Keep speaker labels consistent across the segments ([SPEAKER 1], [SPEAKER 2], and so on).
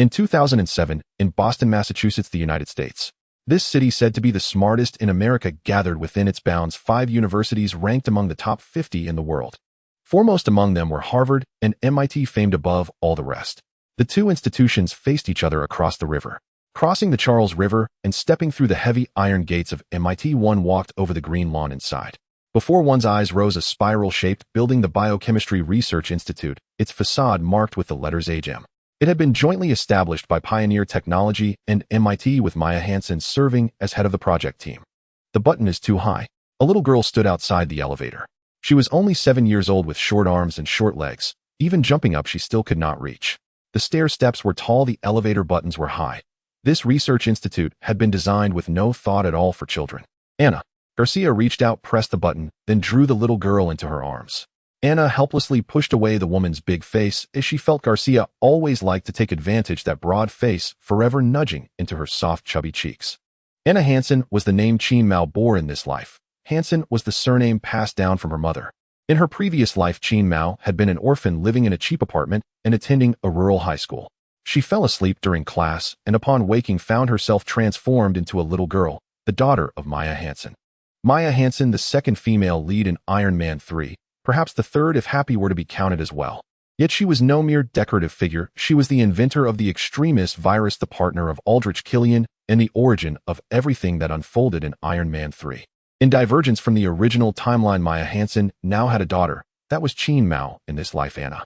[SPEAKER 1] In 2007, in Boston, Massachusetts, the United States. This city, said to be the smartest in America, gathered within its bounds 5 universities ranked among the top 50 in the world. Foremost among them were Harvard and MIT, famed above all the rest. The two institutions faced each other across the river. Crossing the Charles River and stepping through the heavy iron gates of MIT, one walked over the green lawn inside. Before one's eyes rose a spiral-shaped building, the Biochemistry Research Institute, its facade marked with the letters HM. It had been jointly established by Pioneer Technology and MIT, with Maya Hansen serving as head of the project team. The button is too high. A little girl stood outside the elevator. She was only 7 years old, with short arms and short legs. Even jumping up, she still could not reach. The stair steps were tall, the elevator buttons were high. This research institute had been designed with no thought at all for children. Anna Garcia reached out, pressed the button, then drew the little girl into her arms. Anna helplessly pushed away the woman's big face, as she felt Garcia always liked to take advantage, that broad face forever nudging into her soft, chubby cheeks. Anna Hansen was the name Chien Mao bore in this life. Hansen was the surname passed down from her mother. In her previous life, Chien Mao had been an orphan living in a cheap apartment and attending a rural high school. She fell asleep during class and upon waking found herself transformed into a little girl, the daughter of Maya Hansen. Maya Hansen, the second female lead in Iron Man 3, perhaps the third if Happy were to be counted as well. Yet she was no mere decorative figure. She was the inventor of the extremist virus, the partner of Goodrich Killian, and the origin of everything that unfolded in Iron Man 3. In divergence from the original timeline, Maya Hansen now had a daughter. That was Chien Mao in this life, Anna.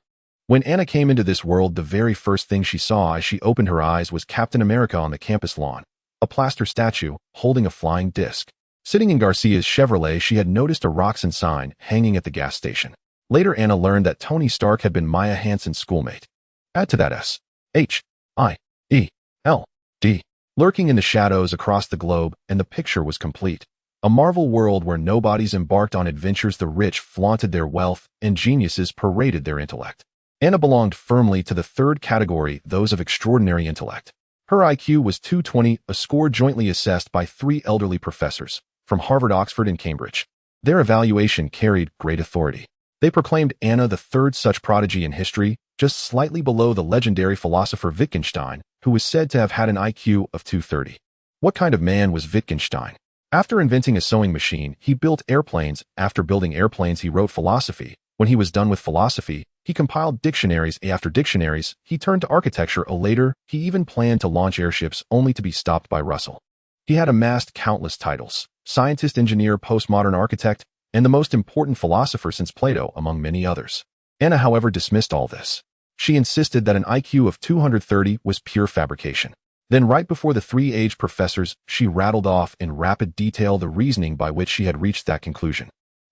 [SPEAKER 1] When Anna came into this world, the very first thing she saw as she opened her eyes was Captain America on the campus lawn, a plaster statue holding a flying disc. Sitting in Garcia's Chevrolet, she had noticed a Roxanne sign hanging at the gas station. Later, Anna learned that Tony Stark had been Maya Hansen's schoolmate. Add to that S-H-I-E-L-D, lurking in the shadows across the globe, and the picture was complete. A Marvel world where nobodies embarked on adventures, the rich flaunted their wealth, and geniuses paraded their intellect. Anna belonged firmly to the third category, those of extraordinary intellect. Her IQ was 220, a score jointly assessed by 3 elderly professors from Harvard, Oxford, and Cambridge. Their evaluation carried great authority. They proclaimed Anna the third such prodigy in history, just slightly below the legendary philosopher Wittgenstein, who was said to have had an IQ of 230. What kind of man was Wittgenstein? After inventing a sewing machine, he built airplanes. After building airplanes, he wrote philosophy. When he was done with philosophy, he compiled dictionaries. After dictionaries, he turned to architecture. Later, he even planned to launch airships, only to be stopped by Russell. He had amassed countless titles: scientist, engineer, postmodern architect, and the most important philosopher since Plato, among many others. Anna, however, dismissed all this. She insisted that an IQ of 230 was pure fabrication. Then, right before the 3 aged professors, she rattled off in rapid detail the reasoning by which she had reached that conclusion.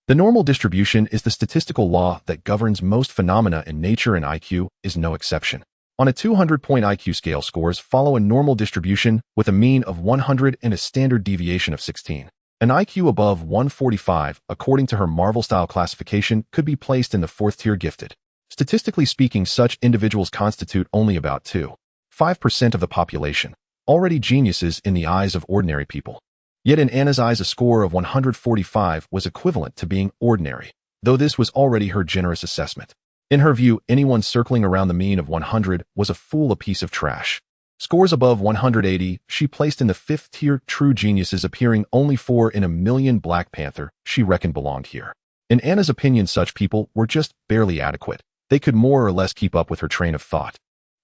[SPEAKER 1] The normal distribution is the statistical law that governs most phenomena in nature, and IQ is no exception. On a 200-point IQ scale, scores follow a normal distribution with a mean of 100 and a standard deviation of 16. An IQ above 145, according to her Marvel-style classification, could be placed in the 4th tier, gifted. Statistically speaking, such individuals constitute only about 2.5% of the population, already geniuses in the eyes of ordinary people. Yet in Anna's eyes, a score of 145 was equivalent to being ordinary, though this was already her generous assessment. In her view, anyone circling around the mean of 100 was a fool, a piece of trash. Scores above 180, she placed in the 5th tier, true geniuses, appearing only 4 in a million. Black Panther, she reckoned, belonged here. In Anna's opinion, such people were just barely adequate. They could more or less keep up with her train of thought.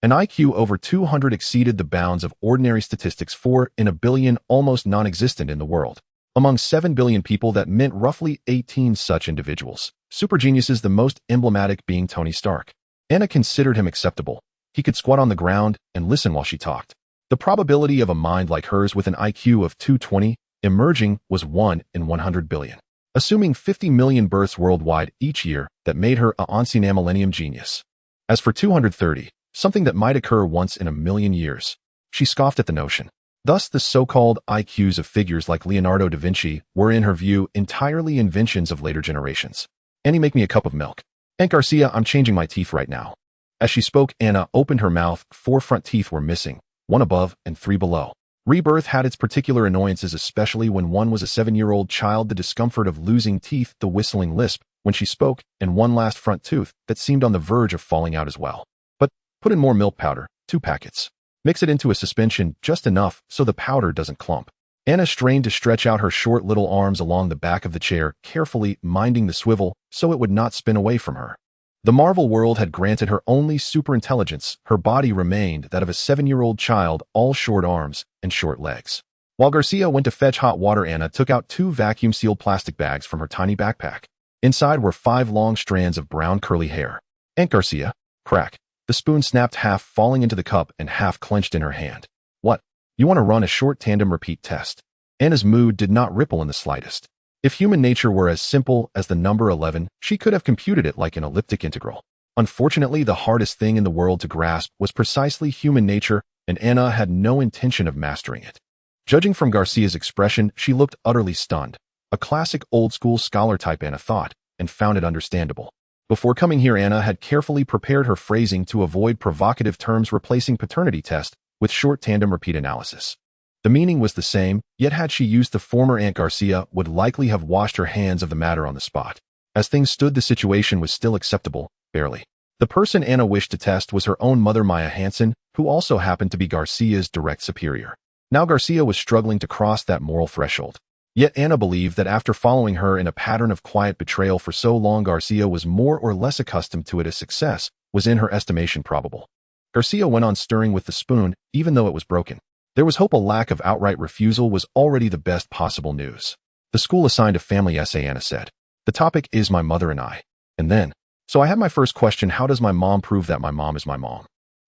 [SPEAKER 1] An IQ over 200 exceeded the bounds of ordinary statistics. 4 in a billion, almost non-existent in the world. Among 7 billion people, that meant roughly 18 such individuals. Supergeniuses, the most emblematic being Tony Stark. Anna considered him acceptable. He could squat on the ground and listen while she talked. The probability of a mind like hers with an IQ of 220 emerging was 1 in 100 billion. Assuming 50 million births worldwide each year, that made her an ancien millennium genius. As for 230, something that might occur once in a million years, she scoffed at the notion. Thus, the so-called IQs of figures like Leonardo da Vinci were, in her view, entirely inventions of later generations. Annie, make me a cup of milk. Aunt Garcia, I'm changing my teeth right now. As she spoke, Anna opened her mouth. 4 front teeth were missing, 1 above and 3 below. Rebirth had its particular annoyances, especially when one was a 7-year-old child. The discomfort of losing teeth, the whistling lisp when she spoke, and 1 last front tooth that seemed on the verge of falling out as well. But put in more milk powder, 2 packets. Mix it into a suspension just enough so the powder doesn't clump. Anna strained to stretch out her short little arms along the back of the chair, carefully minding the swivel so it would not spin away from her. The Marvel world had granted her only superintelligence. Her body remained that of a 7-year-old child, all short arms and short legs. While Garcia went to fetch hot water, Anna took out 2 vacuum-sealed plastic bags from her tiny backpack. Inside were 5 long strands of brown curly hair. Aunt Garcia. Crack. The spoon snapped, half falling into the cup and half clenched in her hand. What? You want to run a short tandem repeat test? Anna's mood did not ripple in the slightest. If human nature were as simple as the number 11, she could have computed it like an elliptic integral. Unfortunately, the hardest thing in the world to grasp was precisely human nature, and Anna had no intention of mastering it. Judging from Garcia's expression, she looked utterly stunned. A classic old-school scholar type, Anna thought, and found it understandable. Before coming here, Anna had carefully prepared her phrasing to avoid provocative terms, replacing paternity test with short tandem repeat analysis. The meaning was the same, yet had she used the former, Aunt Garcia would likely have washed her hands of the matter on the spot. As things stood, the situation was still acceptable, barely. The person Anna wished to test was her own mother, Maya Hansen, who also happened to be Garcia's direct superior. Now Garcia was struggling to cross that moral threshold. Yet Anna believed that after following her in a pattern of quiet betrayal for so long, Garcia was more or less accustomed to it. As success was in her estimation probable. Garcia went on stirring with the spoon, even though it was broken. There was hope. A lack of outright refusal was already the best possible news. The school assigned a family essay, Anna said. The topic is my mother and I. And then, so I had my first question: how does my mom prove that my mom is my mom?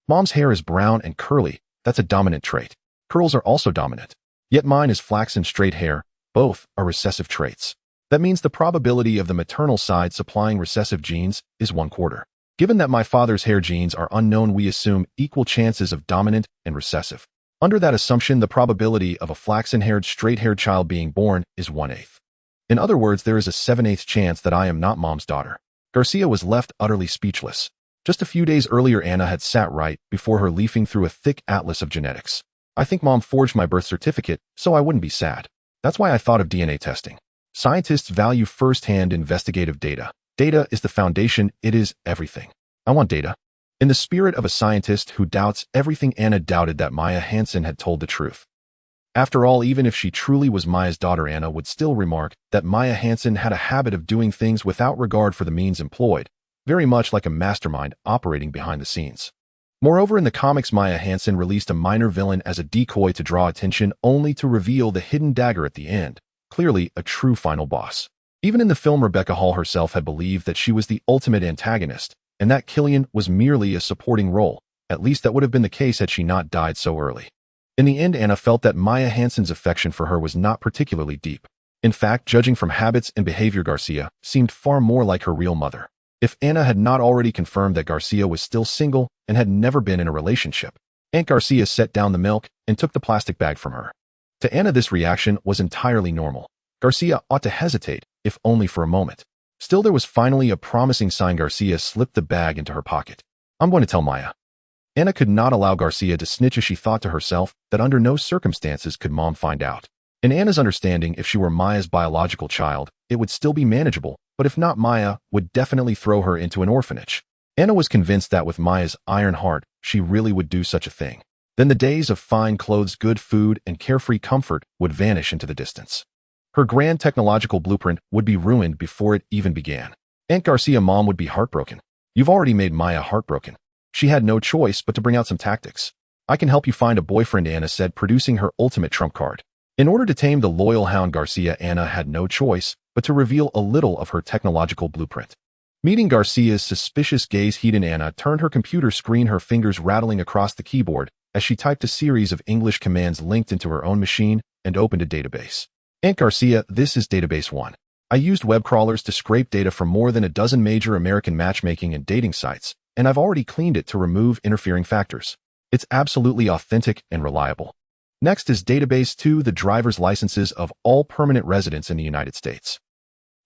[SPEAKER 1] Mom's hair is brown and curly. That's a dominant trait. Curls are also dominant. Yet mine is flaxen straight hair. Both are recessive traits. That means the probability of the maternal side supplying recessive genes is 1/4. Given that my father's hair genes are unknown, we assume equal chances of dominant and recessive. Under that assumption, the probability of a flaxen-haired, straight-haired child being born is 1/8. In other words, there is a 7/8 chance that I am not mom's daughter. Garcia was left utterly speechless. Just a few days earlier, Anna had sat right before her, leafing through a thick atlas of genetics. I think mom forged my birth certificate, so I wouldn't be sad. That's why I thought of DNA testing. Scientists value first-hand investigative data. Data is the foundation. It is everything. I want data. In the spirit of a scientist who doubts everything, Anna doubted that Maya Hansen had told the truth. After all, even if she truly was Maya's daughter, Anna would still remark that Maya Hansen had a habit of doing things without regard for the means employed, very much like a mastermind operating behind the scenes. Moreover, in the comics, Maya Hansen released a minor villain as a decoy to draw attention, only to reveal the hidden dagger at the end, clearly a true final boss. Even in the film, Rebecca Hall herself had believed that she was the ultimate antagonist, and that Killian was merely a supporting role. At least that would have been the case had she not died so early. In the end, Anna felt that Maya Hansen's affection for her was not particularly deep. In fact, judging from habits and behavior, Garcia seemed far more like her real mother. If Anna had not already confirmed that Garcia was still single and had never been in a relationship. Aunt Garcia set down the milk and took the plastic bag from her. To Anna, this reaction was entirely normal. Garcia ought to hesitate, if only for a moment. Still, there was finally a promising sign. Garcia slipped the bag into her pocket. I'm going to tell Maya. Anna could not allow Garcia to snitch, as she thought to herself that under no circumstances could mom find out. In Anna's understanding, if she were Maya's biological child, it would still be manageable, but if not, Maya would definitely throw her into an orphanage. Anna was convinced that with Maya's iron heart, she really would do such a thing. Then the days of fine clothes, good food, and carefree comfort would vanish into the distance. Her grand technological blueprint would be ruined before it even began. Aunt Garcia, mom, would be heartbroken. You've already made Maya heartbroken. She had no choice but to bring out some tactics. I can help you find a boyfriend, Anna said, producing her ultimate trump card. In order to tame the loyal hound Garcia, Anna had no choice but to reveal a little of her technological blueprint. Meeting Garcia's suspicious gaze, Anna turned her computer screen, her fingers rattling across the keyboard as she typed a series of English commands linked into her own machine and opened a database. Aunt Garcia, this is Database 1. I used web crawlers to scrape data from more than a dozen major American matchmaking and dating sites, and I've already cleaned it to remove interfering factors. It's absolutely authentic and reliable. Next is Database 2, the driver's licenses of all permanent residents in the United States.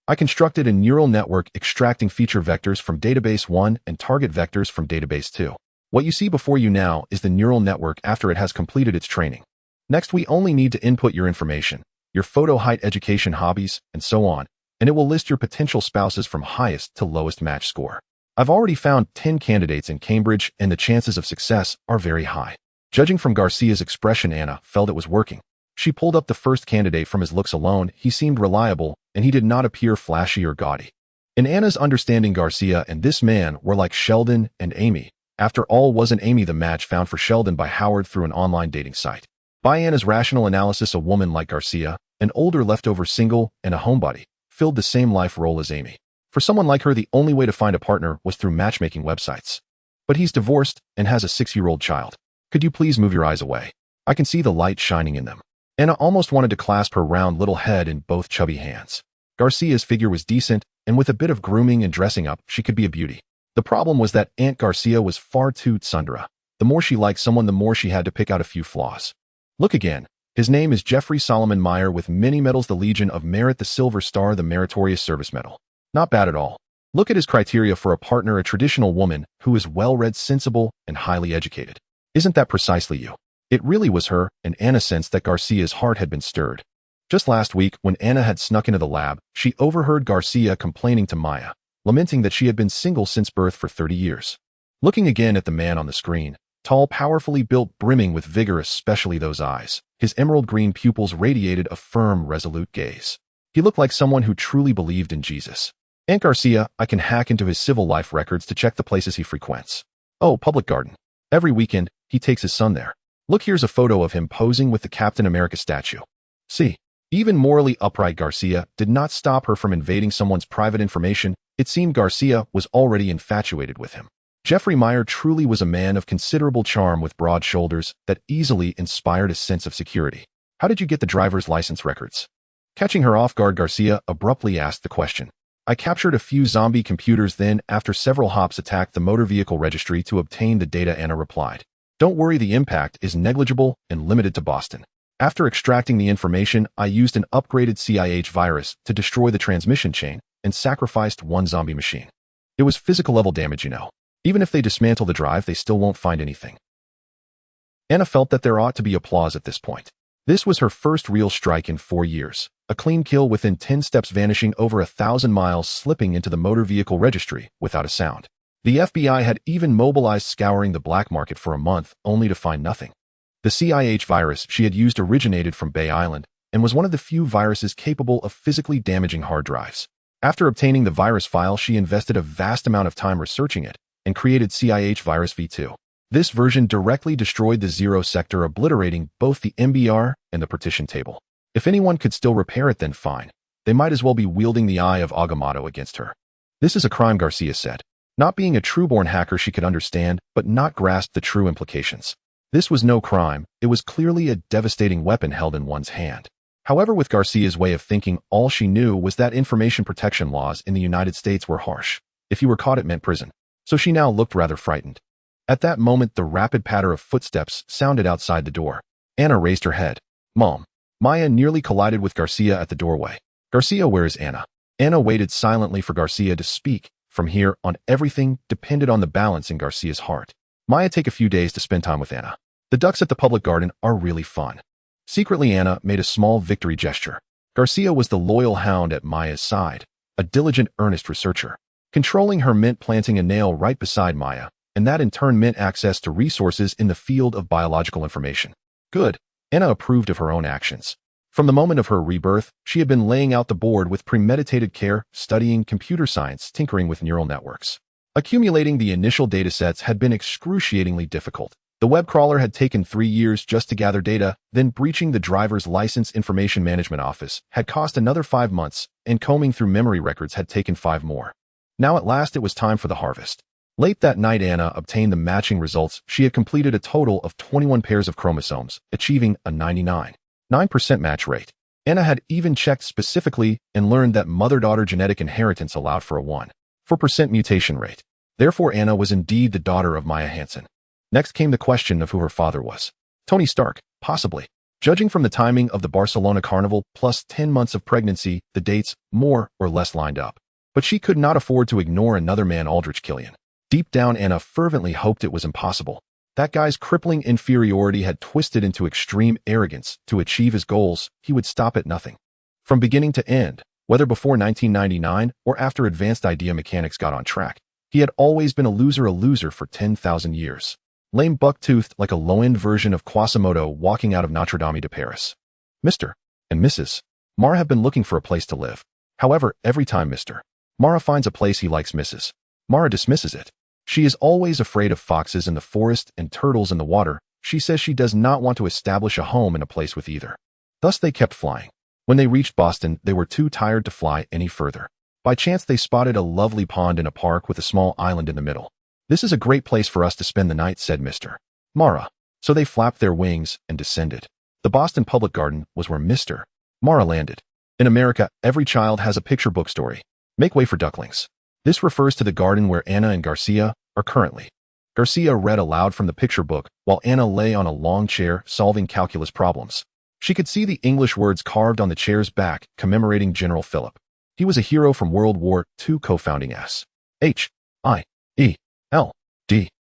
[SPEAKER 1] I constructed a neural network extracting feature vectors from Database 1 and target vectors from Database 2. What you see before you now is the neural network after it has completed its training. Next, we only need to input your information, your photo, height, education, hobbies, and so on, and it will list your potential spouses from highest to lowest match score. I've already found 10 candidates in Cambridge, and the chances of success are very high. Judging from Garcia's expression, Anna felt it was working. She pulled up the first candidate. From his looks alone, he seemed reliable, and he did not appear flashy or gaudy. In Anna's understanding, Garcia and this man were like Sheldon and Amy. After all, wasn't Amy the match found for Sheldon by Howard through an online dating site? By Anna's rational analysis, a woman like Garcia, an older leftover single and a homebody, filled the same life role as Amy. For someone like her, the only way to find a partner was through matchmaking websites. But he's divorced and has a 6-year-old child. Could you please move your eyes away? I can see the light shining in them. Anna almost wanted to clasp her round little head in both chubby hands. Garcia's figure was decent, and with a bit of grooming and dressing up, she could be a beauty. The problem was that Aunt Garcia was far too tsundere. The more she liked someone, the more she had to pick out a few flaws. Look again. His name is Jeffrey Solomon Meyer, with many medals: the Legion of Merit, the Silver Star, the Meritorious Service Medal. Not bad at all. Look at his criteria for a partner: a traditional woman who is well-read, sensible, and highly educated. Isn't that precisely you? It really was her, and Anna sensed that Garcia's heart had been stirred. Just last week, when Anna had snuck into the lab, she overheard Garcia complaining to Maya, lamenting that she had been single since birth for 30 years. Looking again at the man on the screen, tall, powerfully built, brimming with vigor, especially those eyes, his emerald green pupils radiated a firm, resolute gaze. He looked like someone who truly believed in Jesus. Aunt Garcia, I can hack into his civil life records to check the places he frequents. Oh, Public Garden. Every weekend, he takes his son there. Look, here's a photo of him posing with the Captain America statue. See, even morally upright Garcia did not stop her from invading someone's private information. It seemed Garcia was already infatuated with him. Jeffrey Meyer truly was a man of considerable charm with broad shoulders that easily inspired a sense of security. How did you get the driver's license records? Catching her off guard, Garcia abruptly asked the question. I captured a few zombie computers, then, after several hops, attacked the motor vehicle registry to obtain the data, Anna replied. Don't worry, the impact is negligible and limited to Boston. After extracting the information, I used an upgraded CIH virus to destroy the transmission chain and sacrificed one zombie machine. It was physical level damage, you know. Even if they dismantle the drive, they still won't find anything. Anna felt that there ought to be applause at this point. This was her first real strike in 4 years. A clean kill within 10 steps, vanishing over 1,000 miles, slipping into the motor vehicle registry without a sound. The FBI had even mobilized, scouring the black market for a month, only to find nothing. The CIH virus she had used originated from Bay Island and was one of the few viruses capable of physically damaging hard drives. After obtaining the virus file, she invested a vast amount of time researching it and created CIH Virus V2. This version directly destroyed the zero sector, obliterating both the MBR and the partition table. If anyone could still repair it, then fine. They might as well be wielding the Eye of Agamotto against her. This is a crime, Garcia said. Not being a true-born hacker, she could understand, but not grasp the true implications. This was no crime. It was clearly a devastating weapon held in one's hand. However, with Garcia's way of thinking, all she knew was that information protection laws in the United States were harsh. If you were caught, it meant prison. So she now looked rather frightened. At that moment, the rapid patter of footsteps sounded outside the door. Anna raised her head. Mom. Maya nearly collided with Garcia at the doorway. Garcia, where is Anna? Anna waited silently for Garcia to speak. From here on, everything depended on the balance in Garcia's heart. Maya, take a few days to spend time with Anna. The ducks at the public garden are really fun. Secretly, Anna made a small victory gesture. Garcia was the loyal hound at Maya's side, a diligent, earnest researcher. Controlling her meant planting a nail right beside Maya, and that in turn meant access to resources in the field of biological information. Good. Anna approved of her own actions. From the moment of her rebirth, she had been laying out the board with premeditated care, studying computer science, tinkering with neural networks. Accumulating the initial datasets had been excruciatingly difficult. The web crawler had taken 3 years just to gather data, then breaching the driver's license information management office had cost another 5 months, and combing through memory records had taken 5 more. Now at last it was time for the harvest. Late that night, Anna obtained the matching results. She had completed a total of 21 pairs of chromosomes, achieving a 99.9% match rate. Anna had even checked specifically and learned that mother-daughter genetic inheritance allowed for a 1% mutation rate. Therefore, Anna was indeed the daughter of Maya Hansen. Next came the question of who her father was. Tony Stark, possibly. Judging from the timing of the Barcelona Carnival plus 10 months of pregnancy, the dates more or less lined up. But she could not afford to ignore another man, Goodrich Killian. Deep down, Anna fervently hoped it was impossible. That guy's crippling inferiority had twisted into extreme arrogance. To achieve his goals, he would stop at nothing. From beginning to end, whether before 1999 or after advanced idea mechanics got on track, he had always been a loser for 10,000 years. lame buck-toothed like a low-end version of Quasimodo walking out of Notre Dame de Paris. Mr. and Mrs. Mara have been looking for a place to live. However, every time Mr. Mara finds a place he likes, Mrs. Mara dismisses it. She is always afraid of foxes in the forest and turtles in the water. She says she does not want to establish a home in a place with either. Thus they kept flying. When they reached Boston, they were too tired to fly any further. By chance, they spotted a lovely pond in a park with a small island in the middle. This is a great place for us to spend the night, said Mr. Mara. So they flapped their wings and descended. The Boston Public Garden was where Mr. Mara landed. In America, every child has a picture book story. Make way for ducklings. This refers to the garden where Anna and Garcia are currently. Garcia read aloud from the picture book while Anna lay on a long chair solving calculus problems. She could see the English words carved on the chair's back commemorating General Philip. He was a hero from World War II, co-founding S.H.I.E.L.D.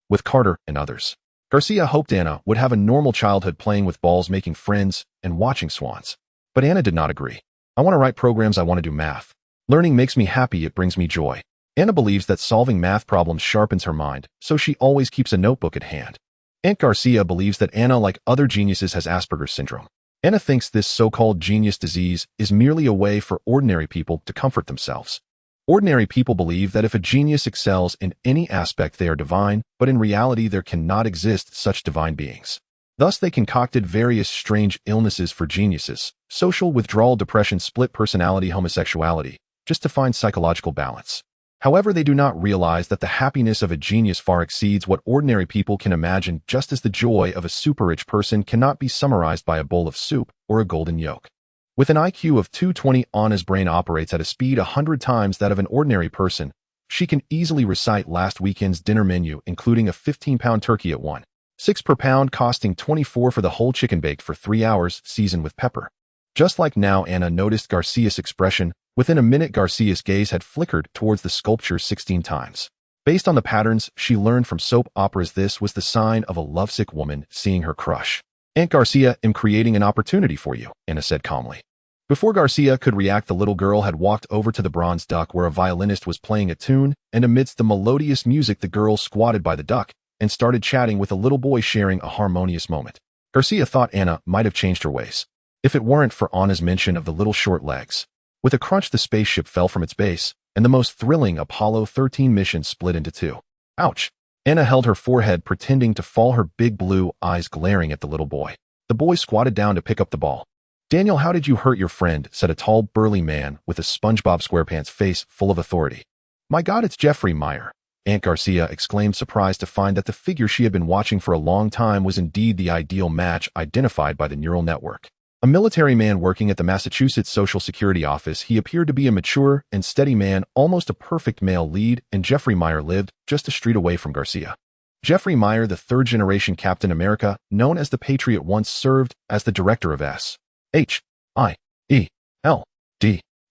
[SPEAKER 1] with Carter and others. Garcia hoped Anna would have a normal childhood playing with balls, making friends, and watching swans. But Anna did not agree. I want to write programs, I want to do math. Learning makes me happy, it brings me joy. Anna believes that solving math problems sharpens her mind, so she always keeps a notebook at hand. Aunt Garcia believes that Anna, like other geniuses, has Asperger's syndrome. Anna thinks this so-called genius disease is merely a way for ordinary people to comfort themselves. Ordinary people believe that if a genius excels in any aspect, they are divine, but in reality there cannot exist such divine beings. Thus they concocted various strange illnesses for geniuses: social withdrawal, depression, split personality, homosexuality, just to find psychological balance. However, they do not realize that the happiness of a genius far exceeds what ordinary people can imagine, just as the joy of a super-rich person cannot be summarized by a bowl of soup or a golden yolk. With an IQ of 220, Anna's brain operates at a speed 100 times that of an ordinary person. She can easily recite last weekend's dinner menu, including a 15-pound turkey at $1.06 per pound, costing $24 for the whole chicken, baked for 3 hours, seasoned with pepper. Just like now, Anna noticed Garcia's expression. Within a minute, Garcia's gaze had flickered towards the sculpture 16 times. Based on the patterns she learned from soap operas, this was the sign of a lovesick woman seeing her crush. Aunt Garcia, am creating an opportunity for you, Anna said calmly. Before Garcia could react, the little girl had walked over to the bronze duck where a violinist was playing a tune, and amidst the melodious music the girl squatted by the duck and started chatting with a little boy, sharing a harmonious moment. Garcia thought Anna might have changed her ways, if it weren't for Anna's mention of the little short legs. With a crunch, the spaceship fell from its base, and the most thrilling Apollo 13 mission split into two. Ouch! Anna held her forehead, pretending to fall, her big blue eyes glaring at the little boy. The boy squatted down to pick up the ball. Daniel, how did you hurt your friend? Said a tall, burly man with a SpongeBob SquarePants face full of authority. My God, it's Jeffrey Meyer! Aunt Garcia exclaimed, surprised to find that the figure she had been watching for a long time was indeed the ideal match identified by the neural network. A military man working at the Massachusetts Social Security office, he appeared to be a mature and steady man, almost a perfect male lead, and Jeffrey Meyer lived just a street away from Garcia. Jeffrey Meyer, the third-generation Captain America, known as the Patriot, once served as the director of S.H.I.E.L.D.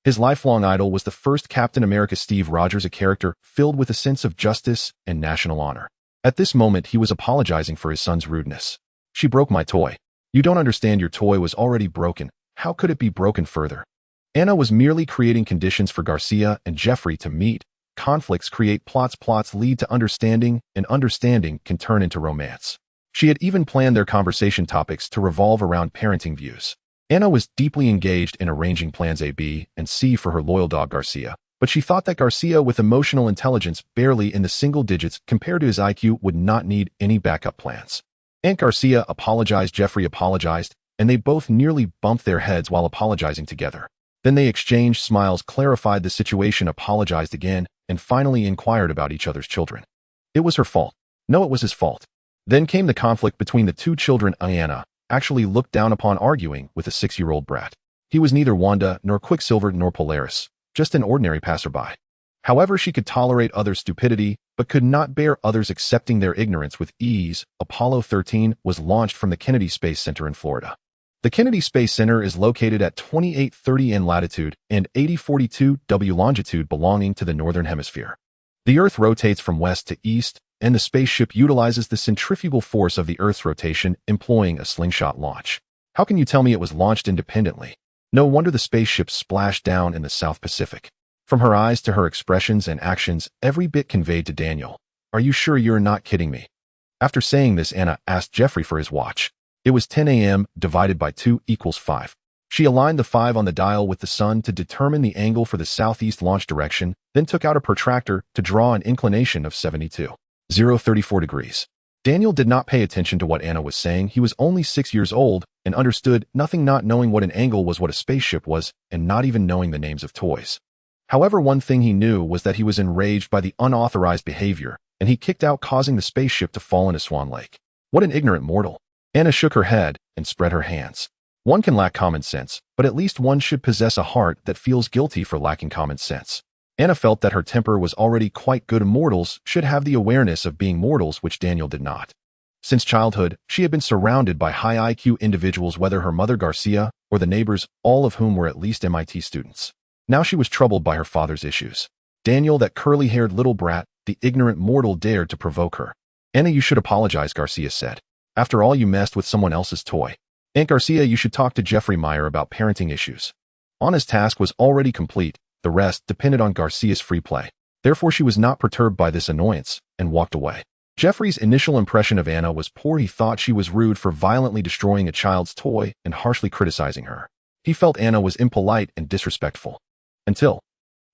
[SPEAKER 1] His lifelong idol was the first Captain America, Steve Rogers, a character filled with a sense of justice and national honor. At this moment, he was apologizing for his son's rudeness. She broke my toy. You don't understand, your toy was already broken. How could it be broken further? Anna was merely creating conditions for Garcia and Jeffrey to meet. Conflicts create plots, plots lead to understanding, and understanding can turn into romance. She had even planned their conversation topics to revolve around parenting views. Anna was deeply engaged in arranging plans A, B, and C for her loyal dog Garcia, but she thought that Garcia, with emotional intelligence barely in the single digits compared to his IQ, would not need any backup plans. Aunt Garcia apologized, Jeffrey apologized, and they both nearly bumped their heads while apologizing together. Then they exchanged smiles, clarified the situation, apologized again, and finally inquired about each other's children. It was her fault. No, it was his fault. Then came the conflict between the two children. Anna actually looked down upon arguing with a 6-year-old brat. He was neither Wanda nor Quicksilver nor Polaris, just an ordinary passerby. However, she could tolerate others' stupidity, but could not bear others accepting their ignorance with ease. Apollo 13 was launched from the Kennedy Space Center in Florida. The Kennedy Space Center is located at 2830 N latitude and 8042 W longitude, belonging to the Northern Hemisphere. The Earth rotates from west to east, and the spaceship utilizes the centrifugal force of the Earth's rotation, employing a slingshot launch. How can you tell me it was launched independently? No wonder the spaceship splashed down in the South Pacific. From her eyes to her expressions and actions, every bit conveyed to Daniel. Are you sure you're not kidding me? After saying this, Anna asked Jeffrey for his watch. It was 10 a.m. divided by 2 equals 5. She aligned the 5 on the dial with the sun to determine the angle for the southeast launch direction, then took out a protractor to draw an inclination of 72.034 degrees. Daniel did not pay attention to what Anna was saying. He was only 6 years old and understood nothing, not knowing what an angle was, what a spaceship was, and not even knowing the names of toys. However, one thing he knew was that he was enraged by the unauthorized behavior, and he kicked out, causing the spaceship to fall into Swan Lake. What an ignorant mortal. Anna shook her head and spread her hands. One can lack common sense, but at least one should possess a heart that feels guilty for lacking common sense. Anna felt that her temper was already quite good. Mortals should have the awareness of being mortals, which Daniel did not. Since childhood, she had been surrounded by high IQ individuals, whether her mother Garcia or the neighbors, all of whom were at least MIT students. Now she was troubled by her father's issues. Daniel, that curly-haired little brat, the ignorant mortal, dared to provoke her. Anna, you should apologize, Garcia said. After all, you messed with someone else's toy. Aunt Garcia, you should talk to Jeffrey Meyer about parenting issues. Anna's task was already complete. The rest depended on Garcia's free play. Therefore, she was not perturbed by this annoyance and walked away. Jeffrey's initial impression of Anna was poor. He thought she was rude for violently destroying a child's toy and harshly criticizing her. He felt Anna was impolite and disrespectful. Until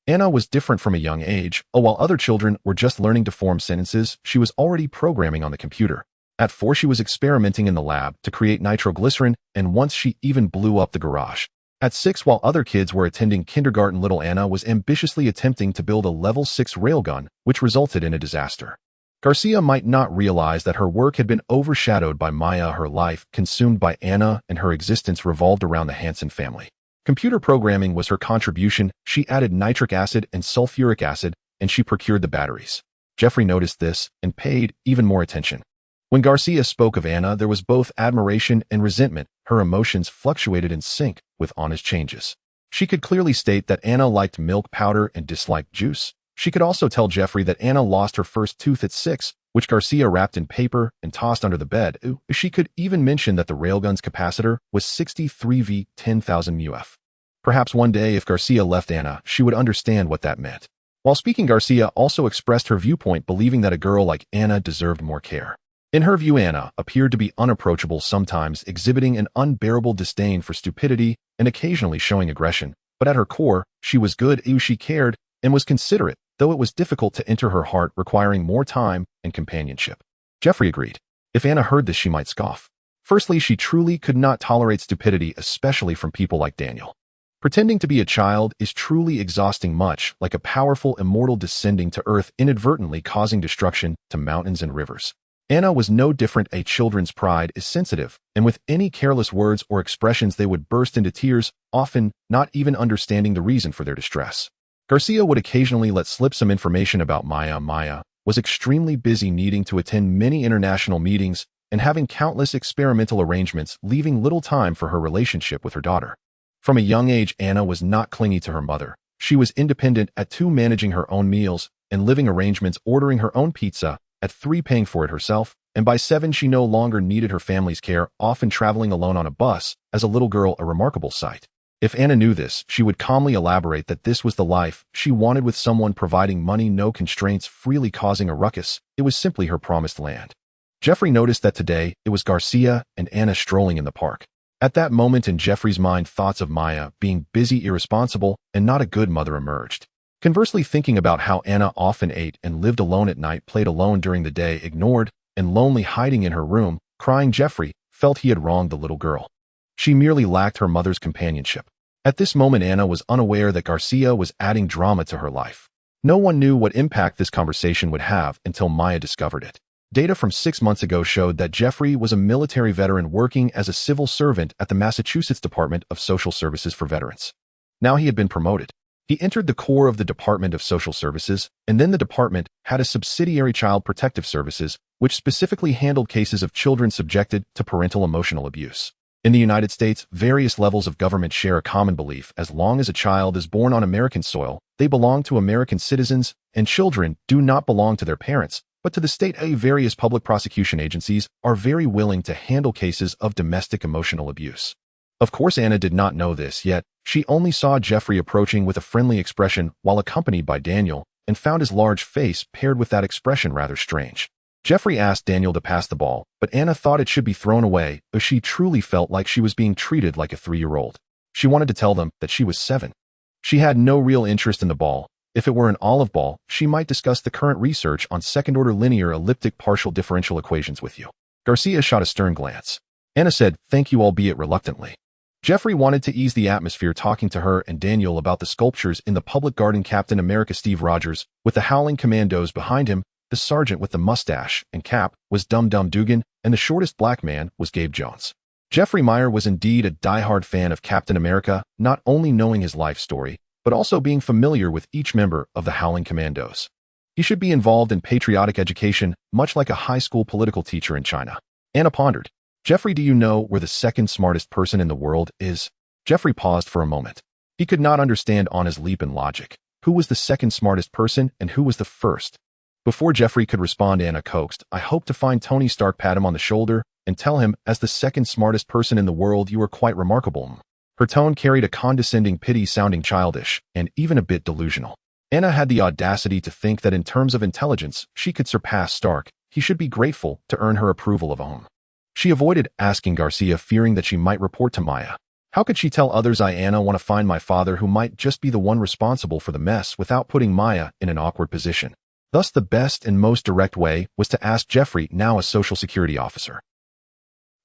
[SPEAKER 1] Anna was different from a young age. While other children were just learning to form sentences, she was already programming on the computer. At 4, she was experimenting in the lab to create nitroglycerin, and once she even blew up the garage. At 6, while other kids were attending kindergarten, little Anna was ambitiously attempting to build a level 6 railgun, which resulted in a disaster. Garcia might not realize that her work had been overshadowed by Maya, her life consumed by Anna, and her existence revolved around the Hansen family. Computer programming was her contribution. She added nitric acid and sulfuric acid, and she procured the batteries. Jeffrey noticed this and paid even more attention. When Garcia spoke of Anna, there was both admiration and resentment. Her emotions fluctuated in sync with Anna's changes. She could clearly state that Anna liked milk powder and disliked juice. She could also tell Jeffrey that Anna lost her first tooth at 6, which Garcia wrapped in paper and tossed under the bed. She could even mention that the railgun's capacitor was 63V 10,000 UF. Perhaps one day, if Garcia left Anna, she would understand what that meant. While speaking, Garcia also expressed her viewpoint, believing that a girl like Anna deserved more care. In her view, Anna appeared to be unapproachable, sometimes exhibiting an unbearable disdain for stupidity and occasionally showing aggression. But at her core, she was good. She cared and was considerate, though it was difficult to enter her heart, requiring more time and companionship. Jeffrey agreed. If Anna heard this, she might scoff. Firstly, she truly could not tolerate stupidity, especially from people like Daniel. Pretending to be a child is truly exhausting, much like a powerful immortal descending to earth, inadvertently causing destruction to mountains and rivers. Anna was no different. A children's pride is sensitive, and with any careless words or expressions they would burst into tears, often not even understanding the reason for their distress. Garcia would occasionally let slip some information about Maya. Maya was extremely busy, needing to attend many international meetings and having countless experimental arrangements, leaving little time for her relationship with her daughter. From a young age, Anna was not clingy to her mother. She was independent. At 2, managing her own meals and living arrangements, ordering her own pizza. At 3, paying for it herself, and by 7, she no longer needed her family's care, often traveling alone on a bus, as a little girl, a remarkable sight. If Anna knew this, she would calmly elaborate that this was the life she wanted, with someone providing money, no constraints, freely causing a ruckus. It was simply her promised land. Jeffrey noticed that today it was Garcia and Anna strolling in the park. At that moment in Jeffrey's mind, thoughts of Maya being busy, irresponsible, and not a good mother emerged. Conversely, thinking about how Anna often ate and lived alone at night, played alone during the day, ignored and lonely, hiding in her room, crying, Jeffrey felt he had wronged the little girl. She merely lacked her mother's companionship. At this moment, Anna was unaware that Garcia was adding drama to her life. No one knew what impact this conversation would have until Maya discovered it. Data from 6 months ago showed that Jeffrey was a military veteran working as a civil servant at the Massachusetts Department of Social Services for Veterans. Now he had been promoted. He entered the core of the Department of Social Services, and then the department had a subsidiary, Child Protective Services, which specifically handled cases of children subjected to parental emotional abuse. In the United States, various levels of government share a common belief: as long as a child is born on American soil, they belong to American citizens, and children do not belong to their parents, but to the state. Various public prosecution agencies are very willing to handle cases of domestic emotional abuse. Of course, Anna did not know this yet. She only saw Jeffrey approaching with a friendly expression while accompanied by Daniel, and found his large face paired with that expression rather strange. Jeffrey asked Daniel to pass the ball, but Anna thought it should be thrown away, as she truly felt like she was being treated like a 3-year-old. She wanted to tell them that she was 7. She had no real interest in the ball. If it were an olive ball, she might discuss the current research on second-order linear elliptic partial differential equations with you. Garcia shot a stern glance. Anna said, "Thank you," albeit reluctantly. Jeffrey wanted to ease the atmosphere, talking to her and Daniel about the sculptures in the public garden. Captain America Steve Rogers, with the Howling Commandos behind him, the sergeant with the mustache and cap was Dum Dum Dugan, and the shortest black man was Gabe Jones. Jeffrey Meyer was indeed a die-hard fan of Captain America, not only knowing his life story, but also being familiar with each member of the Howling Commandos. He should be involved in patriotic education, much like a high school political teacher in China. Anna pondered. "Jeffrey, do you know where the second smartest person in the world is?" Jeffrey paused for a moment. He could not understand Anna's leap in logic. Who was the second smartest person and who was the first? Before Jeffrey could respond, Anna coaxed, "I hope to find Tony Stark, pat him on the shoulder, and tell him, as the second smartest person in the world, you are quite remarkable." Her tone carried a condescending pity, sounding childish, and even a bit delusional. Anna had the audacity to think that in terms of intelligence, she could surpass Stark. He should be grateful to earn her approval of him. She avoided asking Garcia, fearing that she might report to Maya. How could she tell others, Anna want to find my father, who might just be the one responsible for the mess, without putting Maya in an awkward position? Thus, the best and most direct way was to ask Jeffrey, now a Social Security officer.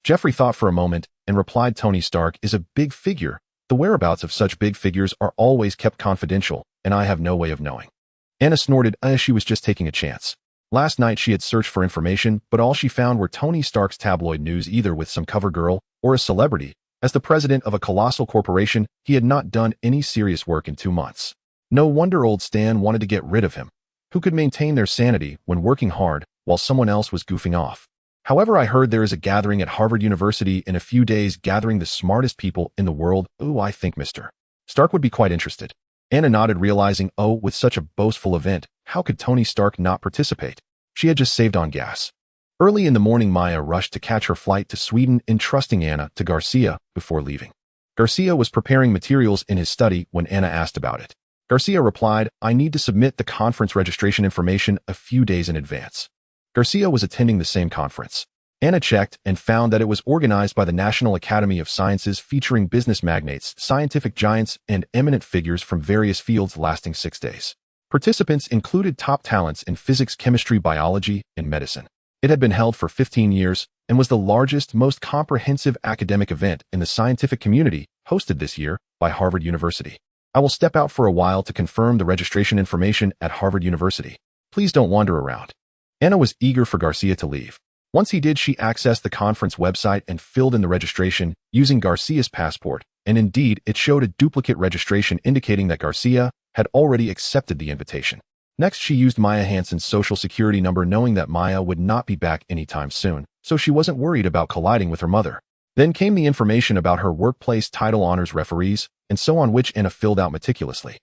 [SPEAKER 1] Jeffrey thought for a moment and replied, "Tony Stark is a big figure. The whereabouts of such big figures are always kept confidential, and I have no way of knowing." Anna snorted. She was just taking a chance. Last night she had searched for information, but all she found were Tony Stark's tabloid news, either with some cover girl or a celebrity. As the president of a colossal corporation, he had not done any serious work in 2 months. No wonder old Stan wanted to get rid of him. Who could maintain their sanity when working hard while someone else was goofing off? "However, I heard there is a gathering at Harvard University in a few days, gathering the smartest people in the world. Ooh, I think Mr. Stark would be quite interested." Anna nodded, realizing, with such a boastful event, how could Tony Stark not participate? She had just saved on gas. Early in the morning, Maya rushed to catch her flight to Sweden, entrusting Anna to Garcia before leaving. Garcia was preparing materials in his study when Anna asked about it. Garcia replied, "I need to submit the conference registration information a few days in advance." Garcia was attending the same conference. Anna checked and found that it was organized by the National Academy of Sciences, featuring business magnates, scientific giants, and eminent figures from various fields, lasting 6 days. Participants included top talents in physics, chemistry, biology, and medicine. It had been held for 15 years and was the largest, most comprehensive academic event in the scientific community, hosted this year by Harvard University. "I will step out for a while to confirm the registration information at Harvard University. Please don't wander around." Anna was eager for Garcia to leave. Once he did, she accessed the conference website and filled in the registration using Garcia's passport, and indeed, it showed a duplicate registration indicating that Garcia had already accepted the invitation. Next, she used Maya Hansen's social security number, knowing that Maya would not be back anytime soon, so she wasn't worried about colliding with her mother. Then came the information about her workplace title, honors, referees, and so on, which Anna filled out meticulously.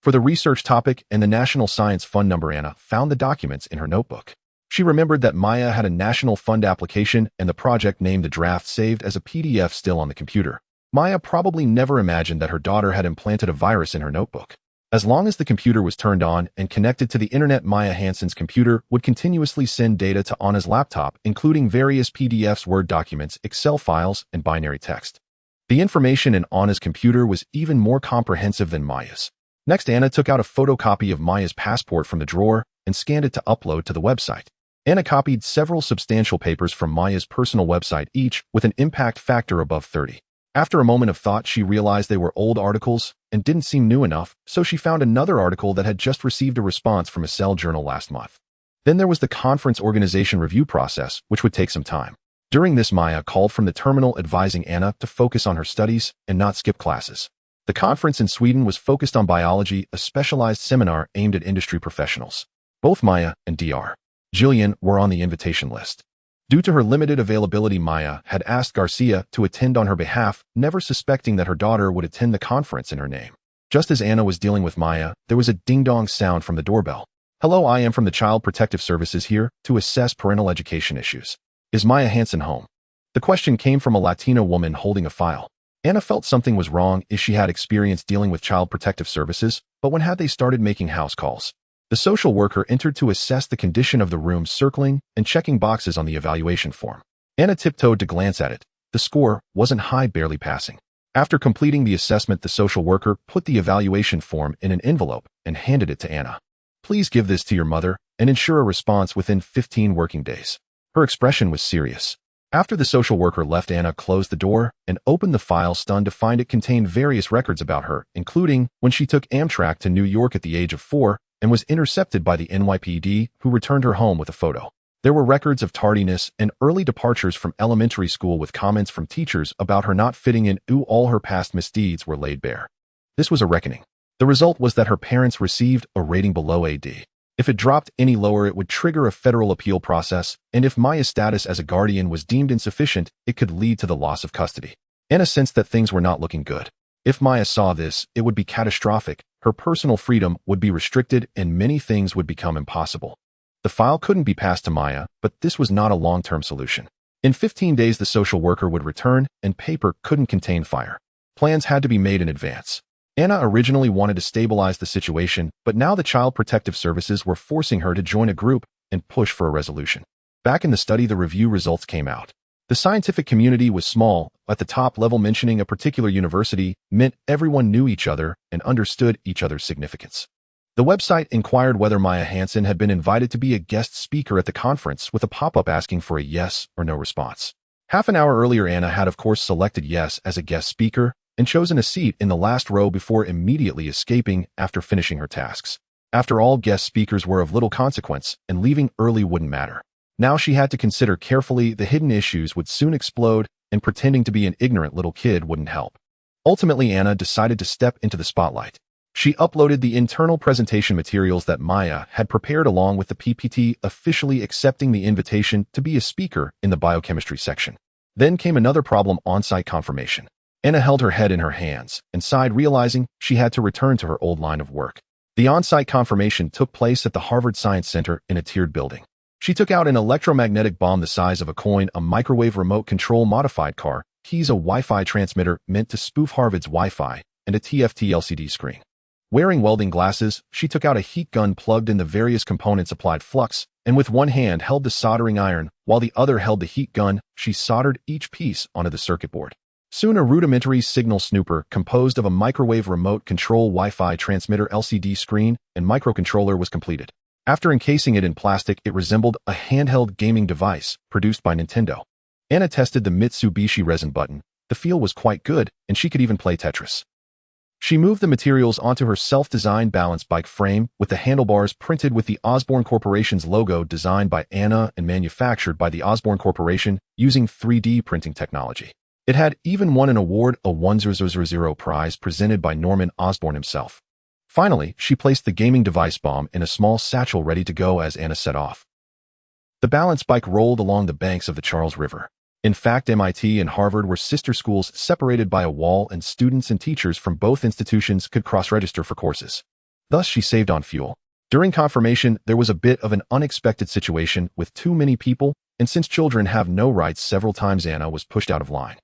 [SPEAKER 1] For the research topic and the National Science Fund number, Anna found the documents in her notebook. She remembered that Maya had a National Fund application and the project name, the draft, saved as a PDF still on the computer. Maya probably never imagined that her daughter had implanted a virus in her notebook. As long as the computer was turned on and connected to the internet, Maya Hansen's computer would continuously send data to Anna's laptop, including various PDFs, Word documents, Excel files, and binary text. The information in Anna's computer was even more comprehensive than Maya's. Next, Anna took out a photocopy of Maya's passport from the drawer and scanned it to upload to the website. Anna copied several substantial papers from Maya's personal website, each with an impact factor above 30. After a moment of thought, she realized they were old articles and didn't seem new enough, so she found another article that had just received a response from a Cell journal last month. Then there was the conference organization review process, which would take some time. During this, Maya called from the terminal, advising Anna to focus on her studies and not skip classes. The conference in Sweden was focused on biology, a specialized seminar aimed at industry professionals. Both Maya and Dr. Jillian were on the invitation list. Due to her limited availability, Maya had asked Garcia to attend on her behalf, never suspecting that her daughter would attend the conference in her name. Just as Anna was dealing with Maya, there was a ding-dong sound from the doorbell. "Hello, I am from the Child Protective Services, here to assess parental education issues. Is Maya Hansen home?" The question came from a Latina woman holding a file. Anna felt something was wrong, as she had experience dealing with Child Protective Services, but when had they started making house calls? The social worker entered to assess the condition of the room, circling and checking boxes on the evaluation form. Anna tiptoed to glance at it. The score wasn't high, barely passing. After completing the assessment, the social worker put the evaluation form in an envelope and handed it to Anna. "Please give this to your mother and ensure a response within 15 working days." Her expression was serious. After the social worker left, Anna closed the door and opened the file, stunned to find it contained various records about her, including when she took Amtrak to New York at the age of 4 and was intercepted by the NYPD, who returned her home with a photo. There were records of tardiness and early departures from elementary school, with comments from teachers about her not fitting in. All her past misdeeds were laid bare. This was a reckoning. The result was that her parents received a rating below AD. If it dropped any lower, it would trigger a federal appeal process, and if Maya's status as a guardian was deemed insufficient, it could lead to the loss of custody. Anna sensed that things were not looking good. If Maya saw this, it would be catastrophic. Her personal freedom would be restricted and many things would become impossible. The file couldn't be passed to Maya, but this was not a long-term solution. In 15 days, the social worker would return, and paper couldn't contain fire. Plans had to be made in advance. Anna originally wanted to stabilize the situation, but now the Child Protective Services were forcing her to join a group and push for a resolution. Back in the study, the review results came out. The scientific community was small. At the top level, mentioning a particular university meant everyone knew each other and understood each other's significance. The website inquired whether Maya Hansen had been invited to be a guest speaker at the conference, with a pop-up asking for a yes or no response. Half an hour earlier, Anna had of course selected yes as a guest speaker and chosen a seat in the last row before immediately escaping after finishing her tasks. After all, guest speakers were of little consequence, and leaving early wouldn't matter. Now she had to consider carefully. The hidden issues would soon explode, and pretending to be an ignorant little kid wouldn't help. Ultimately, Anna decided to step into the spotlight. She uploaded the internal presentation materials that Maya had prepared along with the PPT, officially accepting the invitation to be a speaker in the biochemistry section. Then came another problem: on-site confirmation. Anna held her head in her hands and sighed, realizing she had to return to her old line of work. The on-site confirmation took place at the Harvard Science Center in a tiered building. She took out an electromagnetic bomb the size of a coin, a microwave remote control modified car, keys, a Wi-Fi transmitter meant to spoof Harvard's Wi-Fi, and a TFT LCD screen. Wearing welding glasses, she took out a heat gun, plugged in the various components, applied flux, and with one hand held the soldering iron, while the other held the heat gun. She soldered each piece onto the circuit board. Soon a rudimentary signal snooper composed of a microwave remote control, Wi-Fi transmitter, LCD screen, and microcontroller was completed. After encasing it in plastic, it resembled a handheld gaming device produced by Nintendo. Anna tested the Mitsubishi resin button. The feel was quite good, and she could even play Tetris. She moved the materials onto her self-designed balance bike frame, with the handlebars printed with the Osborne Corporation's logo, designed by Anna and manufactured by the Osborne Corporation using 3D printing technology. It had even won an award, a 1000 prize presented by Norman Osborn himself. Finally, she placed the gaming device bomb in a small satchel, ready to go as Anna set off. The balance bike rolled along the banks of the Charles River. In fact, MIT and Harvard were sister schools, separated by a wall, and students and teachers from both institutions could cross-register for courses. Thus, she saved on fuel. During confirmation, there was a bit of an unexpected situation with too many people, and since children have no rights, several times Anna was pushed out of line.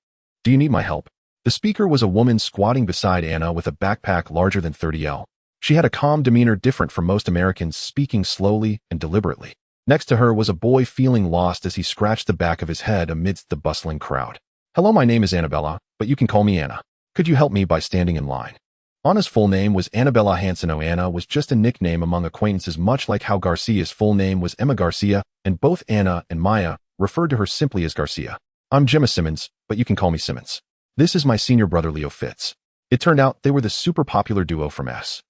[SPEAKER 1] "Do you need my help?" The speaker was a woman squatting beside Anna with a backpack larger than 30 L. She had a calm demeanor different from most Americans, speaking slowly and deliberately. Next to her was a boy feeling lost as he scratched the back of his head amidst the bustling crowd. "Hello, my name is Annabella, but you can call me Anna. Could you help me by standing in line?" Anna's full name was Annabella Hansen. Anna was just a nickname among acquaintances, much like how Garcia's full name was Emma Garcia, and both Anna and Maya referred to her simply as Garcia. "I'm Gemma Simmons, but you can call me Simmons. This is my senior brother, Leo Fitz." It turned out they were the super popular duo from S.H.I.E.L.D.,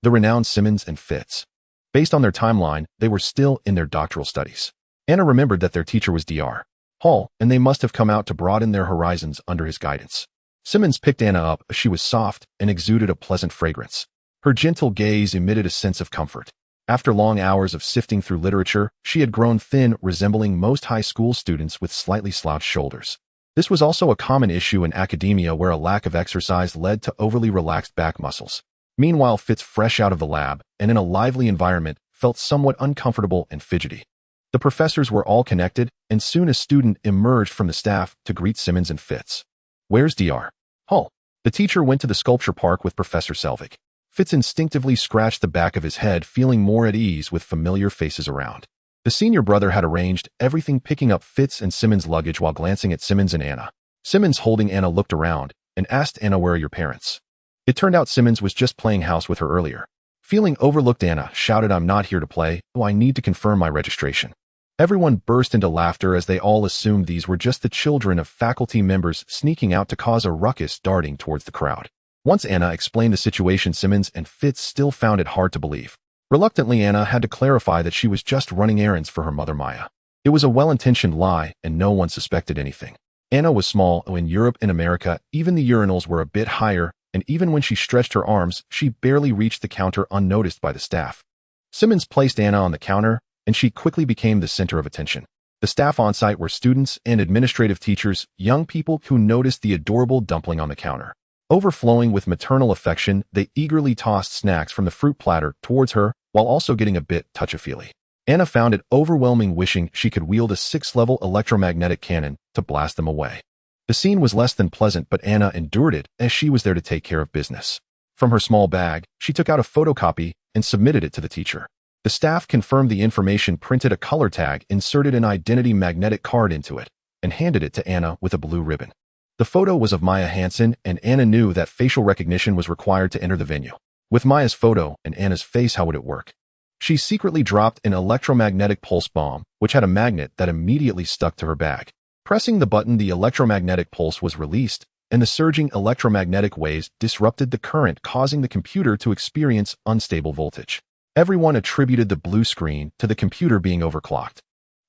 [SPEAKER 1] the renowned Simmons and Fitz. Based on their timeline, they were still in their doctoral studies. Anna remembered that their teacher was Dr. Hall, and they must have come out to broaden their horizons under his guidance. Simmons picked Anna up. She was soft and exuded a pleasant fragrance. Her gentle gaze emitted a sense of comfort. After long hours of sifting through literature, she had grown thin, resembling most high school students with slightly slouched shoulders. This was also a common issue in academia, where a lack of exercise led to overly relaxed back muscles. Meanwhile, Fitz, fresh out of the lab and in a lively environment, felt somewhat uncomfortable and fidgety. The professors were all connected, and soon a student emerged from the staff to greet Simmons and Fitz. "Where's Dr. Hall?" The teacher went to the sculpture park with Professor Selvig. Fitz instinctively scratched the back of his head, feeling more at ease with familiar faces around. The senior brother had arranged everything, picking up Fitz and Simmons' luggage while glancing at Simmons and Anna. Simmons, holding Anna, looked around and asked Anna, "Where are your parents?" It turned out Simmons was just playing house with her earlier. Feeling overlooked, Anna shouted, "I'm not here to play. Oh, I need to confirm my registration." Everyone burst into laughter as they all assumed these were just the children of faculty members sneaking out to cause a ruckus, darting towards the crowd. Once Anna explained the situation, Simmons and Fitz still found it hard to believe. Reluctantly, Anna had to clarify that she was just running errands for her mother Maya. It was a well-intentioned lie, and no one suspected anything. Anna was small. In Europe and America, even the urinals were a bit higher, and even when she stretched her arms, she barely reached the counter unnoticed by the staff. Simmons placed Anna on the counter, and she quickly became the center of attention. The staff on site were students and administrative teachers, young people who noticed the adorable dumpling on the counter. Overflowing with maternal affection, they eagerly tossed snacks from the fruit platter towards her, while also getting a bit touchy-feely. Anna found it overwhelming, wishing she could wield a 6-level electromagnetic cannon to blast them away. The scene was less than pleasant, but Anna endured it as she was there to take care of business. From her small bag, she took out a photocopy and submitted it to the teacher. The staff confirmed the information, printed a color tag, inserted an identity magnetic card into it, and handed it to Anna with a blue ribbon. The photo was of Maya Hansen, and Anna knew that facial recognition was required to enter the venue. With Maya's photo and Anna's face, how would it work? She secretly dropped an electromagnetic pulse bomb, which had a magnet that immediately stuck to her bag. Pressing the button, the electromagnetic pulse was released, and the surging electromagnetic waves disrupted the current, causing the computer to experience unstable voltage. Everyone attributed the blue screen to the computer being overclocked.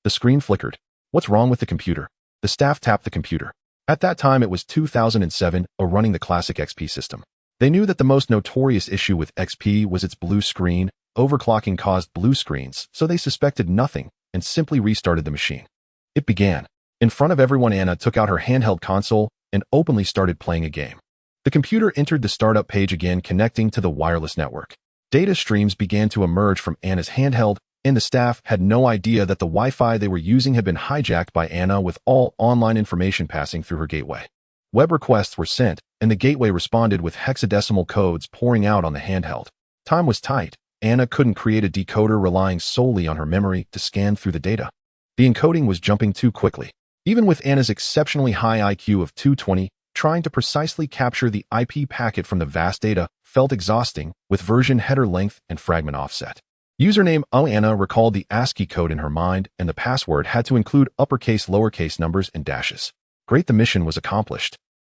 [SPEAKER 1] The screen flickered. "What's wrong with the computer?" The staff tapped the computer. At that time, it was 2007, running the classic XP system. They knew that the most notorious issue with XP was its blue screen. Overclocking caused blue screens, so they suspected nothing and simply restarted the machine. It began. In front of everyone, Anna took out her handheld console and openly started playing a game. The computer entered the startup page again, connecting to the wireless network. Data streams began to emerge from Anna's handheld, and the staff had no idea that the Wi-Fi they were using had been hijacked by Anna, with all online information passing through her gateway. Web requests were sent, and the gateway responded with hexadecimal codes pouring out on the handheld. Time was tight. Anna couldn't create a decoder relying solely on her memory to scan through the data. The encoding was jumping too quickly. Even with Anna's exceptionally high IQ of 220, trying to precisely capture the IP packet from the vast data felt exhausting, with version header length and fragment offset. Username: Anna recalled the ASCII code in her mind, and the password had to include uppercase, lowercase numbers, and dashes. Great, the mission was accomplished.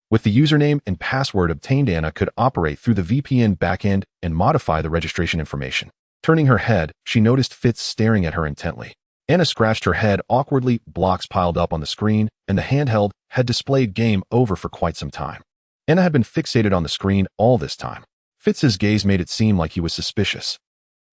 [SPEAKER 1] With the username and password obtained, Anna could operate through the VPN backend and modify the registration information. Turning her head, she noticed Fitz staring at her intently. Anna scratched her head awkwardly. Blocks piled up on the screen, and the handheld had displayed "Game Over" for quite some time. Anna had been fixated on the screen all this time. Fitz's gaze made it seem like he was suspicious.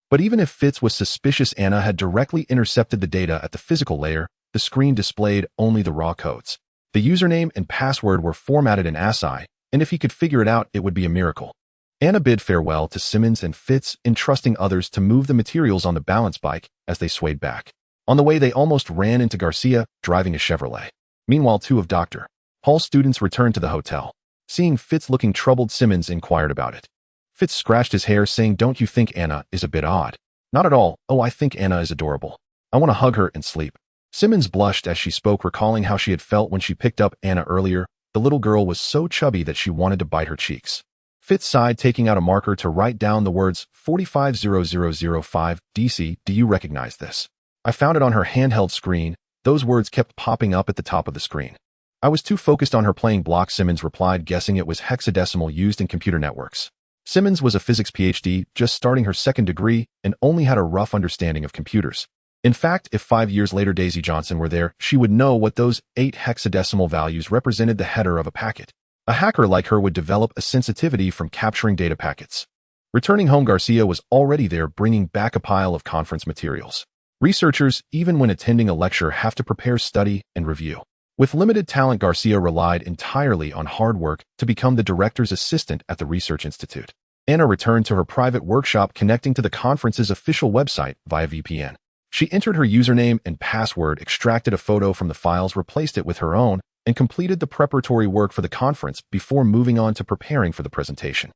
[SPEAKER 1] But even if Fitz was suspicious, Anna had directly intercepted the data at the physical layer. The screen displayed only the raw codes. The username and password were formatted in ASCII, and if he could figure it out, it would be a miracle. Anna bid farewell to Simmons and Fitz, entrusting others to move the materials on the balance bike as they swayed back. On the way, they almost ran into Garcia, driving a Chevrolet. Meanwhile, two of Dr. Hall's students returned to the hotel. Seeing Fitz looking troubled, Simmons inquired about it. Fitz scratched his hair, saying, "Don't you think Anna is a bit odd?" "Not at all. Oh, I think Anna is adorable. I want to hug her and sleep." Simmons blushed as she spoke, recalling how she had felt when she picked up Anna earlier. The little girl was so chubby that she wanted to bite her cheeks. Fitz sighed, taking out a marker to write down the words 450005 DC. "Do you recognize this?" "I found it on her handheld screen." Those words kept popping up at the top of the screen. "I was too focused on her playing blocks," Simmons replied, guessing it was hexadecimal used in computer networks. Simmons was a physics PhD, just starting her second degree, and only had a rough understanding of computers. In fact, if 5 years later Daisy Johnson were there, she would know what those 8 hexadecimal values represented: the header of a packet. A hacker like her would develop a sensitivity from capturing data packets. Returning home, Garcia was already there, bringing back a pile of conference materials. Researchers, even when attending a lecture, have to prepare, study, and review. With limited talent, Garcia relied entirely on hard work to become the director's assistant at the Research Institute. Anna returned to her private workshop, connecting to the conference's official website via VPN. She entered her username and password, extracted a photo from the files, replaced it with her own, and completed the preparatory work for the conference before moving on to preparing for the presentation.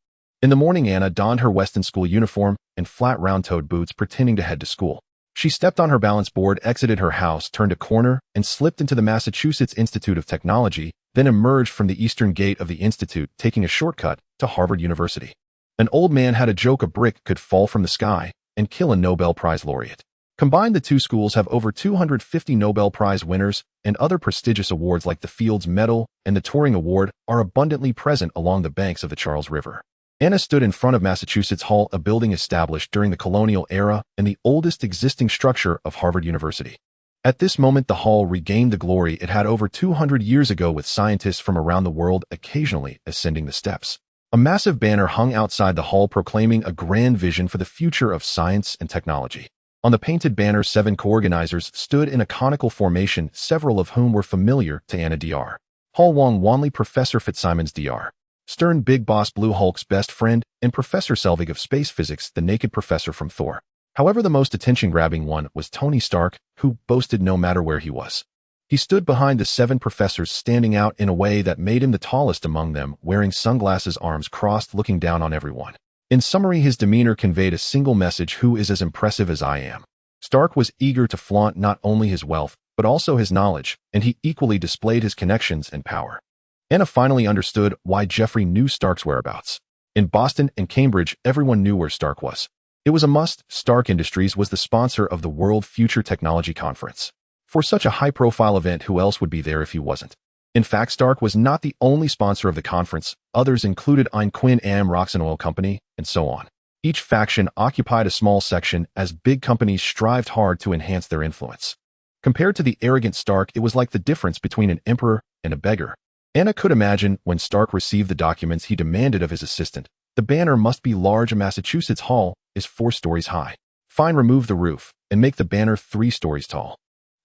[SPEAKER 1] In the morning, Anna donned her Weston school uniform and flat round-toed boots, pretending to head to school. She stepped on her balance board, exited her house, turned a corner, and slipped into the Massachusetts Institute of Technology, then emerged from the eastern gate of the institute, taking a shortcut to Harvard University. An old man had a joke: a brick could fall from the sky and kill a Nobel Prize laureate. Combined, the two schools have over 250 Nobel Prize winners, and other prestigious awards like the Fields Medal and the Turing Award are abundantly present along the banks of the Charles River. Anna stood in front of Massachusetts Hall, a building established during the colonial era and the oldest existing structure of Harvard University. At this moment, the hall regained the glory it had over 200 years ago, with scientists from around the world occasionally ascending the steps. A massive banner hung outside the hall proclaiming a grand vision for the future of science and technology. On the painted banner, 7 co-organizers stood in a conical formation, several of whom were familiar to Anna Dr. Hall: Wong Wanley, Professor Fitzsimons Dr. Stern, Big Boss Blue, Hulk's best friend, and Professor Selvig of space physics, the naked professor from Thor. However, the most attention-grabbing one was Tony Stark, who boasted no matter where he was. He stood behind the 7 professors, standing out in a way that made him the tallest among them, wearing sunglasses, arms crossed, looking down on everyone. In summary, his demeanor conveyed a single message: who is as impressive as I am. Stark was eager to flaunt not only his wealth, but also his knowledge, and he equally displayed his connections and power. Anna finally understood why Jeffrey knew Stark's whereabouts. In Boston and Cambridge, everyone knew where Stark was. It was a must. Stark Industries was the sponsor of the World Future Technology Conference. For such a high-profile event, who else would be there if he wasn't? In fact, Stark was not the only sponsor of the conference. Others included Ein Quinn Am, Roxxon Oil Company, and so on. Each faction occupied a small section, as big companies strived hard to enhance their influence. Compared to the arrogant Stark, it was like the difference between an emperor and a beggar. Anna could imagine when Stark received the documents he demanded of his assistant. The banner must be large. Massachusetts Hall is 4 stories high. Fine, remove the roof and make the banner 3 stories tall.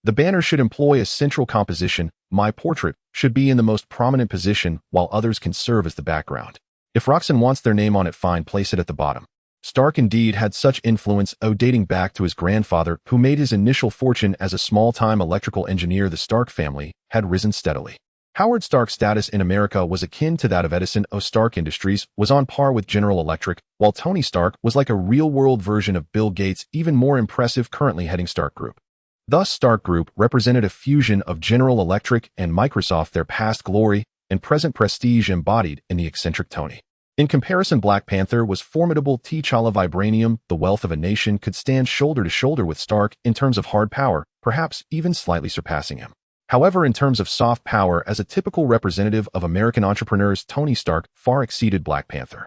[SPEAKER 1] The banner should employ a central composition. My portrait should be in the most prominent position, while others can serve as the background. If Roxxon wants their name on it, fine, place it at the bottom. Stark indeed had such influence, dating back to his grandfather, who made his initial fortune as a small-time electrical engineer. The Stark family had risen steadily. Howard Stark's status in America was akin to that of Edison. Stark Industries was on par with General Electric, while Tony Stark was like a real-world version of Bill Gates, even more impressive, currently heading Stark Group. Thus, Stark Group represented a fusion of General Electric and Microsoft, their past glory and present prestige embodied in the eccentric Tony. In comparison, Black Panther was formidable. T'Challa Vibranium, the wealth of a nation, could stand shoulder to shoulder with Stark in terms of hard power, perhaps even slightly surpassing him. However, in terms of soft power, as a typical representative of American entrepreneurs, Tony Stark far exceeded Black Panther.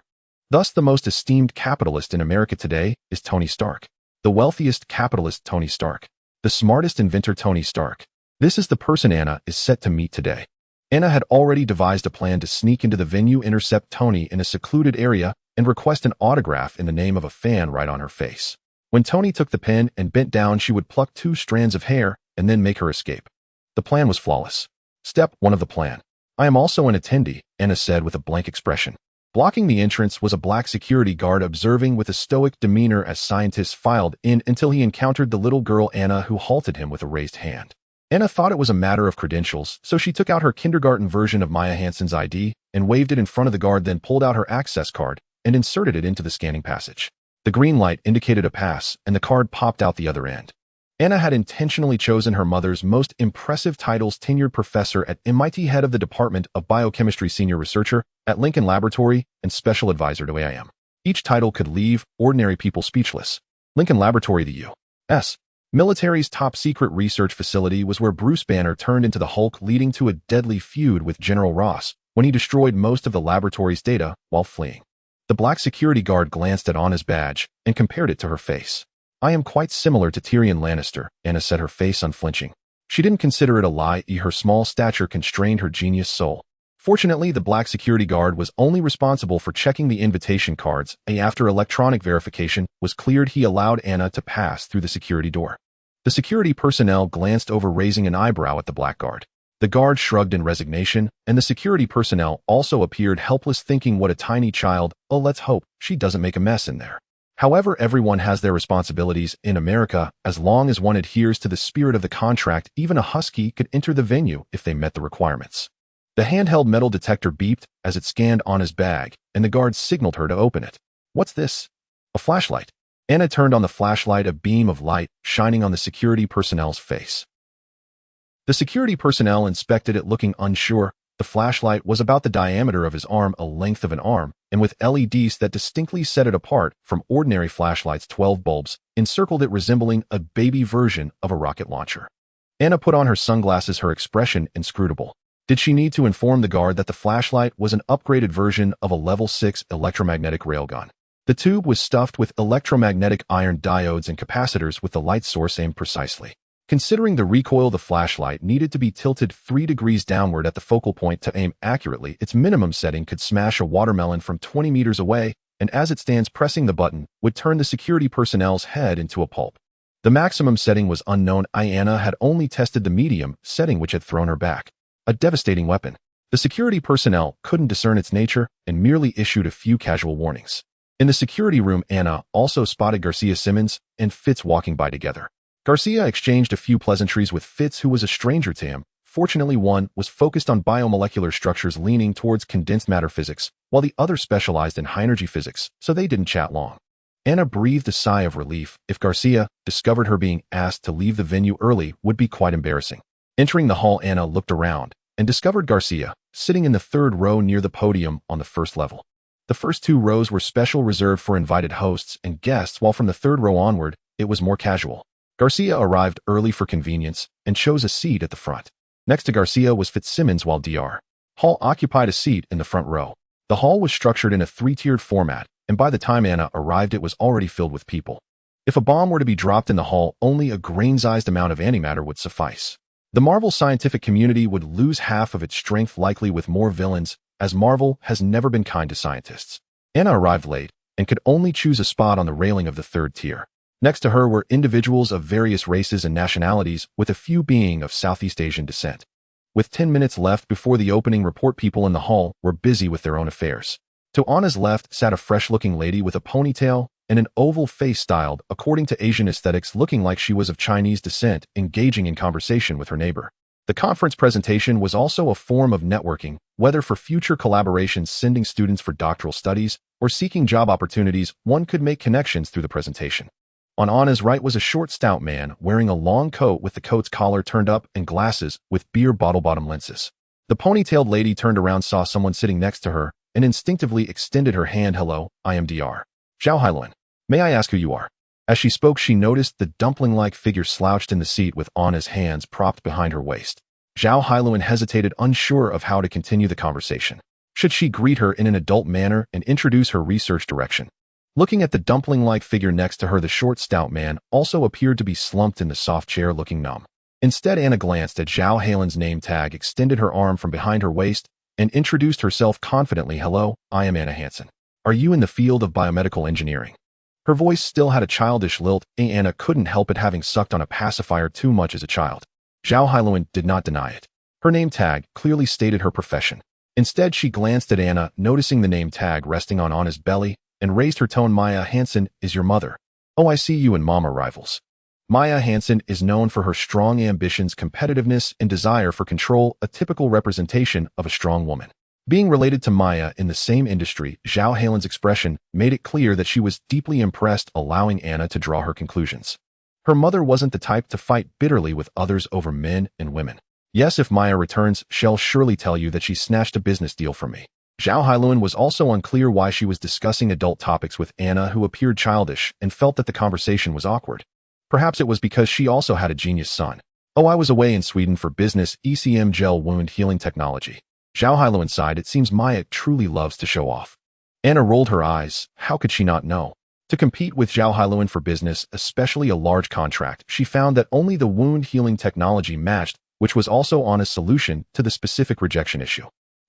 [SPEAKER 1] Thus, the most esteemed capitalist in America today is Tony Stark. The wealthiest capitalist, Tony Stark. The smartest inventor, Tony Stark. This is the person Anna is set to meet today. Anna had already devised a plan to sneak into the venue, intercept Tony in a secluded area, and request an autograph in the name of a fan right on her face. When Tony took the pen and bent down, she would pluck 2 strands of hair and then make her escape. The plan was flawless. Step 1 of the plan. I am also an attendee, Anna said with a blank expression. Blocking the entrance was a black security guard, observing with a stoic demeanor as scientists filed in until he encountered the little girl Anna, who halted him with a raised hand. Anna thought it was a matter of credentials, so she took out her kindergarten version of Maya Hansen's ID and waved it in front of the guard, then pulled out her access card and inserted it into the scanning passage. The green light indicated a pass, and the card popped out the other end. Anna had intentionally chosen her mother's most impressive titles: tenured professor at MIT, head of the Department of Biochemistry, senior researcher at Lincoln Laboratory, and special advisor to AIM. Each title could leave ordinary people speechless. Lincoln Laboratory, the U.S. military's top-secret research facility, was where Bruce Banner turned into the Hulk, leading to a deadly feud with General Ross when he destroyed most of the laboratory's data while fleeing. The black security guard glanced at Anna's badge and compared it to her face. I am quite similar to Tyrion Lannister, Anna said, her face unflinching. She didn't consider it a lie. Her small stature constrained her genius soul. Fortunately, the black security guard was only responsible for checking the invitation cards. After electronic verification was cleared, he allowed Anna to pass through the security door. The security personnel glanced over, raising an eyebrow at the black guard. The guard shrugged in resignation, and the security personnel also appeared helpless, thinking, what a tiny child. Oh, let's hope she doesn't make a mess in there. However, everyone has their responsibilities in America. As long as one adheres to the spirit of the contract, even a husky could enter the venue if they met the requirements. The handheld metal detector beeped as it scanned Anna's bag, and the guard signaled her to open it. What's this? A flashlight. Anna turned on the flashlight, a beam of light shining on the security personnel's face. The security personnel inspected it, looking unsure. The flashlight was about the diameter of his arm, a length of an arm, and with LEDs that distinctly set it apart from ordinary flashlights. 12 bulbs encircled it, resembling a baby version of a rocket launcher. Anna put on her sunglasses, her expression inscrutable. Did she need to inform the guard that the flashlight was an upgraded version of a level 6 electromagnetic railgun? The tube was stuffed with electromagnetic iron diodes and capacitors with the light source aimed precisely. Considering the recoil, the flashlight needed to be tilted 3 degrees downward at the focal point to aim accurately. Its minimum setting could smash a watermelon from 20 meters away, and as it stands, pressing the button would turn the security personnel's head into a pulp. The maximum setting was unknown. Anna had only tested the medium setting, which had thrown her back. A devastating weapon. The security personnel couldn't discern its nature and merely issued a few casual warnings. In the security room, Anna also spotted Garcia Simmons and Fitz walking by together. Garcia exchanged a few pleasantries with Fitz, who was a stranger to him. Fortunately, one was focused on biomolecular structures, leaning towards condensed matter physics, while the other specialized in high-energy physics, so they didn't chat long. Anna breathed a sigh of relief. If Garcia discovered her being asked to leave the venue early, would be quite embarrassing. Entering the hall, Anna looked around and discovered Garcia sitting in the 3rd row near the podium on the 1st level. The first 2 rows were special, reserved for invited hosts and guests, while from the 3rd row onward, it was more casual. Garcia arrived early for convenience and chose a seat at the front. Next to Garcia was Fitzsimmons, while Dr. Hall occupied a seat in the front row. The hall was structured in a 3-tiered format, and by the time Anna arrived, it was already filled with people. If a bomb were to be dropped in the hall, only a grain-sized amount of antimatter would suffice. The Marvel scientific community would lose half of its strength, likely with more villains, as Marvel has never been kind to scientists. Anna arrived late and could only choose a spot on the railing of the 3rd tier. Next to her were individuals of various races and nationalities, with a few being of Southeast Asian descent. With 10 minutes left before the opening report, people in the hall were busy with their own affairs. To Anna's left sat a fresh-looking lady with a ponytail and an oval face styled according to Asian aesthetics, looking like she was of Chinese descent, engaging in conversation with her neighbor. The conference presentation was also a form of networking, whether for future collaborations, sending students for doctoral studies, or seeking job opportunities. One could make connections through the presentation. On Anna's right was a short, stout man wearing a long coat with the coat's collar turned up and glasses with beer bottle-bottom lenses. The ponytailed lady turned around, saw someone sitting next to her, and instinctively extended her hand. Hello, I am Dr. Zhao Hailuan. May I ask who you are? As she spoke, she noticed the dumpling-like figure slouched in the seat with Anna's hands propped behind her waist. Zhao Hailuan hesitated, unsure of how to continue the conversation. Should she greet her in an adult manner and introduce her research direction? Looking at the dumpling-like figure next to her, the short, stout man also appeared to be slumped in the soft chair, looking numb. Instead, Anna glanced at Zhao Hailuan's name tag, extended her arm from behind her waist, and introduced herself confidently. Hello, I am Maya Hansen. Are you in the field of biomedical engineering? Her voice still had a childish lilt, and Anna couldn't help it, having sucked on a pacifier too much as a child. Zhao Hailuan did not deny it. Her name tag clearly stated her profession. Instead, she glanced at Anna, noticing the name tag resting on Anna's belly, and raised her tone. Maya Hansen is your mother. Oh, I see you and Mom are rivals. Maya Hansen is known for her strong ambitions, competitiveness, and desire for control, a typical representation of a strong woman. Being related to Maya in the same industry, Zhao Hailuan's expression made it clear that she was deeply impressed, allowing Anna to draw her conclusions. Her mother wasn't the type to fight bitterly with others over men and women. Yes, if Maya returns, she'll surely tell you that she snatched a business deal from me. Zhao Hailuan was also unclear why she was discussing adult topics with Anna, who appeared childish, and felt that the conversation was awkward. Perhaps it was because she also had a genius son. Oh, I was away in Sweden for business, ECM gel wound healing technology. Zhao Hailuan sighed. It seems Maya truly loves to show off. Anna rolled her eyes. How could she not know? To compete with Zhao Hailuan for business, especially a large contract, she found that only the wound healing technology matched, which was also Anna's solution to the specific rejection issue.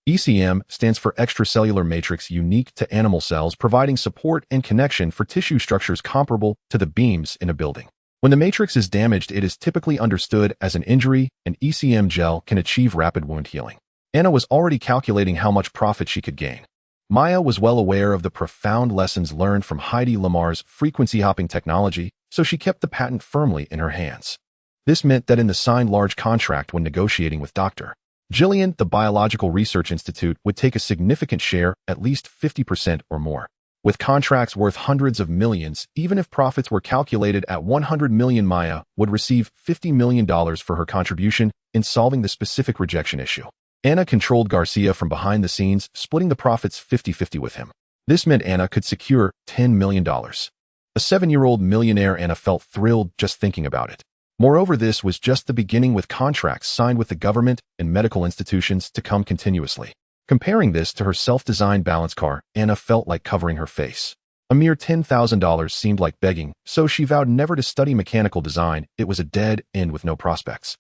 [SPEAKER 1] ECM stands for extracellular matrix, unique to animal cells, providing support and connection for tissue structures comparable to the beams in a building. When the matrix is damaged, it is typically understood as an injury, and ECM gel can achieve rapid wound healing. Anna was already calculating how much profit she could gain. Maya was well aware of the profound lessons learned from Heidi Lamar's frequency hopping technology, so she kept the patent firmly in her hands. This meant that in the signed large contract, when negotiating with Dr. Gillian, the Biological Research Institute, would take a significant share, at least 50% or more. With contracts worth hundreds of millions, even if profits were calculated at 100 million, Maya would receive $50 million for her contribution in solving the specific rejection issue. Anna controlled Garcia from behind the scenes, splitting the profits 50-50 with him. This meant Anna could secure $10 million. A 7-year-old millionaire, Anna felt thrilled just thinking about it. Moreover, this was just the beginning, with contracts signed with the government and medical institutions to come continuously. Comparing this to her self-designed balance car, Anna felt like covering her face. A mere $10,000 seemed like begging, so she vowed never to study mechanical design. It was a dead end with no prospects.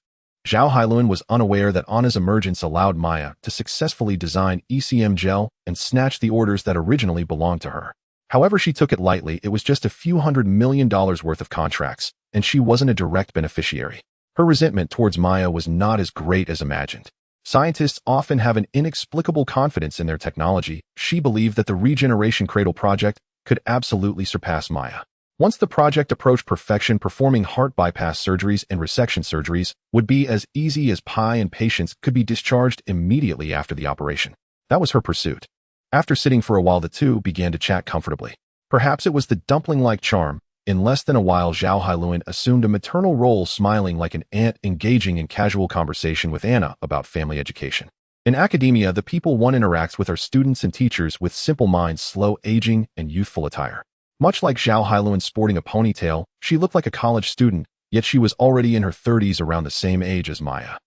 [SPEAKER 1] Zhao Hailuan was unaware that Anna's emergence allowed Maya to successfully design ECM gel and snatch the orders that originally belonged to her. However, she took it lightly. It was just a few $100 million worth of contracts, and she wasn't a direct beneficiary. Her resentment towards Maya was not as great as imagined. Scientists often have an inexplicable confidence in their technology. She believed that the Regeneration Cradle project could absolutely surpass Maya. Once the project approached perfection, performing heart bypass surgeries and resection surgeries would be as easy as pie, and patients could be discharged immediately after the operation. That was her pursuit. After sitting for a while, the two began to chat comfortably. Perhaps it was the dumpling-like charm. In less than a while, Zhao Hailuan assumed a maternal role, smiling like an aunt, engaging in casual conversation with Anna about family education. In academia, the people one interacts with are students and teachers with simple minds, slow aging, and youthful attire. Much like Zhao Hailuan sporting a ponytail, she looked like a college student, yet she was already in her 30s, around the same age as Maya.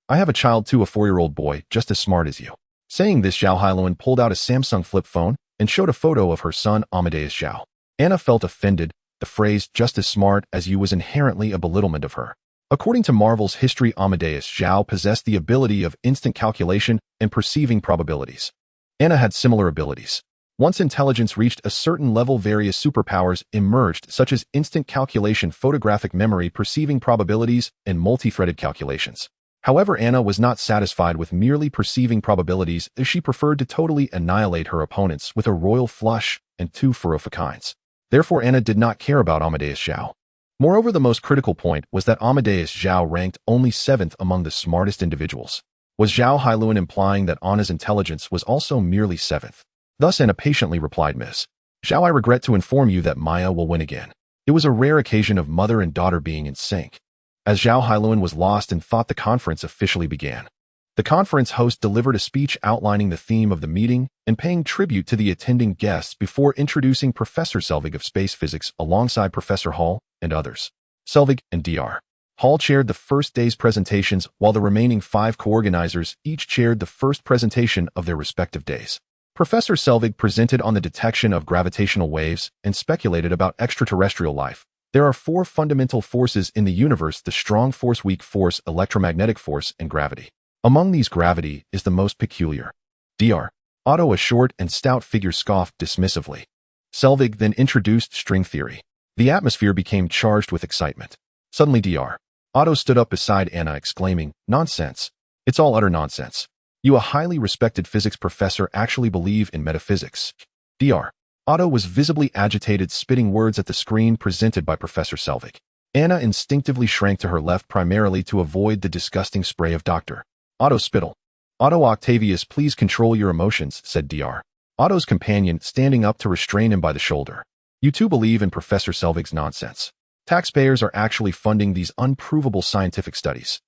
[SPEAKER 1] I have a child too, a 4-year-old boy, just as smart as you. Saying this, Zhao Hailuan pulled out a Samsung flip phone and showed a photo of her son, Amadeus Zhao. Anna felt offended. The phrase "just as smart as you" was inherently a belittlement of her. According to Marvel's history, Amadeus Zhao possessed the ability of instant calculation and perceiving probabilities. Anna had similar abilities. Once intelligence reached a certain level, various superpowers emerged, such as instant calculation, photographic memory, perceiving probabilities, and multi-threaded calculations. However, Anna was not satisfied with merely perceiving probabilities, as she preferred to totally annihilate her opponents with a royal flush and 2 furrow-kinds. Therefore, Anna did not care about Amadeus Zhao. Moreover, the most critical point was that Amadeus Zhao ranked only 7th among the smartest individuals. Was Zhao Hailuan implying that Anna's intelligence was also merely 7th? Thus, Anna patiently replied, "Miss Zhao, I regret to inform you that Maya will win again." It was a rare occasion of mother and daughter being in sync. As Zhao Hailuan was lost in thought, the conference officially began. The conference host delivered a speech outlining the theme of the meeting and paying tribute to the attending guests before introducing Professor Selvig of space physics alongside Professor Hall and others. Selvig and Dr. Hall chaired the first day's presentations, while the remaining 5 co-organizers each chaired the first presentation of their respective days. Professor Selvig presented on the detection of gravitational waves and speculated about extraterrestrial life. There are 4 fundamental forces in the universe: the strong force, weak force, electromagnetic force, and gravity. Among these, gravity is the most peculiar. Dr. Otto, a short and stout figure, scoffed dismissively. Selvig then introduced string theory. The atmosphere became charged with excitement. Suddenly, Dr. Otto stood up beside Anna, exclaiming, "Nonsense. It's all utter nonsense. You, a highly respected physics professor, actually believe in metaphysics." Dr. Otto was visibly agitated, spitting words at the screen presented by Professor Selvig. Anna instinctively shrank to her left, primarily to avoid the disgusting spray of Dr. Otto's spittle. "Otto Octavius, please control your emotions," said Dr. Otto's companion, standing up to restrain him by the shoulder. "You too believe in Professor Selvig's nonsense. Taxpayers are actually funding these unprovable scientific studies."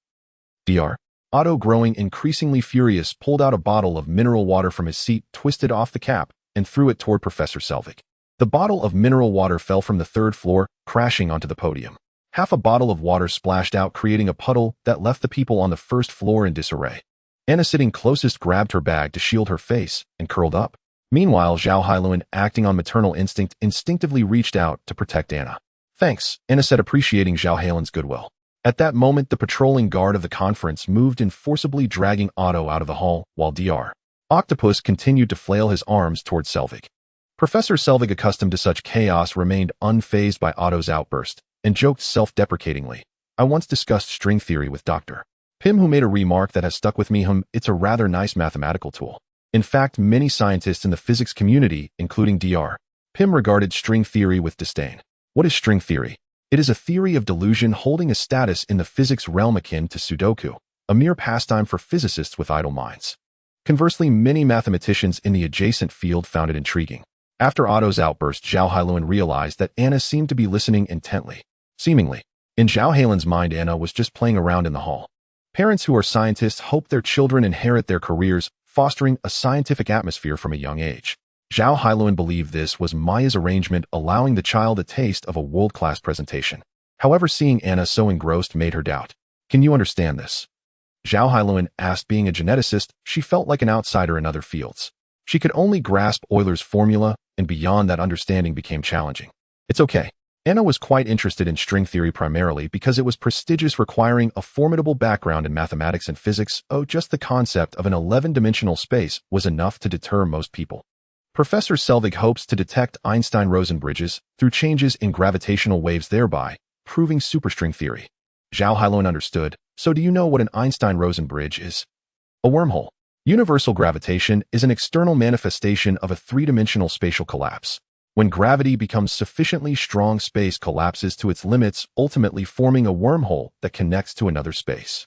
[SPEAKER 1] Dr. Otto, growing increasingly furious, pulled out a bottle of mineral water from his seat, twisted off the cap, and threw it toward Professor Selvig. The bottle of mineral water fell from the 3rd floor, crashing onto the podium. Half a bottle of water splashed out, creating a puddle that left the people on the 1st floor in disarray. Anna, sitting closest, grabbed her bag to shield her face and curled up. Meanwhile, Zhao Hailuan, acting on maternal instinct, instinctively reached out to protect Anna. "Thanks," Anna said, appreciating Zhao Hailuan's goodwill. At that moment, the patrolling guard of the conference moved in, forcibly dragging Otto out of the hall, while Dr. Octopus continued to flail his arms toward Selvig. Professor Selvig, accustomed to such chaos, remained unfazed by Otto's outburst and joked self-deprecatingly, "I once discussed string theory with Dr. Pym, who made a remark that has stuck with me. It's a rather nice mathematical tool." In fact, many scientists in the physics community, including Dr. Pym, regarded string theory with disdain. What is string theory? It is a theory of delusion holding a status in the physics realm akin to Sudoku. a mere pastime for physicists with idle minds. Conversely, many mathematicians in the adjacent field found it intriguing. After Otto's outburst, Zhao Hailuan realized that Anna seemed to be listening intently. Seemingly, in Zhao Hailuan's mind, Anna was just playing around in the hall. Parents who are scientists hope their children inherit their careers, fostering a scientific atmosphere from a young age. Zhao Hailuan believed this was Maya's arrangement, allowing the child a taste of a world-class presentation. However, seeing Anna so engrossed made her doubt. Can you understand this? Zhao Hailuan asked. Being a geneticist, she felt like an outsider in other fields. She could only grasp Euler's formula, and beyond that, understanding became challenging. It's okay. Anna was quite interested in string theory primarily because it was prestigious, requiring a formidable background in mathematics and physics. Oh, just the concept of an 11-dimensional space was enough to deter most people. Professor Selvig hopes to detect Einstein-Rosen bridges through changes in gravitational waves, thereby proving superstring theory. Zhao Hailuan understood. So do you know what an Einstein-Rosen bridge is? A wormhole. Universal gravitation is an external manifestation of a three-dimensional spatial collapse. When gravity becomes sufficiently strong, space collapses to its limits, ultimately forming a wormhole that connects to another space.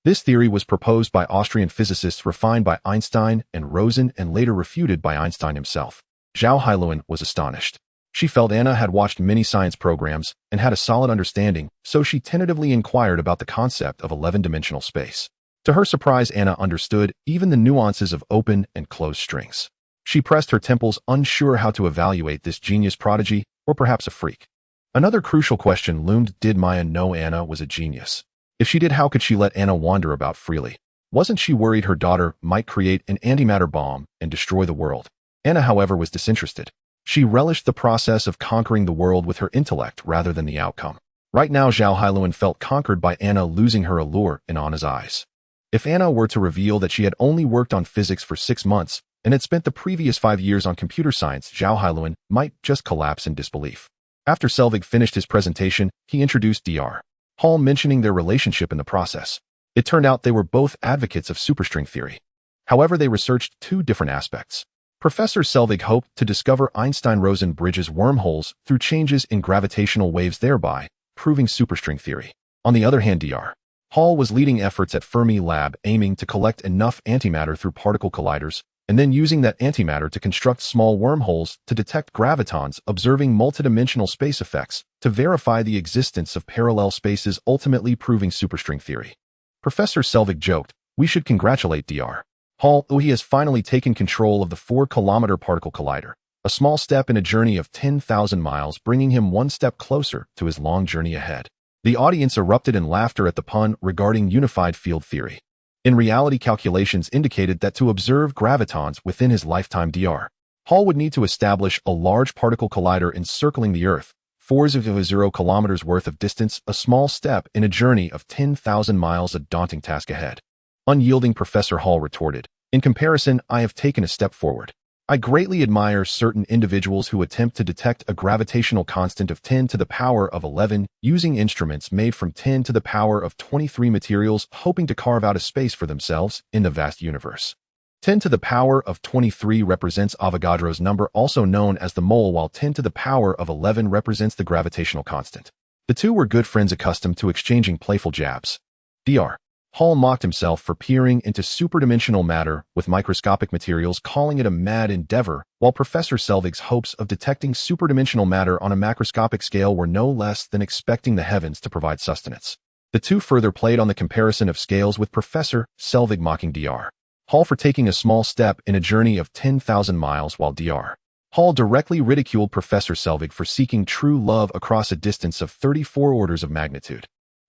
[SPEAKER 1] This theory was proposed by Austrian physicists, refined by Einstein and Rosen, and later refuted by Einstein himself. Zhao Hailuan was astonished. She felt Anna had watched many science programs and had a solid understanding, so she tentatively inquired about the concept of 11-dimensional space. To her surprise, Anna understood even the nuances of open and closed strings. She pressed her temples, unsure how to evaluate this genius prodigy, or perhaps a freak. Another crucial question loomed. Did Maya know Anna was a genius? If she did, how could she let Anna wander about freely? Wasn't she worried her daughter might create an antimatter bomb and destroy the world? Anna, however, was disinterested. She relished the process of conquering the world with her intellect rather than the outcome. Right now, Zhao Hailuan felt conquered by Anna losing her allure in Anna's eyes. If Anna were to reveal that she had only worked on physics for 6 months and had spent the previous 5 years on computer science, Zhao Hailuan might just collapse in disbelief. After Selvig finished his presentation, he introduced Dr. Hall, mentioning their relationship in the process. It turned out they were both advocates of superstring theory. However, they researched 2 different aspects. Professor Selvig hoped to discover Einstein-Rosen bridges wormholes through changes in gravitational waves, thereby proving superstring theory. On the other hand, Dr. Hall was leading efforts at Fermi Lab, aiming to collect enough antimatter through particle colliders, and then using that antimatter to construct small wormholes to detect gravitons, observing multidimensional space effects to verify the existence of parallel spaces, ultimately proving superstring theory. Professor Selvig joked, "We should congratulate Dr. Hall. He has finally taken control of the 4-kilometer particle collider, a small step in a journey of 10,000 miles, bringing him one step closer to his long journey ahead." The audience erupted in laughter at the pun regarding unified field theory. In reality, calculations indicated that to observe gravitons within his lifetime, Dr. Hall would need to establish a large particle collider encircling the Earth, 4.0 kilometers worth of distance, a small step in a journey of 10,000 miles, a daunting task ahead. Unyielding, Professor Hall retorted, "In comparison, I have taken a step forward. I greatly admire certain individuals who attempt to detect a gravitational constant of 10 to the power of 11 using instruments made from 10 to the power of 23 materials, hoping to carve out a space for themselves in the vast universe. 10 to the power of 23 represents Avogadro's number, also known as the mole, while 10 to the power of 11 represents the gravitational constant." The two were good friends, accustomed to exchanging playful jabs. Dr. Hall mocked himself for peering into superdimensional matter with microscopic materials, calling it a mad endeavor, while Professor Selvig's hopes of detecting superdimensional matter on a macroscopic scale were no less than expecting the heavens to provide sustenance. The two further played on the comparison of scales, with Professor Selvig mocking Dr. Hall for taking a small step in a journey of 10,000 miles, while Dr. Hall directly ridiculed Professor Selvig for seeking true love across a distance of 34 orders of magnitude.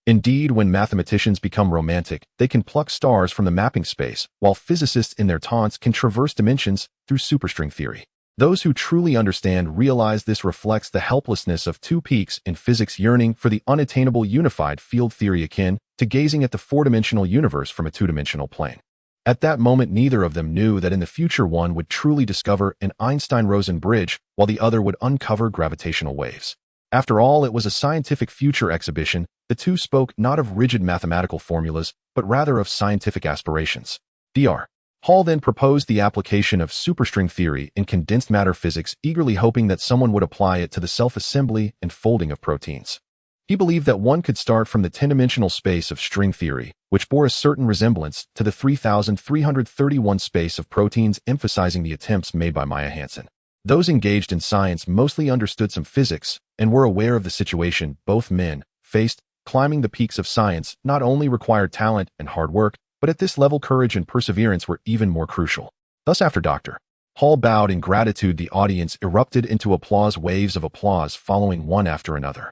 [SPEAKER 1] Indeed, when mathematicians become romantic, they can pluck stars from the mapping space, while physicists in their taunts can traverse dimensions through superstring theory. Those who truly understand realize this reflects the helplessness of two peaks in physics yearning for the unattainable unified field theory, akin to gazing at the four-dimensional universe from a two-dimensional plane. At that moment, neither of them knew that in the future one would truly discover an Einstein-Rosen bridge, while the other would uncover gravitational waves. After all, it was a scientific future exhibition. The two spoke not of rigid mathematical formulas, but rather of scientific aspirations. Dr. Hall then proposed the application of superstring theory in condensed matter physics, eagerly hoping that someone would apply it to the self-assembly and folding of proteins. He believed that one could start from the 10-dimensional space of string theory, which bore a certain resemblance to the 3331 space of proteins, emphasizing the attempts made by Maya Hansen. Those engaged in science mostly understood some physics and were aware of the situation both men faced. Climbing the peaks of science not only required talent and hard work, but at this level courage and perseverance were even more crucial. Thus, after Dr. Hall bowed in gratitude, the audience erupted into waves of applause following one after another.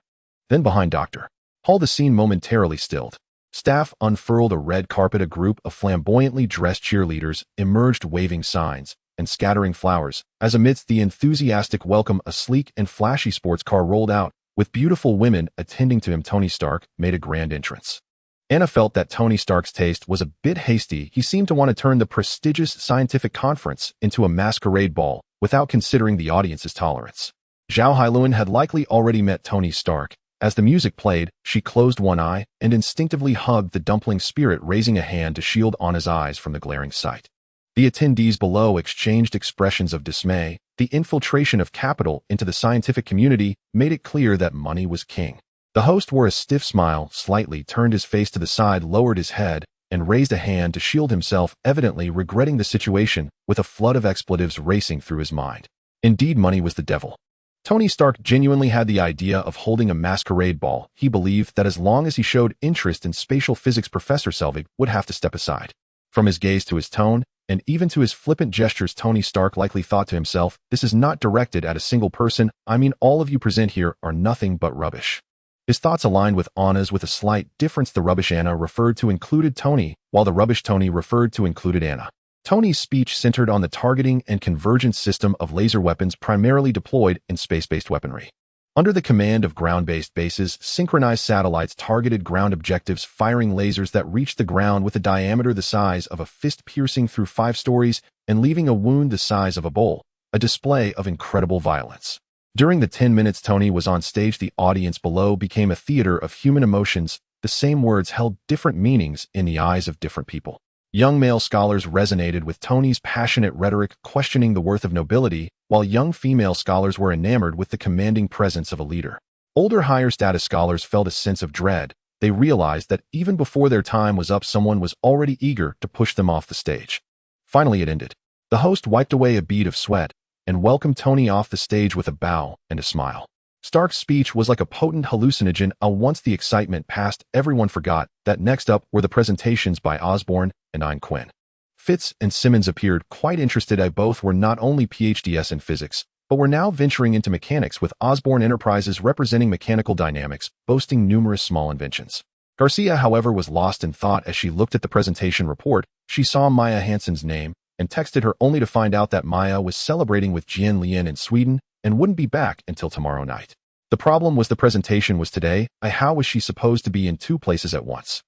[SPEAKER 1] Then behind Dr. Hall the scene momentarily stilled. Staff unfurled a red carpet. A group of flamboyantly dressed cheerleaders emerged waving signs and scattering flowers, as amidst the enthusiastic welcome a sleek and flashy sports car rolled out, with beautiful women attending to him. Tony Stark made a grand entrance. Anna felt that Tony Stark's taste was a bit hasty. He seemed to want to turn the prestigious scientific conference into a masquerade ball without considering the audience's tolerance. Zhao Hailuan had likely already met Tony Stark. As the music played, she closed one eye and instinctively hugged the dumpling spirit, raising a hand to shield Anna's eyes from the glaring sight. The attendees below exchanged expressions of dismay. The infiltration of capital into the scientific community made it clear that money was king. The host wore a stiff smile, slightly turned his face to the side, lowered his head, and raised a hand to shield himself, evidently regretting the situation, with a flood of expletives racing through his mind. Indeed, money was the devil. Tony Stark genuinely had the idea of holding a masquerade ball. He believed that as long as he showed interest in spatial physics, Professor Selvig would have to step aside. From his gaze to his tone, and even to his flippant gestures, Tony Stark likely thought to himself, "This is not directed at a single person. I mean, all of you present here are nothing but rubbish." His thoughts aligned with Anna's with a slight difference. The rubbish Anna referred to included Tony, while the rubbish Tony referred to included Anna. Tony's speech centered on the targeting and convergence system of laser weapons primarily deployed in space-based weaponry. Under the command of ground-based bases, synchronized satellites targeted ground objectives, firing lasers that reached the ground with a diameter the size of a fist, piercing through 5 stories and leaving a wound the size of a bowl, a display of incredible violence. During the 10 minutes Tony was on stage, the audience below became a theater of human emotions. The same words held different meanings in the eyes of different people. Young male scholars resonated with Tony's passionate rhetoric, questioning the worth of nobility, while young female scholars were enamored with the commanding presence of a leader. Older, higher-status scholars felt a sense of dread. They realized that even before their time was up, someone was already eager to push them off the stage. Finally, it ended. The host wiped away a bead of sweat and welcomed Tony off the stage with a bow and a smile. Stark's speech was like a potent hallucinogen. Once the excitement passed, everyone forgot that next up were the presentations by Osborne and Ein Quinn. Fitz and Simmons appeared quite interested. Both were not only PhDs in physics, but were now venturing into mechanics, with Osborne Enterprises representing mechanical dynamics, boasting numerous small inventions. Garcia, however, was lost in thought as she looked at the presentation report. She saw Maya Hansen's name and texted her, only to find out that Maya was celebrating with Jian Lian in Sweden and wouldn't be back until tomorrow night. The problem was the presentation was today. How was she supposed to be in 2 places at once?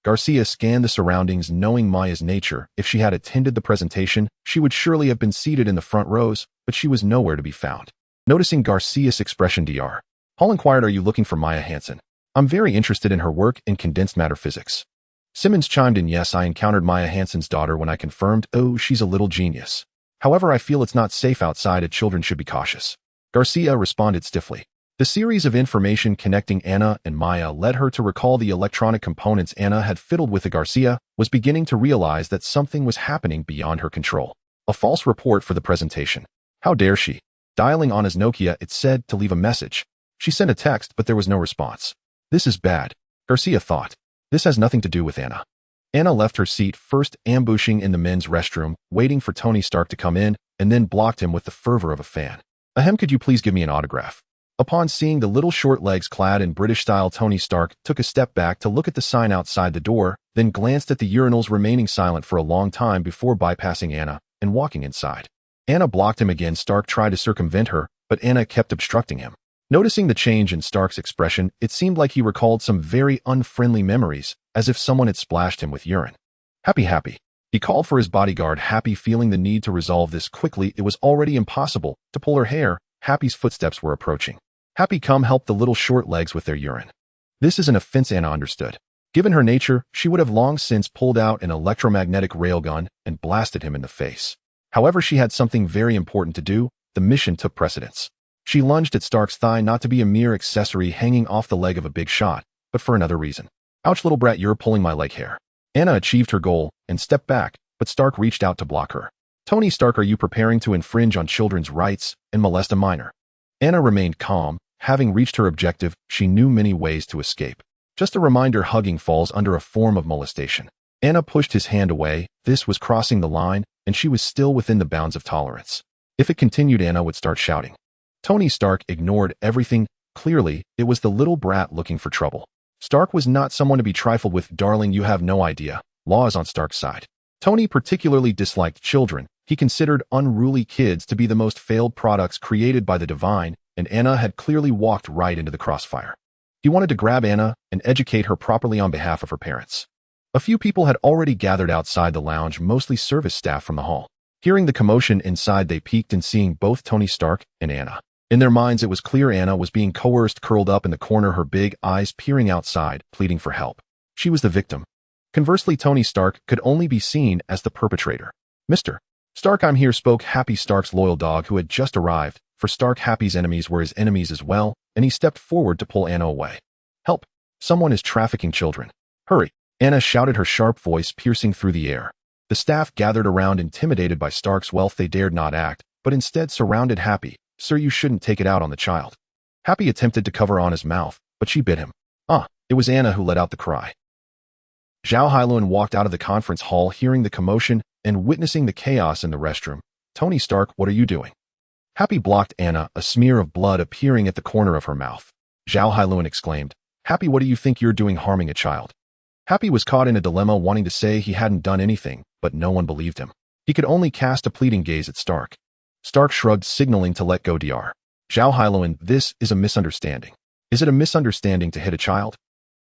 [SPEAKER 1] Garcia scanned the surroundings, knowing Maya's nature. If she had attended the presentation, she would surely have been seated in the front rows, but she was nowhere to be found. Noticing Garcia's expression, Dr. Hall inquired, "Are you looking for Maya Hansen? I'm very interested in her work in condensed matter physics." Simmons chimed in, "Yes, I encountered Maya Hansen's daughter when I confirmed. Oh, she's a little genius. However, I feel it's not safe outside and children should be cautious." Garcia responded stiffly. The series of information connecting Anna and Maya led her to recall the electronic components Anna had fiddled with. Garcia was beginning to realize that something was happening beyond her control. A false report for the presentation. How dare she? Dialing Anna's Nokia, it said to leave a message. She sent a text, but there was no response. This is bad, Garcia thought. This has nothing to do with Anna. Anna left her seat, first ambushing in the men's restroom, waiting for Tony Stark to come in, and then blocked him with the fervor of a fan. "Ahem, could you please give me an autograph?" Upon seeing the little short legs clad in British style, Tony Stark took a step back to look at the sign outside the door, then glanced at the urinals, remaining silent for a long time before bypassing Anna and walking inside. Anna blocked him again. Stark tried to circumvent her, but Anna kept obstructing him. Noticing the change in Stark's expression, it seemed like he recalled some very unfriendly memories, as if someone had splashed him with urine. Happy. He called for his bodyguard, Happy, feeling the need to resolve this quickly. It was already impossible to pull her hair. Happy's footsteps were approaching. Happy, come help the little short legs with their urine. This is an offense, Anna understood. Given her nature, she would have long since pulled out an electromagnetic railgun and blasted him in the face. However, she had something very important to do. The mission took precedence. She lunged at Stark's thigh, not to be a mere accessory hanging off the leg of a big shot, but for another reason. Ouch, little brat, you're pulling my leg hair. Anna achieved her goal and stepped back, but Stark reached out to block her. Tony Stark, are you preparing to infringe on children's rights and molest a minor? Anna remained calm. Having reached her objective, she knew many ways to escape. Just a reminder, hugging falls under a form of molestation. Anna pushed his hand away. This was crossing the line, and she was still within the bounds of tolerance. If it continued, Anna would start shouting. Tony Stark ignored everything. Clearly, it was the little brat looking for trouble. Stark was not someone to be trifled with. Darling, you have no idea. Law is on Stark's side. Tony particularly disliked children. He considered unruly kids to be the most failed products created by the divine, and Anna had clearly walked right into the crossfire. He wanted to grab Anna and educate her properly on behalf of her parents. A few people had already gathered outside the lounge, mostly service staff from the hall. Hearing the commotion inside, they peeked and seeing both Tony Stark and Anna. In their minds, it was clear Anna was being coerced, curled up in the corner, her big eyes peering outside, pleading for help. She was the victim. Conversely, Tony Stark could only be seen as the perpetrator. Mr. Stark, I'm here, spoke Happy, Stark's loyal dog who had just arrived. For Stark, Happy's enemies were his enemies as well, and he stepped forward to pull Anna away. Help! Someone is trafficking children. Hurry! Anna shouted, her sharp voice piercing through the air. The staff gathered around, intimidated by Stark's wealth. They dared not act, but instead surrounded Happy. Sir, you shouldn't take it out on the child. Happy attempted to cover Anna's mouth, but she bit him. It was Anna who let out the cry. Zhao Hailuan walked out of the conference hall, hearing the commotion and witnessing the chaos in the restroom. Tony Stark, what are you doing? Happy blocked Anna, a smear of blood appearing at the corner of her mouth. Zhao Hailuan exclaimed, Happy, what do you think you're doing, harming a child? Happy was caught in a dilemma, wanting to say he hadn't done anything, but no one believed him. He could only cast a pleading gaze at Stark. Stark shrugged, signaling to let go. Dr. Zhao Hailuan, this is a misunderstanding. Is it a misunderstanding to hit a child?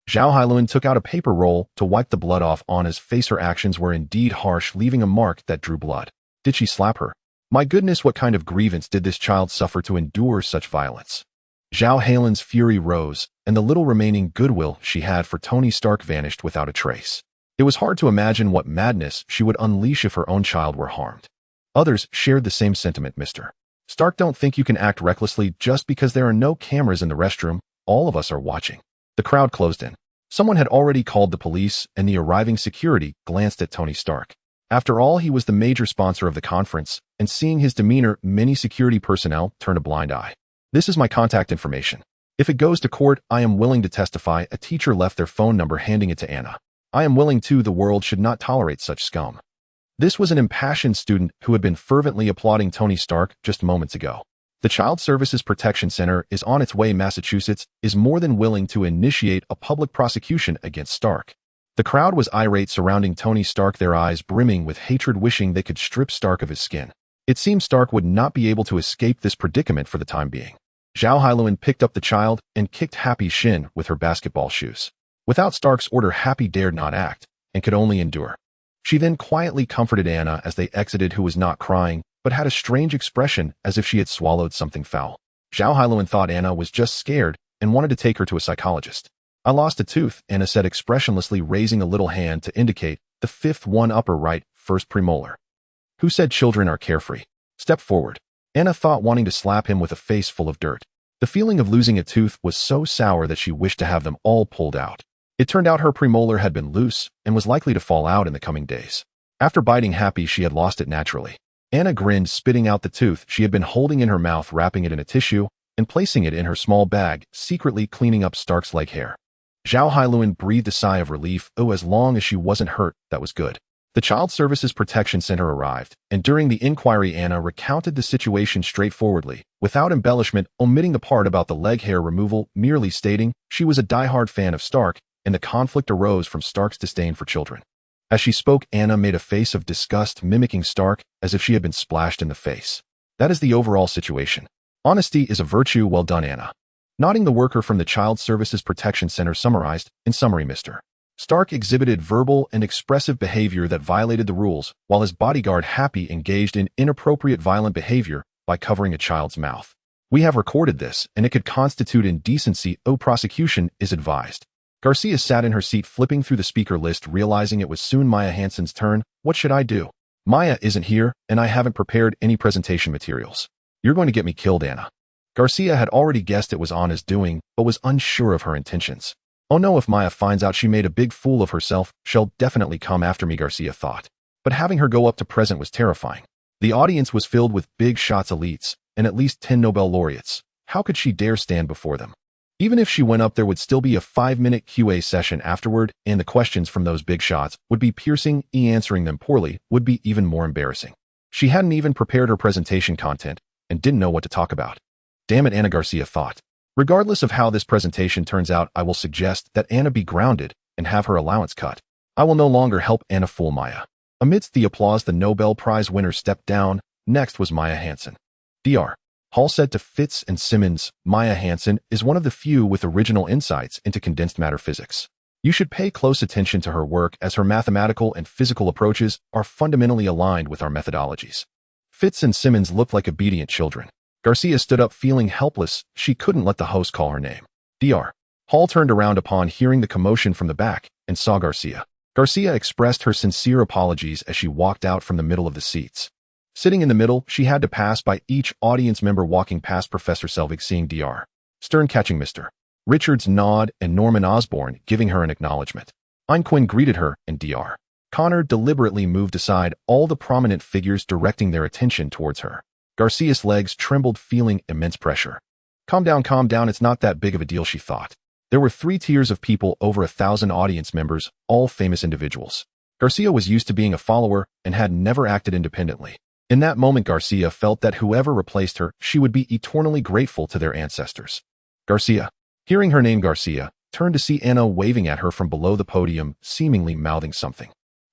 [SPEAKER 1] Zhao Hailuan took out a paper roll to wipe the blood off Anna's face. Her actions were indeed harsh, leaving a mark that drew blood. Did she slap her? My goodness, what kind of grievance did this child suffer to endure such violence? Zhao Hailuan's fury rose, and the little remaining goodwill she had for Tony Stark vanished without a trace. It was hard to imagine what madness she would unleash if her own child were harmed. Others shared the same sentiment. Mr. Stark, don't think you can act recklessly just because there are no cameras in the restroom. All of us are watching. The crowd closed in. Someone had already called the police, and the arriving security glanced at Tony Stark. After all, he was the major sponsor of the conference, and seeing his demeanor, many security personnel turned a blind eye. This is my contact information. If it goes to court, I am willing to testify. A teacher left their phone number, handing it to Anna. I am willing to. The world should not tolerate such scum. This was an impassioned student who had been fervently applauding Tony Stark just moments ago. The Child Services Protection Center is on its way. Massachusetts is more than willing to initiate a public prosecution against Stark. The crowd was irate surrounding Tony Stark, their eyes brimming with hatred, wishing they could strip Stark of his skin. It seemed Stark would not be able to escape this predicament for the time being. Zhao Hailuan picked up the child and kicked Happy's shin with her basketball shoes. Without Stark's order, Happy dared not act and could only endure. She then quietly comforted Anna as they exited, who was not crying, but had a strange expression as if she had swallowed something foul. Zhao Hailuan thought Anna was just scared and wanted to take her to a psychologist. I lost a tooth, Anna said expressionlessly, raising a little hand to indicate the fifth one, upper right, first premolar. Who said children are carefree? Step forward. Anna thought, wanting to slap him with a face full of dirt. The feeling of losing a tooth was so sour that she wished to have them all pulled out. It turned out her premolar had been loose and was likely to fall out in the coming days. After biting Happy, she had lost it naturally. Anna grinned, spitting out the tooth she had been holding in her mouth, wrapping it in a tissue and placing it in her small bag, secretly cleaning up Stark's leg hair. Zhao Hailuan breathed a sigh of relief. Oh, as long as she wasn't hurt, that was good. The Child Services Protection Center arrived, and during the inquiry, Anna recounted the situation straightforwardly, without embellishment, omitting the part about the leg hair removal, merely stating she was a diehard fan of Stark, and the conflict arose from Stark's disdain for children. As she spoke, Anna made a face of disgust, mimicking Stark as if she had been splashed in the face. That is the overall situation. Honesty is a virtue. Well done, Anna. Nodding, the worker from the Child Services Protection Center summarized, in summary, Mr. Stark exhibited verbal and expressive behavior that violated the rules, while his bodyguard Happy engaged in inappropriate violent behavior by covering a child's mouth. We have recorded this, and it could constitute indecency. Prosecution is advised. Garcia sat in her seat, flipping through the speaker list, realizing it was soon Maya Hansen's turn. What should I do? Maya isn't here, and I haven't prepared any presentation materials. You're going to get me killed, Anna. Garcia had already guessed it was Anna's doing, but was unsure of her intentions. Oh no, if Maya finds out she made a big fool of herself, she'll definitely come after me, Garcia thought. But having her go up to present was terrifying. The audience was filled with big shots elites, and at least 10 Nobel laureates. How could she dare stand before them? Even if she went up, there would still be a 5-minute QA session afterward, and the questions from those big shots would be piercing. Answering them poorly would be even more embarrassing. She hadn't even prepared her presentation content and didn't know what to talk about. Damn it, Anna, Garcia thought. Regardless of how this presentation turns out, I will suggest that Anna be grounded and have her allowance cut. I will no longer help Anna fool Maya. Amidst the applause, the Nobel Prize winner stepped down. Next was Maya Hansen. Dr. Hall said to Fitz and Simmons, Maya Hansen is one of the few with original insights into condensed matter physics. You should pay close attention to her work, as her mathematical and physical approaches are fundamentally aligned with our methodologies. Fitz and Simmons looked like obedient children. Garcia stood up feeling helpless. She couldn't let the host call her name. Dr. Hall turned around upon hearing the commotion from the back and saw Garcia. Garcia expressed her sincere apologies as she walked out from the middle of the seats. Sitting in the middle, she had to pass by each audience member walking past Professor Selvig, seeing Dr. Stern catching Mr. Richards' nod and Norman Osborn giving her an acknowledgement. Einquin greeted her, and Dr. Connor deliberately moved aside, all the prominent figures directing their attention towards her. Garcia's legs trembled, feeling immense pressure. Calm down, it's not that big of a deal, she thought. There were 3 tiers of people, over 1,000 audience members, all famous individuals. Garcia was used to being a follower and had never acted independently. In that moment, Garcia felt that whoever replaced her, she would be eternally grateful to their ancestors. Garcia. Hearing her name, Garcia turned to see Anna waving at her from below the podium, seemingly mouthing something.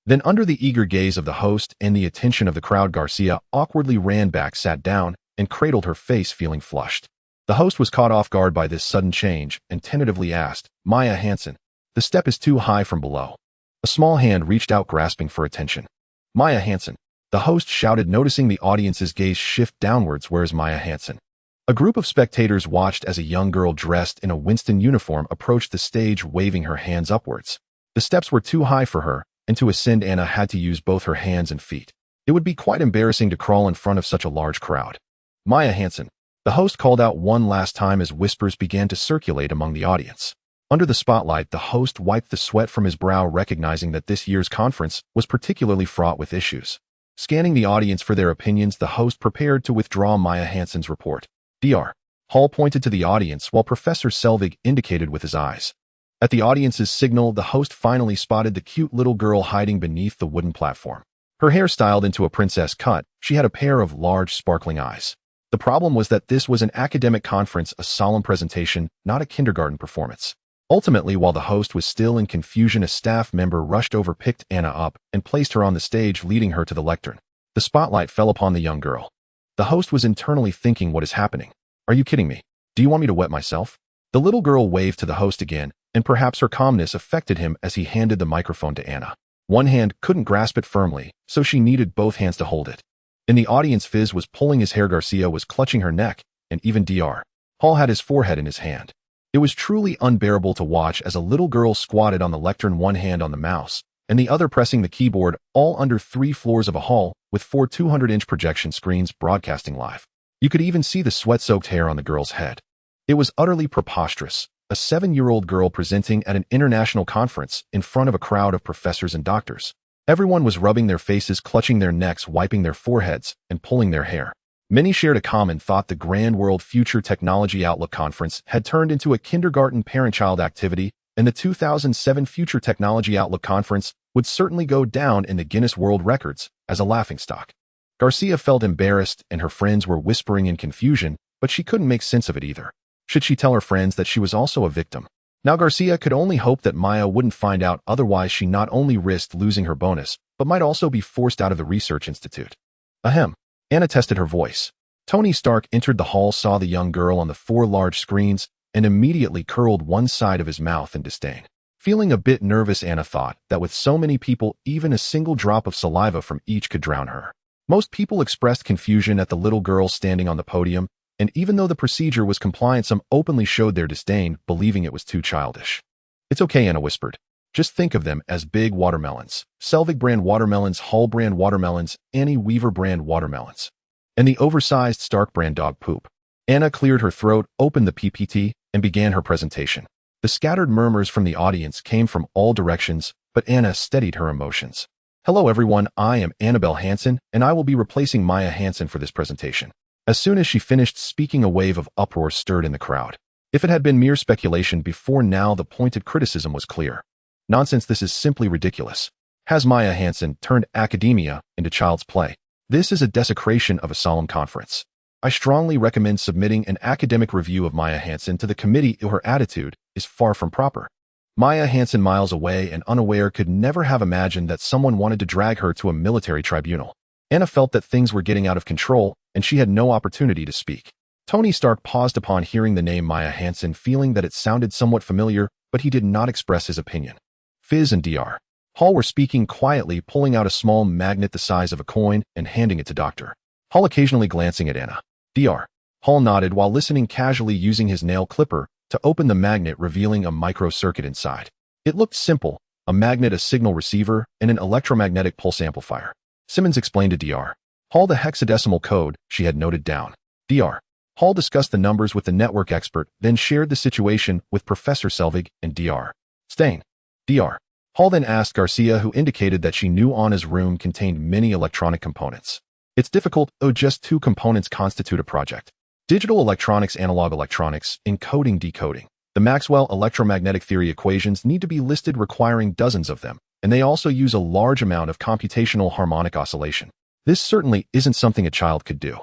[SPEAKER 1] Then, under the eager gaze of the host and the attention of the crowd, Garcia awkwardly ran back, sat down, and cradled her face, feeling flushed. The host was caught off guard by this sudden change and tentatively asked, Maya Hansen, the step is too high from below. A small hand reached out, grasping for attention. Maya Hansen. The host shouted, noticing the audience's gaze shift downwards. Where's Maya Hansen? A group of spectators watched as a young girl dressed in a Winston uniform approached the stage, waving her hands upwards. The steps were too high for her, and to ascend, Anna had to use both her hands and feet. It would be quite embarrassing to crawl in front of such a large crowd. Maya Hansen. The host called out one last time as whispers began to circulate among the audience. Under the spotlight, the host wiped the sweat from his brow, recognizing that this year's conference was particularly fraught with issues. Scanning the audience for their opinions, the host prepared to withdraw Maya Hansen's report. Dr. Hall pointed to the audience while Professor Selvig indicated with his eyes. At the audience's signal, the host finally spotted the cute little girl hiding beneath the wooden platform. Her hair styled into a princess cut, she had a pair of large, sparkling eyes. The problem was that this was an academic conference, a solemn presentation, not a kindergarten performance. Ultimately, while the host was still in confusion, a staff member rushed over, picked Anna up, and placed her on the stage, leading her to the lectern. The spotlight fell upon the young girl. The host was internally thinking, what is happening? Are you kidding me? Do you want me to wet myself? The little girl waved to the host again, and perhaps her calmness affected him as he handed the microphone to Anna. One hand couldn't grasp it firmly, so she needed both hands to hold it. In the audience, Fizz was pulling his hair, Garcia was clutching her neck, and even Dr. Hall had his forehead in his hand. It was truly unbearable to watch as a little girl squatted on the lectern, one hand on the mouse, and the other pressing the keyboard, all under 3 floors of a hall with 4 200-inch projection screens broadcasting live. You could even see the sweat-soaked hair on the girl's head. It was utterly preposterous. A 7-year-old girl presenting at an international conference in front of a crowd of professors and doctors. Everyone was rubbing their faces, clutching their necks, wiping their foreheads, and pulling their hair. Many shared a common thought: the Grand World Future Technology Outlook Conference had turned into a kindergarten parent-child activity, and the 2007 Future Technology Outlook Conference would certainly go down in the Guinness World Records as a laughingstock. Garcia felt embarrassed, and her friends were whispering in confusion, but she couldn't make sense of it either. Should she tell her friends that she was also a victim? Now Garcia could only hope that Maya wouldn't find out, otherwise she not only risked losing her bonus, but might also be forced out of the research institute. Ahem. Anna tested her voice. Tony Stark entered the hall, saw the young girl on the 4 large screens, and immediately curled one side of his mouth in disdain. Feeling a bit nervous, Anna thought that with so many people, even a single drop of saliva from each could drown her. Most people expressed confusion at the little girl standing on the podium, and even though the procedure was compliant, some openly showed their disdain, believing it was too childish. It's okay, Anna whispered. Just think of them as big watermelons. Selvig brand watermelons, Hall brand watermelons, Annie Weaver brand watermelons. And the oversized Stark brand dog poop. Anna cleared her throat, opened the PPT, and began her presentation. The scattered murmurs from the audience came from all directions, but Anna steadied her emotions. Hello everyone, I am Annabelle Hansen, and I will be replacing Maya Hansen for this presentation. As soon as she finished speaking, a wave of uproar stirred in the crowd. If it had been mere speculation before now, the pointed criticism was clear. Nonsense, this is simply ridiculous. Has Maya Hansen turned academia into child's play? This is a desecration of a solemn conference. I strongly recommend submitting an academic review of Maya Hansen to the committee. Her attitude is far from proper. Maya Hansen, miles away and unaware, could never have imagined that someone wanted to drag her to a military tribunal. Anna felt that things were getting out of control, and she had no opportunity to speak. Tony Stark paused upon hearing the name Maya Hansen, feeling that it sounded somewhat familiar, but he did not express his opinion. Fizz and Dr. Hall were speaking quietly, pulling out a small magnet the size of a coin and handing it to Dr. Hall, occasionally glancing at Anna. Dr. Hall nodded while listening, casually using his nail clipper to open the magnet, revealing a microcircuit inside. It looked simple: a magnet, a signal receiver, and an electromagnetic pulse amplifier. Simmons explained to Dr. Hall the hexadecimal code she had noted down. Dr. Hall discussed the numbers with the network expert, then shared the situation with Professor Selvig and Dr. Stain. Dr. Hall then asked Garcia, who indicated that she knew Anna's room contained many electronic components. It's difficult, though just 2 components constitute a project. Digital electronics, analog electronics, encoding, decoding. The Maxwell electromagnetic theory equations need to be listed, requiring dozens of them, and they also use a large amount of computational harmonic oscillation. This certainly isn't something a child could do.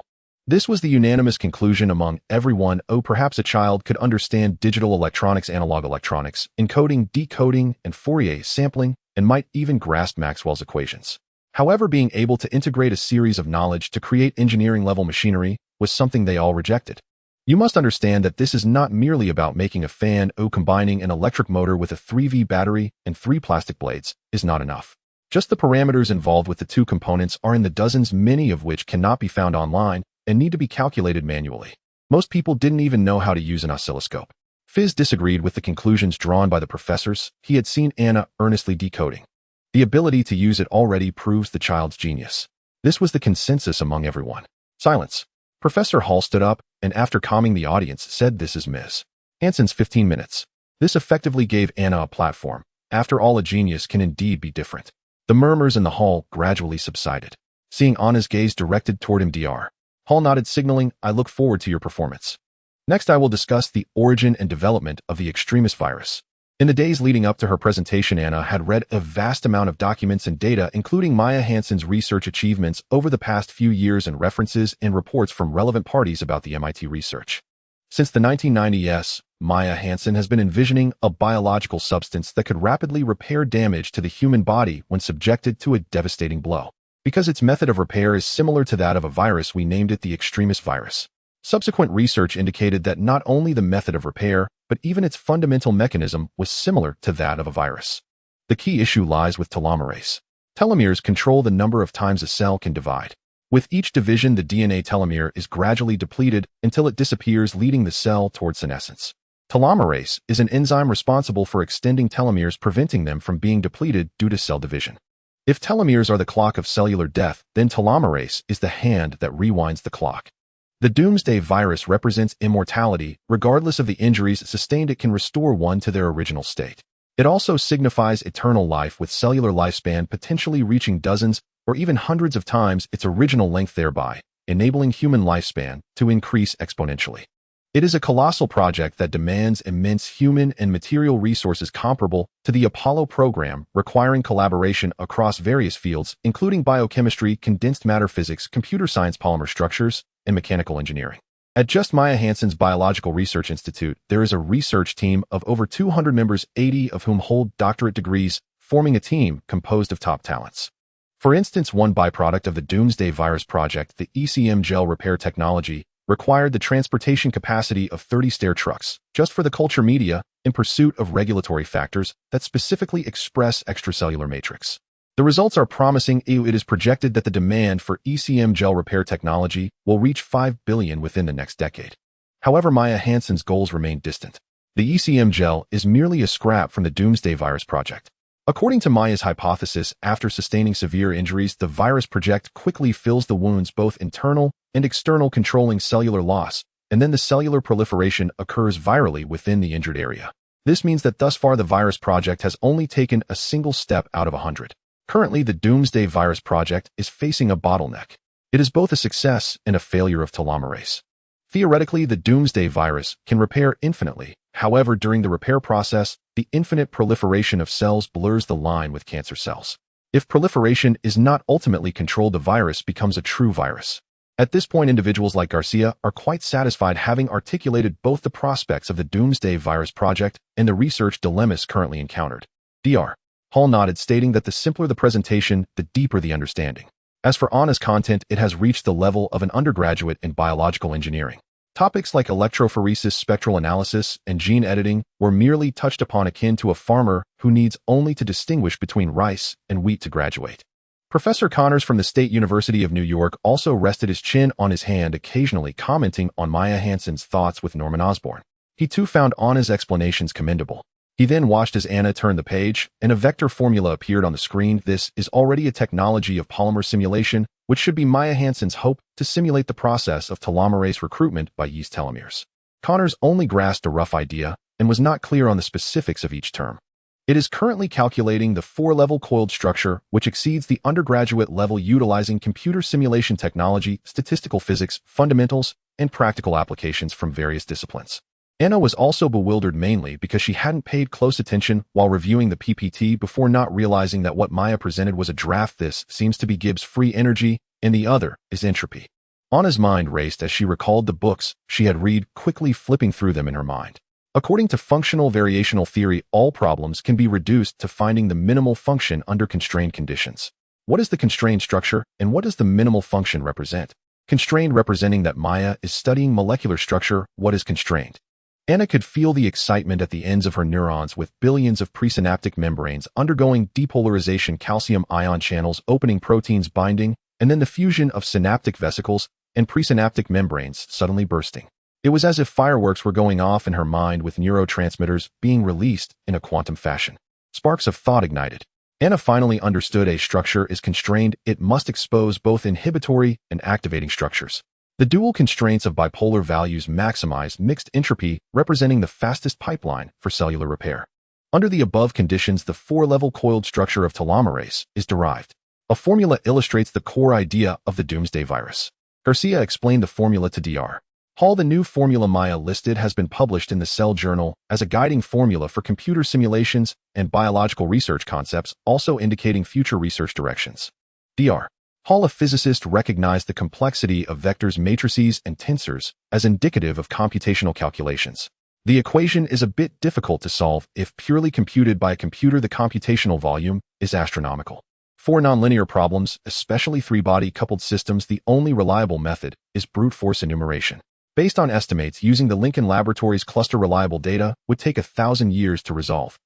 [SPEAKER 1] This was the unanimous conclusion among everyone. Oh, perhaps a child could understand digital electronics, analog electronics, encoding, decoding, and Fourier sampling, and might even grasp Maxwell's equations. However, being able to integrate a series of knowledge to create engineering-level machinery was something they all rejected. You must understand that this is not merely about making a fan. Combining an electric motor with a 3V battery and 3 plastic blades is not enough. Just the parameters involved with the 2 components are in the dozens, many of which cannot be found online and need to be calculated manually. Most people didn't even know how to use an oscilloscope. Fizz disagreed with the conclusions drawn by the professors. He had seen Anna earnestly decoding. The ability to use it already proves the child's genius. This was the consensus among everyone. Silence. Professor Hall stood up, and after calming the audience, said, "This is Ms. Hansen's 15 minutes. This effectively gave Anna a platform. After all, a genius can indeed be different." The murmurs in the hall gradually subsided. Seeing Anna's gaze directed toward him, Dr. Hall nodded, signaling, "I look forward to your performance." Next, I will discuss the origin and development of the extremist virus. In the days leading up to her presentation, Anna had read a vast amount of documents and data, including Maya Hansen's research achievements over the past few years and references and reports from relevant parties about the MIT research. Since the 1990s, Maya Hansen has been envisioning a biological substance that could rapidly repair damage to the human body when subjected to a devastating blow. Because its method of repair is similar to that of a virus, we named it the extremist virus. Subsequent research indicated that not only the method of repair, but even its fundamental mechanism was similar to that of a virus. The key issue lies with telomerase. Telomeres control the number of times a cell can divide. With each division, the DNA telomere is gradually depleted until it disappears, leading the cell toward senescence. Telomerase is an enzyme responsible for extending telomeres, preventing them from being depleted due to cell division. If telomeres are the clock of cellular death, then telomerase is the hand that rewinds the clock. The doomsday virus represents immortality. Regardless of the injuries sustained, it can restore one to their original state. It also signifies eternal life, with cellular lifespan potentially reaching dozens or even hundreds of times its original length, thereby enabling human lifespan to increase exponentially. It is a colossal project that demands immense human and material resources comparable to the Apollo program, requiring collaboration across various fields, including biochemistry, condensed matter physics, computer science, polymer structures, and mechanical engineering. At just Maya Hansen's Biological Research Institute, there is a research team of over 200 members, 80 of whom hold doctorate degrees, forming a team composed of top talents. For instance, one byproduct of the Doomsday Virus Project, the ECM gel repair technology, required the transportation capacity of 30 stair trucks, just for the culture media, in pursuit of regulatory factors that specifically express extracellular matrix. The results are promising. It is projected that the demand for ECM gel repair technology will reach 5 billion within the next decade. However, Maya Hansen's goals remain distant. The ECM gel is merely a scrap from the Doomsday Virus Project. According to Maya's hypothesis, after sustaining severe injuries, the virus project quickly fills the wounds, both internal and external, controlling cellular loss, and then the cellular proliferation occurs virally within the injured area. This means that thus far the virus project has only taken a single step out of 100. Currently, the Doomsday Virus Project is facing a bottleneck. It is both a success and a failure of telomerase. Theoretically, the Doomsday Virus can repair infinitely. However, during the repair process, the infinite proliferation of cells blurs the line with cancer cells. If proliferation is not ultimately controlled, the virus becomes a true virus. At this point, individuals like Garcia are quite satisfied, having articulated both the prospects of the Doomsday Virus Project and the research dilemmas currently encountered. Dr. Hall nodded, stating that the simpler the presentation, the deeper the understanding. As for Anna's content, it has reached the level of an undergraduate in biological engineering. Topics like electrophoresis, spectral analysis, and gene editing were merely touched upon, akin to a farmer who needs only to distinguish between rice and wheat to graduate. Professor Connors from the State University of New York also rested his chin on his hand, occasionally commenting on Maya Hansen's thoughts with Norman Osborn. He too found Anna's explanations commendable. He then watched as Anna turned the page, and a vector formula appeared on the screen. This is already a technology of polymer simulation, which should be Maya Hansen's hope to simulate the process of telomerase recruitment by yeast telomeres. Connors only grasped a rough idea and was not clear on the specifics of each term. It is currently calculating the 4-level coiled structure, which exceeds the undergraduate level, utilizing computer simulation technology, statistical physics, fundamentals, and practical applications from various disciplines. Anna was also bewildered, mainly because she hadn't paid close attention while reviewing the PPT before, not realizing that what Maya presented was a draft. This seems to be Gibbs' free energy, and the other is entropy. Anna's mind raced as she recalled the books she had read, quickly flipping through them in her mind. According to functional variational theory, all problems can be reduced to finding the minimal function under constrained conditions. What is the constrained structure, and what does the minimal function represent? Constrained representing that Maya is studying molecular structure. What is constrained? Anna could feel the excitement at the ends of her neurons, with billions of presynaptic membranes undergoing depolarization, calcium ion channels opening, proteins binding, and then the fusion of synaptic vesicles and presynaptic membranes suddenly bursting. It was as if fireworks were going off in her mind, with neurotransmitters being released in a quantum fashion. Sparks of thought ignited. Anna finally understood a structure is constrained. It must expose both inhibitory and activating structures. The dual constraints of bipolar values maximize mixed entropy, representing the fastest pipeline for cellular repair. Under the above conditions, the 4-level coiled structure of telomerase is derived. A formula illustrates the core idea of the Doomsday Virus. Garcia explained the formula to Dr. Hall. The new formula Maya listed has been published in the Cell Journal as a guiding formula for computer simulations and biological research concepts, also indicating future research directions. Dr. Hall, a physicist, recognized the complexity of vectors, matrices, and tensors as indicative of computational calculations. The equation is a bit difficult to solve. If purely computed by a computer, the computational volume is astronomical. For nonlinear problems, especially 3-body coupled systems, the only reliable method is brute force enumeration. Based on estimates using the Lincoln Laboratories cluster, reliable data would take 1,000 years to resolve.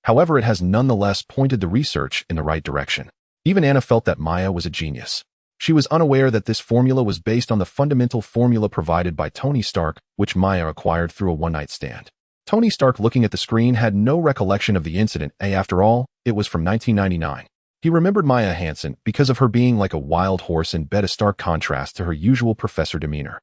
[SPEAKER 1] However, it has nonetheless pointed the research in the right direction. Even Anna felt that Maya was a genius. She was unaware that this formula was based on the fundamental formula provided by Tony Stark, which Maya acquired through a one-night stand. Tony Stark, looking at the screen, had no recollection of the incident. After all, it was from 1999. He remembered Maya Hansen because of her being like a wild horse in bed, a stark contrast to her usual professor demeanor.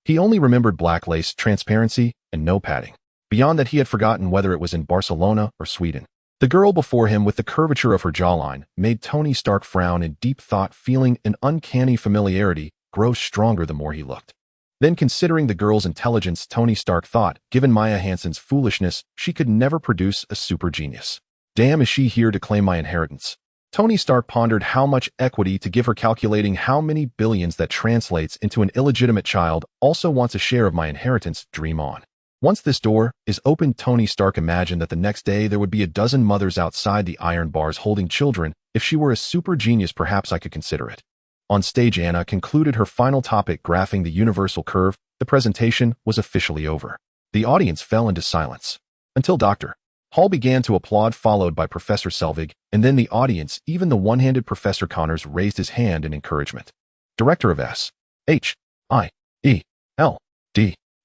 [SPEAKER 1] He only remembered black lace, transparency, and no padding. Beyond that, he had forgotten whether it was in Barcelona or Sweden. The girl before him, with the curvature of her jawline, made Tony Stark frown in deep thought, feeling an uncanny familiarity grow stronger the more he looked. Then, considering the girl's intelligence, Tony Stark thought, given Maya Hansen's foolishness, she could never produce a super genius. Damn, is she here to claim my inheritance? Tony Stark pondered how much equity to give her, calculating how many billions that translates into an illegitimate child also wants a share of my inheritance. Dream on. Once this door is opened, Tony Stark imagined that the next day there would be a dozen mothers outside the iron bars holding children. If she were a super genius, perhaps I could consider it. On stage, Anna concluded her final topic, graphing the universal curve. The presentation was officially over. The audience fell into silence until Dr. Hall began to applaud, followed by Professor Selvig, and then the audience. Even the one-handed Professor Connors raised his hand in encouragement. Director of S.H.I.E.L.D.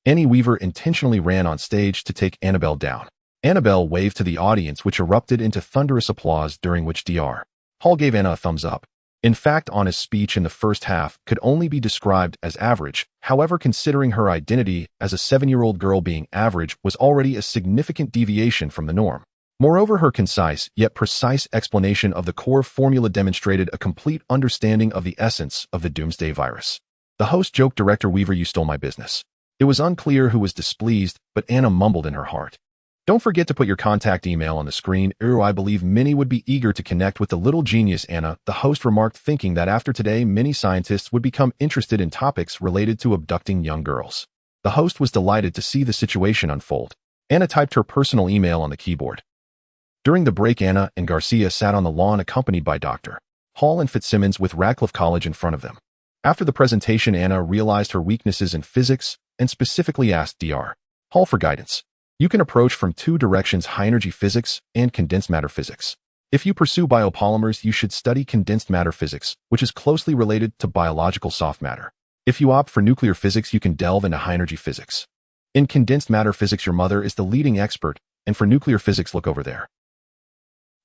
[SPEAKER 1] Annie Weaver intentionally ran on stage to take Annabelle down. Annabelle waved to the audience, which erupted into thunderous applause, during which Dr. Hall gave Anna a thumbs up. In fact, Anna's speech in the first half could only be described as average. However, considering her identity as a 7-year-old girl, being average was already a significant deviation from the norm. Moreover, her concise yet precise explanation of the core formula demonstrated a complete understanding of the essence of the Doomsday Virus. The host joked, "Director Weaver, you stole my business." It was unclear who was displeased, but Anna mumbled in her heart. "Don't forget to put your contact email on the screen. I believe many would be eager to connect with the little genius Anna," the host remarked, thinking that after today many scientists would become interested in topics related to abducting young girls. The host was delighted to see the situation unfold. Anna typed her personal email on the keyboard. During the break, Anna and Garcia sat on the lawn accompanied by Dr. Hall and Fitzsimmons with Radcliffe College in front of them. After the presentation, Anna realized her weaknesses in physics and specifically asked Dr. Hall for guidance. "You can approach from two directions: high-energy physics and condensed matter physics. If you pursue biopolymers, you should study condensed matter physics, which is closely related to biological soft matter. If you opt for nuclear physics, you can delve into high-energy physics. In condensed matter physics, your mother is the leading expert, and for nuclear physics, look over there."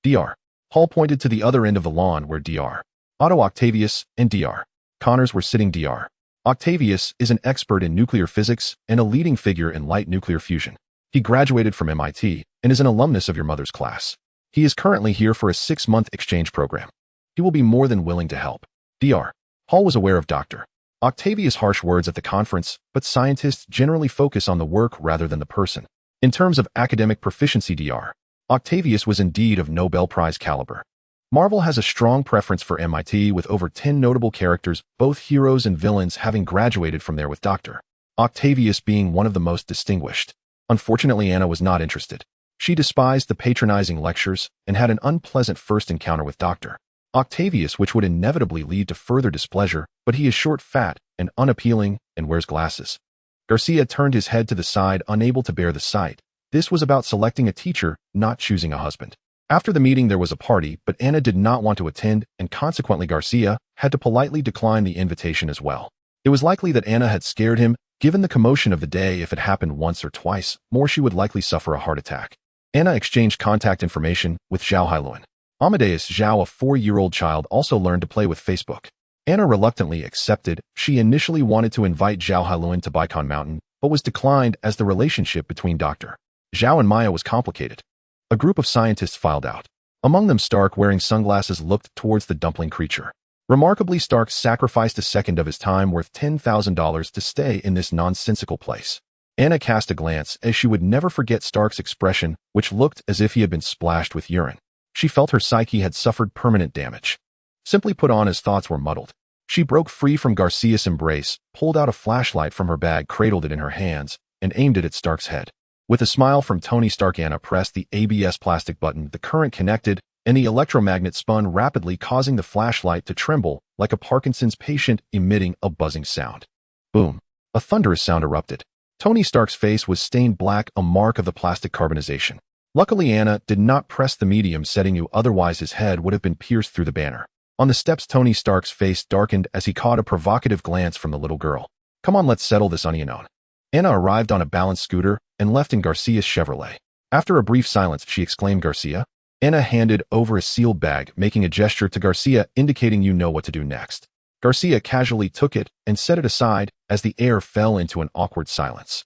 [SPEAKER 1] Dr. Hall pointed to the other end of the lawn where Dr. Otto Octavius and Dr. Connors were sitting. Dr. Octavius is an expert in nuclear physics and a leading figure in light nuclear fusion. He graduated from MIT and is an alumnus of your mother's class. He is currently here for a 6-month exchange program. He will be more than willing to help. Dr. Hall was aware of Dr. Octavius' harsh words at the conference, but scientists generally focus on the work rather than the person. In terms of academic proficiency, Dr. Octavius was indeed of Nobel Prize caliber. Marvel has a strong preference for MIT, with over 10 notable characters, both heroes and villains, having graduated from there, with Dr. Octavius being one of the most distinguished. Unfortunately, Anna was not interested. She despised the patronizing lectures and had an unpleasant first encounter with Dr. Octavius, which would inevitably lead to further displeasure, but he is short, fat, and unappealing, and wears glasses. Garcia turned his head to the side, unable to bear the sight. This was about selecting a teacher, not choosing a husband. After the meeting, there was a party, but Anna did not want to attend, and consequently Garcia had to politely decline the invitation as well. It was likely that Anna had scared him. Given the commotion of the day, if it happened once or twice more, she would likely suffer a heart attack. Anna exchanged contact information with Zhao Hailuan. Amadeus Zhao, a 4-year-old child, also learned to play with Facebook. Anna reluctantly accepted. She initially wanted to invite Zhao Hailuan to Bicon Mountain, but was declined as the relationship between Dr. Zhao and Maya was complicated. A group of scientists filed out. Among them, Stark, wearing sunglasses, looked towards the dumpling creature. Remarkably, Stark sacrificed a second of his time worth $10,000 to stay in this nonsensical place. Anna cast a glance, as she would never forget Stark's expression, which looked as if he had been splashed with urine. She felt her psyche had suffered permanent damage. Simply put, Anna's thoughts were muddled. She broke free from Garcia's embrace, pulled out a flashlight from her bag, cradled it in her hands, and aimed it at Stark's head. With a smile from Tony Stark, Anna pressed the ABS plastic button. The current connected, and the electromagnet spun rapidly, causing the flashlight to tremble like a Parkinson's patient, emitting a buzzing sound. Boom! A thunderous sound erupted. Tony Stark's face was stained black, a mark of the plastic carbonization. Luckily, Anna did not press the medium setting, otherwise his head would have been pierced through the banner. On the steps, Tony Stark's face darkened as he caught a provocative glance from the little girl. "Come on, let's settle this onion." Anna arrived on a balanced scooter and left in Garcia's Chevrolet. After a brief silence, she exclaimed, "Garcia?" Anna handed over a sealed bag, making a gesture to Garcia indicating, "You know what to do next." Garcia casually took it and set it aside as the air fell into an awkward silence.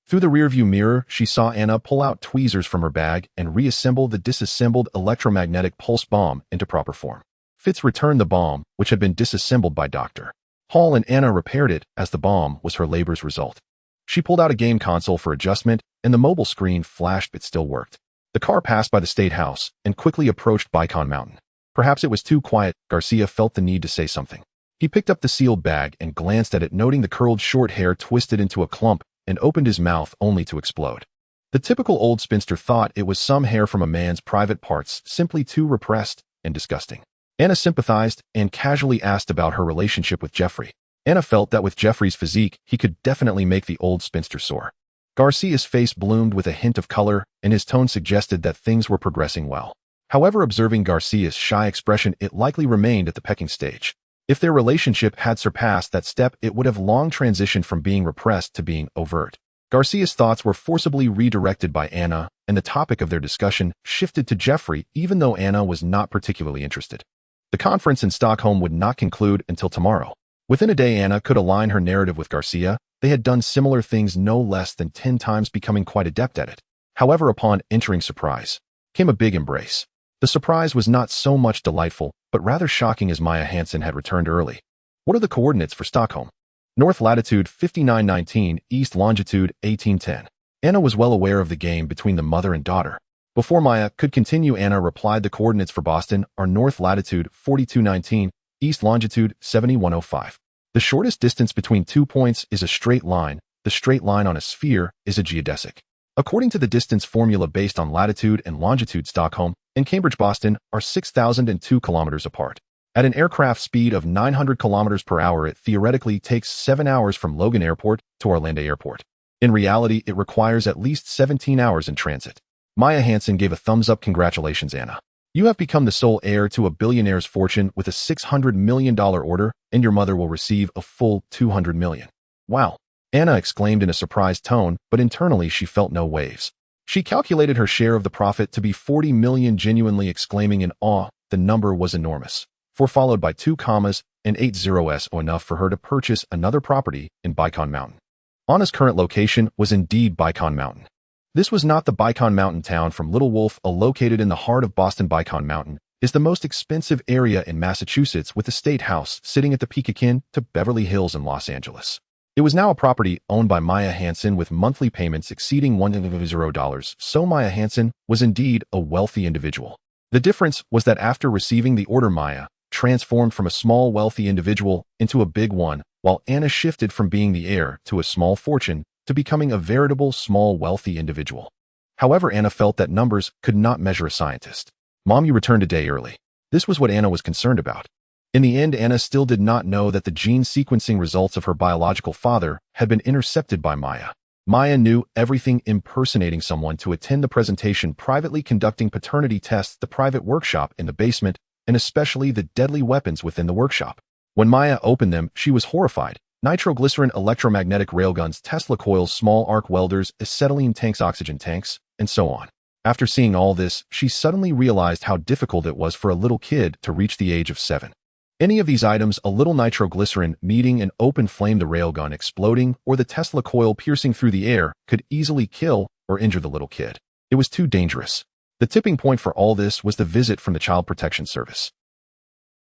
[SPEAKER 1] Through the rearview mirror, she saw Anna pull out tweezers from her bag and reassemble the disassembled electromagnetic pulse bomb into proper form. Fitz returned the bomb, which had been disassembled by Dr. Hall, and Anna repaired it as the bomb was her labor's result. She pulled out a game console for adjustment, and the mobile screen flashed but still worked. The car passed by the State House and quickly approached Bicon Mountain. Perhaps it was too quiet. Garcia felt the need to say something. He picked up the sealed bag and glanced at it, noting the curled short hair twisted into a clump, and opened his mouth only to explode. The typical old spinster thought it was some hair from a man's private parts, simply too repressed and disgusting. Anna sympathized and casually asked about her relationship with Jeffrey. Anna felt that with Jeffrey's physique, he could definitely make the old spinster sore. Garcia's face bloomed with a hint of color, and his tone suggested that things were progressing well. However, observing Garcia's shy expression, it likely remained at the pecking stage. If their relationship had surpassed that step, it would have long transitioned from being repressed to being overt. Garcia's thoughts were forcibly redirected by Anna, and the topic of their discussion shifted to Jeffrey, even though Anna was not particularly interested. The conference in Stockholm would not conclude until tomorrow. Within a day, Anna could align her narrative with Garcia. They had done similar things no less than 10 times, becoming quite adept at it. However, upon entering Surprise, came a big embrace. The surprise was not so much delightful, but rather shocking, as Maya Hansen had returned early. What are the coordinates for Stockholm? North latitude 5919, east longitude 1810. Anna was well aware of the game between the mother and daughter. Before Maya could continue, Anna replied the coordinates for Boston are north latitude 4219, east longitude 7105. The shortest distance between 2 points is a straight line. The straight line on a sphere is a geodesic. According to the distance formula based on latitude and longitude, Stockholm and Cambridge, Boston are 6,002 kilometers apart. At an aircraft speed of 900 kilometers per hour, it theoretically takes 7 hours from Logan Airport to Arlanda Airport. In reality, it requires at least 17 hours in transit. Maya Hansen gave a thumbs up. Congratulations, Anna. You have become the sole heir to a billionaire's fortune with a $600 million order, and your mother will receive a full $200 million. Wow, Anna exclaimed in a surprised tone, but internally she felt no waves. She calculated her share of the profit to be $40 million, genuinely exclaiming in awe. The number was enormous. Followed by 2 commas and 8 zeros, enough for her to purchase another property in Bicon Mountain. Anna's current location was indeed Bicon Mountain. This was not the Bicon Mountain town from Little Wolf, located in the heart of Boston. Bicon Mountain is the most expensive area in Massachusetts, with the state house sitting at the peak akin to Beverly Hills in Los Angeles. It was now a property owned by Maya Hansen with monthly payments exceeding $100. So Maya Hansen was indeed a wealthy individual. The difference was that after receiving the order, Maya transformed from a small wealthy individual into a big one, while Anna shifted from being the heir to a small fortune to becoming a veritable small wealthy individual. However, Anna felt that numbers could not measure a scientist. Mom, you returned a day early. This was what Anna was concerned about. In the end, Anna still did not know that the gene sequencing results of her biological father had been intercepted by Maya. Maya knew everything: impersonating someone to attend the presentation, privately conducting paternity tests, the private workshop in the basement, and especially the deadly weapons within the workshop. When Maya opened them, she was horrified. Nitroglycerin, electromagnetic railguns, Tesla coils, small arc welders, acetylene tanks, oxygen tanks, and so on. After seeing all this, she suddenly realized how difficult it was for a little kid to reach the age of 7. Any of these items, a little nitroglycerin meeting an open flame, the railgun exploding, or the Tesla coil piercing through the air, could easily kill or injure the little kid. It was too dangerous. The tipping point for all this was the visit from the Child Protection Service.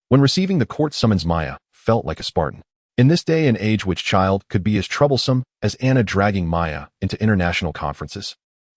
[SPEAKER 1] When receiving the court summons, Maya felt like a Spartan. In this day and age, which child could be as troublesome as Anna dragging Maya into international conferences?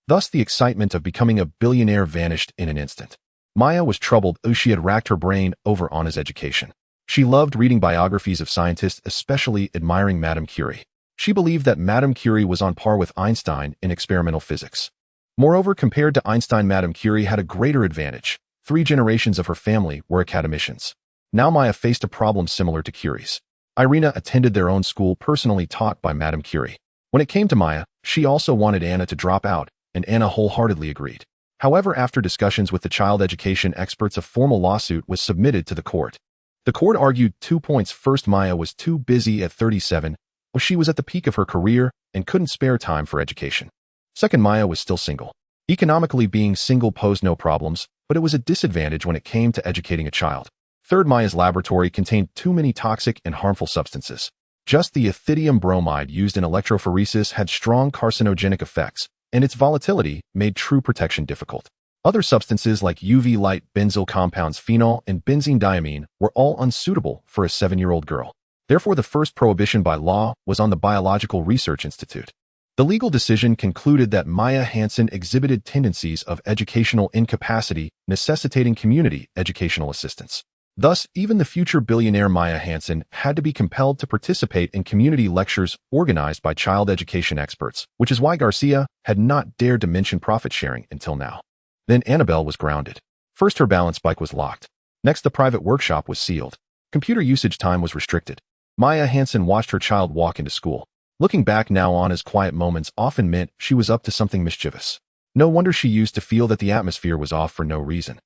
[SPEAKER 1] Thus, the excitement of becoming a billionaire vanished in an instant. Maya was troubled as she had racked her brain over Anna's education. She loved reading biographies of scientists, especially admiring Madame Curie. She believed that Madame Curie was on par with Einstein in experimental physics. Moreover, compared to Einstein, Madame Curie had a greater advantage. 3 generations of her family were academicians. Now Maya faced a problem similar to Curie's. Irina attended their own school personally taught by Madame Curie. When it came to Maya, she also wanted Anna to drop out, and Anna wholeheartedly agreed. However, after discussions with the child education experts, a formal lawsuit was submitted to the court. The court argued 2 points. First, Maya was too busy at 37, or she was at the peak of her career and couldn't spare time for education. Second, Maya was still single. Economically, being single posed no problems, but it was a disadvantage when it came to educating a child. Third, Maya's laboratory contained too many toxic and harmful substances. Just the ethidium bromide used in electrophoresis had strong carcinogenic effects, and its volatility made true protection difficult. Other substances like UV light, benzyl compounds, phenol, and benzene diamine were all unsuitable for a 7-year-old girl. Therefore, the first prohibition by law was on the Biological Research Institute. The legal decision concluded that Maya Hansen exhibited tendencies of educational incapacity, necessitating community educational assistance. Thus, even the future billionaire Maya Hansen had to be compelled to participate in community lectures organized by child education experts, which is why Garcia had not dared to mention profit sharing until now. Then Annabelle was grounded. First, her balance bike was locked. Next, the private workshop was sealed. Computer usage time was restricted. Maya Hansen watched her child walk into school. Looking back now, Anna's quiet moments often meant she was up to something mischievous. No wonder she used to feel that the atmosphere was off for no reason.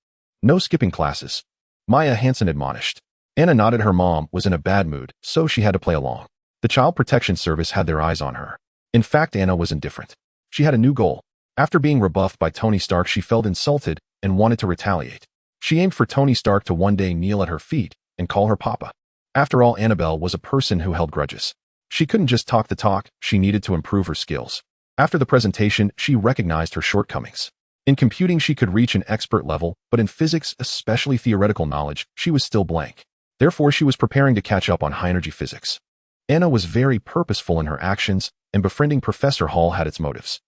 [SPEAKER 1] No skipping classes, Maya Hansen admonished. Anna nodded. Her mom was in a bad mood, so she had to play along. The Child Protection Service had their eyes on her. In fact, Anna was indifferent. She had a new goal. After being rebuffed by Tony Stark, she felt insulted and wanted to retaliate. She aimed for Tony Stark to one day kneel at her feet and call her Papa. After all, Annabelle was a person who held grudges. She couldn't just talk the talk, she needed to improve her skills. After the presentation, she recognized her shortcomings. In computing, she could reach an expert level, but in physics, especially theoretical knowledge, she was still blank. Therefore, she was preparing to catch up on high-energy physics. Anna was very purposeful in her actions, and befriending Professor Hall had its motives.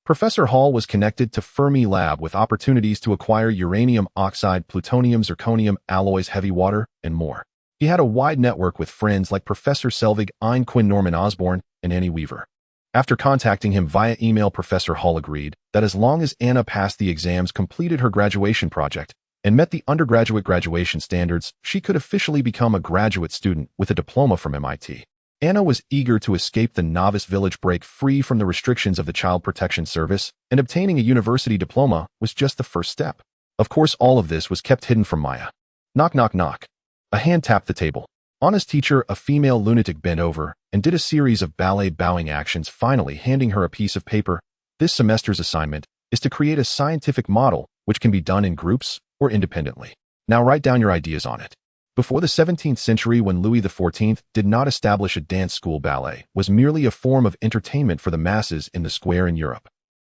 [SPEAKER 1] Professor Hall was connected to Fermi Lab with opportunities to acquire uranium oxide, plutonium, zirconium, alloys, heavy water, and more. He had a wide network with friends like Professor Selvig, Ein Quinn, Norman Osborn, and Annie Weaver. After contacting him via email, Professor Hall agreed that as long as Anna passed the exams, completed her graduation project, and met the undergraduate graduation standards, she could officially become a graduate student with a diploma from MIT. Anna was eager to escape the novice village, break free from the restrictions of the Child Protection Service, and obtaining a university diploma was just the first step. Of course, all of this was kept hidden from Maya. Knock, knock, knock. A hand tapped the table. Anna's teacher, a female lunatic, bent over and did a series of ballet bowing actions, finally handing her a piece of paper. This semester's assignment is to create a scientific model which can be done in groups or independently. Now write down your ideas on it. Before the 17th century, when Louis XIV did not establish a dance school, ballet was merely a form of entertainment for the masses in the square in Europe.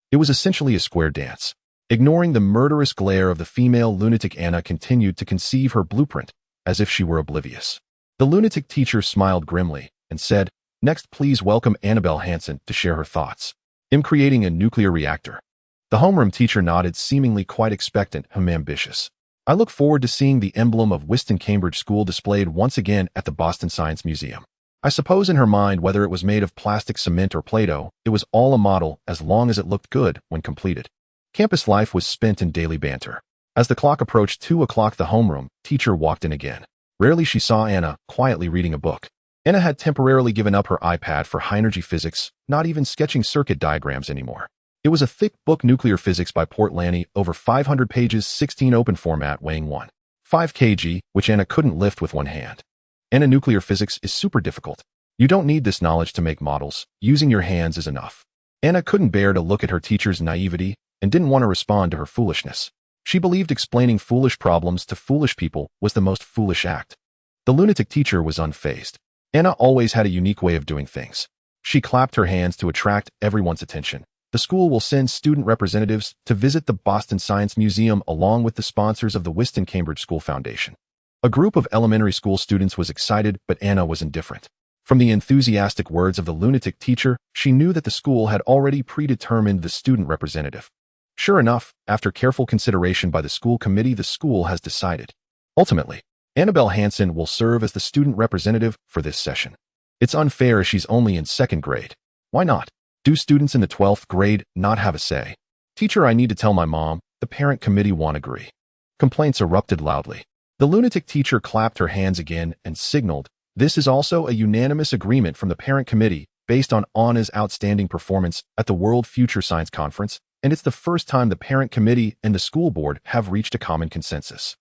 [SPEAKER 1] It was essentially a square dance. Ignoring the murderous glare of the female lunatic, Anna continued to conceive her blueprint as if she were oblivious. The lunatic teacher smiled grimly and said, "Next, please welcome Annabelle Hansen to share her thoughts. I'm creating a nuclear reactor." The homeroom teacher nodded, seemingly quite expectant and ambitious. "I look forward to seeing the emblem of Whiston Cambridge School displayed once again at the Boston Science Museum." I suppose in her mind, whether it was made of plastic, cement, or Play-Doh, it was all a model as long as it looked good when completed. Campus life was spent in daily banter. As the clock approached 2 o'clock, the homeroom teacher walked in again. Rarely she saw Anna quietly reading a book. Anna had temporarily given up her iPad for high-energy physics, not even sketching circuit diagrams anymore. It was a thick book, Nuclear Physics by Portlaney, over 500 pages, 16 open format, weighing 1.5 kg, which Anna couldn't lift with one hand. Anna, nuclear physics is super difficult. You don't need this knowledge to make models. Using your hands is enough. Anna couldn't bear to look at her teacher's naivety and didn't want to respond to her foolishness. She believed explaining foolish problems to foolish people was the most foolish act. The lunatic teacher was unfazed. Anna always had a unique way of doing things. She clapped her hands to attract everyone's attention. "The school will send student representatives to visit the Boston Science Museum along with the sponsors of the Whiston Cambridge School Foundation." A group of elementary school students was excited, but Anna was indifferent. From the enthusiastic words of the lunatic teacher, she knew that the school had already predetermined the student representative. Sure enough, after careful consideration by the school committee, the school has decided. Ultimately, Annabelle Hansen will serve as the student representative for this session. It's unfair as she's only in 2nd grade. Why not? Do students in the 12th grade not have a say? "Teacher, I need to tell my mom." The parent committee won't agree. Complaints erupted loudly. The lunatic teacher clapped her hands again and signaled, "This is also a unanimous agreement from the parent committee based on Anna's outstanding performance at the World Future Science Conference, and it's the first time the parent committee and the school board have reached a common consensus."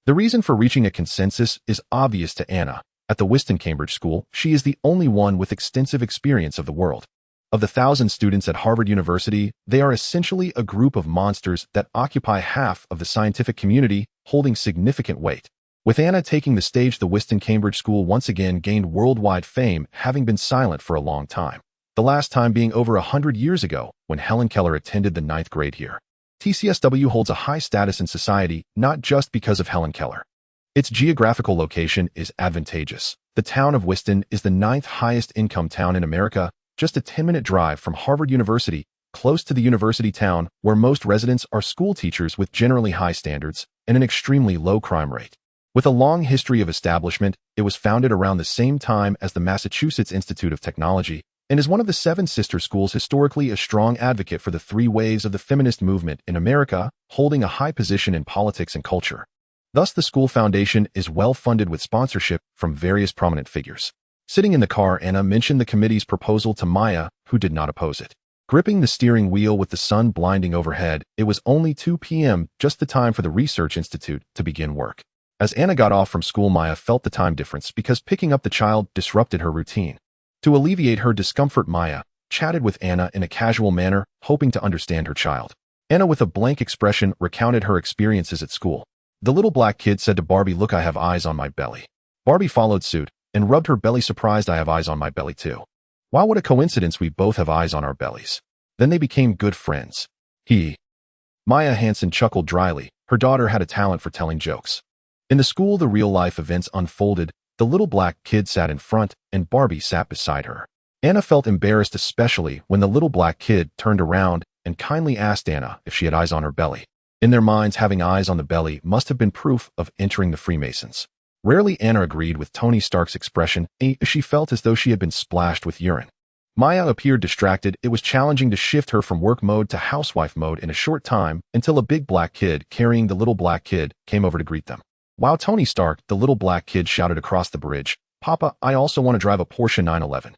[SPEAKER 1] The reason for reaching a consensus is obvious to Anna. At the Whiston Cambridge School, she is the only one with extensive experience of the world. Of the 1,000 students at Harvard University, they are essentially a group of monsters that occupy half of the scientific community, holding significant weight. With Anna taking the stage, the Whiston Cambridge School once again gained worldwide fame, having been silent for a long time. The last time being over 100 years ago, when Helen Keller attended the 9th grade here. TCSW holds a high status in society, not just because of Helen Keller. Its geographical location is advantageous. The town of Whiston is the 9th highest income town in America, just a 10-minute drive from Harvard University, close to the university town, where most residents are school teachers with generally high standards and an extremely low crime rate. With a long history of establishment, it was founded around the same time as the Massachusetts Institute of Technology, and is one of the 7 sister schools, historically a strong advocate for the 3 waves of the feminist movement in America, holding a high position in politics and culture. Thus, the school foundation is well funded with sponsorship from various prominent figures. Sitting in the car, Anna mentioned the committee's proposal to Maya, who did not oppose it. Gripping the steering wheel with the sun blinding overhead, it was only 2 p.m., just the time for the Research Institute to begin work. As Anna got off from school, Maya felt the time difference because picking up the child disrupted her routine. To alleviate her discomfort, Maya chatted with Anna in a casual manner, hoping to understand her child. Anna, with a blank expression, recounted her experiences at school. The little black kid said to Barbie, "Look, I have eyes on my belly." Barbie followed suit and rubbed her belly, surprised. "I have eyes on my belly too." "Wow, what a coincidence, we both have eyes on our bellies." Then they became good friends. Maya Hansen chuckled dryly. Her daughter had a talent for telling jokes. In the school, the real-life events unfolded. The little black kid sat in front, and Barbie sat beside her. Anna felt embarrassed, especially when the little black kid turned around and kindly asked Anna if she had eyes on her belly. In their minds, having eyes on the belly must have been proof of entering the Freemasons. Rarely Anna agreed with Tony Stark's expression, as she felt as though she had been splashed with urine. Maya appeared distracted. It was challenging to shift her from work mode to housewife mode in a short time, until a big black kid carrying the little black kid came over to greet them. "Wow, Tony Stark," the little black kid shouted across the bridge. "Papa, I also want to drive a Porsche 911.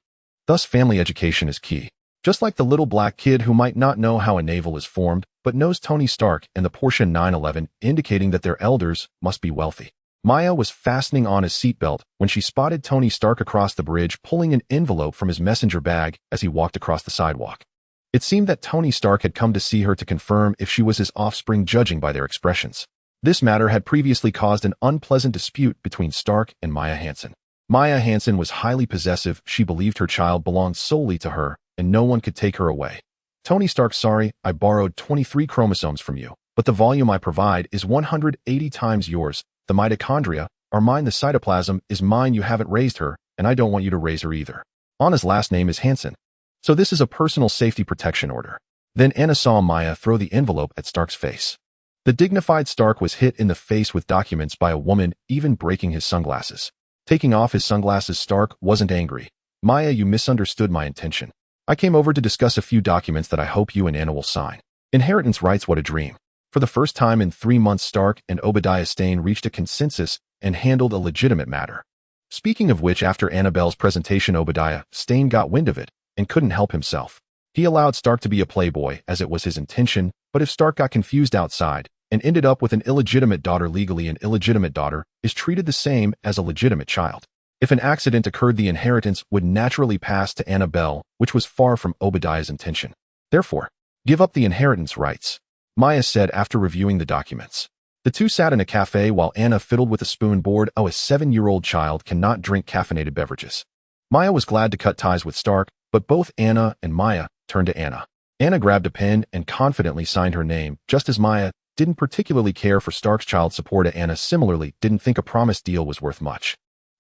[SPEAKER 1] Thus, family education is key. Just like the little black kid who might not know how a navel is formed, but knows Tony Stark and the Porsche 911, indicating that their elders must be wealthy. Maya was fastening on his seatbelt when she spotted Tony Stark across the bridge, pulling an envelope from his messenger bag as he walked across the sidewalk. It seemed that Tony Stark had come to see her to confirm if she was his offspring, judging by their expressions. This matter had previously caused an unpleasant dispute between Stark and Maya Hansen. Maya Hansen was highly possessive. She believed her child belonged solely to her, and no one could take her away. "Tony Stark, sorry, I borrowed 23 chromosomes from you, but the volume I provide is 180 times yours. The mitochondria are mine, the cytoplasm is mine. You haven't raised her, and I don't want you to raise her either. Anna's last name is Hansen. So this is a personal safety protection order." Then Anna saw Maya throw the envelope at Stark's face. The dignified Stark was hit in the face with documents by a woman, even breaking his sunglasses. Taking off his sunglasses, Stark wasn't angry. "Maya, you misunderstood my intention. I came over to discuss a few documents that I hope you and Anna will sign. Inheritance rights, what a dream." For the first time in 3 months, Stark and Obadiah Stane reached a consensus and handled a legitimate matter. Speaking of which, after Annabelle's presentation, Obadiah Stane got wind of it and couldn't help himself. He allowed Stark to be a playboy, as it was his intention, but if Stark got confused outside and ended up with an illegitimate daughter, legally an illegitimate daughter is treated the same as a legitimate child. If an accident occurred, the inheritance would naturally pass to Annabelle, which was far from Obadiah's intention. Therefore, give up the inheritance rights, Maya said after reviewing the documents. The two sat in a cafe while Anna fiddled with a spoon board. "Oh, a 7-year-old child cannot drink caffeinated beverages." Maya was glad to cut ties with Stark, but both Anna and Maya turned to Anna. Anna grabbed a pen and confidently signed her name, just as Maya didn't particularly care for Stark's child support. Anna similarly didn't think a promised deal was worth much.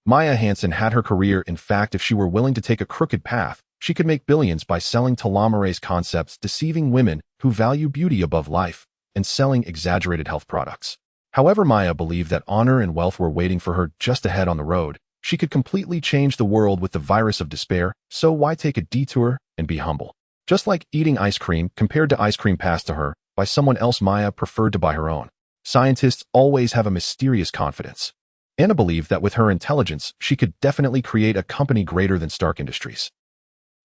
[SPEAKER 1] Maya Hansen had her career. In fact, if she were willing to take a crooked path, she could make billions by selling telomerase concepts, deceiving women who value beauty above life, and selling exaggerated health products. However, Maya believed that honor and wealth were waiting for her just ahead on the road. She could completely change the world with the virus of despair, so why take a detour and be humble? Just like eating ice cream compared to ice cream passed to her by someone else, Maya preferred to buy her own. Scientists always have a mysterious confidence. Anna believed that with her intelligence, she could definitely create a company greater than Stark Industries.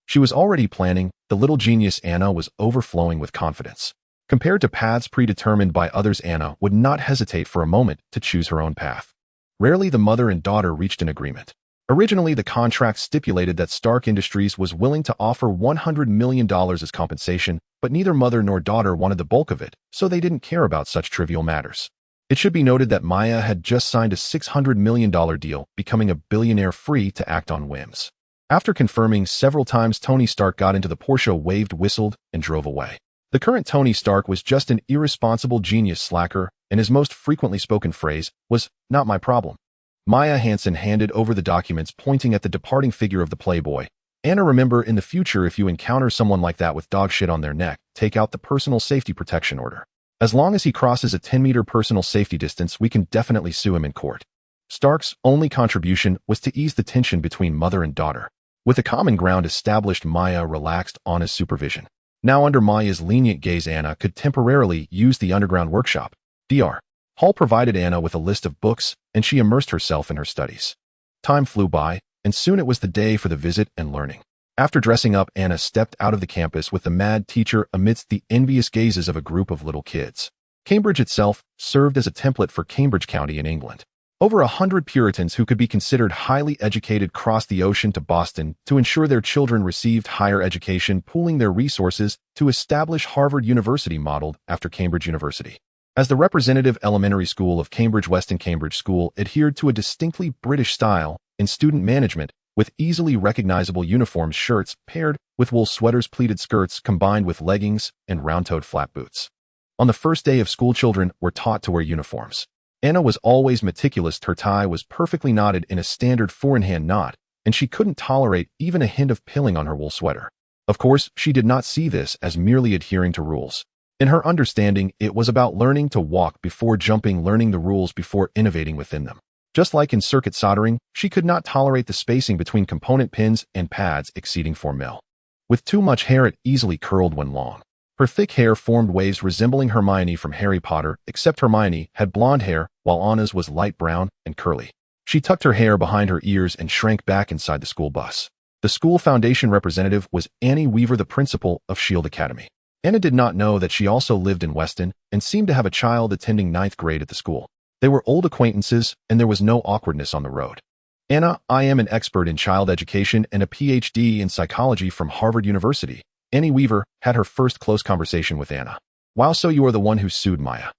[SPEAKER 1] She was already planning. The little genius Anna was overflowing with confidence. Compared to paths predetermined by others, Anna would not hesitate for a moment to choose her own path. Rarely the mother and daughter reached an agreement. Originally, the contract stipulated that Stark Industries was willing to offer $100 million as compensation, but neither mother nor daughter wanted the bulk of it, so they didn't care about such trivial matters. It should be noted that Maya had just signed a $600 million deal, becoming a billionaire free to act on whims. After confirming several times, Tony Stark got into the Porsche, waved, whistled, and drove away. The current Tony Stark was just an irresponsible genius slacker, and his most frequently spoken phrase was, "Not my problem." Maya Hansen handed over the documents, pointing at the departing figure of the playboy. "Anna, remember, in the future, if you encounter someone like that with dog shit on their neck, take out the personal safety protection order. As long as he crosses a 10-meter personal safety distance, we can definitely sue him in court." Stark's only contribution was to ease the tension between mother and daughter. With a common ground established, Maya relaxed on his supervision. Now, under Maya's lenient gaze, Anna could temporarily use the underground workshop. Dr. Hall provided Anna with a list of books, and she immersed herself in her studies. Time flew by, and soon it was the day for the visit and learning. After dressing up, Anna stepped out of the campus with the mad teacher amidst the envious gazes of a group of little kids. Cambridge itself served as a template for Cambridge County in England. Over 100 Puritans who could be considered highly educated crossed the ocean to Boston to ensure their children received higher education, pooling their resources to establish Harvard University modeled after Cambridge University. As the representative elementary school of Cambridge, Weston Cambridge School adhered to a distinctly British style in student management, with easily recognizable uniform shirts paired with wool sweaters, pleated skirts combined with leggings, and round-toed flat boots. On the first day of school, children were taught to wear uniforms. Anna was always meticulous. Her tie was perfectly knotted in a standard four-in-hand knot, and she couldn't tolerate even a hint of pilling on her wool sweater. Of course, she did not see this as merely adhering to rules. In her understanding, it was about learning to walk before jumping, learning the rules before innovating within them. Just like in circuit soldering, she could not tolerate the spacing between component pins and pads exceeding 4 mil. With too much hair, it easily curled when long. Her thick hair formed waves resembling Hermione from Harry Potter, except Hermione had blonde hair, while Anna's was light brown and curly. She tucked her hair behind her ears and shrank back inside the school bus. The school foundation representative was Annie Weaver, the principal of Shield Academy. Anna did not know that she also lived in Weston and seemed to have a child attending 9th grade at the school. They were old acquaintances, and there was no awkwardness on the road. Anna, I am an expert in child education and a PhD in psychology from Harvard University. Annie Weaver had her first close conversation with Anna. Wow, so you are the one who sued Maya.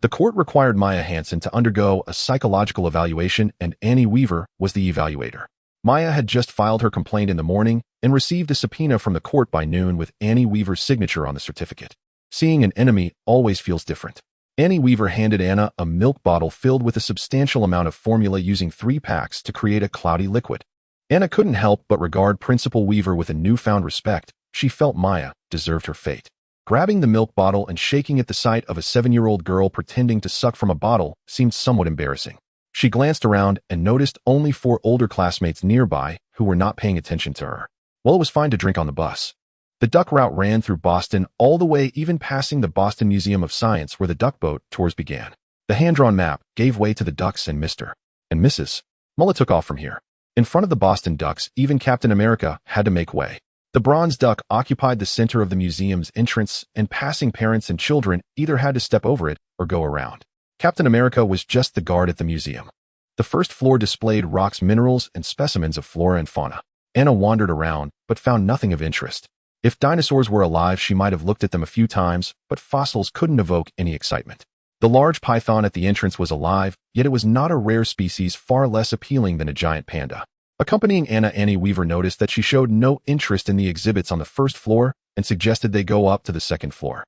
[SPEAKER 1] The court required Maya Hansen to undergo a psychological evaluation, and Annie Weaver was the evaluator. Maya had just filed her complaint in the morning and received a subpoena from the court by noon with Annie Weaver's signature on the certificate. Seeing an enemy always feels different. Annie Weaver handed Anna a milk bottle filled with a substantial amount of formula using 3 packs to create a cloudy liquid. Anna couldn't help but regard Principal Weaver with a newfound respect. She felt Maya deserved her fate. Grabbing the milk bottle and shaking at the sight of a 7-year-old girl pretending to suck from a bottle seemed somewhat embarrassing. She glanced around and noticed only 4 older classmates nearby who were not paying attention to her. Well, it was fine to drink on the bus. The duck route ran through Boston all the way, even passing the Boston Museum of Science where the duck boat tours began. The hand-drawn map gave way to the ducks and Mr. and Mrs. Mullet took off from here. In front of the Boston Ducks, even Captain America had to make way. The bronze duck occupied the center of the museum's entrance, and passing parents and children either had to step over it or go around. Captain America was just the guard at the museum. The first floor displayed rocks, minerals, and specimens of flora and fauna. Anna wandered around, but found nothing of interest. If dinosaurs were alive, she might have looked at them a few times, but fossils couldn't evoke any excitement. The large python at the entrance was alive, yet it was not a rare species, far less appealing than a giant panda. Accompanying Anna, Annie Weaver noticed that she showed no interest in the exhibits on the first floor and suggested they go up to the second floor.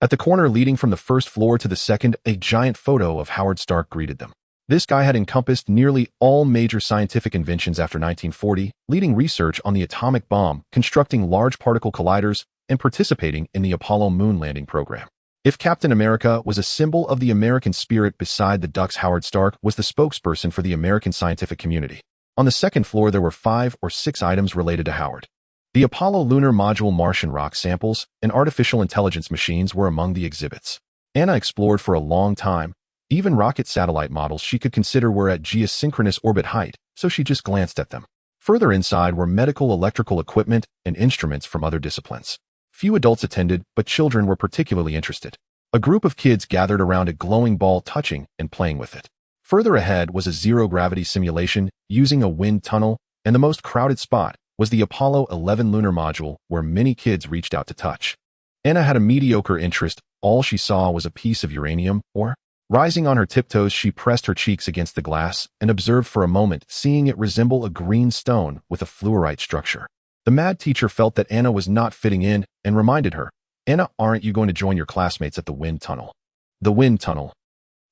[SPEAKER 1] At the corner leading from the first floor to the second, a giant photo of Howard Stark greeted them. This guy had encompassed nearly all major scientific inventions after 1940, leading research on the atomic bomb, constructing large particle colliders, and participating in the Apollo moon landing program. If Captain America was a symbol of the American spirit beside the ducks, Howard Stark was the spokesperson for the American scientific community. On the second floor, there were 5 or 6 items related to Howard. The Apollo lunar module, Martian rock samples, and artificial intelligence machines were among the exhibits. Anna explored for a long time. Even rocket satellite models she could consider were at geosynchronous orbit height, so she just glanced at them. Further inside were medical electrical equipment and instruments from other disciplines. Few adults attended, but children were particularly interested. A group of kids gathered around a glowing ball, touching and playing with it. Further ahead was a zero-gravity simulation using a wind tunnel, and the most crowded spot was the Apollo 11 lunar module, where many kids reached out to touch. Anna had a mediocre interest. All she saw was a piece of uranium ore. Rising on her tiptoes, she pressed her cheeks against the glass and observed for a moment, seeing it resemble a green stone with a fluorite structure. The mad teacher felt that Anna was not fitting in and reminded her, "Anna, aren't you going to join your classmates at the wind tunnel?" The wind tunnel.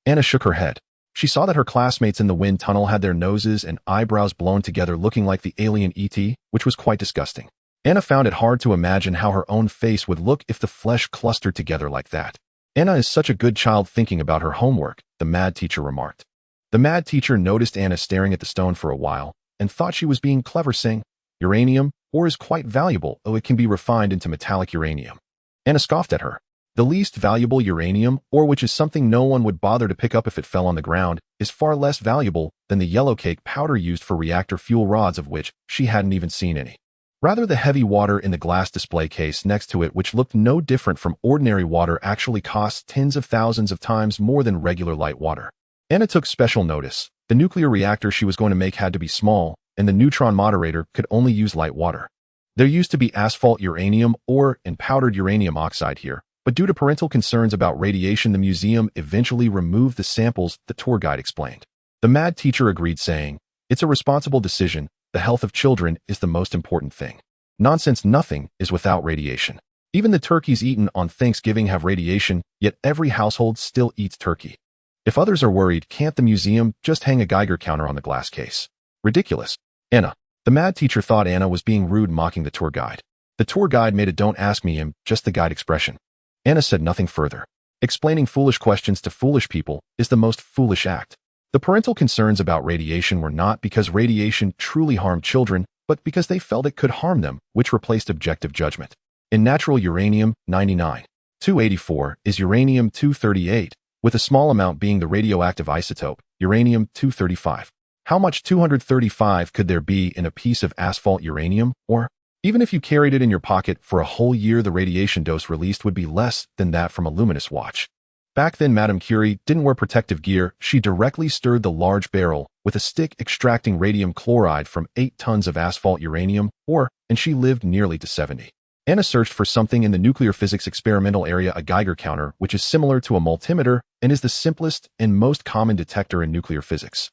[SPEAKER 1] Anna shook her head. She saw that her classmates in the wind tunnel had their noses and eyebrows blown together, looking like the alien E.T., which was quite disgusting. Anna found it hard to imagine how her own face would look if the flesh clustered together like that. "Anna is such a good child thinking about her homework," the mad teacher remarked. The mad teacher noticed Anna staring at the stone for a while and thought she was being clever, saying, "Uranium ore is quite valuable, though it can be refined into metallic uranium." Anna scoffed at her. The least valuable uranium ore, which is something no one would bother to pick up if it fell on the ground, is far less valuable than the yellow cake powder used for reactor fuel rods, of which she hadn't even seen any. Rather, the heavy water in the glass display case next to it, which looked no different from ordinary water, actually costs tens of thousands of times more than regular light water. Anna took special notice. The nuclear reactor she was going to make had to be small, and the neutron moderator could only use light water. There used to be asphalt uranium ore and powdered uranium oxide here, but due to parental concerns about radiation, the museum eventually removed the samples, the tour guide explained. The mad teacher agreed, saying, "It's a responsible decision. The health of children is the most important thing. Nonsense, nothing is without radiation. Even the turkeys eaten on Thanksgiving have radiation, yet every household still eats turkey. If others are worried, can't the museum just hang a Geiger counter on the glass case? Ridiculous." Anna. The mad teacher thought Anna was being rude, mocking the tour guide. The tour guide made a "don't ask me" him, just the guide expression. Anna said nothing further. Explaining foolish questions to foolish people is the most foolish act. The parental concerns about radiation were not because radiation truly harmed children, but because they felt it could harm them, which replaced objective judgment. In natural uranium, 99.284 is uranium-238, with a small amount being the radioactive isotope, uranium-235. How much 235 could there be in a piece of asphalt uranium? Or, even if you carried it in your pocket for a whole year, the radiation dose released would be less than that from a luminous watch. Back then, Madame Curie didn't wear protective gear. She directly stirred the large barrel with a stick, extracting radium chloride from 8 tons of asphalt uranium ore, and she lived nearly to 70. Anna searched for something in the nuclear physics experimental area, a Geiger counter, which is similar to a multimeter and is the simplest and most common detector in nuclear physics.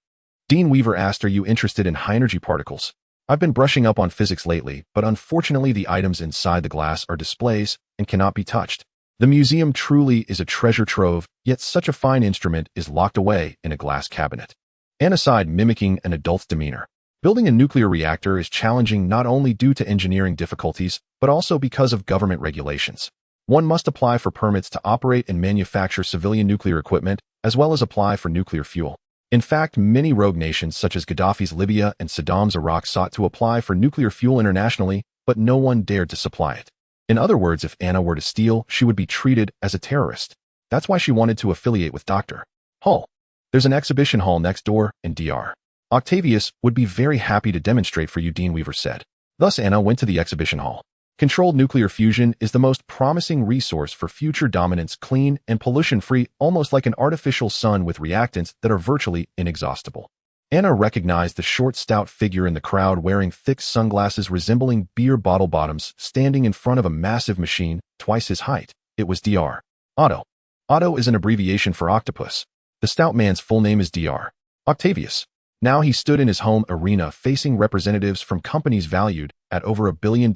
[SPEAKER 1] Dean Weaver asked, "Are you interested in high-energy particles? I've been brushing up on physics lately, but unfortunately the items inside the glass are displays and cannot be touched. The museum truly is a treasure trove, yet such a fine instrument is locked away in a glass cabinet." Anna sighed, mimicking an adult's demeanor. Building a nuclear reactor is challenging not only due to engineering difficulties, but also because of government regulations. One must apply for permits to operate and manufacture civilian nuclear equipment, as well as apply for nuclear fuel. In fact, many rogue nations such as Gaddafi's Libya and Saddam's Iraq sought to apply for nuclear fuel internationally, but no one dared to supply it. In other words, if Anna were to steal, she would be treated as a terrorist. That's why she wanted to affiliate with Dr. Hall. There's an exhibition hall next door, in Dr. Octavius would be very happy to demonstrate for you, Dean Weaver said. Thus Anna went to the exhibition hall. Controlled nuclear fusion is the most promising resource for future dominance, clean and pollution-free, almost like an artificial sun with reactants that are virtually inexhaustible. Anna recognized the short, stout figure in the crowd wearing thick sunglasses resembling beer bottle bottoms, standing in front of a massive machine, twice his height. It was Dr. Otto. Otto is an abbreviation for octopus. The stout man's full name is Dr. Octavius. Now he stood in his home arena facing representatives from companies valued at over $1 billion,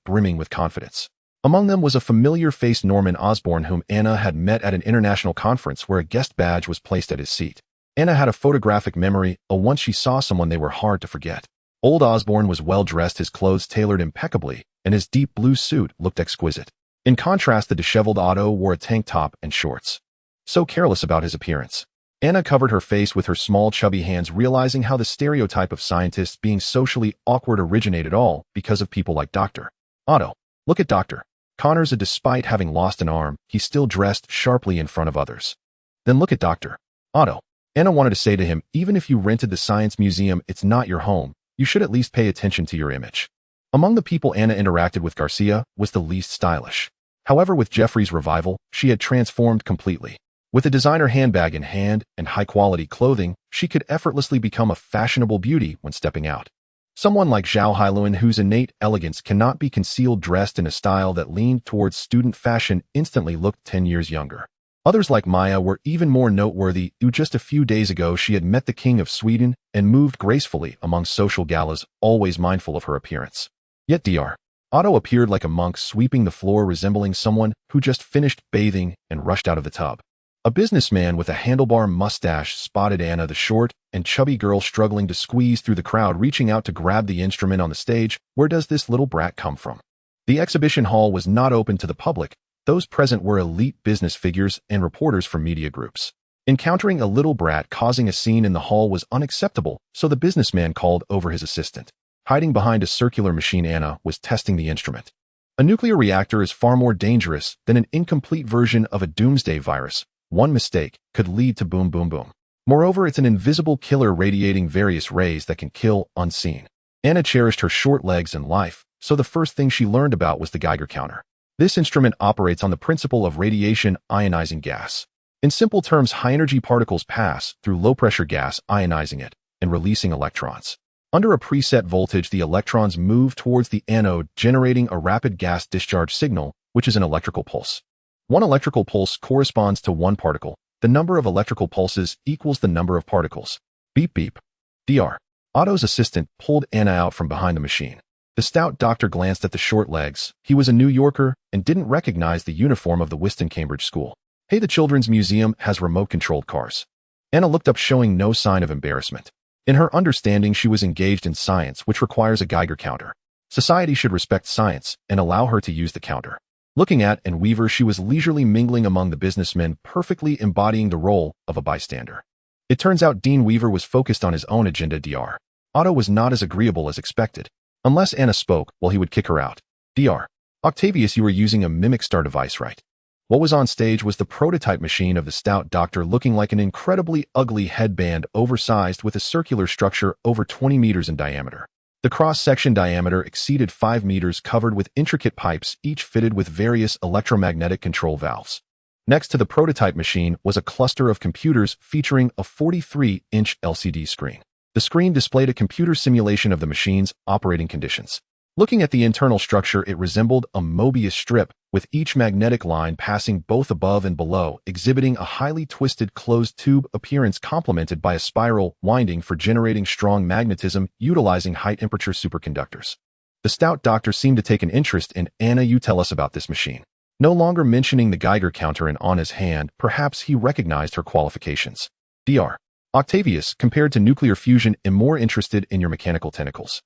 [SPEAKER 1] brimming with confidence. Among them was a familiar face, Norman Osborn, whom Anna had met at an international conference where a guest badge was placed at his seat. Anna had a photographic memory, once she saw someone they were hard to forget. Old Osborn was well-dressed, his clothes tailored impeccably, and his deep blue suit looked exquisite. In contrast, the disheveled Otto wore a tank top and shorts. So careless about his appearance. Anna covered her face with her small, chubby hands, realizing how the stereotype of scientists being socially awkward originated all because of people like Dr. Otto. Look at Dr. Connors. Despite having lost an arm, he still dressed sharply in front of others. Then look at Dr. Otto. Anna wanted to say to him, even if you rented the Science Museum, it's not your home. You should at least pay attention to your image. Among the people Anna interacted with, Garcia was the least stylish. However, with Jeffrey's revival, she had transformed completely. With a designer handbag in hand and high-quality clothing, she could effortlessly become a fashionable beauty when stepping out. Someone like Zhao Hailuan, whose innate elegance cannot be concealed, dressed in a style that leaned towards student fashion, instantly looked 10 years younger. Others like Maya were even more noteworthy. Just a few days ago, she had met the King of Sweden and moved gracefully among social galas, always mindful of her appearance. Yet Dr. Otto appeared like a monk, sweeping the floor, resembling someone who just finished bathing and rushed out of the tub. A businessman with a handlebar mustache spotted Anna, the short and chubby girl struggling to squeeze through the crowd, reaching out to grab the instrument on the stage. Where does this little brat come from? The exhibition hall was not open to the public. Those present were elite business figures and reporters from media groups. Encountering a little brat causing a scene in the hall was unacceptable, so the businessman called over his assistant. Hiding behind a circular machine, Anna was testing the instrument. A nuclear reactor is far more dangerous than an incomplete version of a doomsday virus. One mistake could lead to boom, boom, boom. Moreover, it's an invisible killer radiating various rays that can kill unseen. Anna cherished her short legs and life, so the first thing she learned about was the Geiger counter. This instrument operates on the principle of radiation ionizing gas. In simple terms, high-energy particles pass through low-pressure gas, ionizing it, and releasing electrons. Under a preset voltage, the electrons move towards the anode, generating a rapid gas discharge signal, which is an electrical pulse. One electrical pulse corresponds to one particle. The number of electrical pulses equals the number of particles. Beep beep. Dr. Otto's assistant pulled Anna out from behind the machine. The stout doctor glanced at the short legs. He was a New Yorker and didn't recognize the uniform of the Whiston Cambridge School. Hey, the Children's Museum has remote-controlled cars. Anna looked up, showing no sign of embarrassment. In her understanding, she was engaged in science, which requires a Geiger counter. Society should respect science and allow her to use the counter. Looking at and Weaver, she was leisurely mingling among the businessmen, perfectly embodying the role of a bystander. It turns out Dean Weaver was focused on his own agenda. Dr. Otto was not as agreeable as expected. Unless Anna spoke, well, he would kick her out. Dr. Octavius, you were using a mimic star device, right? What was on stage was the prototype machine of the stout doctor, looking like an incredibly ugly headband, oversized with a circular structure over 20 meters in diameter. The cross-section diameter exceeded 5 meters, covered with intricate pipes, each fitted with various electromagnetic control valves. Next to the prototype machine was a cluster of computers featuring a 43-inch LCD screen. The screen displayed a computer simulation of the machine's operating conditions. Looking at the internal structure, it resembled a Mobius strip, with each magnetic line passing both above and below, exhibiting a highly twisted closed tube appearance complemented by a spiral winding for generating strong magnetism utilizing high-temperature superconductors. The stout doctor seemed to take an interest in Anna. You tell us about this machine. No longer mentioning the Geiger counter in Anna's hand, perhaps he recognized her qualifications. Dr. Octavius, compared to nuclear fusion, am more interested in your mechanical tentacles.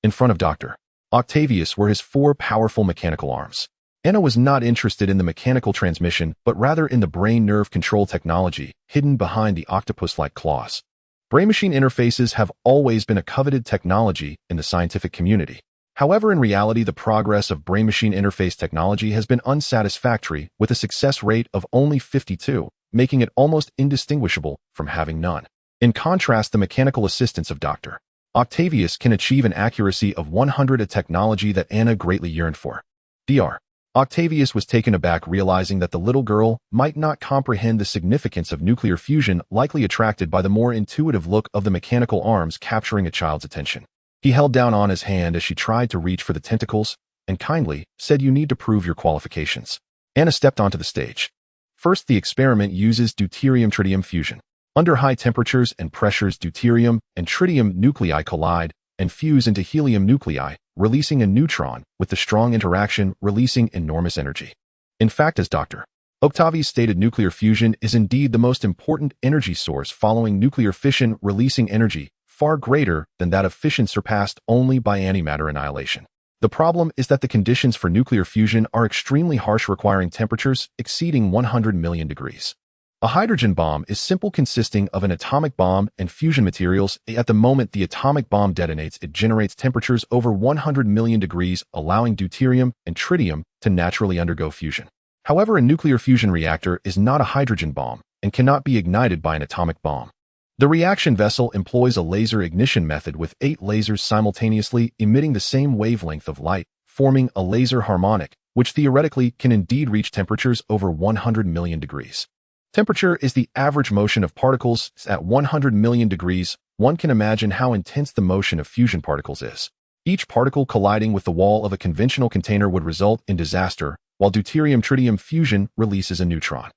[SPEAKER 1] In front of Dr. Octavius were his 4 powerful mechanical arms. Anna was not interested in the mechanical transmission, but rather in the brain-nerve control technology hidden behind the octopus-like claws. Brain-machine interfaces have always been a coveted technology in the scientific community. However, in reality, the progress of brain-machine interface technology has been unsatisfactory, with a success rate of only 52, making it almost indistinguishable from having none. In contrast, the mechanical assistance of Dr. Octavius can achieve an accuracy of 100, a technology that Anna greatly yearned for. Dr. Octavius was taken aback, realizing that the little girl might not comprehend the significance of nuclear fusion, likely attracted by the more intuitive look of the mechanical arms capturing a child's attention. He held down Anna's hand as she tried to reach for the tentacles, and kindly said, "You need to prove your qualifications." Anna stepped onto the stage. First, the experiment uses deuterium-tritium fusion. Under high temperatures and pressures, deuterium and tritium nuclei collide and fuse into helium nuclei, releasing a neutron, with the strong interaction releasing enormous energy. In fact, as Dr. Octavius stated, nuclear fusion is indeed the most important energy source following nuclear fission, releasing energy far greater than that of fission, surpassed only by antimatter annihilation. The problem is that the conditions for nuclear fusion are extremely harsh, requiring temperatures exceeding 100 million degrees. A hydrogen bomb is simple, consisting of an atomic bomb and fusion materials. At the moment the atomic bomb detonates, it generates temperatures over 100 million degrees, allowing deuterium and tritium to naturally undergo fusion. However, a nuclear fusion reactor is not a hydrogen bomb and cannot be ignited by an atomic bomb. The reaction vessel employs a laser ignition method with 8 lasers simultaneously emitting the same wavelength of light, forming a laser harmonic, which theoretically can indeed reach temperatures over 100 million degrees. Temperature is the average motion of particles. At 100 million degrees, one can imagine how intense the motion of fusion particles is. Each particle colliding with the wall of a conventional container would result in disaster, while deuterium-tritium fusion releases a neutron.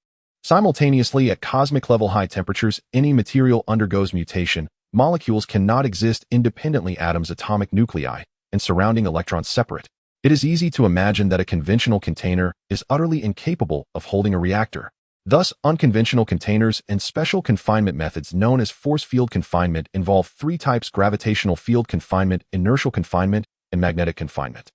[SPEAKER 1] Simultaneously, at cosmic-level high temperatures, any material undergoes mutation. Molecules cannot exist independently, atoms, atomic nuclei, and surrounding electrons separate. It is easy to imagine that a conventional container is utterly incapable of holding a reactor. Thus, unconventional containers and special confinement methods known as force field confinement involve 3 types: gravitational field confinement, inertial confinement, and magnetic confinement.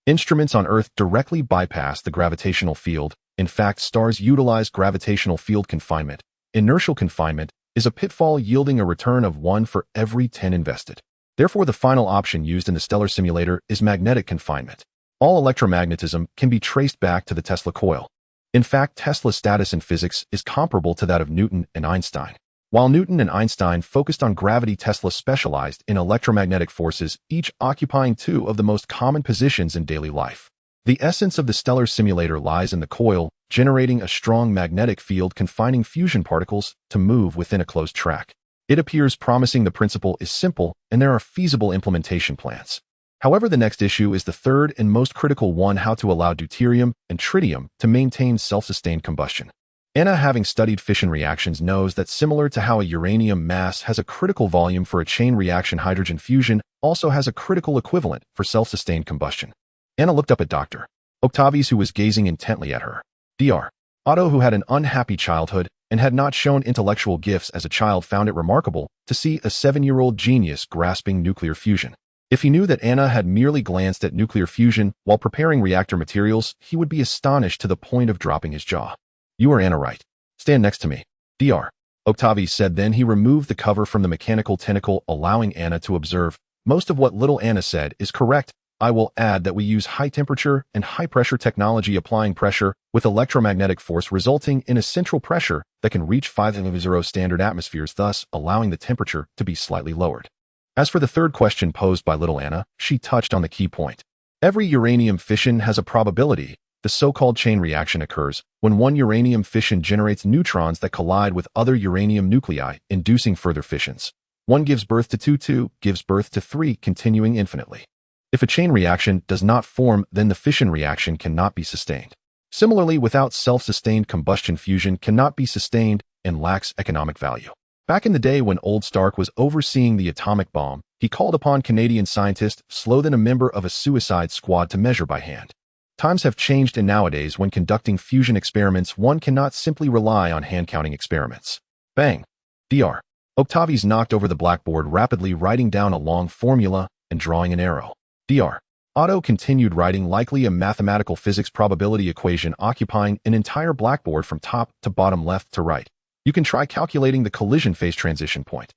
[SPEAKER 1] Instruments on Earth directly bypass the gravitational field. In fact, stars utilize gravitational field confinement. Inertial confinement is a pitfall, yielding a return of 1 for every 10 invested. Therefore, the final option used in the stellar simulator is magnetic confinement. All electromagnetism can be traced back to the Tesla coil. In fact, Tesla's status in physics is comparable to that of Newton and Einstein. While Newton and Einstein focused on gravity, Tesla specialized in electromagnetic forces, each occupying 2 of the most common positions in daily life. The essence of the stellar simulator lies in the coil, generating a strong magnetic field confining fusion particles to move within a closed track. It appears promising. The principle is simple, and there are feasible implementation plans. However, the next issue is the third and most critical one: how to allow deuterium and tritium to maintain self-sustained combustion. Anna, having studied fission reactions, knows that similar to how a uranium mass has a critical volume for a chain reaction, hydrogen fusion also has a critical equivalent for self-sustained combustion. Anna looked up at Dr. Octavius, who was gazing intently at her. Dr. Otto, who had an unhappy childhood and had not shown intellectual gifts as a child, found it remarkable to see a 7-year-old genius grasping nuclear fusion. If he knew that Anna had merely glanced at nuclear fusion while preparing reactor materials, he would be astonished to the point of dropping his jaw. "You are Anna, right? Stand next to me." Dr. Octavius said. Then he removed the cover from the mechanical tentacle, allowing Anna to observe. Most of what little Anna said is correct. I will add that we use high temperature and high pressure technology, applying pressure with electromagnetic force, resulting in a central pressure that can reach 5.0 standard atmospheres, thus allowing the temperature to be slightly lowered. As for the third question posed by little Anna, she touched on the key point. Every uranium fission has a probability. The so-called chain reaction occurs when one uranium fission generates neutrons that collide with other uranium nuclei, inducing further fissions. 1 gives birth to 2, 2 gives birth to 3, continuing infinitely. If a chain reaction does not form, then the fission reaction cannot be sustained. Similarly, without self-sustained combustion, fusion cannot be sustained and lacks economic value. Back in the day when Old Stark was overseeing the atomic bomb, he called upon Canadian scientist Sloan, a member of a suicide squad, to measure by hand. Times have changed, and nowadays when conducting fusion experiments, one cannot simply rely on hand-counting experiments. Bang! Dr. Octavius knocked over the blackboard, rapidly writing down a long formula and drawing an arrow. Dr. Otto continued writing, likely a mathematical physics probability equation occupying an entire blackboard from top to bottom, left to right. You can try calculating the collision phase transition point.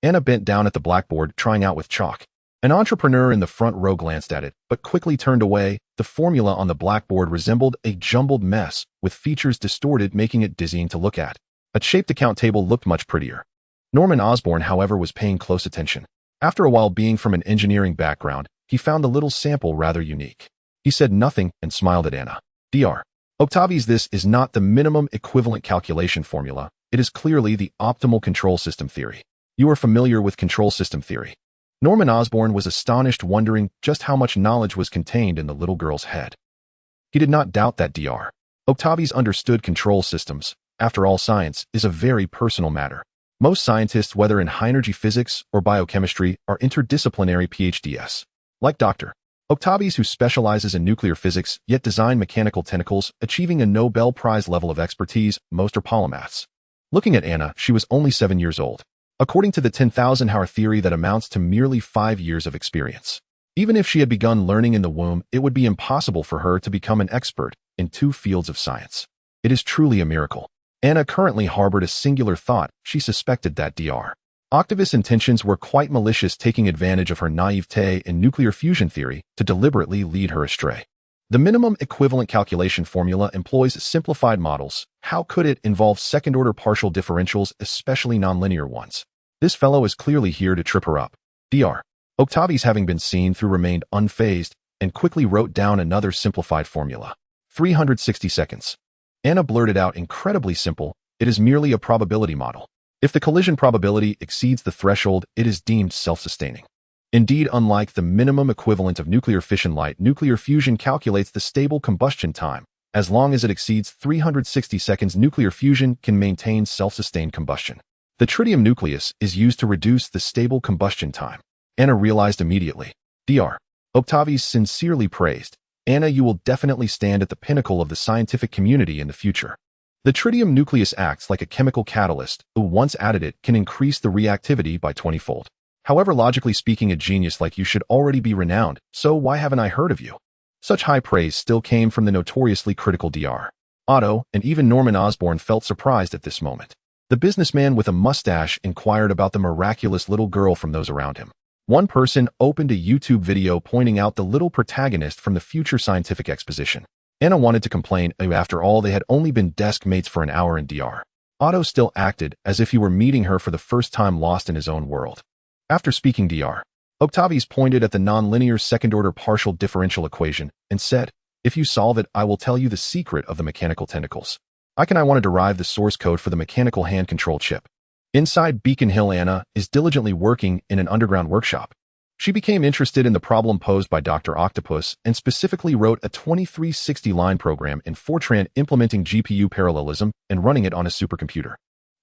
[SPEAKER 1] Anna bent down at the blackboard, trying out with chalk. An entrepreneur in the front row glanced at it, but quickly turned away. The formula on the blackboard resembled a jumbled mess, with features distorted, making it dizzying to look at. A shaped account table looked much prettier. Norman Osborn, however, was paying close attention. After a while, being from an engineering background, he found the little sample rather unique. He said nothing and smiled at Anna. Dr. Octavius, this is not the minimum equivalent calculation formula. It is clearly the optimal control system theory. You are familiar with control system theory. Norman Osborn was astonished, wondering just how much knowledge was contained in the little girl's head. He did not doubt that Dr. Octavius understood control systems. After all, science is a very personal matter. Most scientists, whether in high-energy physics or biochemistry, are interdisciplinary PhDs. Like Dr. Octavius, who specializes in nuclear physics, yet design mechanical tentacles, achieving a Nobel Prize level of expertise, most are polymaths. Looking at Anna, she was only 7 years old. According to the 10,000-hour theory, that amounts to merely 5 years of experience. Even if she had begun learning in the womb, it would be impossible for her to become an expert in 2 fields of science. It is truly a miracle. Anna currently harbored a singular thought. She suspected that Dr. Octavius' intentions were quite malicious, taking advantage of her naivete in nuclear fusion theory to deliberately lead her astray. The minimum equivalent calculation formula employs simplified models. How could it involve second-order partial differentials, especially nonlinear ones? This fellow is clearly here to trip her up. Dr. Octavius, having been seen through, remained unfazed and quickly wrote down another simplified formula. 360 seconds. Anna blurted out, incredibly simple. It is merely a probability model. If the collision probability exceeds the threshold, it is deemed self-sustaining. Indeed, unlike the minimum equivalent of nuclear fission light, nuclear fusion calculates the stable combustion time. As long as it exceeds 360 seconds, nuclear fusion can maintain self-sustained combustion. The tritium nucleus is used to reduce the stable combustion time. Anna realized immediately. Dr. Octavius sincerely praised. Anna, you will definitely stand at the pinnacle of the scientific community in the future. The tritium nucleus acts like a chemical catalyst. Once added, it can increase the reactivity by 20-fold. However, logically speaking, a genius like you should already be renowned, so why haven't I heard of you? Such high praise still came from the notoriously critical Dr. Otto, and even Norman Osborn felt surprised at this moment. The businessman with a mustache inquired about the miraculous little girl from those around him. One person opened a YouTube video pointing out the little protagonist from the future scientific exposition. Anna wanted to complain. After all, they had only been desk mates for an hour, and Dr. Otto still acted as if he were meeting her for the first time, lost in his own world. After speaking, Dr. Octavius pointed at the nonlinear second-order partial differential equation and said, If you solve it, I will tell you the secret of the mechanical tentacles. I want to derive the source code for the mechanical hand control chip. Inside Beacon Hill, Anna is diligently working in an underground workshop. She became interested in the problem posed by Dr. Octopus and specifically wrote a 2360-line program in Fortran implementing GPU parallelism and running it on a supercomputer.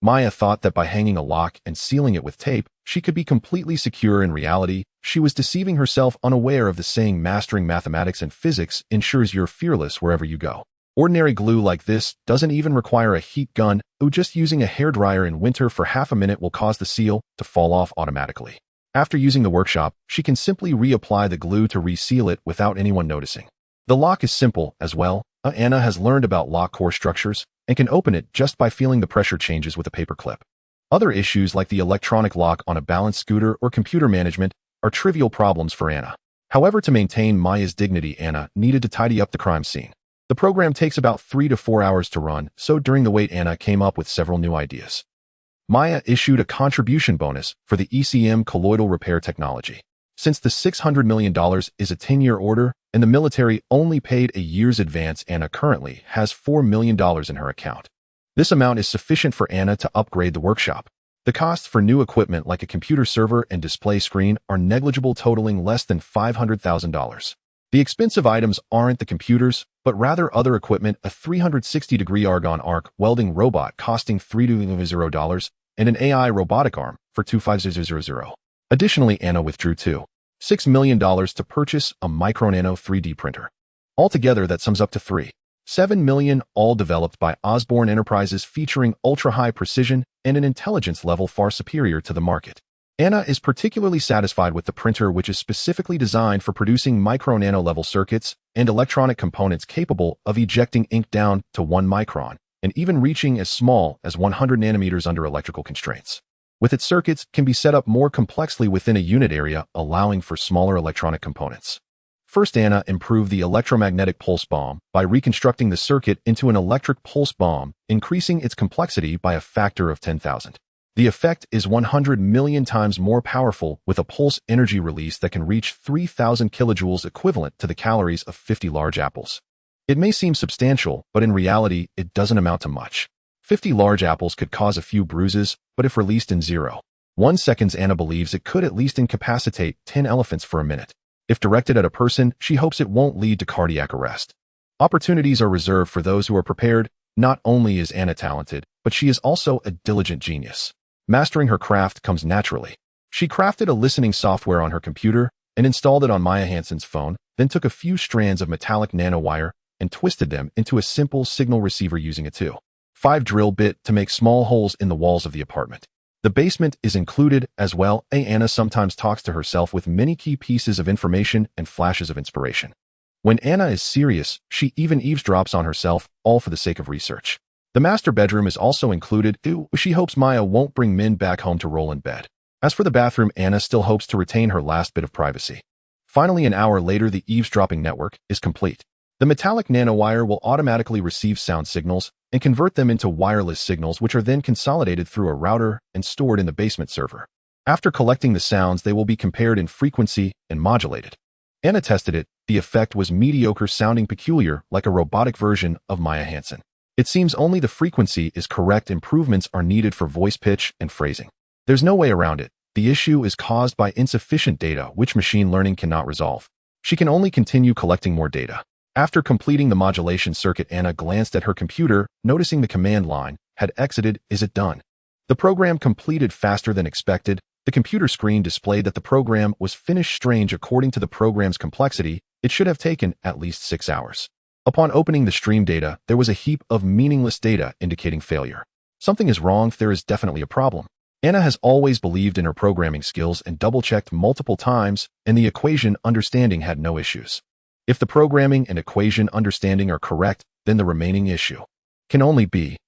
[SPEAKER 1] Maya thought that by hanging a lock and sealing it with tape, she could be completely secure. In reality, she was deceiving herself, unaware of the saying mastering mathematics and physics ensures you're fearless wherever you go. Ordinary glue like this doesn't even require a heat gun, just using a hairdryer in winter for half a minute will cause the seal to fall off automatically. After using the workshop, she can simply reapply the glue to reseal it without anyone noticing. The lock is simple as well. Anna has learned about lock core structures and can open it just by feeling the pressure changes with a paper clip. Other issues like the electronic lock on a balanced scooter or computer management are trivial problems for Anna. However, to maintain Maya's dignity, Anna needed to tidy up the crime scene. The program takes about 3 to 4 hours to run, so during the wait, Anna came up with several new ideas. Maya issued a contribution bonus for the ECM colloidal repair technology. Since the $600 million is a 10-year order and the military only paid a year's advance, Anna currently has $4 million in her account. This amount is sufficient for Anna to upgrade the workshop. The costs for new equipment like a computer server and display screen are negligible, totaling less than $500,000. The expensive items aren't the computers, but rather other equipment, a 360-degree argon arc welding robot costing $3,000 and an AI robotic arm for $2,500. Additionally, Anna withdrew $2.6 million to purchase a micro-nano 3D printer. Altogether, that sums up to $3.7 million, all developed by Osborne Enterprises, featuring ultra-high precision and an intelligence level far superior to the market. Anna is particularly satisfied with the printer, which is specifically designed for producing micro-nano level circuits and electronic components capable of ejecting ink down to 1 micron and even reaching as small as 100 nanometers under electrical constraints. With its circuits can be set up more complexly within a unit area, allowing for smaller electronic components. First, Anna improved the electromagnetic pulse bomb by reconstructing the circuit into an electric pulse bomb, increasing its complexity by a factor of 10,000. The effect is 100 million times more powerful, with a pulse energy release that can reach 3,000 kilojoules, equivalent to the calories of 50 large apples. It may seem substantial, but in reality, it doesn't amount to much. 50 large apples could cause a few bruises, but if released in 0.1 seconds, Anna believes it could at least incapacitate 10 elephants for a minute. If directed at a person, she hopes it won't lead to cardiac arrest. Opportunities are reserved for those who are prepared. Not only is Anna talented, but she is also a diligent genius. Mastering her craft comes naturally. She crafted a listening software on her computer and installed it on Maya Hansen's phone, then took a few strands of metallic nanowire and twisted them into a simple signal receiver using a 2.5 drill bit to make small holes in the walls of the apartment. The basement is included as well. Anna sometimes talks to herself with many key pieces of information and flashes of inspiration. When Anna is serious, she even eavesdrops on herself, all for the sake of research. The master bedroom is also included. She hopes Maya won't bring men back home to roll in bed. As for the bathroom, Anna still hopes to retain her last bit of privacy. Finally, an hour later, the eavesdropping network is complete. The metallic nanowire will automatically receive sound signals and convert them into wireless signals, which are then consolidated through a router and stored in the basement server. After collecting the sounds, they will be compared in frequency and modulated. Anna tested it. The effect was mediocre, sounding peculiar, like a robotic version of Maya Hansen. It seems only the frequency is correct. Improvements are needed for voice pitch and phrasing. There's no way around it. The issue is caused by insufficient data, which machine learning cannot resolve. She can only continue collecting more data. After completing the modulation circuit, Anna glanced at her computer, noticing the command line had exited. Is it done? The program completed faster than expected. The computer screen displayed that the program was finished. Strange, according to the program's complexity, it should have taken at least 6 hours. Upon opening the stream data, there was a heap of meaningless data indicating failure. Something is wrong. There is definitely a problem. Anna has always believed in her programming skills and double-checked multiple times, and the equation understanding had no issues. If the programming and equation understanding are correct, then the remaining issue can only be.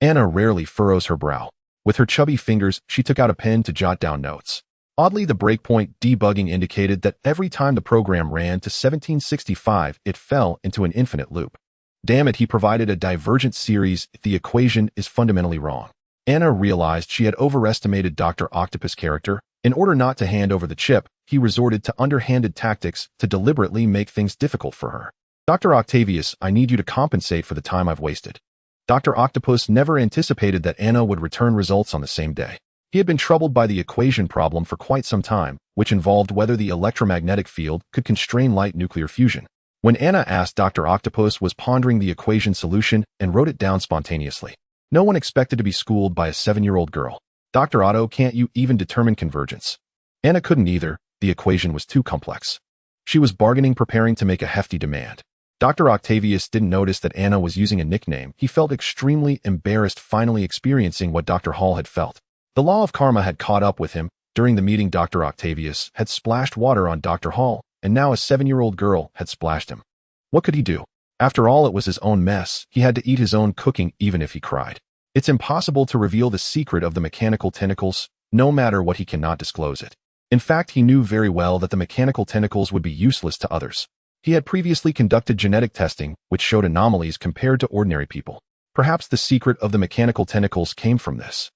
[SPEAKER 1] Anna rarely furrows her brow. With her chubby fingers, she took out a pen to jot down notes. Oddly, the breakpoint debugging indicated that every time the program ran to 1765, it fell into an infinite loop. Damn it, he provided a divergent series. The equation is fundamentally wrong. Anna realized she had overestimated Dr. Octopus' character. In order not to hand over the chip, he resorted to underhanded tactics to deliberately make things difficult for her. Dr. Octavius, I need you to compensate for the time I've wasted. Dr. Octopus never anticipated that Anna would return results on the same day. He had been troubled by the equation problem for quite some time, which involved whether the electromagnetic field could constrain light nuclear fusion. When Anna asked, Dr. Octopus was pondering the equation solution and wrote it down spontaneously. No one expected to be schooled by a 7-year-old girl. Dr. Otto, can't you even determine convergence? Anna couldn't either. The equation was too complex. She was bargaining, preparing to make a hefty demand. Dr. Octavius didn't notice that Anna was using a nickname. He felt extremely embarrassed, finally experiencing what Dr. Hall had felt. The law of karma had caught up with him. During the meeting, Dr. Octavius had splashed water on Dr. Hall, and now a 7-year-old girl had splashed him. What could he do? After all, it was his own mess. He had to eat his own cooking even if he cried. It's impossible to reveal the secret of the mechanical tentacles, no matter what he cannot disclose it. In fact, he knew very well that the mechanical tentacles would be useless to others. He had previously conducted genetic testing, which showed anomalies compared to ordinary people. Perhaps the secret of the mechanical tentacles came from this.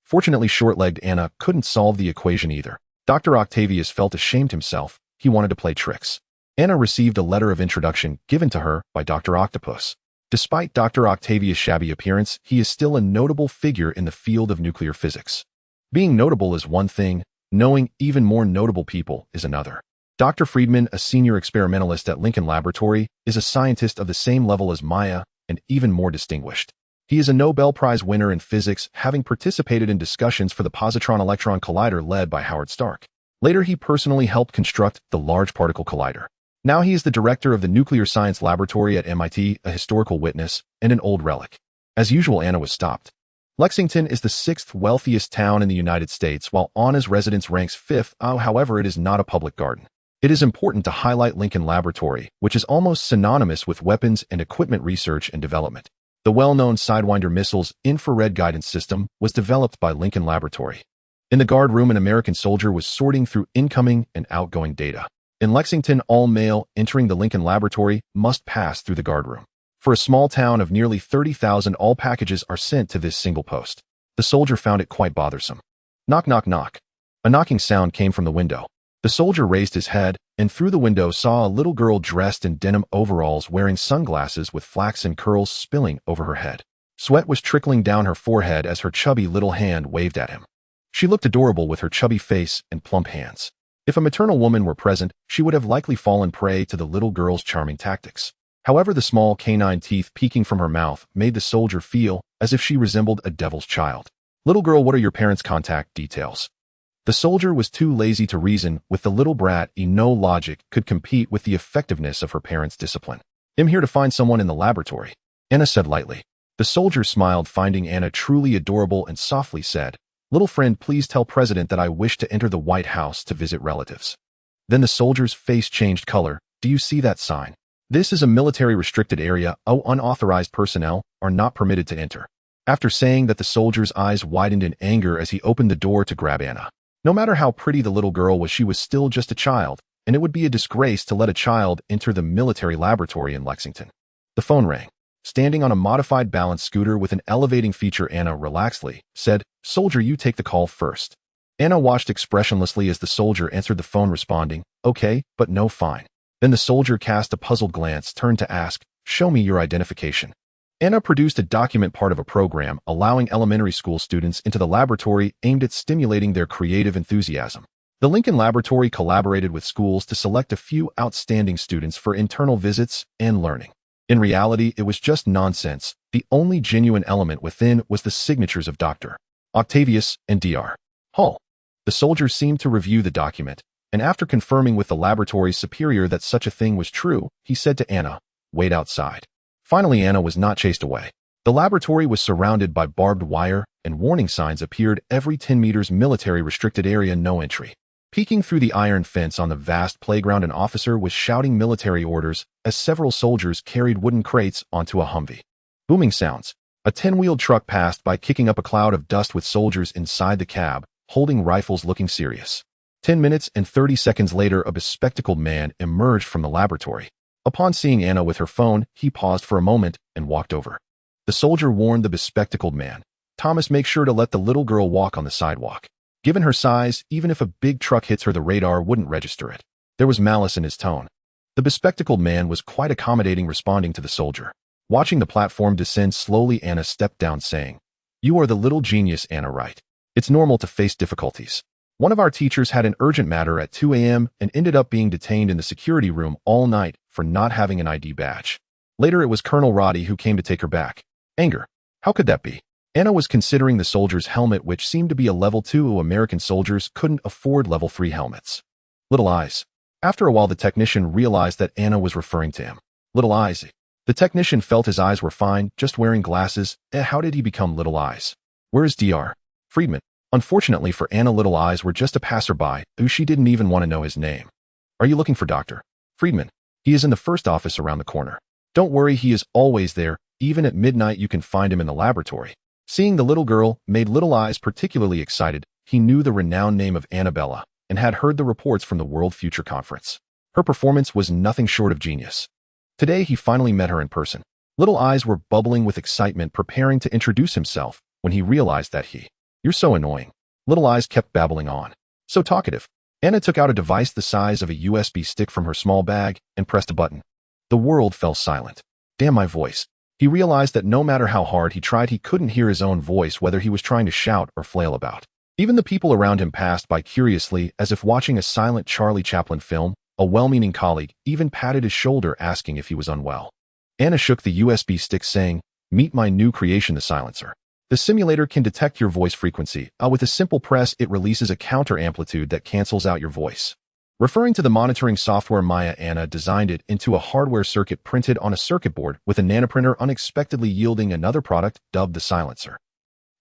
[SPEAKER 1] Fortunately, short-legged Anna couldn't solve the equation either. Dr. Octavius felt ashamed himself. He wanted to play tricks. Anna received a letter of introduction given to her by Dr. Octopus. Despite Dr. Octavius' shabby appearance, he is still a notable figure in the field of nuclear physics. Being notable is one thing, knowing even more notable people is another. Dr. Freriedman, a senior experimentalist at Lincoln Laboratory, is a scientist of the same level as Maya and even more distinguished. He is a Nobel Prize winner in physics, having participated in discussions for the positron-electron collider led by Howard Stark. Later, he personally helped construct the Large Particle Collider. Now he is the director of the Nuclear Science Laboratory at MIT, a historical witness and an old relic. As usual, Anna was stopped. Lexington is the 6th wealthiest town in the United States, while Anna's residence ranks 5th. However, it is not a public garden. It is important to highlight Lincoln Laboratory, which is almost synonymous with weapons and equipment research and development. The well-known Sidewinder missile's infrared guidance system was developed by Lincoln Laboratory. In the guard room, an American soldier was sorting through incoming and outgoing data. In Lexington, all mail entering the Lincoln Laboratory must pass through the guard room. For a small town of nearly 30,000, all packages are sent to this single post. The soldier found it quite bothersome. Knock, knock, knock. A knocking sound came from the window. The soldier raised his head, and through the window saw a little girl dressed in denim overalls wearing sunglasses with flaxen curls spilling over her head. Sweat was trickling down her forehead as her chubby little hand waved at him. She looked adorable with her chubby face and plump hands. If a maternal woman were present, she would have likely fallen prey to the little girl's charming tactics. However, the small canine teeth peeking from her mouth made the soldier feel as if she resembled a devil's child. Little girl, what are your parents' contact details? The soldier was too lazy to reason with the little brat. No logic could compete with the effectiveness of her parents' discipline. I'm here to find someone in the laboratory, Anna said lightly. The soldier smiled, finding Anna truly adorable, and softly said, little friend, please tell President that I wish to enter the White House to visit relatives. Then the soldier's face changed color. Do you see that sign? This is a military restricted area. Unauthorized personnel are not permitted to enter. After saying that, the soldier's eyes widened in anger as he opened the door to grab Anna. No matter how pretty the little girl was, she was still just a child, and it would be a disgrace to let a child enter the military laboratory in Lexington. The phone rang. Standing on a modified balance scooter with an elevating feature, Anna relaxedly said, soldier, you take the call first. Anna watched expressionlessly as the soldier answered the phone, responding, okay, but no fine. Then the soldier cast a puzzled glance, turned to ask, show me your identification. Anna produced a document, part of a program allowing elementary school students into the laboratory aimed at stimulating their creative enthusiasm. The Lincoln Laboratory collaborated with schools to select a few outstanding students for internal visits and learning. In reality, it was just nonsense. The only genuine element within was the signatures of Dr. Octavius and Dr. Hall. The soldier seemed to review the document, and after confirming with the laboratory's superior that such a thing was true, he said to Anna, wait outside. Finally, Anna was not chased away. The laboratory was surrounded by barbed wire, and warning signs appeared every 10 meters. Military restricted area, no entry. Peeking through the iron fence on the vast playground, an officer was shouting military orders as several soldiers carried wooden crates onto a Humvee. Booming sounds. A 10-wheeled truck passed by, kicking up a cloud of dust with soldiers inside the cab, holding rifles, looking serious. 10 minutes and 30 seconds later, a bespectacled man emerged from the laboratory. Upon seeing Anna with her phone, he paused for a moment and walked over. The soldier warned the bespectacled man, Thomas, make sure to let the little girl walk on the sidewalk. Given her size, even if a big truck hits her, the radar wouldn't register it. There was malice in his tone. The bespectacled man was quite accommodating, responding to the soldier. Watching the platform descend slowly, Anna stepped down, saying, "You are the little genius, Anna, right? It's normal to face difficulties. One of our teachers had an urgent matter at 2 a.m. and ended up being detained in the security room all night for not having an ID badge. Later, it was Colonel Roddy who came to take her back. Anger. How could that be?" Anna was considering the soldier's helmet, which seemed to be a level 2. American soldiers couldn't afford level 3 helmets. Little eyes. After a while, the technician realized that Anna was referring to him. Little eyes. The technician felt his eyes were fine, just wearing glasses. How did he become little eyes? Where is Dr. Freriedman? Unfortunately for Anna, little eyes were just a passerby who she didn't even want to know his name. "Are you looking for Dr. Freriedman? He is in the first office around the corner. Don't worry, he is always there. Even at midnight you can find him in the laboratory." Seeing the little girl made little eyes particularly excited. He knew the renowned name of Annabella and had heard the reports from the World Future Conference. Her performance was nothing short of genius. Today he finally met her in person. Little eyes were bubbling with excitement, preparing to introduce himself when he realized that "You're so annoying." Little eyes kept babbling on. "So talkative." Anna took out a device the size of a USB stick from her small bag and pressed a button. The world fell silent. Damn, my voice. He realized that no matter how hard he tried, he couldn't hear his own voice, whether he was trying to shout or flail about. Even the people around him passed by curiously, as if watching a silent Charlie Chaplin film. A well-meaning colleague even patted his shoulder, asking if he was unwell. Anna shook the USB stick, saying, "Meet my new creation, the silencer. The simulator can detect your voice frequency. With a simple press, it releases a counter amplitude that cancels out your voice." Referring to the monitoring software Maya, Anna designed it into a hardware circuit printed on a circuit board with a nanoprinter, unexpectedly yielding another product dubbed the silencer.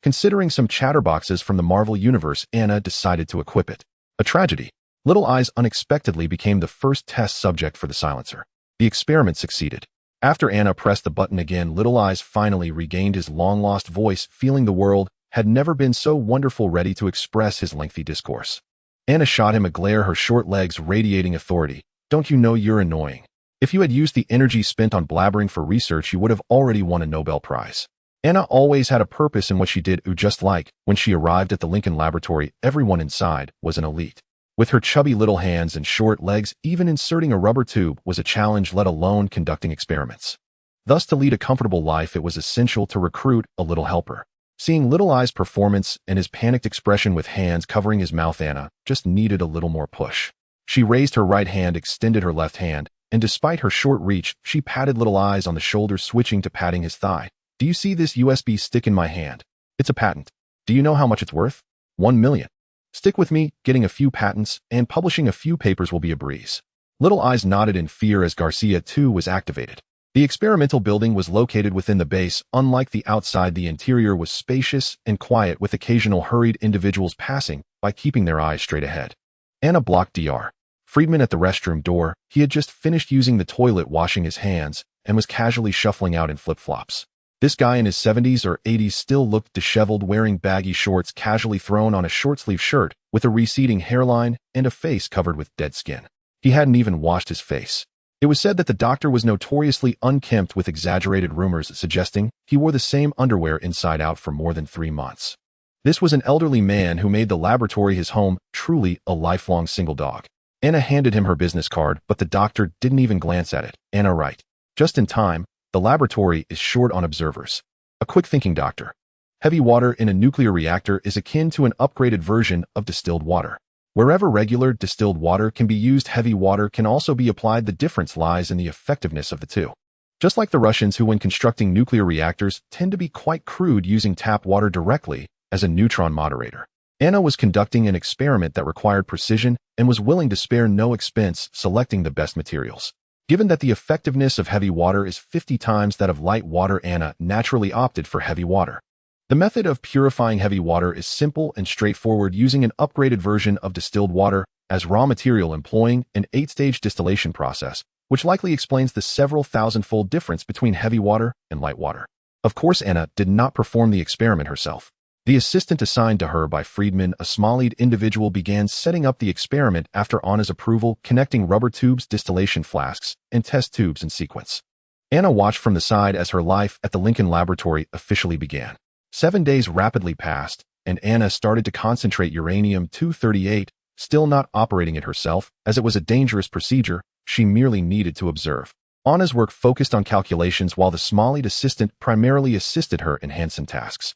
[SPEAKER 1] Considering some chatterboxes from the Marvel Universe, Anna decided to equip it. A tragedy. Little eyes unexpectedly became the first test subject for the silencer. The experiment succeeded. After Anna pressed the button again, Little Eyes finally regained his long-lost voice, feeling the world had never been so wonderful, ready to express his lengthy discourse. Anna shot him a glare, her short legs radiating authority. "Don't you know you're annoying? If you had used the energy spent on blabbering for research, you would have already won a Nobel Prize." Anna always had a purpose in what she did, just like when she arrived at the Lincoln Laboratory, everyone inside was an elite. With her chubby little hands and short legs, even inserting a rubber tube was a challenge, let alone conducting experiments. Thus, to lead a comfortable life, it was essential to recruit a little helper. Seeing Little Eyes' performance and his panicked expression with hands covering his mouth, Anna just needed a little more push. She raised her right hand, extended her left hand, and despite her short reach, she patted Little Eyes on the shoulder, switching to patting his thigh. "Do you see this USB stick in my hand? It's a patent. Do you know how much it's worth? 1 million. Stick with me, getting a few patents and publishing a few papers will be a breeze." Little Eyes nodded in fear as Garcia 2 was activated. The experimental building was located within the base. Unlike the outside, the interior was spacious and quiet, with occasional hurried individuals passing by, keeping their eyes straight ahead. Anna blocked Dr. Freriedman at the restroom door. He had just finished using the toilet, washing his hands, and was casually shuffling out in flip-flops. This guy in his 70s or 80s still looked disheveled, wearing baggy shorts casually thrown on a short-sleeve shirt with a receding hairline and a face covered with dead skin. He hadn't even washed his face. It was said that the doctor was notoriously unkempt, with exaggerated rumors suggesting he wore the same underwear inside out for more than 3 months. This was an elderly man who made the laboratory his home, truly a lifelong single dog. Anna handed him her business card, but the doctor didn't even glance at it. "Anna, right. Just in time. The laboratory is short on observers." A quick-thinking doctor. Heavy water in a nuclear reactor is akin to an upgraded version of distilled water. Wherever regular distilled water can be used, heavy water can also be applied. The difference lies in the effectiveness of the two. Just like the Russians, who when constructing nuclear reactors tend to be quite crude, using tap water directly as a neutron moderator. Anna was conducting an experiment that required precision and was willing to spare no expense selecting the best materials. Given that the effectiveness of heavy water is 50 times that of light water, Anna naturally opted for heavy water. The method of purifying heavy water is simple and straightforward, using an upgraded version of distilled water as raw material, employing an 8-stage distillation process, which likely explains the several thousand-fold difference between heavy water and light water. Of course, Anna did not perform the experiment herself. The assistant assigned to her by Freriedman, a small-eyed individual, began setting up the experiment after Anna's approval, connecting rubber tubes, distillation flasks, and test tubes in sequence. Anna watched from the side as her life at the Lincoln Laboratory officially began. 7 days rapidly passed, and Anna started to concentrate uranium-238, still not operating it herself, as it was a dangerous procedure. she merely needed to observe. Anna's work focused on calculations while the Smalleyed assistant primarily assisted her in Hansen tasks.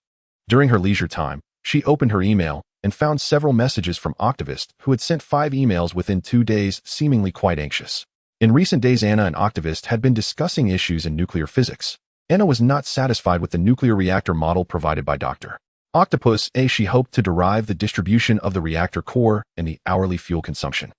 [SPEAKER 1] During her leisure time, she opened her email and found several messages from Octavius, who had sent 5 emails within 2 days, seemingly quite anxious. In recent days, Anna and Octavius had been discussing issues in nuclear physics. Anna was not satisfied with the nuclear reactor model provided by Dr. Octopus. She hoped to derive the distribution of the reactor core and the hourly fuel consumption.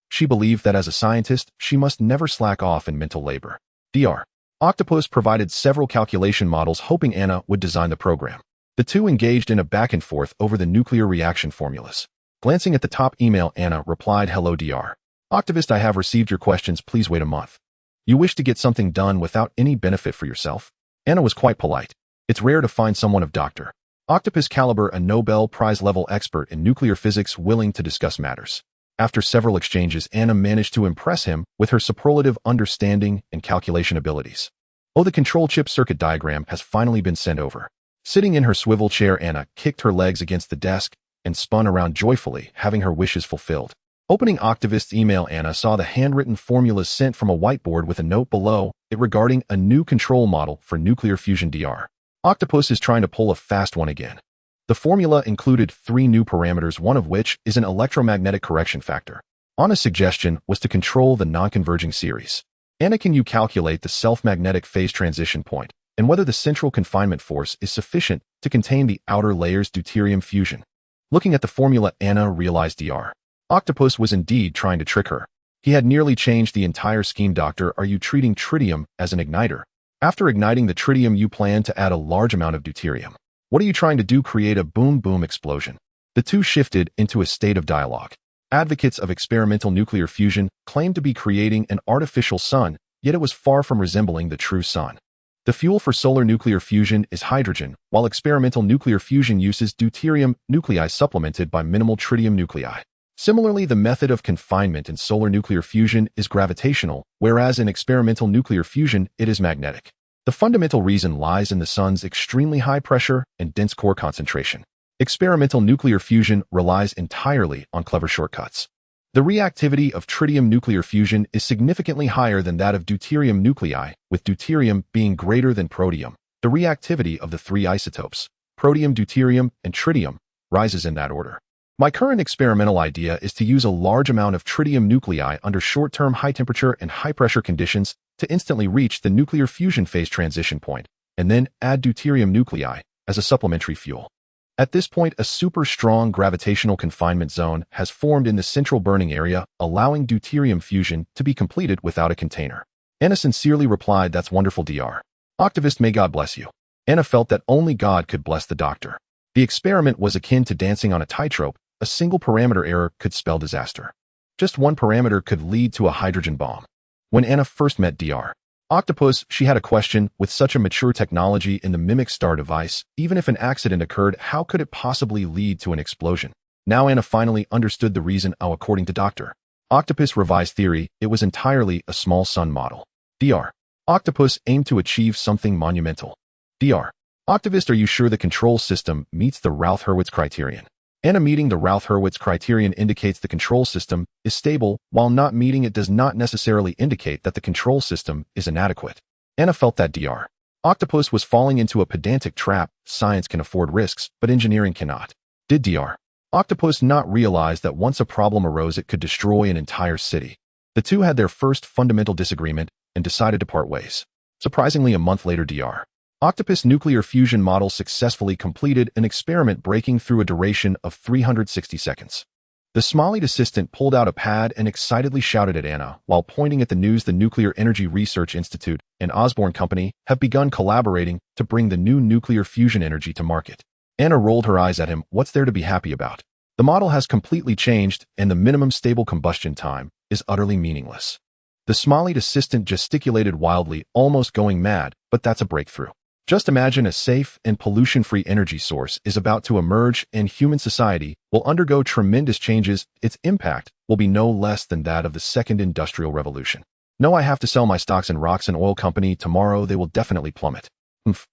[SPEAKER 1] She believed that as a scientist, she must never slack off in mental labor. Dr. Octopus provided several calculation models, hoping Anna would design the program. The two engaged in a back and forth over the nuclear reaction formulas. Glancing at the top email, Anna replied, "Hello Dr. Octavius, I have received your questions. Please wait a month. You wish to get something done without any benefit for yourself?" Anna was quite polite. It's rare to find someone of Dr. Octopus caliber, a Nobel Prize-level expert in nuclear physics, willing to discuss matters. After several exchanges, Anna managed to impress him with her superlative understanding and calculation abilities. The control chip circuit diagram has finally been sent over. Sitting in her swivel chair, Anna kicked her legs against the desk and spun around joyfully, having her wishes fulfilled. Opening Octavius' email, Anna saw the handwritten formulas sent from a whiteboard with a note below it regarding a new control model for nuclear fusion. Dr. Octopus is trying to pull a fast one again. The formula included 3 new parameters, one of which is an electromagnetic correction factor. Anna's suggestion was to control the non-converging series. Anna, can you calculate the self-magnetic phase transition point and whether the central confinement force is sufficient to contain the outer layer's deuterium fusion? Looking at the formula, Anna realized Dr. Octopus was indeed trying to trick her. He had nearly changed the entire scheme. Doctor, are you treating tritium as an igniter? After igniting the tritium, you plan to add a large amount of deuterium. What are you trying to do? Create a boom-boom explosion? The two shifted into a state of dialogue. Advocates of experimental nuclear fusion claimed to be creating an artificial sun, yet it was far from resembling the true sun. The fuel for solar nuclear fusion is hydrogen, while experimental nuclear fusion uses deuterium nuclei supplemented by minimal tritium nuclei. Similarly, the method of confinement in solar nuclear fusion is gravitational, whereas in experimental nuclear fusion, it is magnetic. The fundamental reason lies in the sun's extremely high pressure and dense core concentration. Experimental nuclear fusion relies entirely on clever shortcuts. The reactivity of tritium nuclear fusion is significantly higher than that of deuterium nuclei, with deuterium being greater than protium. The reactivity of the 3 isotopes, protium, deuterium, and tritium, rises in that order. My current experimental idea is to use a large amount of tritium nuclei under short-term high-temperature and high-pressure conditions to instantly reach the nuclear fusion phase transition point, and then add deuterium nuclei as a supplementary fuel. At this point, a super strong gravitational confinement zone has formed in the central burning area, allowing deuterium fusion to be completed without a container. Anna sincerely replied, "That's wonderful, Dr. Octavius, may God bless you." Anna felt that only God could bless the doctor. The experiment was akin to dancing on a tightrope. A single parameter error could spell disaster. Just one parameter could lead to a hydrogen bomb. When Anna first met Dr. Octopus, she had a question. With such a mature technology in the Mimic Star device, even if an accident occurred, how could it possibly lead to an explosion? Now Anna finally understood the reason. According to Dr. Octopus' revised theory, it was entirely a small sun model. Dr. Octopus aimed to achieve something monumental. Dr. Octavius, are you sure the control system meets the Routh-Hurwitz criterion? Anna, meeting the Routh-Hurwitz criterion indicates the control system is stable, while not meeting it does not necessarily indicate that the control system is inadequate. Anna felt that Dr. Octopus was falling into a pedantic trap. Science can afford risks, but engineering cannot. Did Dr. Octopus not realize that once a problem arose, it could destroy an entire city? The two had their first fundamental disagreement and decided to part ways. Surprisingly, a month later, Dr. Octopus' nuclear fusion model successfully completed an experiment, breaking through a duration of 360 seconds. The Smalleyed assistant pulled out a pad and excitedly shouted at Anna while pointing at the news. The Nuclear Energy Research Institute and Osborne Company have begun collaborating to bring the new nuclear fusion energy to market. Anna rolled her eyes at him. What's there to be happy about? The model has completely changed, and the minimum stable combustion time is utterly meaningless. The Smalleyed assistant gesticulated wildly, almost going mad, but that's a breakthrough. Just imagine a safe and pollution-free energy source is about to emerge, and human society will undergo tremendous changes. Its impact will be no less than that of the Second Industrial Revolution. No, I have to sell my stocks in Roxxon Oil Company. Tomorrow they will definitely plummet. Humph.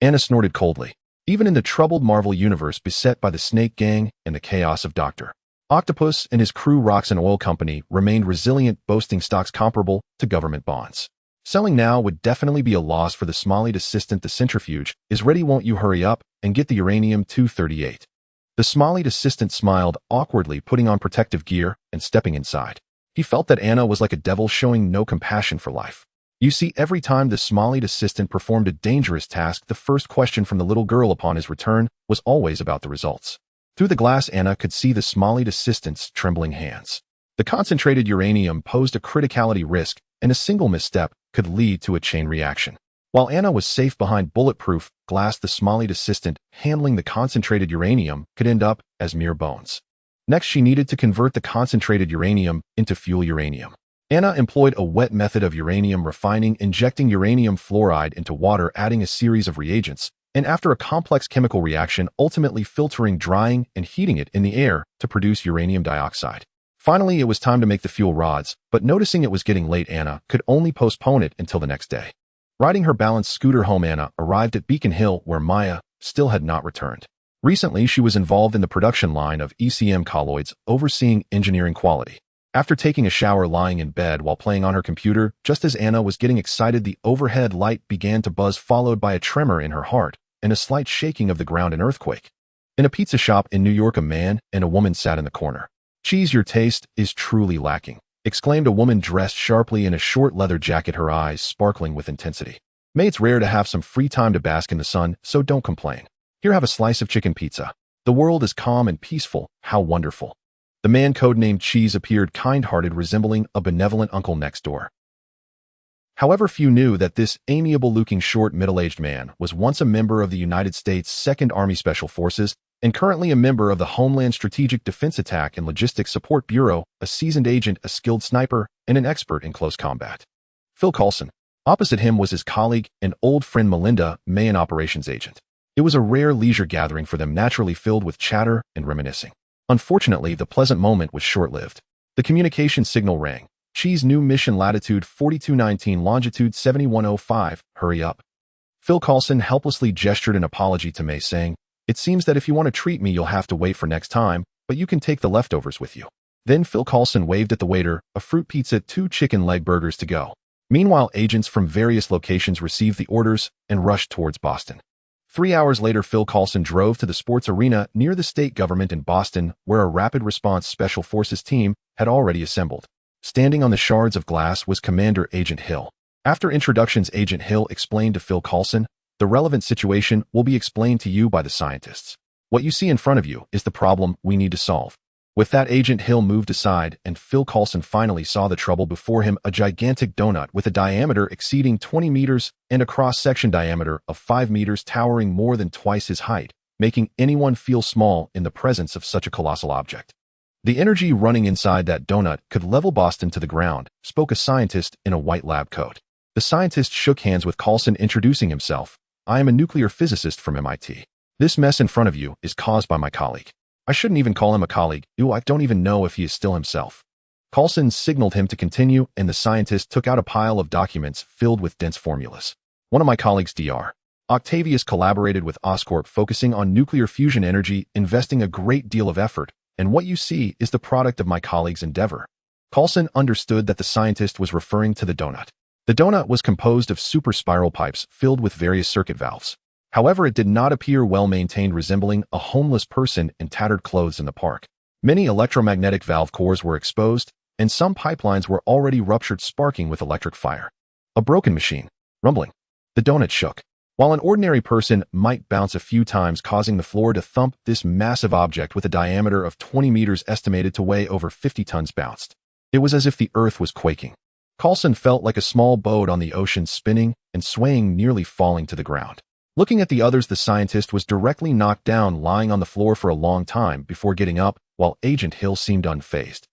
[SPEAKER 1] Anna snorted coldly. Even in the troubled Marvel universe beset by the Snake Gang and the chaos of Dr. Octopus and his crew Rocks and Oil Company remained resilient, boasting stocks comparable to government bonds. Selling now would definitely be a loss for the Somali assistant. The centrifuge is ready. Won't you hurry up and get the uranium-238? The Somali assistant smiled awkwardly, putting on protective gear and stepping inside. He felt that Anna was like a devil, showing no compassion for life. You see, every time the Somali assistant performed a dangerous task, the first question from the little girl upon his return was always about the results. Through the glass, Anna could see the Somali assistant's trembling hands. The concentrated uranium posed a criticality risk, and a single misstep could lead to a chain reaction. While Anna was safe behind bulletproof glass, the Somali assistant handling the concentrated uranium could end up as mere bones. Next, she needed to convert the concentrated uranium into fuel uranium. Anna employed a wet method of uranium refining, injecting uranium fluoride into water, adding a series of reagents, and after a complex chemical reaction, ultimately filtering, drying, and heating it in the air to produce uranium dioxide. Finally, it was time to make the fuel rods, but noticing it was getting late, Anna could only postpone it until the next day. Riding her balanced scooter home, Anna arrived at Beacon Hill, where Maya still had not returned. Recently, she was involved in the production line of ECM colloids, overseeing engineering quality. After taking a shower lying in bed while playing on her computer, just as Anna was getting excited, the overhead light began to buzz, followed by a tremor in her heart and a slight shaking of the ground, an earthquake. In a pizza shop in New York, a man and a woman sat in the corner. "Cheese, your taste is truly lacking," exclaimed a woman dressed sharply in a short leather jacket, her eyes sparkling with intensity. "May, it's rare to have some free time to bask in the sun, so don't complain. Here, have a slice of chicken pizza. The world is calm and peaceful. How wonderful." The man, codenamed Cheese, appeared kind-hearted, resembling a benevolent uncle next door. However, few knew that this amiable-looking, short, middle-aged man was once a member of the United States 2nd Army Special Forces and currently a member of the Homeland Strategic Defense Attack and Logistics Support Bureau, a seasoned agent, a skilled sniper, and an expert in close combat. Phil Coulson. Opposite him was his colleague and old friend Melinda, May, an operations agent. It was a rare leisure gathering for them, naturally filled with chatter and reminiscing. Unfortunately, the pleasant moment was short-lived. The communication signal rang. "Cheese, new mission, latitude 4219, longitude 7105, hurry up." Phil Coulson helplessly gestured an apology to May, saying, "It seems that if you want to treat me, you'll have to wait for next time, but you can take the leftovers with you." Then Phil Coulson waved at the waiter, a fruit pizza, 2 chicken leg burgers to go. Meanwhile, agents from various locations received the orders and rushed towards Boston. 3 hours later, Phil Coulson drove to the sports arena near the state government in Boston, where a rapid response special forces team had already assembled. Standing on the shards of glass was Commander Agent Hill. After introductions, Agent Hill explained to Phil Coulson, "The relevant situation will be explained to you by the scientists. What you see in front of you is the problem we need to solve." With that, Agent Hill moved aside, and Phil Coulson finally saw the trouble before him: a gigantic donut with a diameter exceeding 20 meters and a cross-section diameter of 5 meters, towering more than twice his height, making anyone feel small in the presence of such a colossal object. "The energy running inside that donut could level Boston to the ground," spoke a scientist in a white lab coat. The scientist shook hands with Coulson, introducing himself. "I am a nuclear physicist from MIT. This mess in front of you is caused by my colleague. I shouldn't even call him a colleague. I don't even know if he is still himself." Coulson signaled him to continue, and the scientist took out a pile of documents filled with dense formulas. "One of my colleagues, Dr. Octavius, collaborated with Oscorp, focusing on nuclear fusion energy, investing a great deal of effort, and what you see is the product of my colleague's endeavor." Coulson understood that the scientist was referring to the donut. The donut was composed of super spiral pipes filled with various circuit valves. However, it did not appear well-maintained, resembling a homeless person in tattered clothes in the park. Many electromagnetic valve cores were exposed, and some pipelines were already ruptured, sparking with electric fire. A broken machine. Rumbling. The donut shook. While an ordinary person might bounce a few times, causing the floor to thump, this massive object with a diameter of 20 meters, estimated to weigh over 50 tons, bounced. It was as if the earth was quaking. Coulson felt like a small boat on the ocean, spinning and swaying, nearly falling to the ground. Looking at the others, the scientist was directly knocked down, lying on the floor for a long time before getting up, while Agent Hill seemed unfazed.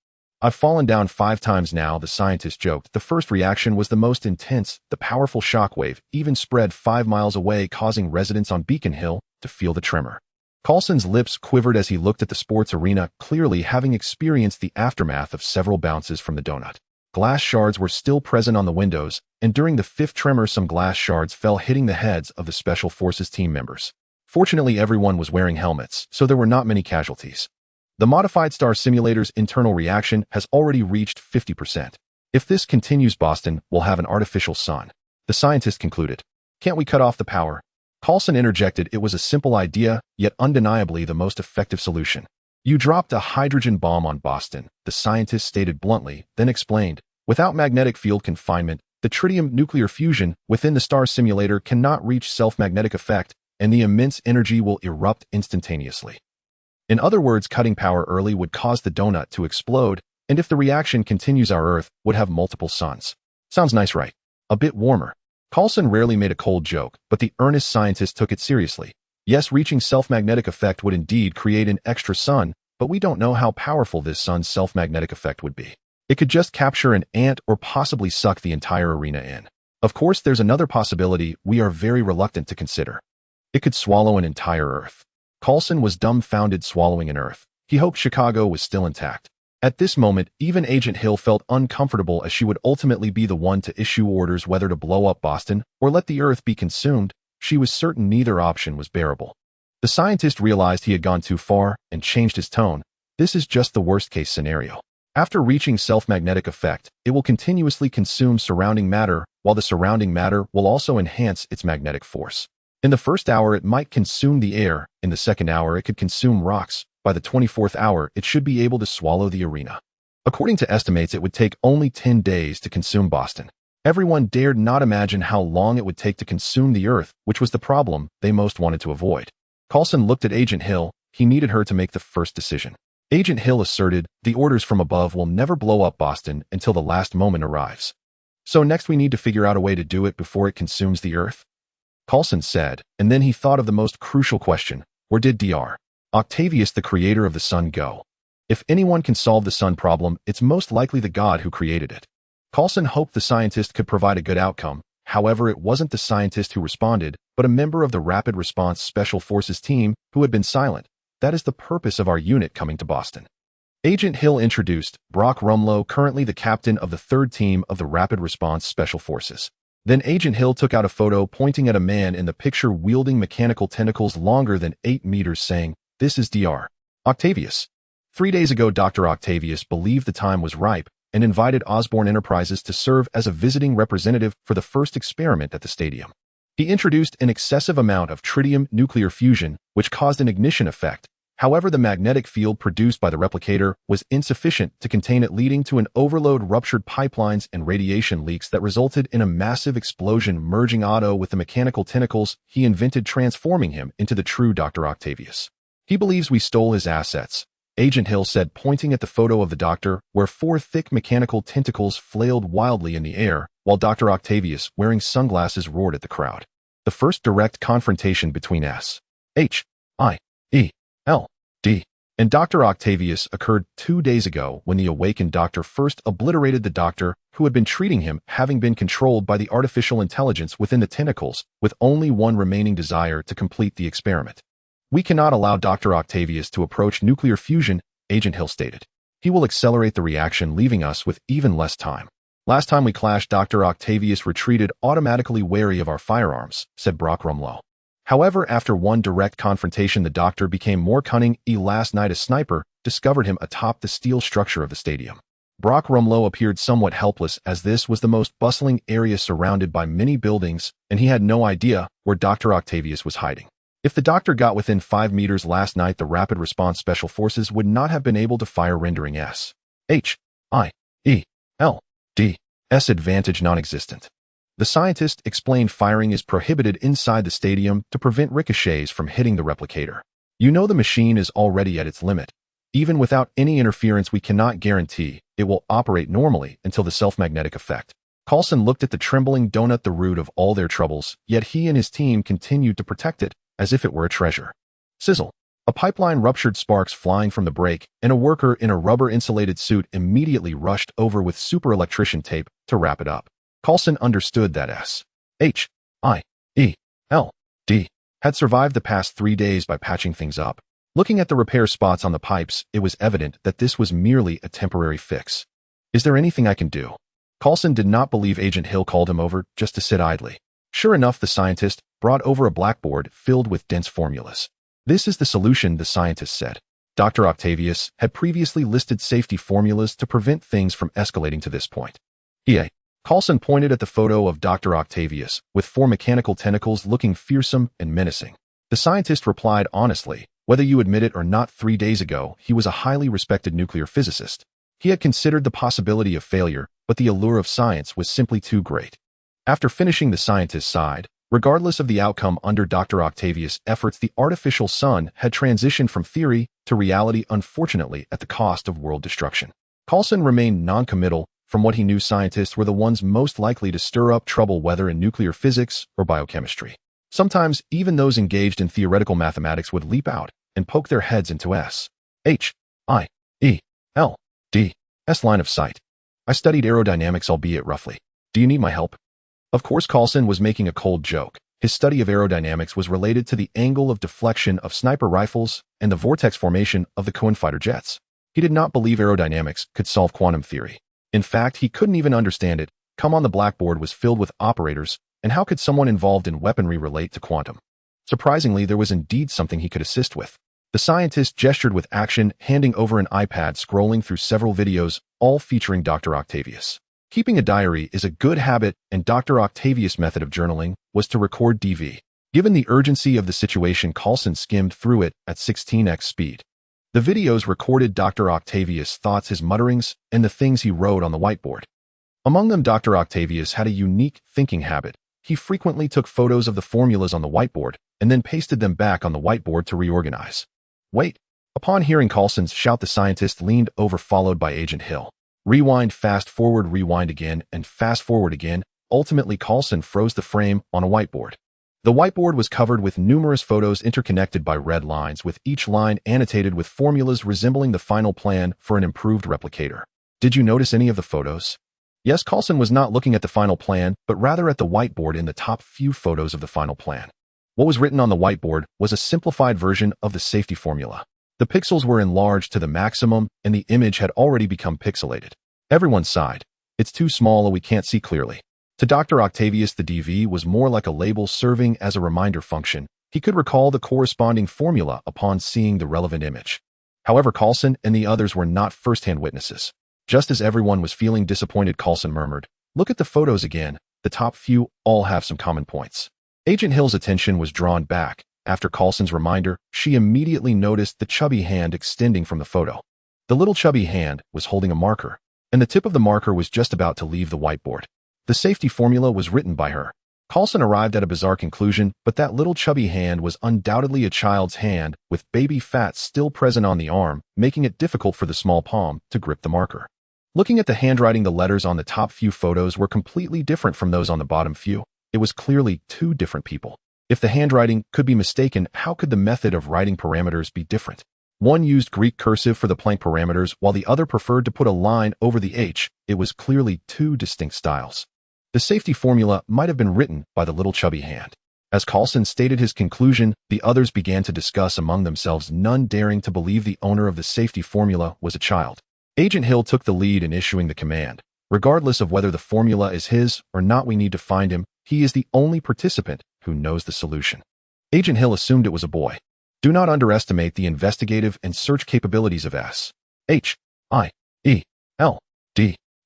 [SPEAKER 1] "I've fallen down 5 times now," the scientist joked. "The first reaction was the most intense. The powerful shockwave even spread 5 miles away, causing residents on Beacon Hill to feel the tremor." Coulson's lips quivered as he looked at the sports arena, clearly having experienced the aftermath of several bounces from the donut. Glass shards were still present on the windows, and during the 5th tremor, some glass shards fell, hitting the heads of the Special Forces team members. Fortunately, everyone was wearing helmets, so there were not many casualties. The modified star simulator's internal reaction has already reached 50%. If this continues, Boston will have an artificial sun. The scientist concluded. Can't we cut off the power? Coulson interjected. It was a simple idea, yet undeniably the most effective solution. You dropped a hydrogen bomb on Boston, the scientist stated bluntly, then explained. Without magnetic field confinement, the tritium nuclear fusion within the star simulator cannot reach self-magnetic effect, and the immense energy will erupt instantaneously. In other words, cutting power early would cause the donut to explode, and if the reaction continues, our Earth would have multiple suns. Sounds nice, right? A bit warmer. Coulson rarely made a cold joke, but the earnest scientist took it seriously. Yes, reaching self-magnetic effect would indeed create an extra sun, but we don't know how powerful this sun's self-magnetic effect would be. It could just capture an ant or possibly suck the entire arena in. Of course, there's another possibility we are very reluctant to consider. It could swallow an entire Earth. Coulson was dumbfounded. Swallowing an Earth. He hoped Chicago was still intact. At this moment, even Agent Hill felt uncomfortable, as she would ultimately be the one to issue orders whether to blow up Boston or let the Earth be consumed. She was certain neither option was bearable. The scientist realized he had gone too far and changed his tone. This is just the worst-case scenario. After reaching self-magnetic effect, it will continuously consume surrounding matter, while the surrounding matter will also enhance its magnetic force. In the first hour, it might consume the air. In the second hour, it could consume rocks. By the 24th hour, it should be able to swallow the arena. According to estimates, it would take only 10 days to consume Boston. Everyone dared not imagine how long it would take to consume the Earth, which was the problem they most wanted to avoid. Coulson looked at Agent Hill. He needed her to make the first decision. Agent Hill asserted, the orders from above will never blow up Boston until the last moment arrives. So next we need to figure out a way to do it before it consumes the Earth? Coulson said, and then he thought of the most crucial question. Where did Dr. Octavius, the creator of the sun, go? If anyone can solve the sun problem, it's most likely the god who created it. Coulson hoped the scientist could provide a good outcome. However, it wasn't the scientist who responded, but a member of the Rapid Response Special Forces team who had been silent. That is the purpose of our unit coming to Boston. Agent Hill introduced Brock Rumlow, currently the captain of the 3rd Team of the Rapid Response Special Forces. Then Agent Hill took out a photo pointing at a man in the picture wielding mechanical tentacles longer than 8 meters, saying, "This is Dr. Octavius." 3 days ago, Dr. Octavius believed the time was ripe and invited Osborne Enterprises to serve as a visiting representative for the first experiment at the stadium. He introduced an excessive amount of tritium nuclear fusion, which caused an ignition effect. However, the magnetic field produced by the replicator was insufficient to contain it, leading to an overload, ruptured pipelines, and radiation leaks that resulted in a massive explosion, merging Otto with the mechanical tentacles he invented, transforming him into the true Dr. Octavius. He believes we stole his assets, Agent Hill said, pointing at the photo of the doctor, where 4 thick mechanical tentacles flailed wildly in the air, while Dr. Octavius, wearing sunglasses, roared at the crowd. The first direct confrontation between S.H.I.E.L.D. and Dr. Octavius occurred 2 days ago, when the awakened doctor first obliterated the doctor who had been treating him, having been controlled by the artificial intelligence within the tentacles, with only one remaining desire: to complete the experiment. We cannot allow Dr. Octavius to approach nuclear fusion, Agent Hill stated. He will accelerate the reaction, leaving us with even less time. Last time we clashed, Dr. Octavius retreated, automatically wary of our firearms, said Brock Rumlow. However, after one direct confrontation, the doctor became more cunning. Last night, a sniper discovered him atop the steel structure of the stadium. Brock Rumlow appeared somewhat helpless, as this was the most bustling area surrounded by many buildings, and he had no idea where Dr. Octavius was hiding. If the doctor got within 5 meters last night, the Rapid Response Special Forces would not have been able to fire, rendering S.H.I.E.L.D.'s advantage non-existent. The scientist explained firing is prohibited inside the stadium to prevent ricochets from hitting the replicator. You know, the machine is already at its limit. Even without any interference, we cannot guarantee it will operate normally until the self-magnetic effect. Coulson looked at the trembling donut, the root of all their troubles, yet he and his team continued to protect it as if it were a treasure. Sizzle. A pipeline ruptured, sparks flying from the break, and a worker in a rubber-insulated suit immediately rushed over with super electrician tape to wrap it up. Coulson understood that S.H.I.E.L.D. had survived the past 3 days by patching things up. Looking at the repair spots on the pipes, it was evident that this was merely a temporary fix. Is there anything I can do? Coulson did not believe Agent Hill called him over just to sit idly. Sure enough, the scientist brought over a blackboard filled with dense formulas. This is the solution, the scientist said. Dr. Octavius had previously listed safety formulas to prevent things from escalating to this point. Coulson pointed at the photo of Dr. Octavius, with 4 mechanical tentacles looking fearsome and menacing. The scientist replied honestly, whether you admit it or not, 3 days ago, he was a highly respected nuclear physicist. He had considered the possibility of failure, but the allure of science was simply too great. After finishing, the scientist sighed. Regardless of the outcome under Dr. Octavius' efforts, the artificial sun had transitioned from theory to reality, unfortunately at the cost of world destruction. Coulson remained non-committal. From what he knew, scientists were the ones most likely to stir up trouble, whether in nuclear physics or biochemistry. Sometimes, even those engaged in theoretical mathematics would leap out and poke their heads into S.H.I.E.L.D.'s line of sight. I studied aerodynamics, albeit roughly. Do you need my help? Of course, Coulson was making a cold joke. His study of aerodynamics was related to the angle of deflection of sniper rifles and the vortex formation of the Cohen fighter jets. He did not believe aerodynamics could solve quantum theory. In fact, he couldn't even understand it. Come on, the blackboard was filled with operators, and how could someone involved in weaponry relate to quantum? Surprisingly, there was indeed something he could assist with. The scientist gestured with action, handing over an iPad, scrolling through several videos, all featuring Dr. Octavius. Keeping a diary is a good habit, and Dr. Octavius' method of journaling was to record DV. Given the urgency of the situation, Coulson skimmed through it at 16x speed. The videos recorded Dr. Octavius' thoughts, his mutterings, and the things he wrote on the whiteboard. Among them, Dr. Octavius had a unique thinking habit. He frequently took photos of the formulas on the whiteboard and then pasted them back on the whiteboard to reorganize. Wait. Upon hearing Coulson's shout, the scientist leaned over, followed by Agent Hill. Rewind, fast forward, rewind again, and fast forward again. Ultimately, Coulson froze the frame on a whiteboard. The whiteboard was covered with numerous photos interconnected by red lines, with each line annotated with formulas resembling the final plan for an improved replicator. Did you notice any of the photos? Yes, Coulson was not looking at the final plan, but rather at the whiteboard in the top few photos of the final plan. What was written on the whiteboard was a simplified version of the safety formula. The pixels were enlarged to the maximum, and the image had already become pixelated. Everyone sighed. It's too small, and we can't see clearly. To Dr. Octavius, the DV was more like a label serving as a reminder function. He could recall the corresponding formula upon seeing the relevant image. However, Coulson and the others were not first-hand witnesses. Just as everyone was feeling disappointed, Coulson murmured, "Look at the photos again. The top few all have some common points." Agent Hill's attention was drawn back. After Coulson's reminder, she immediately noticed the chubby hand extending from the photo. The little chubby hand was holding a marker, and the tip of the marker was just about to leave the whiteboard. The safety formula was written by her. Coulson arrived at a bizarre conclusion, but that little chubby hand was undoubtedly a child's hand, with baby fat still present on the arm, making it difficult for the small palm to grip the marker. Looking at the handwriting, the letters on the top few photos were completely different from those on the bottom few. It was clearly 2 different people. If the handwriting could be mistaken, how could the method of writing parameters be different? One used Greek cursive for the Planck parameters, while the other preferred to put a line over the H. It was clearly 2 distinct styles. The safety formula might have been written by the little chubby hand. As Coulson stated his conclusion, the others began to discuss among themselves, none daring to believe the owner of the safety formula was a child. Agent Hill took the lead in issuing the command. Regardless of whether the formula is his or not, we need to find him. He is the only participant who knows the solution. Agent Hill assumed it was a boy. Do not underestimate the investigative and search capabilities of S.H.I.E.L.D.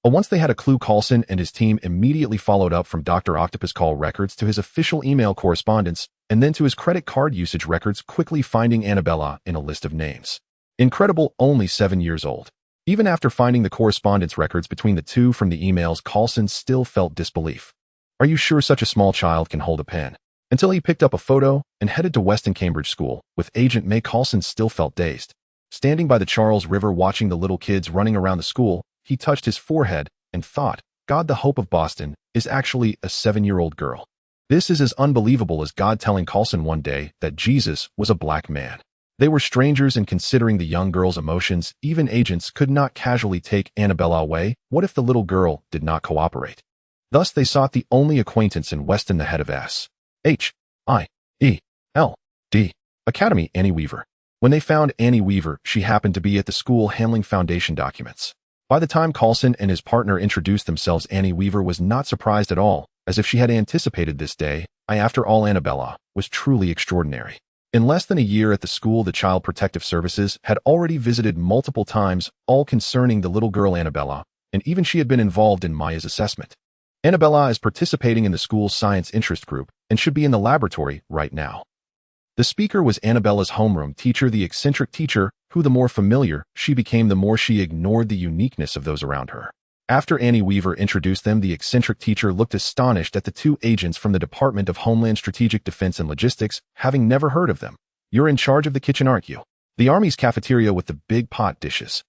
[SPEAKER 1] Once they had a clue, Coulson and his team immediately followed up from Dr. Octopus call records to his official email correspondence, and then to his credit card usage records, quickly finding Annabella in a list of names. Incredible, only 7 years old. Even after finding the correspondence records between the two from the emails, Coulson still felt disbelief. Are you sure such a small child can hold a pen? Until he picked up a photo and headed to Weston Cambridge School. With Agent May, Coulson still felt dazed. Standing by the Charles River watching the little kids running around the school, he touched his forehead and thought, God, the hope of Boston is actually a 7-year-old girl. This is as unbelievable as God telling Coulson one day that Jesus was a black man. They were strangers, and considering the young girl's emotions, even agents could not casually take Annabella away. What if the little girl did not cooperate? Thus they sought the only acquaintance in Weston, the head of S.H.I.E.L.D. Academy, Annie Weaver. When they found Annie Weaver, she happened to be at the school handling foundation documents. By the time Coulson and his partner introduced themselves, Annie Weaver was not surprised at all, as if she had anticipated this day. After all, Annabella was truly extraordinary. In less than a year at the school, the Child Protective Services had already visited multiple times, all concerning the little girl Annabella, and even she had been involved in Maya's assessment. Annabella is participating in the school's science interest group and should be in the laboratory right now. The speaker was Annabella's homeroom teacher, the eccentric teacher, who the more familiar she became, the more she ignored the uniqueness of those around her. After Annie Weaver introduced them, the eccentric teacher looked astonished at the two agents from the Department of Homeland Strategic Defense and Logistics, having never heard of them. "You're in charge of the kitchen, aren't you? The Army's cafeteria with the big pot dishes."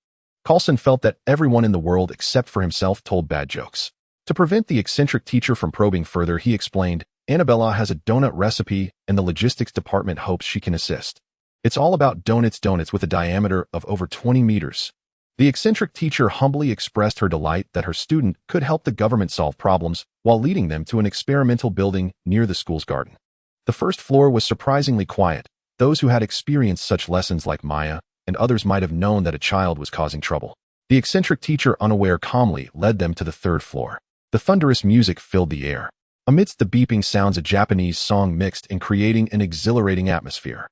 [SPEAKER 1] Coulson felt that everyone in the world except for himself told bad jokes. To prevent the eccentric teacher from probing further, he explained, "Annabella has a donut recipe and the logistics department hopes she can assist. It's all about donuts with a diameter of over 20 meters. The eccentric teacher humbly expressed her delight that her student could help the government solve problems while leading them to an experimental building near the school's garden. The first floor was surprisingly quiet. Those who had experienced such lessons like Maya and others might have known that a child was causing trouble. The eccentric teacher, unaware, calmly led them to the third floor. The thunderous music filled the air. Amidst the beeping sounds, a Japanese song mixed in, creating an exhilarating atmosphere.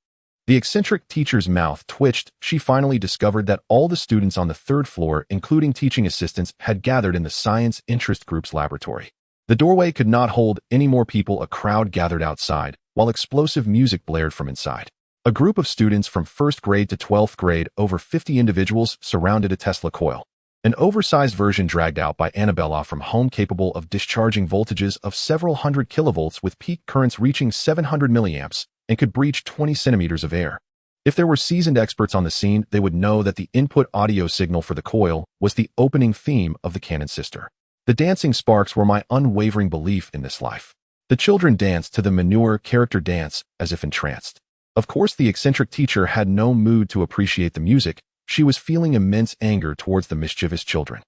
[SPEAKER 1] The eccentric teacher's mouth twitched. She finally discovered that all the students on the third floor, including teaching assistants, had gathered in the science interest group's laboratory. The doorway could not hold any more people. A crowd gathered outside, while explosive music blared from inside. A group of students from 1st grade to 12th grade, over 50 individuals, surrounded a Tesla coil. An oversized version dragged out by Annabella from home, capable of discharging voltages of several hundred kilovolts with peak currents reaching 700 milliamps, and could breach 20 centimeters of air. If there were seasoned experts on the scene, they would know that the input audio signal for the coil was the opening theme of the Cannon Sister. The dancing sparks were my unwavering belief in this life. The children danced to the manure character dance, as if entranced. Of course, the eccentric teacher had no mood to appreciate the music. She was feeling immense anger towards the mischievous children.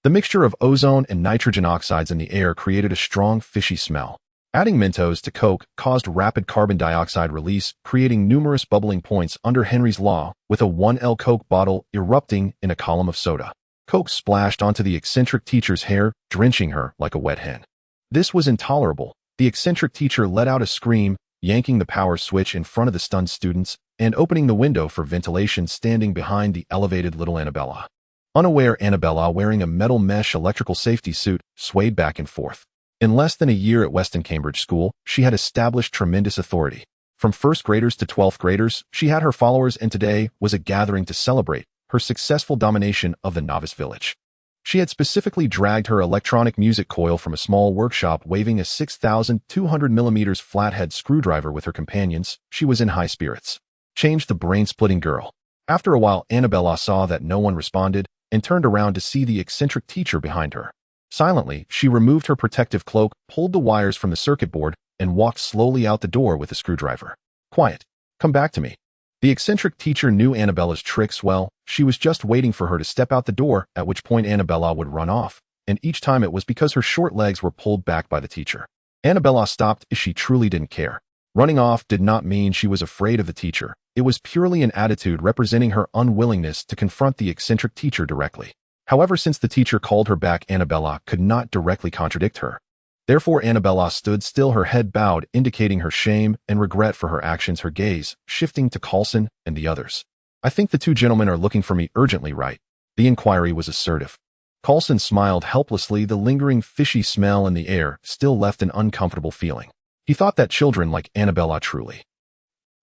[SPEAKER 1] The mixture of ozone and nitrogen oxides in the air created a strong, fishy smell. Adding Mentos to Coke caused rapid carbon dioxide release, creating numerous bubbling points under Henry's law, with a 1L Coke bottle erupting in a column of soda. Coke splashed onto the eccentric teacher's hair, drenching her like a wet hen. This was intolerable. The eccentric teacher let out a scream, yanking the power switch in front of the stunned students, and opening the window for ventilation, standing behind the elevated little Annabella. Unaware, Annabella, wearing a metal mesh electrical safety suit, swayed back and forth. In less than a year at Weston Cambridge School, she had established tremendous authority. From 1st graders to 12th graders, she had her followers, and today was a gathering to celebrate her successful domination of the novice village. She had specifically dragged her electronic music coil from a small workshop, waving a 6,200 millimeters flathead screwdriver with her companions. She was in high spirits. Changed the brain-splitting girl. After a while, Annabella saw that no one responded and turned around to see the eccentric teacher behind her. Silently, she removed her protective cloak, pulled the wires from the circuit board, and walked slowly out the door with a screwdriver. "Quiet. Come back to me." The eccentric teacher knew Annabella's tricks well. She was just waiting for her to step out the door, at which point Annabella would run off, and each time it was because her short legs were pulled back by the teacher. Annabella stopped. She truly didn't care. Running off did not mean she was afraid of the teacher. It was purely an attitude representing her unwillingness to confront the eccentric teacher directly. However, since the teacher called her back, Annabella could not directly contradict her. Therefore, Annabella stood still, her head bowed, indicating her shame and regret for her actions, her gaze shifting to Coulson and the others. "I think the two gentlemen are looking for me urgently, right?" The inquiry was assertive. Coulson smiled helplessly. The lingering fishy smell in the air still left an uncomfortable feeling. He thought that children like Annabella truly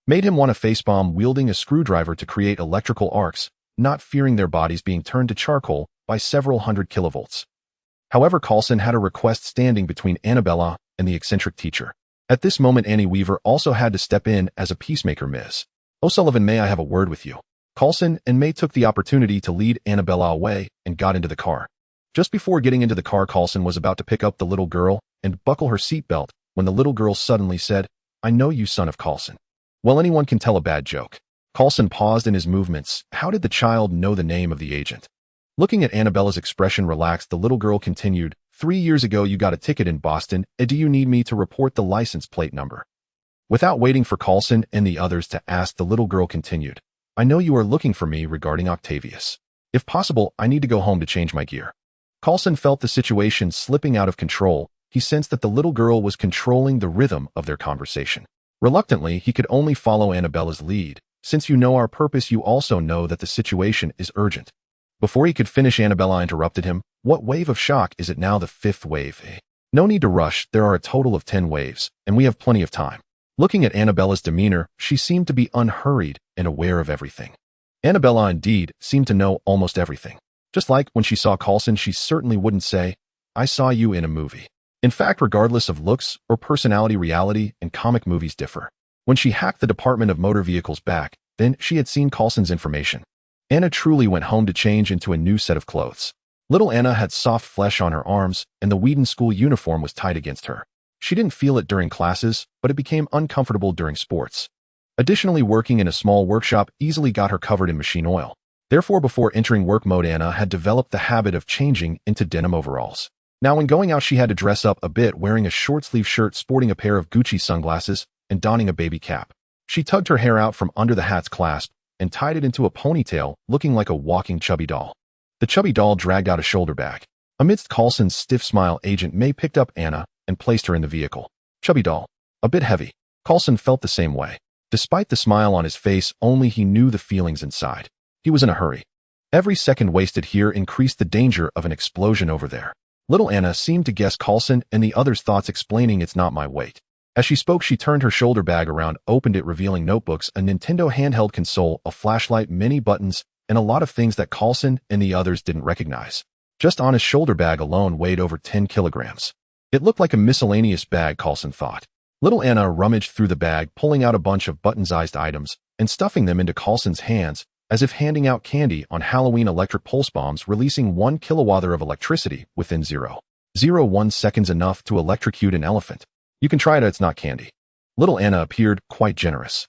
[SPEAKER 1] made him want to facepalm, wielding a screwdriver to create electrical arcs, not fearing their bodies being turned to charcoal by several hundred kilovolts. However, Coulson had a request standing between Annabella and the eccentric teacher. At this moment, Annie Weaver also had to step in as a peacemaker. "Miss O'Sullivan, may I have a word with you?" Coulson and May took the opportunity to lead Annabella away and got into the car. Just before getting into the car, Coulson was about to pick up the little girl and buckle her seatbelt when the little girl suddenly said, "I know you, son of Coulson." Well, anyone can tell a bad joke. Coulson paused in his movements. How did the child know the name of the agent? Looking at Annabella's expression relaxed, the little girl continued, 3 years ago you got a ticket in Boston. Do you need me to report the license plate number?" Without waiting for Coulson and the others to ask, the little girl continued, "I know you are looking for me regarding Octavius. If possible, I need to go home to change my gear." Coulson felt the situation slipping out of control. He sensed that the little girl was controlling the rhythm of their conversation. Reluctantly, he could only follow Annabella's lead. Since you know our purpose, you also know that the situation is urgent. Before he could finish, Annabella interrupted him. What wave of shock is it now? The 5th wave. No need to rush. There are a total of 10 waves, and we have plenty of time. Looking at Annabella's demeanor, she seemed to be unhurried and aware of everything. Annabella, indeed, seemed to know almost everything. Just like when she saw Coulson, she certainly wouldn't say, I saw you in a movie. In fact, regardless of looks or personality, reality and comic movies differ. When she hacked the Department of Motor Vehicles back, then she had seen Coulson's information. Anna truly went home to change into a new set of clothes. Little Anna had soft flesh on her arms, and the Whedon school uniform was tight against her. She didn't feel it during classes, but it became uncomfortable during sports. Additionally, working in a small workshop easily got her covered in machine oil. Therefore, before entering work mode, Anna had developed the habit of changing into denim overalls. Now, when going out, she had to dress up a bit, wearing a short-sleeve shirt, sporting a pair of Gucci sunglasses, and donning a baby cap. She tugged her hair out from under the hat's clasp and tied it into a ponytail, looking like a walking chubby doll. The chubby doll dragged out a shoulder bag. Amidst Coulson's stiff smile, Agent May picked up Anna and placed her in the vehicle. Chubby doll. A bit heavy. Coulson felt the same way. Despite the smile on his face, only he knew the feelings inside. He was in a hurry. Every second wasted here increased the danger of an explosion over there. Little Anna seemed to guess Coulson and the others' thoughts, explaining, it's not my weight. As she spoke, she turned her shoulder bag around, opened it, revealing notebooks, a Nintendo handheld console, a flashlight, many buttons, and a lot of things that Coulson and the others didn't recognize. Just Anna's shoulder bag alone weighed over 10 kilograms. It looked like a miscellaneous bag, Coulson thought. Little Anna rummaged through the bag, pulling out a bunch of button-sized items and stuffing them into Coulson's hands, as if handing out candy on Halloween. Electric pulse bombs releasing 1 kilowatt of electricity within 0.01 seconds, enough to electrocute an elephant. You can try it, it's not candy. Little Anna appeared quite generous.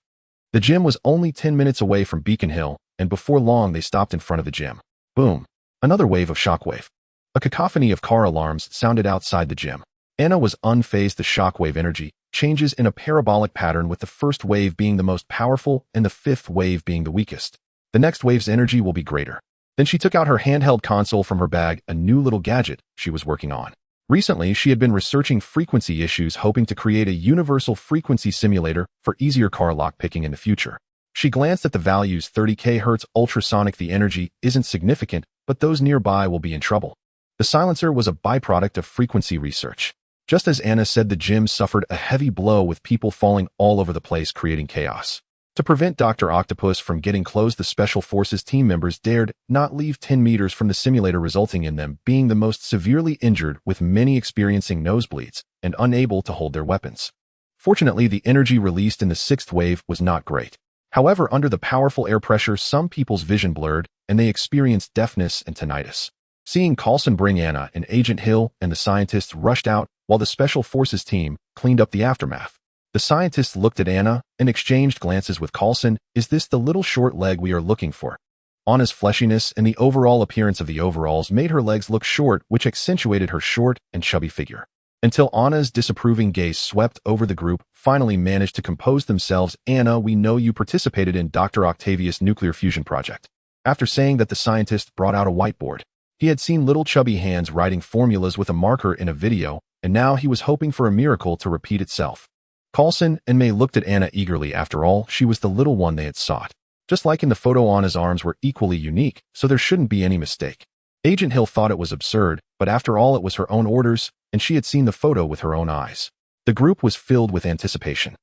[SPEAKER 1] The gym was only 10 minutes away from Beacon Hill, and before long they stopped in front of the gym. Boom. Another wave of shockwave. A cacophony of car alarms sounded outside the gym. Anna was unfazed. The shockwave energy changes in a parabolic pattern, with the first wave being the most powerful and the 5th wave being the weakest. The next wave's energy will be greater. Then she took out her handheld console from her bag, a new little gadget she was working on. Recently, she had been researching frequency issues, hoping to create a universal frequency simulator for easier car lockpicking in the future. She glanced at the values. 30 kHz ultrasonic. The energy isn't significant, but those nearby will be in trouble. The silencer was a byproduct of frequency research. Just as Anna said, the gym suffered a heavy blow, with people falling all over the place, creating chaos. To prevent Dr. Octopus from getting close, the Special Forces team members dared not leave 10 meters from the simulator, resulting in them being the most severely injured, with many experiencing nosebleeds and unable to hold their weapons. Fortunately, the energy released in the 6th wave was not great. However, under the powerful air pressure, some people's vision blurred and they experienced deafness and tinnitus. Seeing Coulson bring Anna and Agent Hill and the scientists rushed out while the Special Forces team cleaned up the aftermath. The scientists looked at Anna and exchanged glances with Coulson. Is this the little short leg we are looking for? Anna's fleshiness and the overall appearance of the overalls made her legs look short, which accentuated her short and chubby figure. Until Anna's disapproving gaze swept over the group, finally managed to compose themselves. Anna, we know you participated in Dr. Octavius' nuclear fusion project. After saying that, the scientist brought out a whiteboard. He had seen little chubby hands writing formulas with a marker in a video, and now he was hoping for a miracle to repeat itself. Coulson and May looked at Anna eagerly. After all, she was the little one they had sought. Just like in the photo, Anna's arms were equally unique, so there shouldn't be any mistake. Agent Hill thought it was absurd, but after all, it was her own orders, and she had seen the photo with her own eyes. The group was filled with anticipation.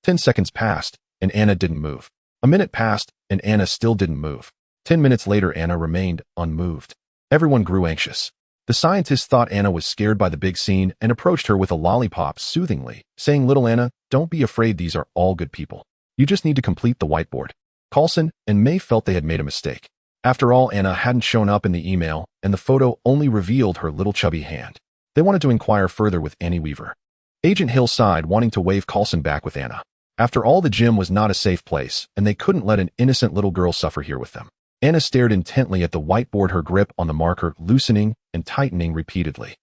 [SPEAKER 1] 10 seconds passed, and Anna didn't move. A minute passed, and Anna still didn't move. 10 minutes later, Anna remained unmoved. Everyone grew anxious. The scientists thought Anna was scared by the big scene and approached her with a lollipop soothingly, saying, little Anna, don't be afraid, these are all good people. You just need to complete the whiteboard. Coulson and May felt they had made a mistake. After all, Anna hadn't shown up in the email, and the photo only revealed her little chubby hand. They wanted to inquire further with Annie Weaver. Agent Hill sighed, wanting to wave Coulson back with Anna. After all, the gym was not a safe place, and they couldn't let an innocent little girl suffer here with them. Anna stared intently at the whiteboard, her grip on the marker loosening and tightening repeatedly.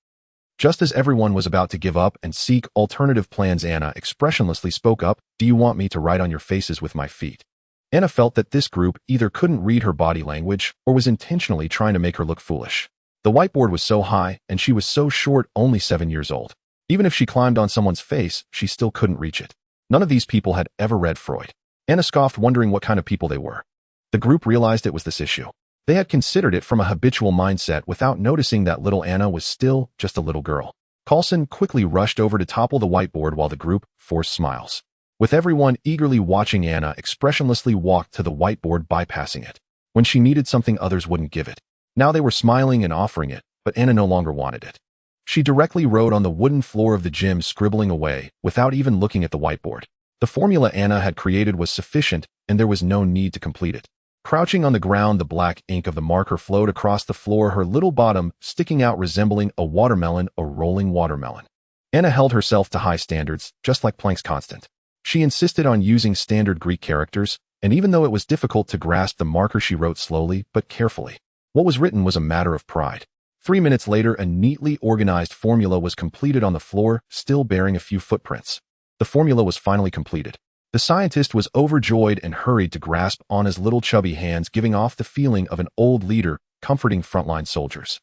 [SPEAKER 1] Just as everyone was about to give up and seek alternative plans, Anna expressionlessly spoke up, do you want me to write on your faces with my feet? Anna felt that this group either couldn't read her body language or was intentionally trying to make her look foolish. The whiteboard was so high, and she was so short, only 7 years old. Even if she climbed on someone's face, she still couldn't reach it. None of these people had ever read Freud. Anna scoffed, wondering what kind of people they were. The group realized it was this issue. They had considered it from a habitual mindset without noticing that little Anna was still just a little girl. Coulson quickly rushed over to topple the whiteboard while the group forced smiles. With everyone eagerly watching, Anna expressionlessly walked to the whiteboard, bypassing it. When she needed something, others wouldn't give it. Now they were smiling and offering it, but Anna no longer wanted it. She directly wrote on the wooden floor of the gym, scribbling away, without even looking at the whiteboard. The formula Anna had created was sufficient, and there was no need to complete it. Crouching on the ground, the black ink of the marker flowed across the floor, her little bottom sticking out, resembling a watermelon, a rolling watermelon. Anna held herself to high standards, just like Planck's constant. She insisted on using standard Greek characters, and even though it was difficult to grasp the marker, she wrote slowly but carefully. What was written was a matter of pride. 3 minutes later, a neatly organized formula was completed on the floor, still bearing a few footprints. The formula was finally completed. The scientist was overjoyed and hurried to grasp Anna's little chubby hands, giving off the feeling of an old leader comforting frontline soldiers.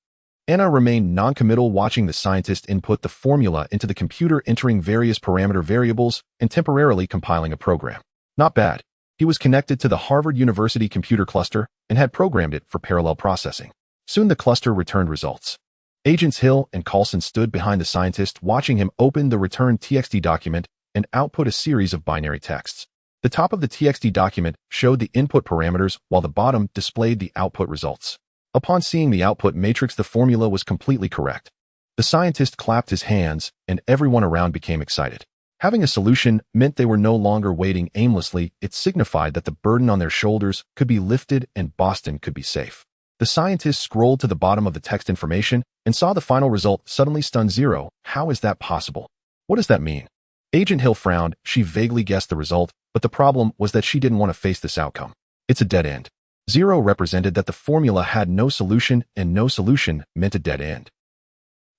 [SPEAKER 1] Anna remained noncommittal, watching the scientist input the formula into the computer, entering various parameter variables and temporarily compiling a program. Not bad. He was connected to the Harvard University computer cluster and had programmed it for parallel processing. Soon the cluster returned results. Agents Hill and Coulson stood behind the scientist, watching him open the returned TXT document and output a series of binary texts. The top of the TXT document showed the input parameters, while the bottom displayed the output results. Upon seeing the output matrix, the formula was completely correct. The scientist clapped his hands, and everyone around became excited. Having a solution meant they were no longer waiting aimlessly. It signified that the burden on their shoulders could be lifted and Boston could be safe. The scientist scrolled to the bottom of the text information and saw the final result, suddenly stunned. 0. How is that possible? What does that mean? Agent Hill frowned. She vaguely guessed the result, but the problem was that she didn't want to face this outcome. It's a dead end. 0 represented that the formula had no solution, and no solution meant a dead end.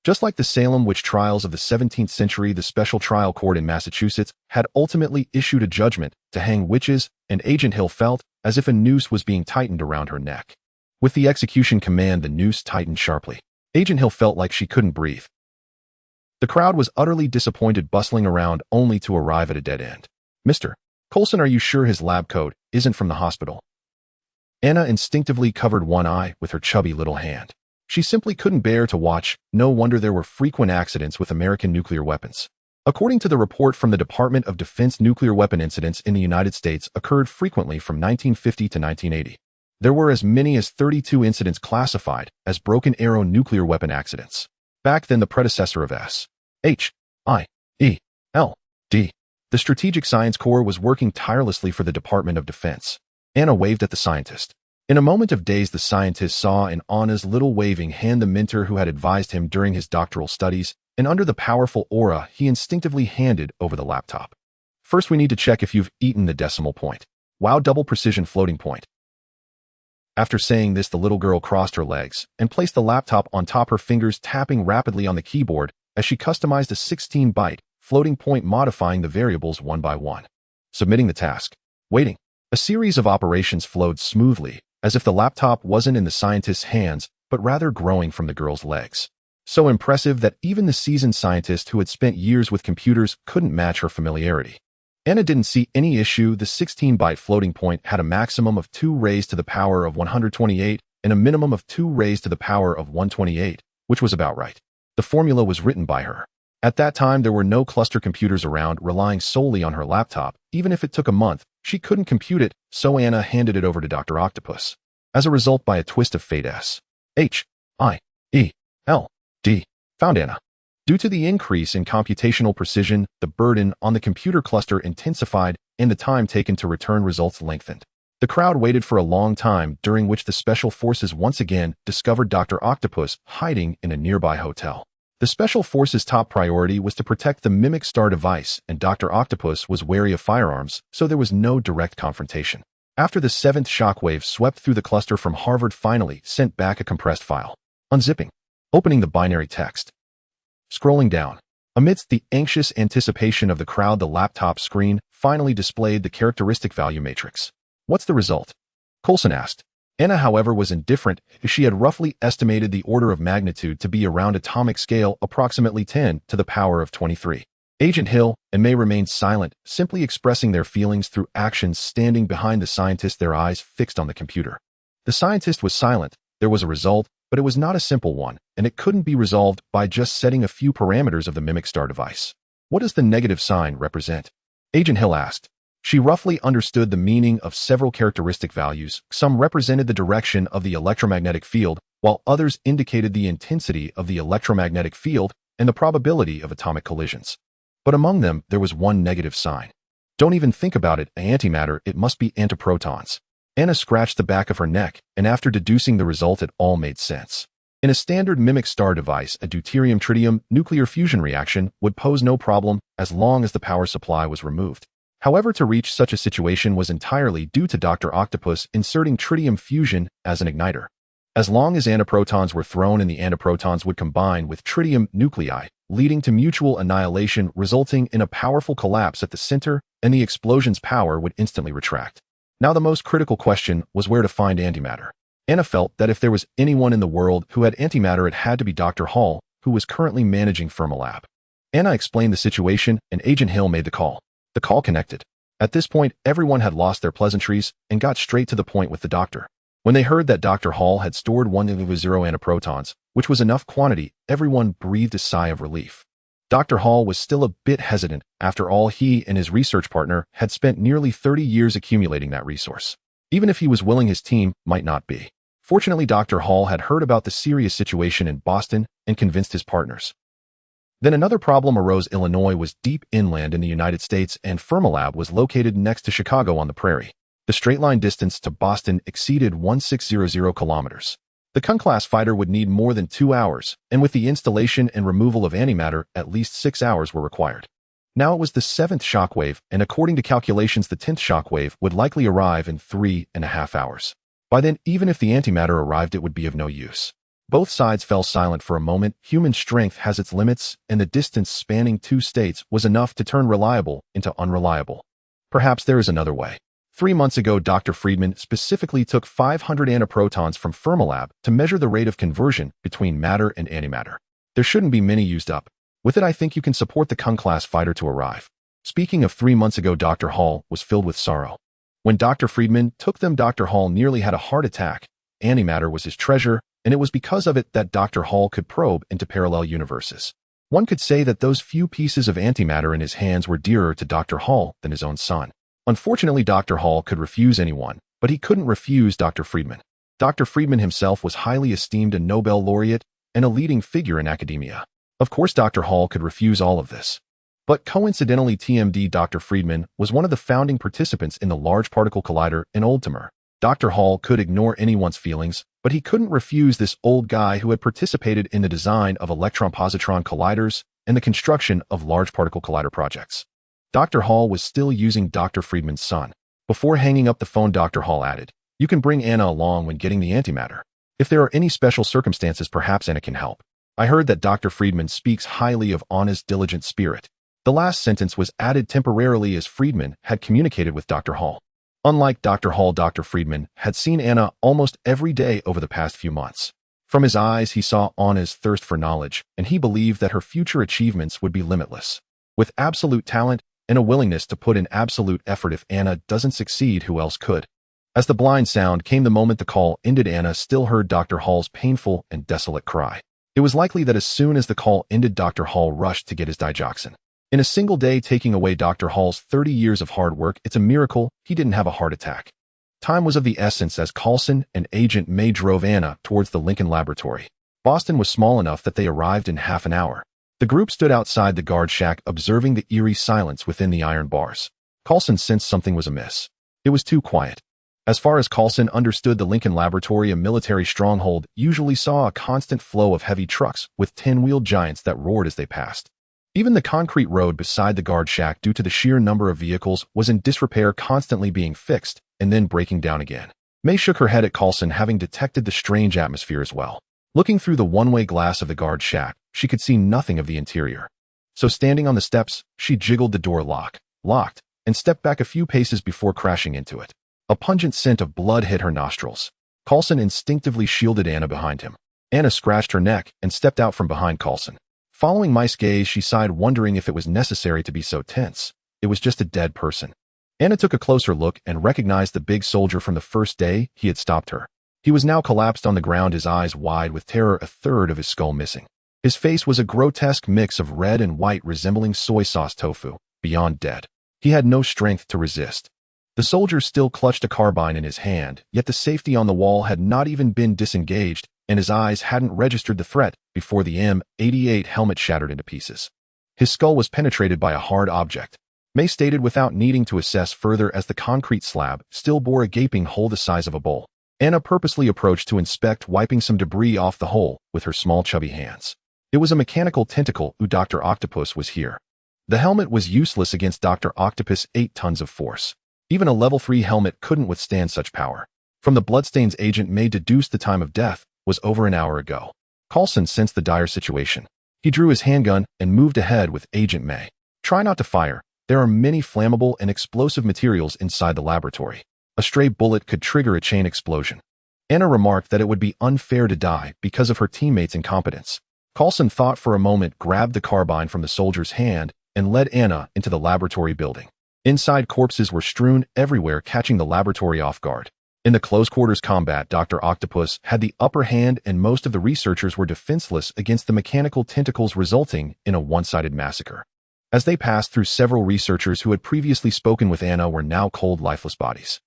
[SPEAKER 1] Just like the Salem witch trials of the 17th century, the special trial court in Massachusetts had ultimately issued a judgment to hang witches, and Agent Hill felt as if a noose was being tightened around her neck. With the execution command, the noose tightened sharply. Agent Hill felt like she couldn't breathe. The crowd was utterly disappointed, bustling around only to arrive at a dead end. Mr. Coulson, are you sure his lab coat isn't from the hospital? Anna instinctively covered one eye with her chubby little hand. She simply couldn't bear to watch. No wonder there were frequent accidents with American nuclear weapons. According to the report from the Department of Defense, nuclear weapon incidents in the United States occurred frequently from 1950 to 1980. There were as many as 32 incidents classified as broken arrow nuclear weapon accidents. Back then, the predecessor of S.H.I.E.L.D., the Strategic Science Corps, was working tirelessly for the Department of Defense. Anna waved at the scientist. In a moment of daze, the scientist saw in Anna's little waving hand the mentor who had advised him during his doctoral studies, and under the powerful aura, he instinctively handed over the laptop. First, we need to check if you've eaten the decimal point. Wow, double precision floating point. After saying this, the little girl crossed her legs and placed the laptop on top, her fingers tapping rapidly on the keyboard as she customized a 16-byte floating point, modifying the variables one by one. Submitting the task. Waiting. A series of operations flowed smoothly, as if the laptop wasn't in the scientist's hands, but rather growing from the girl's legs. So impressive that even the seasoned scientist who had spent years with computers couldn't match her familiarity. Anna didn't see any issue. The 16-byte floating point had a maximum of 2 raised to the power of 128 and a minimum of 2 raised to the power of 128, which was about right. The formula was written by her. At that time, there were no cluster computers around. Relying solely on her laptop, even if it took a month, she couldn't compute it, so Anna handed it over to Dr. Octopus. As a result, by a twist of fate, S.H.I.E.L.D. found Anna. Due to the increase in computational precision, the burden on the computer cluster intensified and the time taken to return results lengthened. The crowd waited for a long time, during which the Special Forces once again discovered Dr. Octopus hiding in a nearby hotel. The Special Forces' top priority was to protect the Mimic Star device, and Dr. Octopus was wary of firearms, so there was no direct confrontation. After the 7th shockwave swept through the cluster from Harvard, finally sent back a compressed file. Unzipping. Opening the binary text. Scrolling down. Amidst the anxious anticipation of the crowd, the laptop screen finally displayed the characteristic value matrix. What's the result? Coulson asked. Anna, however, was indifferent. She had roughly estimated the order of magnitude to be around atomic scale, approximately 10 to the power of 23. Agent Hill and May remained silent, simply expressing their feelings through actions, standing behind the scientist, their eyes fixed on the computer. The scientist was silent. There was a result, but it was not a simple one, and it couldn't be resolved by just setting a few parameters of the mimic star device. What does the negative sign represent? Agent Hill asked. She roughly understood the meaning of several characteristic values. Some represented the direction of the electromagnetic field, while others indicated the intensity of the electromagnetic field and the probability of atomic collisions. But among them, there was one negative sign. Don't even think about it, antimatter, it must be antiprotons. Anna scratched the back of her neck, and after deducing the result, it all made sense. In a standard mimic star device, a deuterium-tritium nuclear fusion reaction would pose no problem as long as the power supply was removed. However, to reach such a situation was entirely due to Dr. Octopus inserting tritium fusion as an igniter. As long as antiprotons were thrown in, the antiprotons would combine with tritium nuclei, leading to mutual annihilation, resulting in a powerful collapse at the center, and the explosion's power would instantly retract. Now the most critical question was where to find antimatter. Anna felt that if there was anyone in the world who had antimatter, it had to be Dr. Hall, who was currently managing Fermilab. Anna explained the situation, and Agent Hill made the call. The call connected. At this point, everyone had lost their pleasantries and got straight to the point with the doctor. When they heard that Dr. Hall had stored 1.0 antiprotons, which was enough quantity, everyone breathed a sigh of relief. Dr. Hall was still a bit hesitant. After all, he and his research partner had spent nearly 30 years accumulating that resource. Even if he was willing, his team might not be. Fortunately, Dr. Hall had heard about the serious situation in Boston and convinced his partners. Then another problem arose. Illinois was deep inland in the United States, and Fermilab was located next to Chicago on the prairie. The straight-line distance to Boston exceeded 1600 kilometers. The Kun-class fighter would need more than 2 hours, and with the installation and removal of antimatter, at least 6 hours were required. Now it was the 7th shockwave, and according to calculations, the 10th shockwave would likely arrive in 3.5 hours. By then, even if the antimatter arrived, it would be of no use. Both sides fell silent for a moment. Human strength has its limits, and the distance spanning 2 states was enough to turn reliable into unreliable. Perhaps there is another way. 3 months ago, Dr. Freriedman specifically took 500 antiprotons from Fermilab to measure the rate of conversion between matter and antimatter. There shouldn't be many used up. With it, I think you can support the Kun-class fighter to arrive. Speaking of 3 months ago, Dr. Hall was filled with sorrow. When Dr. Freriedman took them, Dr. Hall nearly had a heart attack. Antimatter was his treasure, and it was because of it that Dr. Hall could probe into parallel universes. One could say that those few pieces of antimatter in his hands were dearer to Dr. Hall than his own son. Unfortunately, Dr. Hall could refuse anyone, but he couldn't refuse Dr. Freriedman. Dr. Freriedman himself was highly esteemed, a Nobel laureate, and a leading figure in academia. Of course, Dr. Hall could refuse all of this. But coincidentally, Dr. Freriedman was one of the founding participants in the Large Particle Collider in Old Timor. Dr. Hall could ignore anyone's feelings, but he couldn't refuse this old guy who had participated in the design of electron-positron colliders and the construction of Large Particle Collider projects. Dr. Hall was still using Dr. Freriedman's son. Before hanging up the phone, Dr. Hall added, "You can bring Anna along when getting the antimatter. If there are any special circumstances, perhaps Anna can help. I heard that Dr. Freriedman speaks highly of Anna's diligent spirit." The last sentence was added temporarily as Freriedman had communicated with Dr. Hall. Unlike Dr. Hall, Dr. Freriedman had seen Anna almost every day over the past few months. From his eyes, he saw Anna's thirst for knowledge, and he believed that her future achievements would be limitless. With absolute talent and a willingness to put in absolute effort, if Anna doesn't succeed, who else could? As the blind sound came the moment the call ended, Anna still heard Dr. Hall's painful and desolate cry. It was likely that as soon as the call ended, Dr. Hall rushed to get his digoxin. In a single day, taking away Dr. Hall's 30 years of hard work, it's a miracle he didn't have a heart attack. Time was of the essence as Coulson and Agent May drove Anna towards the Lincoln laboratory. Boston was small enough that they arrived in half an hour. The group stood outside the guard shack, observing the eerie silence within the iron bars. Coulson sensed something was amiss. It was too quiet. As far as Coulson understood, the Lincoln laboratory, a military stronghold, usually saw a constant flow of heavy trucks with 10-wheeled giants that roared as they passed. Even the concrete road beside the guard shack, due to the sheer number of vehicles, was in disrepair, constantly being fixed and then breaking down again. May shook her head at Coulson, having detected the strange atmosphere as well. Looking through the one-way glass of the guard shack, she could see nothing of the interior. So standing on the steps, she jiggled the door locked, and stepped back a few paces before crashing into it. A pungent scent of blood hit her nostrils. Coulson instinctively shielded Anna behind him. Anna scratched her neck and stepped out from behind Coulson. Following Mike's gaze, she sighed, wondering if it was necessary to be so tense. It was just a dead person. Anna took a closer look and recognized the big soldier from the first day he had stopped her. He was now collapsed on the ground, his eyes wide with terror, a third of his skull missing. His face was a grotesque mix of red and white, resembling soy sauce tofu, beyond dead. He had no strength to resist. The soldier still clutched a carbine in his hand, yet the safety on the wall had not even been disengaged, and his eyes hadn't registered the threat before the M88 helmet shattered into pieces. His skull was penetrated by a hard object. May stated without needing to assess further, as the concrete slab still bore a gaping hole the size of a bowl. Anna purposely approached to inspect, wiping some debris off the hole with her small chubby hands. It was a mechanical tentacle. Dr. Octopus was here. The helmet was useless against Dr. Octopus' 8 tons of force. Even a level 3 helmet couldn't withstand such power. From the bloodstains, Agent May deduced the time of death was over an hour ago. Coulson sensed the dire situation. He drew his handgun and moved ahead with Agent May. Try not to fire. There are many flammable and explosive materials inside the laboratory. A stray bullet could trigger a chain explosion. Anna remarked that it would be unfair to die because of her teammates' incompetence. Coulson thought for a moment, grabbed the carbine from the soldier's hand, and led Anna into the laboratory building. Inside, corpses were strewn everywhere, catching the laboratory off guard. In the close-quarters combat, Dr. Octopus had the upper hand, and most of the researchers were defenseless against the mechanical tentacles, resulting in a one-sided massacre. As they passed through, several researchers who had previously spoken with Anna were now cold, lifeless bodies.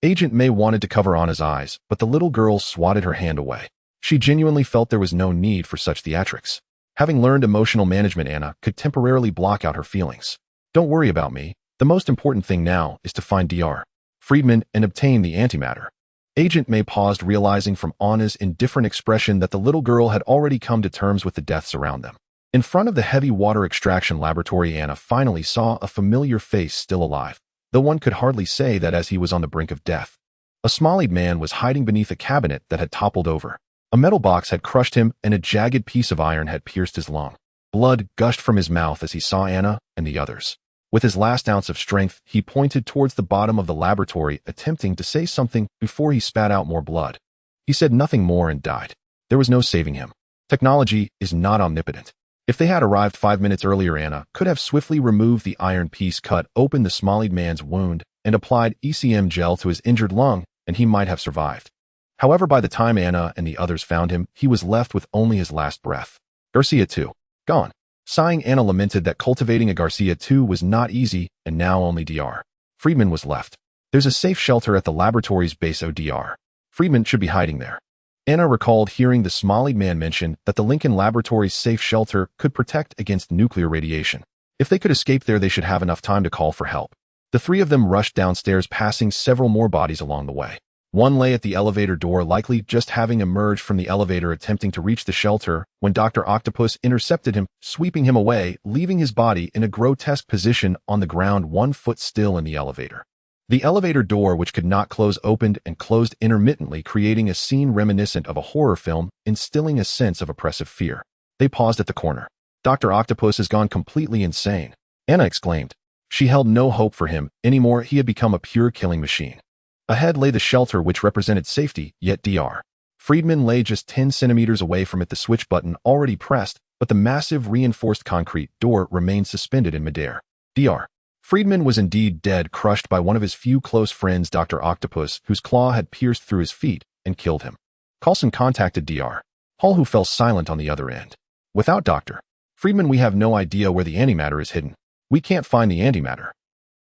[SPEAKER 1] Agent May wanted to cover Anna's eyes, but the little girl swatted her hand away. She genuinely felt there was no need for such theatrics. Having learned emotional management, Anna could temporarily block out her feelings. Don't worry about me. The most important thing now is to find Dr. Freriedman and obtain the antimatter. Agent May paused, realizing from Anna's indifferent expression that the little girl had already come to terms with the deaths around them. In front of the heavy water extraction laboratory, Anna finally saw a familiar face still alive, though one could hardly say that, as he was on the brink of death. A small-eyed man was hiding beneath a cabinet that had toppled over. A metal box had crushed him, and a jagged piece of iron had pierced his lung. Blood gushed from his mouth as he saw Anna and the others. With his last ounce of strength, he pointed towards the bottom of the laboratory, attempting to say something before he spat out more blood. He said nothing more and died. There was no saving him. Technology is not omnipotent. If they had arrived 5 minutes earlier, Anna could have swiftly removed the iron piece, cut open the small-eyed man's wound, and applied ECM gel to his injured lung, and he might have survived. However, by the time Anna and the others found him, he was left with only his last breath. Garcia too. Gone. Sighing, Anna lamented that cultivating a Garcia too was not easy, and now only Dr. Freriedman was left. There's a safe shelter at the laboratory's base. Dr. Freriedman should be hiding there. Anna recalled hearing the small-eyed man mention that the Lincoln Laboratory's safe shelter could protect against nuclear radiation. If they could escape there, they should have enough time to call for help. The three of them rushed downstairs, passing several more bodies along the way. One lay at the elevator door, likely just having emerged from the elevator, attempting to reach the shelter, when Dr. Octopus intercepted him, sweeping him away, leaving his body in a grotesque position on the ground, 1 foot still in the elevator. The elevator door, which could not close, opened and closed intermittently, creating a scene reminiscent of a horror film, instilling a sense of oppressive fear. They paused at the corner. Dr. Octopus has gone completely insane, Anna exclaimed. She held no hope for him anymore. He had become a pure killing machine. Ahead lay the shelter, which represented safety, yet Dr. Freriedman lay just 10 centimeters away from it, the switch button already pressed, but the massive reinforced concrete door remained suspended in midair. Dr. Freriedman was indeed dead, crushed by one of his few close friends, Dr. Octopus, whose claw had pierced through his feet and killed him. Coulson contacted Dr. Hall, who fell silent on the other end. Without Dr. Freriedman, we have no idea where the antimatter is hidden. We can't find the antimatter.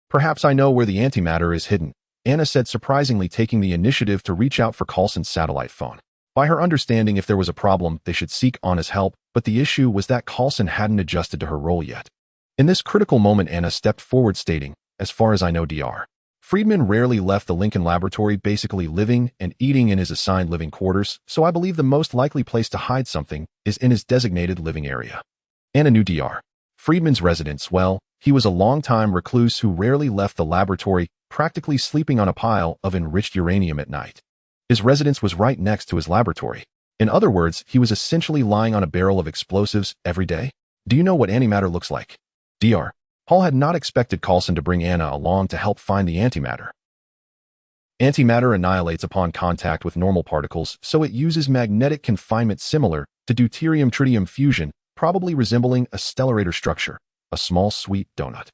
[SPEAKER 1] Perhaps I know where the antimatter is hidden, Anna said, surprisingly taking the initiative to reach out for Coulson's satellite phone. By her understanding, if there was a problem, they should seek Anna's help, but the issue was that Coulson hadn't adjusted to her role yet. In this critical moment, Anna stepped forward, stating, "As far as I know, Dr. Freriedman rarely left the Lincoln Laboratory, basically living and eating in his assigned living quarters, so I believe the most likely place to hide something is in his designated living area." Anna knew Dr. Freriedman's residence well. He was a long-time recluse who rarely left the laboratory, practically sleeping on a pile of enriched uranium at night. His residence was right next to his laboratory. In other words, he was essentially lying on a barrel of explosives every day. Do you know what antimatter looks like? Dr. Hall had not expected Coulson to bring Anna along to help find the antimatter. Antimatter annihilates upon contact with normal particles, so it uses magnetic confinement similar to deuterium-tritium fusion, probably resembling a stellarator structure, a small sweet donut.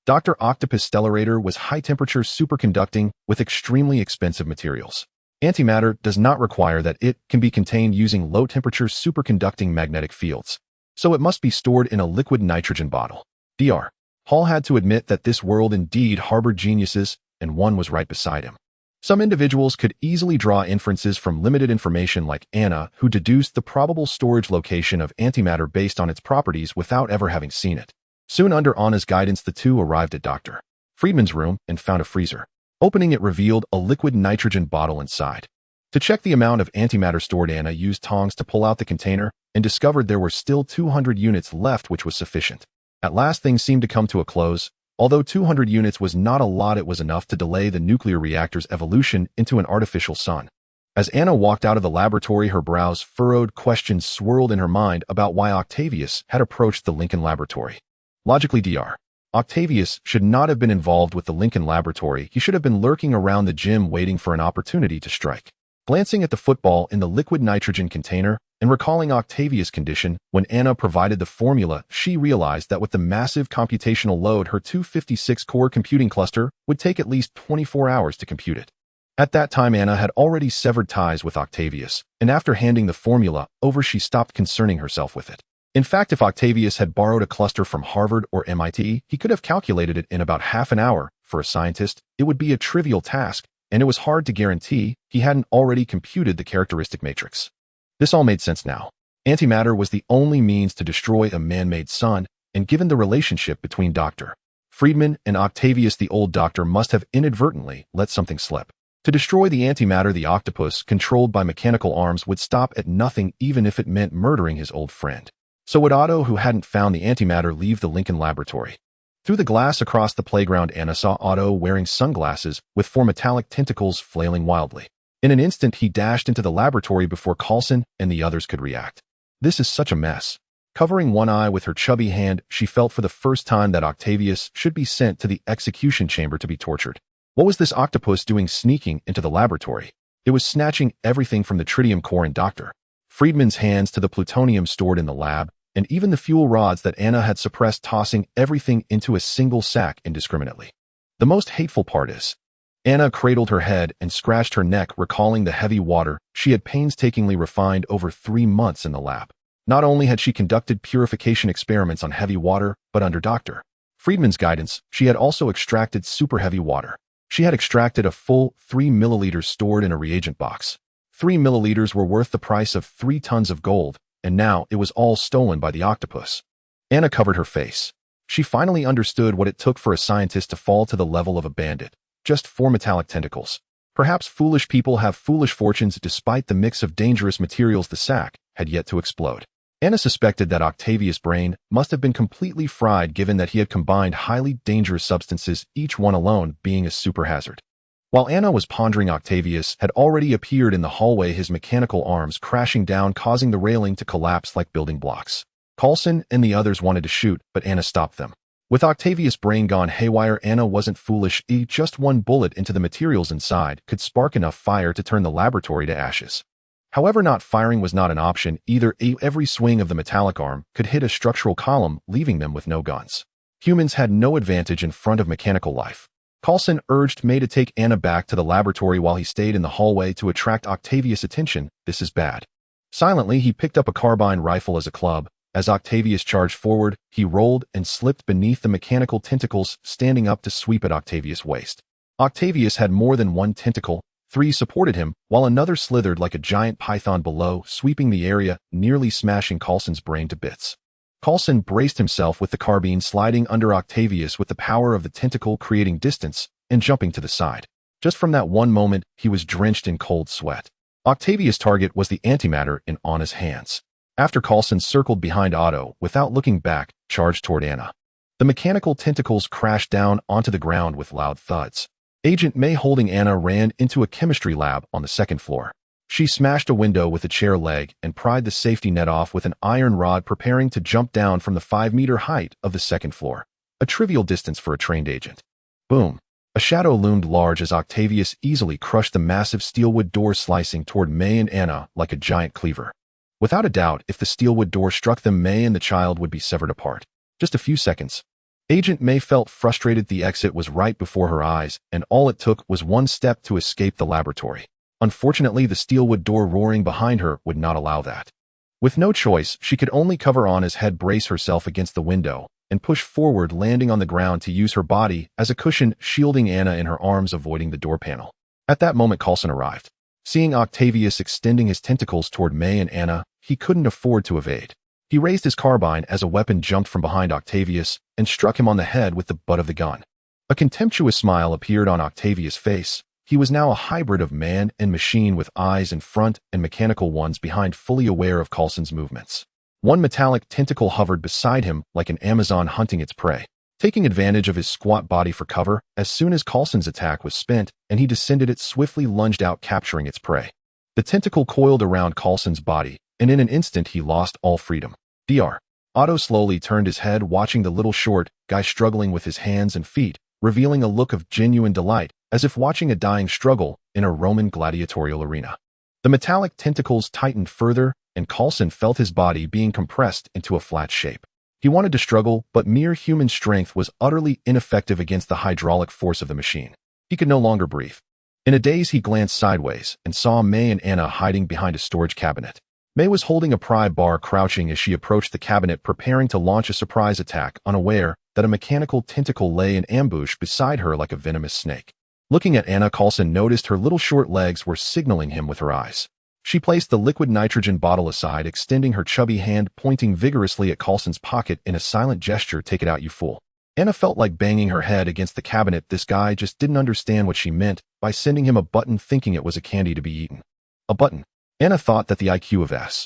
[SPEAKER 1] Dr. Octopus stellarator was high-temperature superconducting with extremely expensive materials. Antimatter does not require that it can be contained using low-temperature superconducting magnetic fields, so it must be stored in a liquid nitrogen bottle. Dr. Hall had to admit that this world indeed harbored geniuses, and one was right beside him. Some individuals could easily draw inferences from limited information like Anna, who deduced the probable storage location of antimatter based on its properties without ever having seen it. Soon under Anna's guidance, the two arrived at Dr. Freriedman's room and found a freezer. Opening it revealed a liquid nitrogen bottle inside. To check the amount of antimatter stored, Anna used tongs to pull out the container and discovered there were still 200 units left, which was sufficient. At last, things seemed to come to a close. Although 200 units was not a lot, it was enough to delay the nuclear reactor's evolution into an artificial sun. As Anna walked out of the laboratory, her brows furrowed. Questions swirled in her mind about why Octavius had approached the Lincoln laboratory. Logically, Dr. Octavius should not have been involved with the Lincoln laboratory. He should have been lurking around the gym waiting for an opportunity to strike. Glancing at the football in the liquid nitrogen container and recalling Octavius' condition, when Anna provided the formula, she realized that with the massive computational load, her 256-core computing cluster would take at least 24 hours to compute it. At that time, Anna had already severed ties with Octavius, and after handing the formula over, she stopped concerning herself with it. In fact, if Octavius had borrowed a cluster from Harvard or MIT, he could have calculated it in about half an hour. For a scientist, it would be a trivial task, and it was hard to guarantee he hadn't already computed the characteristic matrix. This all made sense now. Antimatter was the only means to destroy a man-made sun, and given the relationship between Dr. Freriedman and Octavius, the old doctor must have inadvertently let something slip. To destroy the antimatter, the octopus, controlled by mechanical arms, would stop at nothing, even if it meant murdering his old friend. So would Otto, who hadn't found the antimatter, leave the Lincoln laboratory? Through the glass across the playground, Anna saw Otto wearing sunglasses with four metallic tentacles flailing wildly. In an instant, he dashed into the laboratory before Coulson and the others could react. This is such a mess. Covering one eye with her chubby hand, she felt for the first time that Octavius should be sent to the execution chamber to be tortured. What was this octopus doing sneaking into the laboratory? It was snatching everything from the tritium core in Dr. Freriedman's hands to the plutonium stored in the lab, and even the fuel rods that Anna had suppressed, tossing everything into a single sack indiscriminately. The most hateful part is, Anna cradled her head and scratched her neck, recalling the heavy water she had painstakingly refined over 3 months in the lab. Not only had she conducted purification experiments on heavy water, but under Dr. Freriedman's guidance, she had also extracted super heavy water. She had extracted a full 3 milliliters stored in a reagent box. 3 milliliters were worth the price of 3 tons of gold, and now it was all stolen by the octopus. Anna covered her face. She finally understood what it took for a scientist to fall to the level of a bandit. Just 4 metallic tentacles. Perhaps foolish people have foolish fortunes. Despite the mix of dangerous materials, the sack had yet to explode. Anna suspected that Octavius' brain must have been completely fried, given that he had combined highly dangerous substances, each one alone being a super hazard. While Anna was pondering, Octavius had already appeared in the hallway, his mechanical arms crashing down, causing the railing to collapse like building blocks. Coulson and the others wanted to shoot, but Anna stopped them. With Octavius' brain gone haywire, Anna wasn't foolish. Just one bullet into the materials inside could spark enough fire to turn the laboratory to ashes. However, not firing was not an option either. Every swing of the metallic arm could hit a structural column, leaving them with no guns. Humans had no advantage in front of mechanical life. Coulson urged May to take Anna back to the laboratory while he stayed in the hallway to attract Octavius' attention. This is bad. Silently, he picked up a carbine rifle as a club. As Octavius charged forward, he rolled and slipped beneath the mechanical tentacles, standing up to sweep at Octavius' waist. Octavius had more than one tentacle. 3 supported him, while another slithered like a giant python below, sweeping the area, nearly smashing Coulson's brain to bits. Coulson braced himself with the carbine sliding under Octavius with the power of the tentacle, creating distance and jumping to the side. Just from that one moment, he was drenched in cold sweat. Octavius' target was the antimatter in Anna's hands. After Coulson circled behind Otto, without looking back, charged toward Anna. The mechanical tentacles crashed down onto the ground with loud thuds. Agent May, holding Anna, ran into a chemistry lab on the 2nd floor. She smashed a window with a chair leg and pried the safety net off with an iron rod, preparing to jump down from the 5-meter height of the 2nd floor. A trivial distance for a trained agent. Boom. A shadow loomed large as Octavius easily crushed the massive steelwood door, slicing toward May and Anna like a giant cleaver. Without a doubt, if the steelwood door struck them, May and the child would be severed apart. Just a few seconds. Agent May felt frustrated. The exit was right before her eyes, and all it took was one step to escape the laboratory. Unfortunately, the steelwood door roaring behind her would not allow that. With no choice, she could only cover Anna's head, brace herself against the window, and push forward, landing on the ground to use her body as a cushion, shielding Anna in her arms, avoiding the door panel. At that moment, Coulson arrived. Seeing Octavius extending his tentacles toward May and Anna, he couldn't afford to evade. He raised his carbine as a weapon, jumped from behind Octavius, and struck him on the head with the butt of the gun. A contemptuous smile appeared on Octavius' face. He was now a hybrid of man and machine, with eyes in front and mechanical ones behind, fully aware of Coulson's movements. One metallic tentacle hovered beside him like an Amazon hunting its prey, taking advantage of his squat body for cover. As soon as Coulson's attack was spent and he descended, it swiftly lunged out, capturing its prey. The tentacle coiled around Coulson's body, and in an instant he lost all freedom. Dr. Otto slowly turned his head, watching the little short guy struggling with his hands and feet, revealing a look of genuine delight, as if watching a dying struggle in a Roman gladiatorial arena. The metallic tentacles tightened further, and Coulson felt his body being compressed into a flat shape. He wanted to struggle, but mere human strength was utterly ineffective against the hydraulic force of the machine. He could no longer breathe. In a daze, he glanced sideways and saw May and Anna hiding behind a storage cabinet. May was holding a pry bar, crouching as she approached the cabinet, preparing to launch a surprise attack, unaware that a mechanical tentacle lay in ambush beside her like a venomous snake. Looking at Anna, Coulson noticed her little short legs were signaling him with her eyes. She placed the liquid nitrogen bottle aside, extending her chubby hand, pointing vigorously at Coulson's pocket in a silent gesture. "Take it out, you fool." Anna felt like banging her head against the cabinet. This guy just didn't understand what she meant by sending him a button, thinking it was a candy to be eaten. A button. Anna thought that the IQ of S.H.I.E.L.D.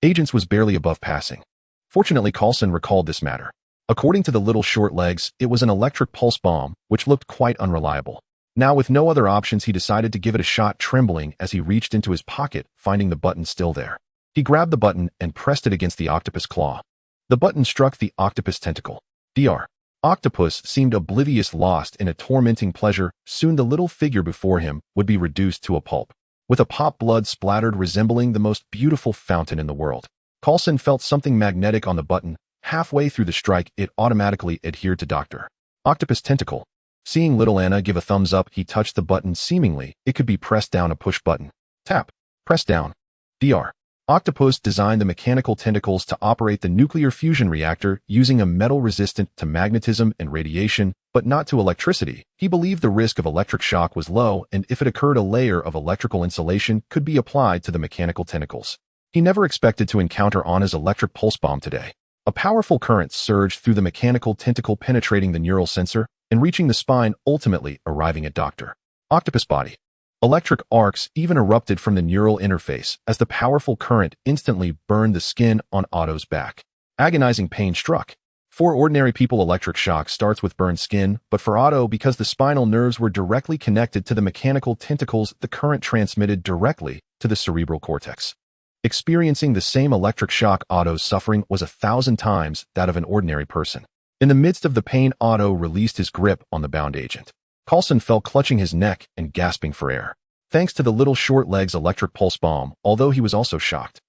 [SPEAKER 1] agents was barely above passing. Fortunately, Coulson recalled this matter. According to the little short legs, it was an electric pulse bomb, which looked quite unreliable. Now, with no other options, he decided to give it a shot, trembling as he reached into his pocket, finding the button still there. He grabbed the button and pressed it against the octopus claw. The button struck the octopus tentacle. Dr. Octopus seemed oblivious, lost in a tormenting pleasure. Soon the little figure before him would be reduced to a pulp. With a pop, blood splattered, resembling the most beautiful fountain in the world. Coulson felt something magnetic on the button. Halfway through the strike, it automatically adhered to Dr. Octopus tentacle. Seeing little Anna give a thumbs up, he touched the button. Seemingly, it could be pressed down, a push button. Tap. Press down. Dr. Octopus designed the mechanical tentacles to operate the nuclear fusion reactor using a metal resistant to magnetism and radiation, but not to electricity. He believed the risk of electric shock was low, and if it occurred, a layer of electrical insulation could be applied to the mechanical tentacles. He never expected to encounter Anna's electric pulse bomb today. A powerful current surged through the mechanical tentacle, penetrating the neural sensor and reaching the spine, ultimately arriving at Dr. Octopus' body. Electric arcs even erupted from the neural interface as the powerful current instantly burned the skin on Otto's back. Agonizing pain struck. For ordinary people, electric shock starts with burned skin, but for Otto, because the spinal nerves were directly connected to the mechanical tentacles, the current transmitted directly to the cerebral cortex. Experiencing the same electric shock, Otto's suffering was 1,000 times that of an ordinary person. In the midst of the pain, Otto released his grip on the bound agent. Coulson fell, clutching his neck and gasping for air. Thanks to the little short legs' electric pulse bomb, although he was also shocked.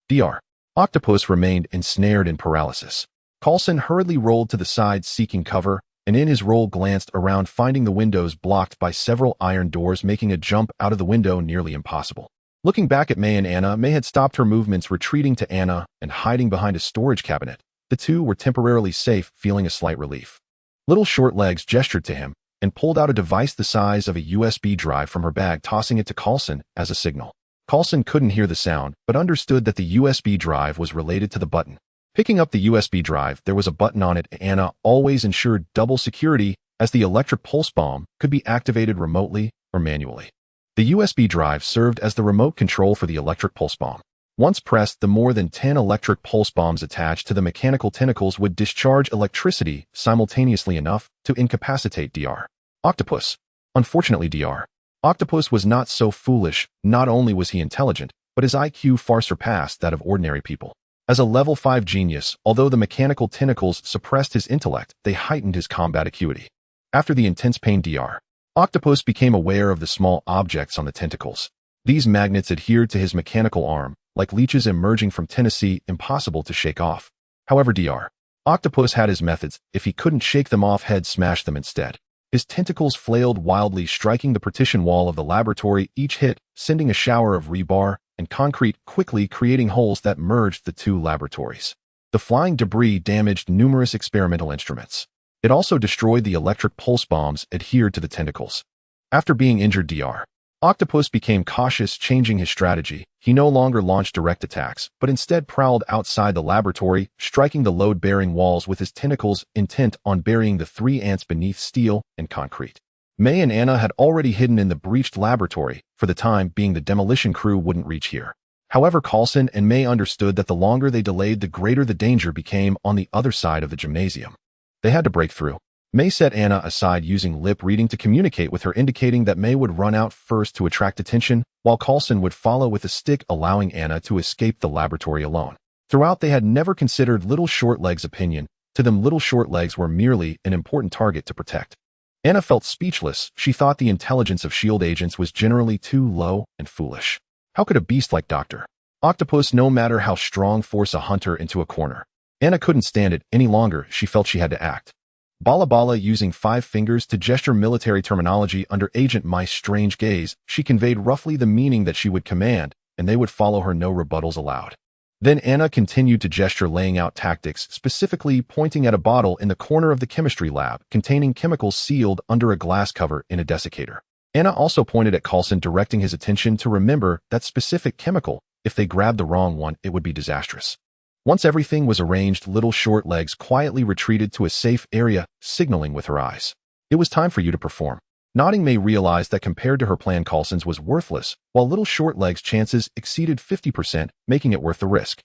[SPEAKER 1] Dr. Octopus remained ensnared in paralysis. Coulson hurriedly rolled to the side, seeking cover, and in his roll glanced around, finding the windows blocked by several iron doors, making a jump out of the window nearly impossible. Looking back at May and Anna, May had stopped her movements, retreating to Anna and hiding behind a storage cabinet. The two were temporarily safe, feeling a slight relief. Little short legs gestured to him and pulled out a device the size of a USB drive from her bag, tossing it to Coulson as a signal. Coulson couldn't hear the sound, but understood that the USB drive was related to the button. Picking up the USB drive, there was a button on it. Anna always ensured double security, as the electric pulse bomb could be activated remotely or manually. The USB drive served as the remote control for the electric pulse bomb. Once pressed, the more than 10 electric pulse bombs attached to the mechanical tentacles would discharge electricity simultaneously, enough to incapacitate Dr. Octopus. Unfortunately, Dr. Octopus was not so foolish. Not only was he intelligent, but his IQ far surpassed that of ordinary people. As a level 5 genius, although the mechanical tentacles suppressed his intellect, they heightened his combat acuity. After the intense pain, Dr. Octopus became aware of the small objects on the tentacles. These magnets adhered to his mechanical arm, like leeches emerging from Tennessee, impossible to shake off. However, Dr. Octopus had his methods. If he couldn't shake them off, he'd smash them instead. His tentacles flailed wildly, striking the partition wall of the laboratory. Each hit sending a shower of rebar and concrete, quickly creating holes that merged the two laboratories. The flying debris damaged numerous experimental instruments. It also destroyed the electric pulse bombs adhered to the tentacles. After being injured, Dr. Octopus became cautious, changing his strategy. He no longer launched direct attacks, but instead prowled outside the laboratory, striking the load-bearing walls with his tentacles, intent on burying the 3 ants beneath steel and concrete. May and Anna had already hidden in the breached laboratory. For the time being, the demolition crew wouldn't reach here. However, Coulson and May understood that the longer they delayed, the greater the danger became on the other side of the gymnasium. They had to break through. May set Anna aside, using lip reading to communicate with her, indicating that May would run out first to attract attention, while Coulson would follow with a stick, allowing Anna to escape the laboratory alone. Throughout, they had never considered Little Shortleg's opinion. To them, Little Shortlegs were merely an important target to protect. Anna felt speechless. She thought the intelligence of S.H.I.E.L.D. agents was generally too low and foolish. How could a beast like Dr. Octopus, no matter how strong, force a hunter into a corner? Anna couldn't stand it any longer. She felt she had to act. Bala Bala, using 5 fingers to gesture military terminology under Agent Mai's strange gaze, she conveyed roughly the meaning that she would command, and they would follow her, no rebuttals allowed. Then Anna continued to gesture, laying out tactics, specifically pointing at a bottle in the corner of the chemistry lab containing chemicals sealed under a glass cover in a desiccator. Anna also pointed at Coulson, directing his attention to remember that specific chemical. If they grabbed the wrong one, it would be disastrous. Once everything was arranged, Little Shortlegs quietly retreated to a safe area, signaling with her eyes. It was time for you to perform. Nodding, May realized that compared to her plan, Coulson's was worthless, while Little Shortleg's chances exceeded 50%, making it worth the risk.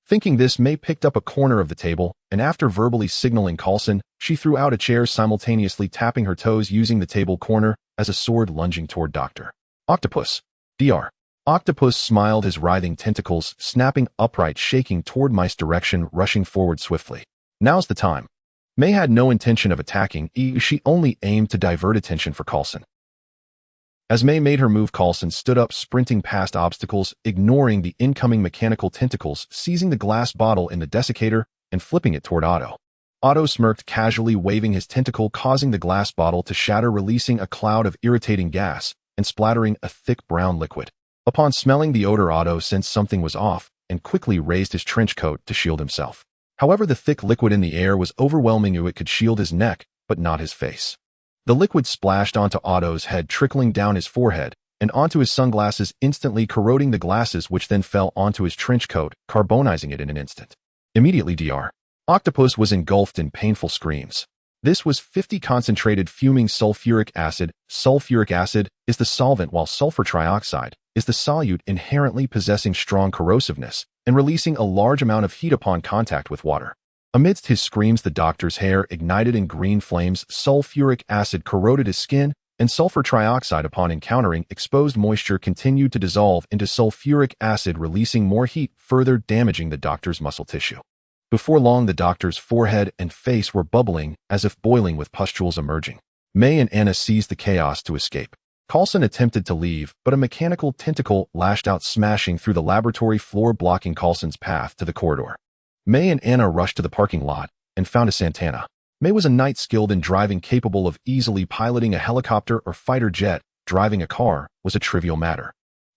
[SPEAKER 1] Thinking this, May picked up a corner of the table, and after verbally signaling Coulson, she threw out a chair, simultaneously tapping her toes using the table corner as a sword, lunging toward Dr. Octopus. Dr. Octopus smiled, his writhing tentacles snapping upright, shaking toward Mai's direction, rushing forward swiftly. Now's the time. May had no intention of attacking. She only aimed to divert attention for Coulson. As May made her move, Coulson stood up, sprinting past obstacles, ignoring the incoming mechanical tentacles, seizing the glass bottle in the desiccator and flipping it toward Otto. Otto smirked, casually waving his tentacle, causing the glass bottle to shatter, releasing a cloud of irritating gas and splattering a thick brown liquid. Upon smelling the odor, Otto sensed something was off and quickly raised his trench coat to shield himself. However, the thick liquid in the air was overwhelming. It could shield his neck, but not his face. The liquid splashed onto Otto's head, trickling down his forehead and onto his sunglasses, instantly corroding the glasses, which then fell onto his trench coat, carbonizing it in an instant. Immediately, Dr. Octopus was engulfed in painful screams. This was 50 concentrated fuming sulfuric acid. Sulfuric acid is the solvent, while sulfur trioxide is the solute, inherently possessing strong corrosiveness and releasing a large amount of heat upon contact with water. Amidst his screams, the doctor's hair ignited in green flames. Sulfuric acid corroded his skin, and sulfur trioxide, upon encountering exposed moisture, continued to dissolve into sulfuric acid, releasing more heat, further damaging the doctor's muscle tissue. Before long, the doctor's forehead and face were bubbling, as if boiling, with pustules emerging. May and Anna seized the chaos to escape. Coulson attempted to leave, but a mechanical tentacle lashed out, smashing through the laboratory floor, blocking Coulson's path to the corridor. May and Anna rushed to the parking lot and found a Santana. May was a knight skilled in driving, capable of easily piloting a helicopter or fighter jet. Driving a car was a trivial matter.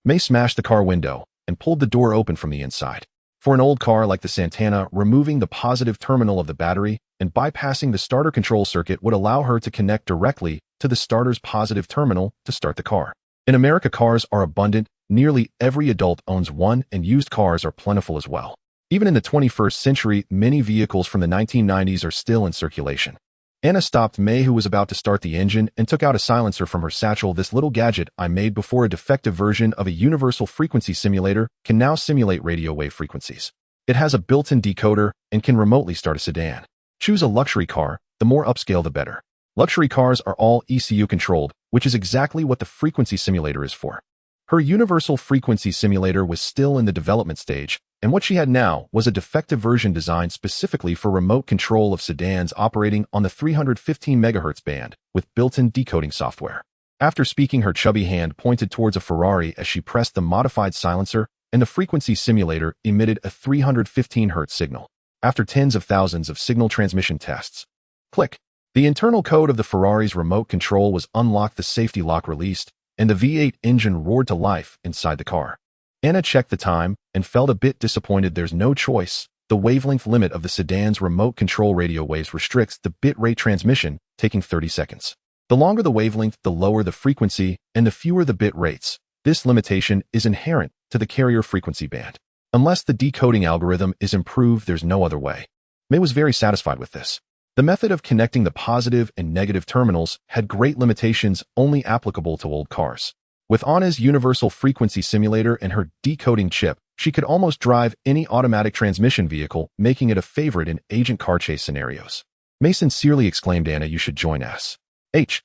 [SPEAKER 1] May smashed the car window and pulled the door open from the inside. For an old car like the Santana, removing the positive terminal of the battery and bypassing the starter control circuit would allow her to connect directly to the starter's positive terminal to start the car. In America, cars are abundant. Nearly every adult owns one, and used cars are plentiful as well. Even in the 21st century, many vehicles from the 1990s are still in circulation. Anna stopped May, who was about to start the engine, and took out a silencer from her satchel. This little gadget I made before a defective version of a universal frequency simulator can now simulate radio wave frequencies. It has a built-in decoder and can remotely start a sedan. Choose a luxury car, the more upscale the better. Luxury cars are all ECU controlled, which is exactly what the frequency simulator is for. Her universal frequency simulator was still in the development stage, and what she had now was a defective version designed specifically for remote control of sedans operating on the 315 MHz band with built-in decoding software. After speaking, her chubby hand pointed towards a Ferrari as she pressed the modified silencer, and the frequency simulator emitted a 315 Hz signal. After tens of thousands of signal transmission tests. Click. The internal code of the Ferrari's remote control was unlocked, the safety lock released, and the V8 engine roared to life inside the car. Anna checked the time and felt a bit disappointed. There's no choice. The wavelength limit of the sedan's remote control radio waves restricts the bit rate transmission, taking 30 seconds. The longer the wavelength, the lower the frequency, and the fewer the bit rates. This limitation is inherent to the carrier frequency band. Unless the decoding algorithm is improved, there's no other way. May was very satisfied with this. The method of connecting the positive and negative terminals had great limitations only applicable to old cars. With Anna's universal frequency simulator and her decoding chip, she could almost drive any automatic transmission vehicle, making it a favorite in agent car chase scenarios. May sincerely exclaimed, Anna, you should join us. H-I-E-L-D.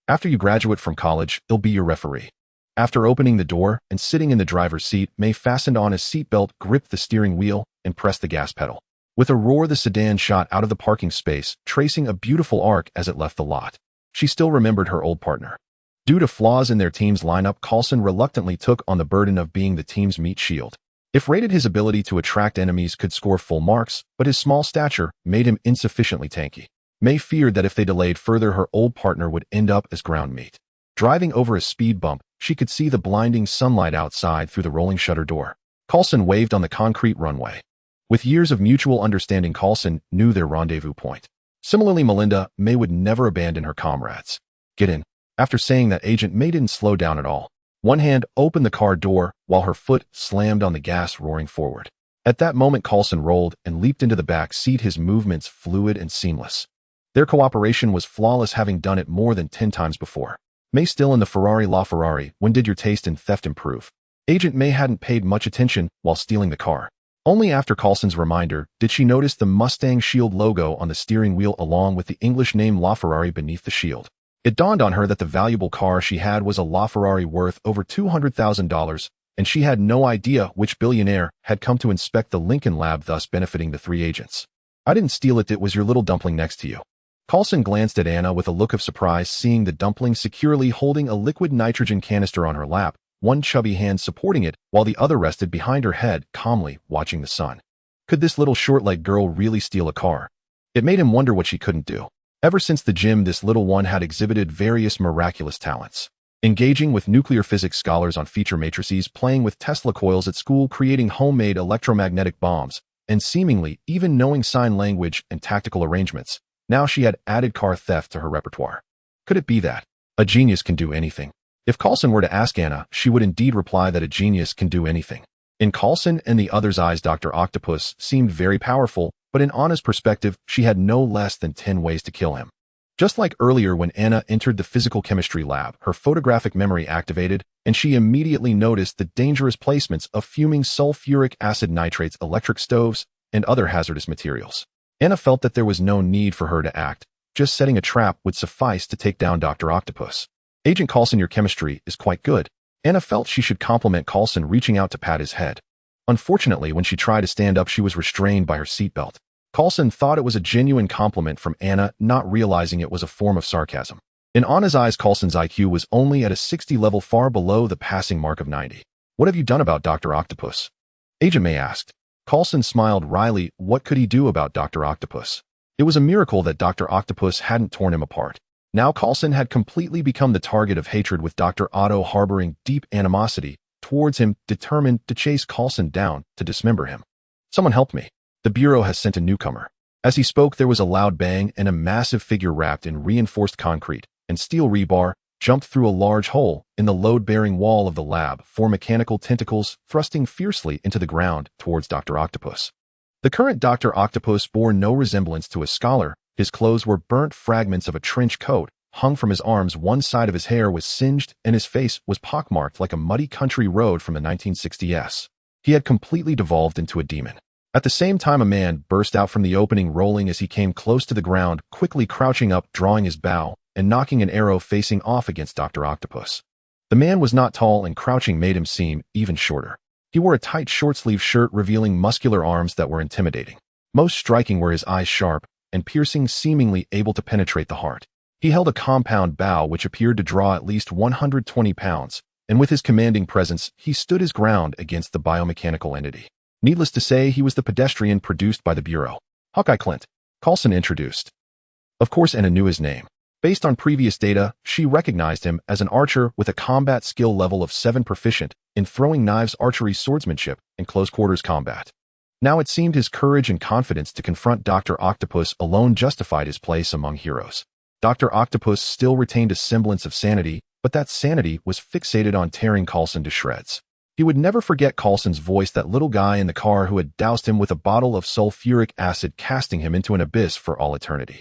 [SPEAKER 1] After you graduate from college, he'll be your referee. After opening the door and sitting in the driver's seat, May fastened on his seatbelt, gripped the steering wheel, and pressed the gas pedal. With a roar, the sedan shot out of the parking space, tracing a beautiful arc as it left the lot. She still remembered her old partner. Due to flaws in their team's lineup, Coulson reluctantly took on the burden of being the team's meat shield. If rated, his ability to attract enemies could score full marks, but his small stature made him insufficiently tanky. May feared that if they delayed further, her old partner would end up as ground meat. Driving over a speed bump, she could see the blinding sunlight outside through the rolling shutter door. Coulson waved on the concrete runway. With years of mutual understanding, Coulson knew their rendezvous point. Similarly, Melinda, May would never abandon her comrades. Get in. After saying that, Agent May didn't slow down at all. One hand opened the car door while her foot slammed on the gas, roaring forward. At that moment, Coulson rolled and leaped into the back seat, his movements fluid and seamless. Their cooperation was flawless, having done it more than 10 times before. May still in the Ferrari. La Ferrari, when did your taste in theft improve? Agent May hadn't paid much attention while stealing the car. Only after Coulson's reminder did she notice the Mustang Shield logo on the steering wheel along with the English name LaFerrari beneath the shield. It dawned on her that the valuable car she had was a LaFerrari worth over $200,000, and she had no idea which billionaire had come to inspect the Lincoln lab, thus benefiting the three agents. I didn't steal it, it was your little dumpling next to you. Coulson glanced at Anna with a look of surprise, seeing the dumpling securely holding a liquid nitrogen canister on her lap, one chubby hand supporting it while the other rested behind her head, calmly watching the sun. Could this little short-legged girl really steal a car? It made him wonder what she couldn't do. Ever since the gym, this little one had exhibited various miraculous talents. Engaging with nuclear physics scholars on feature matrices, playing with Tesla coils at school, creating homemade electromagnetic bombs, and seemingly even knowing sign language and tactical arrangements. Now she had added car theft to her repertoire. Could it be that a genius can do anything? If Coulson were to ask Anna, she would indeed reply that a genius can do anything. In Coulson and the others' eyes, Dr. Octopus seemed very powerful, but in Anna's perspective, she had no less than 10 ways to kill him. Just like earlier when Anna entered the physical chemistry lab, her photographic memory activated, and she immediately noticed the dangerous placements of fuming sulfuric acid nitrates, electric stoves, and other hazardous materials. Anna felt that there was no need for her to act. Just setting a trap would suffice to take down Dr. Octopus. Agent Coulson, your chemistry is quite good. Anna felt she should compliment Coulson, reaching out to pat his head. Unfortunately, when she tried to stand up, she was restrained by her seatbelt. Coulson thought it was a genuine compliment from Anna, not realizing it was a form of sarcasm. In Anna's eyes, Coulson's IQ was only at a 60 level, far below the passing mark of 90. What have you done about Dr. Octopus? Agent May asked. Coulson smiled wryly. What could he do about Dr. Octopus? It was a miracle that Dr. Octopus hadn't torn him apart. Now Coulson had completely become the target of hatred, with Dr. Otto harboring deep animosity towards him, determined to chase Coulson down, to dismember him. Someone help me. The Bureau has sent a newcomer. As he spoke, there was a loud bang, and a massive figure wrapped in reinforced concrete and steel rebar jumped through a large hole in the load-bearing wall of the lab, four mechanical tentacles thrusting fiercely into the ground towards Dr. Octopus. The current Dr. Octopus bore no resemblance to a scholar. His clothes were burnt fragments of a trench coat hung from his arms, one side of his hair was singed, and his face was pockmarked like a muddy country road from the 1960s. He had completely devolved into a demon. At the same time, a man burst out from the opening, rolling as he came close to the ground, quickly crouching up, drawing his bow, and knocking an arrow facing off against Dr. Octopus. The man was not tall, and crouching made him seem even shorter. He wore a tight short-sleeved shirt revealing muscular arms that were intimidating. Most striking were his eyes, sharp and piercing, seemingly able to penetrate the heart. He held a compound bow which appeared to draw at least 120 pounds, and with his commanding presence, he stood his ground against the biomechanical entity. Needless to say, he was the pedestrian produced by the Bureau. Hawkeye Clint, Coulson introduced. Of course, Anna knew his name. Based on previous data, she recognized him as an archer with a combat skill level of 7 proficient in throwing knives, archery, swordsmanship, and close-quarters combat. Now it seemed his courage and confidence to confront Dr. Octopus alone justified his place among heroes. Dr. Octopus still retained a semblance of sanity, but that sanity was fixated on tearing Coulson to shreds. He would never forget Coulson's voice, that little guy in the car who had doused him with a bottle of sulfuric acid, casting him into an abyss for all eternity.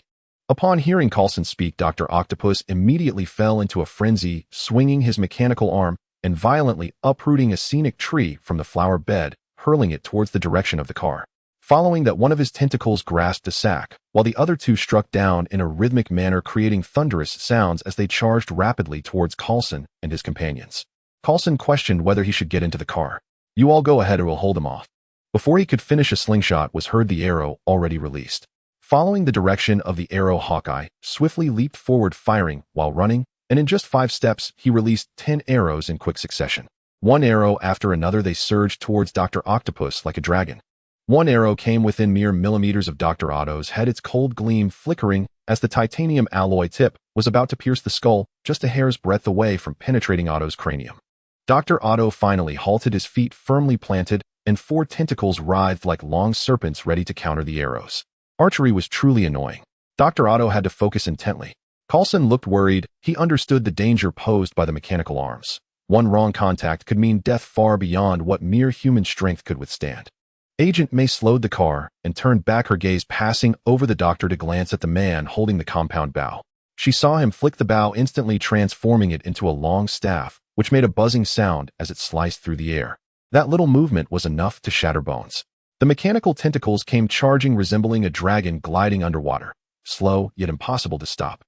[SPEAKER 1] Upon hearing Coulson speak, Dr. Octopus immediately fell into a frenzy, swinging his mechanical arm and violently uprooting a scenic tree from the flower bed, hurling it towards the direction of the car. Following that, one of his tentacles grasped the sack, while the other two struck down in a rhythmic manner, creating thunderous sounds as they charged rapidly towards Coulson and his companions. Coulson questioned whether he should get into the car. "You all go ahead or we'll hold them off." Before he could finish a slingshot was heard the arrow already released. Following the direction of the arrow, Hawkeye swiftly leaped forward, firing while running, and in just 5 steps, he released 10 arrows in quick succession. One arrow after another, they surged towards Dr. Octopus like a dragon. One arrow came within mere millimeters of Dr. Otto's head, its cold gleam flickering as the titanium alloy tip was about to pierce the skull, just a hair's breadth away from penetrating Otto's cranium. Dr. Otto finally halted, his feet firmly planted, and 4 tentacles writhed like long serpents ready to counter the arrows. Archery was truly annoying. Dr. Otto had to focus intently. Coulson looked worried. He understood the danger posed by the mechanical arms. One wrong contact could mean death far beyond what mere human strength could withstand. Agent May slowed the car and turned back, her gaze passing over the doctor to glance at the man holding the compound bow. She saw him flick the bow, instantly transforming it into a long staff, which made a buzzing sound as it sliced through the air. That little movement was enough to shatter bones. The mechanical tentacles came charging, resembling a dragon gliding underwater, slow yet impossible to stop.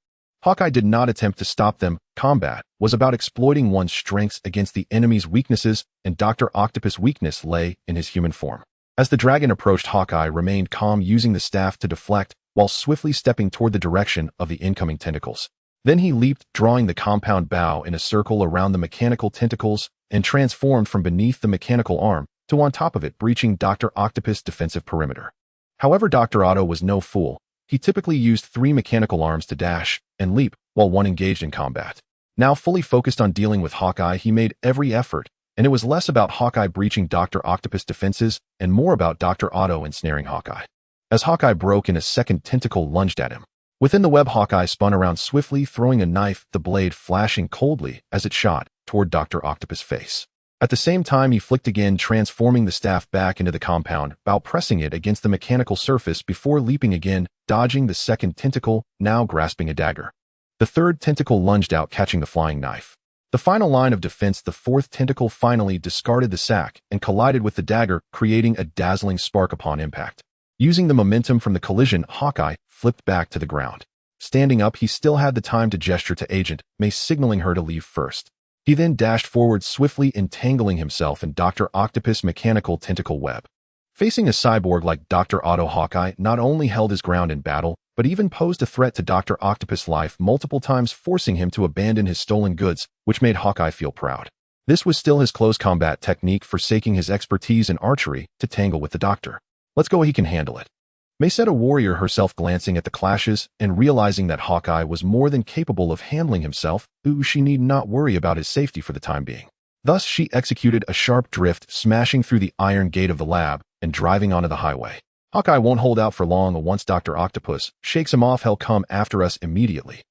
[SPEAKER 1] Hawkeye did not attempt to stop them. Combat was about exploiting one's strengths against the enemy's weaknesses, and Dr. Octopus' weakness lay in his human form. As the dragon approached, Hawkeye remained calm, using the staff to deflect while swiftly stepping toward the direction of the incoming tentacles. Then he leaped, drawing the compound bow in a circle around the mechanical tentacles, and transformed from beneath the mechanical arm to on top of it, breaching Dr. Octopus' defensive perimeter. However, Dr. Otto was no fool. He typically used 3 mechanical arms to dash and leap while one engaged in combat. Now fully focused on dealing with Hawkeye, he made every effort, and it was less about Hawkeye breaching Dr. Octopus' defenses and more about Dr. Otto ensnaring Hawkeye. As Hawkeye broke in, a second tentacle lunged at him. Within the web, Hawkeye spun around swiftly, throwing a knife, the blade flashing coldly as it shot toward Dr. Octopus' face. At the same time, he flicked again, transforming the staff back into the compound bow, pressing it against the mechanical surface before leaping again, dodging the second tentacle, now grasping a dagger. The third tentacle lunged out, catching the flying knife. The final line of defense, the fourth tentacle finally discarded the sack and collided with the dagger, creating a dazzling spark upon impact. Using the momentum from the collision, Hawkeye flipped back to the ground. Standing up, he still had the time to gesture to Agent May, signaling her to leave first. He then dashed forward, swiftly entangling himself in Dr. Octopus' mechanical tentacle web. Facing a cyborg like Dr. Otto, Hawkeye not only held his ground in battle, but even posed a threat to Dr. Octopus' life multiple times, forcing him to abandon his stolen goods, which made Hawkeye feel proud. This was still his close combat technique, forsaking his expertise in archery to tangle with the doctor. "Let's go, he can handle it," May said, a warrior herself, glancing at the clashes and realizing that Hawkeye was more than capable of handling himself, she need not worry about his safety for the time being. Thus, she executed a sharp drift, smashing through the iron gate of the lab and driving onto the highway. Hawkeye won't hold out for long. Once Dr. Octopus shakes him off, he'll come after us immediately.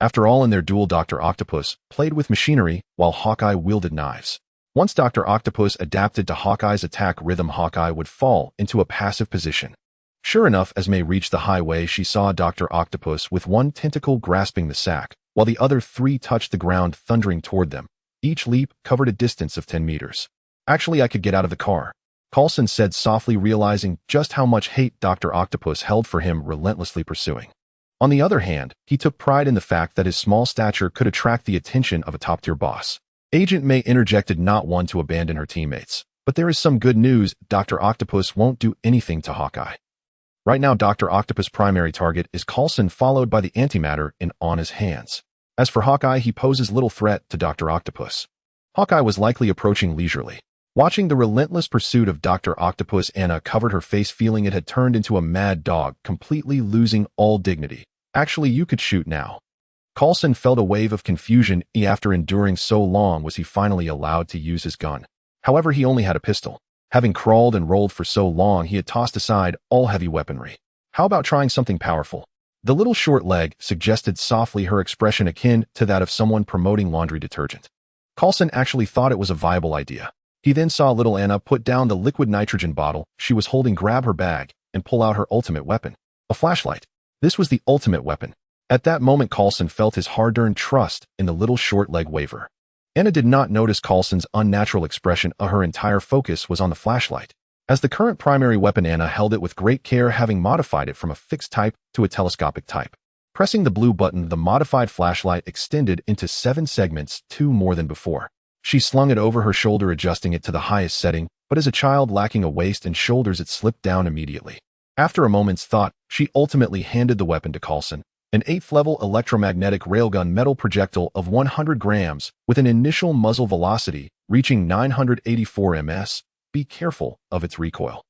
[SPEAKER 1] After all, in their duel, Dr. Octopus played with machinery while Hawkeye wielded knives. Once Dr. Octopus adapted to Hawkeye's attack rhythm, Hawkeye would fall into a passive position. Sure enough, as May reached the highway, she saw Dr. Octopus with one tentacle grasping the sack, while the other 3 touched the ground, thundering toward them. Each leap covered a distance of 10 meters. "Actually, I could get out of the car," Coulson said softly, realizing just how much hate Dr. Octopus held for him, relentlessly pursuing. On the other hand, he took pride in the fact that his small stature could attract the attention of a top-tier boss. Agent May interjected, not one to abandon her teammates. "But there is some good news. Dr. Octopus won't do anything to Hawkeye." Right now, Dr. Octopus' primary target is Coulson, followed by the antimatter in Anna's hands. As for Hawkeye, he poses little threat to Dr. Octopus. Hawkeye was likely approaching leisurely. Watching the relentless pursuit of Dr. Octopus, Anna covered her face, feeling it had turned into a mad dog, completely losing all dignity. Actually, you could shoot now. Coulson felt a wave of confusion. After enduring so long, was he finally allowed to use his gun? However, he only had a pistol. Having crawled and rolled for so long, he had tossed aside all heavy weaponry. How about trying something powerful? The little short leg suggested softly, her expression akin to that of someone promoting laundry detergent. Coulson actually thought it was a viable idea. He then saw little Anna put down the liquid nitrogen bottle she was holding, grab her bag, and pull out her ultimate weapon, a flashlight. This was the ultimate weapon. At that moment, Coulson felt his hard-earned trust in the little short leg waver. Anna did not notice Coulson's unnatural expression. Her entire focus was on the flashlight. As the current primary weapon, Anna held it with great care, having modified it from a fixed type to a telescopic type. Pressing the blue button, the modified flashlight extended into 7 segments, 2 more than before. She slung it over her shoulder, adjusting it to the highest setting, but as a child lacking a waist and shoulders, it slipped down immediately. After a moment's thought, she ultimately handed the weapon to Coulson, an 8th-level electromagnetic railgun metal projectile of 100 grams, with an initial muzzle velocity reaching 984 ms. Be careful of its recoil.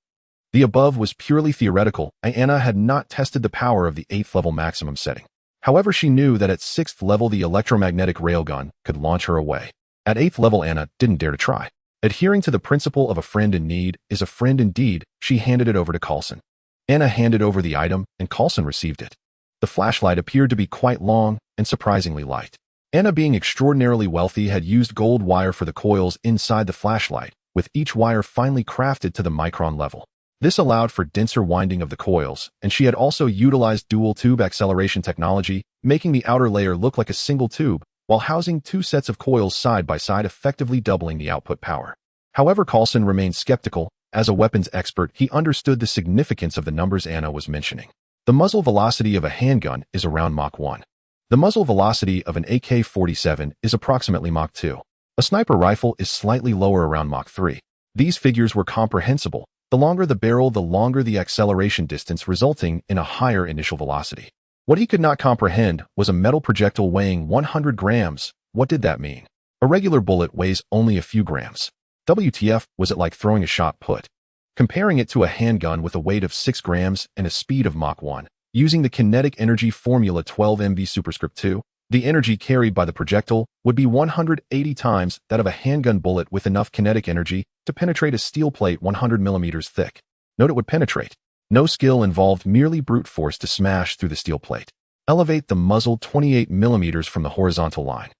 [SPEAKER 1] The above was purely theoretical. Anna had not tested the power of the 8th level maximum setting. However, she knew that at 6th level the electromagnetic railgun could launch her away. At 8th level, Anna didn't dare to try. Adhering to the principle of a friend in need is a friend indeed, she handed it over to Coulson. Anna handed over the item, and Coulson received it. The flashlight appeared to be quite long and surprisingly light. Anna, being extraordinarily wealthy, had used gold wire for the coils inside the flashlight, with each wire finely crafted to the micron level. This allowed for denser winding of the coils, and she had also utilized dual-tube acceleration technology, making the outer layer look like a single tube, while housing 2 sets of coils side by side, effectively doubling the output power. However, Coulson remained skeptical. As a weapons expert, he understood the significance of the numbers Anna was mentioning. The muzzle velocity of a handgun is around Mach 1. The muzzle velocity of an AK-47 is approximately Mach 2. A sniper rifle is slightly lower, around Mach 3. These figures were comprehensible. The longer the barrel, the longer the acceleration distance, resulting in a higher initial velocity. What he could not comprehend was a metal projectile weighing 100 grams. What did that mean? A regular bullet weighs only a few grams. WTF, was it like throwing a shot put? Comparing it to a handgun with a weight of 6 grams and a speed of Mach 1, using the kinetic energy formula 12 MV superscript 2, the energy carried by the projectile would be 180 times that of a handgun bullet, with enough kinetic energy to penetrate a steel plate 100 millimeters thick. Note, it would penetrate. No skill involved, merely brute force to smash through the steel plate. Elevate the muzzle 28 millimeters from the horizontal line.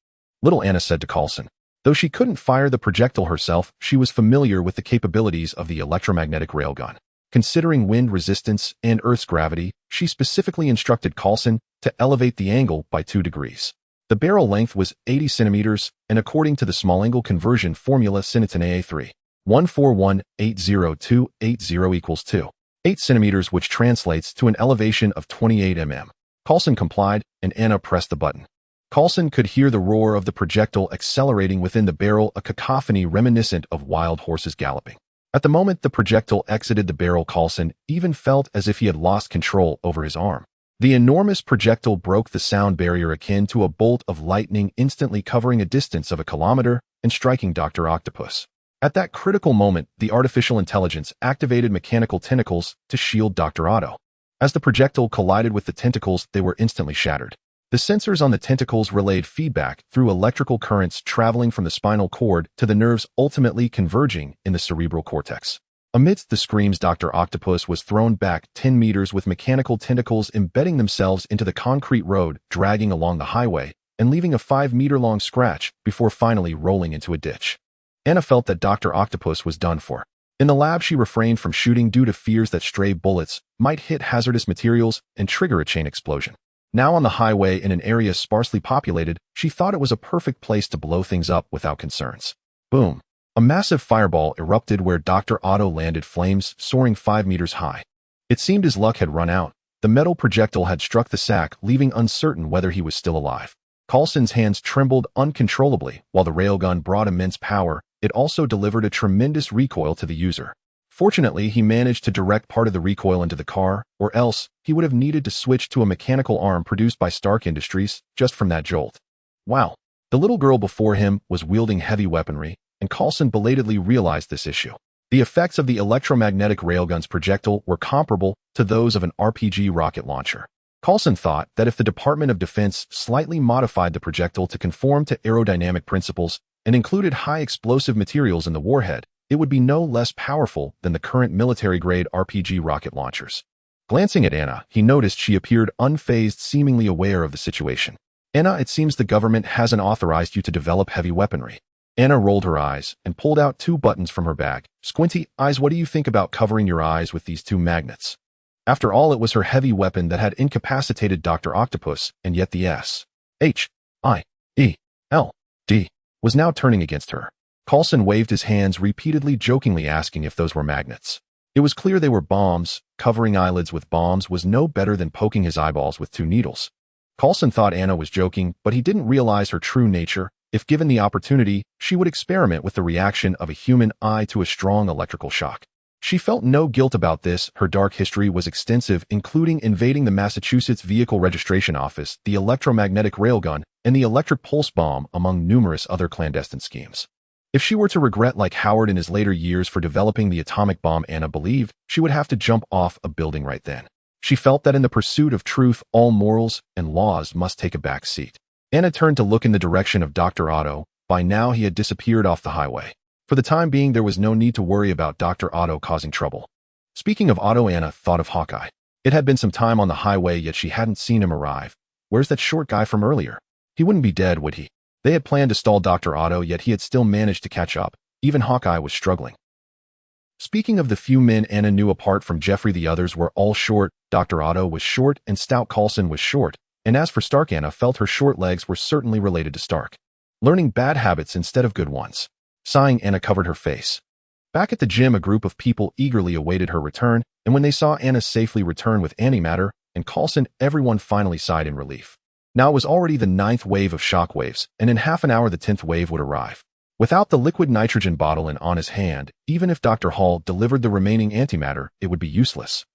[SPEAKER 1] Little Anna said to Coulson. Though she couldn't fire the projectile herself, she was familiar with the capabilities of the electromagnetic railgun. Considering wind resistance and Earth's gravity, she specifically instructed Coulson to elevate the angle by 2 degrees. The barrel length was 80 centimeters, and according to the small angle conversion formula Sinatanae 3, 141.80280 equals 2. 8 centimeters, which translates to an elevation of 28 mm. Coulson complied, and Anna pressed the button. Coulson could hear the roar of the projectile accelerating within the barrel, a cacophony reminiscent of wild horses galloping. At the moment the projectile exited the barrel, Coulson even felt as if he had lost control over his arm. The enormous projectile broke the sound barrier akin to a bolt of lightning, instantly covering a distance of a kilometer and striking Dr. Octopus. At that critical moment, the artificial intelligence activated mechanical tentacles to shield Dr. Otto. As the projectile collided with the tentacles, they were instantly shattered. The sensors on the tentacles relayed feedback through electrical currents traveling from the spinal cord to the nerves, ultimately converging in the cerebral cortex. Amidst the screams, Dr. Octopus was thrown back 10 meters, with mechanical tentacles embedding themselves into the concrete road, dragging along the highway, and leaving a 5-meter-long scratch before finally rolling into a ditch. Anna felt that Dr. Octopus was done for. In the lab, she refrained from shooting due to fears that stray bullets might hit hazardous materials and trigger a chain explosion. Now on the highway in an area sparsely populated, she thought it was a perfect place to blow things up without concerns. Boom! A massive fireball erupted where Dr. Otto landed, flames soaring 5 meters high. It seemed his luck had run out. The metal projectile had struck the sack, leaving uncertain whether he was still alive. Coulson's hands trembled uncontrollably. While the railgun brought immense power, it also delivered a tremendous recoil to the user. Fortunately, he managed to direct part of the recoil into the car, or else he would have needed to switch to a mechanical arm produced by Stark Industries just from that jolt. Wow. The little girl before him was wielding heavy weaponry, and Coulson belatedly realized this issue. The effects of the electromagnetic railgun's projectile were comparable to those of an RPG rocket launcher. Coulson thought that if the Department of Defense slightly modified the projectile to conform to aerodynamic principles and included high explosive materials in the warhead, it would be no less powerful than the current military-grade RPG rocket launchers. Glancing at Anna, he noticed she appeared unfazed, seemingly aware of the situation. Anna, it seems the government hasn't authorized you to develop heavy weaponry. Anna rolled her eyes and pulled out 2 buttons from her bag. Squinty eyes, what do you think about covering your eyes with these 2 magnets? After all, it was her heavy weapon that had incapacitated Dr. Octopus, and yet the S-H-I-E-L-D was now turning against her. Coulson waved his hands repeatedly, jokingly asking if those were magnets. It was clear they were bombs. Covering eyelids with bombs was no better than poking his eyeballs with 2 needles. Coulson thought Anna was joking, but he didn't realize her true nature. If given the opportunity, she would experiment with the reaction of a human eye to a strong electrical shock. She felt no guilt about this. Her dark history was extensive, including invading the Massachusetts Vehicle Registration Office, the electromagnetic railgun, and the electric pulse bomb, among numerous other clandestine schemes. If she were to regret like Howard in his later years for developing the atomic bomb, Anna believed she would have to jump off a building right then. She felt that in the pursuit of truth, all morals and laws must take a back seat. Anna turned to look in the direction of Dr. Otto. By now he had disappeared off the highway. For the time being, there was no need to worry about Dr. Otto causing trouble. Speaking of Otto, Anna thought of Hawkeye. It had been some time on the highway, yet she hadn't seen him arrive. Where's that short guy from earlier? He wouldn't be dead, would he? They had planned to stall Dr. Otto, yet he had still managed to catch up. Even Hawkeye was struggling. Speaking of the few men Anna knew apart from Jeffrey, the others were all short. Dr. Otto was short, and Stout Coulson was short. And as for Stark, Anna felt her short legs were certainly related to Stark. Learning bad habits instead of good ones. Sighing, Anna covered her face. Back at the gym, a group of people eagerly awaited her return, and when they saw Anna safely return with antimatter and Coulson, everyone finally sighed in relief. Now it was already the 9th wave of shockwaves, and in half an hour the 10th wave would arrive. Without the liquid nitrogen bottle in Anna's hand, even if Dr. Hall delivered the remaining antimatter, it would be useless.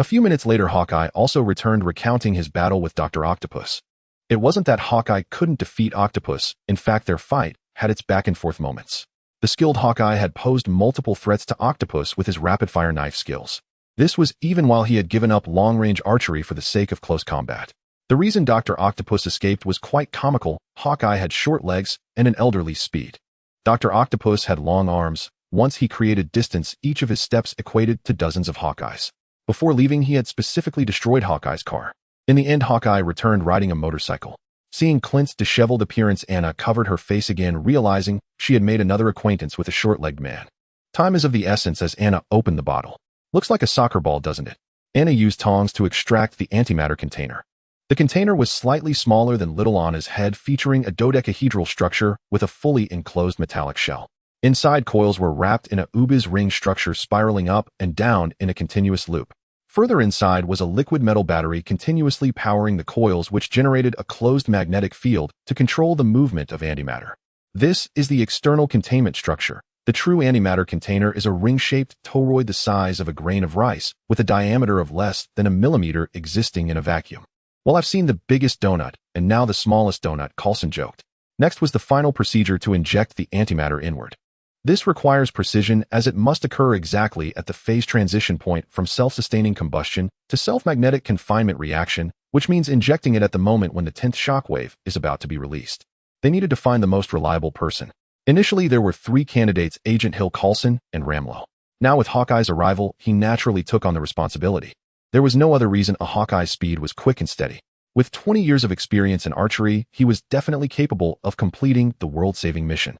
[SPEAKER 1] A few minutes later, Hawkeye also returned, recounting his battle with Dr. Octopus. It wasn't that Hawkeye couldn't defeat Octopus. In fact, their fight had its back-and-forth moments. The skilled Hawkeye had posed multiple threats to Octopus with his rapid-fire knife skills. This was even while he had given up long-range archery for the sake of close combat. The reason Dr. Octopus escaped was quite comical. Hawkeye had short legs and an elderly speed. Dr. Octopus had long arms. Once he created distance, each of his steps equated to dozens of Hawkeyes. Before leaving, he had specifically destroyed Hawkeye's car. In the end, Hawkeye returned riding a motorcycle. Seeing Clint's disheveled appearance, Anna covered her face again, realizing she had made another acquaintance with a short-legged man. Time is of the essence as Anna opened the bottle. Looks like a soccer ball, doesn't it? Anna used tongs to extract the antimatter container. The container was slightly smaller than Little Anna's head, featuring a dodecahedral structure with a fully enclosed metallic shell. Inside, coils were wrapped in a Ubiz ring structure spiraling up and down in a continuous loop. Further inside was a liquid metal battery continuously powering the coils, which generated a closed magnetic field to control the movement of antimatter. This is the external containment structure. The true antimatter container is a ring-shaped toroid the size of a grain of rice, with a diameter of less than a millimeter, existing in a vacuum. Well, I've seen the biggest donut, and now the smallest donut, Coulson joked. Next was the final procedure to inject the antimatter inward. This requires precision, as it must occur exactly at the phase transition point from self-sustaining combustion to self-magnetic confinement reaction, which means injecting it at the moment when the 10th shockwave is about to be released. They needed to find the most reliable person. Initially, there were 3 candidates: Agent Hill, Coulson, and Ramlow. Now, with Hawkeye's arrival, he naturally took on the responsibility. There was no other reason. Hawkeye's speed was quick and steady. With 20 years of experience in archery, he was definitely capable of completing the world-saving mission.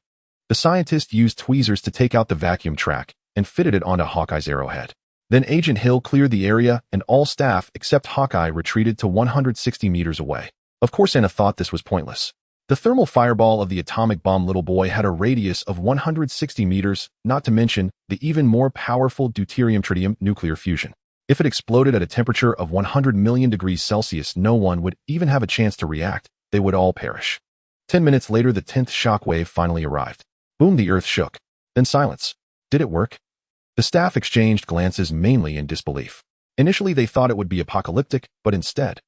[SPEAKER 1] The scientist used tweezers to take out the vacuum track and fitted it onto Hawkeye's arrowhead. Then Agent Hill cleared the area, and all staff except Hawkeye retreated to 160 meters away. Of course, Anna thought this was pointless. The thermal fireball of the atomic bomb Little Boy had a radius of 160 meters, not to mention the even more powerful deuterium-tritium nuclear fusion. If it exploded at a temperature of 100 million degrees Celsius, no one would even have a chance to react. They would all perish. 10 minutes later, the 10th shockwave finally arrived. Boom, the earth shook. Then silence. Did it work? The staff exchanged glances mainly in disbelief. Initially they thought it would be apocalyptic, but instead,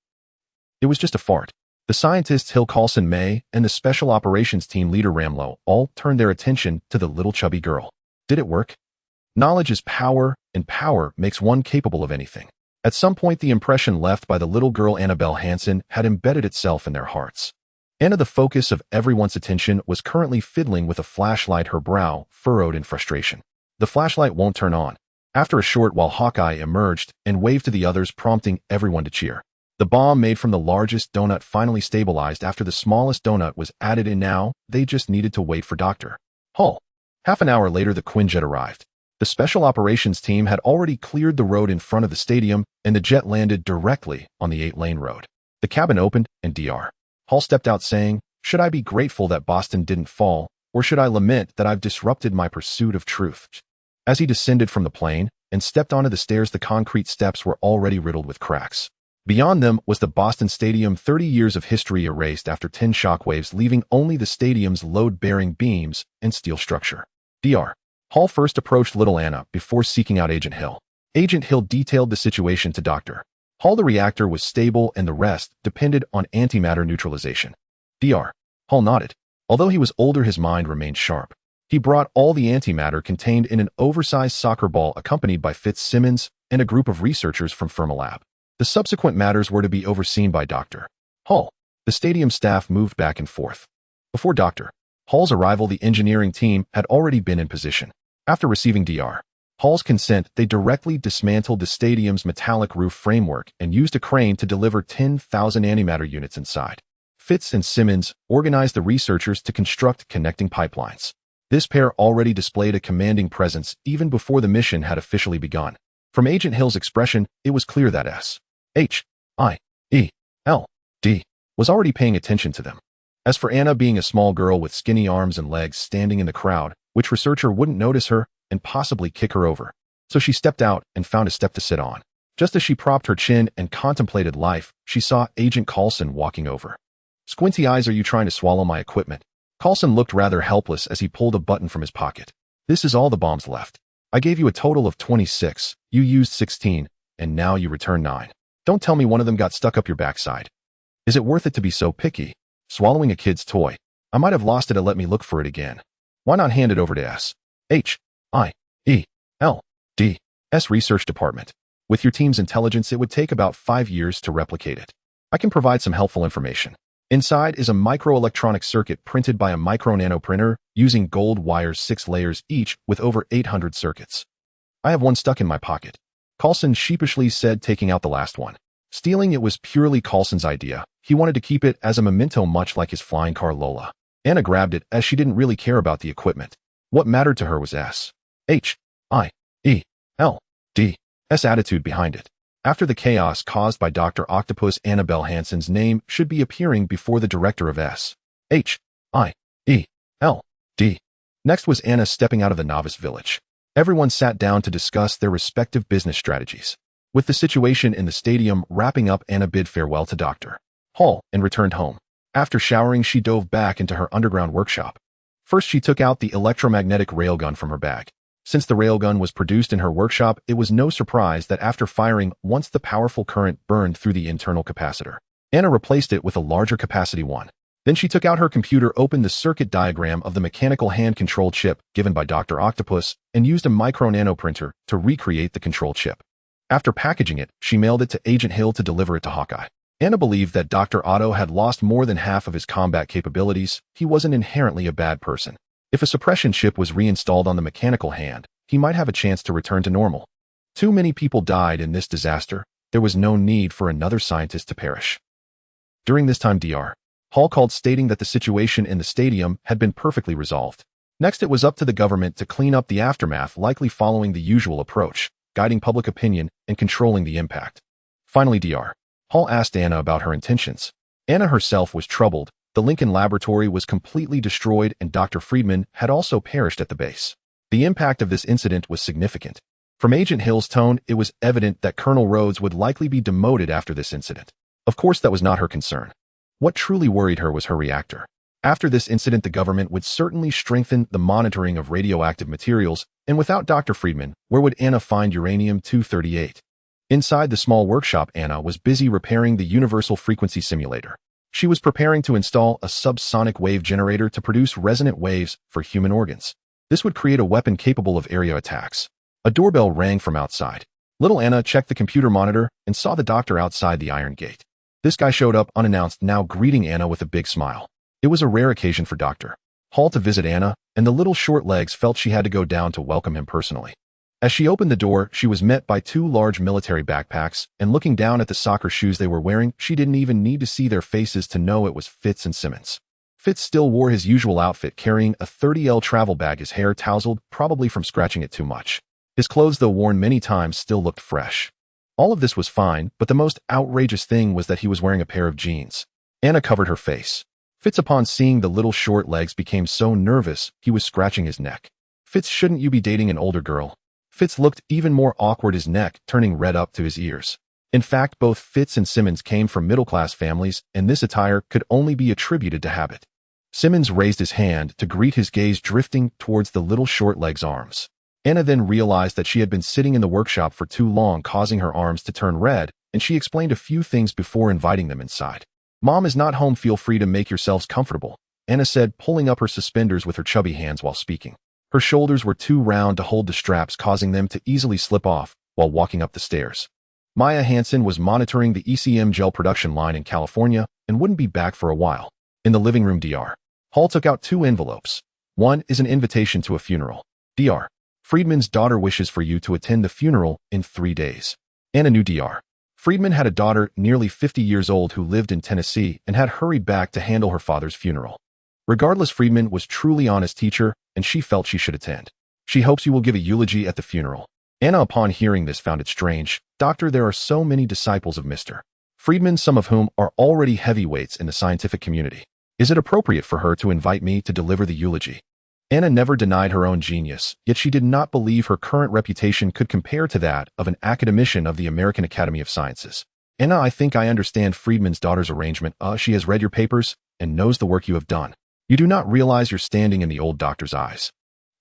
[SPEAKER 1] it was just a fart. The scientists Hill Coulson May and the special operations team leader Ramlow all turned their attention to the little chubby girl. Did it work? Knowledge is power, and power makes one capable of anything. At some point the impression left by the little girl Annabelle Hansen had embedded itself in their hearts. Anna, the focus of everyone's attention, was currently fiddling with a flashlight, her brow furrowed in frustration. The flashlight won't turn on. After a short while Hawkeye emerged and waved to the others, prompting everyone to cheer. The bomb made from the largest donut finally stabilized after the smallest donut was added in. Now, they just needed to wait for Dr. Hull. Half an hour later the Quinjet arrived. The special operations team had already cleared the road in front of the stadium, and the jet landed directly on the 8-lane road. The cabin opened, and Dr. Hull stepped out saying, "Should I be grateful that Boston didn't fall, or should I lament that I've disrupted my pursuit of truth?" As he descended from the plane and stepped onto the stairs, the concrete steps were already riddled with cracks. Beyond them was the Boston Stadium, 30 years of history erased after 10 shockwaves, leaving only the stadium's load-bearing beams and steel structure. Dr. Hull first approached little Anna before seeking out Agent Hill. Agent Hill detailed the situation to Dr. Hull. The reactor was stable and the rest depended on antimatter neutralization. Dr. Hull nodded. Although he was older, his mind remained sharp. He brought all the antimatter contained in an oversized soccer ball, accompanied by Fitzsimmons and a group of researchers from Fermilab. The subsequent matters were to be overseen by Dr. Hull. The stadium staff moved back and forth. Before Dr. Hull's arrival, the engineering team had already been in position. After receiving Dr. Hull's consent, they directly dismantled the stadium's metallic roof framework and used a crane to deliver 10,000 antimatter units inside. Fitz and Simmons organized the researchers to construct connecting pipelines. This pair already displayed a commanding presence even before the mission had officially begun. From Agent Hill's expression, it was clear that S.H.I.E.L.D. was already paying attention to them. As for Anna, being a small girl with skinny arms and legs standing in the crowd, which researcher wouldn't notice her and possibly kick her over? So she stepped out and found a step to sit on. Just as she propped her chin and contemplated life, she saw Agent Coulson walking over. "Squinty eyes, are you trying to swallow my equipment?" Coulson looked rather helpless as he pulled a button from his pocket. "This is all the bombs left. I gave you a total of 26, you used 16, and now you return 9. Don't tell me one of them got stuck up your backside. Is it worth it to be so picky? Swallowing a kid's toy. I might have lost it, let me look for it again. Why not hand it over to S.H.I.E.L.D.'s research department? With your team's intelligence, it would take about 5 years to replicate it. I can provide some helpful information. Inside is a microelectronic circuit printed by a micro-nano printer using gold wires, 6 layers each, with over 800 circuits. I have one stuck in my pocket," Coulson sheepishly said, taking out the last one. Stealing it was purely Coulson's idea. He wanted to keep it as a memento, much like his flying car Lola. Anna grabbed it as she didn't really care about the equipment. What mattered to her was S.H.I.E.L.D.'s attitude behind it. After the chaos caused by Dr. Octopus, Annabelle Hansen's name should be appearing before the director of S.H.I.E.L.D. Next was Anna stepping out of the novice village. Everyone sat down to discuss their respective business strategies. With the situation in the stadium wrapping up, Anna bid farewell to Dr. Hull and returned home. After showering, she dove back into her underground workshop. First, she took out the electromagnetic railgun from her bag. Since the railgun was produced in her workshop, it was no surprise that after firing once, the powerful current burned through the internal capacitor. Anna replaced it with a larger capacity one. Then she took out her computer, opened the circuit diagram of the mechanical hand control chip given by Dr. Octopus, and used a micro-nano printer to recreate the control chip. After packaging it, she mailed it to Agent Hill to deliver it to Hawkeye. Anna believed that Dr. Otto had lost more than half of his combat capabilities. He wasn't inherently a bad person. If a suppression chip was reinstalled on the mechanical hand, he might have a chance to return to normal. Too many people died in this disaster. There was no need for another scientist to perish. During this time, Dr. Hull called, stating that the situation in the stadium had been perfectly resolved. Next, it was up to the government to clean up the aftermath, likely following the usual approach, guiding public opinion and controlling the impact. Finally, Dr. Hull asked Anna about her intentions. Anna herself was troubled. The Lincoln laboratory was completely destroyed and Dr. Freriedman had also perished at the base. The impact of this incident was significant. From Agent Hill's tone, it was evident that Colonel Rhodes would likely be demoted after this incident. Of course, that was not her concern. What truly worried her was her reactor. After this incident, the government would certainly strengthen the monitoring of radioactive materials, and without Dr. Freriedman, where would Anna find uranium-238? Inside the small workshop, Anna was busy repairing the universal frequency simulator. She was preparing to install a subsonic wave generator to produce resonant waves for human organs. This would create a weapon capable of area attacks. A doorbell rang from outside. Little Anna checked the computer monitor and saw the doctor outside the iron gate. This guy showed up unannounced, now greeting Anna with a big smile. It was a rare occasion for Dr. Hall to visit Anna, and the little short legs felt she had to go down to welcome him personally. As she opened the door, she was met by two large military backpacks, and looking down at the soccer shoes they were wearing, she didn't even need to see their faces to know it was Fitz and Simmons. Fitz still wore his usual outfit, carrying a 30L travel bag, his hair tousled, probably from scratching it too much. His clothes, though worn many times, still looked fresh. All of this was fine, but the most outrageous thing was that he was wearing a pair of jeans. Anna covered her face. Fitz, upon seeing the little short legs, became so nervous, he was scratching his neck. Fitz, shouldn't you be dating an older girl? Fitz looked even more awkward, his neck turning red up to his ears. In fact, both Fitz and Simmons came from middle-class families, and this attire could only be attributed to habit. Simmons raised his hand to greet, his gaze drifting towards the little short leg's arms. Anna then realized that she had been sitting in the workshop for too long, causing her arms to turn red, and she explained a few things before inviting them inside. "Mom is not home. Feel free to make yourselves comfortable," Anna said, pulling up her suspenders with her chubby hands while speaking. Her shoulders were too round to hold the straps, causing them to easily slip off while walking up the stairs. Maya Hansen was monitoring the ECM gel production line in California and wouldn't be back for a while. In the living room, Dr. Hall took out two envelopes. One is an invitation to a funeral. Dr. Freriedman's daughter wishes for you to attend the funeral in 3 days. Anna knew Dr. Freriedman had a daughter nearly 50 years old who lived in Tennessee and had hurried back to handle her father's funeral. Regardless, Freriedman was truly honest teacher, and she felt she should attend. She hopes you will give a eulogy at the funeral. Anna, upon hearing this, found it strange. "Doctor, there are so many disciples of Mr. Freriedman, some of whom are already heavyweights in the scientific community. Is it appropriate for her to invite me to deliver the eulogy?" Anna never denied her own genius, yet she did not believe her current reputation could compare to that of an academician of the American Academy of Sciences. "Anna, I think I understand Freriedman's daughter's arrangement. She has read your papers and knows the work you have done. You do not realize your standing in the old doctor's eyes.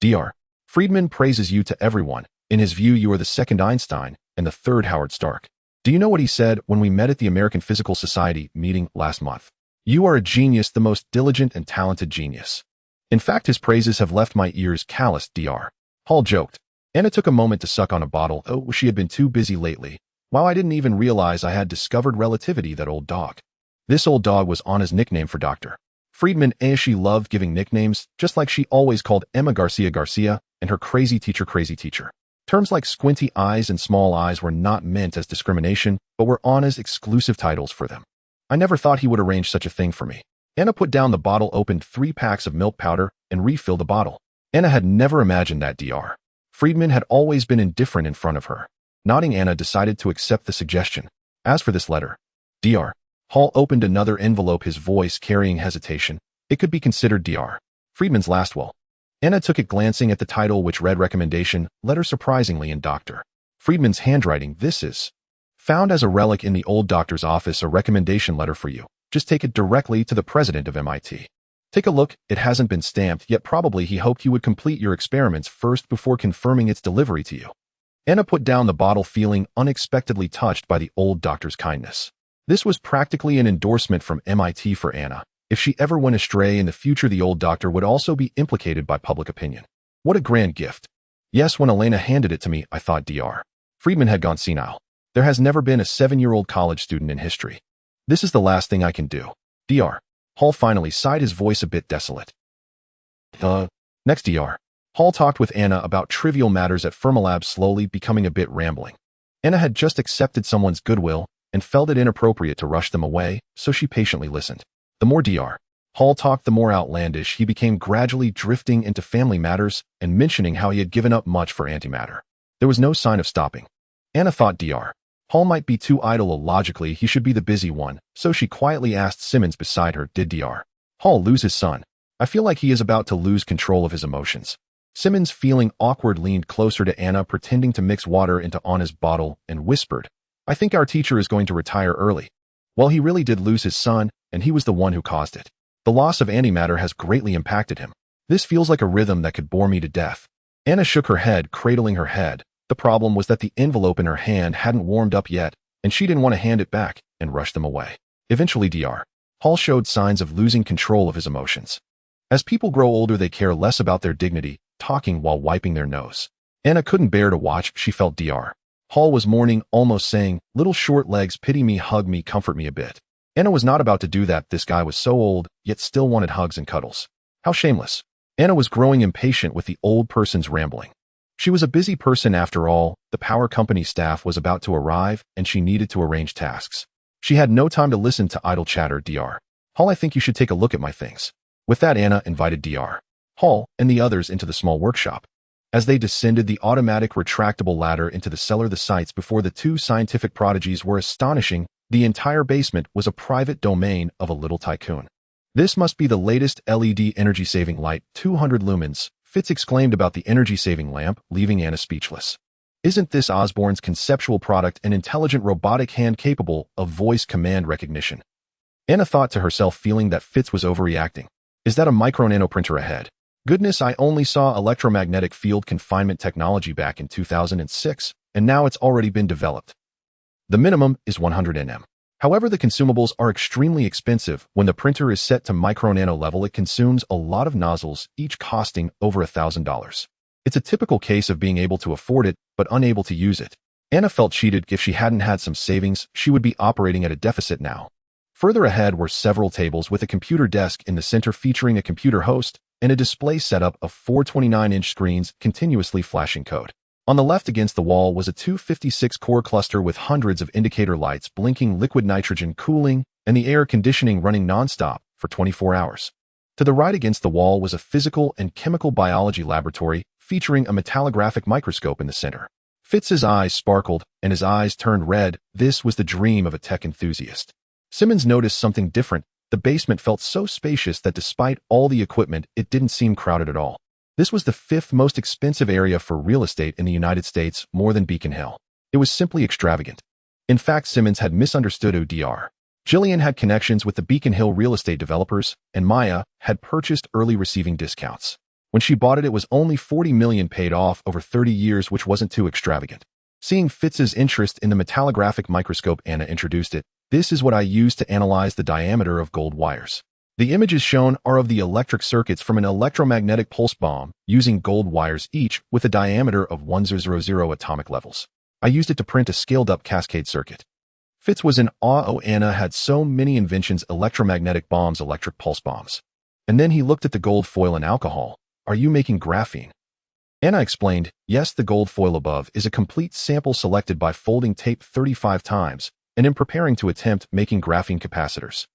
[SPEAKER 1] Dr. Freriedman praises you to everyone. In his view, you are the second Einstein and the third Howard Stark. Do you know what he said when we met at the American Physical Society meeting last month? You are a genius, the most diligent and talented genius. In fact, his praises have left my ears calloused." Dr. Hall joked. Anna took a moment to suck on a bottle. She had been too busy lately. "Wow, I didn't even realize I had discovered relativity, that old dog." This old dog was Anna's nickname for Dr. Freriedman. She loved giving nicknames, just like she always called Emma Garcia Garcia and her crazy teacher. Terms like squinty eyes and small eyes were not meant as discrimination, but were Anna's exclusive titles for them. "I never thought he would arrange such a thing for me." Anna put down the bottle, opened 3 packs of milk powder, and refilled the bottle. Anna had never imagined that Dr. Freriedman had always been indifferent in front of her. Nodding, Anna decided to accept the suggestion. As for this letter, Dr. Hall opened another envelope, his voice carrying hesitation. It could be considered Dr. Freriedman's last will. Anna took it, glancing at the title, which read Recommendation, Letter, surprisingly in Dr. Freriedman's handwriting. "This is found as a relic in the old doctor's office, a recommendation letter for you. Just take it directly to the president of MIT. Take a look. It hasn't been stamped yet. Probably he hoped you would complete your experiments first before confirming its delivery to you." Anna put down the bottle, feeling unexpectedly touched by the old doctor's kindness. This was practically an endorsement from MIT for Anna. If she ever went astray in the future, the old doctor would also be implicated by public opinion. What a grand gift. Yes, when Elena handed it to me, I thought Dr. Freriedman had gone senile. There has never been a 7-year-old college student in history. This is the last thing I can do. Dr. Hall finally sighed, his voice a bit desolate. Next, Dr. Hall talked with Anna about trivial matters at Fermilab, slowly becoming a bit rambling. Anna had just accepted someone's goodwill and felt it inappropriate to rush them away, so she patiently listened. The more Dr. Hall talked, the more outlandish he became, gradually drifting into family matters and mentioning how he had given up much for antimatter. There was no sign of stopping. Anna thought Dr. Hall might be too idle. Logically, he should be the busy one, so she quietly asked Simmons beside her, "Did Dr. Hall lose his son? I feel like he is about to lose control of his emotions." Simmons, feeling awkward, leaned closer to Anna, pretending to mix water into Anna's bottle, and whispered, "I think our teacher is going to retire early. Well, he really did lose his son, and he was the one who caused it." The loss of antimatter has greatly impacted him. This feels like a rhythm that could bore me to death. Anna shook her head, cradling her head. The problem was that the envelope in her hand hadn't warmed up yet, and she didn't want to hand it back and rush them away. Eventually, Dr. Hall showed signs of losing control of his emotions. As people grow older, they care less about their dignity, talking while wiping their nose. Anna couldn't bear to watch. She felt Dr. Hall was mourning, almost saying, "Little short legs, pity me, hug me, comfort me a bit." Anna was not about to do that. This guy was so old, yet still wanted hugs and cuddles. How shameless. Anna was growing impatient with the old person's rambling. She was a busy person after all. The power company staff was about to arrive, and she needed to arrange tasks. She had no time to listen to idle chatter. Dr. Hall, I think you should take a look at my things. With that, Anna invited Dr. Hall and the others into the small workshop. As they descended the automatic retractable ladder into the cellar, the sights before the two scientific prodigies were astonishing. The entire basement was a private domain of a little tycoon. "This must be the latest LED energy-saving light, 200 lumens, Fitz exclaimed about the energy-saving lamp, leaving Anna speechless. "Isn't this Osborne's conceptual product, an intelligent robotic hand capable of voice command recognition?" Anna thought to herself, feeling that Fitz was overreacting. "Is that a micro-nanoprinter ahead? Goodness, I only saw electromagnetic field confinement technology back in 2006, and now it's already been developed. The minimum is 100 nm. However, the consumables are extremely expensive. When the printer is set to micro-nano level, it consumes a lot of nozzles, each costing over $1,000. It's a typical case of being able to afford it, but unable to use it. Anna felt cheated. If she hadn't had some savings, she would be operating at a deficit now. Further ahead were several tables with a computer desk in the center featuring a computer host and a display setup of 4 29-inch screens continuously flashing code. On the left against the wall was a 256-core cluster with hundreds of indicator lights blinking, liquid nitrogen cooling, and the air conditioning running non-stop for 24 hours. To the right against the wall was a physical and chemical biology laboratory featuring a metallographic microscope in the center. Fitz's eyes sparkled, and his eyes turned red. This was the dream of a tech enthusiast. Simmons noticed something different. The basement felt so spacious that despite all the equipment, it didn't seem crowded at all. This was the 5th most expensive area for real estate in the United States, more than Beacon Hill. It was simply extravagant. In fact, Simmons had misunderstood who Dr. Killian had connections with the Beacon Hill real estate developers, and Maya had purchased early, receiving discounts. When she bought it, it was only $40 million paid off over 30 years, which wasn't too extravagant. Seeing Fitz's interest in the metallographic microscope, Anna introduced it. "This is what I use to analyze the diameter of gold wires. The images shown are of the electric circuits from an electromagnetic pulse bomb using gold wires, each with a diameter of 100 atomic levels. I used it to print a scaled-up cascade circuit." Fitz was in awe. Oh, Anna had so many inventions: electromagnetic bombs, electric pulse bombs. And then he looked at the gold foil and alcohol. "Are you making graphene?" Anna explained, "Yes, the gold foil above is a complete sample selected by folding tape 35 times, and in preparing to attempt making graphene capacitors."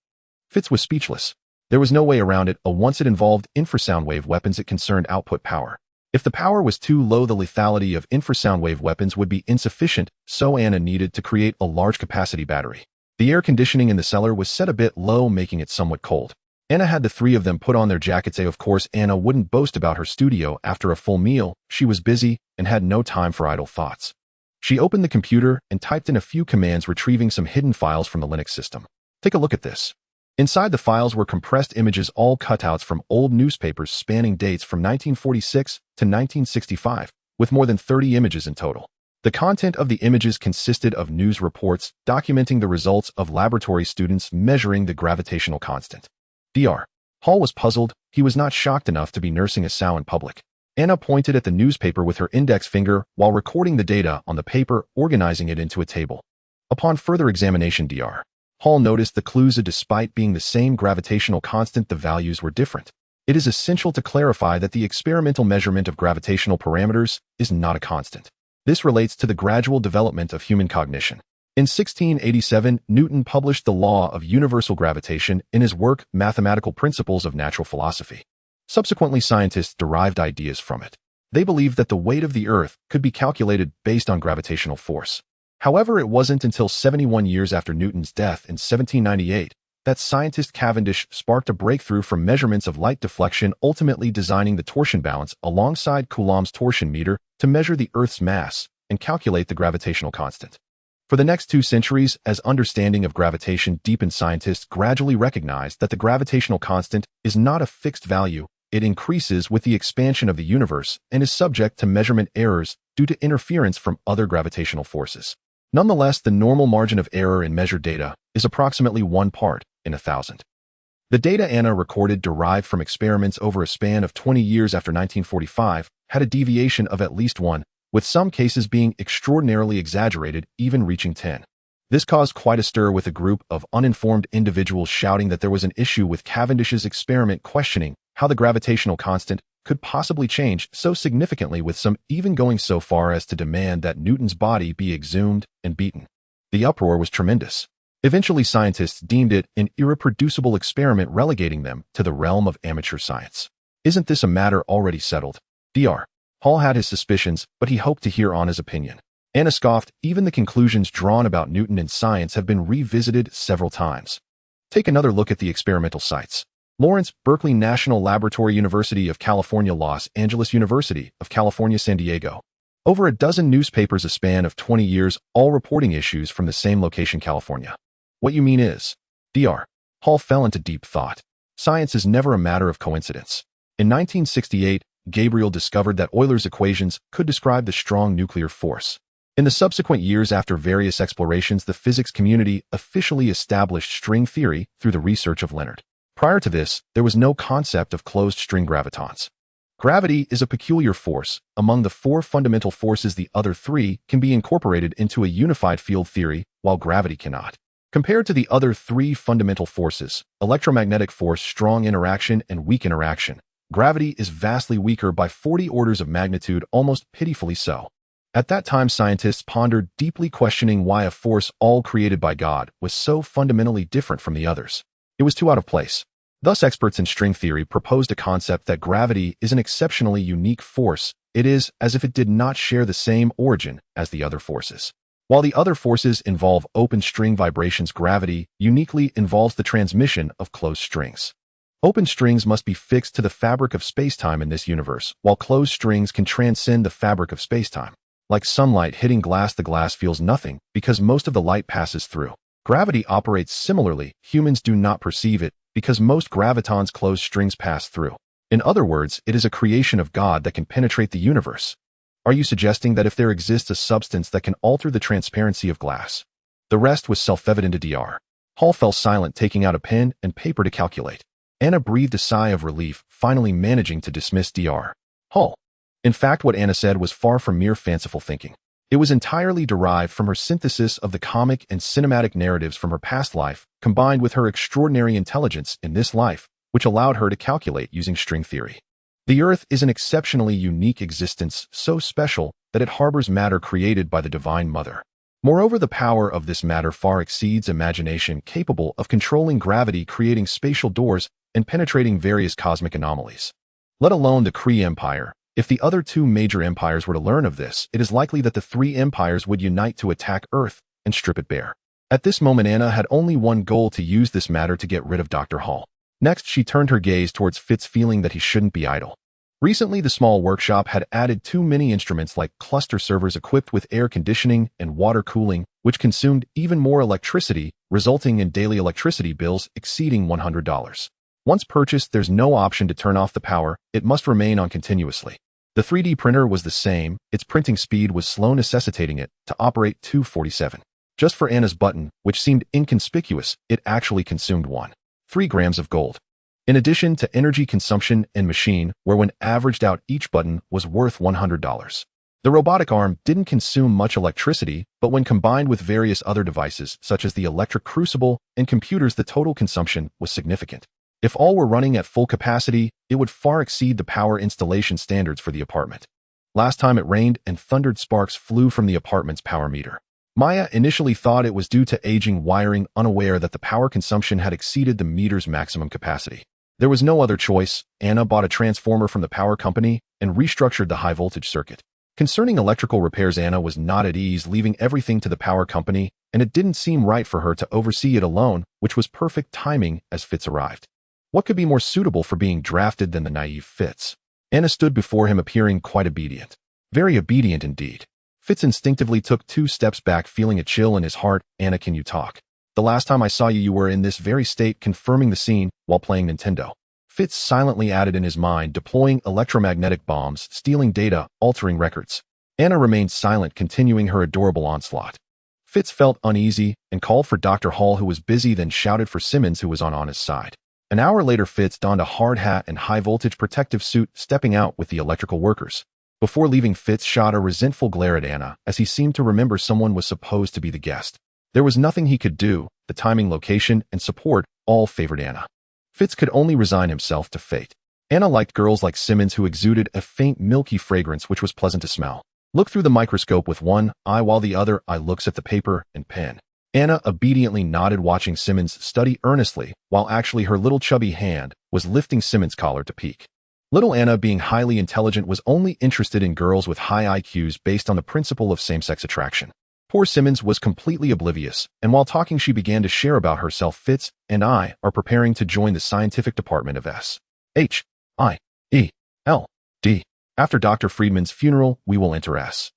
[SPEAKER 1] Fitz was speechless. There was no way around it. Once it involved infrasound wave weapons, it concerned output power. If the power was too low, the lethality of infrasound wave weapons would be insufficient, so Anna needed to create a large capacity battery. The air conditioning in the cellar was set a bit low, making it somewhat cold. Anna had the three of them put on their jackets. Of course, Anna wouldn't boast about her studio after a full meal. She was busy and had no time for idle thoughts. She opened the computer and typed in a few commands, retrieving some hidden files from the Linux system. "Take a look at this." Inside the files were compressed images, all cutouts from old newspapers spanning dates from 1946 to 1965, with more than 30 images in total. The content of the images consisted of news reports documenting the results of laboratory students measuring the gravitational constant. Dr. Hall was puzzled. He was not shocked enough to be nursing a sow in public. Anna pointed at the newspaper with her index finger while recording the data on the paper, organizing it into a table. Upon further examination, Dr. Hall noticed the clues. Despite being the same gravitational constant, the values were different. It is essential to clarify that the experimental measurement of gravitational parameters is not a constant. This relates to the gradual development of human cognition. In 1687, Newton published the law of universal gravitation in his work Mathematical Principles of Natural Philosophy. Subsequently, scientists derived ideas from it. They believed that the weight of the Earth could be calculated based on gravitational force. However, it wasn't until 71 years after Newton's death in 1798 that scientist Cavendish sparked a breakthrough from measurements of light deflection, ultimately designing the torsion balance alongside Coulomb's torsion meter to measure the Earth's mass and calculate the gravitational constant. For the next 2 centuries, as understanding of gravitation deepened, scientists gradually recognized that the gravitational constant is not a fixed value. It increases with the expansion of the universe and is subject to measurement errors due to interference from other gravitational forces. Nonetheless, the normal margin of error in measured data is approximately 1 part in 1,000. The data Anna recorded, derived from experiments over a span of 20 years after 1945, had a deviation of at least 1, with some cases being extraordinarily exaggerated, even reaching 10. This caused quite a stir, with a group of uninformed individuals shouting that there was an issue with Cavendish's experiment, questioning how the gravitational constant could possibly change so significantly, with some even going so far as to demand that Newton's body be exhumed and beaten. The uproar was tremendous. Eventually, scientists deemed it an irreproducible experiment, relegating them to the realm of amateur science. Isn't this a matter already settled? Dr. Hall had his suspicions, but he hoped to hear Anna's opinion. Anna scoffed. Even the conclusions drawn about Newton in science have been revisited several times. Take another look at the experimental sites. Lawrence, Berkeley National Laboratory, University of California, Los Angeles, University of California, San Diego. Over a dozen newspapers, a span of 20 years, all reporting issues from the same location, California. What you mean is, Dr. Hall fell into deep thought. Science is never a matter of coincidence. In 1968, Gabriel discovered that Euler's equations could describe the strong nuclear force. In the subsequent years, after various explorations, the physics community officially established string theory through the research of Leonard. Prior to this, there was no concept of closed-string gravitons. Gravity is a peculiar force. Among the 4 fundamental forces, the other 3 can be incorporated into a unified field theory, while gravity cannot. Compared to the other 3 fundamental forces, electromagnetic force, strong interaction, and weak interaction, gravity is vastly weaker by 40 orders of magnitude, almost pitifully so. At that time, scientists pondered deeply, questioning why a force all created by God was so fundamentally different from the others. It was too out of place. Thus, experts in string theory proposed a concept that gravity is an exceptionally unique force. It is as if it did not share the same origin as the other forces. While the other forces involve open string vibrations, gravity uniquely involves the transmission of closed strings. Open strings must be fixed to the fabric of spacetime in this universe, while closed strings can transcend the fabric of spacetime. Like sunlight hitting glass, the glass feels nothing because most of the light passes through. Gravity operates similarly. Humans do not perceive it because most gravitons closed strings pass through. In other words, it is a creation of God that can penetrate the universe. Are you suggesting that if there exists a substance that can alter the transparency of glass? The rest was self-evident to Dr. Hall fell silent, taking out a pen and paper to calculate. Anna breathed a sigh of relief, finally managing to dismiss Dr. Hall. In fact, what Anna said was far from mere fanciful thinking. It was entirely derived from her synthesis of the comic and cinematic narratives from her past life, combined with her extraordinary intelligence in this life, which allowed her to calculate using string theory. The Earth is an exceptionally unique existence, so special that it harbors matter created by the Divine Mother. Moreover, the power of this matter far exceeds imagination, capable of controlling gravity, creating spatial doors, and penetrating various cosmic anomalies. Let alone the Kree Empire. If the other 2 major empires were to learn of this, it is likely that the 3 empires would unite to attack Earth and strip it bare. At this moment, Anna had only one goal: to use this matter to get rid of Dr. Hall. Next, she turned her gaze towards Fitz, feeling that he shouldn't be idle. Recently, the small workshop had added 2 mini instruments like cluster servers equipped with air conditioning and water cooling, which consumed even more electricity, resulting in daily electricity bills exceeding $100. Once purchased, there's no option to turn off the power. It must remain on continuously. The 3D printer was the same. Its printing speed was slow, necessitating it to operate 247. Just for Anna's button, which seemed inconspicuous, it actually consumed 1.3 grams of gold. In addition to energy consumption and machine, where when averaged out, each button was worth $100. The robotic arm didn't consume much electricity, but when combined with various other devices, such as the electric crucible and computers, the total consumption was significant. If all were running at full capacity, it would far exceed the power installation standards for the apartment. Last time it rained and thundered, sparks flew from the apartment's power meter. Maya initially thought it was due to aging wiring, unaware that the power consumption had exceeded the meter's maximum capacity. There was no other choice. Anna bought a transformer from the power company and restructured the high-voltage circuit. Concerning electrical repairs, Anna was not at ease, leaving everything to the power company, and it didn't seem right for her to oversee it alone, which was perfect timing as Fitz arrived. What could be more suitable for being drafted than the naive Fitz? Anna stood before him, appearing quite obedient. Very obedient indeed. Fitz instinctively took 2 steps back, feeling a chill in his heart. Anna, can you talk? The last time I saw you, you were in this very state, confirming the scene while playing Nintendo. Fitz silently added in his mind, deploying electromagnetic bombs, stealing data, altering records. Anna remained silent, continuing her adorable onslaught. Fitz felt uneasy and called for Dr. Hall, who was busy, then shouted for Simmons, who was on Anna's side. An hour later, Fitz donned a hard hat and high-voltage protective suit, stepping out with the electrical workers. Before leaving, Fitz shot a resentful glare at Anna, as he seemed to remember someone was supposed to be the guest. There was nothing he could do. The timing, location, and support all favored Anna. Fitz could only resign himself to fate. Anna liked girls like Simmons, who exuded a faint milky fragrance which was pleasant to smell. Look through the microscope with one eye while the other eye looks at the paper and pen. Anna obediently nodded, watching Simmons study earnestly, while actually her little chubby hand was lifting Simmons' collar to peek. Little Anna, being highly intelligent, was only interested in girls with high IQs based on the principle of same-sex attraction. Poor Simmons was completely oblivious, and while talking she began to share about herself. Fitz and I are preparing to join the scientific department of S.H.I.E.L.D. After Dr. Freriedman's funeral, we will enter S.H.I.E.L.D.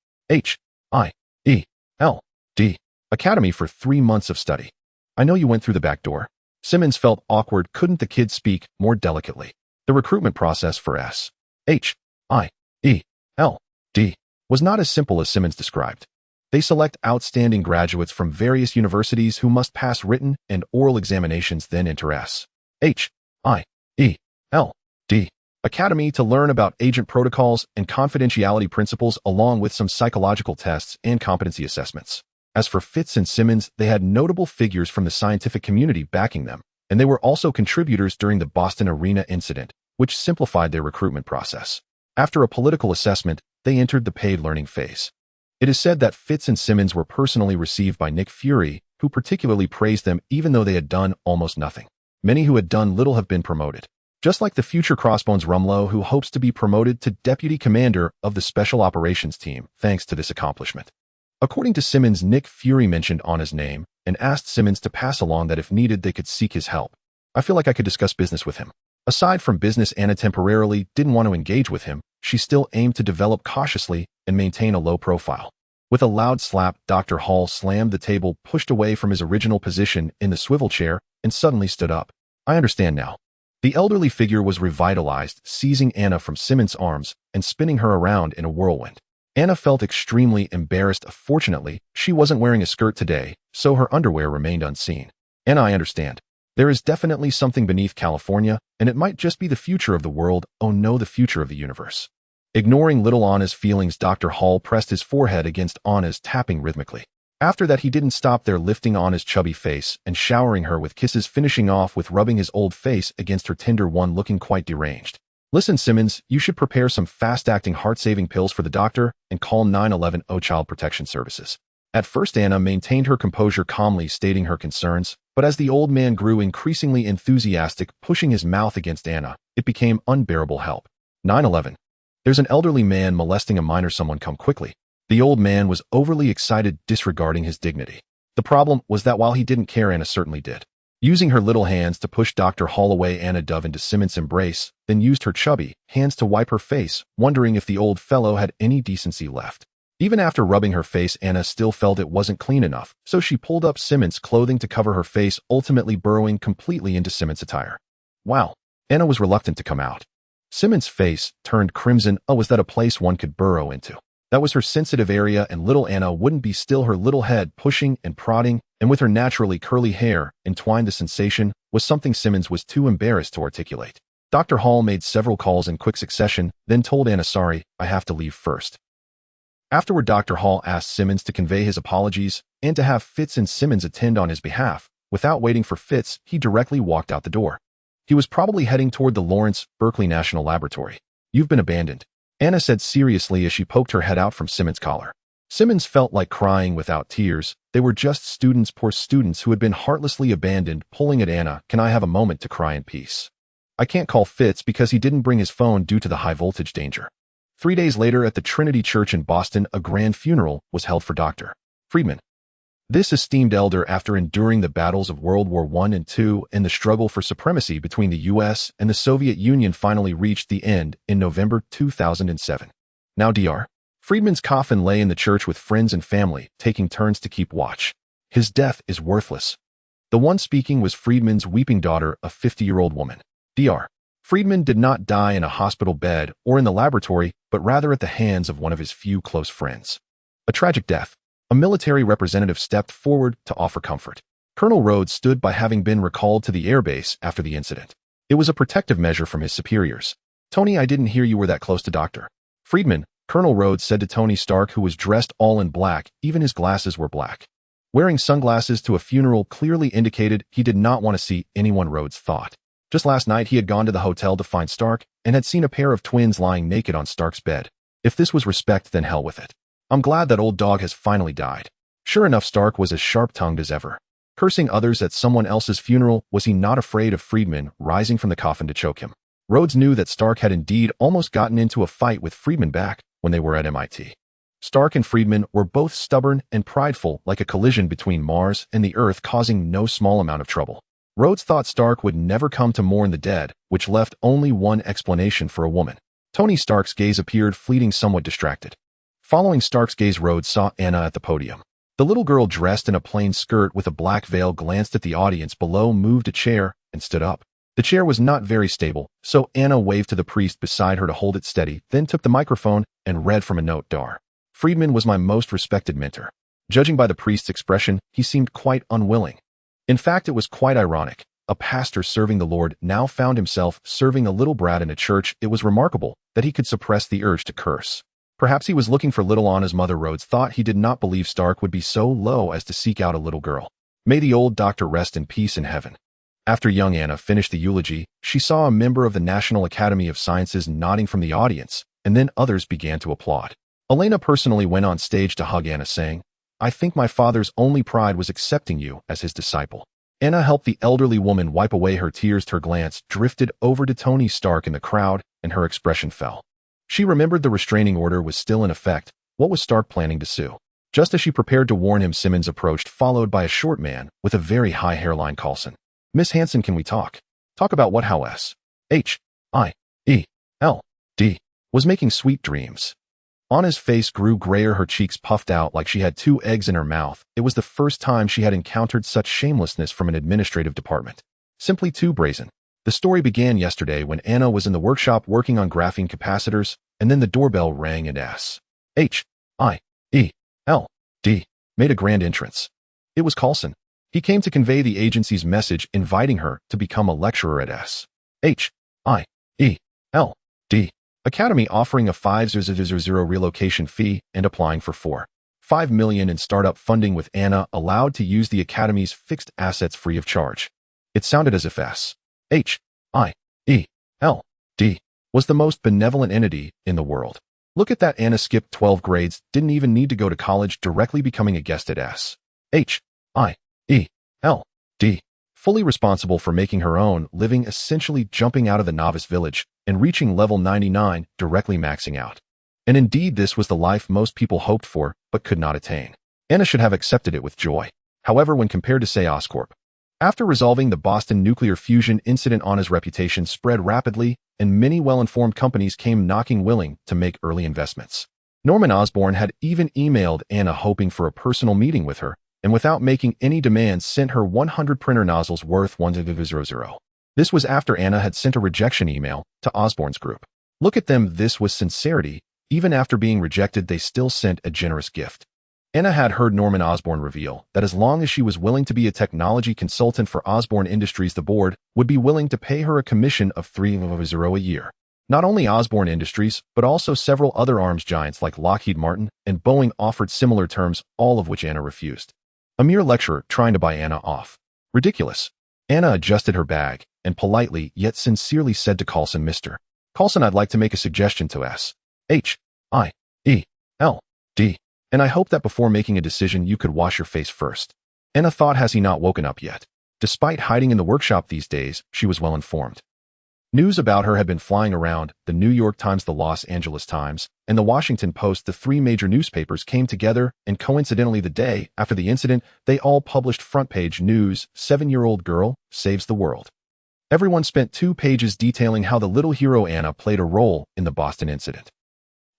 [SPEAKER 1] Academy for 3 months of study. I know you went through the back door. Simmons felt awkward. Couldn't the kid speak more delicately? The recruitment process for S.H.I.E.L.D. was not as simple as Simmons described. They select outstanding graduates from various universities who must pass written and oral examinations, then enter S.H.I.E.L.D. Academy to learn about agent protocols and confidentiality principles, along with some psychological tests and competency assessments. As for Fitz and Simmons, they had notable figures from the scientific community backing them, and they were also contributors during the Boston Arena incident, which simplified their recruitment process. After a political assessment, they entered the paid learning phase. It is said that Fitz and Simmons were personally received by Nick Fury, who particularly praised them even though they had done almost nothing. Many who had done little have been promoted. Just like the future Crossbones Rumlow, who hopes to be promoted to deputy commander of the Special Operations Team thanks to this accomplishment. According to Simmons, Nick Fury mentioned Anna's name and asked Simmons to pass along that if needed they could seek his help. I feel like I could discuss business with him. Aside from business, Anna temporarily didn't want to engage with him. She still aimed to develop cautiously and maintain a low profile. With a loud slap, Dr. Hall slammed the table, pushed away from his original position in the swivel chair, and suddenly stood up. I understand now. The elderly figure was revitalized, seizing Anna from Simmons' arms and spinning her around in a whirlwind. Anna felt extremely embarrassed. Fortunately, she wasn't wearing a skirt today, so her underwear remained unseen. Anna, I understand. There is definitely something beneath California, and it might just be the future of the world. Oh no, the future of the universe. Ignoring little Anna's feelings, Dr. Hall pressed his forehead against Anna's, tapping rhythmically. After that, he didn't stop there, lifting Anna's chubby face and showering her with kisses, finishing off with rubbing his old face against her tender one, looking quite deranged. Listen, Simmons, you should prepare some fast-acting heart-saving pills for the doctor and call 911 Child Protection Services. At first, Anna maintained her composure, calmly stating her concerns, but as the old man grew increasingly enthusiastic, pushing his mouth against Anna, it became unbearable. Help. 911. There's an elderly man molesting a minor. Someone come quickly. The old man was overly excited, disregarding his dignity. The problem was that while he didn't care, Anna certainly did. Using her little hands to push Dr. Hall away, Anna dove into Simmons' embrace, then used her chubby hands to wipe her face, wondering if the old fellow had any decency left. Even after rubbing her face, Anna still felt it wasn't clean enough, so she pulled up Simmons' clothing to cover her face, ultimately burrowing completely into Simmons' attire. Wow. Anna was reluctant to come out. Simmons' face turned crimson. Oh, was that a place one could burrow into? That was her sensitive area, and little Anna wouldn't be still, her little head pushing and prodding, and with her naturally curly hair entwined. The sensation was something Simmons was too embarrassed to articulate. Dr. Hall made several calls in quick succession, then told Anna, sorry, I have to leave first. Afterward, Dr. Hall asked Simmons to convey his apologies and to have Fitz and Simmons attend on his behalf. Without waiting for Fitz, he directly walked out the door. He was probably heading toward the Lawrence Berkeley National Laboratory. You've been abandoned, Anna said seriously as she poked her head out from Simmons' collar. Simmons felt like crying without tears. They were just students, poor students who had been heartlessly abandoned. Pulling at Anna, can I have a moment to cry in peace? I can't call Fitz because he didn't bring his phone due to the high voltage danger. 3 days later, at the Trinity Church in Boston, a grand funeral was held for Dr. Freriedman. This esteemed elder, after enduring the battles of World War I and II and the struggle for supremacy between the U.S. and the Soviet Union, finally reached the end in November 2007. Now Dr. Freriedman's coffin lay in the church with friends and family, taking turns to keep watch. His death is worthless. The one speaking was Freriedman's weeping daughter, a 50-year-old woman. Dr. Freriedman did not die in a hospital bed or in the laboratory, but rather at the hands of one of his few close friends. A tragic death. A military representative stepped forward to offer comfort. Colonel Rhodes stood by having been recalled to the airbase after the incident. It was a protective measure from his superiors. "Tony, I didn't hear you were that close to Dr. Freriedman," Colonel Rhodes said to Tony Stark, who was dressed all in black. Even his glasses were black. Wearing sunglasses to a funeral clearly indicated he did not want to see anyone, Rhodes thought. Just last night he had gone to the hotel to find Stark and had seen a pair of twins lying naked on Stark's bed. If this was respect, then hell with it. "I'm glad that old dog has finally died." Sure enough, Stark was as sharp-tongued as ever. Cursing others at someone else's funeral, was he not afraid of Freriedman rising from the coffin to choke him? Rhodes knew that Stark had indeed almost gotten into a fight with Freriedman back when they were at MIT. Stark and Freriedman were both stubborn and prideful, like a collision between Mars and the Earth, causing no small amount of trouble. Rhodes thought Stark would never come to mourn the dead, which left only one explanation for a woman. Tony Stark's gaze appeared fleeting, somewhat distracted. Following Stark's gaze, Rhodes saw Anna at the podium. The little girl, dressed in a plain skirt with a black veil, glanced at the audience below, moved a chair, and stood up. The chair was not very stable, so Anna waved to the priest beside her to hold it steady, then took the microphone and read from a note. "Dr. Freriedman was my most respected mentor." Judging by the priest's expression, he seemed quite unwilling. In fact, it was quite ironic. A pastor serving the Lord now found himself serving a little brat in a church. It was remarkable that he could suppress the urge to curse. Perhaps he was looking for little Anna's mother. Rhodes thought. He did not believe Stark would be so low as to seek out a little girl. May the old doctor rest in peace in heaven. After young Anna finished the eulogy, she saw a member of the National Academy of Sciences nodding from the audience, and then others began to applaud. Elena personally went on stage to hug Anna, saying, "I think my father's only pride was accepting you as his disciple." Anna helped the elderly woman wipe away her tears. Her glance drifted over to Tony Stark in the crowd, and her expression fell. She remembered the restraining order was still in effect. What was Stark planning to sue? Just as she prepared to warn him, Simmons approached, followed by a short man with a very high hairline. "Carlson. Miss Hansen, can we talk?" "Talk about what?" "How H-I-E-L-D was making sweet dreams." Anna's face grew grayer, her cheeks puffed out like she had 2 eggs in her mouth. It was the first time she had encountered such shamelessness from an administrative department. Simply too brazen. The story began yesterday when Anna was in the workshop working on graphene capacitors, and then the doorbell rang and S-H-I-E-L-D made a grand entrance. It was Carlson. He came to convey the agency's message inviting her to become a lecturer at S-H-I-E-L-D Academy, offering a $5,000 relocation fee and applying for $4.5 million in startup funding, with Anna allowed to use the Academy's fixed assets free of charge. It sounded as if S-H-I-E-L-D was the most benevolent entity in the world. Look at that. Anna skipped 12 grades, didn't even need to go to college, directly becoming a guest at S-H-I-E-L-D, fully responsible for making her own living, essentially jumping out of the novice village and reaching level 99, directly maxing out. And indeed, this was the life most people hoped for, but could not attain. Anna should have accepted it with joy. However, when compared to, say, Oscorp. After resolving the Boston nuclear fusion incident, Anna's reputation spread rapidly, and many well-informed companies came knocking, willing to make early investments. Norman Osborn had even emailed Anna hoping for a personal meeting with her, and without making any demands sent her 100 printer nozzles worth $1,000. This was after Anna had sent a rejection email to Osborn's group. Look at them, this was sincerity. Even after being rejected, they still sent a generous gift. Anna had heard Norman Osborn reveal that as long as she was willing to be a technology consultant for Osborn Industries, the board would be willing to pay her a commission of $3,000 a year. Not only Osborn Industries, but also several other arms giants like Lockheed Martin and Boeing offered similar terms, all of which Anna refused. A mere lecturer trying to buy Anna off. Ridiculous. Anna adjusted her bag and politely yet sincerely said to Carlson, "Mr. Carlson, I'd like to make a suggestion to S-H-I-E-L-D, and I hope that before making a decision you could wash your face first." Anna thought, has he not woken up yet? Despite hiding in the workshop these days, she was well informed. News about her had been flying around. The New York Times, the Los Angeles Times, and the Washington Post, the 3 major newspapers, came together, and coincidentally the day after the incident, they all published front-page news: 7-year-old girl saves the world. Everyone spent 2 pages detailing how the little hero Anna played a role in the Boston incident.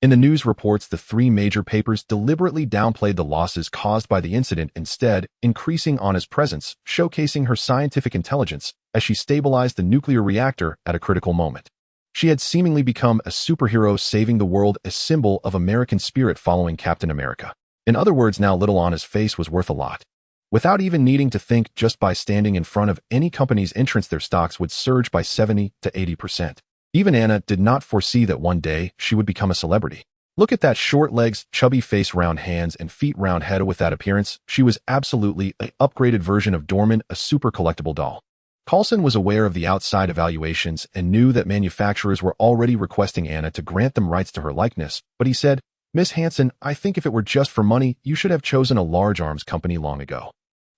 [SPEAKER 1] In the news reports, the three major papers deliberately downplayed the losses caused by the incident, instead increasing Anna's presence, showcasing her scientific intelligence as she stabilized the nuclear reactor at a critical moment. She had seemingly become a superhero, saving the world, a symbol of American spirit following Captain America. In other words, now little Anna's face was worth a lot. Without even needing to think, just by standing in front of any company's entrance, their stocks would surge by 70 to 80%. Even Anna did not foresee that one day she would become a celebrity. Look at that, short legs, chubby face, round hands, and feet, round head. With that appearance, she was absolutely an upgraded version of Dorman, a super collectible doll. Coulson was aware of the outside evaluations and knew that manufacturers were already requesting Anna to grant them rights to her likeness, but he said, "Miss Hansen, I think if it were just for money, you should have chosen a large arms company long ago."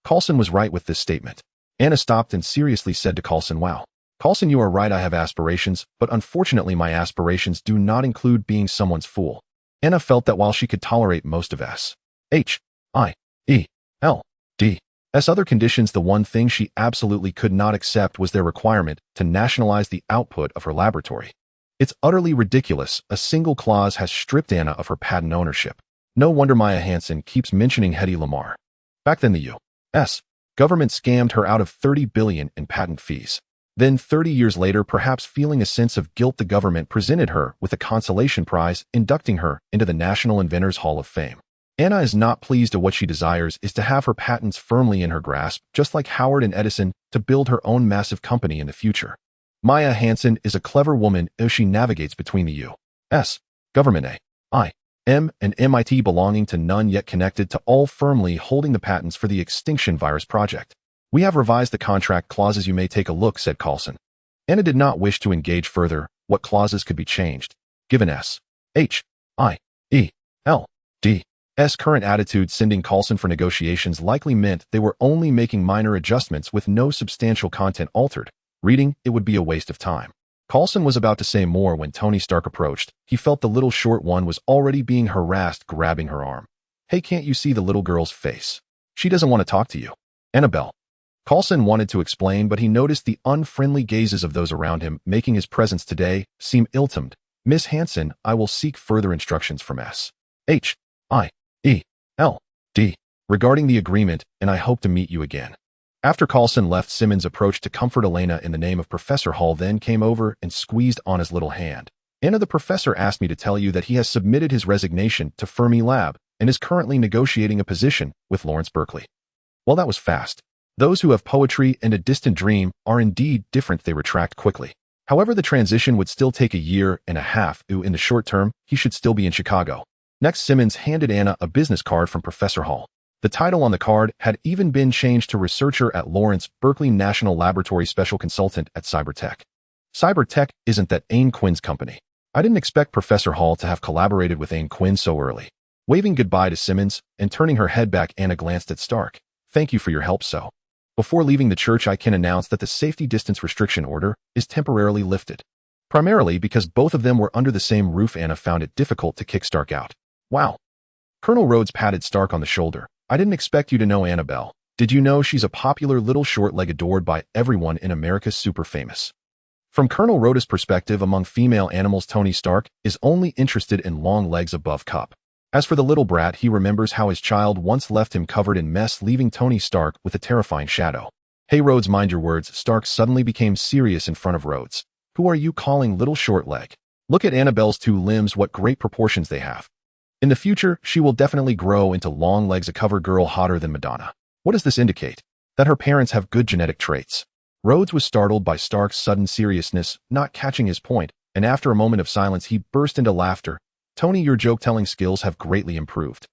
[SPEAKER 1] Coulson was right with this statement. Anna stopped and seriously said to Coulson, "Wow. Coulson, you are right, I have aspirations, but unfortunately my aspirations do not include being someone's fool." Anna felt that while she could tolerate most of S.H.I.E.L.D.'s other conditions, the one thing she absolutely could not accept was their requirement to nationalize the output of her laboratory. It's utterly ridiculous. A single clause has stripped Anna of her patent ownership. No wonder Maya Hansen keeps mentioning Hedy Lamarr. Back then the U.S. government scammed her out of $30 billion in patent fees. Then 30 years later, perhaps feeling a sense of guilt, the government presented her with a consolation prize, inducting her into the National Inventors Hall of Fame. Anna is not pleased, at what she desires is to have her patents firmly in her grasp, just like Howard and Edison, to build her own massive company in the future. Maya Hansen is a clever woman as she navigates between the U.S. government, A.I.M. and MIT, belonging to none yet connected to all, firmly holding the patents for the Extinction Virus project. "We have revised the contract clauses, you may take a look," said Coulson. Anna did not wish to engage further. What clauses could be changed? Given S.H.I.E.L.D.'s current attitude, sending Coulson for negotiations likely meant they were only making minor adjustments with no substantial content altered. Reading, it would be a waste of time. Coulson was about to say more when Tony Stark approached. He felt the little short one was already being harassed, grabbing her arm. "Hey, can't you see the little girl's face? She doesn't want to talk to you." "Annabelle." Coulson wanted to explain, but he noticed the unfriendly gazes of those around him, making his presence today seem ill-timed. "Miss Hansen, I will seek further instructions from S.H.I.E.L.D. regarding the agreement, and I hope to meet you again." After Coulson left, Simmons approached to comfort Elena in the name of Professor Hall, then came over and squeezed Anna's little hand. "Anna, the professor asked me to tell you that he has submitted his resignation to Fermi Lab and is currently negotiating a position with Lawrence Berkeley." Well, that was fast. Those who have poetry and a distant dream are indeed different, they retract quickly. However, the transition would still take a year and a half. In the short term, he should still be in Chicago. Next, Simmons handed Anna a business card from Professor Hall. The title on the card had even been changed to Researcher at Lawrence Berkeley National Laboratory, Special Consultant at Cybertech. Cybertech, isn't that Ayn Quinn's company? I didn't expect Professor Hall to have collaborated with Ayn Quinn so early. Waving goodbye to Simmons and turning her head back, Anna glanced at Stark. "Thank you for your help, so. Before leaving the church, I can announce that the safety distance restriction order is temporarily lifted." Primarily because both of them were under the same roof, Anna found it difficult to kick Stark out. "Wow." Colonel Rhodes patted Stark on the shoulder. "I didn't expect you to know Annabelle. Did you know she's a popular little short leg adored by everyone in America, super famous?" From Colonel Rhodes' perspective, among female animals, Tony Stark is only interested in long legs above cup. As for the little brat, he remembers how his child once left him covered in mess, leaving Tony Stark with a terrifying shadow. "Hey Rhodes, mind your words." Stark suddenly became serious in front of Rhodes. "Who are you calling little short leg? Look at Annabelle's two limbs, what great proportions they have. In the future, she will definitely grow into long legs, a cover girl hotter than Madonna. What does this indicate? That her parents have good genetic traits." Rhodes was startled by Stark's sudden seriousness, not catching his point, and after a moment of silence, he burst into laughter. "Tony, your joke-telling skills have greatly improved.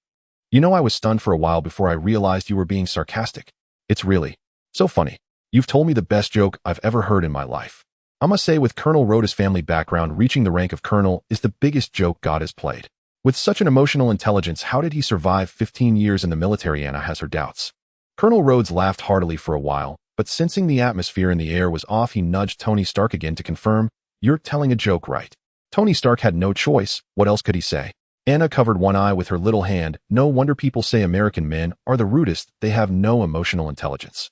[SPEAKER 1] You know, I was stunned for a while before I realized you were being sarcastic. It's really so funny. You've told me the best joke I've ever heard in my life. I must say, with Colonel Rhodes' family background, reaching the rank of colonel is the biggest joke God has played. With such an emotional intelligence, how did he survive 15 years in the military?" Anna has her doubts. Colonel Rhodes laughed heartily for a while, but sensing the atmosphere in the air was off, he nudged Tony Stark again to confirm, "You're telling a joke, right?" Tony Stark had no choice. What else could he say? Anna covered one eye with her little hand. "No wonder people say American men are the rudest. They have no emotional intelligence."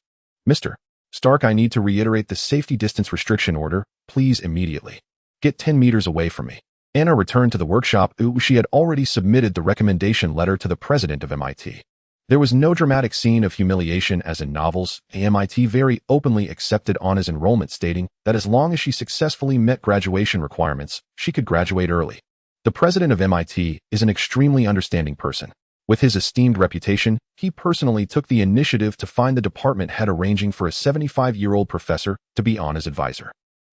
[SPEAKER 1] "Mr. Stark, I need to reiterate the safety distance restriction order. Please, immediately. Get 10 meters away from me." Anna returned to the workshop where she had already submitted the recommendation letter to the president of MIT. There was no dramatic scene of humiliation as in novels. MIT very openly accepted Anna's enrollment, stating that as long as she successfully met graduation requirements, she could graduate early. The president of MIT is an extremely understanding person. With his esteemed reputation, he personally took the initiative to find the department head, arranging for a 75-year-old professor to be Anna's advisor.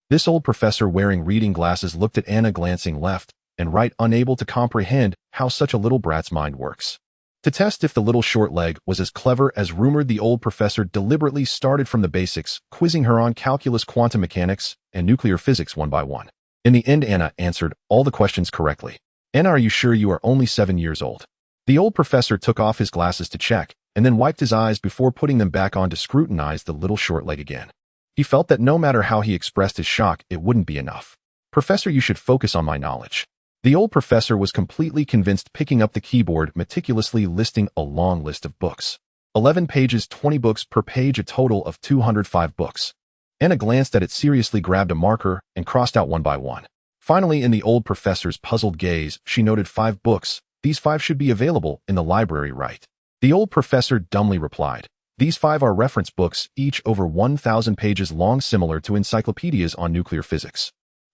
[SPEAKER 1] This old professor wearing reading glasses looked at Anna, glancing left and right, unable to comprehend how such a little brat's mind works. To test if the little short leg was as clever as rumored, the old professor deliberately started from the basics, quizzing her on calculus, quantum mechanics, and nuclear physics one by one. In the end, Anna answered all the questions correctly. Anna, are you sure you are only 7 years old? The old professor took off his glasses to check, and then wiped his eyes before putting them back on to scrutinize the little short leg again. He felt that no matter how he expressed his shock, it wouldn't be enough. Professor, you should focus on my knowledge. The old professor was completely convinced, picking up the keyboard, meticulously listing a long list of books. 11 pages, 20 books per page, a total of 205 books. Anna glanced at it seriously, grabbed a marker, and crossed out one by one. Finally, in the old professor's puzzled gaze, she noted 5 books. These 5 should be available in the library, right? The old professor dumbly replied, these 5 are reference books, each over 1,000 pages long, similar to encyclopedias on nuclear physics.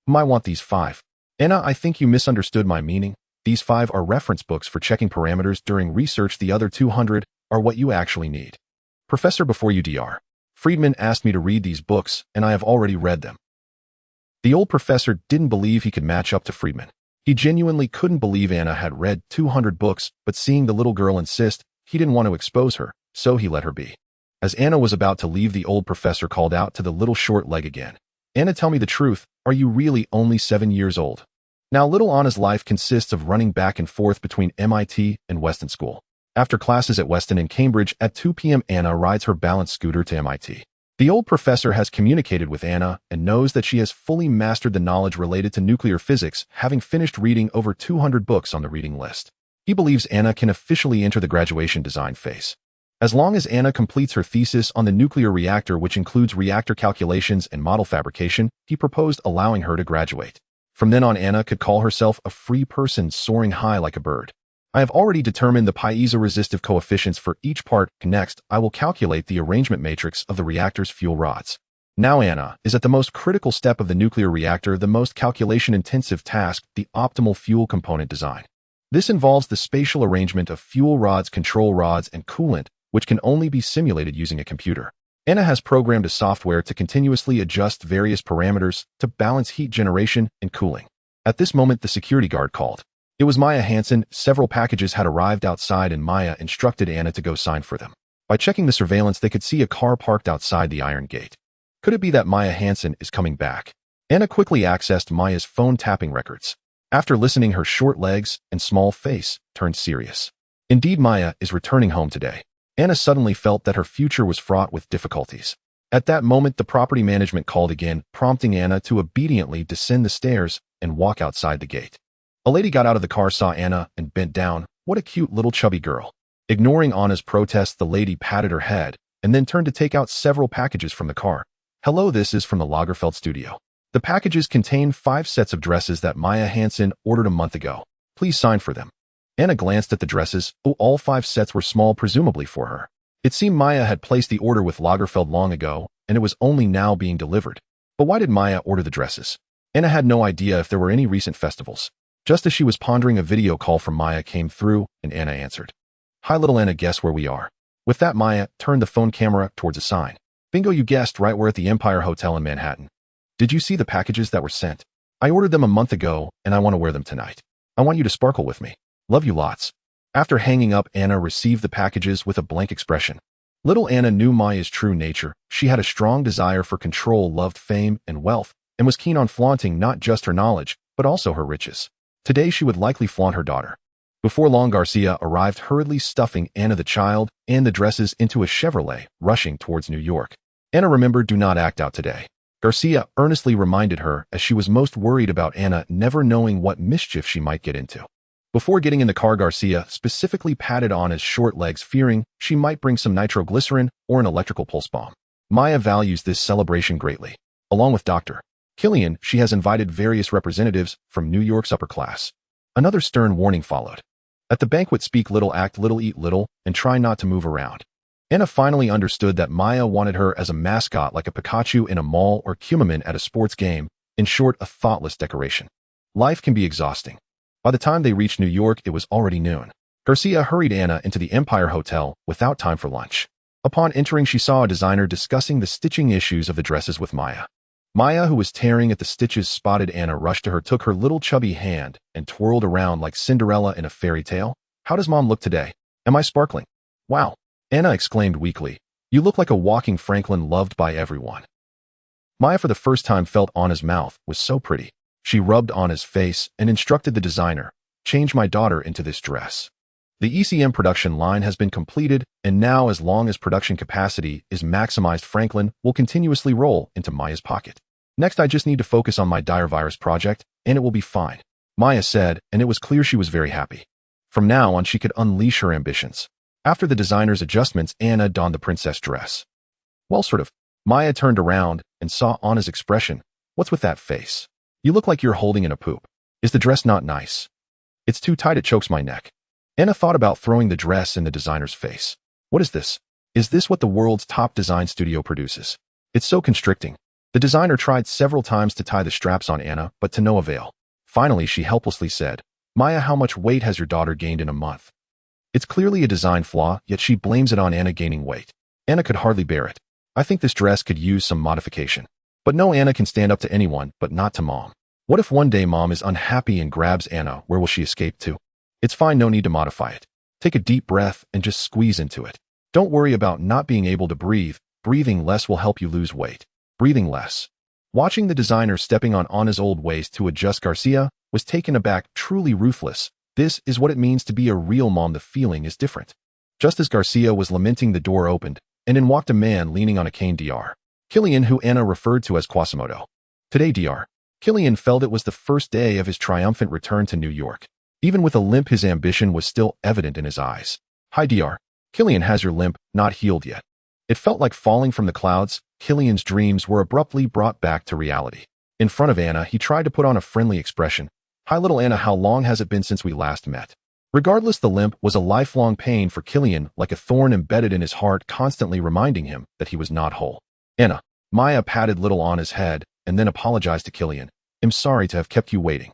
[SPEAKER 1] I want these 5. Anna, I think you misunderstood my meaning. These 5 are reference books for checking parameters during research. The other 200 are what you actually need. Professor, before you Dr. Freriedman asked me to read these books, and I have already read them. The old professor didn't believe he could match up to Freriedman. He genuinely couldn't believe Anna had read 200 books, but seeing the little girl insist, he didn't want to expose her, so he let her be. As Anna was about to leave, the old professor called out to the little short leg again. Anna, tell me the truth, are you really only 7 years old? Now, little Anna's life consists of running back and forth between MIT and Weston School. After classes at Weston and Cambridge at 2 p.m., Anna rides her balance scooter to MIT. The old professor has communicated with Anna and knows that she has fully mastered the knowledge related to nuclear physics, having finished reading over 200 books on the reading list. He believes Anna can officially enter the graduation design phase. As long as Anna completes her thesis on the nuclear reactor, which includes reactor calculations and model fabrication, he proposed allowing her to graduate. From then on, Anna could call herself a free person, soaring high like a bird. I have already determined the piezo-resistive coefficients for each part. Next, I will calculate the arrangement matrix of the reactor's fuel rods. Now Anna is at the most critical step of the nuclear reactor, the most calculation-intensive task, the optimal fuel component design. This involves the spatial arrangement of fuel rods, control rods, and coolant, which can only be simulated using a computer. Anna has programmed a software to continuously adjust various parameters to balance heat generation and cooling. At this moment, the security guard called. It was Maya Hansen. Several packages had arrived outside, and Maya instructed Anna to go sign for them. By checking the surveillance, they could see a car parked outside the iron gate. Could it be that Maya Hansen is coming back? Anna quickly accessed Maya's phone tapping records. After listening, her short legs and small face turned serious. Indeed, Maya is returning home today. Anna suddenly felt that her future was fraught with difficulties. At that moment, the property management called again, prompting Anna to obediently descend the stairs and walk outside the gate. A lady got out of the car, saw Anna, and bent down. What a cute little chubby girl. Ignoring Anna's protest, the lady patted her head and then turned to take out several packages from the car. Hello, this is from the Lagerfeld studio. The packages contain 5 sets of dresses that Maya Hansen ordered a month ago. Please sign for them. Anna glanced at the dresses. Oh, all 5 sets were small, presumably for her. It seemed Maya had placed the order with Lagerfeld long ago, and it was only now being delivered. But why did Maya order the dresses? Anna had no idea if there were any recent festivals. Just as she was pondering, a video call from Maya came through, and Anna answered. Hi, little Anna, guess where we are? With that, Maya turned the phone camera towards a sign. Bingo, you guessed right, we're at the Empire Hotel in Manhattan. Did you see the packages that were sent? I ordered them a month ago, and I want to wear them tonight. I want you to sparkle with me. Love you lots. After hanging up, Anna received the packages with a blank expression. Little Anna knew Maya's true nature. She had a strong desire for control, loved fame and wealth, and was keen on flaunting not just her knowledge, but also her riches. Today, she would likely flaunt her daughter. Before long, Garcia arrived, hurriedly stuffing Anna, the child, and the dresses into a Chevrolet, rushing towards New York. Anna remembered, do not act out today. Garcia earnestly reminded her, as she was most worried about Anna never knowing what mischief she might get into. Before getting in the car, Garcia specifically patted Anna's short legs, fearing she might bring some nitroglycerin or an electrical pulse bomb. Maya values this celebration greatly. Along with Dr. Killian, she has invited various representatives from New York's upper class. Another stern warning followed. At the banquet, speak little, act little, eat little, and try not to move around. Anna finally understood that Maya wanted her as a mascot, like a Pikachu in a mall or Kumaman at a sports game, in short, a thoughtless decoration. Life can be exhausting. By the time they reached New York, it was already noon. Garcia hurried Anna into the Empire Hotel without time for lunch. Upon entering, she saw a designer discussing the stitching issues of the dresses with Maya. Maya, who was tearing at the stitches, spotted Anna, rushed to her, took her little chubby hand, and twirled around like Cinderella in a fairy tale. How does Mom look today? Am I sparkling? Wow, Anna exclaimed weakly. You look like a walking Franklin, loved by everyone. Maya, for the first time, felt Anna's mouth was so pretty. She rubbed Anna's face and instructed the designer, change my daughter into this dress. The ECM production line has been completed, and now, as long as production capacity is maximized, Franklin will continuously roll into Maya's pocket. Next, I just need to focus on my dire virus project, and it will be fine, Maya said, and it was clear she was very happy. From now on, she could unleash her ambitions. After the designer's adjustments, Anna donned the princess dress. Well, sort of. Maya turned around and saw Anna's expression. What's with that face? You look like you're holding in a poop. Is the dress not nice? It's too tight, it chokes my neck. Anna thought about throwing the dress in the designer's face. What is this? Is this what the world's top design studio produces? It's so constricting. The designer tried several times to tie the straps on Anna, but to no avail. Finally, she helplessly said, Maya, how much weight has your daughter gained in a month? It's clearly a design flaw, yet she blames it on Anna gaining weight. Anna could hardly bear it. I think this dress could use some modification. But no, Anna can stand up to anyone, but not to Mom. What if one day Mom is unhappy and grabs Anna? Where will she escape to? It's fine, no need to modify it. Take a deep breath and just squeeze into it. Don't worry about not being able to breathe. Breathing less will help you lose weight. Breathing less. Watching the designer stepping on Anna's old waist to adjust, Garcia was taken aback, truly ruthless. This is what it means to be a real mom. The feeling is different. Just as Garcia was lamenting, the door opened, and in walked a man leaning on a cane. Dr. Killian, who Anna referred to as Quasimodo. Today, Dr. Killian felt it was the first day of his triumphant return to New York. Even with a limp, his ambition was still evident in his eyes. Hi, Dr. Killian, has your limp not healed yet? It felt like falling from the clouds. Killian's dreams were abruptly brought back to reality. In front of Anna, he tried to put on a friendly expression. Hi, little Anna, how long has it been since we last met? Regardless, the limp was a lifelong pain for Killian, like a thorn embedded in his heart, constantly reminding him that he was not whole. Anna. Maya patted little Anna's head and then apologized to Killian. I'm sorry to have kept you waiting.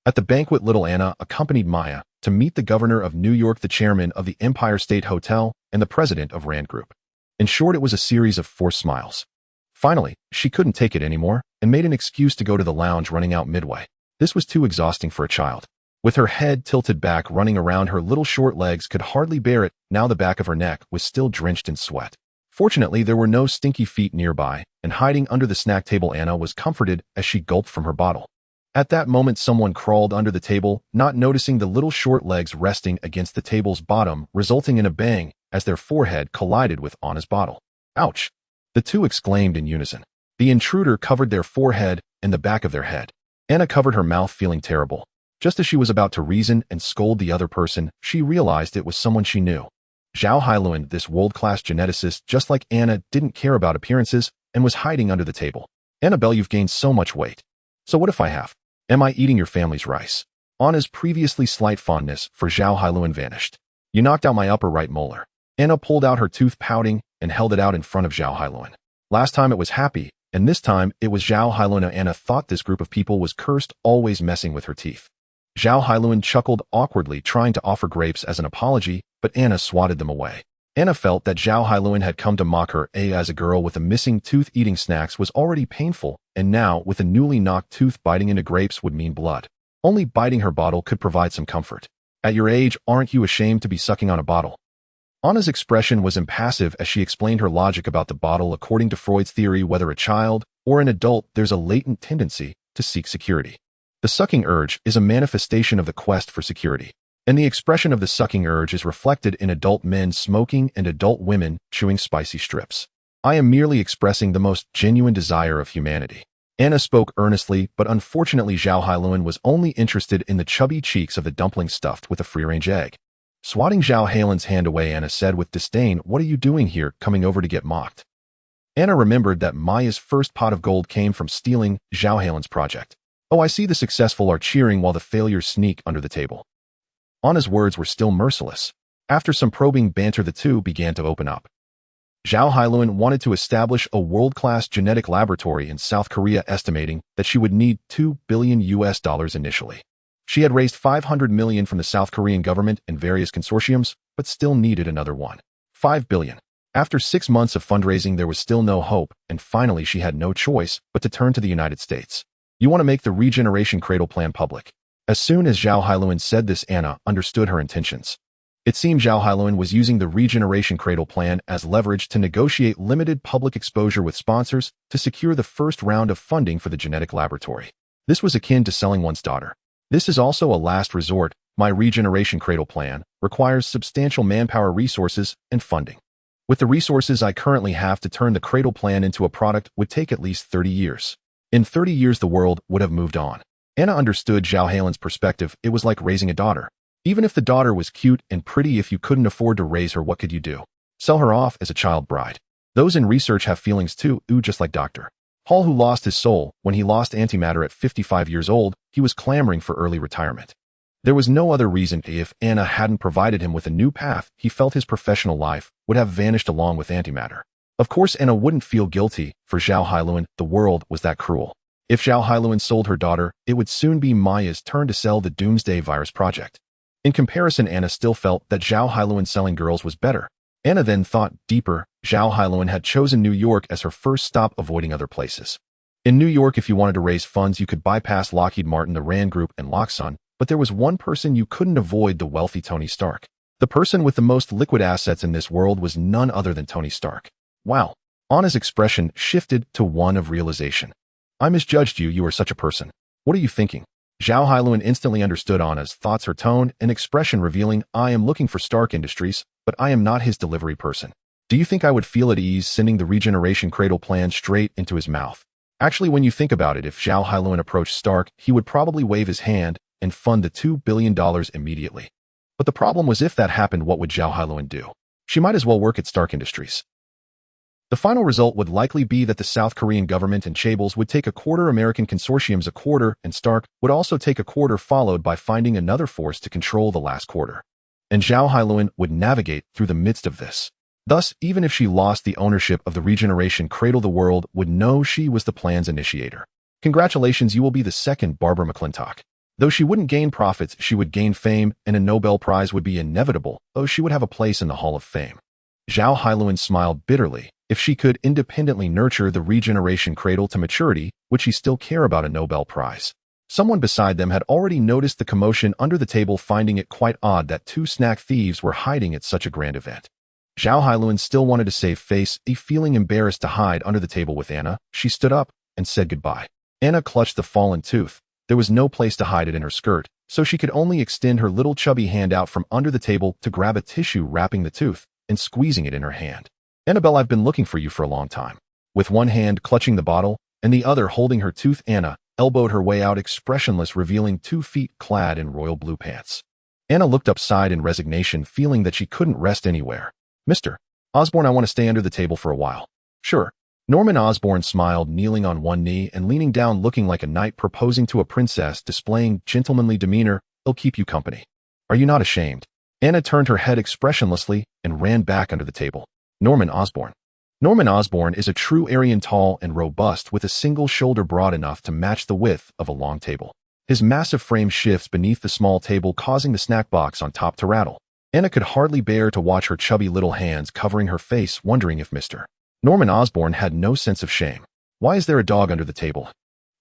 [SPEAKER 1] At the banquet, little Anna accompanied Maya to meet the governor of New York, the chairman of the Empire State Hotel, and the president of Rand Group. In short, it was a series of forced smiles. Finally, she couldn't take it anymore and made an excuse to go to the lounge, running out midway. This was too exhausting for a child. With her head tilted back, running around, her little short legs could hardly bear it. Now the back of her neck was still drenched in sweat. Fortunately, there were no stinky feet nearby, and hiding under the snack table, Anna was comforted as she gulped from her bottle. At that moment, someone crawled under the table, not noticing the little short legs resting against the table's bottom, resulting in a bang as their forehead collided with Anna's bottle. Ouch! The two exclaimed in unison. The intruder covered their forehead and the back of their head. Anna covered her mouth, feeling terrible. Just as she was about to reason and scold the other person, she realized it was someone she knew. Zhao Hailuan, this world-class geneticist, just like Anna, didn't care about appearances and was hiding under the table. Annabelle, you've gained so much weight. So what if I have? Am I eating your family's rice? Anna's previously slight fondness for Zhao Hailuan vanished. You knocked out my upper right molar. Anna pulled out her tooth, pouting, and held it out in front of Zhao Hailuan. Last time it was happy, and this time it was Zhao Hailuan. Anna thought this group of people was cursed, always messing with her teeth. Zhao Hailuan chuckled awkwardly, trying to offer grapes as an apology, but Anna swatted them away. Anna felt that Zhao Hailuan had come to mock her. As a girl with a missing tooth, eating snacks was already painful, and now, with a newly knocked tooth, biting into grapes would mean blood. Only biting her bottle could provide some comfort. At your age, aren't you ashamed to be sucking on a bottle? Anna's expression was impassive as she explained her logic about the bottle. According to Freud's theory, whether a child or an adult, there's a latent tendency to seek security. The sucking urge is a manifestation of the quest for security, and the expression of the sucking urge is reflected in adult men smoking and adult women chewing spicy strips. I am merely expressing the most genuine desire of humanity. Anna spoke earnestly, but unfortunately Zhao Hailuan was only interested in the chubby cheeks of the dumpling stuffed with a free-range egg. Swatting Zhao Hailuan's hand away, Anna said with disdain, "What are you doing here, coming over to get mocked?" Anna remembered that Maya's first pot of gold came from stealing Zhao Halen's project. Oh, I see the successful are cheering while the failures sneak under the table. Anna's words were still merciless. After some probing banter, the two began to open up. Zhao Hailun wanted to establish a world-class genetic laboratory in South Korea, estimating that she would need $2 billion initially. She had raised $500 million from the South Korean government and various consortiums, but still needed another $5 billion. After 6 months of fundraising, there was still no hope, and finally she had no choice but to turn to the United States. You want to make the regeneration cradle plan public. As soon as Zhao Hailun said this, Anna understood her intentions. It seemed Zhao Hailun was using the regeneration cradle plan as leverage to negotiate limited public exposure with sponsors to secure the first round of funding for the genetic laboratory. This was akin to selling one's daughter. This is also a last resort. My regeneration cradle plan requires substantial manpower, resources, and funding. With the resources I currently have, to turn the cradle plan into a product would take at least 30 years. In 30 years, the world would have moved on. Anna understood Zhao Halen's perspective. It was like raising a daughter. Even if the daughter was cute and pretty, if you couldn't afford to raise her, what could you do? Sell her off as a child bride. Those in research have feelings too, just like Dr. Hall, who lost his soul when he lost antimatter at 55 years old. He was clamoring for early retirement. There was no other reason. If Anna hadn't provided him with a new path, he felt his professional life would have vanished along with antimatter. Of course, Anna wouldn't feel guilty for Zhao Hailun. The world was that cruel. If Zhao Hailun sold her daughter, it would soon be Maya's turn to sell the Doomsday Virus project. In comparison, Anna still felt that Zhao Hailun selling girls was better. Anna then thought deeper. Zhao Hailun had chosen New York as her first stop, avoiding other places. In New York, if you wanted to raise funds, you could bypass Lockheed Martin, the Rand Group, and Loxon, but there was one person you couldn't avoid: the wealthy Tony Stark. The person with the most liquid assets in this world was none other than Tony Stark. Wow. Anna's expression shifted to one of realization. I misjudged you. You are such a person. What are you thinking? Zhao Hailun instantly understood Anna's thoughts, her tone and expression revealing, I am looking for Stark Industries, but I am not his delivery person. Do you think I would feel at ease sending the regeneration cradle plan straight into his mouth? Actually, when you think about it, if Zhao Hailun approached Stark, he would probably wave his hand and fund the $2 billion immediately. But the problem was, if that happened, what would Zhao Hailun do? She might as well work at Stark Industries. The final result would likely be that the South Korean government and chaebols would take a quarter, American consortiums a quarter, and Stark would also take a quarter, followed by finding another force to control the last quarter. And Zhao Hailun would navigate through the midst of this. Thus, even if she lost the ownership of the regeneration cradle, the world would know she was the plan's initiator. Congratulations, you will be the second Barbara McClintock. Though she wouldn't gain profits, she would gain fame, and a Nobel Prize would be inevitable, though she would have a place in the Hall of Fame. Zhao Hailun smiled bitterly. If she could independently nurture the regeneration cradle to maturity, would she still care about a Nobel Prize? Someone beside them had already noticed the commotion under the table, finding it quite odd that two snack thieves were hiding at such a grand event. Zhao Hailun still wanted to save face. Feeling embarrassed to hide under the table with Anna, she stood up and said goodbye. Anna clutched the fallen tooth. There was no place to hide it in her skirt, so she could only extend her little chubby hand out from under the table to grab a tissue wrapping the tooth and squeezing it in her hand. Annabelle, I've been looking for you for a long time. With one hand clutching the bottle and the other holding her tooth, Anna elbowed her way out, expressionless, revealing 2 feet clad in royal blue pants. Anna looked upside in resignation, feeling that she couldn't rest anywhere. Mr. Osborne, I want to stay under the table for a while. Sure. Norman Osborne smiled, kneeling on one knee and leaning down, looking like a knight proposing to a princess, displaying gentlemanly demeanor. He'll keep you company. Are you not ashamed? Anna turned her head expressionlessly and ran back under the table. Norman Osborne. Norman Osborne is a true Aryan, tall and robust, with a single shoulder broad enough to match the width of a long table. His massive frame shifts beneath the small table, causing the snack box on top to rattle. Anna could hardly bear to watch her chubby little hands covering her face, wondering if Mr. Norman Osborne had no sense of shame. Why is there a dog under the table?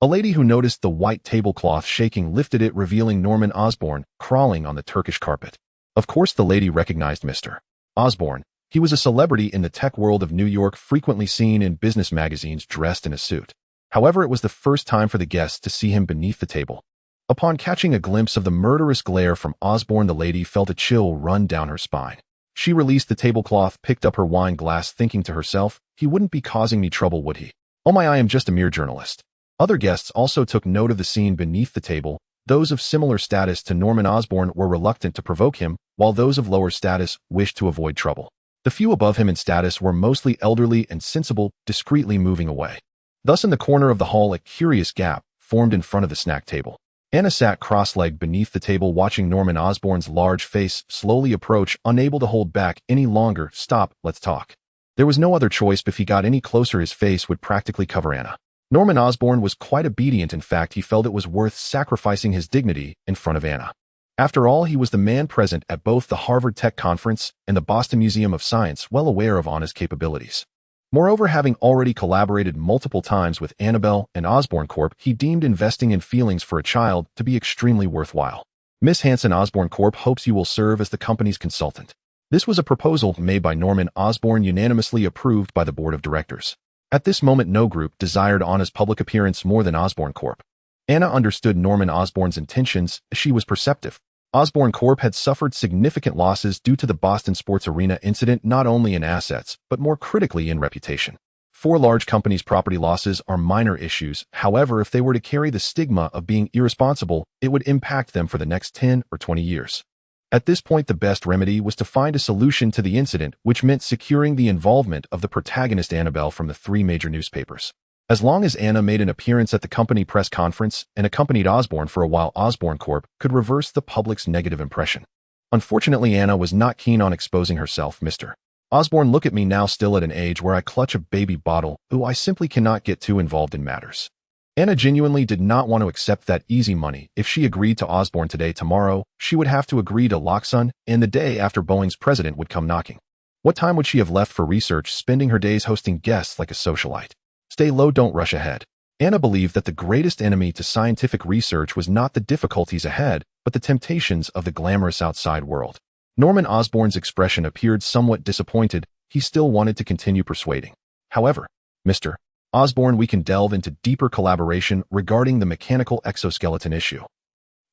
[SPEAKER 1] A lady who noticed the white tablecloth shaking lifted it, revealing Norman Osborne crawling on the Turkish carpet. Of course, the lady recognized Mr. Osborne. He was a celebrity in the tech world of New York, frequently seen in business magazines dressed in a suit. However, it was the first time for the guests to see him beneath the table. Upon catching a glimpse of the murderous glare from Osborne, the lady felt a chill run down her spine. She released the tablecloth, picked up her wine glass, thinking to herself, he wouldn't be causing me trouble, would he? Oh my, I am just a mere journalist. Other guests also took note of the scene beneath the table. Those of similar status to Norman Osborne were reluctant to provoke him, while those of lower status wished to avoid trouble. The few above him in status were mostly elderly and sensible, discreetly moving away. Thus in the corner of the hall a curious gap formed in front of the snack table. Anna sat cross-legged beneath the table watching Norman Osborn's large face slowly approach, unable to hold back any longer. "Stop, let's talk." There was no other choice, but if he got any closer his face would practically cover Anna. Norman Osborn was quite obedient. In fact, he felt it was worth sacrificing his dignity in front of Anna. After all, he was the man present at both the Harvard Tech Conference and the Boston Museum of Science, well aware of Anna's capabilities. Moreover, having already collaborated multiple times with Annabelle and Osborn Corp., he deemed investing in feelings for a child to be extremely worthwhile. "Miss Hansen, Osborn Corp. hopes you will serve as the company's consultant." This was a proposal made by Norman Osborn, unanimously approved by the board of directors. At this moment, no group desired Anna's public appearance more than Osborn Corp. Anna understood Norman Osborn's intentions, as she was perceptive. Osborn Corp. had suffered significant losses due to the Boston Sports Arena incident, not only in assets, but more critically in reputation. For large companies, property losses are minor issues. However, if they were to carry the stigma of being irresponsible, it would impact them for the next 10 or 20 years. At this point, the best remedy was to find a solution to the incident, which meant securing the involvement of the protagonist Annabelle from the 3 major newspapers. As long as Anna made an appearance at the company press conference and accompanied Osborn for a while, Osborn Corp. could reverse the public's negative impression. Unfortunately, Anna was not keen on exposing herself. "Mr. Osborn, look at me now, still at an age where I clutch a baby bottle. I simply cannot get too involved in matters." Anna genuinely did not want to accept that easy money. If she agreed to Osborn today, tomorrow, she would have to agree to Loxon, and the day after Boeing's president would come knocking. What time would she have left for research, spending her days hosting guests like a socialite? Stay low, don't rush ahead. Anna believed that the greatest enemy to scientific research was not the difficulties ahead, but the temptations of the glamorous outside world. Norman Osborn's expression appeared somewhat disappointed. He still wanted to continue persuading. "However, Mr. Osborn, we can delve into deeper collaboration regarding the mechanical exoskeleton issue."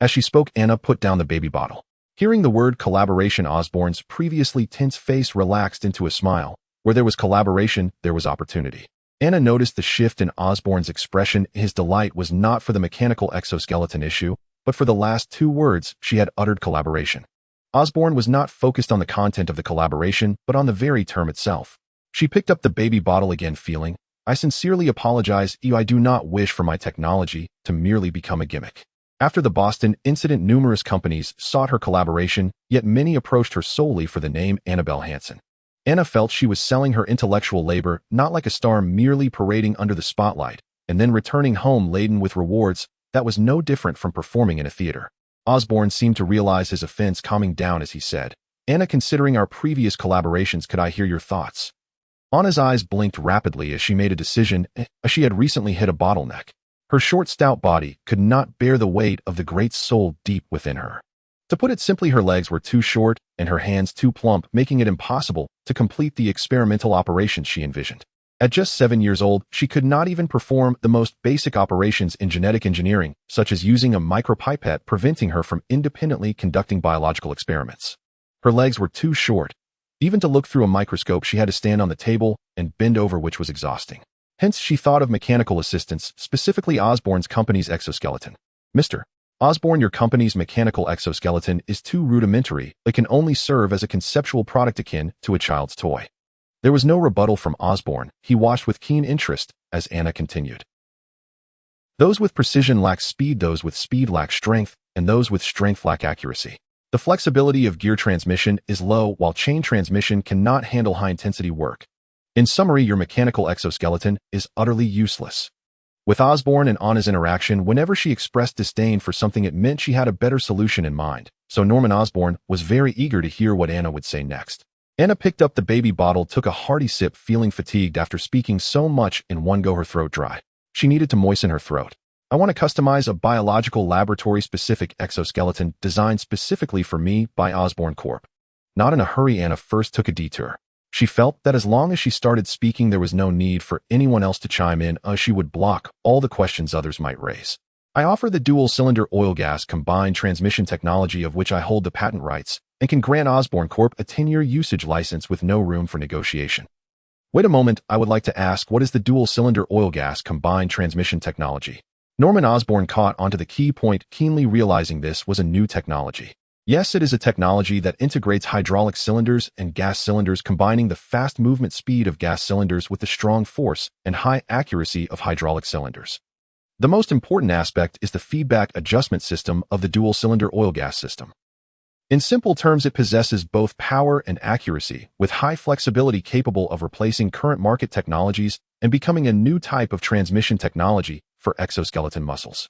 [SPEAKER 1] As she spoke, Anna put down the baby bottle. Hearing the word collaboration, Osborn's previously tense face relaxed into a smile. Where there was collaboration, there was opportunity. Anna noticed the shift in Osborn's expression. His delight was not for the mechanical exoskeleton issue, but for the last 2 words she had uttered: collaboration. Osborn was not focused on the content of the collaboration, but on the very term itself. She picked up the baby bottle again, feeling, "I sincerely apologize. I do not wish for my technology to merely become a gimmick." After the Boston incident, numerous companies sought her collaboration, yet many approached her solely for the name Annabelle Hansen. Anna felt she was selling her intellectual labor, not like a star merely parading under the spotlight, and then returning home laden with rewards. That was no different from performing in a theater. Osborn seemed to realize his offense, calming down as he said, "Anna, considering our previous collaborations, could I hear your thoughts?" Anna's eyes blinked rapidly as she made a decision. She had recently hit a bottleneck. Her short, stout body could not bear the weight of the great soul deep within her. To put it simply, her legs were too short and her hands too plump, making it impossible to complete the experimental operations she envisioned. At just 7 years old, she could not even perform the most basic operations in genetic engineering, such as using a micropipette, preventing her from independently conducting biological experiments. Her legs were too short. Even to look through a microscope, she had to stand on the table and bend over, which was exhausting. Hence, she thought of mechanical assistance, specifically Osborn's company's exoskeleton. "Mr. Osborn, your company's mechanical exoskeleton is too rudimentary. It can only serve as a conceptual product akin to a child's toy." There was no rebuttal from Osborn. He watched with keen interest as Anna continued. "Those with precision lack speed, those with speed lack strength, and those with strength lack accuracy. The flexibility of gear transmission is low, while chain transmission cannot handle high-intensity work. In summary, your mechanical exoskeleton is utterly useless." With Osborn and Anna's interaction, whenever she expressed disdain for something, it meant she had a better solution in mind. So Norman Osborn was very eager to hear what Anna would say next. Anna picked up the baby bottle, took a hearty sip, feeling fatigued after speaking so much in one go, her throat dry. She needed to moisten her throat. "I want to customize a biological laboratory-specific exoskeleton designed specifically for me by Osborn Corp." Not in a hurry, Anna first took a detour. She felt that as long as she started speaking, there was no need for anyone else to chime in, as she would block all the questions others might raise. "I offer the dual-cylinder oil-gas combined transmission technology, of which I hold the patent rights, and can grant Osborn Corp a 10-year usage license with no room for negotiation." "Wait a moment, I would like to ask, what is the dual-cylinder oil-gas combined transmission technology?" Norman Osborn caught onto the key point, keenly realizing this was a new technology. Yes, it is a technology that integrates hydraulic cylinders and gas cylinders, combining the fast movement speed of gas cylinders with the strong force and high accuracy of hydraulic cylinders. The most important aspect is the feedback adjustment system of the dual-cylinder oil gas system. In simple terms, it possesses both power and accuracy, with high flexibility capable of replacing current market technologies and becoming a new type of transmission technology for exoskeleton muscles.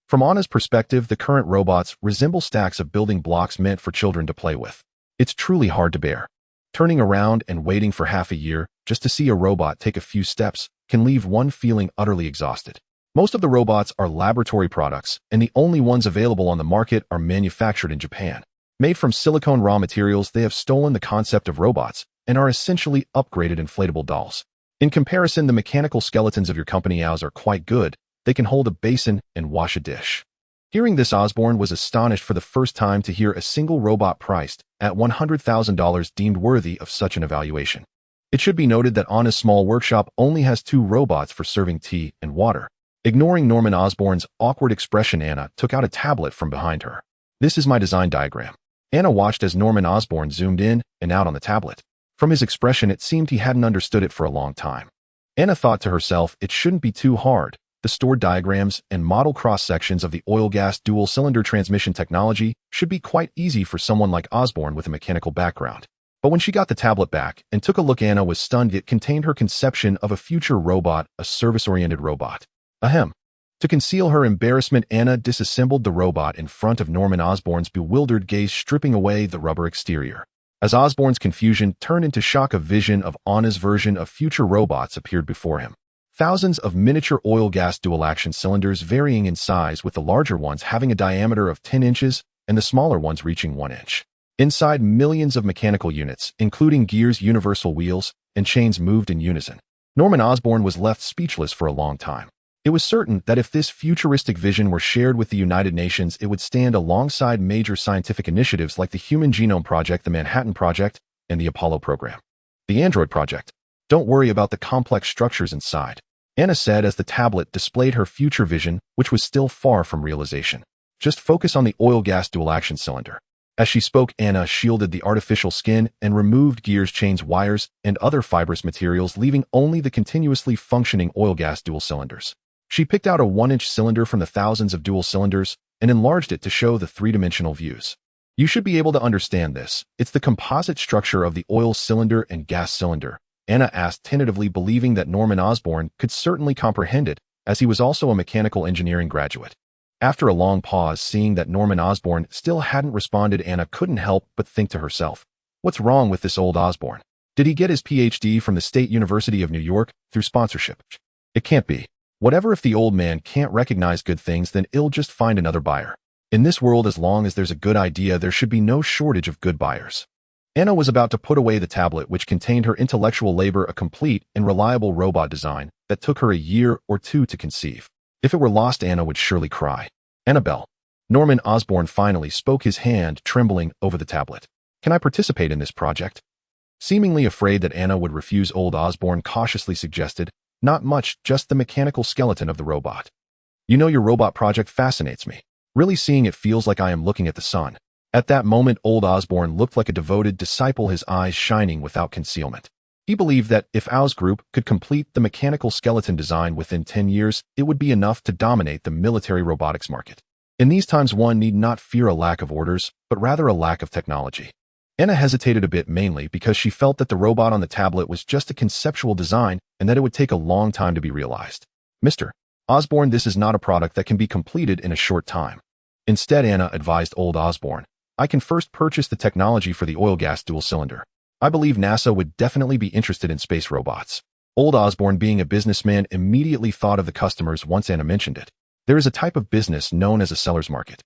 [SPEAKER 1] From Anna's perspective, the current robots resemble stacks of building blocks meant for children to play with. It's truly hard to bear. Turning around and waiting for half a year just to see a robot take a few steps can leave one feeling utterly exhausted. Most of the robots are laboratory products, and the only ones available on the market are manufactured in Japan. Made from silicone raw materials, they have stolen the concept of robots and are essentially upgraded inflatable dolls. In comparison, the mechanical skeletons of your company are quite good. They can hold a basin and wash a dish. Hearing this, Osborne was astonished for the first time to hear a single robot priced at $100,000 deemed worthy of such an evaluation. It should be noted that Anna's small workshop only has 2 robots for serving tea and water. Ignoring Norman Osborne's awkward expression, Anna took out a tablet from behind her. This is my design diagram. Anna watched as Norman Osborne zoomed in and out on the tablet. From his expression, it seemed he hadn't understood it for a long time. Anna thought to herself, it shouldn't be too hard. The stored diagrams and model cross-sections of the oil-gas dual-cylinder transmission technology should be quite easy for someone like Osborne with a mechanical background. But when she got the tablet back and took a look, Anna was stunned. It contained her conception of a future robot, a service-oriented robot. Ahem. To conceal her embarrassment, Anna disassembled the robot in front of Norman Osborne's bewildered gaze, stripping away the rubber exterior. As Osborne's confusion turned into shock, a vision of Anna's version of future robots appeared before him. Thousands of miniature oil-gas dual-action cylinders, varying in size, with the larger ones having a diameter of 10 inches and the smaller ones reaching 1 inch. Inside, millions of mechanical units, including gears, universal wheels, and chains, moved in unison. Norman Osborne was left speechless for a long time. It was certain that if this futuristic vision were shared with the United Nations, it would stand alongside major scientific initiatives like the Human Genome Project, the Manhattan Project, and the Apollo program. The Android Project. Don't worry about the complex structures inside, Anna said as the tablet displayed her future vision, which was still far from realization. Just focus on the oil-gas dual-action cylinder. As she spoke, Anna shielded the artificial skin and removed gears, chains, wires, and other fibrous materials, leaving only the continuously functioning oil-gas dual cylinders. She picked out a 1-inch cylinder from the thousands of dual cylinders and enlarged it to show the 3-dimensional views. You should be able to understand this. It's the composite structure of the oil cylinder and gas cylinder, Anna asked tentatively, believing that Norman Osborne could certainly comprehend it, as he was also a mechanical engineering graduate. After a long pause, seeing that Norman Osborne still hadn't responded, Anna couldn't help but think to herself, what's wrong with this old Osborne? Did he get his PhD from the State University of New York through sponsorship? It can't be. Whatever if the old man can't recognize good things, then he'll just find another buyer. In this world, as long as there's a good idea, there should be no shortage of good buyers. Anna was about to put away the tablet, which contained her intellectual labor, a complete and reliable robot design that took her a year or 2 to conceive. If it were lost, Anna would surely cry. Annabelle. Norman Osborne finally spoke, his hand trembling over the tablet. Can I participate in this project? Seemingly afraid that Anna would refuse, old Osborne cautiously suggested, not much, just the mechanical skeleton of the robot. You know, your robot project fascinates me. Really, seeing it feels like I am looking at the sun. At that moment, old Osborne looked like a devoted disciple, his eyes shining without concealment. He believed that if Ow's group could complete the mechanical skeleton design within 10 years, it would be enough to dominate the military robotics market. In these times, one need not fear a lack of orders, but rather a lack of technology. Anna hesitated a bit, mainly because she felt that the robot on the tablet was just a conceptual design and that it would take a long time to be realized. Mr. Osborne, this is not a product that can be completed in a short time. Instead, Anna advised old Osborne, I can first purchase the technology for the oil-gas dual cylinder. I believe NASA would definitely be interested in space robots. Old Osborne, being a businessman, immediately thought of the customers once Anna mentioned it. There is a type of business known as a seller's market.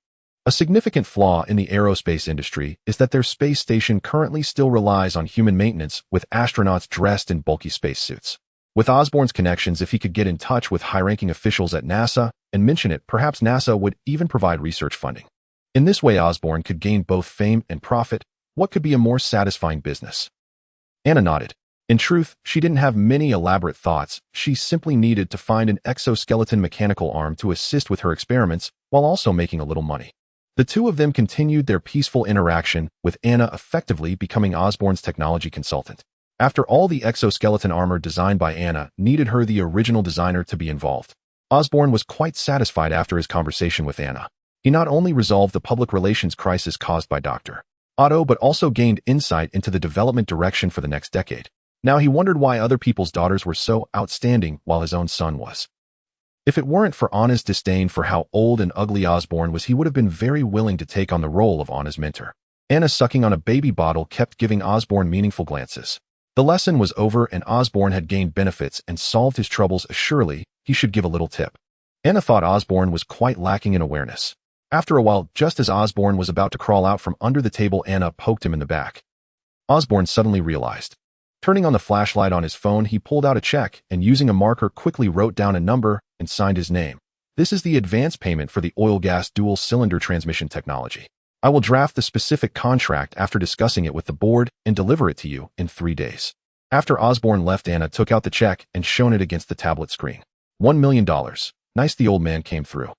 [SPEAKER 1] A significant flaw in the aerospace industry is that their space station currently still relies on human maintenance, with astronauts dressed in bulky spacesuits. With Osborne's connections, if he could get in touch with high-ranking officials at NASA and mention it, perhaps NASA would even provide research funding. In this way, Osborne could gain both fame and profit. What could be a more satisfying business? Anna nodded. In truth, she didn't have many elaborate thoughts. She simply needed to find an exoskeleton mechanical arm to assist with her experiments while also making a little money. The two of them continued their peaceful interaction, with Anna effectively becoming Osborn's technology consultant. After all, the exoskeleton armor designed by Anna needed her, the original designer, to be involved. Osborn was quite satisfied after his conversation with Anna. He not only resolved the public relations crisis caused by Dr. Otto, but also gained insight into the development direction for the next decade. Now he wondered why other people's daughters were so outstanding while his own son was. If it weren't for Anna's disdain for how old and ugly Osborn was, he would have been very willing to take on the role of Anna's mentor. Anna, sucking on a baby bottle, kept giving Osborn meaningful glances. The lesson was over and Osborn had gained benefits and solved his troubles. Surely, he should give a little tip. Anna thought Osborn was quite lacking in awareness. After a while, just as Osborn was about to crawl out from under the table, Anna poked him in the back. Osborn suddenly realized. Turning on the flashlight on his phone, he pulled out a check and, using a marker, quickly wrote down a number and signed his name. This is the advance payment for the oil-gas dual-cylinder transmission technology. I will draft the specific contract after discussing it with the board and deliver it to you in 3 days. After Osborn left, Anna took out the check and shone it against the tablet screen. $1 million. Nice, the old man came through.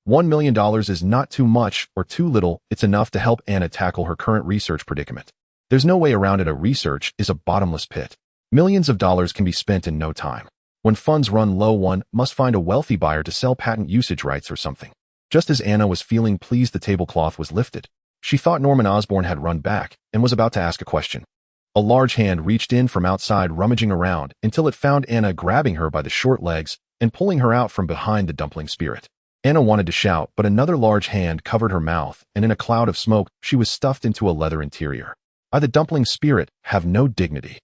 [SPEAKER 1] $1 million is not too much or too little. It's enough to help Anna tackle her current research predicament. There's no way around it. A research is a bottomless pit. Millions of dollars can be spent in no time. When funds run low, one must find a wealthy buyer to sell patent usage rights or something. Just as Anna was feeling pleased, the tablecloth was lifted. She thought Norman Osborn had run back and was about to ask a question. A large hand reached in from outside, rummaging around until it found Anna, grabbing her by the short legs and pulling her out from behind the dumpling spirit. Anna wanted to shout, but another large hand covered her mouth, and in a cloud of smoke, she was stuffed into a leather interior. I, the dumpling spirit, have no dignity.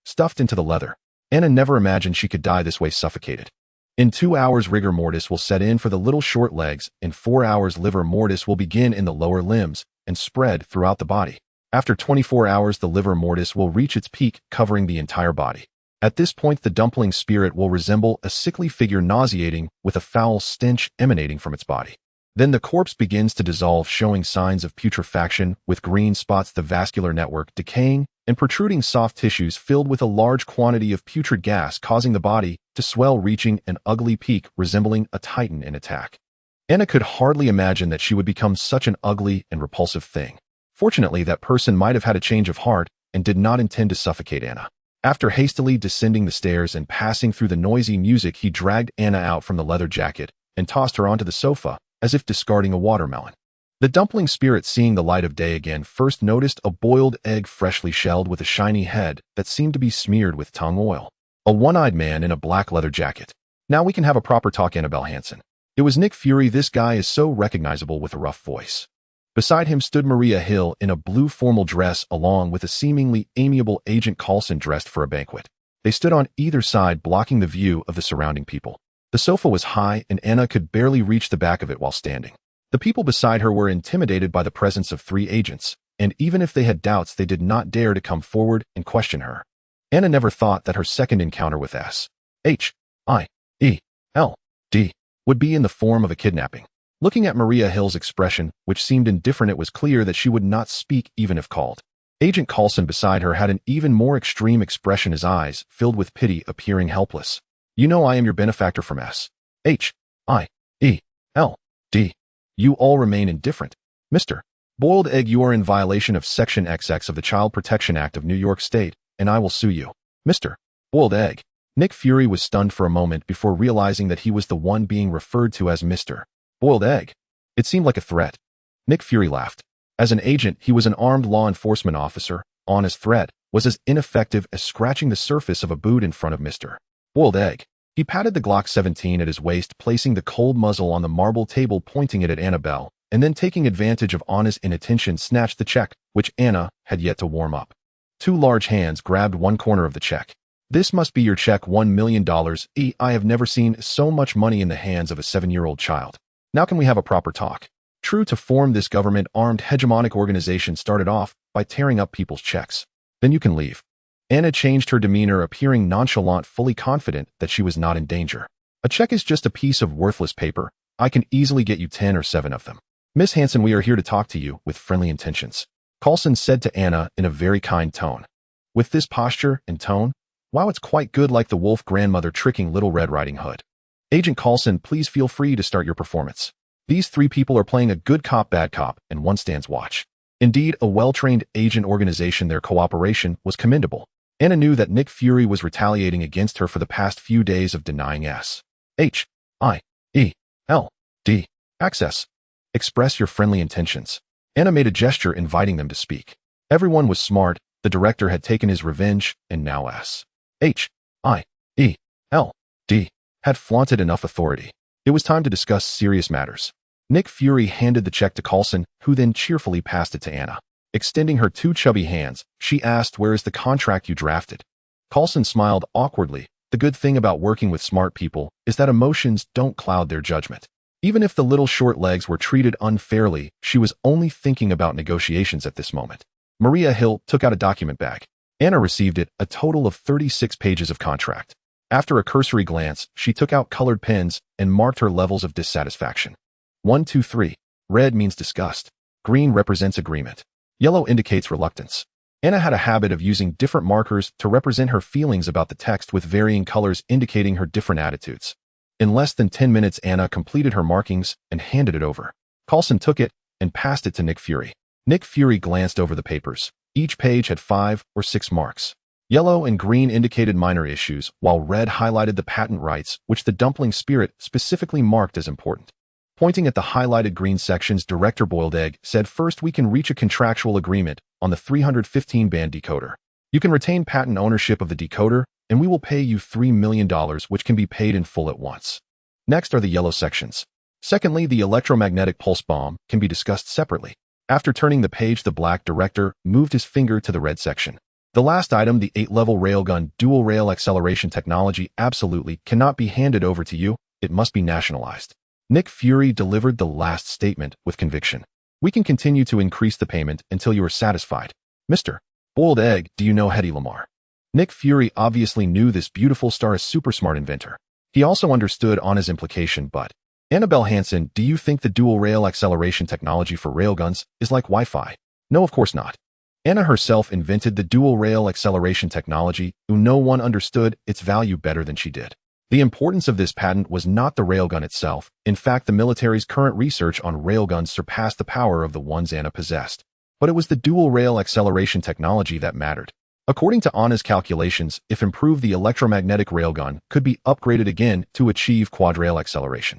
[SPEAKER 1] Stuffed into the leather. Anna never imagined she could die this way, suffocated. In 2 hours, rigor mortis will set in for the little short legs. In 4 hours, livor mortis will begin in the lower limbs and spread throughout the body. After 24 hours, the livor mortis will reach its peak, covering the entire body. At this point, the dumpling spirit will resemble a sickly figure, nauseating with a foul stench emanating from its body. Then the corpse begins to dissolve, showing signs of putrefaction, with green spots, the vascular network decaying, and protruding soft tissues filled with a large quantity of putrid gas, causing the body to swell, reaching an ugly peak resembling a titan in attack. Anna could hardly imagine that she would become such an ugly and repulsive thing. Fortunately, that person might have had a change of heart and did not intend to suffocate Anna. After hastily descending the stairs and passing through the noisy music, he dragged Anna out from the leather jacket and tossed her onto the sofa, as if discarding a watermelon. The dumpling spirit, seeing the light of day again, first noticed a boiled egg freshly shelled with a shiny head that seemed to be smeared with tongue oil. A one-eyed man in a black leather jacket. Now we can have a proper talk, Annabelle Hansen. It was Nick Fury. This guy is so recognizable, with a rough voice. Beside him stood Maria Hill in a blue formal dress, along with a seemingly amiable Agent Coulson dressed for a banquet. They stood on either side, blocking the view of the surrounding people. The sofa was high, and Anna could barely reach the back of it while standing. The people beside her were intimidated by the presence of 3 agents, and even if they had doubts, they did not dare to come forward and question her. Anna never thought that her second encounter with S.H.I.E.L.D. would be in the form of a kidnapping. Looking at Maria Hill's expression, which seemed indifferent, it was clear that she would not speak even if called. Agent Coulson beside her had an even more extreme expression, his eyes filled with pity, appearing helpless. You know I am your benefactor from S.H.I.E.L.D. You all remain indifferent. Mr. Boiled Egg, you are in violation of Section XX of the Child Protection Act of New York State, and I will sue you. Mr. Boiled Egg. Nick Fury was stunned for a moment before realizing that he was the one being referred to as Mr. Boiled Egg. It seemed like a threat. Nick Fury laughed. As an agent, he was an armed law enforcement officer. Anna's threat was as ineffective as scratching the surface of a boot in front of Mr. Boiled Egg. He patted the Glock 17 at his waist, placing the cold muzzle on the marble table, pointing it at Annabelle, and then, taking advantage of Anna's inattention, snatched the check, which Anna had yet to warm up. 2 large hands grabbed one corner of the check. This must be your check, $1 million. I have never seen so much money in the hands of a 7-year-old child. Now can we have a proper talk? True to form, this government-armed hegemonic organization started off by tearing up people's checks. Then you can leave. Anna changed her demeanor, appearing nonchalant, fully confident that she was not in danger. A check is just a piece of worthless paper. I can easily get you 10 or 7 of them. Miss Hansen, we are here to talk to you with friendly intentions, Coulson said to Anna in a very kind tone. With this posture and tone, wow, it's quite good, like the wolf grandmother tricking Little Red Riding Hood. Agent Coulson, please feel free to start your performance. These three people are playing a good cop, bad cop, and one stands watch. Indeed, a well-trained agent organization, their cooperation was commendable. Anna knew that Nick Fury was retaliating against her for the past few days of denying S-H-I-E-L-D access. Express your friendly intentions. Anna made a gesture inviting them to speak. Everyone was smart, the director had taken his revenge, and now S-H-I-E-L-D had flaunted enough authority. It was time to discuss serious matters. Nick Fury handed the check to Coulson, who then cheerfully passed it to Anna. Extending her two chubby hands, she asked, "Where is the contract you drafted?" Coulson smiled awkwardly. The good thing about working with smart people is that emotions don't cloud their judgment. Even if the little short legs were treated unfairly, she was only thinking about negotiations at this moment. Maria Hill took out a document bag. Anna received it, a total of 36 pages of contract. After a cursory glance, she took out colored pens and marked her levels of dissatisfaction. 1, 2, 3. Red means disgust. Green represents agreement. Yellow indicates reluctance. Anna had a habit of using different markers to represent her feelings about the text, with varying colors indicating her different attitudes. In less than 10 minutes, Anna completed her markings and handed it over. Coulson took it and passed it to Nick Fury. Nick Fury glanced over the papers. Each page had 5 or 6 marks. Yellow and green indicated minor issues, while red highlighted the patent rights, which the Dumpling Spirit specifically marked as important. Pointing at the highlighted green sections, Director Boiled Egg said, "First, we can reach a contractual agreement on the 315-band decoder. You can retain patent ownership of the decoder, and we will pay you $3 million, which can be paid in full at once." Next are the yellow sections. Secondly, the electromagnetic pulse bomb can be discussed separately. After turning the page, the black director moved his finger to the red section. The last item, the 8-level railgun dual rail acceleration technology, absolutely cannot be handed over to you. It must be nationalized. Nick Fury delivered the last statement with conviction. "We can continue to increase the payment until you are satisfied. Mr. Boiled Egg, do you know Hedy Lamarr?" Nick Fury obviously knew this beautiful star, a super smart inventor. He also understood Anna's implication, but Annabelle Hansen, do you think the dual rail acceleration technology for railguns is like Wi-Fi? No, of course not. Anna herself invented the dual rail acceleration technology, and no one understood its value better than she did. The importance of this patent was not the railgun itself. In fact, the military's current research on railguns surpassed the power of the ones Anna possessed. But it was the dual rail acceleration technology that mattered. According to Anna's calculations, if improved, the electromagnetic railgun could be upgraded again to achieve quadrail acceleration.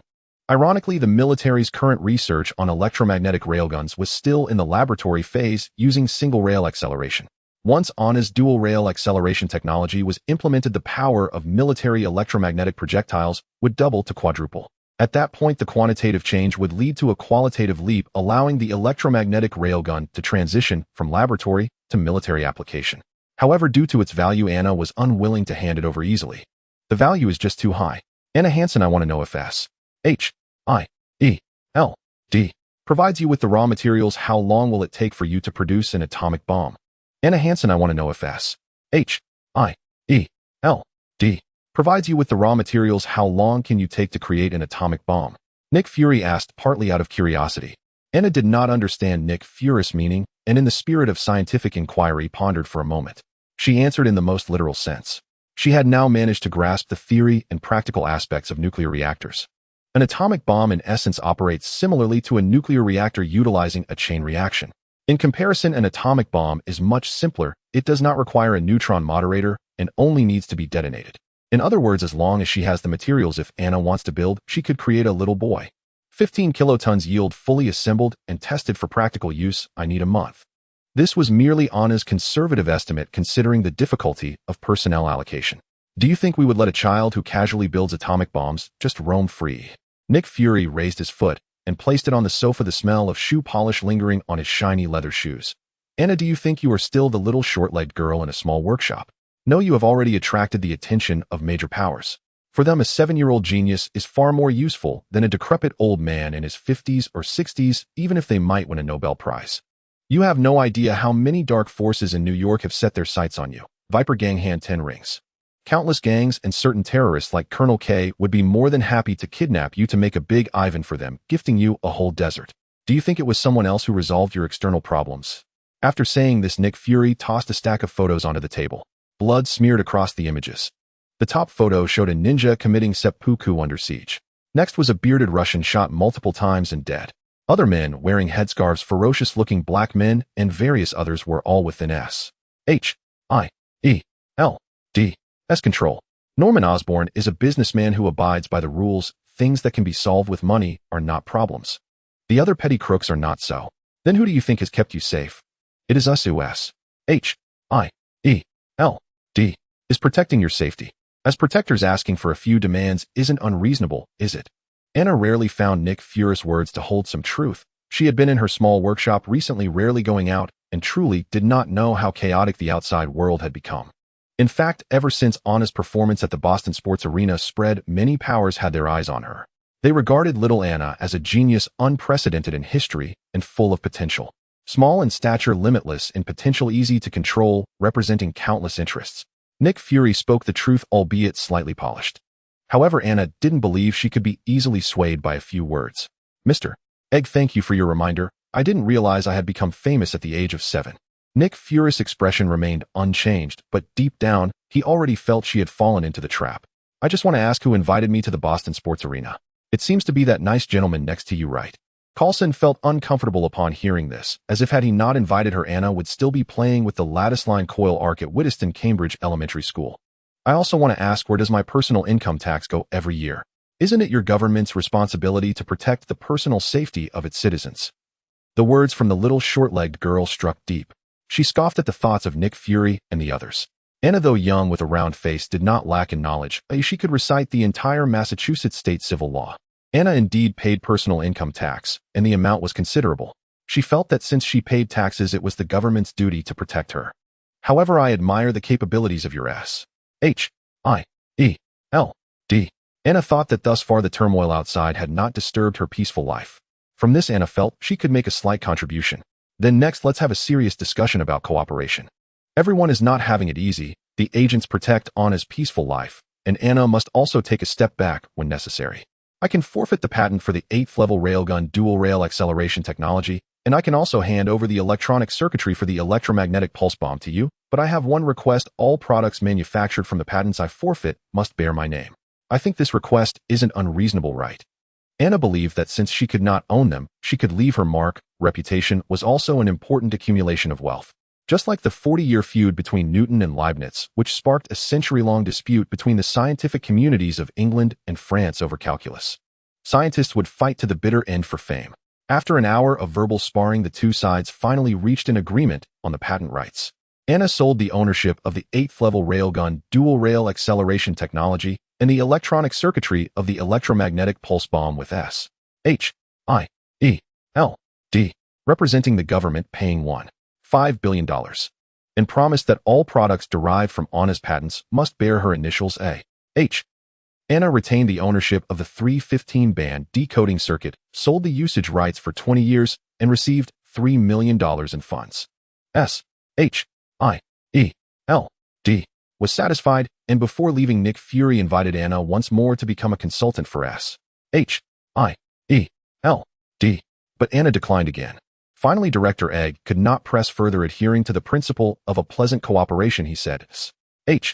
[SPEAKER 1] Ironically, the military's current research on electromagnetic railguns was still in the laboratory phase, using single rail acceleration. Once Anna's dual rail acceleration technology was implemented, the power of military electromagnetic projectiles would double to quadruple. At that point, the quantitative change would lead to a qualitative leap, allowing the electromagnetic railgun to transition from laboratory to military application. However, due to its value, Anna was unwilling to hand it over easily. "The value is just too high. Anna Hansen, I want to know if S-H-I-E-L-D provides you with the raw materials. How long will it take for you to produce an atomic bomb?" Anna Hansen, I want to know if S-H-I-E-L-D provides you with the raw materials. How long can you take to create an atomic bomb? Nick Fury asked, partly out of curiosity. Anna did not understand Nick Fury's meaning, and in the spirit of scientific inquiry pondered for a moment. She answered in the most literal sense. She had now managed to grasp the theory and practical aspects of nuclear reactors. An atomic bomb in essence operates similarly to a nuclear reactor, utilizing a chain reaction. In comparison, an atomic bomb is much simpler. It does not require a neutron moderator and only needs to be detonated. In other words, as long as she has the materials, if Anna wants to build, she could create a little boy. 15 kilotons yield, fully assembled and tested for practical use. I need a month. This was merely Anna's conservative estimate, considering the difficulty of personnel allocation. "Do you think we would let a child who casually builds atomic bombs just roam free?" Nick Fury raised his foot and placed it on the sofa, the smell of shoe polish lingering on his shiny leather shoes. "Anna, do you think you are still the little short-legged girl in a small workshop? No, you have already attracted the attention of major powers. For them, a 7-year-old genius is far more useful than a decrepit old man in his 50s or 60s, even if they might win a Nobel Prize. You have no idea how many dark forces in New York have set their sights on you." Viper Gang, hand 10 rings. "Countless gangs and certain terrorists like Colonel K would be more than happy to kidnap you to make a big Ivan for them, gifting you a whole desert. Do you think it was someone else who resolved your external problems?" After saying this, Nick Fury tossed a stack of photos onto the table. Blood smeared across the images. The top photo showed a ninja committing seppuku under siege. Next was a bearded Russian shot multiple times and dead. Other men wearing headscarves, ferocious-looking black men, and various others were all within S.H.I.E.L.D.'s control. Norman Osborn is a businessman who abides by the rules. Things that can be solved with money are not problems. The other petty crooks are not so. Then who do you think has kept you safe? It is us who S.H.I.E.L.D. is protecting your safety. As protectors, asking for a few demands isn't unreasonable, is it? Anna rarely found Nick Fury's words to hold some truth. She had been in her small workshop recently, rarely going out, and truly did not know how chaotic the outside world had become. In fact, ever since Anna's performance at the Boston Sports Arena spread, many powers had their eyes on her. They regarded little Anna as a genius unprecedented in history and full of potential. Small in stature, limitless in potential, easy to control, representing countless interests. Nick Fury spoke the truth, albeit slightly polished. However, Anna didn't believe she could be easily swayed by a few words. Mr. Egg, thank you for your reminder. I didn't realize I had become famous at the age of 7. Nick Fury's expression remained unchanged, but deep down, he already felt she had fallen into the trap. I just want to ask who invited me to the Boston Sports Arena. It seems to be that nice gentleman next to you, right? Coulson felt uncomfortable upon hearing this, as if had he not invited her, Anna would still be playing with the lattice line coil arc at Whittiston Cambridge Elementary School. I also want to ask, where does my personal income tax go every year? Isn't it your government's responsibility to protect the personal safety of its citizens? The words from the little short-legged girl struck deep. She scoffed at the thoughts of Nick Fury and the others. Anna, though young with a round face, did not lack in knowledge. She could recite the entire Massachusetts state civil law. Anna indeed paid personal income tax, and the amount was considerable. She felt that since she paid taxes, it was the government's duty to protect her. However, I admire the capabilities of your S.H.I.E.L.D. Anna thought that thus far the turmoil outside had not disturbed her peaceful life. From this, Anna felt she could make a slight contribution. Then next, let's have a serious discussion about cooperation. Everyone is not having it easy. The agents protect Anna's peaceful life, and Anna must also take a step back when necessary. I can forfeit the patent for the 8th level railgun dual rail acceleration technology, and I can also hand over the electronic circuitry for the electromagnetic pulse bomb to you, but I have one request: all products manufactured from the patents I forfeit must bear my name. I think this request isn't unreasonable, right? Anna believed that since she could not own them, she could leave her mark. Reputation was also an important accumulation of wealth. Just like the 40-year feud between Newton and Leibniz, which sparked a century-long dispute between the scientific communities of England and France over calculus. Scientists would fight to the bitter end for fame. After an hour of verbal sparring, the two sides finally reached an agreement on the patent rights. Anna sold the ownership of the 8th level railgun dual rail acceleration technology and the electronic circuitry of the electromagnetic pulse bomb with S.H.I.E.L.D. representing the government, paying $1.5 billion, and promised that all products derived from Anna's patents must bear her initials A.H. Anna retained the ownership of the 315-band decoding circuit, sold the usage rights for 20 years, and received $3 million in funds. S.H.I.E.L.D. was satisfied, and before leaving, Nick Fury invited Anna once more to become a consultant for S.H.I.E.L.D. But Anna declined again. Finally, Director Egg could not press further, adhering to the principle of a pleasant cooperation. He said, S.H.I.E.L.D.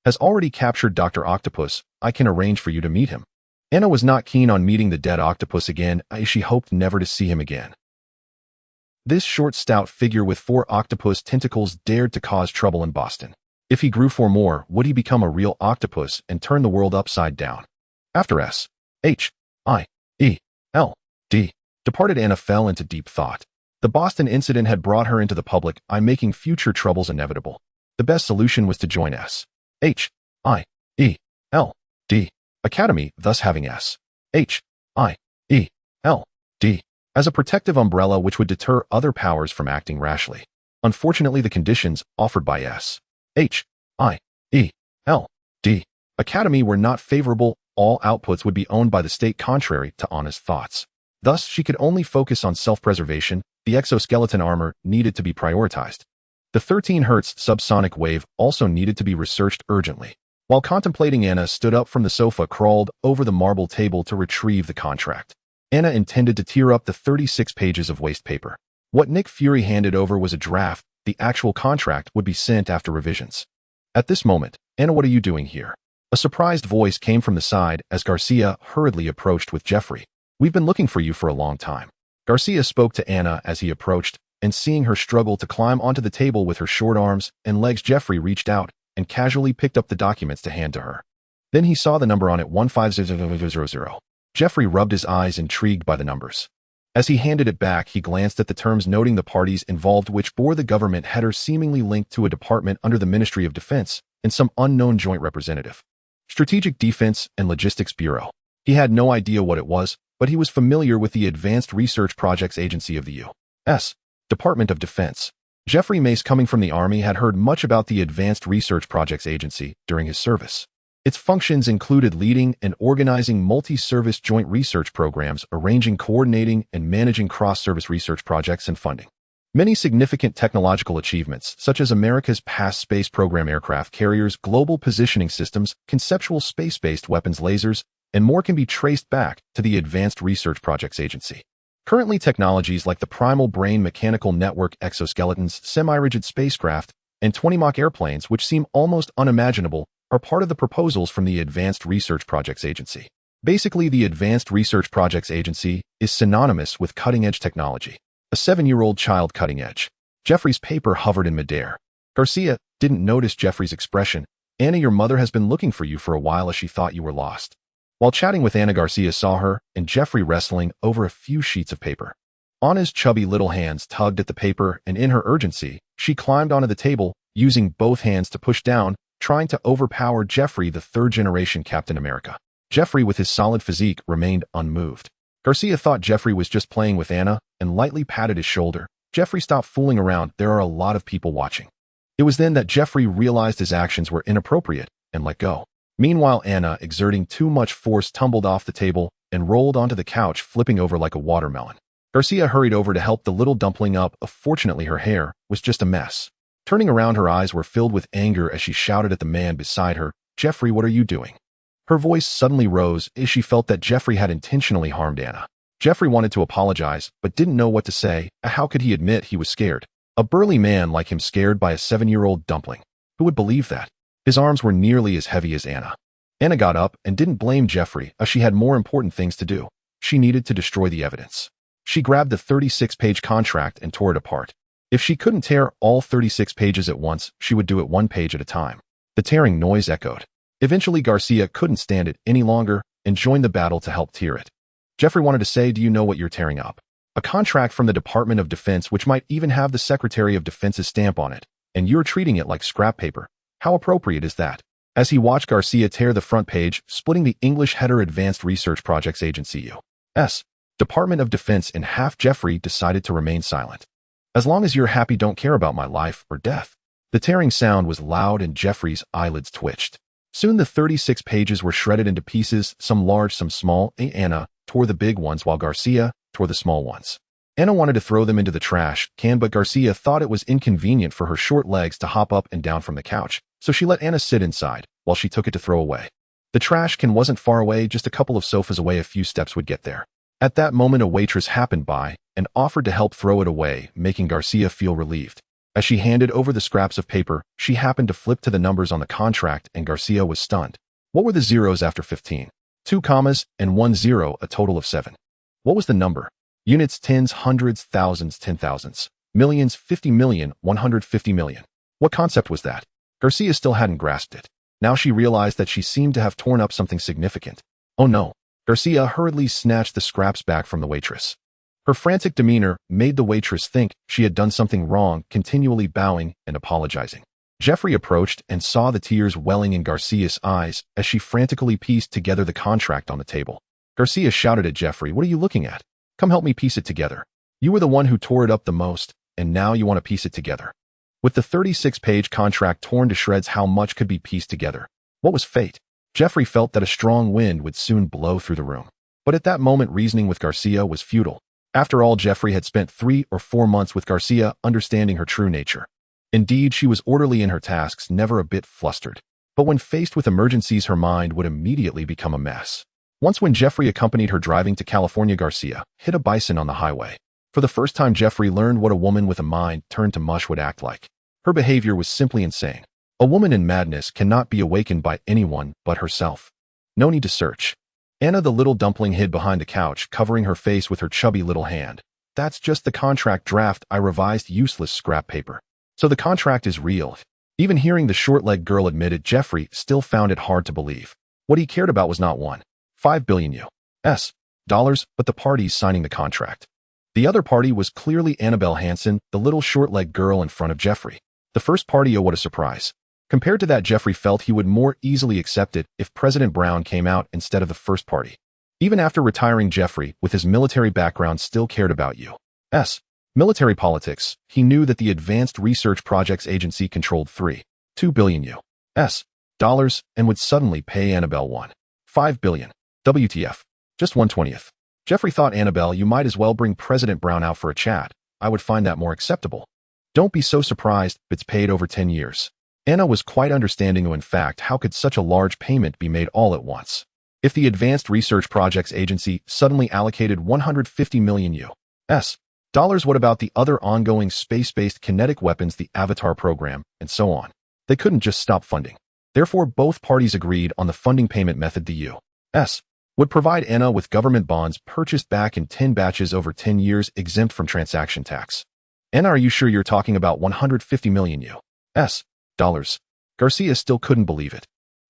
[SPEAKER 1] has already captured Dr. Octopus. I can arrange for you to meet him. Anna was not keen on meeting the dead octopus again. She hoped never to see him again. This short, stout figure with 4 octopus tentacles dared to cause trouble in Boston. If he grew 4 more, would he become a real octopus and turn the world upside down? After S.H.I.E.L.D. departed, Anna fell into deep thought. The Boston incident had brought her into the public eye, making future troubles inevitable. The best solution was to join S.H.I.E.L.D. Academy, thus having S.H.I.E.L.D. as a protective umbrella which would deter other powers from acting rashly. Unfortunately, the conditions offered by S.H.I.E.L.D. Academy were not favorable. All outputs would be owned by the state, contrary to Anna's thoughts. Thus, she could only focus on self-preservation. The exoskeleton armor needed to be prioritized. The 13 Hz subsonic wave also needed to be researched urgently. While contemplating, Anna stood up from the sofa, crawled over the marble table to retrieve the contract. Anna intended to tear up the 36 pages of waste paper. What Nick Fury handed over was a draft. The actual contract would be sent after revisions. At this moment, Anna, what are you doing here? A surprised voice came from the side as Garcia hurriedly approached with Jeffrey. "We've been looking for you for a long time." Garcia spoke to Anna as he approached, and seeing her struggle to climb onto the table with her short arms and legs, Jeffrey reached out and casually picked up the documents to hand to her. Then he saw the number on it, 150000. Jeffrey rubbed his eyes, intrigued by the numbers. As he handed it back, he glanced at the terms noting the parties involved, which bore the government header seemingly linked to a department under the Ministry of Defense and some unknown joint representative. Strategic Defense and Logistics Bureau. He had no idea what it was, but he was familiar with the Advanced Research Projects Agency of the U.S. Department of Defense. Jeffrey Mace, coming from the Army, had heard much about the Advanced Research Projects Agency during his service. Its functions included leading and organizing multi-service joint research programs, arranging, coordinating, and managing cross-service research projects and funding. Many significant technological achievements, such as America's past space program, aircraft carriers, global positioning systems, conceptual space-based weapons, lasers, and more, can be traced back to the Advanced Research Projects Agency. Currently, technologies like the primal brain mechanical network, exoskeletons, semi-rigid spacecraft, and 20 Mach airplanes, which seem almost unimaginable, are part of the proposals from the Advanced Research Projects Agency. Basically, the Advanced Research Projects Agency is synonymous with cutting-edge technology. A 7-year-old child cutting edge. Jeffrey's paper hovered in midair. Garcia didn't notice Jeffrey's expression. "Anna, your mother has been looking for you for a while as she thought you were lost." While chatting with Anna, Garcia saw her and Jeffrey wrestling over a few sheets of paper. Anna's chubby little hands tugged at the paper, and in her urgency, she climbed onto the table, using both hands to push down, trying to overpower Jeffrey, the third-generation Captain America. Jeffrey, with his solid physique, remained unmoved. Garcia thought Jeffrey was just playing with Anna and lightly patted his shoulder. "Jeffrey, stop fooling around. There are a lot of people watching." It was then that Jeffrey realized his actions were inappropriate and let go. Meanwhile, Anna, exerting too much force, tumbled off the table and rolled onto the couch, flipping over like a watermelon. Garcia hurried over to help the little dumpling up. Fortunately, her hair was just a mess. Turning around, her eyes were filled with anger as she shouted at the man beside her, "Jeffrey, what are you doing?" Her voice suddenly rose as she felt that Jeffrey had intentionally harmed Anna. Jeffrey wanted to apologize, but didn't know what to say. How could he admit he was scared? A burly man like him scared by a 7-year-old dumpling. Who would believe that? His arms were nearly as heavy as Anna. Anna got up and didn't blame Jeffrey, as she had more important things to do. She needed to destroy the evidence. She grabbed the 36-page contract and tore it apart. If she couldn't tear all 36 pages at once, she would do it 1 page at a time. The tearing noise echoed. Eventually, Garcia couldn't stand it any longer and joined the battle to help tear it. Jeffrey wanted to say, "Do you know what you're tearing up? A contract from the Department of Defense, which might even have the Secretary of Defense's stamp on it, and you're treating it like scrap paper. How appropriate is that?" As he watched Garcia tear the front page, splitting the English header Advanced Research Projects Agency U.S. Department of Defense in half, Jeffrey decided to remain silent. "As long as you're happy, don't care about my life or death." The tearing sound was loud and Jeffrey's eyelids twitched. Soon the 36 pages were shredded into pieces, some large, some small. Anna tore the big ones while Garcia tore the small ones. Anna wanted to throw them into the trash can, but Garcia thought it was inconvenient for her short legs to hop up and down from the couch, so she let Anna sit inside while she took it to throw away. The trash can wasn't far away, just a couple of sofas away. A few steps would get there. At that moment, a waitress happened by and offered to help throw it away, making Garcia feel relieved. As she handed over the scraps of paper, she happened to flip to the numbers on the contract, and Garcia was stunned. What were the zeros after 15? 2 commas and 1 zero, a total of 7. What was the number? Units, tens, hundreds, thousands, 10,000s, millions, 50 million, 150 million. What concept was that? Garcia still hadn't grasped it. Now she realized that she seemed to have torn up something significant. Oh no. Garcia hurriedly snatched the scraps back from the waitress. Her frantic demeanor made the waitress think she had done something wrong, continually bowing and apologizing. Jeffrey approached and saw the tears welling in Garcia's eyes as she frantically pieced together the contract on the table. Garcia shouted at Jeffrey, "What are you looking at? Come help me piece it together. You were the one who tore it up the most, and now you want to piece it together." With the 36-page contract torn to shreds, how much could be pieced together? What was fate? Jeffrey felt that a strong wind would soon blow through the room. But at that moment, reasoning with Garcia was futile. After all, Jeffrey had spent 3 or 4 months with Garcia, understanding her true nature. Indeed, she was orderly in her tasks, never a bit flustered. But when faced with emergencies, her mind would immediately become a mess. Once when Jeffrey accompanied her driving to California, Garcia hit a bison on the highway. For the first time, Jeffrey learned what a woman with a mind turned to mush would act like. Her behavior was simply insane. A woman in madness cannot be awakened by anyone but herself. No need to search. Anna the little dumpling hid behind the couch, covering her face with her chubby little hand. That's just the contract draft I revised, useless scrap paper. So the contract is real. Even hearing the short-legged girl admit it, Jeffrey still found it hard to believe. What he cared about was not $1.5 billion U.S. dollars, but the parties signing the contract. The other party was clearly Maya Hansen, the little short-legged girl in front of Jeffrey. The first party, oh what a surprise. Compared to that, Jeffrey felt he would more easily accept it if President Brown came out instead of the first party. Even after retiring, Jeffrey, with his military background, still cared about U.S. military politics. He knew that the Advanced Research Projects Agency controlled $3.2 billion U.S. dollars and would suddenly pay Annabelle $1.5 billion. WTF. Just 1/20th. Jeffrey thought, Annabelle, you might as well bring President Brown out for a chat. I would find that more acceptable. Don't be so surprised, it's paid over 10 years. Anna was quite understanding. In fact, how could such a large payment be made all at once? If the Advanced Research Projects Agency suddenly allocated $150 million U.S. dollars, what about the other ongoing space-based kinetic weapons, the Avatar program, and so on? They couldn't just stop funding. Therefore, both parties agreed on the funding payment method. The U.S. would provide Anna with government bonds purchased back in 10 batches over 10 years, exempt from transaction tax. Anna, are you sure you're talking about $150 million U.S. dollars? Garcia still couldn't believe it.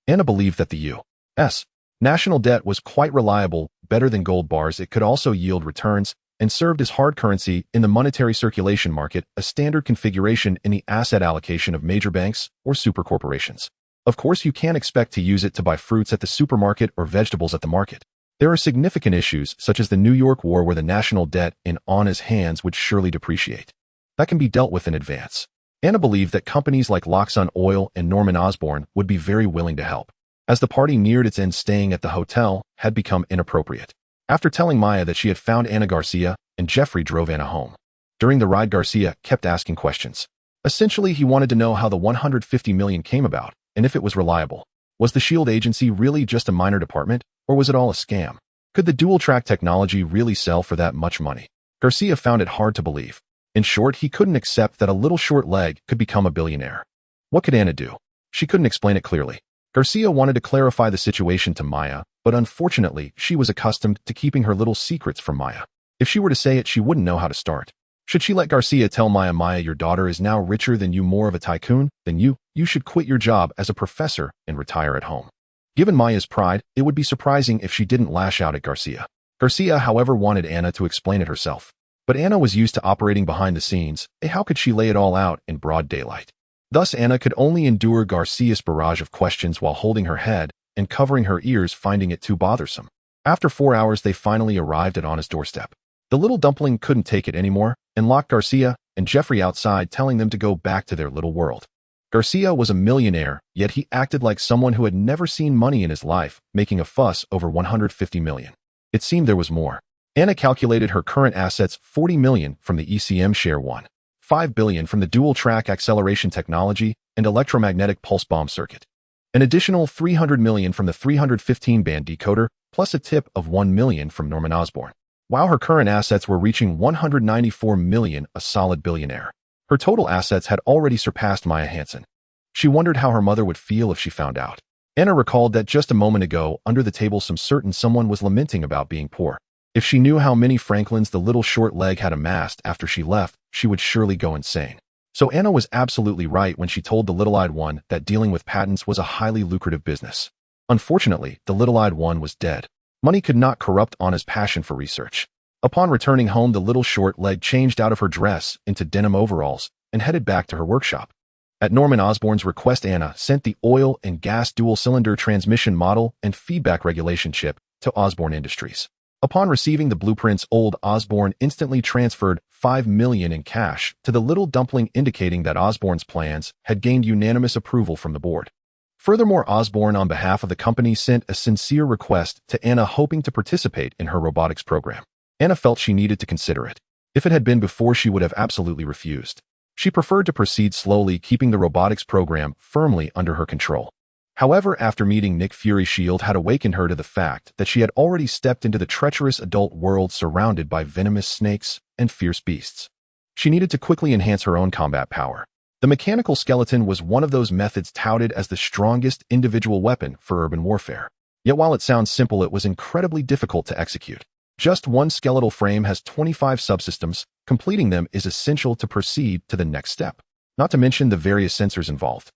[SPEAKER 1] Anna believed that the U.S. national debt was quite reliable, better than gold bars. It could also yield returns and served as hard currency in the monetary circulation market, a standard configuration in the asset allocation of major banks or supercorporations. Of course, you can't expect to use it to buy fruits at the supermarket or vegetables at the market. There are significant issues, such as the New York War, where the national debt in Anna's hands would surely depreciate. That can be dealt with in advance. Anna believed that companies like Loxon Oil and Norman Osborn would be very willing to help. As the party neared its end, staying at the hotel had become inappropriate. After telling Maya that she had found Anna, Garcia and Jeffrey drove Anna home. During the ride, Garcia kept asking questions. Essentially, he wanted to know how the $150 million came about, and if it was reliable. Was the SHIELD agency really just a minor department, or was it all a scam? Could the dual-track technology really sell for that much money? Garcia found it hard to believe. In short, he couldn't accept that a little short leg could become a billionaire. What could Anna do? She couldn't explain it clearly. Garcia wanted to clarify the situation to Maya, but unfortunately, she was accustomed to keeping her little secrets from Maya. If she were to say it, she wouldn't know how to start. Should she let Garcia tell Maya, Maya, your daughter is now richer than you, more of a tycoon than you should quit your job as a professor and retire at home? Given Maya's pride, it would be surprising if she didn't lash out at Garcia. Garcia, however, wanted Anna to explain it herself. But Anna was used to operating behind the scenes. How could she lay it all out in broad daylight? Thus, Anna could only endure Garcia's barrage of questions while holding her head and covering her ears, finding it too bothersome. After 4 hours, they finally arrived at Anna's doorstep. The little dumpling couldn't take it anymore and locked Garcia and Jeffrey outside, telling them to go back to their little world. Garcia was a millionaire, yet he acted like someone who had never seen money in his life, making a fuss over $150 million. It seemed there was more. Anna calculated her current assets: $40 million from the ECM share, $1.5 billion from the dual-track acceleration technology and electromagnetic pulse bomb circuit, an additional $300 million from the 315-band decoder, plus a tip of $1 million from Norman Osborn. Wow, her current assets were reaching $194 million, a solid billionaire. Her total assets had already surpassed Maya Hansen. She wondered how her mother would feel if she found out. Anna recalled that just a moment ago, under the table, someone was lamenting about being poor. If she knew how many Franklins the little short leg had amassed after she left, she would surely go insane. So Anna was absolutely right when she told the little-eyed one that dealing with patents was a highly lucrative business. Unfortunately, the little-eyed one was dead. Money could not corrupt Anna's passion for research. Upon returning home, the little short leg changed out of her dress into denim overalls and headed back to her workshop. At Norman Osborn's request, Anna sent the oil and gas dual-cylinder transmission model and feedback regulation chip to Osborn Industries. Upon receiving the blueprints, old Osborn instantly transferred $5 million in cash to the little dumpling, indicating that Osborn's plans had gained unanimous approval from the board. Furthermore, Osborn, on behalf of the company, sent a sincere request to Anna, hoping to participate in her robotics program. Anna felt she needed to consider it. If it had been before, she would have absolutely refused. She preferred to proceed slowly, keeping the robotics program firmly under her control. However, after meeting Nick Fury, SHIELD had awakened her to the fact that she had already stepped into the treacherous adult world surrounded by venomous snakes and fierce beasts. She needed to quickly enhance her own combat power. The mechanical skeleton was one of those methods touted as the strongest individual weapon for urban warfare. Yet while it sounds simple, it was incredibly difficult to execute. Just one skeletal frame has 25 subsystems. Completing them is essential to proceed to the next step, not to mention the various sensors involved.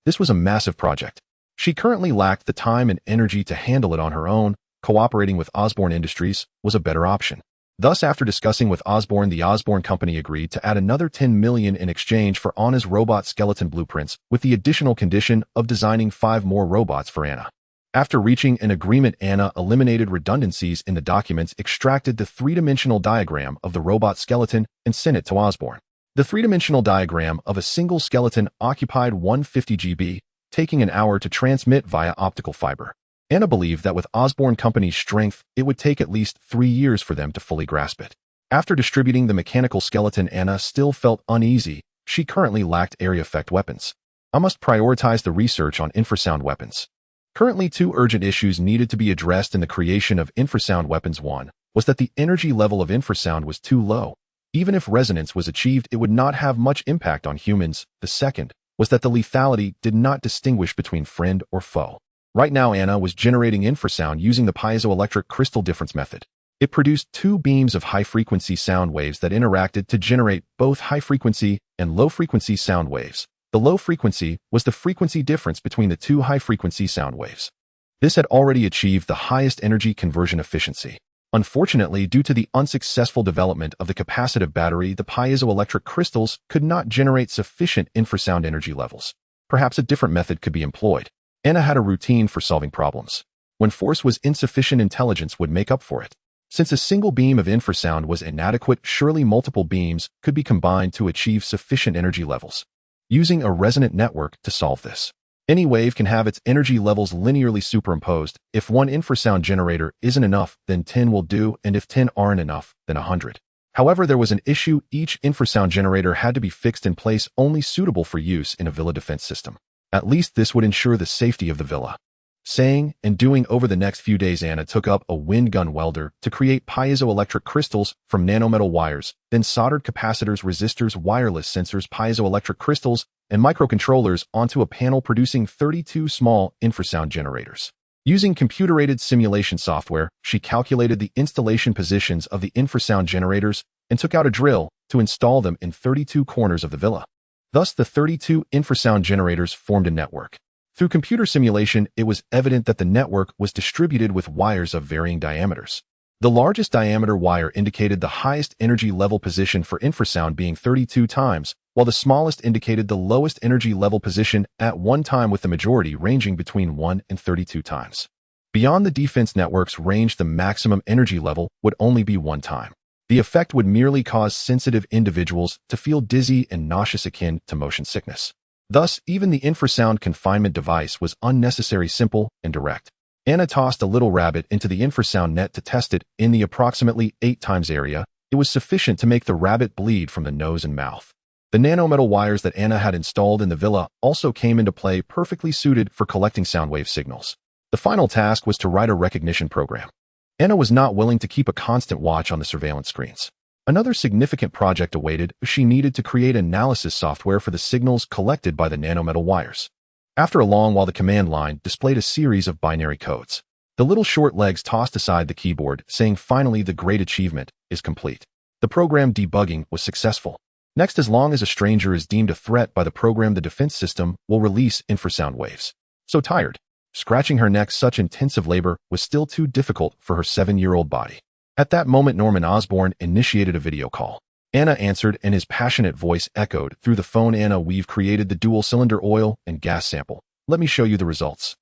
[SPEAKER 1] This was a massive project. She currently lacked the time and energy to handle it on her own. Cooperating with Osborne Industries was a better option. Thus, after discussing with Osborne, the Osborne Company agreed to add another $10 million in exchange for Anna's robot skeleton blueprints, with the additional condition of designing 5 more robots for Anna. After reaching an agreement, Anna eliminated redundancies in the documents, extracted the 3-dimensional diagram of the robot skeleton, and sent it to Osborne. The 3-dimensional diagram of a single skeleton occupied 150 GB, taking an hour to transmit via optical fiber. Anna believed that with Osborne Company's strength, it would take at least 3 years for them to fully grasp it. After distributing the mechanical skeleton, Anna still felt uneasy. She currently lacked area effect weapons. I must prioritize the research on infrasound weapons. Currently, 2 urgent issues needed to be addressed in the creation of infrasound weapons. One was that the energy level of infrasound was too low. Even if resonance was achieved, it would not have much impact on humans. The second was that the lethality did not distinguish between friend or foe. Right now, Anna was generating infrasound using the piezoelectric crystal difference method. It produced 2 beams of high-frequency sound waves that interacted to generate both high-frequency and low-frequency sound waves. The low frequency was the frequency difference between the 2 high-frequency sound waves. This had already achieved the highest energy conversion efficiency. Unfortunately, due to the unsuccessful development of the capacitive battery, the piezoelectric crystals could not generate sufficient infrasound energy levels. Perhaps a different method could be employed. Anna had a routine for solving problems. When force was insufficient, intelligence would make up for it. Since a single beam of infrasound was inadequate, surely multiple beams could be combined to achieve sufficient energy levels. Using a resonant network to solve this. Any wave can have its energy levels linearly superimposed. If 1 infrasound generator isn't enough, then 10 will do, and if 10 aren't enough, then 100. However, there was an issue. Each infrasound generator had to be fixed in place, only suitable for use in a villa defense system. At least this would ensure the safety of the villa. Saying and doing over the next few days, Anna took up a wind gun welder to create piezoelectric crystals from nanometal wires, then soldered capacitors, resistors, wireless sensors, piezoelectric crystals, and microcontrollers onto a panel, producing 32 small infrasound generators. Using computer-aided simulation software, she calculated the installation positions of the infrasound generators and took out a drill to install them in 32 corners of the villa. Thus, the 32 infrasound generators formed a network. Through computer simulation, it was evident that the network was distributed with wires of varying diameters. The largest diameter wire indicated the highest energy level position for infrasound, being 32 times, while the smallest indicated the lowest energy level position at one time, with the majority ranging between 1 and 32 times. Beyond the defense network's range, the maximum energy level would only be 1 time. The effect would merely cause sensitive individuals to feel dizzy and nauseous, akin to motion sickness. Thus, even the infrasound confinement device was unnecessary, simple, and direct. Anna tossed a little rabbit into the infrasound net to test it. In the approximately 8 times area, it was sufficient to make the rabbit bleed from the nose and mouth. The nanometal wires that Anna had installed in the villa also came into play, perfectly suited for collecting sound wave signals. The final task was to write a recognition program. Anna was not willing to keep a constant watch on the surveillance screens. Another significant project awaited. She needed to create analysis software for the signals collected by the nanometal wires. After a long while, the command line displayed a series of binary codes. The little short legs tossed aside the keyboard, saying, "Finally, the great achievement is complete." The program debugging was successful. Next, as long as a stranger is deemed a threat by the program, the defense system will release infrasound waves. So tired. Scratching her neck, such intensive labor was still too difficult for her 7-year-old body. At that moment, Norman Osborne initiated a video call. Anna answered, and his passionate voice echoed through the phone. "Anna, we've created the dual-cylinder oil and gas sample. Let me show you the results."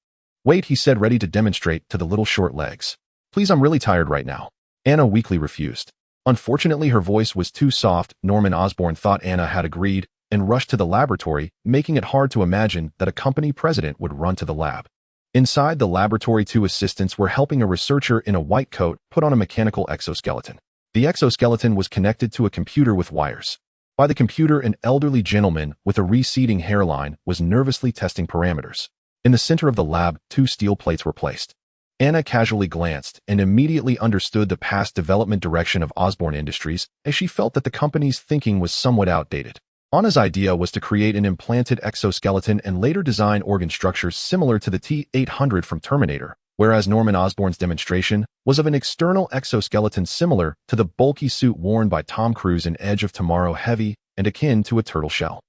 [SPEAKER 1] "Wait," he said, ready to demonstrate to the little short legs. "Please, I'm really tired right now." Anna weakly refused. Unfortunately, her voice was too soft. Norman Osborne thought Anna had agreed and rushed to the laboratory, making it hard to imagine that a company president would run to the lab. Inside the laboratory, 2 assistants were helping a researcher in a white coat put on a mechanical exoskeleton. The exoskeleton was connected to a computer with wires. By the computer, an elderly gentleman with a receding hairline was nervously testing parameters. In the center of the lab, 2 steel plates were placed. Anna casually glanced and immediately understood the past development direction of Osborne Industries, as she felt that the company's thinking was somewhat outdated. Anna's idea was to create an implanted exoskeleton and later design organ structures similar to the T-800 from Terminator, whereas Norman Osborn's demonstration was of an external exoskeleton similar to the bulky suit worn by Tom Cruise in Edge of Tomorrow, heavy and akin to a turtle shell.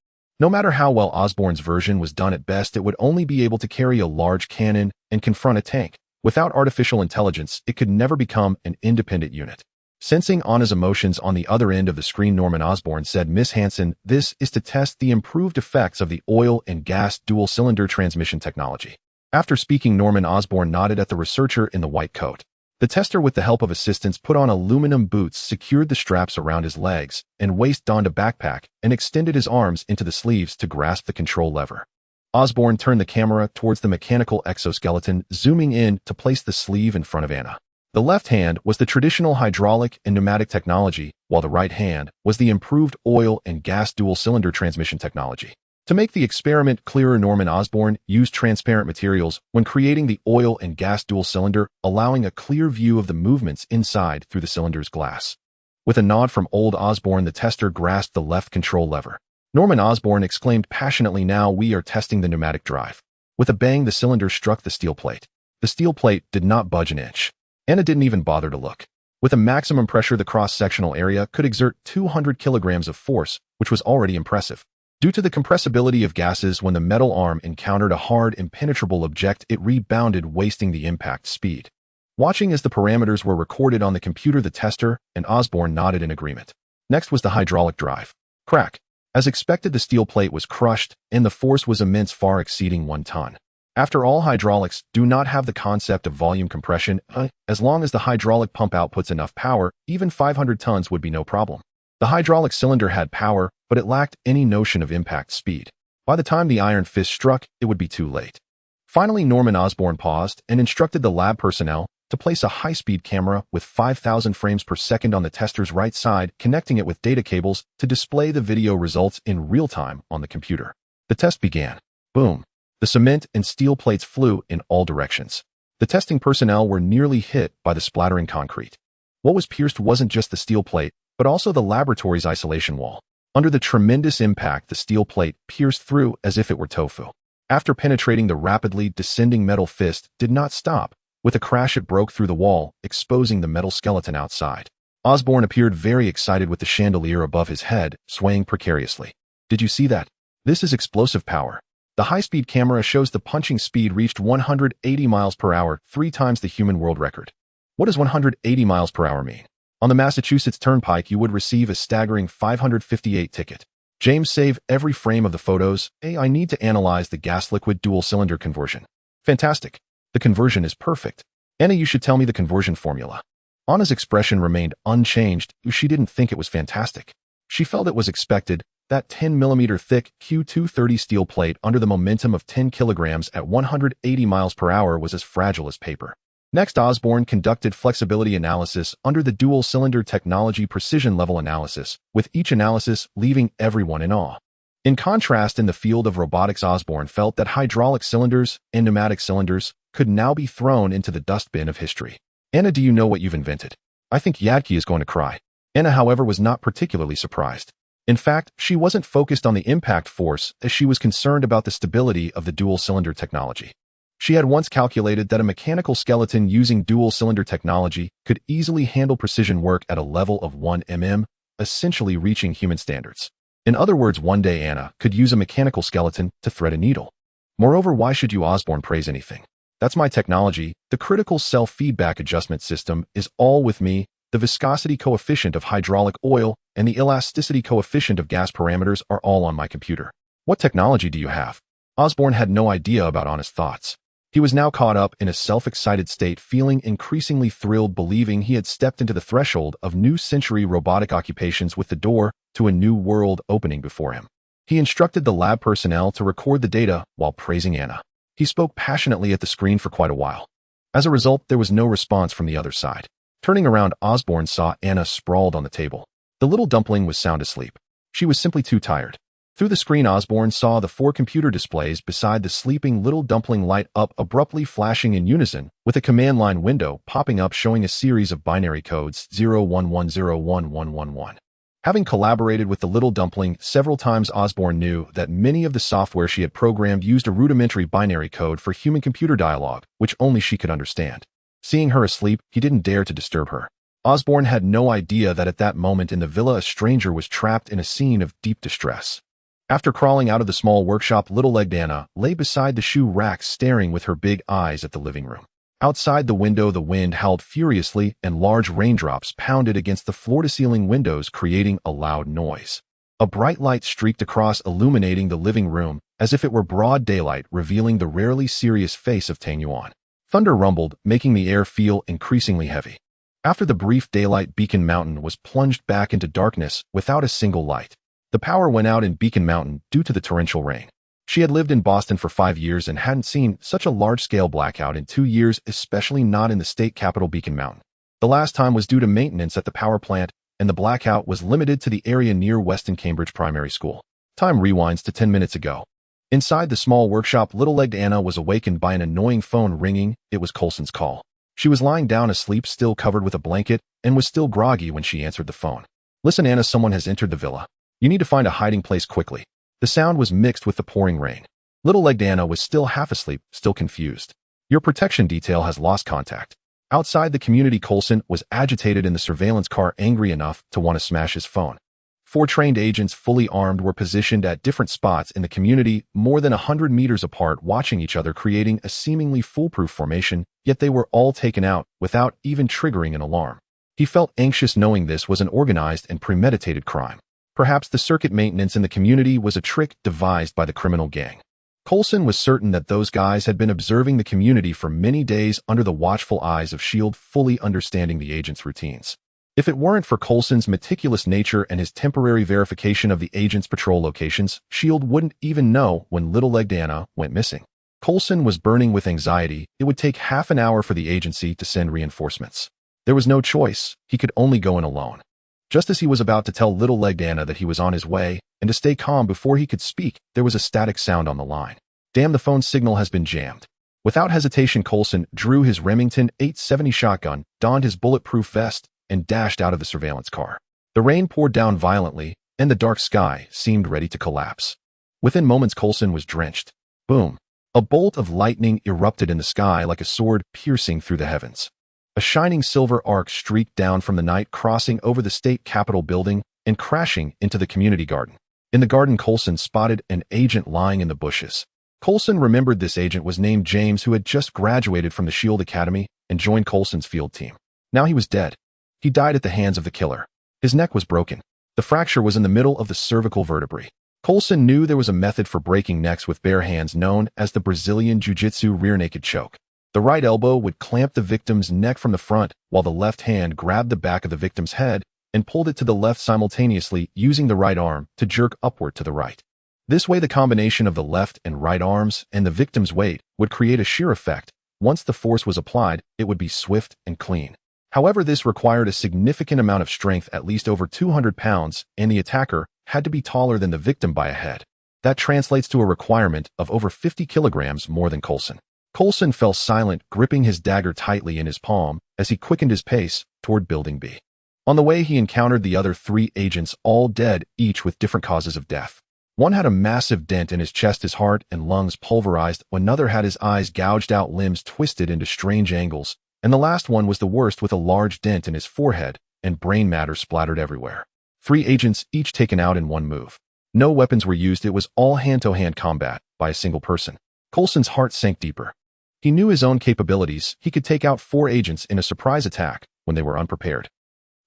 [SPEAKER 1] No matter how well Osborn's version was done, at best it would only be able to carry a large cannon and confront a tank. Without artificial intelligence, it could never become an independent unit. Sensing Anna's emotions on the other end of the screen, Norman Osborn said, "Miss Hansen, this is to test the improved effects of the oil and gas dual-cylinder transmission technology." After speaking, Norman Osborn nodded at the researcher in the white coat. The tester, with the help of assistants, put on aluminum boots, secured the straps around his legs and waist, donned a backpack, and extended his arms into the sleeves to grasp the control lever. Osborn turned the camera towards the mechanical exoskeleton, zooming in to place the sleeve in front of Anna. The left hand was the traditional hydraulic and pneumatic technology, while the right hand was the improved oil and gas dual-cylinder transmission technology. To make the experiment clearer, Norman Osborn used transparent materials when creating the oil and gas dual-cylinder, allowing a clear view of the movements inside through the cylinder's glass. With a nod from old Osborn, the tester grasped the left control lever. Norman Osborn exclaimed passionately, "Now we are testing the pneumatic drive." With a bang, the cylinder struck the steel plate. The steel plate did not budge an inch. Anna didn't even bother to look. With a maximum pressure, the cross-sectional area could exert 200 kilograms of force, which was already impressive. Due to the compressibility of gases, when the metal arm encountered a hard, impenetrable object, it rebounded, wasting the impact speed. Watching as the parameters were recorded on the computer, the tester and Osborn nodded in agreement. Next was the hydraulic drive. Crack. As expected, the steel plate was crushed, and the force was immense, far exceeding 1 ton. After all, hydraulics do not have the concept of volume compression. As long as the hydraulic pump outputs enough power, even 500 tons would be no problem. The hydraulic cylinder had power, but it lacked any notion of impact speed. By the time the iron fist struck, it would be too late. Finally, Norman Osborn paused and instructed the lab personnel to place a high-speed camera with 5,000 frames per second on the tester's right side, connecting it with data cables to display the video results in real time on the computer. The test began. Boom. The cement and steel plates flew in all directions. The testing personnel were nearly hit by the splattering concrete. What was pierced wasn't just the steel plate, but also the laboratory's isolation wall. Under the tremendous impact, the steel plate pierced through as if it were tofu. After penetrating, the rapidly descending metal fist did not stop. With a crash, it broke through the wall, exposing the metal skeleton outside. Osborn appeared very excited with the chandelier above his head, swaying precariously. "Did you see that? This is explosive power." The high-speed camera shows the punching speed reached 180 miles per hour, 3 times the human world record. What does 180 miles per hour mean? On the Massachusetts Turnpike, you would receive a staggering 558 ticket. James, save every frame of the photos. I need to analyze the gas-liquid dual-cylinder conversion. Fantastic. The conversion is perfect. Anna, you should tell me the conversion formula. Anna's expression remained unchanged. She didn't think it was fantastic. She felt it was expected. That 10mm thick Q230 steel plate under the momentum of 10 kilograms at 180 miles per hour was as fragile as paper. Next, Osborn conducted flexibility analysis under the dual-cylinder technology precision level analysis, with each analysis leaving everyone in awe. In contrast, in the field of robotics, Osborn felt that hydraulic cylinders and pneumatic cylinders could now be thrown into the dustbin of history. "Anna, do you know what you've invented?" "I think Yadki is going to cry." Anna, however, was not particularly surprised. In fact, she wasn't focused on the impact force as she was concerned about the stability of the dual-cylinder technology. She had once calculated that a mechanical skeleton using dual-cylinder technology could easily handle precision work at a level of 1 mm, essentially reaching human standards. In other words, one day Anna could use a mechanical skeleton to thread a needle. Moreover, why should you, Osborn, praise anything? That's my technology. The critical self-feedback adjustment system is all with me. The viscosity coefficient of hydraulic oil and the elasticity coefficient of gas parameters are all on my computer. What technology do you have? Osborn had no idea about Anna's thoughts. He was now caught up in a self-excited state, feeling increasingly thrilled, believing he had stepped into the threshold of new-century robotic occupations, with the door to a new world opening before him. He instructed the lab personnel to record the data while praising Anna. He spoke passionately at the screen for quite a while. As a result, there was no response from the other side. Turning around, Osborn saw Anna sprawled on the table. The little dumpling was sound asleep. She was simply too tired. Through the screen, Osborn saw the 4 computer displays beside the sleeping little dumpling light up, abruptly flashing in unison, with a command line window popping up showing a series of binary codes 01101111. Having collaborated with the little dumpling several times, Osborne knew that many of the software she had programmed used a rudimentary binary code for human-computer dialogue, which only she could understand. Seeing her asleep, he didn't dare to disturb her. Osborne had no idea that at that moment in the villa a stranger was trapped in a scene of deep distress. After crawling out of the small workshop, little-legged Anna lay beside the shoe rack staring with her big eyes at the living room. Outside the window, the wind howled furiously and large raindrops pounded against the floor-to-ceiling windows, creating a loud noise. A bright light streaked across, illuminating the living room as if it were broad daylight, revealing the rarely serious face of Tang Yuan. Thunder rumbled, making the air feel increasingly heavy. After the brief daylight, Beacon Mountain was plunged back into darkness without a single light. The power went out in Beacon Mountain due to the torrential rain. She had lived in Boston for 5 years and hadn't seen such a large-scale blackout in 2 years, especially not in the state capital, Beacon Mountain. The last time was due to maintenance at the power plant, and the blackout was limited to the area near Weston Cambridge Primary School. Time rewinds to 10 minutes ago. Inside the small workshop, little-legged Anna was awakened by an annoying phone ringing. It was Coulson's call. She was lying down asleep, still covered with a blanket, and was still groggy when she answered the phone. "Listen, Anna, someone has entered the villa. You need to find a hiding place quickly." The sound was mixed with the pouring rain. Little-legged Anna was still half asleep, still confused. "Your protection detail has lost contact." Outside the community, Coulson was agitated in the surveillance car, angry enough to want to smash his phone. 4 trained agents, fully armed, were positioned at different spots in the community, more than 100 meters apart, watching each other, creating a seemingly foolproof formation, yet they were all taken out without even triggering an alarm. He felt anxious knowing this was an organized and premeditated crime. Perhaps the circuit maintenance in the community was a trick devised by the criminal gang. Coulson was certain that those guys had been observing the community for many days under the watchful eyes of S.H.I.E.L.D., fully understanding the agents' routines. If it weren't for Coulson's meticulous nature and his temporary verification of the agents' patrol locations, S.H.I.E.L.D. wouldn't even know when little-legged Anna went missing. Coulson was burning with anxiety. It would take half an hour for the agency to send reinforcements. There was no choice. He could only go in alone. Just as he was about to tell little-legged Anna that he was on his way, and to stay calm before he could speak, there was a static sound on the line. "Damn, the phone signal has been jammed." Without hesitation, Coulson drew his Remington 870 shotgun, donned his bulletproof vest, and dashed out of the surveillance car. The rain poured down violently, and the dark sky seemed ready to collapse. Within moments, Coulson was drenched. Boom! A bolt of lightning erupted in the sky like a sword, piercing through the heavens. A shining silver arc streaked down from the night, crossing over the state capitol building and crashing into the community garden. In the garden, Coulson spotted an agent lying in the bushes. Coulson remembered this agent was named James, who had just graduated from the S.H.I.E.L.D. Academy and joined Coulson's field team. Now he was dead. He died at the hands of the killer. His neck was broken. The fracture was in the middle of the cervical vertebrae. Coulson knew there was a method for breaking necks with bare hands known as the Brazilian Jiu-Jitsu rear naked choke. The right elbow would clamp the victim's neck from the front, while the left hand grabbed the back of the victim's head and pulled it to the left simultaneously, using the right arm to jerk upward to the right. This way, the combination of the left and right arms and the victim's weight would create a shear effect. Once the force was applied, it would be swift and clean. However, this required a significant amount of strength, at least over 200 pounds, and the attacker had to be taller than the victim by a head. That translates to a requirement of over 50 kilograms more than Coulson. Coulson fell silent, gripping his dagger tightly in his palm as he quickened his pace toward Building B. On the way, he encountered the other 3 agents, all dead, each with different causes of death. One had a massive dent in his chest, his heart and lungs pulverized. Another had his eyes gouged out, limbs twisted into strange angles. And the last one was the worst, with a large dent in his forehead and brain matter splattered everywhere. 3 agents, each taken out in one move. No weapons were used. It was all hand-to-hand combat by a single person. Coulson's heart sank deeper. He knew his own capabilities. He could take out 4 agents in a surprise attack when they were unprepared.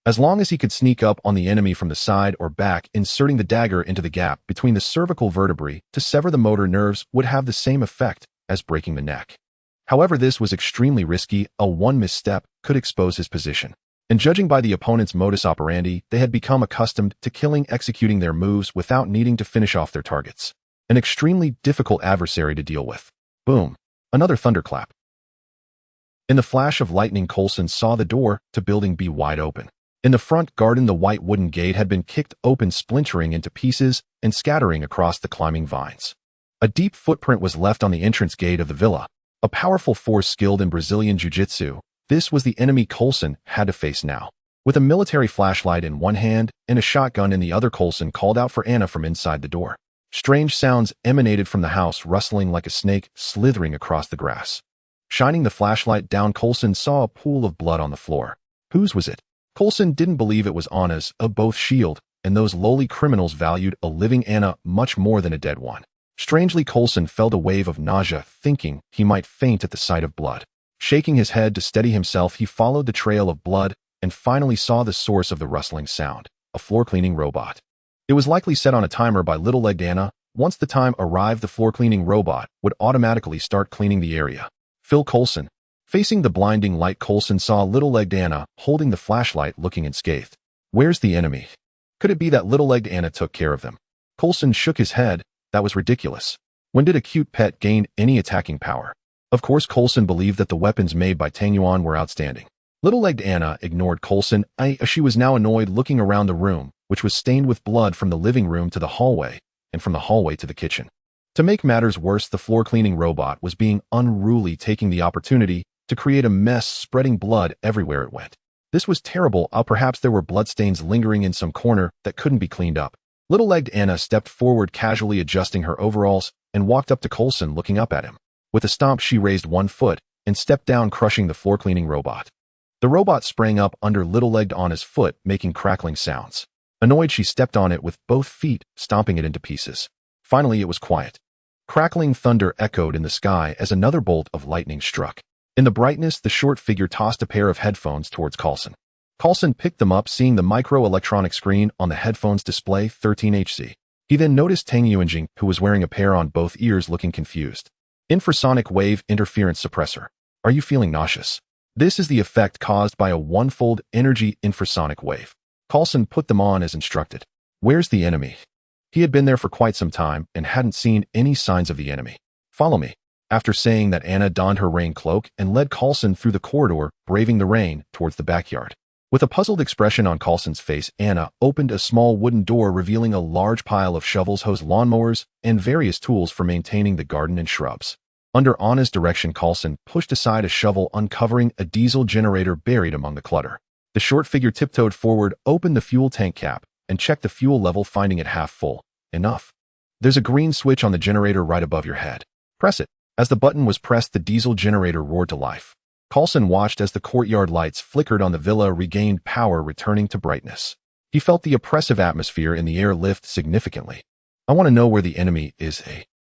[SPEAKER 1] As long as he could sneak up on the enemy from the side or back, inserting the dagger into the gap between the cervical vertebrae to sever the motor nerves would have the same effect as breaking the neck. However, this was extremely risky. A one misstep could expose his position. And judging by the opponent's modus operandi, they had become accustomed to executing their moves without needing to finish off their targets. An extremely difficult adversary to deal with. Boom. Another thunderclap. In the flash of lightning, Coulson saw the door to Building B wide open. In the front garden, the white wooden gate had been kicked open, splintering into pieces and scattering across the climbing vines. A deep footprint was left on the entrance gate of the villa. A powerful force skilled in Brazilian Jiu-Jitsu. This was the enemy Coulson had to face now. With a military flashlight in one hand and a shotgun in the other, Coulson called out for Anna from inside the door. Strange sounds emanated from the house, rustling like a snake slithering across the grass. Shining the flashlight down, Coulson saw a pool of blood on the floor. Whose was it? Coulson didn't believe it was Anna's. Both S.H.I.E.L.D. and those lowly criminals valued a living Anna much more than a dead one. Strangely, Coulson felt a wave of nausea, thinking he might faint at the sight of blood. Shaking his head to steady himself, he followed the trail of blood and finally saw the source of the rustling sound, a floor-cleaning robot. It was likely set on a timer by little-legged Anna. Once the time arrived, the floor-cleaning robot would automatically start cleaning the area. Phil Coulson. Facing the blinding light, Coulson saw little-legged Anna holding the flashlight, looking unscathed. Where's the enemy? Could it be that little-legged Anna took care of them? Coulson shook his head. That was ridiculous. When did a cute pet gain any attacking power? Of course, Coulson believed that the weapons made by Tang Yuan were outstanding. Little-legged Anna ignored Coulson. She was now annoyed, looking around the room, which was stained with blood from the living room to the hallway, and from the hallway to the kitchen. To make matters worse, the floor-cleaning robot was being unruly, taking the opportunity to create a mess, spreading blood everywhere it went. This was terrible. Perhaps there were bloodstains lingering in some corner that couldn't be cleaned up. Little-legged Anna stepped forward, casually adjusting her overalls, and walked up to Coulson, looking up at him. With a stomp, she raised one foot and stepped down, crushing the floor-cleaning robot. The robot sprang up under little-legged Anna's foot, making crackling sounds. Annoyed, she stepped on it with both feet, stomping it into pieces. Finally, it was quiet. Crackling thunder echoed in the sky as another bolt of lightning struck. In the brightness, the short figure tossed a pair of headphones towards Coulson. Coulson picked them up, seeing the microelectronic screen on the headphones display 13HC. He then noticed Tang Yuanjing, who was wearing a pair on both ears, looking confused. Infrasonic wave interference suppressor. Are you feeling nauseous? This is the effect caused by a one-fold energy infrasonic wave. Coulson put them on as instructed. Where's the enemy? He had been there for quite some time and hadn't seen any signs of the enemy. Follow me. After saying that, Anna donned her rain cloak and led Coulson through the corridor, braving the rain, towards the backyard. With a puzzled expression on Coulson's face, Anna opened a small wooden door, revealing a large pile of shovels, hose, lawnmowers, and various tools for maintaining the garden and shrubs. Under Anna's direction, Coulson pushed aside a shovel, uncovering a diesel generator buried among the clutter. The short figure tiptoed forward, opened the fuel tank cap, and checked the fuel level, finding it half full. Enough. There's a green switch on the generator right above your head. Press it. As the button was pressed, the diesel generator roared to life. Coulson watched as the courtyard lights flickered on the villa, regained power, returning to brightness. He felt the oppressive atmosphere in the air lift significantly. I want to know where the enemy is.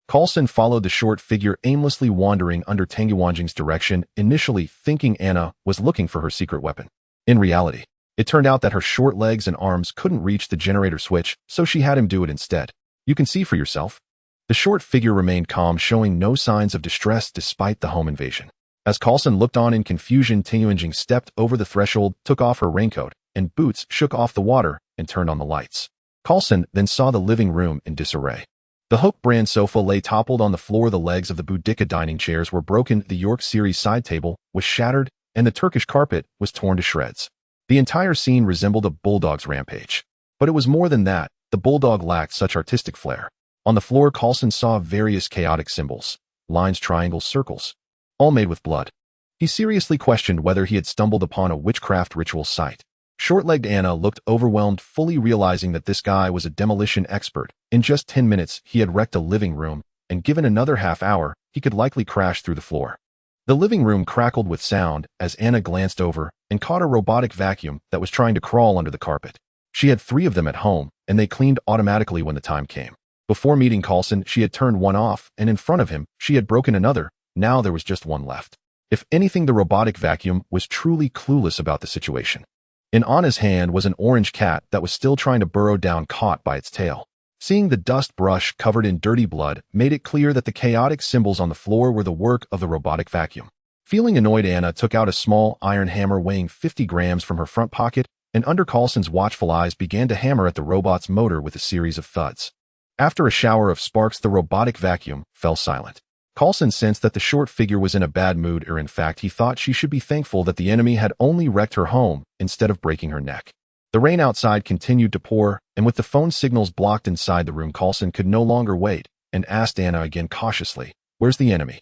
[SPEAKER 1] Coulson followed the short figure, aimlessly wandering under Tang Yuanjing's direction, initially thinking Anna was looking for her secret weapon. In reality, it turned out that her short legs and arms couldn't reach the generator switch, so she had him do it instead. You can see for yourself. The short figure remained calm, showing no signs of distress despite the home invasion. As Coulson looked on in confusion, Tang Yuanjing stepped over the threshold, took off her raincoat and boots, shook off the water, and turned on the lights. Coulson then saw the living room in disarray. The Hook brand sofa lay toppled on the floor, the legs of the Boudica dining chairs were broken, the York Series side table was shattered, and the Turkish carpet was torn to shreds. The entire scene resembled a bulldog's rampage. But it was more than that. The bulldog lacked such artistic flair. On the floor, Coulson saw various chaotic symbols, lines, triangles, circles, all made with blood. He seriously questioned whether he had stumbled upon a witchcraft ritual site. Short-legged Anna looked overwhelmed, fully realizing that this guy was a demolition expert. In just 10 minutes, he had wrecked a living room, and given another half hour, he could likely crash through the floor. The living room crackled with sound as Anna glanced over and caught a robotic vacuum that was trying to crawl under the carpet. She had 3 of them at home, and they cleaned automatically when the time came. Before meeting Coulson, she had turned one off, and in front of him, she had broken another. Now there was just one left. If anything, the robotic vacuum was truly clueless about the situation. In Anna's hand was an orange cat that was still trying to burrow down, caught by its tail. Seeing the dust brush covered in dirty blood made it clear that the chaotic symbols on the floor were the work of the robotic vacuum. Feeling annoyed, Anna took out a small iron hammer weighing 50 grams from her front pocket, and under Coulson's watchful eyes began to hammer at the robot's motor with a series of thuds. After a shower of sparks, the robotic vacuum fell silent. Coulson sensed that the short figure was in a bad mood, or in fact, he thought she should be thankful that the enemy had only wrecked her home instead of breaking her neck. The rain outside continued to pour, and with the phone signals blocked inside the room, Coulson could no longer wait and asked Anna again cautiously, "Where's the enemy?"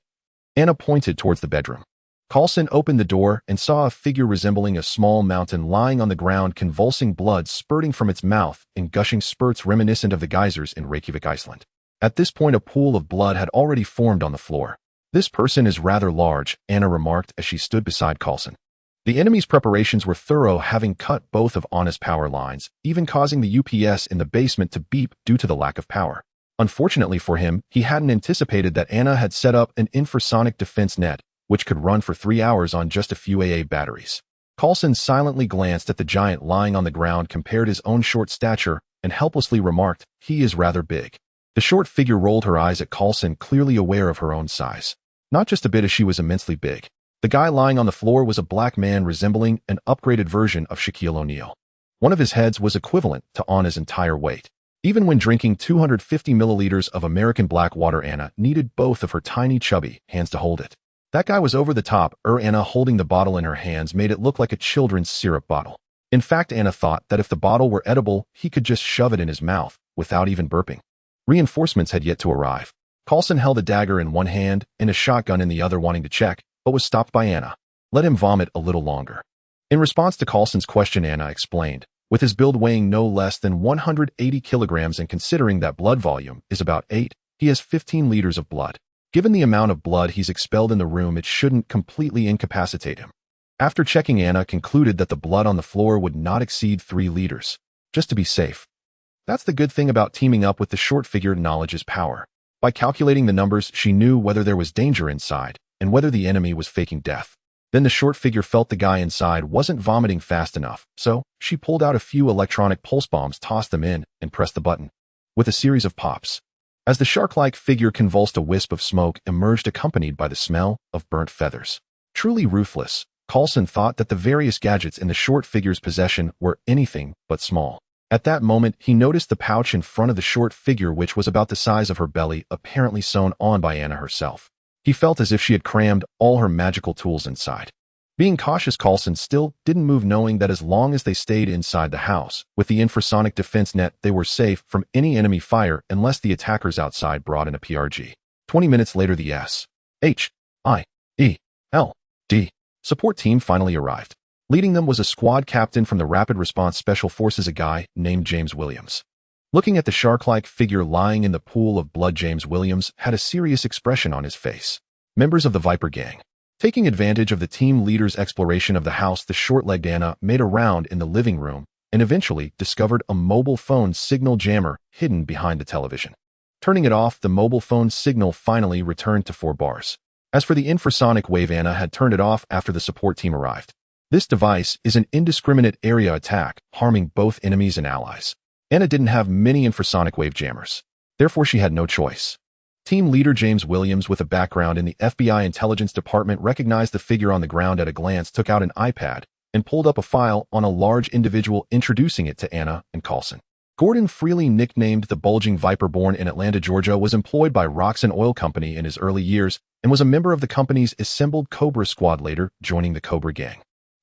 [SPEAKER 1] Anna pointed towards the bedroom. Carlson opened the door and saw a figure resembling a small mountain lying on the ground, convulsing, blood spurting from its mouth in gushing spurts reminiscent of the geysers in Reykjavik, Iceland. At this point, a pool of blood had already formed on the floor. "This person is rather large," Anna remarked as she stood beside Carlson. The enemy's preparations were thorough, having cut both of Anna's power lines, even causing the UPS in the basement to beep due to the lack of power. Unfortunately for him, he hadn't anticipated that Anna had set up an infrasonic defense net, which could run for 3 hours on just a few AA batteries. Carlson silently glanced at the giant lying on the ground, compared his own short stature, and helplessly remarked, "He is rather big." The short figure rolled her eyes at Carlson, clearly aware of her own size. Not just a bit, as she was immensely big. The guy lying on the floor was a black man resembling an upgraded version of Shaquille O'Neal. One of his heads was equivalent to Anna's entire weight. Even when drinking 250 milliliters of American black water, Anna needed both of her tiny, chubby hands to hold it. That guy was over the top. Anna, holding the bottle in her hands, made it look like a children's syrup bottle. In fact, Anna thought that if the bottle were edible, he could just shove it in his mouth without even burping. Reinforcements had yet to arrive. Carlson held a dagger in one hand and a shotgun in the other, wanting to check, but was stopped by Anna. Let him vomit a little longer. In response to Carlson's question, Anna explained, with his build weighing no less than 180 kilograms and considering that blood volume is about 8, he has 15 liters of blood. Given the amount of blood he's expelled in the room, it shouldn't completely incapacitate him. After checking, Anna concluded that the blood on the floor would not exceed 3 liters, just to be safe. That's the good thing about teaming up with the short figure. Knowledge is power. By calculating the numbers, she knew whether there was danger inside and whether the enemy was faking death. Then the short figure felt the guy inside wasn't vomiting fast enough, so she pulled out a few electronic pulse bombs, tossed them in, and pressed the button. With a series of pops, as the shark-like figure convulsed, a wisp of smoke emerged, accompanied by the smell of burnt feathers. Truly ruthless, Carlson thought that the various gadgets in the short figure's possession were anything but small. At that moment, he noticed the pouch in front of the short figure, which was about the size of her belly, apparently sewn on by Anna herself. He felt as if she had crammed all her magical tools inside. Being cautious, Carlson still didn't move, knowing that as long as they stayed inside the house with the infrasonic defense net, they were safe from any enemy fire unless the attackers outside brought in a PRG. 20 minutes later, the SHIELD support team finally arrived. Leading them was a squad captain from the Rapid Response Special Forces, a guy named James Williams. Looking at the shark-like figure lying in the pool of blood, James Williams had a serious expression on his face. Members of the Viper gang. Taking advantage of the team leader's exploration of the house, the short-legged Anna made a round in the living room and eventually discovered a mobile phone signal jammer hidden behind the television. Turning it off, the mobile phone signal finally returned to 4 bars. As for the infrasonic wave, Anna had turned it off after the support team arrived. This device is an indiscriminate area attack, harming both enemies and allies. Anna didn't have many infrasonic wave jammers. Therefore, she had no choice. Team leader James Williams, with a background in the FBI intelligence department, recognized the figure on the ground at a glance, took out an iPad, and pulled up a file on a large individual, introducing it to Anna and Carlson. Gordon Freely, nicknamed the Bulging Viper, born in Atlanta, Georgia, was employed by Roxxon Oil Company in his early years and was a member of the company's assembled Cobra squad, later joining the Cobra gang.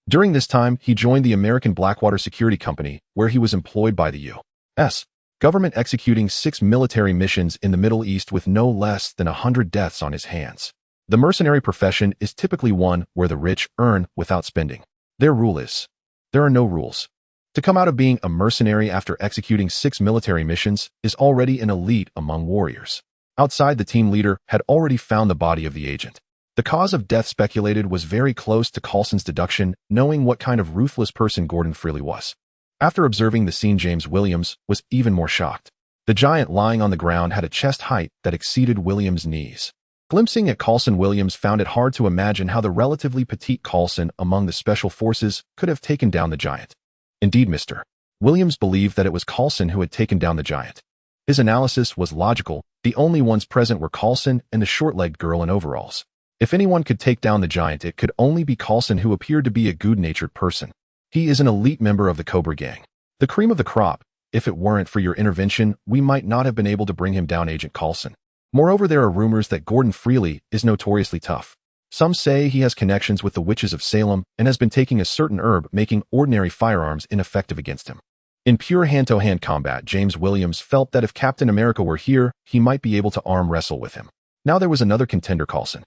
[SPEAKER 1] During this time, he joined the American Blackwater Security Company, where he was employed by the U.S. government, executing 6 military missions in the Middle East with no less than 100 deaths on his hands. The mercenary profession is typically one where the rich earn without spending. Their rule is, there are no rules. To come out of being a mercenary after executing 6 military missions is already an elite among warriors. Outside, the team leader had already found the body of the agent. The cause of death speculated was very close to Carlson's deduction, knowing what kind of ruthless person Gordon Freely was. After observing the scene, James Williams was even more shocked. The giant lying on the ground had a chest height that exceeded Williams' knees. Glimpsing at Carlson, Williams found it hard to imagine how the relatively petite Carlson among the special forces could have taken down the giant. Indeed, Mr. Williams believed that it was Carlson who had taken down the giant. His analysis was logical. The only ones present were Carlson and the short-legged girl in overalls. If anyone could take down the giant, it could only be Carlson, who appeared to be a good-natured person. He is an elite member of the Cobra gang. The cream of the crop. If it weren't for your intervention, we might not have been able to bring him down, Agent Carlson. Moreover, there are rumors that Gordon Freely is notoriously tough. Some say he has connections with the witches of Salem and has been taking a certain herb, making ordinary firearms ineffective against him. In pure hand-to-hand combat, James Williams felt that if Captain America were here, he might be able to arm wrestle with him. Now there was another contender, Carlson.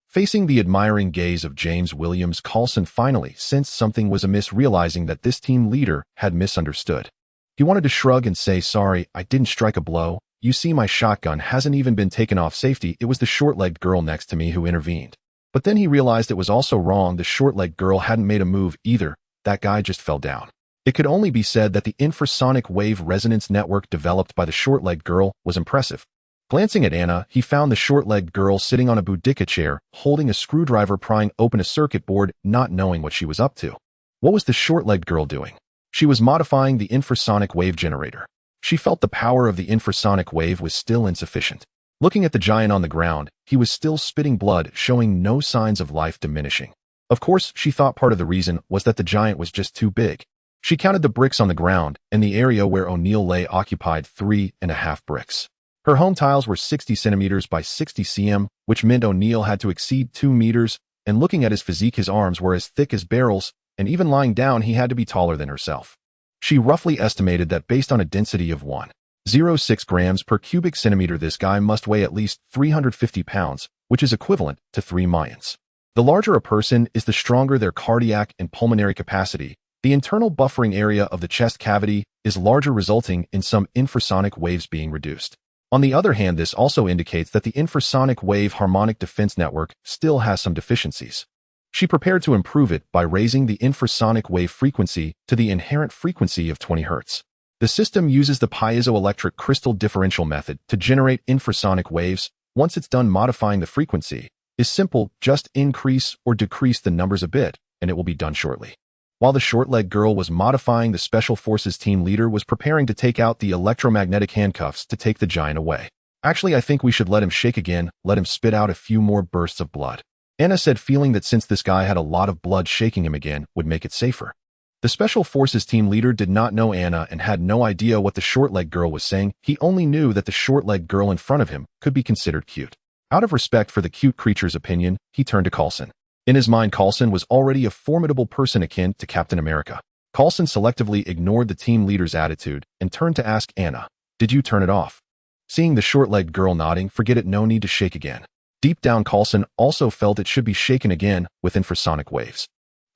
[SPEAKER 1] Facing the admiring gaze of James Williams, Coulson finally sensed something was amiss, realizing that this team leader had misunderstood. He wanted to shrug and say, "Sorry, I didn't strike a blow. You see, my shotgun hasn't even been taken off safety. It was the short-legged girl next to me who intervened." But then he realized it was also wrong. The short-legged girl hadn't made a move either. That guy just fell down. It could only be said that the infrasonic wave resonance network developed by the short-legged girl was impressive. Glancing at Anna, he found the short-legged girl sitting on a Boudica chair, holding a screwdriver, prying open a circuit board, not knowing what she was up to. What was the short-legged girl doing? She was modifying the infrasonic wave generator. She felt the power of the infrasonic wave was still insufficient. Looking at the giant on the ground, he was still spitting blood, showing no signs of life diminishing. Of course, she thought part of the reason was that the giant was just too big. She counted the bricks on the ground, and the area where O'Neill lay occupied 3.5 bricks. Her home tiles were 60 centimeters by 60 cm, which meant O'Neill had to exceed 2 meters, and looking at his physique, his arms were as thick as barrels, and even lying down he had to be taller than herself. She roughly estimated that based on a density of 1.06 grams per cubic centimeter, this guy must weigh at least 350 pounds, which is equivalent to 3 Mayans. The larger a person is, the stronger their cardiac and pulmonary capacity. The internal buffering area of the chest cavity is larger, resulting in some infrasonic waves being reduced. On the other hand, this also indicates that the infrasonic wave harmonic defense network still has some deficiencies. She prepared to improve it by raising the infrasonic wave frequency to the inherent frequency of 20 Hz. The system uses the piezoelectric crystal differential method to generate infrasonic waves. Once it's done modifying the frequency, is simple, just increase or decrease the numbers a bit, and it will be done shortly. While the short-legged girl was modifying, the Special Forces team leader was preparing to take out the electromagnetic handcuffs to take the giant away. "Actually, I think we should let him shake again, let him spit out a few more bursts of blood," Anna said, feeling that since this guy had a lot of blood, shaking him again would make it safer. The Special Forces team leader did not know Anna and had no idea what the short-legged girl was saying. He only knew that the short-legged girl in front of him could be considered cute. Out of respect for the cute creature's opinion, he turned to Coulson. In his mind, Coulson was already a formidable person akin to Captain America. Coulson selectively ignored the team leader's attitude and turned to ask Anna, "Did you turn it off?" Seeing the short-legged girl nodding, "Forget it, no need to shake again." Deep down, Coulson also felt it should be shaken again with infrasonic waves.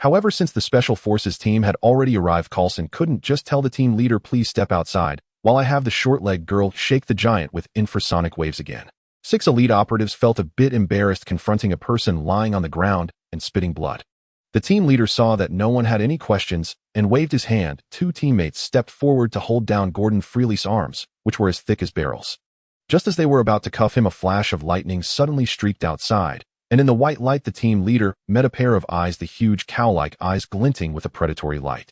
[SPEAKER 1] However, since the Special Forces team had already arrived, Coulson couldn't just tell the team leader, "Please step outside while I have the short-legged girl shake the giant with infrasonic waves again." 6 elite operatives felt a bit embarrassed confronting a person lying on the ground and spitting blood. The team leader saw that no one had any questions and waved his hand. 2 teammates stepped forward to hold down Gordon Freely's arms, which were as thick as barrels. Just as they were about to cuff him, a flash of lightning suddenly streaked outside, and in the white light the team leader met a pair of eyes, the huge cow-like eyes glinting with a predatory light.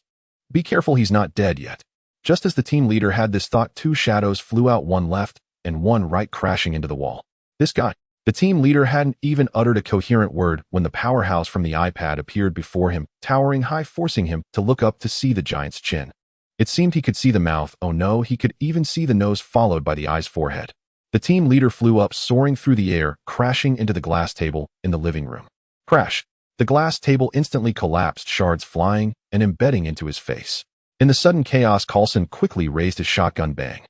[SPEAKER 1] "Be careful, he's not dead yet." Just as the team leader had this thought, 2 shadows flew out, one left and one right, crashing into the wall. "This guy." The team leader hadn't even uttered a coherent word when the powerhouse from the iPad appeared before him, towering high, forcing him to look up to see the giant's chin. It seemed he could see the mouth. Oh no, he could even see the nose, followed by the eye's forehead. The team leader flew up, soaring through the air, crashing into the glass table in the living room. Crash! The glass table instantly collapsed, shards flying and embedding into his face. In the sudden chaos, Coulson quickly raised his shotgun. Bang!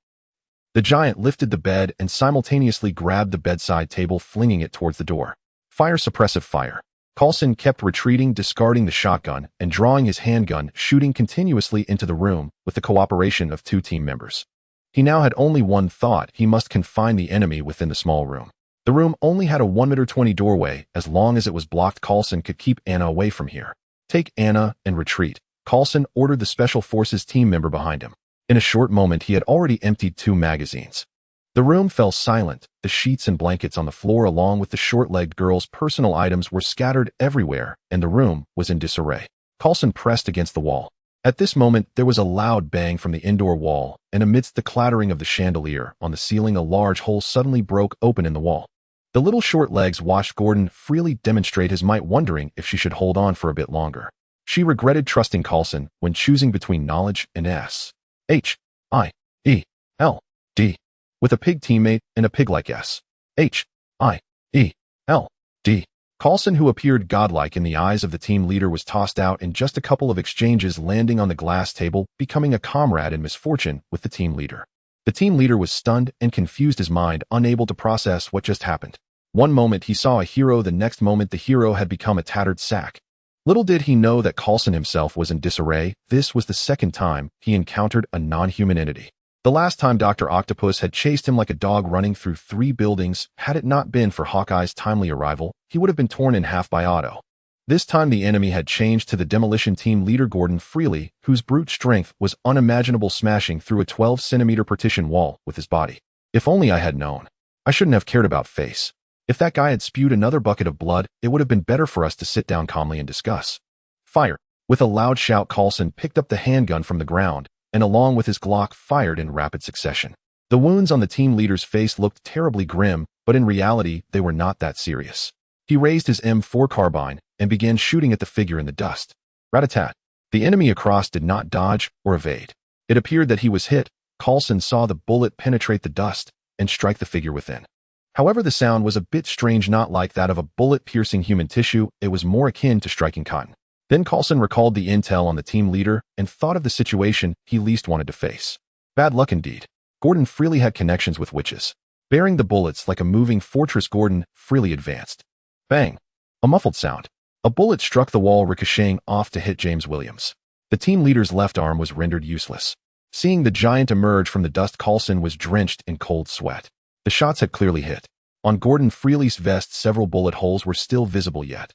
[SPEAKER 1] The giant lifted the bed and simultaneously grabbed the bedside table, flinging it towards the door. Fire, suppressive fire. Coulson kept retreating, discarding the shotgun and drawing his handgun, shooting continuously into the room with the cooperation of 2 team members. He now had only one thought: he must confine the enemy within the small room. The room only had a 1.20 meter doorway. As long as it was blocked, Coulson could keep Anna away from here. "Take Anna and retreat," Coulson ordered the Special Forces team member behind him. In a short moment, he had already emptied 2 magazines. The room fell silent. The sheets and blankets on the floor, along with the short-legged girl's personal items, were scattered everywhere, and the room was in disarray. Coulson pressed against the wall. At this moment, there was a loud bang from the indoor wall, and amidst the clattering of the chandelier on the ceiling, a large hole suddenly broke open in the wall. The little short legs watched Gordon freely demonstrate his might, wondering if she should hold on for a bit longer. She regretted trusting Coulson when choosing between knowledge and S-H-I-E-L-D, with a pig teammate and a pig-like S-H-I-E-L-D. Coulson, who appeared godlike in the eyes of the team leader, was tossed out in just a couple of exchanges, landing on the glass table, becoming a comrade in misfortune with the team leader. The team leader was stunned and confused, his mind unable to process what just happened. One moment he saw a hero, the next moment the hero had become a tattered sack. Little did he know that Coulson himself was in disarray. This was the second time he encountered a non-human entity. The last time Dr. Octopus had chased him like a dog running through 3 buildings, had it not been for Hawkeye's timely arrival, he would have been torn in half by Otto. This time the enemy had changed to the demolition team leader Gordon Freely, whose brute strength was unimaginable, smashing through a 12-centimeter partition wall with his body. If only I had known. I shouldn't have cared about face. If that guy had spewed another bucket of blood, it would have been better for us to sit down calmly and discuss. Fire. With a loud shout, Coulson picked up the handgun from the ground, and along with his Glock, fired in rapid succession. The wounds on the team leader's face looked terribly grim, but in reality, they were not that serious. He raised his M4 carbine and began shooting at the figure in the dust. Rat-a-tat. The enemy across did not dodge or evade. It appeared that he was hit. Coulson saw the bullet penetrate the dust and strike the figure within. However, the sound was a bit strange, not like that of a bullet piercing human tissue. It was more akin to striking cotton. Then Coulson recalled the intel on the team leader and thought of the situation he least wanted to face. Bad luck indeed. Gordon Freely had connections with witches. Bearing the bullets like a moving fortress, Gordon Freely advanced. Bang! A muffled sound. A bullet struck the wall, ricocheting off to hit James Williams. The team leader's left arm was rendered useless. Seeing the giant emerge from the dust, Coulson was drenched in cold sweat. The shots had clearly hit. On Gordon Freely's vest, several bullet holes were still visible yet.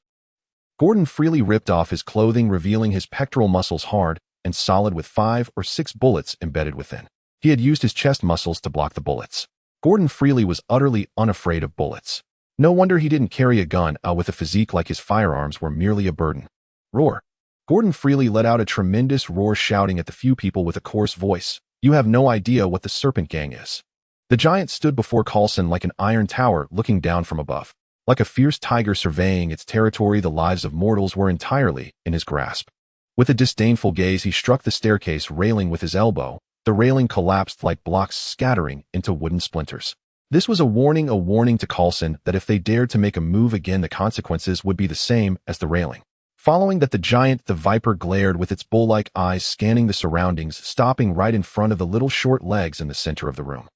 [SPEAKER 1] Gordon Freely ripped off his clothing, revealing his pectoral muscles hard and solid with 5 or 6 bullets embedded within. He had used his chest muscles to block the bullets. Gordon Freely was utterly unafraid of bullets. No wonder he didn't carry a gun, with a physique like his firearms were merely a burden. Roar. Gordon Freely let out a tremendous roar, shouting at the few people with a coarse voice, "You have no idea what the Serpent Gang is." The giant stood before Coulson like an iron tower, looking down from above. Like a fierce tiger surveying its territory, the lives of mortals were entirely in his grasp. With a disdainful gaze, he struck the staircase railing with his elbow. The railing collapsed like blocks, scattering into wooden splinters. This was a warning to Coulson that if they dared to make a move again, the consequences would be the same as the railing. Following that, the giant, the Viper, glared with its bull-like eyes, scanning the surroundings, stopping right in front of the little short legs in the center of the room.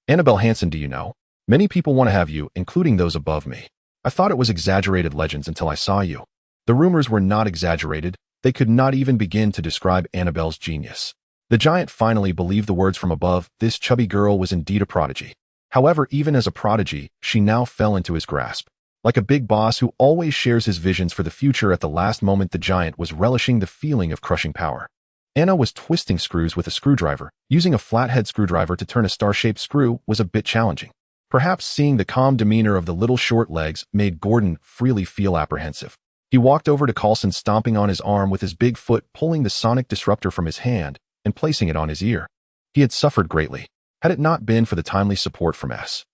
[SPEAKER 1] "Annabelle Hansen, do you know? Many people want to have you, including those above me. I thought it was exaggerated legends until I saw you." The rumors were not exaggerated. They could not even begin to describe Annabelle's genius. The giant finally believed the words from above. This chubby girl was indeed a prodigy. However, even as a prodigy, she now fell into his grasp. Like a big boss who always shares his visions for the future, at the last moment the giant was relishing the feeling of crushing power. Anna was twisting screws with a screwdriver. Using a flathead screwdriver to turn a star-shaped screw was a bit challenging. Perhaps seeing the calm demeanor of the little short legs made Gordon Freely feel apprehensive. He walked over to Coulson, stomping on his arm with his big foot, pulling the sonic disruptor from his hand and placing it on his ear. He had suffered greatly. Had it not been for the timely support from S.H.I.E.L.D.,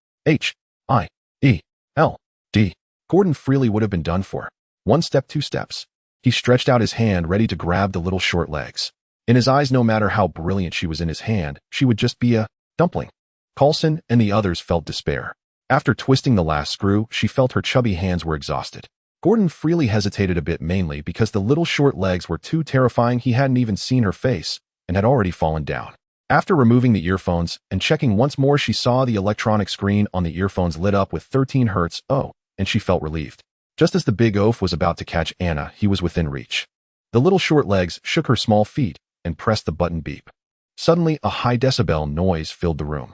[SPEAKER 1] Gordon Freely would have been done for. 1 step, 2 steps. He stretched out his hand, ready to grab the little short legs. In his eyes, no matter how brilliant she was in his hand, she would just be a dumpling. Coulson and the others felt despair. After twisting the last screw, she felt her chubby hands were exhausted. Gordon Freely hesitated a bit, mainly because the little short legs were too terrifying. He hadn't even seen her face and had already fallen down. After removing the earphones and checking once more, she saw the electronic screen on the earphones lit up with 13 hertz. Oh, and she felt relieved. Just as the big oaf was about to catch Anna, he was within reach. The little short legs shook her small feet and pressed the button. Beep. Suddenly, a high decibel noise filled the room.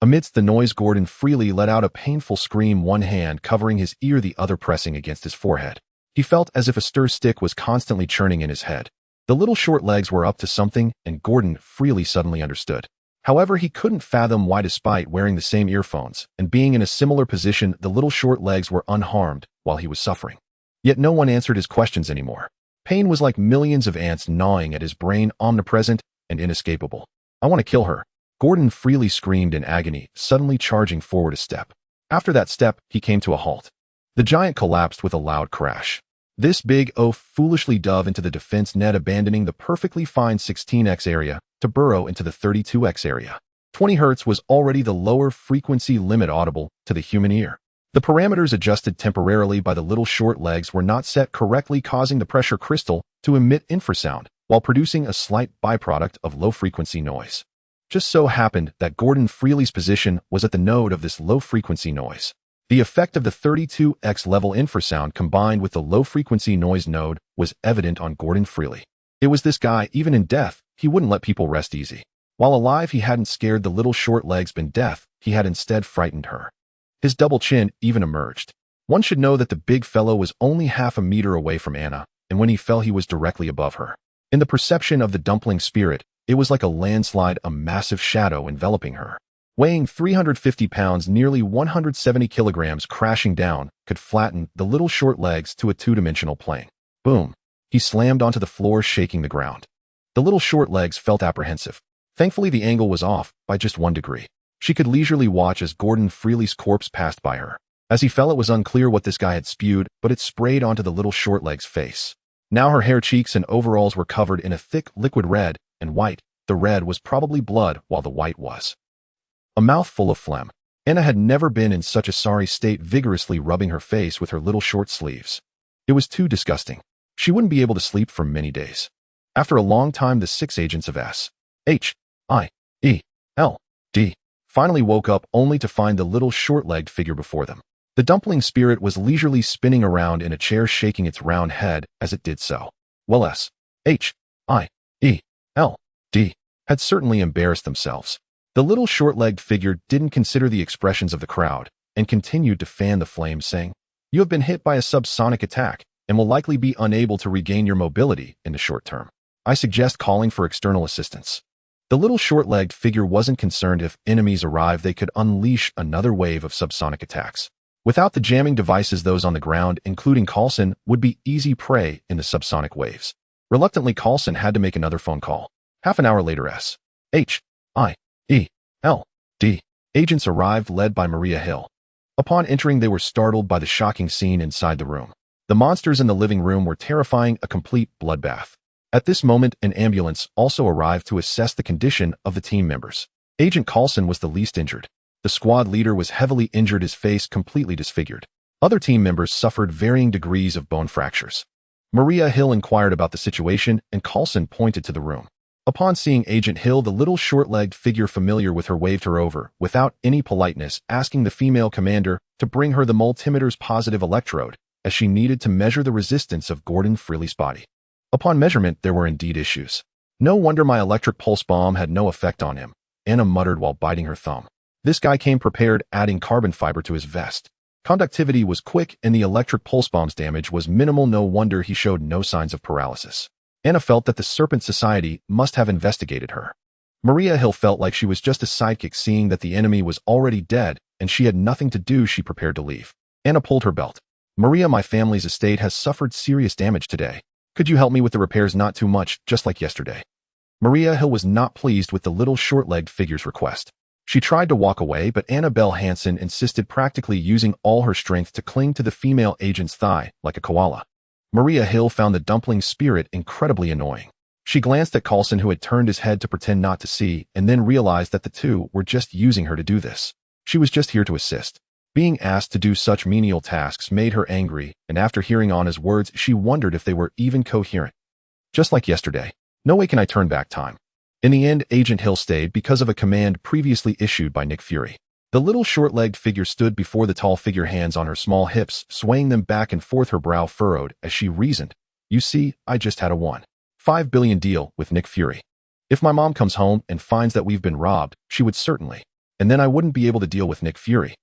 [SPEAKER 1] Amidst the noise, Gordon Freely let out a painful scream, one hand covering his ear, the other pressing against his forehead. He felt as if a stir stick was constantly churning in his head. The little short legs were up to something, and Gordon Freely suddenly understood. However, he couldn't fathom why, despite wearing the same earphones and being in a similar position, the little short legs were unharmed while he was suffering. Yet no one answered his questions anymore. Pain was like millions of ants gnawing at his brain, omnipresent and inescapable. "I want to kill her," Gordon Freely screamed in agony, suddenly charging forward a step. After that step, he came to a halt. The giant collapsed with a loud crash. This big oaf foolishly dove into the defense net, abandoning the perfectly fine 16x area to burrow into the 32x area. 20 Hz was already the lower frequency limit audible to the human ear. The parameters adjusted temporarily by the little short legs were not set correctly, causing the pressure crystal to emit infrasound while producing a slight byproduct of low-frequency noise. Just so happened that Gordon Freely's position was at the node of this low-frequency noise. The effect of the 32x level infrasound combined with the low-frequency noise node was evident on Gordon Freely. It was this guy, even in death, he wouldn't let people rest easy. While alive, he hadn't scared the little short legs, but in death, he had instead frightened her. His double chin even emerged. One should know that the big fellow was only half a meter away from Anna, and when he fell, he was directly above her. In the perception of the dumpling spirit, it was like a landslide, a massive shadow enveloping her. Weighing 350 pounds, nearly 170 kilograms, crashing down, could flatten the little short legs to a two-dimensional plane. Boom. He slammed onto the floor, shaking the ground. The little short legs felt apprehensive. Thankfully, the angle was off by just 1 degree. She could leisurely watch as Gordon Freely's corpse passed by her. As he fell, it was unclear what this guy had spewed, but it sprayed onto the little short leg's face. Now her hair, cheeks, and overalls were covered in a thick liquid red and white. The red was probably blood, while the white was a mouthful of phlegm. Anna had never been in such a sorry state, vigorously rubbing her face with her little short sleeves. It was too disgusting. She wouldn't be able to sleep for many days. After a long time, the 6 agents of S.H.I.E.L.D. finally woke up, only to find the little short-legged figure before them. The dumpling spirit was leisurely spinning around in a chair, shaking its round head as it did so. Well, S.H.I.E.L.D. had certainly embarrassed themselves. The little short-legged figure didn't consider the expressions of the crowd and continued to fan the flames, saying, "You have been hit by a subsonic attack and will likely be unable to regain your mobility in the short term. I suggest calling for external assistance." The little short-legged figure wasn't concerned. If enemies arrived, they could unleash another wave of subsonic attacks. Without the jamming devices, those on the ground, including Carlson, would be easy prey in the subsonic waves. Reluctantly, Carlson had to make another phone call. Half an hour later, S.H.I.E.L.D. agents arrived, led by Maria Hill. Upon entering, they were startled by the shocking scene inside the room. The monsters in the living room were terrifying, a complete bloodbath. At this moment, an ambulance also arrived to assess the condition of the team members. Agent Carlson was the least injured. The squad leader was heavily injured, his face completely disfigured. Other team members suffered varying degrees of bone fractures. Maria Hill inquired about the situation, and Carlson pointed to the room. Upon seeing Agent Hill, the little short-legged figure familiar with her waved her over, without any politeness, asking the female commander to bring her the multimetter's positive electrode, as she needed to measure the resistance of Gordon Freely's body. Upon measurement, there were indeed issues. "No wonder my electric pulse bomb had no effect on him," Anna muttered while biting her thumb. This guy came prepared, adding carbon fiber to his vest. Conductivity was quick, and the electric pulse bomb's damage was minimal. No wonder he showed no signs of paralysis. Anna felt that the Serpent Society must have investigated her. Maria Hill felt like she was just a sidekick, seeing that the enemy was already dead, and she had nothing to do. She prepared to leave. Anna pulled her belt. "Maria, my family's estate has suffered serious damage today. Could you help me with the repairs? Not too much, just like yesterday." Maria Hill was not pleased with the little short-legged figure's request. She tried to walk away, but Annabelle Hansen insisted, practically using all her strength to cling to the female agent's thigh like a koala. Maria Hill found the dumpling spirit incredibly annoying. She glanced at Carlson, who had turned his head to pretend not to see, and then realized that the two were just using her to do this. She was just here to assist. Being asked to do such menial tasks made her angry, and after hearing Anna's words, she wondered if they were even coherent. Just like yesterday. No way can I turn back time. In the end, Agent Hill stayed because of a command previously issued by Nick Fury. The little short-legged figure stood before the tall figure, hands on her small hips, swaying them back and forth, her brow furrowed as she reasoned. "You see, I just had a $1.5 billion deal with Nick Fury. If my mom comes home and finds that we've been robbed, she would certainly. And then I wouldn't be able to deal with Nick Fury."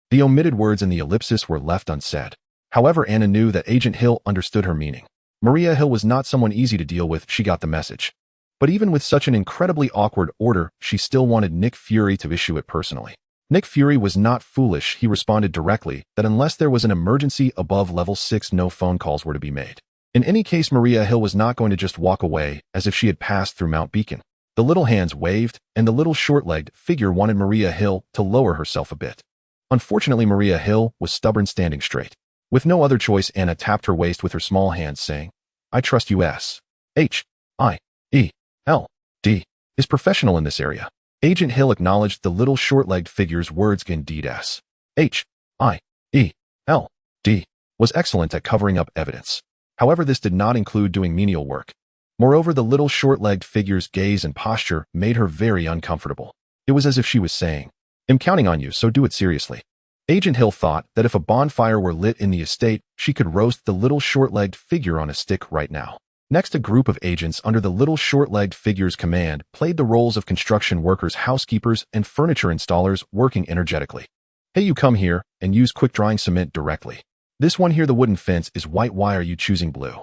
[SPEAKER 1] The omitted words in the ellipsis were left unsaid. However, Anna knew that Agent Hill understood her meaning. Maria Hill was not someone easy to deal with. She got the message. But even with such an incredibly awkward order, she still wanted Nick Fury to issue it personally. Nick Fury was not foolish. He responded directly that unless there was an emergency above level 6, no phone calls were to be made. In any case, Maria Hill was not going to just walk away as if she had passed through Mount Beacon. The little hands waved, and the little short-legged figure wanted Maria Hill to lower herself a bit. Unfortunately, Maria Hill was stubborn, standing straight. With no other choice, Anna tapped her waist with her small hands, saying, "I trust you. S.H.I.E.L.D. is professional in this area." Agent Hill acknowledged the little short-legged figure's words. Indeed, S.H.I.E.L.D. was excellent at covering up evidence. However, this did not include doing menial work. Moreover, the little short-legged figure's gaze and posture made her very uncomfortable. It was as if she was saying, "I'm counting on you, so do it seriously." Agent Hill thought that if a bonfire were lit in the estate, she could roast the little short-legged figure on a stick right now. Next, a group of agents under the little short-legged figure's command played the roles of construction workers, housekeepers, and furniture installers working energetically. Hey, you come here and use quick-drying cement directly. This one here, the wooden fence, is white. Why are you choosing blue?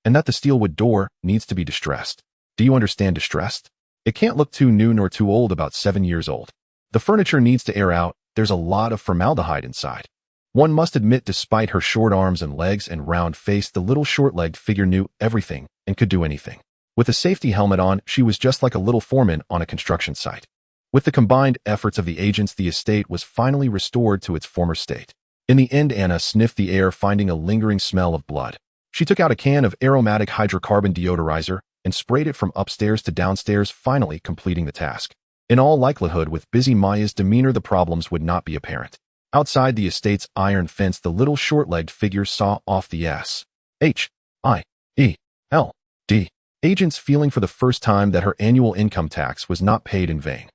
[SPEAKER 1] And that the steel wood door needs to be distressed. Do you understand distressed? It can't look too new nor too old, about 7 years old. The furniture needs to air out. There's a lot of formaldehyde inside. One must admit, despite her short arms and legs and round face, the little short-legged figure knew everything and could do anything. With a safety helmet on, she was just like a little foreman on a construction site. With the combined efforts of the agents, the estate was finally restored to its former state. In the end, Anna sniffed the air, finding a lingering smell of blood. She took out a can of aromatic hydrocarbon deodorizer and sprayed it from upstairs to downstairs, finally completing the task. In all likelihood, with busy Maya's demeanor, the problems would not be apparent. Outside the estate's iron fence, the little short-legged figure saw off the S-H-I-E-L-D agents, feeling for the first time that her annual income tax was not paid in vain.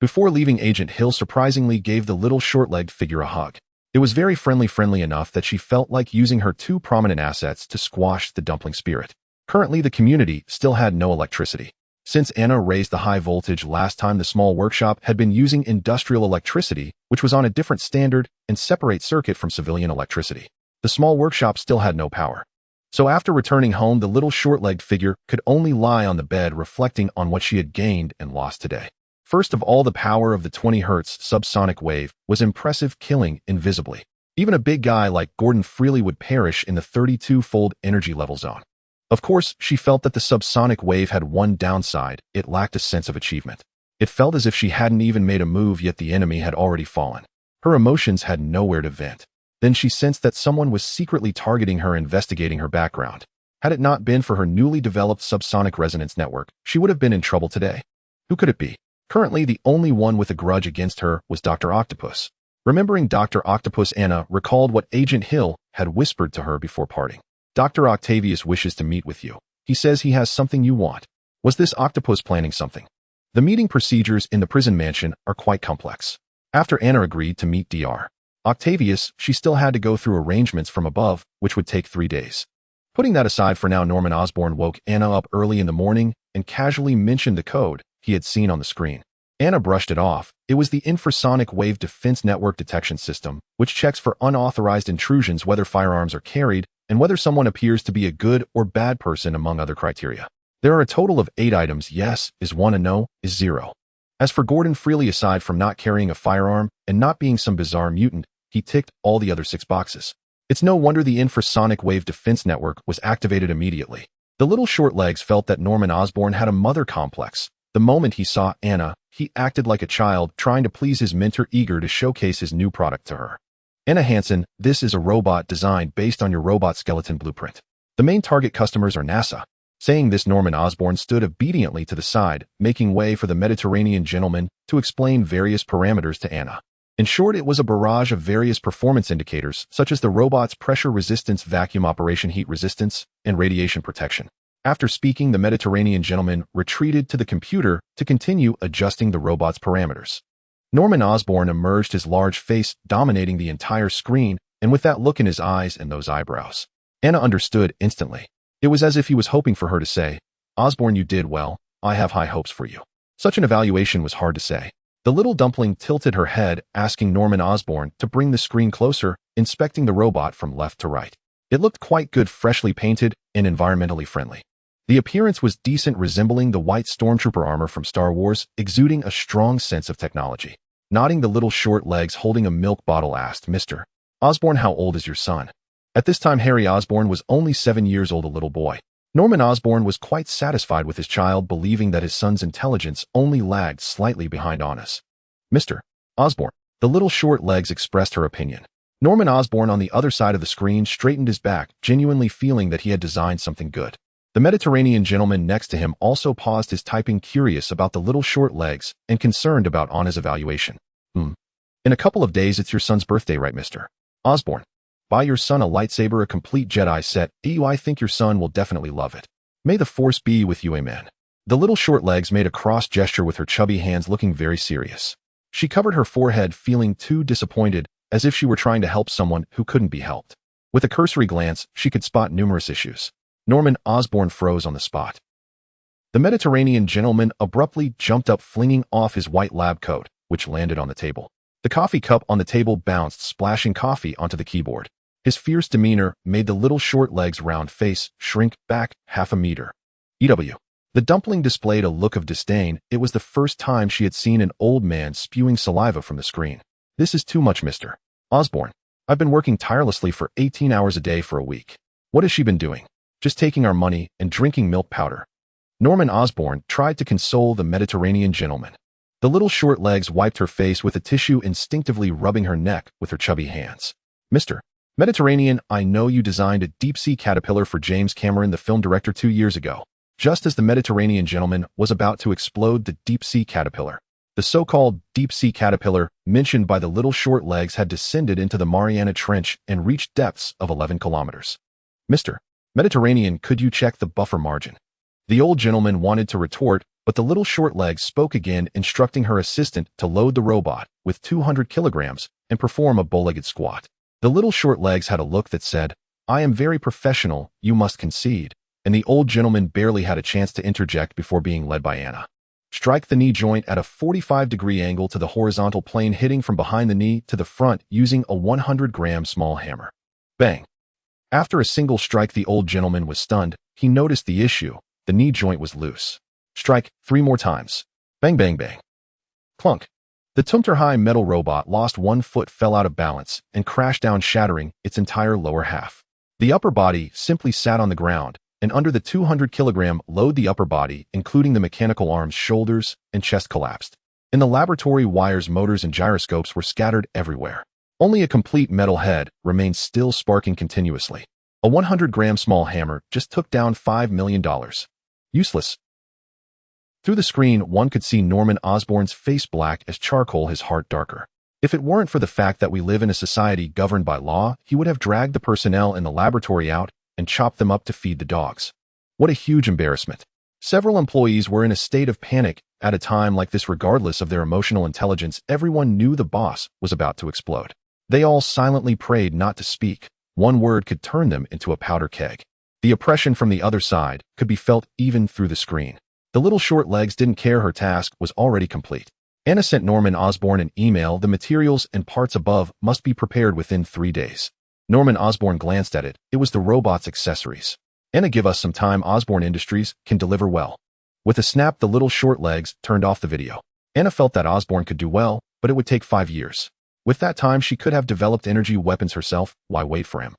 [SPEAKER 1] Before leaving, Agent Hill surprisingly gave the little short-legged figure a hug. It was very friendly enough that she felt like using her two prominent assets to squash the dumpling spirit. Currently, the community still had no electricity. Since Anna raised the high voltage last time, the small workshop had been using industrial electricity, which was on a different standard and separate circuit from civilian electricity. The small workshop still had no power. So after returning home, the little short-legged figure could only lie on the bed, reflecting on what she had gained and lost today. First of all, the power of the 20 Hz subsonic wave was impressive, killing invisibly. Even a big guy like Gordon Freely would perish in the 32-fold energy level zone. Of course, she felt that the subsonic wave had one downside: it lacked a sense of achievement. It felt as if she hadn't even made a move yet the enemy had already fallen. Her emotions had nowhere to vent. Then she sensed that someone was secretly targeting her, investigating her background. Had it not been for her newly developed subsonic resonance network, she would have been in trouble today. Who could it be? Currently, the only one with a grudge against her was Dr. Octopus. Remembering Dr. Octopus, Anna recalled what Agent Hill had whispered to her before parting. Dr. Octavius wishes to meet with you. He says he has something you want. Was this Octopus planning something? The meeting procedures in the prison mansion are quite complex. After Anna agreed to meet Dr. Octavius, she still had to go through arrangements from above, which would take 3 days. Putting that aside for now, Norman Osborn woke Anna up early in the morning and casually mentioned the code he had seen on the screen. Anna brushed it off. It was the infrasonic wave defense network detection system, which checks for unauthorized intrusions, whether firearms are carried, and whether someone appears to be a good or bad person, among other criteria. There are a total of 8 items. Yes is 1 and no is 0. As for Gordon Freely, aside from not carrying a firearm and not being some bizarre mutant, he ticked all the other 6 boxes. It's no wonder the infrasonic wave defense network was activated immediately. The little short legs felt that Norman Osborn had a mother complex. The moment he saw Anna, he acted like a child trying to please his mentor, eager to showcase his new product to her. Maya Hansen, this is a robot designed based on your robot skeleton blueprint. The main target customers are NASA. Saying this, Norman Osborn stood obediently to the side, making way for the Mediterranean gentleman to explain various parameters to Anna. In short, it was a barrage of various performance indicators, such as the robot's pressure resistance, vacuum operation, heat resistance, and radiation protection. After speaking, the Mediterranean gentleman retreated to the computer to continue adjusting the robot's parameters. Norman Osborn emerged, his large face dominating the entire screen, and with that look in his eyes and those eyebrows. Anna understood instantly. It was as if he was hoping for her to say, "Osborn, you did well. I have high hopes for you." Such an evaluation was hard to say. The little dumpling tilted her head, asking Norman Osborn to bring the screen closer, inspecting the robot from left to right. It looked quite good, freshly painted and environmentally friendly. The appearance was decent, resembling the white stormtrooper armor from Star Wars, exuding a strong sense of technology. Nodding, the little short legs holding a milk bottle asked, "Mr. Osborn, how old is your son?" At this time, Harry Osborn was only 7 years old, a little boy. Norman Osborn was quite satisfied with his child, believing that his son's intelligence only lagged slightly behind Anna's. "Mr. Osborn," the little short legs expressed her opinion. Norman Osborn, on the other side of the screen, straightened his back, genuinely feeling that he had designed something good. The Mediterranean gentleman next to him also paused his typing, curious about the little short legs and concerned about Anna's evaluation. In a couple of days, it's your son's birthday, right, Mr. Osborn? Buy your son a lightsaber, a complete Jedi set. I think your son will definitely love it. May the Force be with you, amen. The little short legs made a cross gesture with her chubby hands, looking very serious. She covered her forehead, feeling too disappointed as if she were trying to help someone who couldn't be helped. With a cursory glance, she could spot numerous issues. Norman Osborn froze on the spot. The Mediterranean gentleman abruptly jumped up, flinging off his white lab coat, which landed on the table. The coffee cup on the table bounced, splashing coffee onto the keyboard. His fierce demeanor made the little short leg's round face shrink back half a meter. EW. The dumpling displayed a look of disdain. It was the first time she had seen an old man spewing saliva from the screen. This is too much, Mr. Osborn. I've been working tirelessly for 18 hours a day for a week. What has she been doing? Just taking our money and drinking milk powder. Norman Osborn tried to console the Mediterranean gentleman. The little short legs wiped her face with a tissue, instinctively rubbing her neck with her chubby hands. Mr. Mediterranean, I know you designed a deep-sea caterpillar for James Cameron, the film director, 2 years ago. Just as the Mediterranean gentleman was about to explode the deep-sea caterpillar, the so-called deep-sea caterpillar mentioned by the little short legs had descended into the Mariana Trench and reached depths of 11 kilometers. Mr. Mediterranean, could you check the buffer margin? The old gentleman wanted to retort, but the little short legs spoke again, instructing her assistant to load the robot with 200 kilograms and perform a bow-legged squat. The little short legs had a look that said, I am very professional, you must concede, and the old gentleman barely had a chance to interject before being led by Anna. Strike the knee joint at a 45-degree angle to the horizontal plane, hitting from behind the knee to the front using a 100-gram small hammer. Bang! After a single strike, the old gentleman was stunned. He noticed the issue. The knee joint was loose. Strike 3 more times. Bang, bang, bang. Clunk. The Tumter-high metal robot lost 1 foot, fell out of balance, and crashed down, shattering its entire lower half. The upper body simply sat on the ground, and under the 200-kilogram load, the upper body, including the mechanical arms, shoulders, and chest, collapsed. In the laboratory, wires, motors, and gyroscopes were scattered everywhere. Only a complete metal head remained still, sparking continuously. A 100-gram small hammer just took down $5 million. Useless. Through the screen, one could see Norman Osborn's face black as charcoal, his heart darker. If it weren't for the fact that we live in a society governed by law, he would have dragged the personnel in the laboratory out and chopped them up to feed the dogs. What a huge embarrassment. Several employees were in a state of panic at a time like this. Regardless of their emotional intelligence, everyone knew the boss was about to explode. They all silently prayed not to speak. One word could turn them into a powder keg. The oppression from the other side could be felt even through the screen. The little short legs didn't care. Her task was already complete. Anna sent Norman Osborn an email. The materials and parts above must be prepared within 3 days. Norman Osborn glanced at it. It was the robot's accessories. Anna, give us some time. Osborn Industries can deliver well. With a snap, the little short legs turned off the video. Anna felt that Osborn could do well, but it would take 5 years. With that time, she could have developed energy weapons herself. Why wait for him?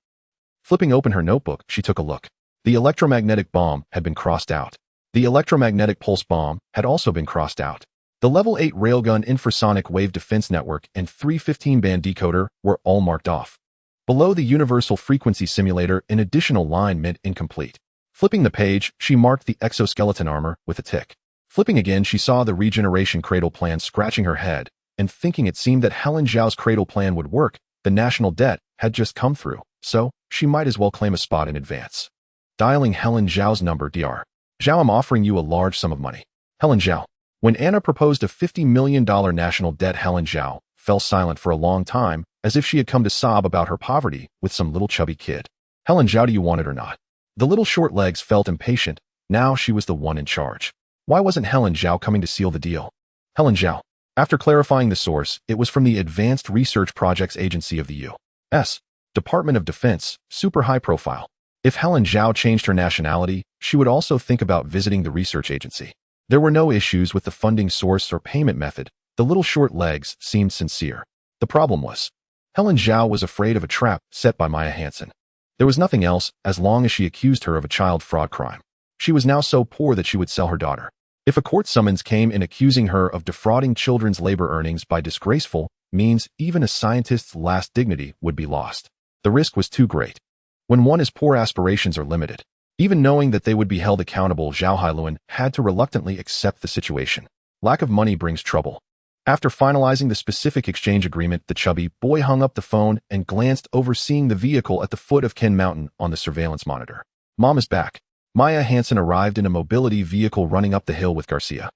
[SPEAKER 1] Flipping open her notebook, she took a look. The electromagnetic bomb had been crossed out. The electromagnetic pulse bomb had also been crossed out. The Level 8 railgun, infrasonic wave defense network, and 315-band decoder were all marked off. Below, the universal frequency simulator, an additional line meant incomplete. Flipping the page, she marked the exoskeleton armor with a tick. Flipping again, she saw the regeneration cradle plan, scratching her head and thinking it seemed that Helen Zhao's cradle plan would work. The national debt had just come through, so she might as well claim a spot in advance. Dialing Helen Zhao's number. Dr. Zhao, I'm offering you a large sum of money. Helen Zhao. When Anna proposed a $50 million national debt, Helen Zhao fell silent for a long time, as if she had come to sob about her poverty with some little chubby kid. Helen Zhao, do you want it or not? The little short legs felt impatient. Now she was the one in charge. Why wasn't Helen Zhao coming to seal the deal? Helen Zhao. After clarifying the source, it was from the Advanced Research Projects Agency of the U.S. Department of Defense, super high profile. If Helen Zhao changed her nationality, she would also think about visiting the research agency. There were no issues with the funding source or payment method. The little short legs seemed sincere. The problem was, Helen Zhao was afraid of a trap set by Maya Hansen. There was nothing else as long as she accused her of a child fraud crime. She was now so poor that she would sell her daughter. If a court summons came in accusing her of defrauding children's labor earnings by disgraceful means, even a scientist's last dignity would be lost. The risk was too great. When one is poor, aspirations are limited. Even knowing that they would be held accountable, Zhao Hailuan had to reluctantly accept the situation. Lack of money brings trouble. After finalizing the specific exchange agreement, the chubby boy hung up the phone and glanced over, seeing the vehicle at the foot of Ken Mountain on the surveillance monitor. Mom is back. Maya Hansen arrived in a mobility vehicle running up the hill with Garcia.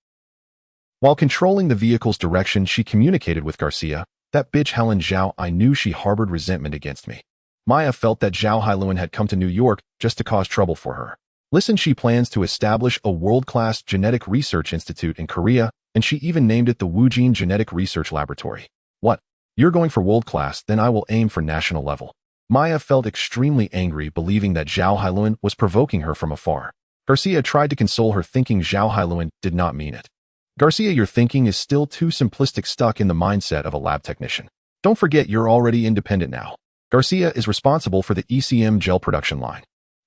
[SPEAKER 1] While controlling the vehicle's direction, she communicated with Garcia, That bitch Helen Zhao, I knew she harbored resentment against me. Maya felt that Zhao Hailuan had come to New York just to cause trouble for her. Listen, she plans to establish a world-class genetic research institute in Korea, and she even named it the Woojin Genetic Research Laboratory. What? You're going for world-class, then I will aim for national level. Maya felt extremely angry, believing that Zhao Hailuan was provoking her from afar. Garcia tried to console her, thinking Zhao Hailuan did not mean it. Garcia, your thinking is still too simplistic, stuck in the mindset of a lab technician. Don't forget you're already independent now. Garcia is responsible for the ECM gel production line.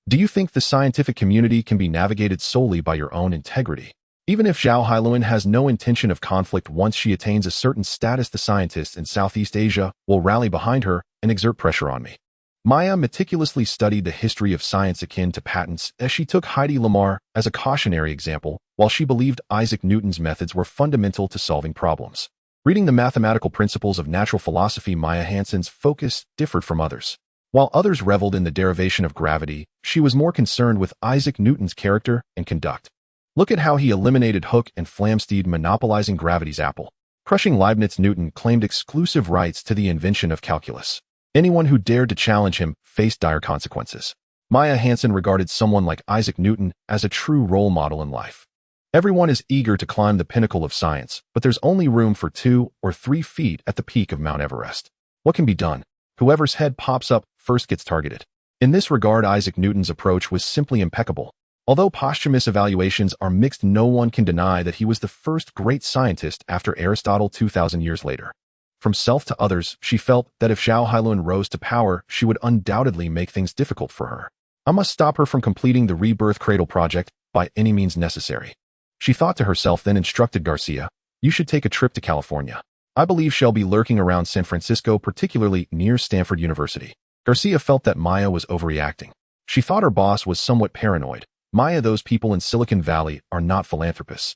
[SPEAKER 1] Do you think the scientific community can be navigated solely by your own integrity? Even if Zhao Hailuan has no intention of conflict, once she attains a certain status, the scientists in Southeast Asia will rally behind her and exert pressure on me. Maya meticulously studied the history of science akin to patents, as she took Heidi Lamar as a cautionary example, while she believed Isaac Newton's methods were fundamental to solving problems. Reading the mathematical principles of natural philosophy, Maya Hansen's focus differed from others. While others reveled in the derivation of gravity, she was more concerned with Isaac Newton's character and conduct. Look at how he eliminated Hooke and Flamsteed, monopolizing gravity's apple. Crushing Leibniz, Newton claimed exclusive rights to the invention of calculus. Anyone who dared to challenge him faced dire consequences. Maya Hansen regarded someone like Isaac Newton as a true role model in life. Everyone is eager to climb the pinnacle of science, but there's only room for 2 or 3 feet at the peak of Mount Everest. What can be done? Whoever's head pops up first gets targeted. In this regard, Isaac Newton's approach was simply impeccable. Although posthumous evaluations are mixed, no one can deny that he was the first great scientist after Aristotle 2,000 years later. From self to others, she felt that if Zhao Hailuan rose to power, she would undoubtedly make things difficult for her. I must stop her from completing the Rebirth Cradle project by any means necessary. She thought to herself, then instructed Garcia, you should take a trip to California. I believe she'll be lurking around San Francisco, particularly near Stanford University. Garcia felt that Maya was overreacting. She thought her boss was somewhat paranoid. Maya, those people in Silicon Valley are not philanthropists.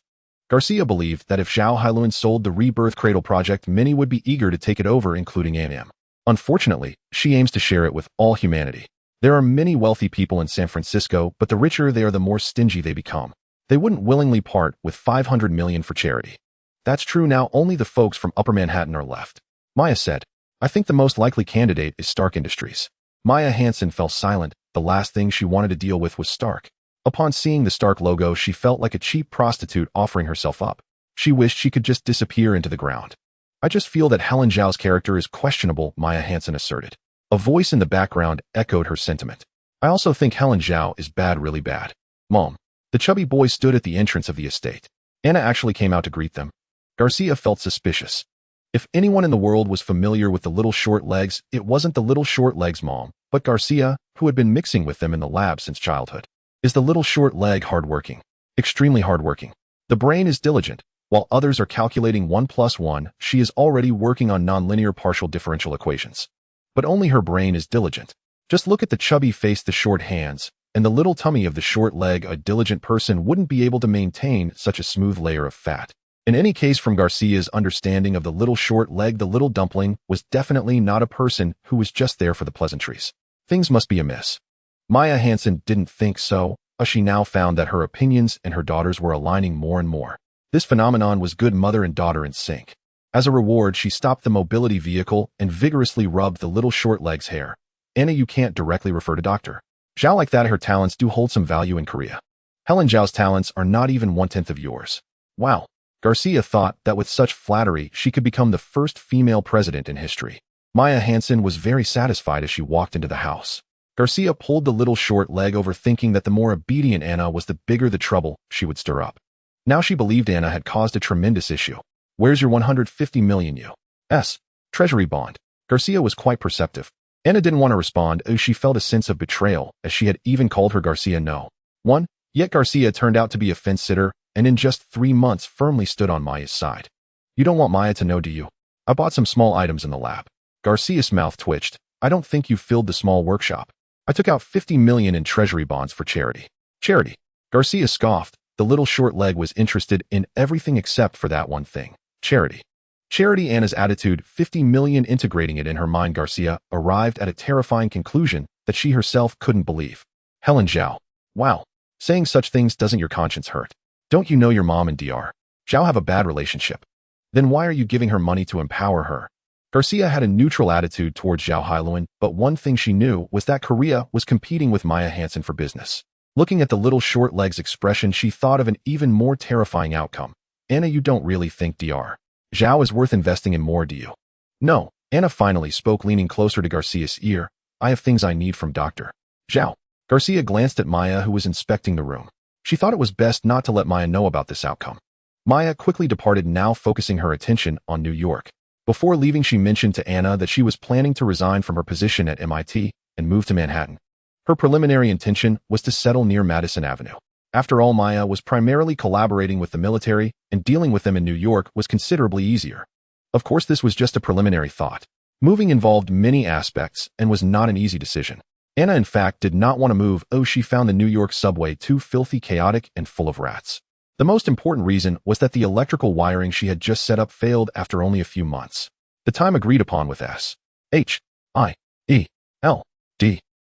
[SPEAKER 1] Garcia believed that if Zhao Hailuan sold the Rebirth Cradle project, many would be eager to take it over, including A&M. Unfortunately, she aims to share it with all humanity. There are many wealthy people in San Francisco, but the richer they are, the more stingy they become. They wouldn't willingly part with $500 million for charity. That's true now. Only the folks from Upper Manhattan are left. Maya said, I think the most likely candidate is Stark Industries. Maya Hansen fell silent. The last thing she wanted to deal with was Stark. Upon seeing the Stark logo, she felt like a cheap prostitute offering herself up. She wished she could just disappear into the ground. I just feel that Helen Zhao's character is questionable, Maya Hansen asserted. A voice in the background echoed her sentiment. I also think Helen Zhao is bad, really bad. Mom. The chubby boy stood at the entrance of the estate. Anna actually came out to greet them. Garcia felt suspicious. If anyone in the world was familiar with the Little Short Legs, it wasn't the Little Short Legs' mom, but Garcia, who had been mixing with them in the lab since childhood. Is the Little Short Leg hardworking? Extremely hardworking. The brain is diligent. While others are calculating 1 plus 1, she is already working on nonlinear partial differential equations. But only her brain is diligent. Just look at the chubby face, the short hands, and the little tummy of the short leg. A diligent person wouldn't be able to maintain such a smooth layer of fat. In any case, from Garcia's understanding of the Little Short Leg, the little dumpling was definitely not a person who was just there for the pleasantries. Things must be amiss. Maya Hansen didn't think so, as she now found that her opinions and her daughter's were aligning more and more. This phenomenon was good mother and daughter in sync. As a reward, she stopped the mobility vehicle and vigorously rubbed the Little Short Leg's hair. Anna, you can't directly refer to Dr. Zhao like that. Her talents do hold some value in Korea. Helen Zhao's talents are not even 1/10 of yours. Wow. Garcia thought that with such flattery, she could become the first female president in history. Maya Hansen was very satisfied as she walked into the house. Garcia pulled the Little Short Leg over, thinking that the more obedient Anna was, the bigger the trouble she would stir up. Now she believed Anna had caused a tremendous issue. Where's your $150 million U.S. Treasury bond? Garcia was quite perceptive. Anna didn't want to respond, as she felt a sense of betrayal, as she had even called her Garcia no one. Yet Garcia turned out to be a fence-sitter, and in just 3 months firmly stood on Maya's side. You don't want Maya to know, do you? I bought some small items in the lab. Garcia's mouth twitched. I don't think you filled the small workshop. I took out $50 million in treasury bonds for charity. Charity? Garcia scoffed. The Little Short Leg was interested in everything except for that one thing. Charity. Charity. Anna's attitude, $50 million. Integrating it in her mind, Garcia arrived at a terrifying conclusion that she herself couldn't believe. Helen Zhao. Wow. Saying such things, doesn't your conscience hurt? Don't you know your mom and Dr. Zhao have a bad relationship? Then why are you giving her money to empower her? Garcia had a neutral attitude towards Zhao Hailuan, but one thing she knew was that Korea was competing with Maya Hansen for business. Looking at the little short leg's expression, she thought of an even more terrifying outcome. Anna, you don't really think Dr. Zhao is worth investing in more, do you? No, Anna finally spoke, leaning closer to Garcia's ear. I have things I need from Dr. Zhao. Garcia glanced at Maya, who was inspecting the room. She thought it was best not to let Maya know about this outcome. Maya quickly departed, now focusing her attention on New York. Before leaving, she mentioned to Anna that she was planning to resign from her position at MIT and move to Manhattan. Her preliminary intention was to settle near Madison Avenue. After all, Maya was primarily collaborating with the military, and dealing with them in New York was considerably easier. Of course, this was just a preliminary thought. Moving involved many aspects and was not an easy decision. Anna, in fact, did not want to move. She found the New York subway too filthy, chaotic, and full of rats. The most important reason was that the electrical wiring she had just set up failed after only a few months. The time agreed upon with S.H.I.E.L.D.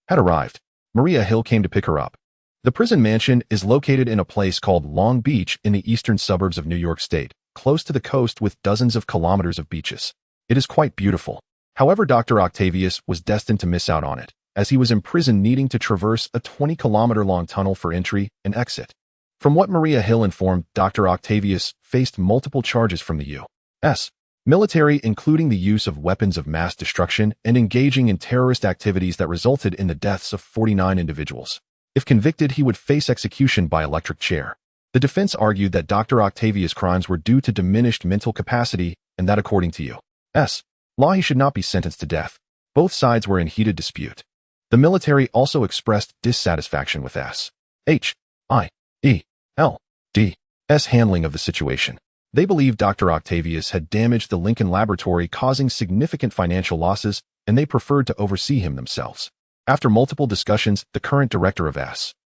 [SPEAKER 1] had arrived. Maria Hill came to pick her up. The prison mansion is located in a place called Long Beach in the eastern suburbs of New York State, close to the coast with dozens of kilometers of beaches. It is quite beautiful. However, Dr. Octavius was destined to miss out on it, as he was imprisoned, needing to traverse a 20-kilometer-long tunnel for entry and exit. From what Maria Hill informed, Dr. Octavius faced multiple charges from the U.S. military, including the use of weapons of mass destruction and engaging in terrorist activities that resulted in the deaths of 49 individuals. If convicted, he would face execution by electric chair. The defense argued that Dr. Octavius' crimes were due to diminished mental capacity and that according to U.S. law he should not be sentenced to death. Both sides were in heated dispute. The military also expressed dissatisfaction with S.H.I.E.L.D.'s handling of the situation. They believed Dr. Octavius had damaged the Lincoln laboratory, causing significant financial losses, and they preferred to oversee him themselves. After multiple discussions, the current director of S.H.I.E.L.D.,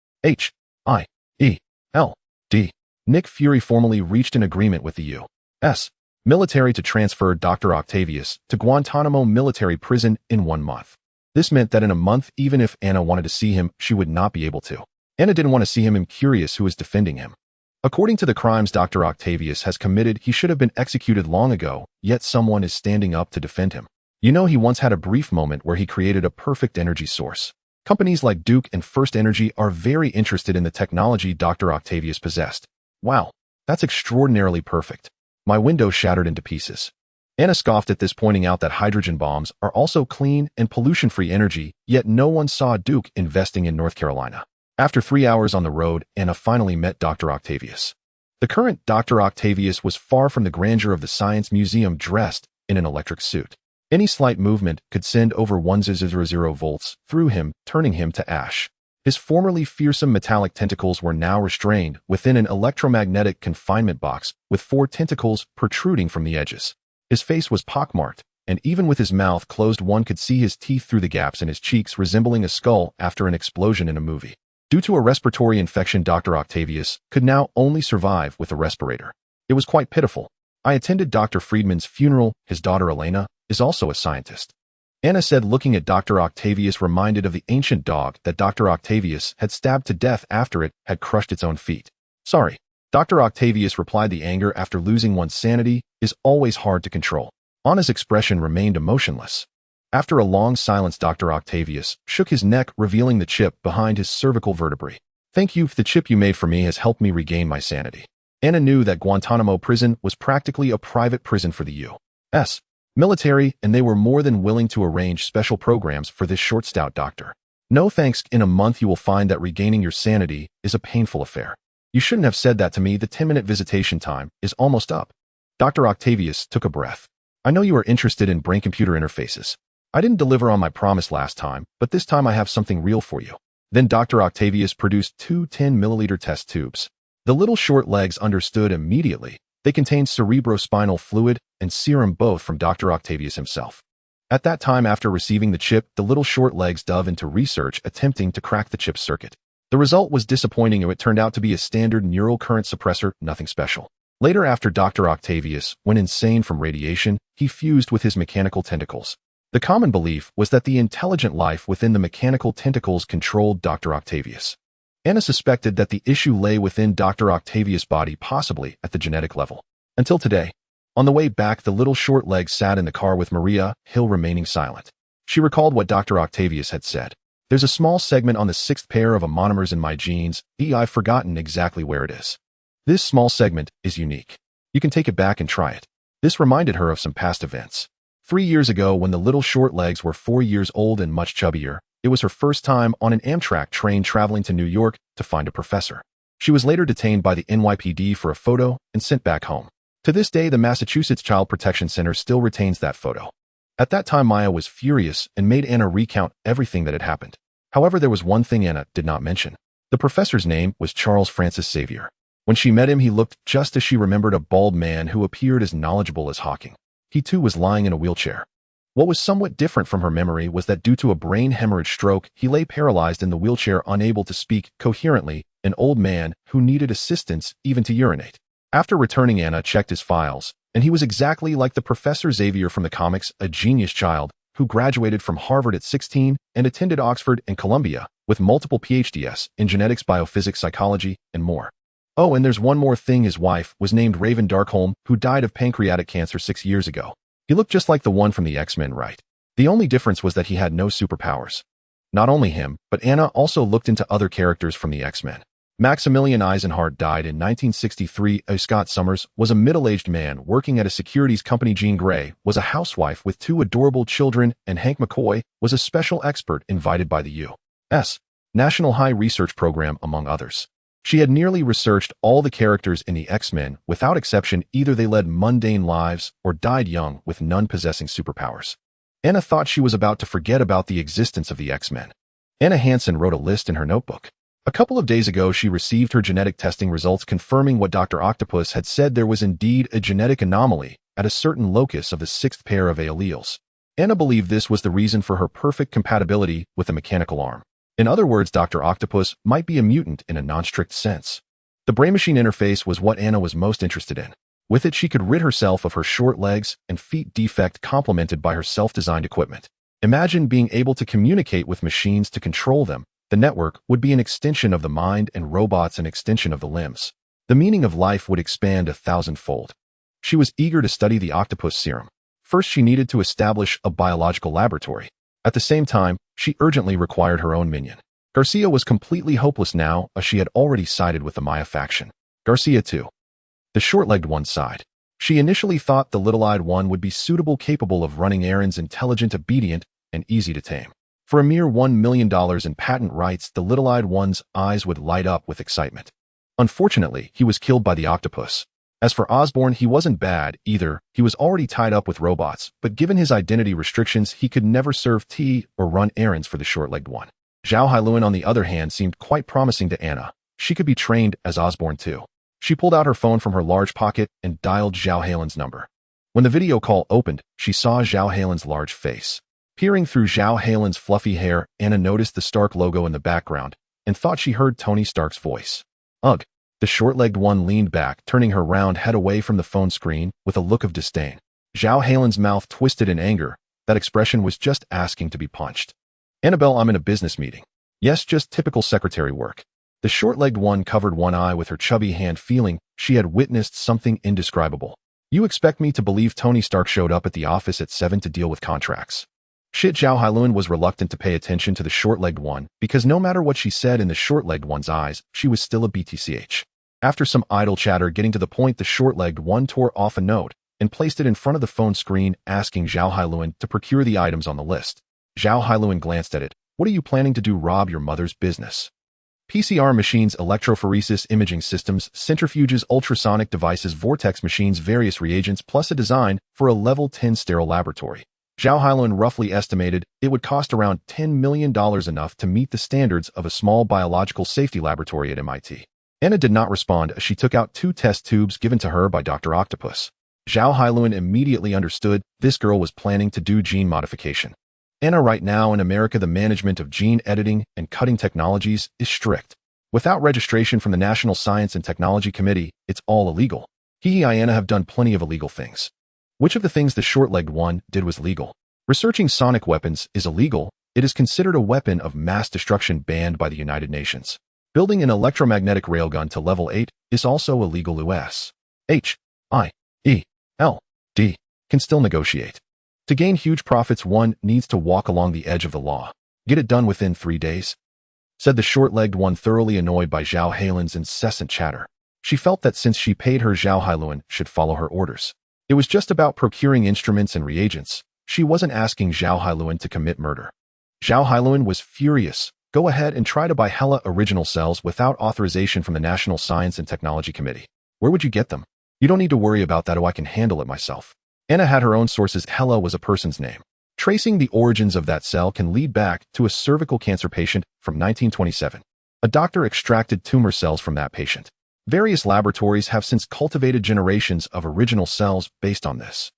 [SPEAKER 1] Nick Fury, formally reached an agreement with the U.S. military to transfer Dr. Octavius to Guantanamo military prison in 1 month. This meant that in a month, even if Anna wanted to see him, she would not be able to. Anna didn't want to see him. I'm curious who is defending him. According to the crimes Dr. Octavius has committed, he should have been executed long ago, yet someone is standing up to defend him. You know, he once had a brief moment where he created a perfect energy source. Companies like Duke and First Energy are very interested in the technology Dr. Octavius possessed. Wow, that's extraordinarily perfect. My window shattered into pieces. Anna scoffed at this, pointing out that hydrogen bombs are also clean and pollution-free energy, yet no one saw Duke investing in North Carolina. After 3 hours on the road, Anna finally met Dr. Octavius. The current Dr. Octavius was far from the grandeur of the Science Museum, dressed in an electric suit. Any slight movement could send over 100 volts through him, turning him to ash. His formerly fearsome metallic tentacles were now restrained within an electromagnetic confinement box with 4 tentacles protruding from the edges. His face was pockmarked, and even with his mouth closed, one could see his teeth through the gaps in his cheeks, resembling a skull after an explosion in a movie. Due to a respiratory infection, Dr. Octavius could now only survive with a respirator. It was quite pitiful. I attended Dr. Freriedman's funeral. His daughter Elena is also a scientist. Anna said, looking at Dr. Octavius, reminded of the ancient dog that Dr. Octavius had stabbed to death after it had crushed its own feet. Sorry. Dr. Octavius replied, the anger after losing one's sanity is always hard to control. Anna's expression remained emotionless. After a long silence, Dr. Octavius shook his neck, revealing the chip behind his cervical vertebrae. Thank you. The chip you made for me has helped me regain my sanity. Anna knew that Guantanamo prison was practically a private prison for the U.S. military, and they were more than willing to arrange special programs for this short, stout doctor. No thanks. In a month you will find that regaining your sanity is a painful affair. You shouldn't have said that to me. The 10-minute visitation time is almost up. Dr. Octavius took a breath. I know you are interested in brain-computer interfaces. I didn't deliver on my promise last time, but this time I have something real for you. Then Dr. Octavius produced 2 10-milliliter test tubes. The little short legs understood immediately. They contained cerebrospinal fluid and serum, both from Dr. Octavius himself. At that time, after receiving the chip, the little short legs dove into research, attempting to crack the chip's circuit. The result was disappointing. It turned out to be a standard neural current suppressor, nothing special. Later, after Dr. Octavius went insane from radiation, he fused with his mechanical tentacles. The common belief was that the intelligent life within the mechanical tentacles controlled Dr. Octavius. Anna suspected that the issue lay within Dr. Octavius' body, possibly at the genetic level. Until today, On the way back, the little short legs sat in the car with Maria, Hill remaining silent. She recalled what Dr. Octavius had said. There's a small segment on the sixth pair of monomers in my genes. I've forgotten exactly where it is. This small segment is unique. You can take it back and try it. This reminded her of some past events. 3 years ago, when the little short legs were 4 years old and much chubbier, it was her first time on an Amtrak train traveling to New York to find a professor. She was later detained by the NYPD for a photo and sent back home. To this day, the Massachusetts Child Protection Center still retains that photo. At that time, Maya was furious and made Anna recount everything that had happened. However, there was one thing Anna did not mention. The professor's name was Charles Francis Xavier. When she met him, he looked just as she remembered, a bald man who appeared as knowledgeable as Hawking. He too was lying in a wheelchair. What was somewhat different from her memory was that due to a brain hemorrhage stroke, he lay paralyzed in the wheelchair, unable to speak coherently, an old man who needed assistance even to urinate. After returning, Anna checked his files, and he was exactly like the Professor Xavier from the comics, a genius child who graduated from Harvard at 16 and attended Oxford and Columbia, with multiple PhDs in genetics, biophysics, psychology, and more. Oh, and there's one more thing. His wife was named Raven Darkholme, who died of pancreatic cancer 6 years ago. He looked just like the one from the X-Men, right? The only difference was that he had no superpowers. Not only him, but Anna also looked into other characters from the X-Men. Maximilian Eisenhardt died in 1963. Scott Summers was a middle-aged man working at a securities company. Jean Grey was a housewife with 2 adorable children, and Hank McCoy was a special expert invited by the U.S. National High Research Program, among others. She had nearly researched all the characters in the X-Men. Without exception, either they led mundane lives or died young, with none possessing superpowers. Anna thought she was about to forget about the existence of the X-Men. Maya Hansen wrote a list in her notebook. A couple of days ago, she received her genetic testing results confirming what Dr. Octopus had said. There was indeed a genetic anomaly at a certain locus of the 6th pair of alleles. Anna believed this was the reason for her perfect compatibility with a mechanical arm. In other words, Dr. Octopus might be a mutant in a non-strict sense. The brain-machine interface was what Anna was most interested in. With it, she could rid herself of her short legs and feet defect, complemented by her self-designed equipment. Imagine being able to communicate with machines to control them. The network would be an extension of the mind and robots an extension of the limbs. The meaning of life would expand 1,000-fold. She was eager to study the octopus serum. First, she needed to establish a biological laboratory. At the same time, she urgently required her own minion. Garcia was completely hopeless now, as she had already sided with the Maya faction. Garcia too. The short-legged one sighed. She initially thought the little-eyed one would be suitable, capable of running errands, intelligent, obedient, and easy to tame. For a mere $1 million in patent rights, the little-eyed one's eyes would light up with excitement. Unfortunately, he was killed by the octopus. As for Osborn, he wasn't bad either. He was already tied up with robots, but given his identity restrictions, he could never serve tea or run errands for the short-legged one. Zhao Hailuan, on the other hand, seemed quite promising to Anna. She could be trained as Osborn too. She pulled out her phone from her large pocket and dialed Zhao Hailuan's number. When the video call opened, she saw Zhao Hailuan's large face. Peering through Zhao Hailuan's fluffy hair, Anna noticed the Stark logo in the background and thought she heard Tony Stark's voice. Ugh. The short-legged one leaned back, turning her round head away from the phone screen with a look of disdain. Zhao Hailuan's mouth twisted in anger. That expression was just asking to be punched. Annabelle, I'm in a business meeting. Yes, just typical secretary work. The short-legged one covered one eye with her chubby hand, feeling she had witnessed something indescribable. You expect me to believe Tony Stark showed up at the office at 7 to deal with contracts? Shit. Zhao Hailuan was reluctant to pay attention to the short-legged one, because no matter what she said in the short-legged one's eyes, she was still a BTCH. After some idle chatter getting to the point, the short-legged one tore off a note and placed it in front of the phone screen, asking Zhao Hailuan to procure the items on the list. Zhao Hailuan glanced at it. What are you planning to do? Rob your mother's business? PCR machines, electrophoresis, imaging systems, centrifuges, ultrasonic devices, vortex machines, various reagents, plus a design for a level 10 sterile laboratory. Zhao Hailuan roughly estimated it would cost around $10 million, enough to meet the standards of a small biological safety laboratory at MIT. Anna did not respond as she took out 2 test tubes given to her by Dr. Octopus. Zhao Hailuan immediately understood this girl was planning to do gene modification. Anna, right now in America, the management of gene editing and cutting technologies is strict. Without registration from the National Science and Technology Committee, it's all illegal. He and Anna have done plenty of illegal things. Which of the things the short-legged one did was legal? Researching sonic weapons is illegal. It is considered a weapon of mass destruction banned by the United Nations. Building an electromagnetic railgun to level 8 is also illegal. U.S. H.I.E.L. D. Can still negotiate. To gain huge profits, one needs to walk along the edge of the law. Get it done within 3 days, said the short-legged one, thoroughly annoyed by Zhao Hailuan's incessant chatter. She felt that since she paid her, Zhao Hailuan should follow her orders. It was just about procuring instruments and reagents. She wasn't asking Zhao Hailuan to commit murder. Zhao Hailuan was furious. Go ahead and try to buy hella original cells without authorization from the National Science and Technology Committee. Where would you get them? You don't need to worry about that. Oh, I can handle it myself. Anna had her own sources. Hella was a person's name. Tracing the origins of that cell can lead back to a cervical cancer patient from 1927. A doctor extracted tumor cells from that patient. Various laboratories have since cultivated generations of original cells based on this.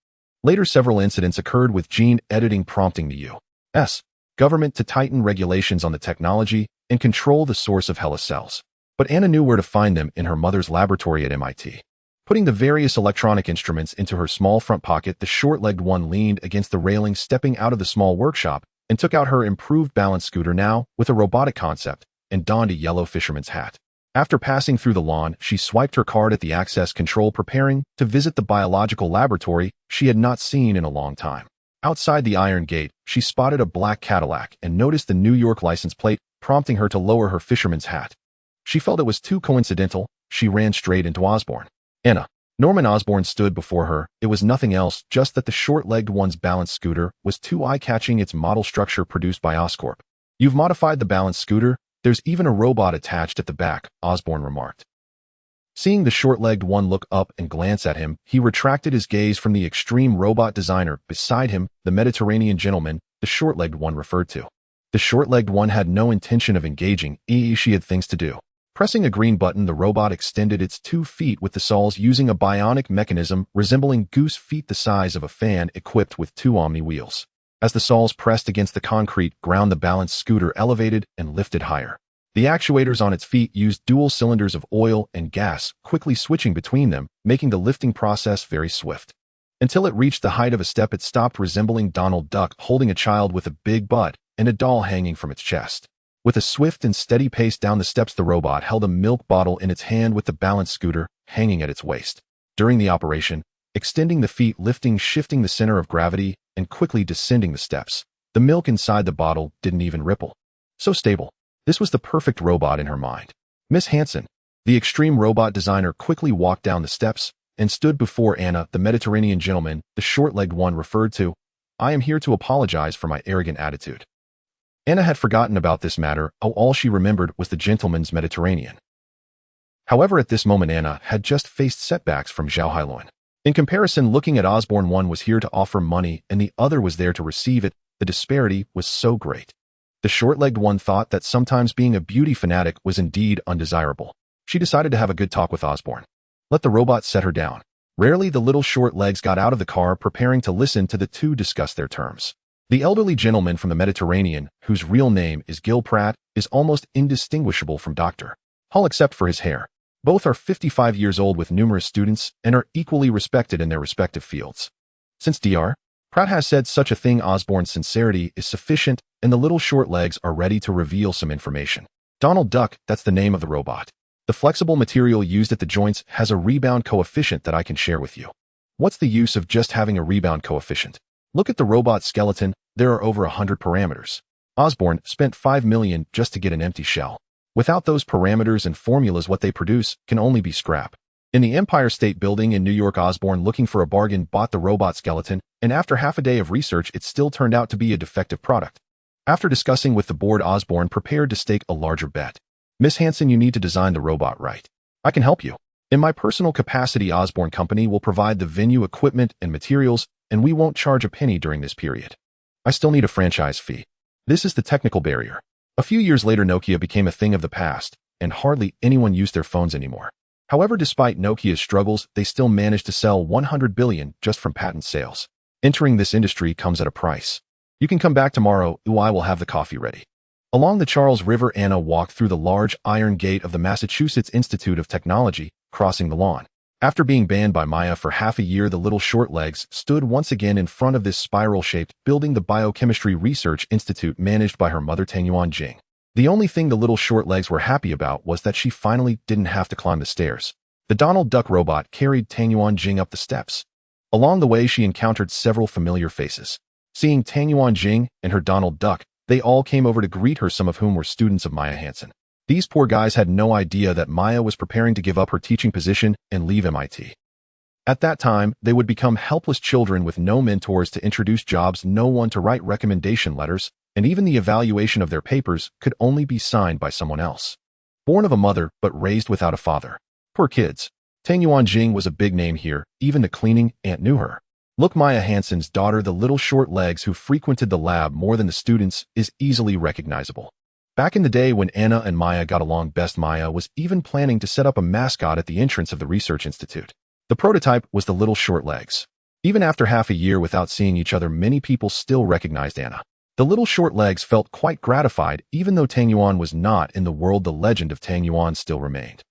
[SPEAKER 1] Later, several incidents occurred with gene editing, prompting the U.S. government to tighten regulations on the technology and control the source of HeLa cells. But Anna knew where to find them in her mother's laboratory at MIT. Putting the various electronic instruments into her small front pocket, the short-legged one leaned against the railing, stepping out of the small workshop, and took out her improved balance scooter, now with a robotic concept, and donned a yellow fisherman's hat. After passing through the lawn, she swiped her card at the access control, preparing to visit the biological laboratory she had not seen in a long time. Outside the iron gate, she spotted a black Cadillac and noticed the New York license plate, prompting her to lower her fisherman's hat. She felt it was too coincidental. She ran straight into Osborne. Anna. Norman Osborne stood before her. It was nothing else, just that the short-legged one's balance scooter was too eye-catching. Its model structure produced by Oscorp. You've modified the balance scooter. There's even a robot attached at the back, Osborne remarked. Seeing the short-legged one look up and glance at him, he retracted his gaze from the extreme robot designer beside him, the Mediterranean gentleman the short-legged one referred to. The short-legged one had no intention of engaging. She had things to do. Pressing a green button, the robot extended its 2 feet with the soles, using a bionic mechanism resembling goose feet the size of a fan, equipped with 2 omni wheels. As the soles pressed against the concrete ground, the balance scooter elevated and lifted higher. The actuators on its feet used dual cylinders of oil and gas, quickly switching between them, making the lifting process very swift. Until it reached the height of a step, it stopped, resembling Donald Duck holding a child with a big butt and a doll hanging from its chest. With a swift and steady pace down the steps, the robot held a milk bottle in its hand with the balance scooter hanging at its waist. During the operation, extending the feet, lifting, shifting the center of gravity, and quickly descending the steps. The milk inside the bottle didn't even ripple. So stable. This was the perfect robot in her mind. Miss Hansen, the extreme robot designer, quickly walked down the steps and stood before Anna, the Mediterranean gentleman the short-legged one referred to. I am here to apologize for my arrogant attitude. Anna had forgotten about this matter. All she remembered was the gentleman's Mediterranean. However, at this moment, Anna had just faced setbacks from Zhao Hailuan. In comparison, looking at Osborne, one was here to offer money and the other was there to receive it. The disparity was so great. The short-legged one thought that sometimes being a beauty fanatic was indeed undesirable. She decided to have a good talk with Osborne. Let the robot set her down. Rarely the little short legs got out of the car, preparing to listen to the two discuss their terms. The elderly gentleman from the Mediterranean, whose real name is Gil Pratt, is almost indistinguishable from Dr. Hall except for his hair. Both are 55 years old with numerous students and are equally respected in their respective fields. Since Dr. Pratt has said such a thing, Osborne's sincerity is sufficient and the little short legs are ready to reveal some information. Donald Duck, that's the name of the robot. The flexible material used at the joints has a rebound coefficient that I can share with you. What's the use of just having a rebound coefficient? Look at the robot skeleton. There are over 100 parameters. Osborne spent $5 million just to get an empty shell. Without those parameters and formulas, what they produce can only be scrap. In the Empire State Building in New York, Osborne, looking for a bargain, bought the robot skeleton, and after half a day of research, it still turned out to be a defective product. After discussing with the board, Osborne prepared to stake a larger bet. Miss Hansen, you need to design the robot right. I can help you. In my personal capacity, Osborne Company will provide the venue equipment and materials, and we won't charge a penny during this period. I still need a franchise fee. This is the technical barrier. A few years later, Nokia became a thing of the past, and hardly anyone used their phones anymore. However, despite Nokia's struggles, they still managed to sell 100 billion just from patent sales. Entering this industry comes at a price. You can come back tomorrow. I will have the coffee ready. Along the Charles River, Anna walked through the large iron gate of the Massachusetts Institute of Technology, crossing the lawn. After being banned by Maya for half a year, the little short legs stood once again in front of this spiral-shaped building, the Biochemistry Research Institute managed by her mother Tianyuan Jing. The only thing the little short legs were happy about was that she finally didn't have to climb the stairs. The Donald Duck robot carried Tianyuan Jing up the steps. Along the way, she encountered several familiar faces. Seeing Tangyuan Jing and her Donald Duck, they all came over to greet her, some of whom were students of Maya Hansen. These poor guys had no idea that Maya was preparing to give up her teaching position and leave MIT. At that time, they would become helpless children with no mentors to introduce jobs, no one to write recommendation letters, and even the evaluation of their papers could only be signed by someone else. Born of a mother, but raised without a father. Poor kids. Tangyuan Jing was a big name here, even the cleaning aunt knew her. Look, Maya Hansen's daughter, the little short legs who frequented the lab more than the students, is easily recognizable. Back in the day when Anna and Maya got along best, Maya was even planning to set up a mascot at the entrance of the research institute. The prototype was the little short legs. Even after half a year without seeing each other, many people still recognized Anna. The little short legs felt quite gratified. Even though Tang Yuan was not in the world, the legend of Tang Yuan still remained.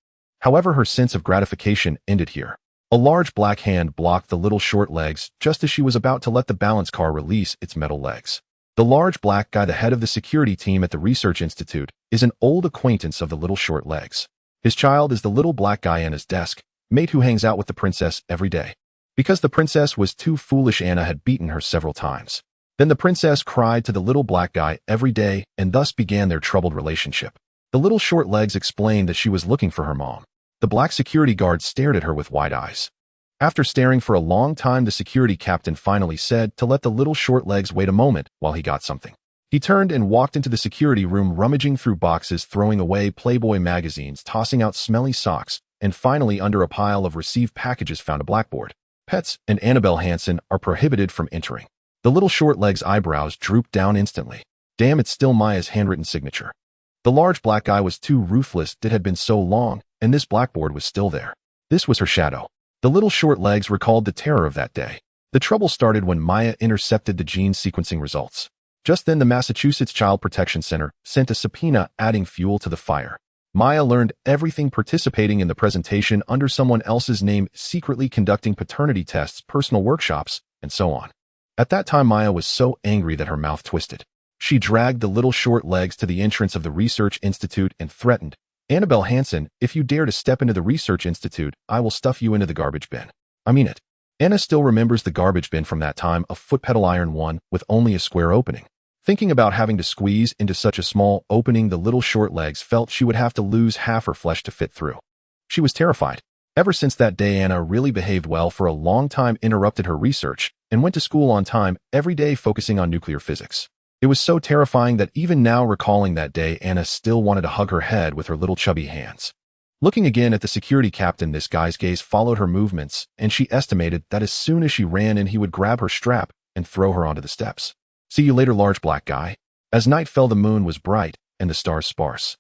[SPEAKER 1] However, her sense of gratification ended here. A large black hand blocked the little short legs just as she was about to let the balance car release its metal legs. The large black guy, the head of the security team at the research institute, is an old acquaintance of the little short legs. His child is the little black guy Anna's desk mate who hangs out with the princess every day. Because the princess was too foolish, Anna had beaten her several times. Then the princess cried to the little black guy every day, and thus began their troubled relationship. The little short legs explained that she was looking for her mom. The black security guard stared at her with wide eyes. After staring for a long time, the security captain finally said to let the little short legs wait a moment while he got something. He turned and walked into the security room, rummaging through boxes, throwing away Playboy magazines, tossing out smelly socks, and finally, under a pile of received packages, found a blackboard. Pets and Annabelle Hansen are prohibited from entering. The little short legs' eyebrows drooped down instantly. Damn, it's still Maya's handwritten signature. The large black guy was too ruthless. It had been so long, and this blackboard was still there. This was her shadow. The little short legs recalled the terror of that day. The trouble started when Maya intercepted the gene sequencing results. Just then, the Massachusetts Child Protection Center sent a subpoena, adding fuel to the fire. Maya learned everything, participating in the presentation under someone else's name, secretly conducting paternity tests, personal workshops, and so on. At that time, Maya was so angry that her mouth twisted. She dragged the little short legs to the entrance of the research institute and threatened, "Annabelle Hansen, if you dare to step into the research institute, I will stuff you into the garbage bin. I mean it." Anna still remembers the garbage bin from that time, a foot-pedal iron one with only a square opening. Thinking about having to squeeze into such a small opening, the little short legs felt she would have to lose half her flesh to fit through. She was terrified. Ever since that day, Anna really behaved well for a long time, interrupted her research, and went to school on time every day, focusing on nuclear physics. It was so terrifying that even now, recalling that day, Anna still wanted to hug her head with her little chubby hands. Looking again at the security captain, this guy's gaze followed her movements, and she estimated that as soon as she ran in, he would grab her strap and throw her onto the steps. "See you later, large black guy." As night fell, the moon was bright and the stars sparse.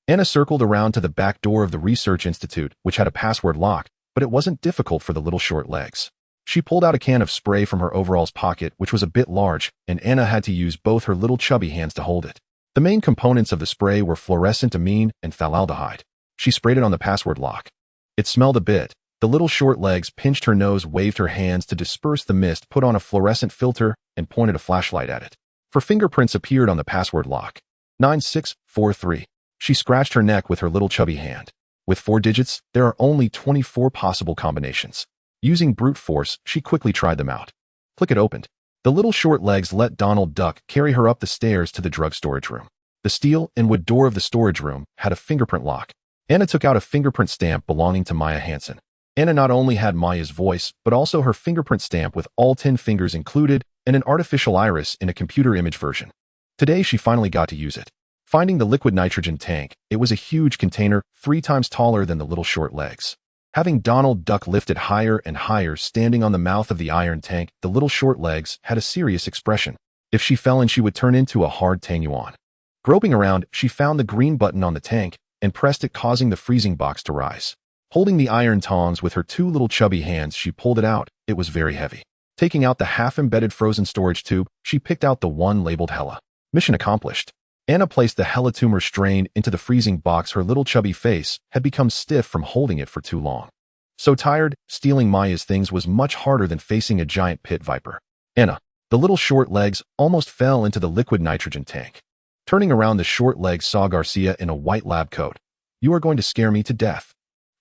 [SPEAKER 1] Anna circled around to the back door of the research institute, which had a password lock, but it wasn't difficult for the little short legs. She pulled out a can of spray from her overalls pocket, which was a bit large, and Anna had to use both her little chubby hands to hold it. The main components of the spray were fluorescent amine and phthalaldehyde. She sprayed it on the password lock. It smelled a bit. The little short legs pinched her nose, waved her hands to disperse the mist, put on a fluorescent filter, and pointed a flashlight at it. Her fingerprints appeared on the password lock. 9643. She scratched her neck with her little chubby hand. With 4 digits, there are only 24 possible combinations. Using brute force, she quickly tried them out. Click, it opened. The little short legs let Donald Duck carry her up the stairs to the drug storage room. The steel and wood door of the storage room had a fingerprint lock. Anna took out a fingerprint stamp belonging to Maya Hansen. Anna not only had Maya's voice, but also her fingerprint stamp with all 10 fingers included and an artificial iris in a computer image version. Today, she finally got to use it. Finding the liquid nitrogen tank, it was a huge container, 3 times taller than the little short legs. Having Donald Duck lifted higher and higher, standing on the mouth of the iron tank, the little short legs had a serious expression. If she fell in, she would turn into a hard Tang Yuan. Groping around, she found the green button on the tank and pressed it, causing the freezing box to rise. Holding the iron tongs with her 2 little chubby hands, she pulled it out. It was very heavy. Taking out the half-embedded frozen storage tube, she picked out the one labeled Hella. Mission accomplished. Anna placed the Hella tumor strain into the freezing box. Her little chubby face had become stiff from holding it for too long. So tired, stealing Maya's things was much harder than facing a giant pit viper. Anna, the little short legs, almost fell into the liquid nitrogen tank. Turning around, the short legs saw Garcia in a white lab coat. "You are going to scare me to death."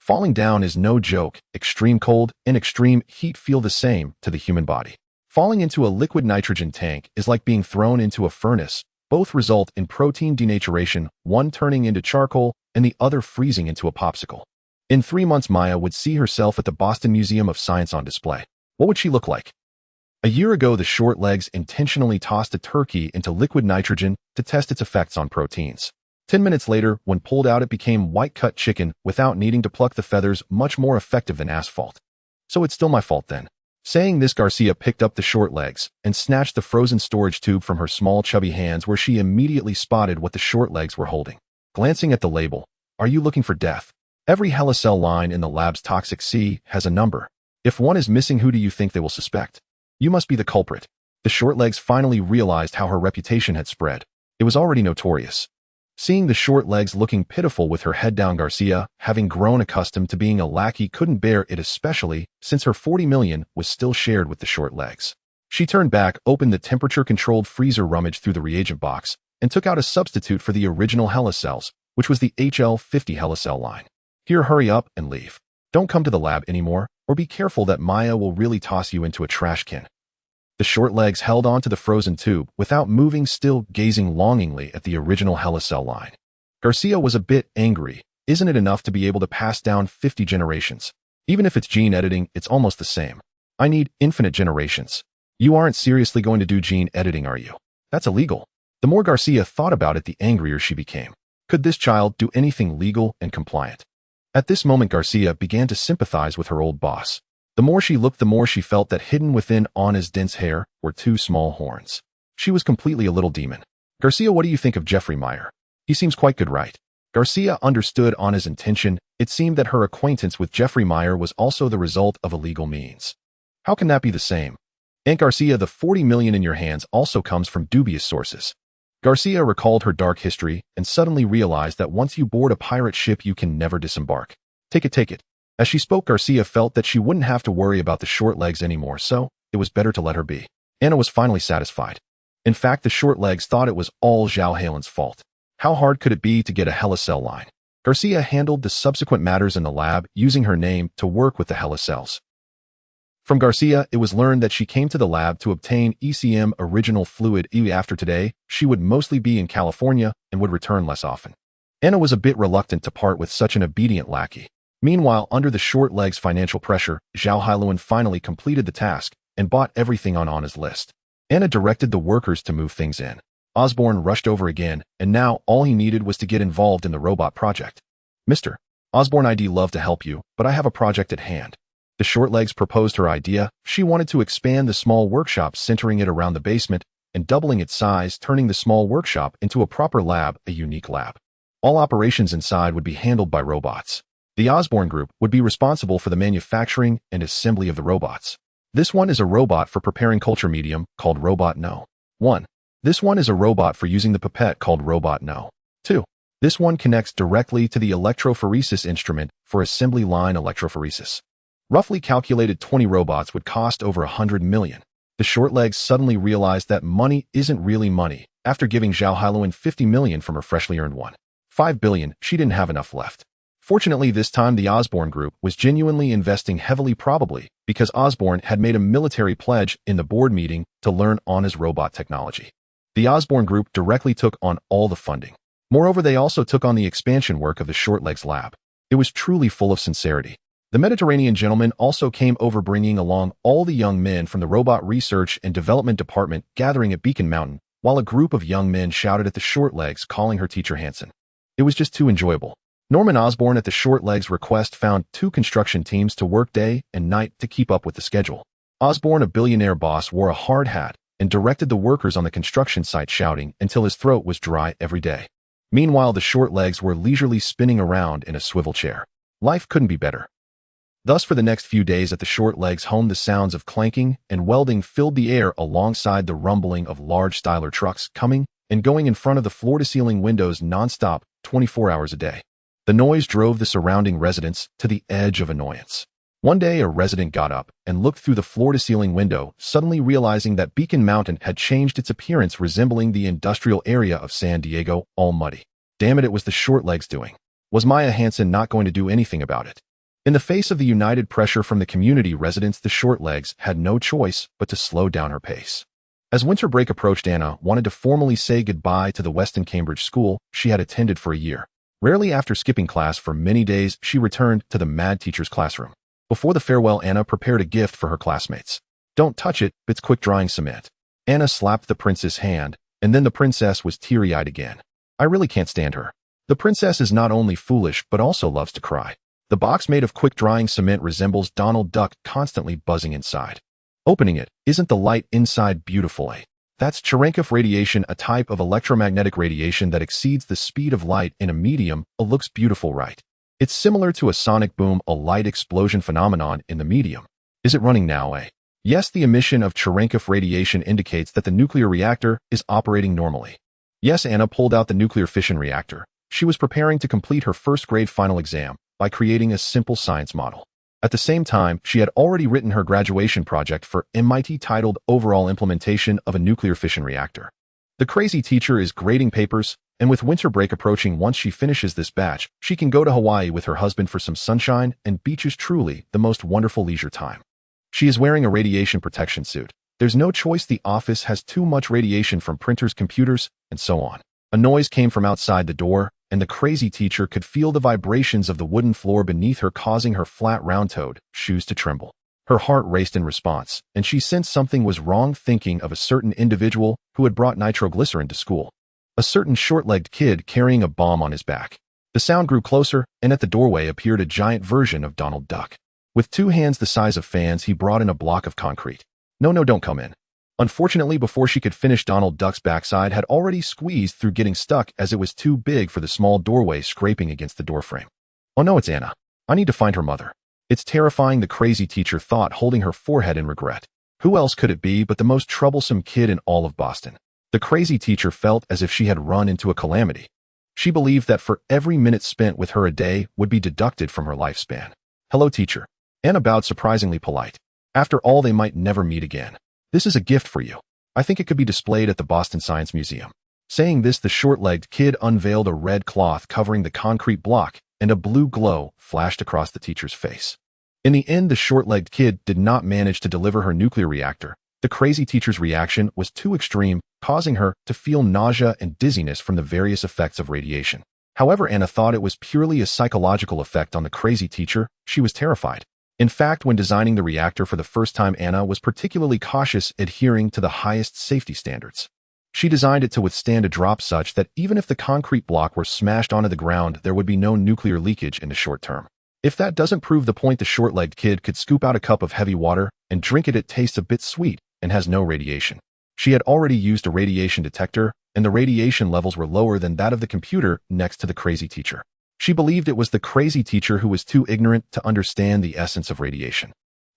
[SPEAKER 1] Falling down is no joke. Extreme cold and extreme heat feel the same to the human body. Falling into a liquid nitrogen tank is like being thrown into a furnace. Both result in protein denaturation, one turning into charcoal and the other freezing into a popsicle. In 3 months, Maya would see herself at the Boston Museum of Science on display. What would she look like? A year ago, the short legs intentionally tossed a turkey into liquid nitrogen to test its effects on proteins. 10 minutes later, when pulled out, it became white-cut chicken without needing to pluck the feathers, much more effective than asphalt. So it's still my fault then. Saying this, Garcia picked up the short legs and snatched the frozen storage tube from her small chubby hands, where she immediately spotted what the short legs were holding. Glancing at the label, "Are you looking for death? Every helicell line in the lab's toxic sea has a number. If one is missing, who do you think they will suspect? You must be the culprit." The short legs finally realized how her reputation had spread. It was already notorious. Seeing the short legs looking pitiful with her head down, Garcia, having grown accustomed to being a lackey, couldn't bear it, especially since her 40 million was still shared with the short legs. She turned back, opened the temperature-controlled freezer, rummaged through the reagent box, and took out a substitute for the original helicells, which was the HL50 helicell line. "Here, hurry up and leave. Don't come to the lab anymore, or be careful that Maya will really toss you into a trash can." The short legs held onto the frozen tube without moving, still gazing longingly at the original helicell line. Garcia was a bit angry. Isn't it enough to be able to pass down 50 generations? Even if it's gene editing, it's almost the same. I need infinite generations. You aren't seriously going to do gene editing, are you? That's illegal. The more Garcia thought about it, the angrier she became. Could this child do anything legal and compliant? At this moment, Garcia began to sympathize with her old boss. The more she looked, the more she felt that hidden within Anna's dense hair were 2 small horns. She was completely a little demon. "Garcia, what do you think of Jeffrey Meyer? He seems quite good, right?" Garcia understood Anna's intention. It seemed that her acquaintance with Jeffrey Meyer was also the result of illegal means. How can that be the same? "Aunt Garcia, the 40 million in your hands also comes from dubious sources." Garcia recalled her dark history and suddenly realized that once you board a pirate ship, you can never disembark. Take it, take it." As she spoke, Garcia felt that she wouldn't have to worry about the short legs anymore, so it was better to let her be. Anna was finally satisfied. In fact, the short legs thought it was all Zhao Halen's fault. How hard could it be to get a helicell line? Garcia handled the subsequent matters in the lab, using her name to work with the helicells. From Garcia, it was learned that she came to the lab to obtain ECM original fluid. After today, she would mostly be in California and would return less often. Anna was a bit reluctant to part with such an obedient lackey. Meanwhile, under the short legs' financial pressure, Zhao Hailuan finally completed the task and bought everything on Anna's list. Anna directed the workers to move things in. Osborne rushed over again, and now all he needed was to get involved in the robot project. "Mr. Osborne, I'd love to help you, but I have a project at hand." The short legs proposed her idea. She wanted to expand the small workshop, centering it around the basement and doubling its size, turning the small workshop into a proper lab, a unique lab. All operations inside would be handled by robots. The Osborne group would be responsible for the manufacturing and assembly of the robots. This one is a robot for preparing culture medium called Robot No. 1. This one is a robot for using the pipette called Robot No. 2. This one connects directly to the electrophoresis instrument for assembly line electrophoresis. Roughly calculated, 20 robots would cost over 100 million. The short legs suddenly realized that money isn't really money. After giving Zhao Hailuan 50 million from her freshly earned 1.5 billion, she didn't have enough left. Fortunately, this time the Osborne group was genuinely investing heavily, probably because Osborne had made a military pledge in the board meeting to learn Anna's robot technology. The Osborne group directly took on all the funding. Moreover, they also took on the expansion work of the short legs lab. It was truly full of sincerity. The Mediterranean gentleman also came over, bringing along all the young men from the Robot Research and Development Department, gathering at Beacon Mountain, while a group of young men shouted at the short legs, calling her Teacher Hansen. It was just too enjoyable. Norman Osborne, at the short legs' request, found 2 construction teams to work day and night to keep up with the schedule. Osborne, a billionaire boss, wore a hard hat and directed the workers on the construction site, shouting until his throat was dry every day. Meanwhile, the short legs were leisurely spinning around in a swivel chair. Life couldn't be better. Thus, for the next few days at the short legs home, the sounds of clanking and welding filled the air alongside the rumbling of large styler trucks coming and going in front of the floor-to-ceiling windows nonstop, 24 hours a day. The noise drove the surrounding residents to the edge of annoyance. One day, a resident got up and looked through the floor-to-ceiling window, suddenly realizing that Beacon Mountain had changed its appearance, resembling the industrial area of San Diego, all muddy. Damn it, it was the short legs doing. Was Maya Hansen not going to do anything about it? In the face of the united pressure from the community residents, the short legs had no choice but to slow down her pace. As winter break approached, Anna wanted to formally say goodbye to the Weston Cambridge school she had attended for a year. Rarely after skipping class for many days, she returned to the mad teacher's classroom. Before the farewell, Anna prepared a gift for her classmates. "Don't touch it, it's quick-drying cement." Anna slapped the prince's hand, and then the princess was teary-eyed again. "I really can't stand her. The princess is not only foolish but also loves to cry." The box made of quick-drying cement resembles Donald Duck constantly buzzing inside. Opening it, "Isn't the light inside beautiful, eh?" That's Cherenkov radiation, a type of electromagnetic radiation that exceeds the speed of light in a medium. Looks beautiful, right? It's similar to a sonic boom, a light explosion phenomenon in the medium. Is it running now, eh? Yes, the emission of Cherenkov radiation indicates that the nuclear reactor is operating normally. Yes, Anna pulled out the nuclear fission reactor. She was preparing to complete her first-grade final exam by creating a simple science model. At the same time, she had already written her graduation project for MIT titled Overall Implementation of a Nuclear Fission Reactor. The crazy teacher is grading papers, and with winter break approaching, once she finishes this batch, she can go to Hawaii with her husband for some sunshine and beaches. Truly the most wonderful leisure time. She is wearing a radiation protection suit. There's no choice, the office has too much radiation from printers, computers, and so on. A noise came from outside the door, and the crazy teacher could feel the vibrations of the wooden floor beneath her, causing her flat, round-toed shoes to tremble. Her heart raced in response, and she sensed something was wrong, thinking of a certain individual who had brought nitroglycerin to school. A certain short-legged kid carrying a bomb on his back. The sound grew closer, and at the doorway appeared a giant version of Donald Duck. With two hands the size of fans, he brought in a block of concrete. "No, don't come in." Unfortunately, before she could finish, Donald Duck's backside had already squeezed through, getting stuck as it was too big for the small doorway, scraping against the doorframe. "Oh no, it's Anna. I need to find her mother." "It's terrifying," the crazy teacher thought, holding her forehead in regret. Who else could it be but the most troublesome kid in all of Boston? The crazy teacher felt as if she had run into a calamity. She believed that for every minute spent with her, a day would be deducted from her lifespan. "Hello, teacher." Anna bowed, surprisingly polite. After all, they might never meet again. "This is a gift for you. I think it could be displayed at the Boston Science Museum." Saying this, the short-legged kid unveiled a red cloth covering the concrete block, and a blue glow flashed across the teacher's face. In the end, the short-legged kid did not manage to deliver her nuclear reactor. The crazy teacher's reaction was too extreme, causing her to feel nausea and dizziness from the various effects of radiation. However, Anna thought it was purely a psychological effect on the crazy teacher. She was terrified. In fact, when designing the reactor for the first time, Anna was particularly cautious, adhering to the highest safety standards. She designed it to withstand a drop such that even if the concrete block were smashed onto the ground, there would be no nuclear leakage in the short term. If that doesn't prove the point, the short-legged kid could scoop out a cup of heavy water and drink it. It tastes a bit sweet and has no radiation. She had already used a radiation detector, and the radiation levels were lower than that of the computer next to the crazy teacher. She believed it was the crazy teacher who was too ignorant to understand the essence of radiation.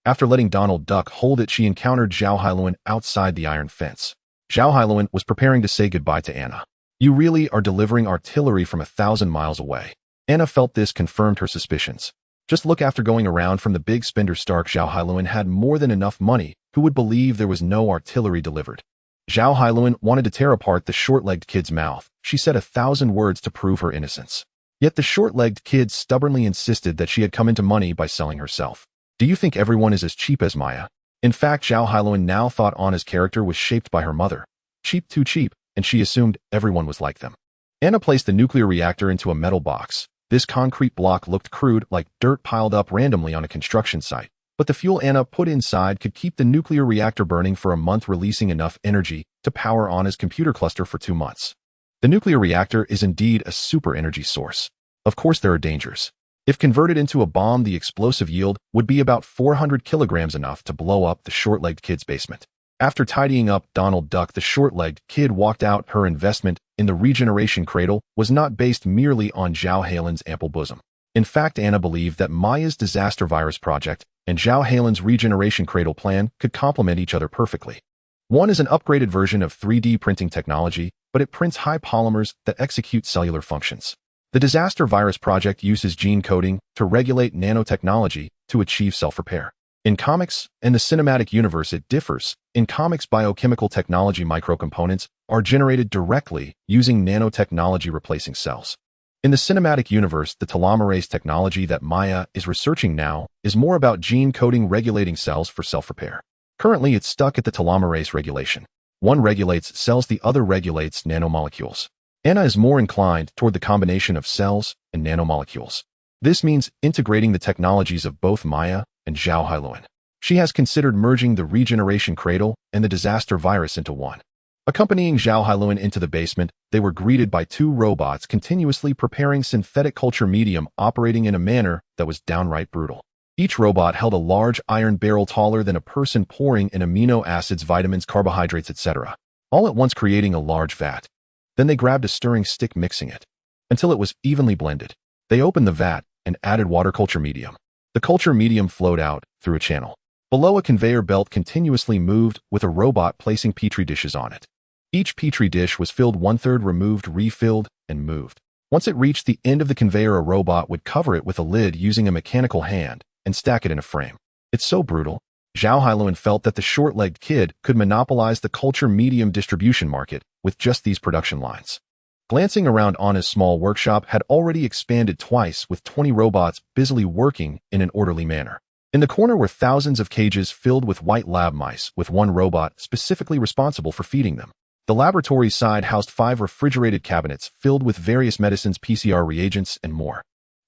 [SPEAKER 1] After letting Donald Duck hold it, she encountered Zhao Hailuan outside the iron fence. Zhao Hailuan was preparing to say goodbye to Anna. "You really are delivering artillery from 1,000 miles away." Anna felt this confirmed her suspicions. Just look, after going around from the big spender Stark, Zhao Hailuan had more than enough money. Who would believe there was no artillery delivered? Zhao Hailuan wanted to tear apart the short-legged kid's mouth. She said 1,000 words to prove her innocence. Yet the short-legged kid stubbornly insisted that she had come into money by selling herself. "Do you think everyone is as cheap as Maya?" In fact, Zhao Hailuan now thought Anna's character was shaped by her mother. Cheap, too cheap, and she assumed everyone was like them. Anna placed the nuclear reactor into a metal box. This concrete block looked crude, like dirt piled up randomly on a construction site. But the fuel Anna put inside could keep the nuclear reactor burning for a month, releasing enough energy to power Anna's computer cluster for 2 months. The nuclear reactor is indeed a super energy source. Of course, there are dangers. If converted into a bomb, the explosive yield would be about 400 kilograms, enough to blow up the short-legged kid's basement. After tidying up Donald Duck, the short-legged kid walked out. Her investment in the regeneration cradle was not based merely on Zhao Hailuan's ample bosom. In fact, Anna believed that Maya's disaster virus project and Zhao Hailuan's regeneration cradle plan could complement each other perfectly. One is an upgraded version of 3D printing technology, but it prints high polymers that execute cellular functions. The disaster virus project uses gene coding to regulate nanotechnology to achieve self-repair. In comics and the cinematic universe, it differs. In comics, biochemical technology microcomponents are generated directly using nanotechnology, replacing cells. In the cinematic universe, the telomerase technology that Maya is researching now is more about gene coding regulating cells for self-repair. Currently, it's stuck at the telomerase regulation. One regulates cells, the other regulates nanomolecules. Anna is more inclined toward the combination of cells and nanomolecules. This means integrating the technologies of both Maya and Zhao Hailuan. She has considered merging the regeneration cradle and the disaster virus into one. Accompanying Zhao Hailuan into the basement, they were greeted by two robots continuously preparing synthetic culture medium operating in a manner that was downright brutal. Each robot held a large iron barrel taller than a person pouring in amino acids, vitamins, carbohydrates, etc., all at once creating a large vat. Then they grabbed a stirring stick, mixing it until it was evenly blended. They opened the vat and added water culture medium. The culture medium flowed out through a channel. Below, a conveyor belt continuously moved with a robot placing petri dishes on it. Each petri dish was filled 1/3, removed, refilled, and moved. Once it reached the end of the conveyor, a robot would cover it with a lid using a mechanical hand and stack it in a frame. It's so brutal. Zhao Hailuan felt that the short-legged kid could monopolize the culture medium distribution market with just these production lines. Glancing around, Anna's small workshop had already expanded twice, with 20 robots busily working in an orderly manner. In the corner were thousands of cages filled with white lab mice, with one robot specifically responsible for feeding them. The laboratory side housed 5 refrigerated cabinets filled with various medicines, PCR reagents, and more.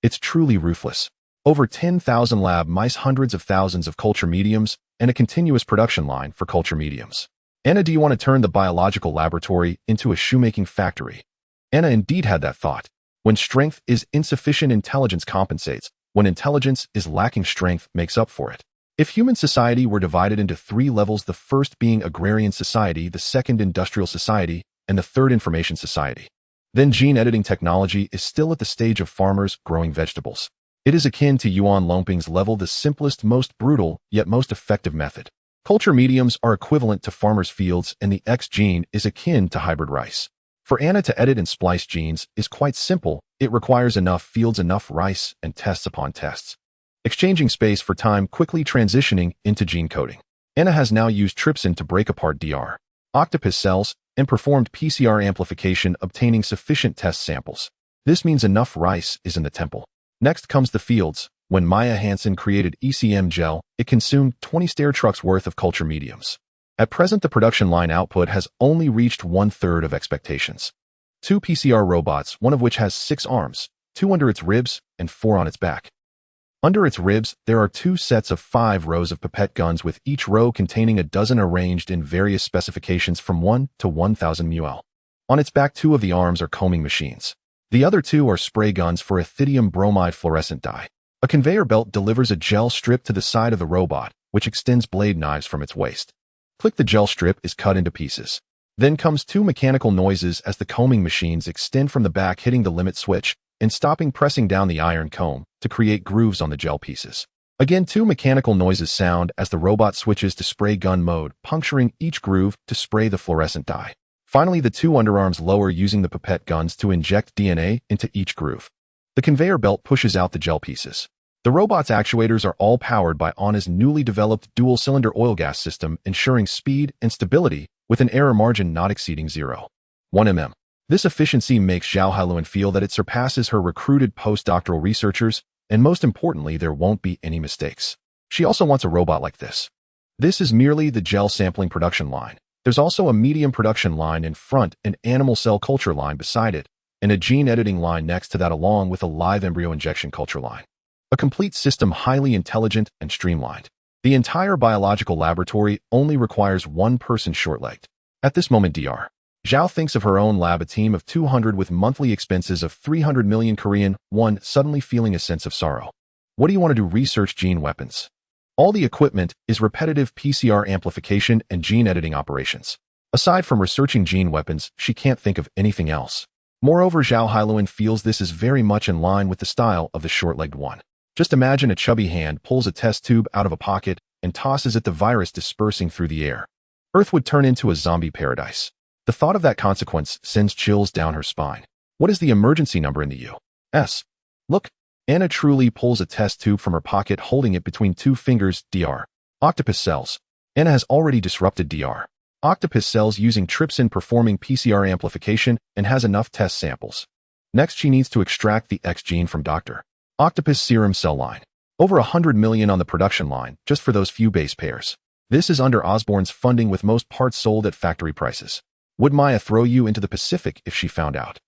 [SPEAKER 1] It's truly ruthless. Over 10,000 lab mice, hundreds of thousands of culture mediums, and a continuous production line for culture mediums. Anna, do you want to turn the biological laboratory into a shoemaking factory? Anna indeed had that thought. When strength is insufficient, intelligence compensates. When intelligence is lacking, strength makes up for it. If human society were divided into 3 levels, the first being agrarian society, the second industrial society, and the third information society, then gene editing technology is still at the stage of farmers growing vegetables. It is akin to Yuan Longping's level, the simplest, most brutal, yet most effective method. Culture mediums are equivalent to farmers' fields, and the X gene is akin to hybrid rice. For Anna to edit and splice genes is quite simple. It requires enough fields, enough rice, and tests upon tests. Exchanging space for time, quickly transitioning into gene coding. Anna has now used trypsin to break apart Dr. Octopus cells and performed PCR amplification, obtaining sufficient test samples. This means enough rice is in the temple. Next comes the fields. When Maya Hansen created ECM gel, it consumed 20 stair trucks worth of culture mediums. At present, the production line output has only reached 1/3 of expectations. 2 PCR robots, one of which has 6 arms, 2 under its ribs and 4 on its back. Under its ribs, there are 2 sets of 5 rows of pipette guns, with each row containing a dozen arranged in various specifications from 1 to 1,000 mul. On its back, 2 of the arms are combing machines. The other 2 are spray guns for ethidium bromide fluorescent dye. A conveyor belt delivers a gel strip to the side of the robot, which extends blade knives from its waist. Click, the gel strip is cut into pieces. Then comes 2 mechanical noises as the combing machines extend from the back, hitting the limit switch and stopping, pressing down the iron comb to create grooves on the gel pieces. Again, 2 mechanical noises sound as the robot switches to spray gun mode, puncturing each groove to spray the fluorescent dye. Finally, the 2 underarms lower, using the pipette guns to inject DNA into each groove. The conveyor belt pushes out the gel pieces. The robot's actuators are all powered by Anna's newly developed dual-cylinder oil gas system, ensuring speed and stability with an error margin not exceeding 0.1 mm. This efficiency makes Zhao Hailuan feel that it surpasses her recruited postdoctoral researchers, and most importantly, there won't be any mistakes. She also wants a robot like this. This is merely the gel sampling production line. There's also a medium production line in front, an animal cell culture line beside it, and a gene editing line next to that, along with a live embryo injection culture line. A complete system, highly intelligent and streamlined. The entire biological laboratory only requires one person, short-legged. At this moment, Dr. Zhao thinks of her own lab, a team of 200 with monthly expenses of 300 million Korean won, suddenly feeling a sense of sorrow. What do you want to do? Research gene weapons. All the equipment is repetitive PCR amplification and gene editing operations. Aside from researching gene weapons, she can't think of anything else. Moreover, Zhao Hailuan feels this is very much in line with the style of the short-legged one. Just imagine a chubby hand pulls a test tube out of a pocket and tosses it, the virus dispersing through the air. Earth would turn into a zombie paradise. The thought of that consequence sends chills down her spine. What is the emergency number in the U.S.? Look, Anna truly pulls a test tube from her pocket, holding it between 2 fingers. Dr. Octopus cells. Anna has already disrupted Dr. Octopus cells using trypsin, performing PCR amplification, and has enough test samples. Next, she needs to extract the X gene from Dr. Octopus serum cell line. Over 100 million on the production line, just for those few base pairs. This is under Osborn's funding with most parts sold at factory prices. Would Maya throw you into the Pacific if she found out?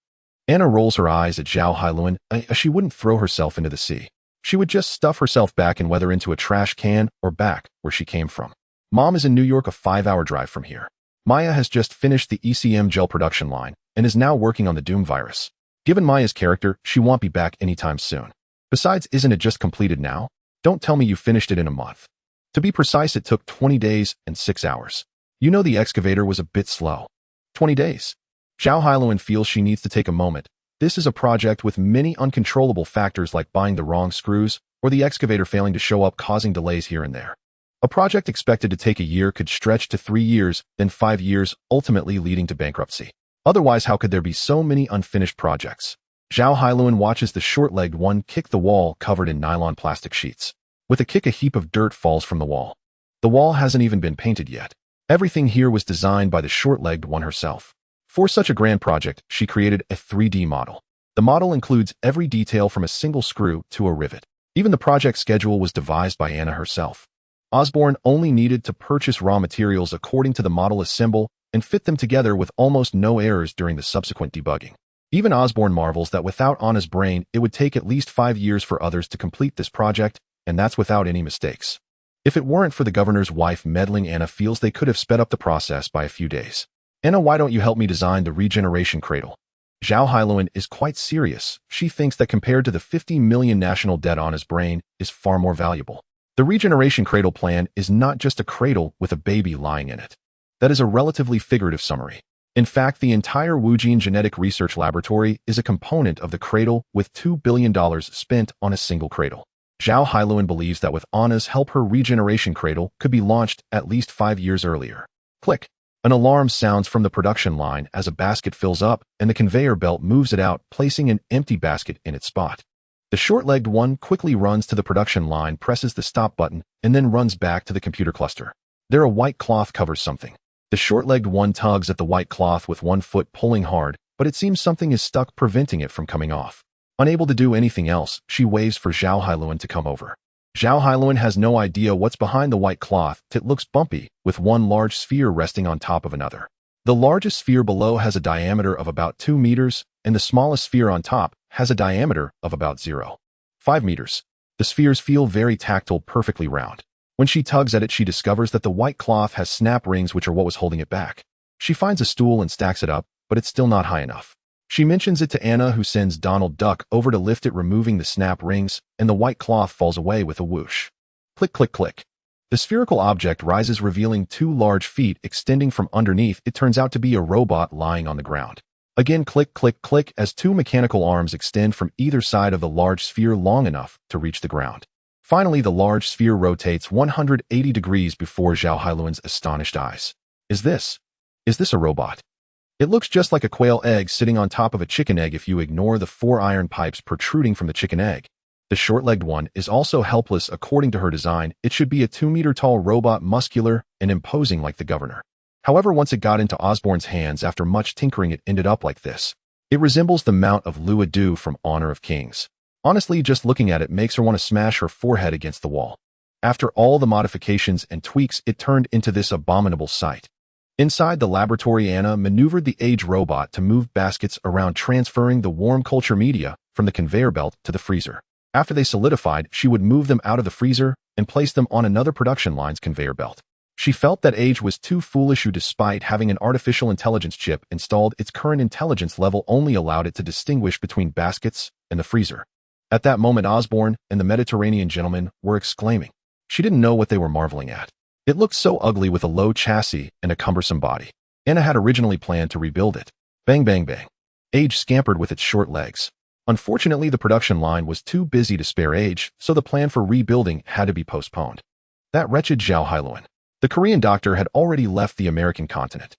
[SPEAKER 1] Anna rolls her eyes at Zhao Hailuan. She wouldn't throw herself into the sea. She would just stuff herself back and whether into a trash can or back where she came from. Mom is in New York, a 5-hour drive from here. Maya has just finished the ECM gel production line and is now working on the Doom virus. Given Maya's character, she won't be back anytime soon. Besides, isn't it just completed now? Don't tell me you finished it in a month. To be precise, it took 20 days and 6 hours. You know the excavator was a bit slow. 20 days. Zhao Hailuan feels she needs to take a moment. This is a project with many uncontrollable factors like buying the wrong screws or the excavator failing to show up causing delays here and there. A project expected to take a year could stretch to 3 years, then 5 years, ultimately leading to bankruptcy. Otherwise, how could there be so many unfinished projects? Zhao Hailuan watches the short-legged one kick the wall covered in nylon plastic sheets. With a kick, a heap of dirt falls from the wall. The wall hasn't even been painted yet. Everything here was designed by the short-legged one herself. For such a grand project, she created a 3D model. The model includes every detail from a single screw to a rivet. Even the project schedule was devised by Anna herself. Osborn only needed to purchase raw materials according to the model, assemble, and fit them together with almost no errors during the subsequent debugging. Even Osborn marvels that without Anna's brain, it would take at least 5 years for others to complete this project, and that's without any mistakes. If it weren't for the governor's wife meddling, Anna feels they could have sped up the process by a few days. Anna, why don't you help me design the regeneration cradle? Zhao Hailuan is quite serious. She thinks that compared to the 50 million national debt, Anna's brain is far more valuable. The regeneration cradle plan is not just a cradle with a baby lying in it. That is a relatively figurative summary. In fact, the entire Wujin Genetic Research Laboratory is a component of the cradle with $2 billion spent on a single cradle. Zhao Hailuan believes that with Anna's help, her regeneration cradle could be launched at least 5 years earlier. Click. An alarm sounds from the production line as a basket fills up and the conveyor belt moves it out, placing an empty basket in its spot. The short-legged one quickly runs to the production line, presses the stop button, and then runs back to the computer cluster. There, a white cloth covers something. The short-legged one tugs at the white cloth with one foot, pulling hard, but it seems something is stuck, preventing it from coming off. Unable to do anything else, she waves for Zhao Hailuan to come over. Zhao Hailuan has no idea what's behind the white cloth. It looks bumpy, with one large sphere resting on top of another. The largest sphere below has a diameter of about 2 meters, and the smallest sphere on top has a diameter of about 0.5 meters. The spheres feel very tactile, perfectly round. When she tugs at it, she discovers that the white cloth has snap rings, which are what was holding it back. She finds a stool and stacks it up, but it's still not high enough. She mentions it to Anna, who sends Donald Duck over to lift it, removing the snap rings, and the white cloth falls away with a whoosh. Click, click, click. The spherical object rises, revealing 2 large feet extending from underneath. It turns out to be a robot lying on the ground. Again, click, click, click, as 2 mechanical arms extend from either side of the large sphere long enough to reach the ground. Finally, the large sphere rotates 180 degrees before Zhao Hailuan's astonished eyes. Is this a robot? It looks just like a quail egg sitting on top of a chicken egg if you ignore the 4 iron pipes protruding from the chicken egg. The short-legged one is also helpless according to her design. It should be a 2-meter-tall robot, muscular and imposing like the governor. However, once it got into Osborn's hands after much tinkering, it ended up like this. It resembles the Mount of Luadu from Honor of Kings. Honestly, just looking at it makes her want to smash her forehead against the wall. After all the modifications and tweaks, it turned into this abominable sight. Inside the laboratory, Anna maneuvered the age robot to move baskets around, transferring the warm culture media from the conveyor belt to the freezer. After they solidified, she would move them out of the freezer and place them on another production line's conveyor belt. She felt that age was too foolish, who, despite having an artificial intelligence chip installed, its current intelligence level only allowed it to distinguish between baskets and the freezer. At that moment, Osborn and the Mediterranean gentleman were exclaiming. She didn't know what they were marveling at. It looked so ugly with a low chassis and a cumbersome body. Anna had originally planned to rebuild it. Bang, bang, bang. Age scampered with its short legs. Unfortunately, the production line was too busy to spare Age, so the plan for rebuilding had to be postponed. That wretched Zhao Hailuan. The Korean doctor had already left the American continent.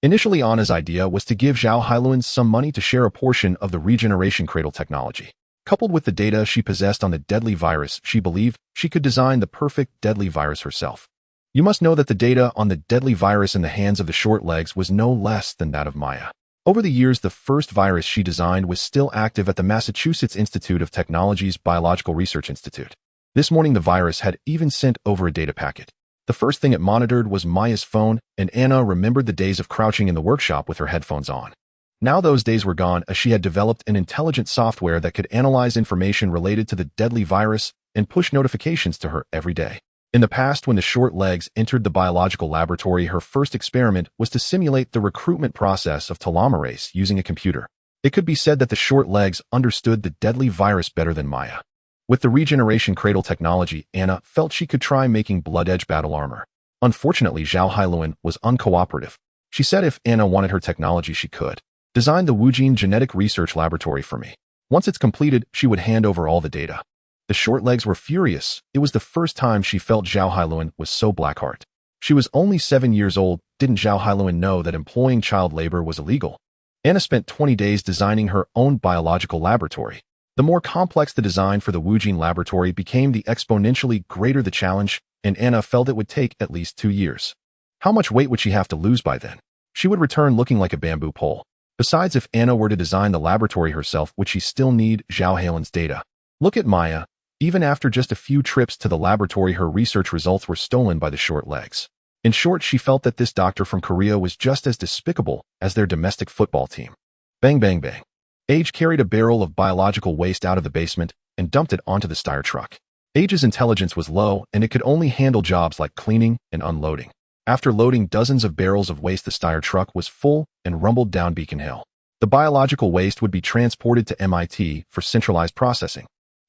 [SPEAKER 1] Initially, Anna's idea was to give Zhao Hailuan some money to share a portion of the regeneration cradle technology. Coupled with the data she possessed on the deadly virus, she believed she could design the perfect deadly virus herself. You must know that the data on the deadly virus in the hands of the short legs was no less than that of Maya. Over the years, the first virus she designed was still active at the Massachusetts Institute of Technology's Biological Research Institute. This morning, the virus had even sent over a data packet. The first thing it monitored was Maya's phone, and Anna remembered the days of crouching in the workshop with her headphones on. Now those days were gone, as she had developed an intelligent software that could analyze information related to the deadly virus and push notifications to her every day. In the past, when the short legs entered the biological laboratory, her first experiment was to simulate the recruitment process of telomerase using a computer. It could be said that the short legs understood the deadly virus better than Maya. With the regeneration cradle technology, Anna felt she could try making blood-edge battle armor. Unfortunately, Zhao Hailuan was uncooperative. She said if Anna wanted her technology, she could design the Wujin Genetic Research Laboratory for me. Once it's completed, she would hand over all the data. The short legs were furious. It was the first time she felt Zhao Hailuan was so blackheart. She was only 7 years old. Didn't Zhao Hailuan know that employing child labor was illegal? Anna spent 20 days designing her own biological laboratory. The more complex the design for the Wujin laboratory became, the exponentially greater the challenge, and Anna felt it would take at least 2 years. How much weight would she have to lose by then? She would return looking like a bamboo pole. Besides, if Anna were to design the laboratory herself, would she still need Zhao Hailuan's data? Look at Maya. Even after just a few trips to the laboratory, her research results were stolen by the short legs. In short, she felt that this doctor from Korea was just as despicable as their domestic football team. Bang, bang, bang. Age carried a barrel of biological waste out of the basement and dumped it onto the Steyr truck. Age's intelligence was low, and it could only handle jobs like cleaning and unloading. After loading dozens of barrels of waste, the Steyr truck was full and rumbled down Beacon Hill. The biological waste would be transported to MIT for centralized processing.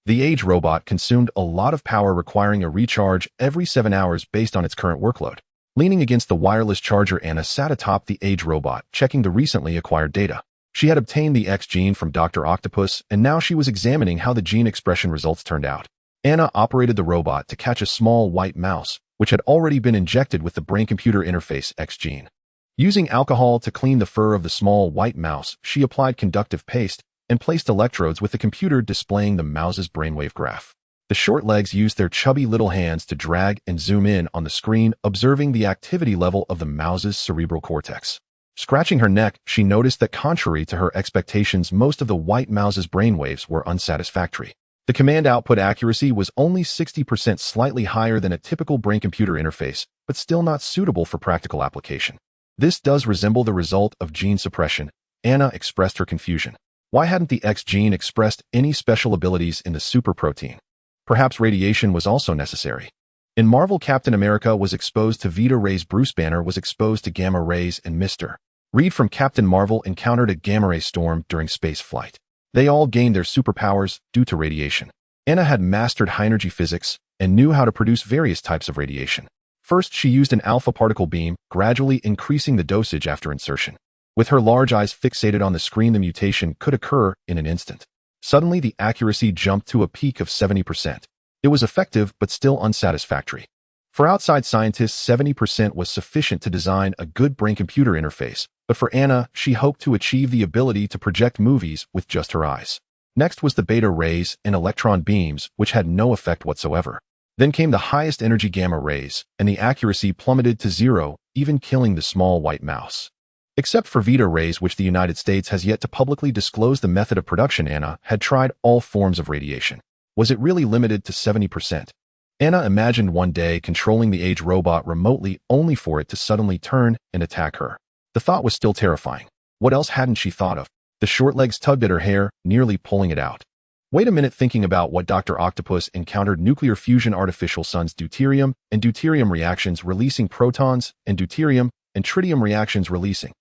[SPEAKER 1] The Age robot consumed a lot of power, requiring a recharge every 7 hours based on its current workload. Leaning against the wireless charger, Anna sat atop the Age robot, checking the recently acquired data. She had obtained the X gene from Dr. Octopus, and now she was examining how the gene expression results turned out. Anna operated the robot to catch a small white mouse, which had already been injected with the brain-computer interface X gene. Using alcohol to clean the fur of the small white mouse, she applied conductive paste and placed electrodes with the computer displaying the mouse's brainwave graph. The short legs used their chubby little hands to drag and zoom in on the screen, observing the activity level of the mouse's cerebral cortex. Scratching her neck, she noticed that contrary to her expectations, most of the white mouse's brainwaves were unsatisfactory. The command output accuracy was only 60%, slightly higher than a typical brain-computer interface, but still not suitable for practical application. This does resemble the result of gene suppression. Anna expressed her confusion. Why hadn't the X gene expressed any special abilities in the super protein? Perhaps radiation was also necessary. In Marvel, Captain America was exposed to Vita rays, Bruce Banner was exposed to gamma rays, and Mr. Reed from Captain Marvel encountered a gamma ray storm during space flight. They all gained their superpowers due to radiation. Anna had mastered high-energy physics and knew how to produce various types of radiation. First, she used an alpha particle beam, gradually increasing the dosage after insertion. With her large eyes fixated on the screen, the mutation could occur in an instant. Suddenly, the accuracy jumped to a peak of 70%. It was effective, but still unsatisfactory. For outside scientists, 70% was sufficient to design a good brain-computer interface, but for Anna, she hoped to achieve the ability to project movies with just her eyes. Next was the beta rays and electron beams, which had no effect whatsoever. Then came the highest energy gamma rays, and the accuracy plummeted to 0, even killing the small white mouse. Except for Vita rays, which the United States has yet to publicly disclose the method of production, Anna had tried all forms of radiation. Was it really limited to 70%? Anna imagined one day controlling the Age robot remotely, only for it to suddenly turn and attack her. The thought was still terrifying. What else hadn't she thought of? The short legs tugged at her hair, nearly pulling it out. Wait a minute, thinking about what Dr. Octopus encountered: nuclear fusion, artificial suns, deuterium and deuterium reactions releasing protons, and deuterium and tritium reactions releasing.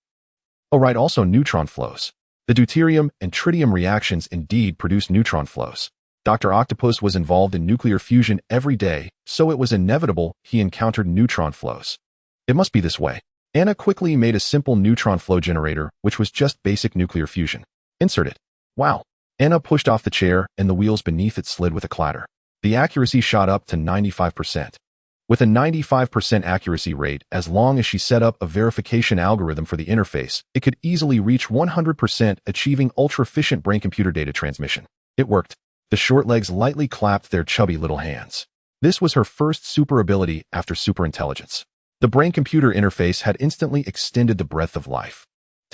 [SPEAKER 1] Oh right, also neutron flows. The deuterium and tritium reactions indeed produce neutron flows. Dr. Octopus was involved in nuclear fusion every day, so it was inevitable he encountered neutron flows. It must be this way. Anna quickly made a simple neutron flow generator, which was just basic nuclear fusion. Insert it. Wow. Anna pushed off the chair, and the wheels beneath it slid with a clatter. The accuracy shot up to 95%. With a 95% accuracy rate, as long as she set up a verification algorithm for the interface, it could easily reach 100%, achieving ultra-efficient brain-computer data transmission. It worked. The short legs lightly clapped their chubby little hands. This was her first super ability after superintelligence. The brain-computer interface had instantly extended the breadth of life.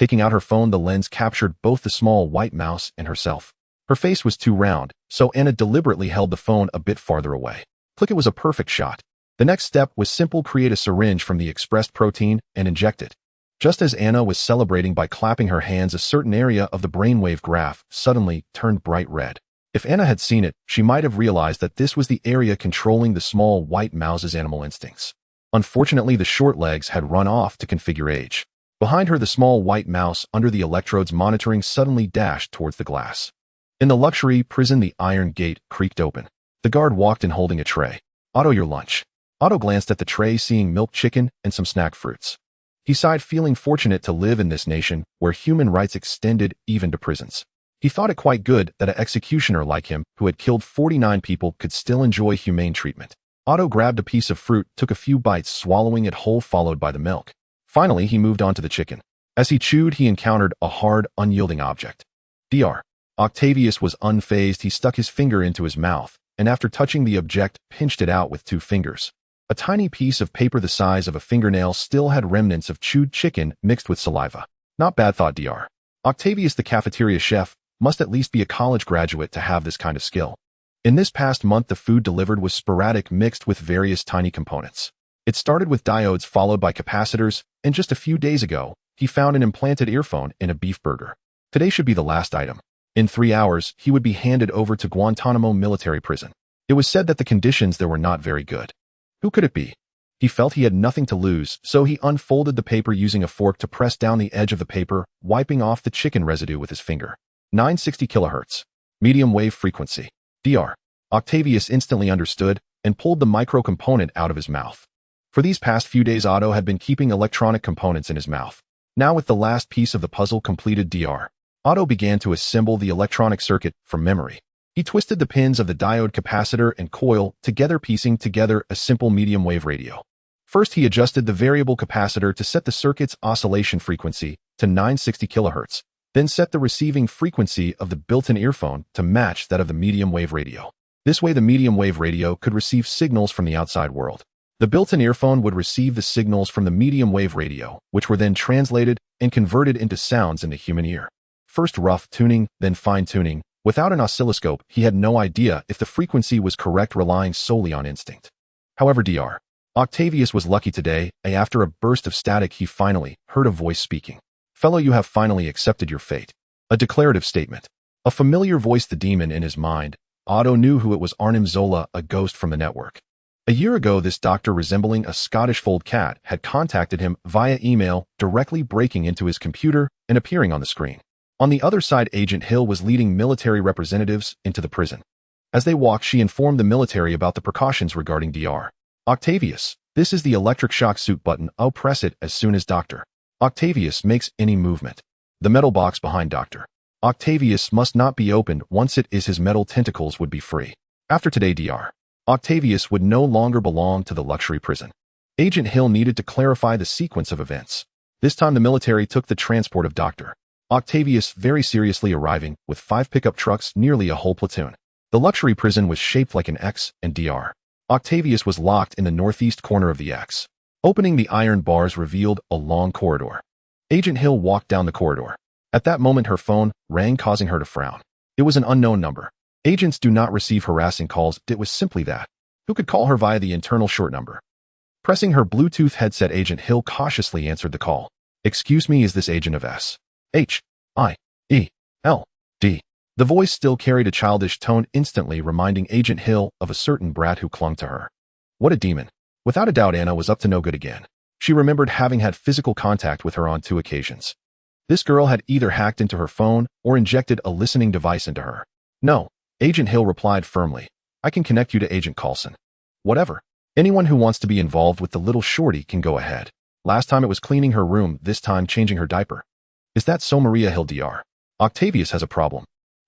[SPEAKER 1] Taking out her phone, the lens captured both the small white mouse and herself. Her face was too round, so Anna deliberately held the phone a bit farther away. Click, it was a perfect shot. The next step was simple: create a syringe from the expressed protein and inject it. Just as Anna was celebrating by clapping her hands, a certain area of the brainwave graph suddenly turned bright red. If Anna had seen it, she might have realized that this was the area controlling the small white mouse's animal instincts. Unfortunately, the short legs had run off to configure age. Behind her, the small white mouse, under the electrodes monitoring, suddenly dashed towards the glass. In the luxury prison, the iron gate creaked open. The guard walked in holding a tray. "Otto, your lunch." Otto glanced at the tray, seeing milk chicken and some snack fruits. He sighed, feeling fortunate to live in this nation where human rights extended even to prisons. He thought it quite good that an executioner like him, who had killed 49 people, could still enjoy humane treatment. Otto grabbed a piece of fruit, took a few bites, swallowing it whole, followed by the milk. Finally, he moved on to the chicken. As he chewed, he encountered a hard, unyielding object. Dr. Octavius was unfazed. He stuck his finger into his mouth, and after touching the object, pinched it out with 2 fingers. A tiny piece of paper the size of a fingernail still had remnants of chewed chicken mixed with saliva. Not bad, thought Dr. Octavius. The cafeteria chef must at least be a college graduate to have this kind of skill. In this past month, the food delivered was sporadic, mixed with various tiny components. It started with diodes, followed by capacitors, and just a few days ago, he found an implanted earphone in a beef burger. Today should be the last item. In 3 hours, he would be handed over to Guantanamo military prison. It was said that the conditions there were not very good. Who could it be? He felt he had nothing to lose, so he unfolded the paper using a fork to press down the edge of the paper, wiping off the chicken residue with his finger. 960 kilohertz. Medium wave frequency. Dr. Octavius instantly understood and pulled the micro component out of his mouth. For these past few days, Otto had been keeping electronic components in his mouth. Now, with the last piece of the puzzle completed, Dr. Otto began to assemble the electronic circuit from memory. He twisted the pins of the diode, capacitor, and coil together, piecing together a simple medium wave radio. First, he adjusted the variable capacitor to set the circuit's oscillation frequency to 960 kHz, then set the receiving frequency of the built-in earphone to match that of the medium wave radio. This way, the medium wave radio could receive signals from the outside world. The built-in earphone would receive the signals from the medium wave radio, which were then translated and converted into sounds in the human ear. First rough tuning, then fine tuning. Without an oscilloscope, he had no idea if the frequency was correct, relying solely on instinct. However, Dr. Octavius was lucky today. After a burst of static, he finally heard a voice speaking. "Fellow, you have finally accepted your fate." A declarative statement. A familiar voice, the demon in his mind. Otto knew who it was: Arnim Zola, a ghost from the network. A year ago, this doctor, resembling a Scottish fold cat, had contacted him via email, directly breaking into his computer and appearing on the screen. On the other side, Agent Hill was leading military representatives into the prison. As they walked, she informed the military about the precautions regarding Dr. Octavius. "This is the electric shock suit button. I'll press it as soon as Dr. Octavius makes any movement. The metal box behind Dr. Octavius must not be opened. Once it is, his metal tentacles would be free. After today, Dr. Octavius would no longer belong to the luxury prison." Agent Hill needed to clarify the sequence of events. This time, the military took the transport of Dr. Octavius very seriously, arriving with 5 pickup trucks, nearly a whole platoon. The luxury prison was shaped like an X, and Dr. Octavius was locked in the northeast corner of the X. Opening the iron bars revealed a long corridor. Agent Hill walked down the corridor. At that moment, her phone rang, causing her to frown. It was an unknown number. Agents do not receive harassing calls. It was simply that. Who could call her via the internal short number? Pressing her Bluetooth headset, Agent Hill cautiously answered the call. "Excuse me, is this Agent of S? H-I-E-L-D?" The voice still carried a childish tone, instantly reminding Agent Hill of a certain brat who clung to her. What a demon. Without a doubt, Anna was up to no good again. She remembered having had physical contact with her on 2 occasions. This girl had either hacked into her phone or injected a listening device into her. "No," Agent Hill replied firmly. "I can connect you to Agent Coulson. Whatever. Anyone who wants to be involved with the little shorty can go ahead. Last time it was cleaning her room, this time changing her diaper." "Is that so, Maria Hill? Dr. Octavius has a problem."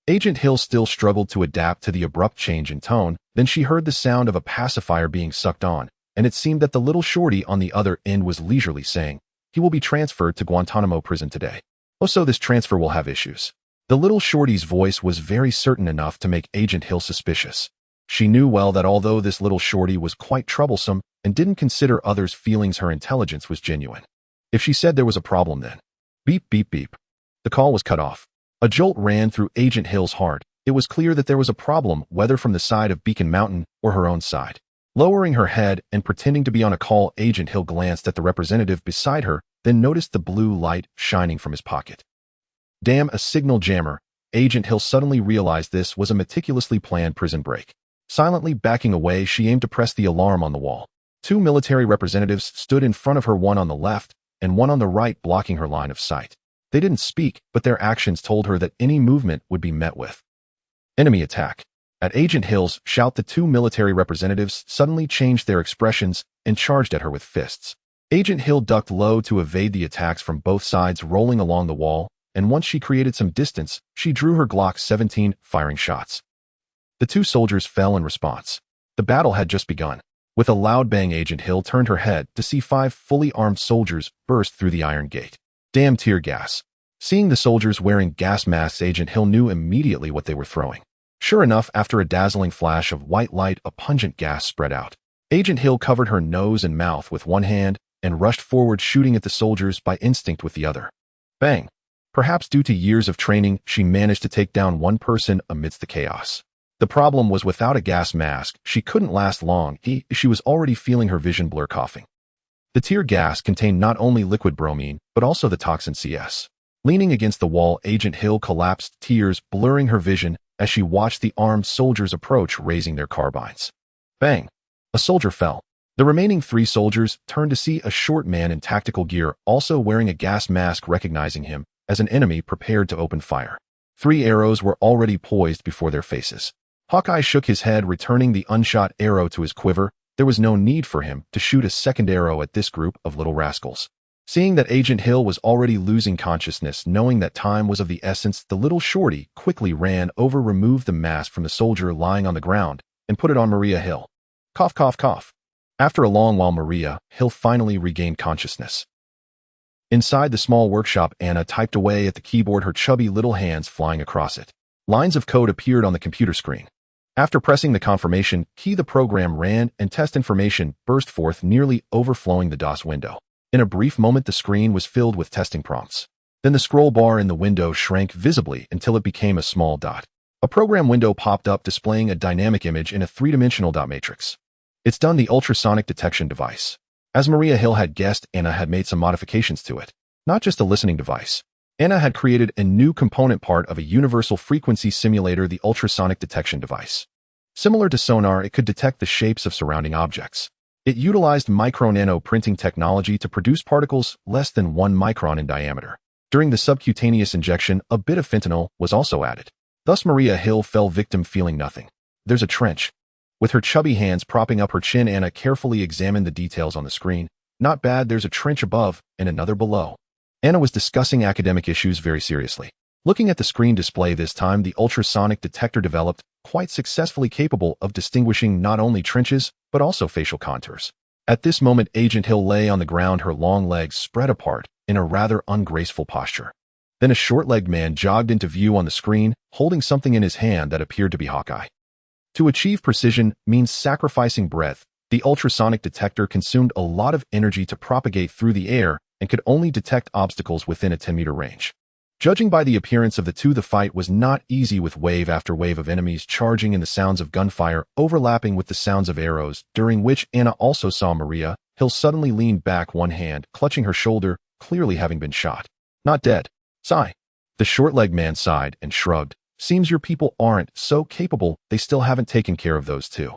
[SPEAKER 1] Agent Hill still struggled to adapt to the abrupt change in tone. Then she heard the sound of a pacifier being sucked on, and it seemed that the little shorty on the other end was leisurely saying, "He will be transferred to Guantanamo prison today." "Oh, so this transfer will have issues." The little shorty's voice was very certain enough to make Agent Hill suspicious. She knew well that although this little shorty was quite troublesome and didn't consider others' feelings, her intelligence was genuine. If she said there was a problem, then Beep, beep, beep. The call was cut off. A jolt ran through Agent Hill's heart. It was clear that there was a problem, whether from the side of Beacon Mountain or her own side. Lowering her head and pretending to be on a call, Agent Hill glanced at the representative beside her, then noticed the blue light shining from his pocket. Damn, a signal jammer. Agent Hill suddenly realized this was a meticulously planned prison break. Silently backing away, she aimed to press the alarm on the wall. Two military representatives stood in front of her, one on the left and one on the right, blocking her line of sight. They didn't speak, but their actions told her that any movement would be met with enemy attack. At Agent Hill's shout, the two military representatives suddenly changed their expressions and charged at her with fists. Agent Hill ducked low to evade the attacks from both sides rolling along the wall, and once she created some distance, she drew her Glock 17, firing shots. The two soldiers fell in response. The battle had just begun. With a loud bang, Agent Hill turned her head to see 5 fully armed soldiers burst through the iron gate. Damn tear gas. Seeing the soldiers wearing gas masks, Agent Hill knew immediately what they were throwing. Sure enough, after a dazzling flash of white light, a pungent gas spread out. Agent Hill covered her nose and mouth with one hand and rushed forward, shooting at the soldiers by instinct with the other. Bang! Perhaps due to years of training, she managed to take down one person amidst the chaos. The problem was, without a gas mask, she couldn't last long. She was already feeling her vision blur, coughing. The tear gas contained not only liquid bromine, but also the toxin CS. Leaning against the wall, Agent Hill collapsed, tears blurring her vision as she watched the armed soldiers approach, raising their carbines. Bang! A soldier fell. The remaining 3 soldiers turned to see a short man in tactical gear, also wearing a gas mask, recognizing him as an enemy, prepared to open fire. 3 arrows were already poised before their faces. Hawkeye shook his head, returning the unshot arrow to his quiver. There was no need for him to shoot a second arrow at this group of little rascals. Seeing that Agent Hill was already losing consciousness, knowing that time was of the essence, the little shorty quickly ran over, removed the mask from the soldier lying on the ground, and put it on Maria Hill. Cough, cough, cough. After a long while, Maria Hill finally regained consciousness. Inside the small workshop, Anna typed away at the keyboard, her chubby little hands flying across it. Lines of code appeared on the computer screen. After pressing the confirmation key, the program ran and test information burst forth, nearly overflowing the DOS window. In a brief moment, the screen was filled with testing prompts. Then the scroll bar in the window shrank visibly until it became a small dot. A program window popped up, displaying a dynamic image in a 3-dimensional dot matrix. It's done, the ultrasonic detection device. As Maria Hill had guessed, Anna had made some modifications to it. Not just a listening device. Anna had created a new component part of a universal frequency simulator, the ultrasonic detection device. Similar to sonar, it could detect the shapes of surrounding objects. It utilized micro-nano printing technology to produce particles less than 1 micron in diameter. During the subcutaneous injection, a bit of fentanyl was also added. Thus Maria Hill fell victim, feeling nothing. There's a trench. With her chubby hands propping up her chin, Anna carefully examined the details on the screen. Not bad, there's a trench above and another below. Anna was discussing academic issues very seriously. Looking at the screen display this time, the ultrasonic detector developed, quite successfully capable of distinguishing not only trenches, but also facial contours. At this moment, Agent Hill lay on the ground, her long legs spread apart in a rather ungraceful posture. Then a short-legged man jogged into view on the screen, holding something in his hand that appeared to be Hawkeye. To achieve precision means sacrificing breadth. The ultrasonic detector consumed a lot of energy to propagate through the air and could only detect obstacles within a 10-meter range. Judging by the appearance of the two, the fight was not easy, with wave after wave of enemies charging and the sounds of gunfire overlapping with the sounds of arrows, during which Anna also saw Maria Hill suddenly lean back, one hand clutching her shoulder, clearly having been shot. Not dead. Sigh. The short-legged man sighed and shrugged. Seems your people aren't so capable, they still haven't taken care of those two.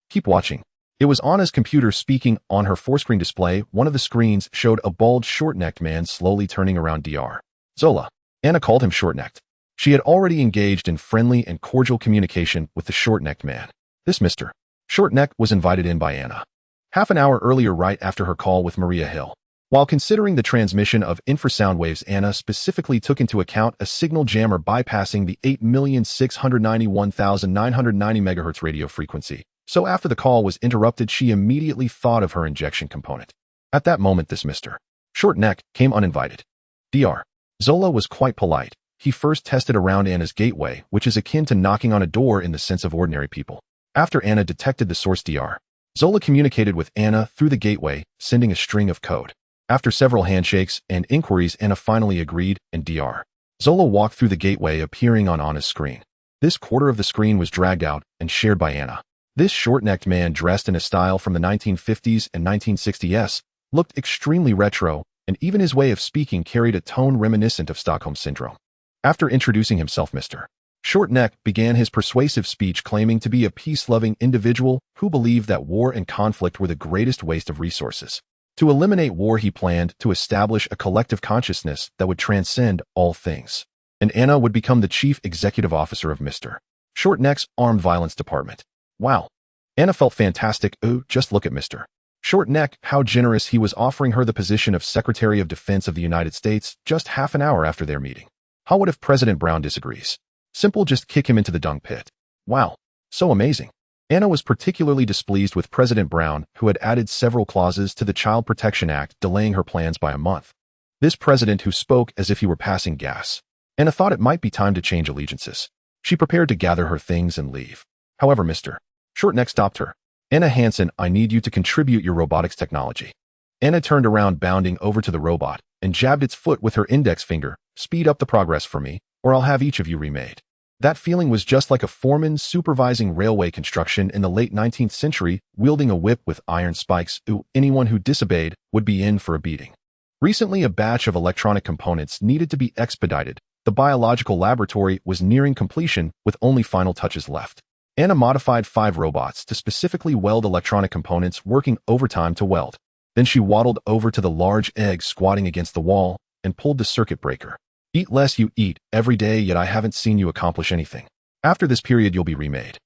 [SPEAKER 1] Keep watching. It was Anna's computer speaking. On her four-screen display, one of the screens showed a bald, short-necked man slowly turning around. Dr. Zola. Anna called him short-necked. She had already engaged in friendly and cordial communication with the short-necked man. This Mr. Short-neck was invited in by Anna half an hour earlier, right after her call with Maria Hill. While considering the transmission of infrasound waves, Anna specifically took into account a signal jammer bypassing the 8,691,990 MHz radio frequency. So after the call was interrupted, she immediately thought of her injection component. At that moment, this Mr. Short-neck came uninvited. Dr. Zola was quite polite. He first tested around Anna's gateway, which is akin to knocking on a door in the sense of ordinary people. After Anna detected the source, Dr. Zola communicated with Anna through the gateway, sending a string of code. After several handshakes and inquiries, Anna finally agreed, and Dr. Zola walked through the gateway, appearing on Anna's screen. This quarter of the screen was dragged out and shared by Anna. This short-necked man, dressed in a style from the 1950s and 1960s, looked extremely retro, and even his way of speaking carried a tone reminiscent of Stockholm Syndrome. After introducing himself, Mr. Shortneck began his persuasive speech, claiming to be a peace-loving individual who believed that war and conflict were the greatest waste of resources. To eliminate war, he planned to establish a collective consciousness that would transcend all things. And Anna would become the chief executive officer of Mr. Shortneck's Armed Violence Department. Wow. Anna felt fantastic. Oh, just look at Mr. Shortneck, how generous he was, offering her the position of Secretary of Defense of the United States just half an hour after their meeting. How what if President Brown disagrees? Simple, just kick him into the dung pit. Wow. So amazing. Anna was particularly displeased with President Brown, who had added several clauses to the Child Protection Act, delaying her plans by a month. This president who spoke as if he were passing gas. Anna thought it might be time to change allegiances. She prepared to gather her things and leave. However, Mr. Shortneck stopped her. Maya Hansen, I need you to contribute your robotics technology. Anna turned around, bounding over to the robot, and jabbed its foot with her index finger. Speed up the progress for me, or I'll have each of you remade. That feeling was just like a foreman supervising railway construction in the late 19th century, wielding a whip with iron spikes. Ooh, anyone who disobeyed would be in for a beating. Recently, a batch of electronic components needed to be expedited. The biological laboratory was nearing completion, with only final touches left. Anna modified 5 robots to specifically weld electronic components, working overtime to weld. Then she waddled over to the large egg squatting against the wall and pulled the circuit breaker. Eat less, you eat every day, yet I haven't seen you accomplish anything. After this period, you'll be remade.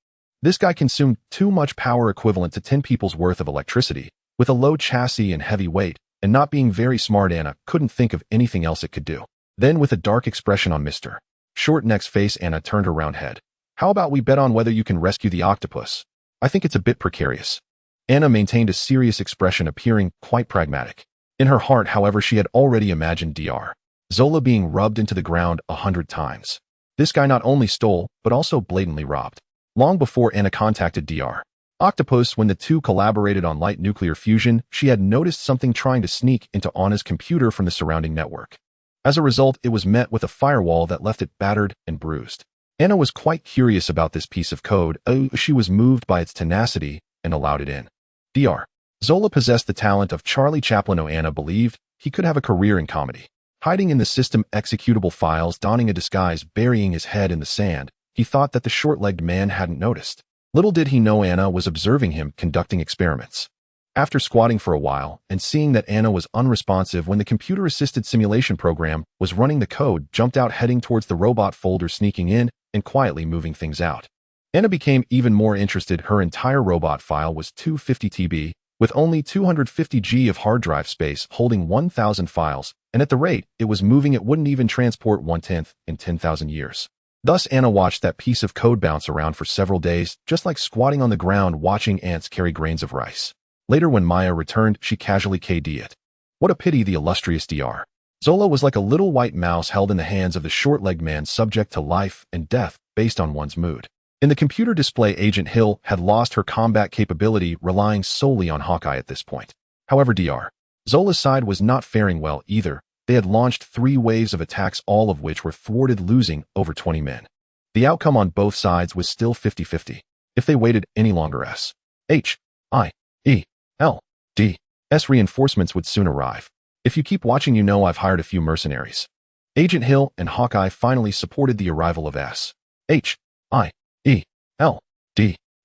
[SPEAKER 1] This guy consumed too much power, equivalent to 10 people's worth of electricity, with a low chassis and heavy weight, and not being very smart, Anna couldn't think of anything else it could do. Then, with a dark expression on Mr. Shortneck's face, Anna turned her round head. How about we bet on whether you can rescue the octopus? I think it's a bit precarious. Anna maintained a serious expression, appearing quite pragmatic. In her heart, however, she had already imagined Dr. Zola being rubbed into the ground 100 times. This guy not only stole, but also blatantly robbed. Long before Anna contacted Dr. Octopus, when the two collaborated on light nuclear fusion, she had noticed something trying to sneak into Anna's computer from the surrounding network. As a result, it was met with a firewall that left it battered and bruised. Anna was quite curious about this piece of code. She was moved by its tenacity and allowed it in. Dr. Zola possessed the talent of Charlie Chaplin. Anna believed he could have a career in comedy. Hiding in the system executable files, donning a disguise, burying his head in the sand, he thought that the short-legged man hadn't noticed. Little did he know Anna was observing him conducting experiments. After squatting for a while and seeing that Anna was unresponsive when the computer-assisted simulation program was running the code, jumped out, heading towards the robot folder, sneaking in and quietly moving things out. Anna became even more interested. Her entire robot file was 250 TB, with only 250 GB of hard drive space, holding 1,000 files, and at the rate it was moving, it wouldn't even transport 1/10 in 10,000 years. Thus, Anna watched that piece of code bounce around for several days, just like squatting on the ground watching ants carry grains of rice. Later, when Maya returned, she casually KD'd it. What a pity the illustrious Dr. Zola was like a little white mouse held in the hands of the short-legged man, subject to life and death based on one's mood. In the computer display, Agent Hill had lost her combat capability, relying solely on Hawkeye at this point. However, Dr. Zola's side was not faring well either. They had launched 3 waves of attacks, all of which were thwarted, losing over 20 men. The outcome on both sides was still 50-50. If they waited any longer, S reinforcements would soon arrive. If you keep watching, you know I've hired a few mercenaries. Agent Hill and Hawkeye finally supported the arrival of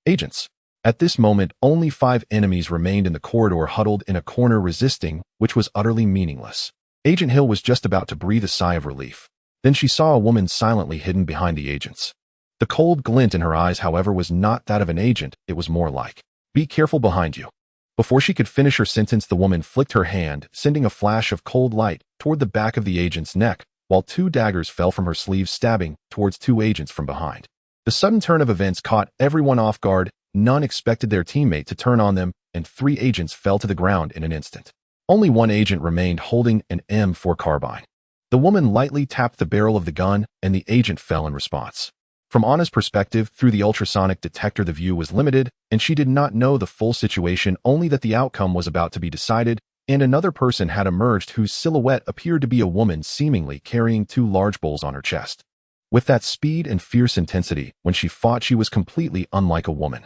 [SPEAKER 1] agents. At this moment, only 5 enemies remained in the corridor, huddled in a corner, resisting, which was utterly meaningless. Agent Hill was just about to breathe a sigh of relief. Then she saw a woman silently hidden behind the agents. The cold glint in her eyes, however, was not that of an agent. It was more like, "Be careful behind you." Before she could finish her sentence, the woman flicked her hand, sending a flash of cold light toward the back of the agent's neck, while 2 daggers fell from her sleeve, stabbing towards 2 agents from behind. The sudden turn of events caught everyone off guard. None expected their teammate to turn on them, and 3 agents fell to the ground in an instant. Only 1 agent remained, holding an M4 carbine. The woman lightly tapped the barrel of the gun, and the agent fell in response. From Anna's perspective, through the ultrasonic detector, the view was limited, and she did not know the full situation, only that the outcome was about to be decided. and another person had emerged whose silhouette appeared to be a woman seemingly carrying two large bowls on her chest. With that speed and fierce intensity, when she fought she was completely unlike a woman.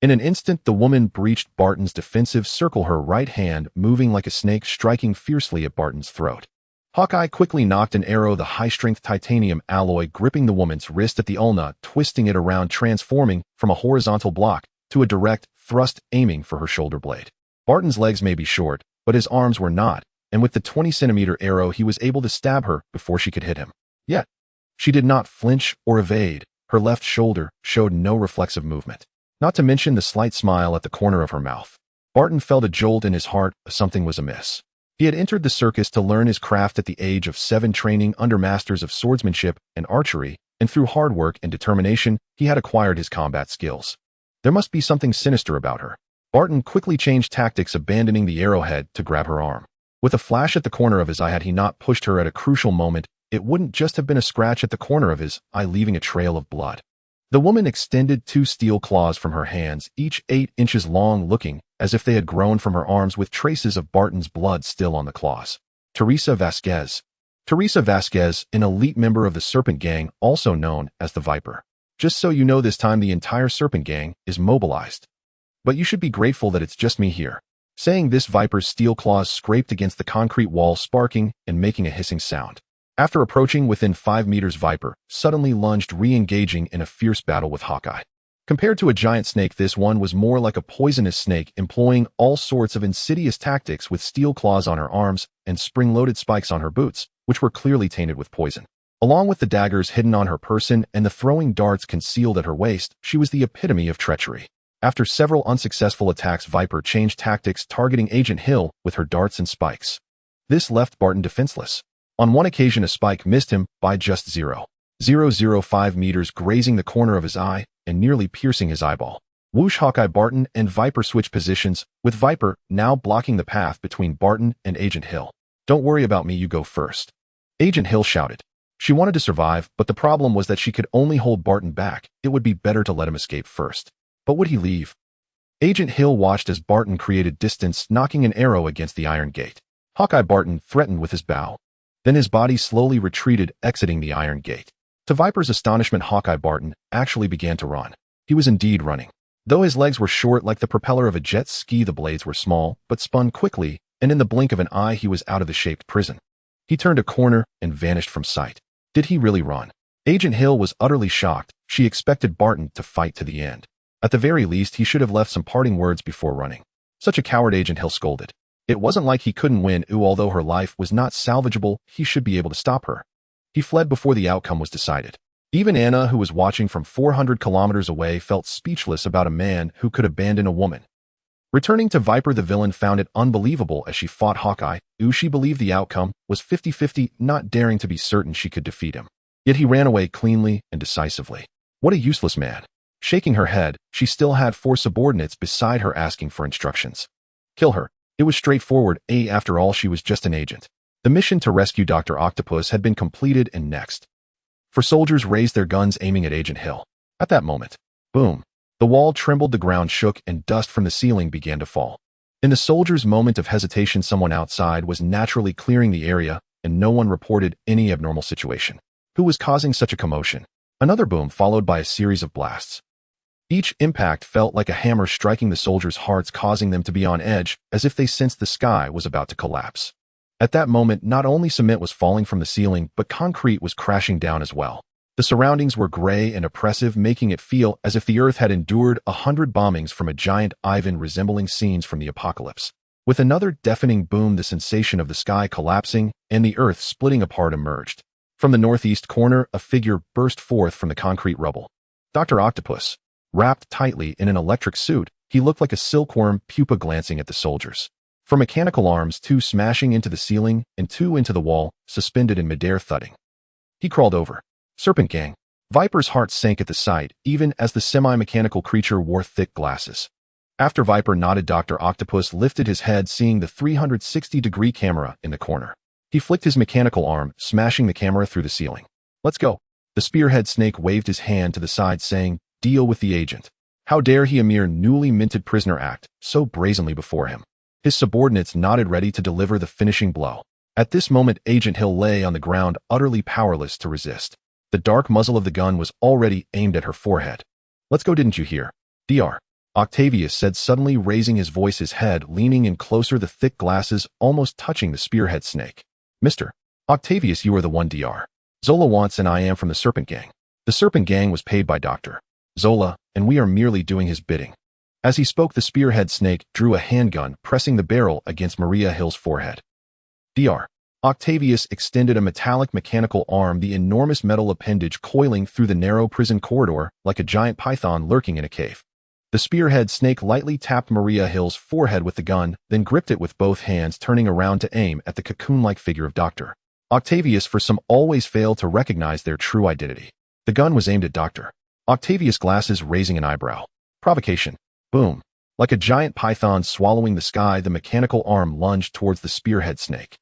[SPEAKER 1] In an instant the woman breached Barton's defensive circle, her right hand moving like a snake, striking fiercely at Barton's throat. Hawkeye quickly knocked an arrow, the high-strength titanium alloy gripping the woman's wrist at the ulna, twisting it around, transforming from a horizontal block to a direct thrust, aiming for her shoulder blade. Barton's legs may be short, but his arms were not, and with the 20-centimeter arrow he was able to stab her before she could hit him. Yet, she did not flinch or evade. Her left shoulder showed no reflexive movement, not to mention the slight smile at the corner of her mouth. Barton felt a jolt in his heart. Something was amiss. He had entered the circus to learn his craft at the age of 7, training under masters of swordsmanship and archery, and through hard work and determination, he had acquired his combat skills. There must be something sinister about her. Barton quickly changed tactics, abandoning the arrowhead to grab her arm. With a flash at the corner of his eye, had he not pushed her at a crucial moment, it wouldn't just have been a scratch at the corner of his eye, leaving a trail of blood. The woman extended 2 steel claws from her hands, each 8 inches long, looking as if they had grown from her arms, with traces of Barton's blood still on the claws. Teresa Vasquez. Teresa Vasquez, an elite member of the Serpent Gang, also known as the Viper. Just so you know, this time the entire Serpent Gang is mobilized. But you should be grateful that it's just me here. Saying this, Viper's steel claws scraped against the concrete wall, sparking and making a hissing sound. After approaching within 5 meters, Viper suddenly lunged, re-engaging in a fierce battle with Hawkeye. Compared to a giant snake, this one was more like a poisonous snake, employing all sorts of insidious tactics with steel claws on her arms and spring-loaded spikes on her boots, which were clearly tainted with poison. Along with the daggers hidden on her person and the throwing darts concealed at her waist, she was the epitome of treachery. After several unsuccessful attacks, Viper changed tactics, targeting Agent Hill with her darts and spikes. This left Barton defenseless. On one occasion, a spike missed him by just 0.005 meters, grazing the corner of his eye and nearly piercing his eyeball. Whoosh! Hawkeye, Barton, and Viper switched positions, with Viper now blocking the path between Barton and Agent Hill. "Don't worry about me, you go first," Agent Hill shouted. She wanted to survive, but the problem was that she could only hold Barton back. It would be better to let him escape first. But would he leave? Agent Hill watched as Barton created distance, knocking an arrow against the iron gate. Hawkeye, Barton threatened with his bow. Then his body slowly retreated, exiting the iron gate. To Viper's astonishment, Hawkeye Barton actually began to run. He was indeed running. Though his legs were short like the propeller of a jet ski, the blades were small, but spun quickly, and in the blink of an eye he was out of the shaped prison. He turned a corner and vanished from sight. Did he really run? Agent Hill was utterly shocked. She expected Barton to fight to the end. At the very least, he should have left some parting words before running. Such a coward, Agent Hill scolded. It wasn't like he couldn't win. Although her life was not salvageable, he should be able to stop her. He fled before the outcome was decided. Even Anna, who was watching from 400 kilometers away, felt speechless about a man who could abandon a woman. Returning to Viper, the villain found it unbelievable as she fought Hawkeye. She believed the outcome was 50-50, not daring to be certain she could defeat him. Yet he ran away cleanly and decisively. What a useless man. Shaking her head, she still had 4 subordinates beside her asking for instructions. Kill her. It was straightforward. After all, she was just an agent. The mission to rescue Dr. Octopus had been completed, and next. For soldiers raised their guns, aiming at Agent Hill. At that moment, boom. The wall trembled, the ground shook, and dust from the ceiling began to fall. In the soldiers' moment of hesitation, someone outside was naturally clearing the area, and no one reported any abnormal situation. Who was causing such a commotion? Another boom followed by a series of blasts. Each impact felt like a hammer striking the soldiers' hearts, causing them to be on edge, as if they sensed the sky was about to collapse. At that moment, not only cement was falling from the ceiling, but concrete was crashing down as well. The surroundings were gray and oppressive, making it feel as if the earth had endured 100 bombings from a giant Ivan, resembling scenes from the apocalypse. With another deafening boom, the sensation of the sky collapsing and the earth splitting apart emerged. From the northeast corner, a figure burst forth from the concrete rubble. Dr. Octopus. Wrapped tightly in an electric suit, he looked like a silkworm pupa, glancing at the soldiers. For mechanical arms, 2 smashing into the ceiling and 2 into the wall, suspended in midair, thudding. He crawled over. Serpent Gang. Viper's heart sank at the sight, even as the semi-mechanical creature wore thick glasses. After Viper nodded, Dr. Octopus lifted his head, seeing the 360-degree camera in the corner. He flicked his mechanical arm, smashing the camera through the ceiling. "Let's go." The spearhead snake waved his hand to the side, saying, "Deal with the agent." How dare he, a mere newly minted prisoner, act so brazenly before him? His subordinates nodded ready to deliver the finishing blow. At this moment, Agent Hill lay on the ground, utterly powerless to resist. The dark muzzle of the gun was already aimed at her forehead. "Let's go, didn't you hear?" "Dr." Octavius said, suddenly raising his voice, his head leaning in closer, the thick glasses almost touching the spearhead snake. "Mr. Octavius, you are the one Dr. Zola wants, and I am from the Serpent Gang. The Serpent Gang was paid by Dr. Zola, and we are merely doing his bidding." As he spoke, the spearhead snake drew a handgun, pressing the barrel against Maria Hill's forehead. "Dr." Octavius extended a metallic mechanical arm, the enormous metal appendage coiling through the narrow prison corridor like a giant python lurking in a cave. The spearhead snake lightly tapped Maria Hill's forehead with the gun, then gripped it with both hands, turning around to aim at the cocoon-like figure of Dr. Octavius. For some always fail to recognize their true identity. The gun was aimed at Dr. Octavius' glasses, raising an eyebrow. Provocation. Boom. Like a giant python swallowing the sky, the mechanical arm lunged towards the spearhead snake.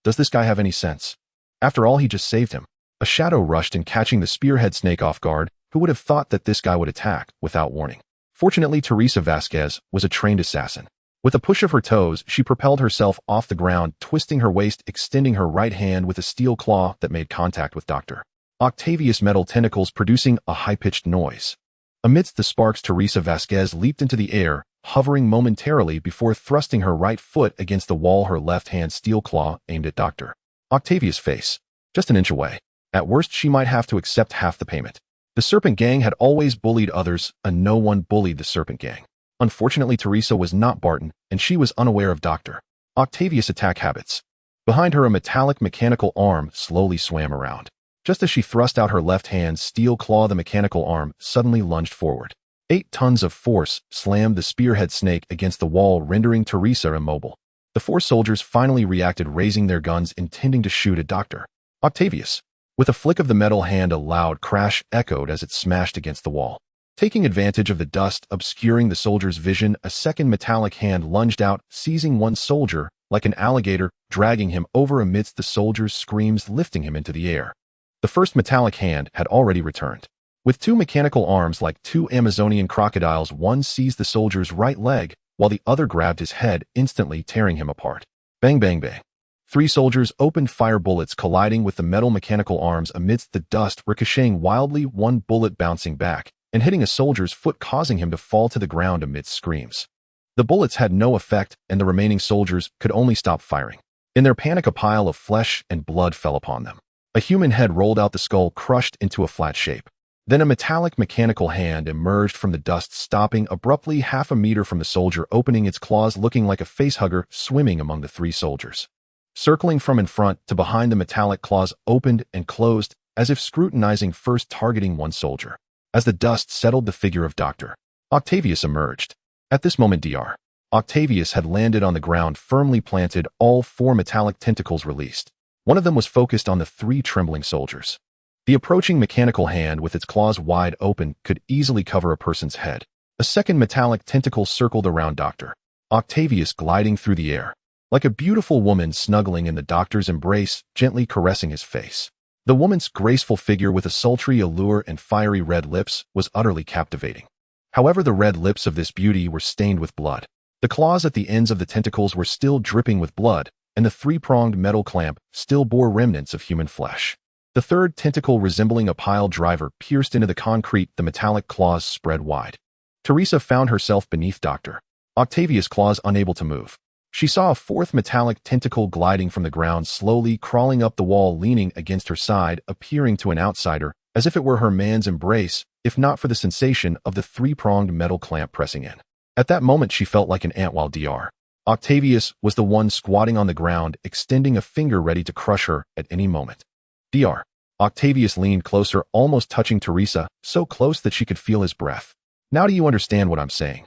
[SPEAKER 1] Does this guy have any sense? After all, he just saved him. A shadow rushed in, catching the spearhead snake off guard. Who would have thought that this guy would attack without warning? Fortunately, Teresa Vasquez was a trained assassin. With a push of her toes, she propelled herself off the ground, twisting her waist, extending her right hand with a steel claw that made contact with Dr. Octavius' metal tentacles, producing a high-pitched noise. Amidst the sparks, Teresa Vasquez leaped into the air, hovering momentarily before thrusting her right foot against the wall, her left hand steel claw aimed at Dr. Octavius' face, just an inch away. At worst, she might have to accept half the payment. The Serpent Gang had always bullied others, and no one bullied the Serpent Gang. Unfortunately, Teresa was not Barton, and she was unaware of Dr. Octavius' attack habits. Behind her, a metallic mechanical arm slowly swam around. Just as she thrust out her left hand steel claw, the mechanical arm suddenly lunged forward. 8 tons of force slammed the spearhead snake against the wall, rendering Teresa immobile. The 4 soldiers finally reacted, raising their guns, intending to shoot at Dr. Octavius. With a flick of the metal hand, a loud crash echoed as it smashed against the wall. Taking advantage of the dust obscuring the soldier's vision, a second metallic hand lunged out, seizing one soldier like an alligator, dragging him over amidst the soldier's screams, lifting him into the air. The first metallic hand had already returned. With 2 mechanical arms like 2 Amazonian crocodiles, one seized the soldier's right leg, while the other grabbed his head, instantly tearing him apart. Bang, bang, bang. 3 soldiers opened fire, bullets colliding with the metal mechanical arms amidst the dust, ricocheting wildly, one bullet bouncing back and hitting a soldier's foot, causing him to fall to the ground amidst screams. The bullets had no effect, and the remaining soldiers could only stop firing. In their panic, a pile of flesh and blood fell upon them. A human head rolled out, the skull crushed into a flat shape. Then a metallic mechanical hand emerged from the dust, stopping abruptly half a meter from the soldier, opening its claws, looking like a facehugger, swimming among the 3 soldiers. Circling from in front to behind, the metallic claws opened and closed, as if scrutinizing, first targeting one soldier. As the dust settled, the figure of Dr. Octavius emerged. At this moment, Dr. Octavius had landed on the ground, firmly planted, all 4 metallic tentacles released. One of them was focused on the 3 trembling soldiers. The approaching mechanical hand, with its claws wide open, could easily cover a person's head. A second metallic tentacle circled around Dr. Octavius, gliding through the air. Like a beautiful woman snuggling in the doctor's embrace, gently caressing his face. The woman's graceful figure, with a sultry allure and fiery red lips, was utterly captivating. However, the red lips of this beauty were stained with blood. The claws at the ends of the tentacles were still dripping with blood, and the 3-pronged metal clamp still bore remnants of human flesh. The third tentacle, resembling a pile driver, pierced into the concrete, the metallic claws spread wide. Teresa found herself beneath Dr. Octavius' claws, unable to move. She saw a 4th metallic tentacle gliding from the ground, slowly crawling up the wall, leaning against her side, appearing to an outsider as if it were her man's embrace, if not for the sensation of the 3-pronged metal clamp pressing in. At that moment, she felt like an ant, while Dr. Octavius was the one squatting on the ground, extending a finger ready to crush her at any moment. Dr. Octavius leaned closer, almost touching Teresa, so close that she could feel his breath. "Now do you understand what I'm saying?"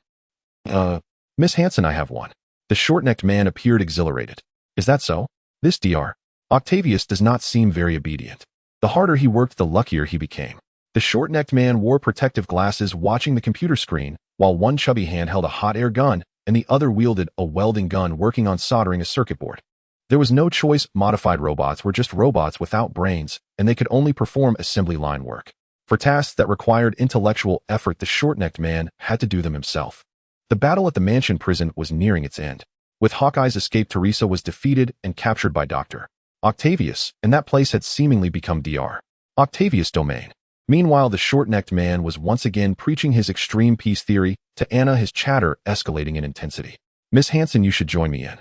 [SPEAKER 1] Miss Hansen, I have one." The short-necked man appeared exhilarated. "Is that so?" This Dr. Octavius does not seem very obedient. The harder he worked, the luckier he became. The short-necked man wore protective glasses, watching the computer screen, while one chubby hand held a hot air gun, and the other wielded a welding gun, working on soldering a circuit board. There was no choice. Modified robots were just robots without brains, and they could only perform assembly line work. For tasks that required intellectual effort, the short-necked man had to do them himself. The battle at the mansion prison was nearing its end. With Hawkeye's escape, Teresa was defeated and captured by Dr. Octavius, and that place had seemingly become Dr. Octavius' domain. Meanwhile, the short-necked man was once again preaching his extreme peace theory to Anna, his chatter escalating in intensity. "Miss Hansen, you should join me in."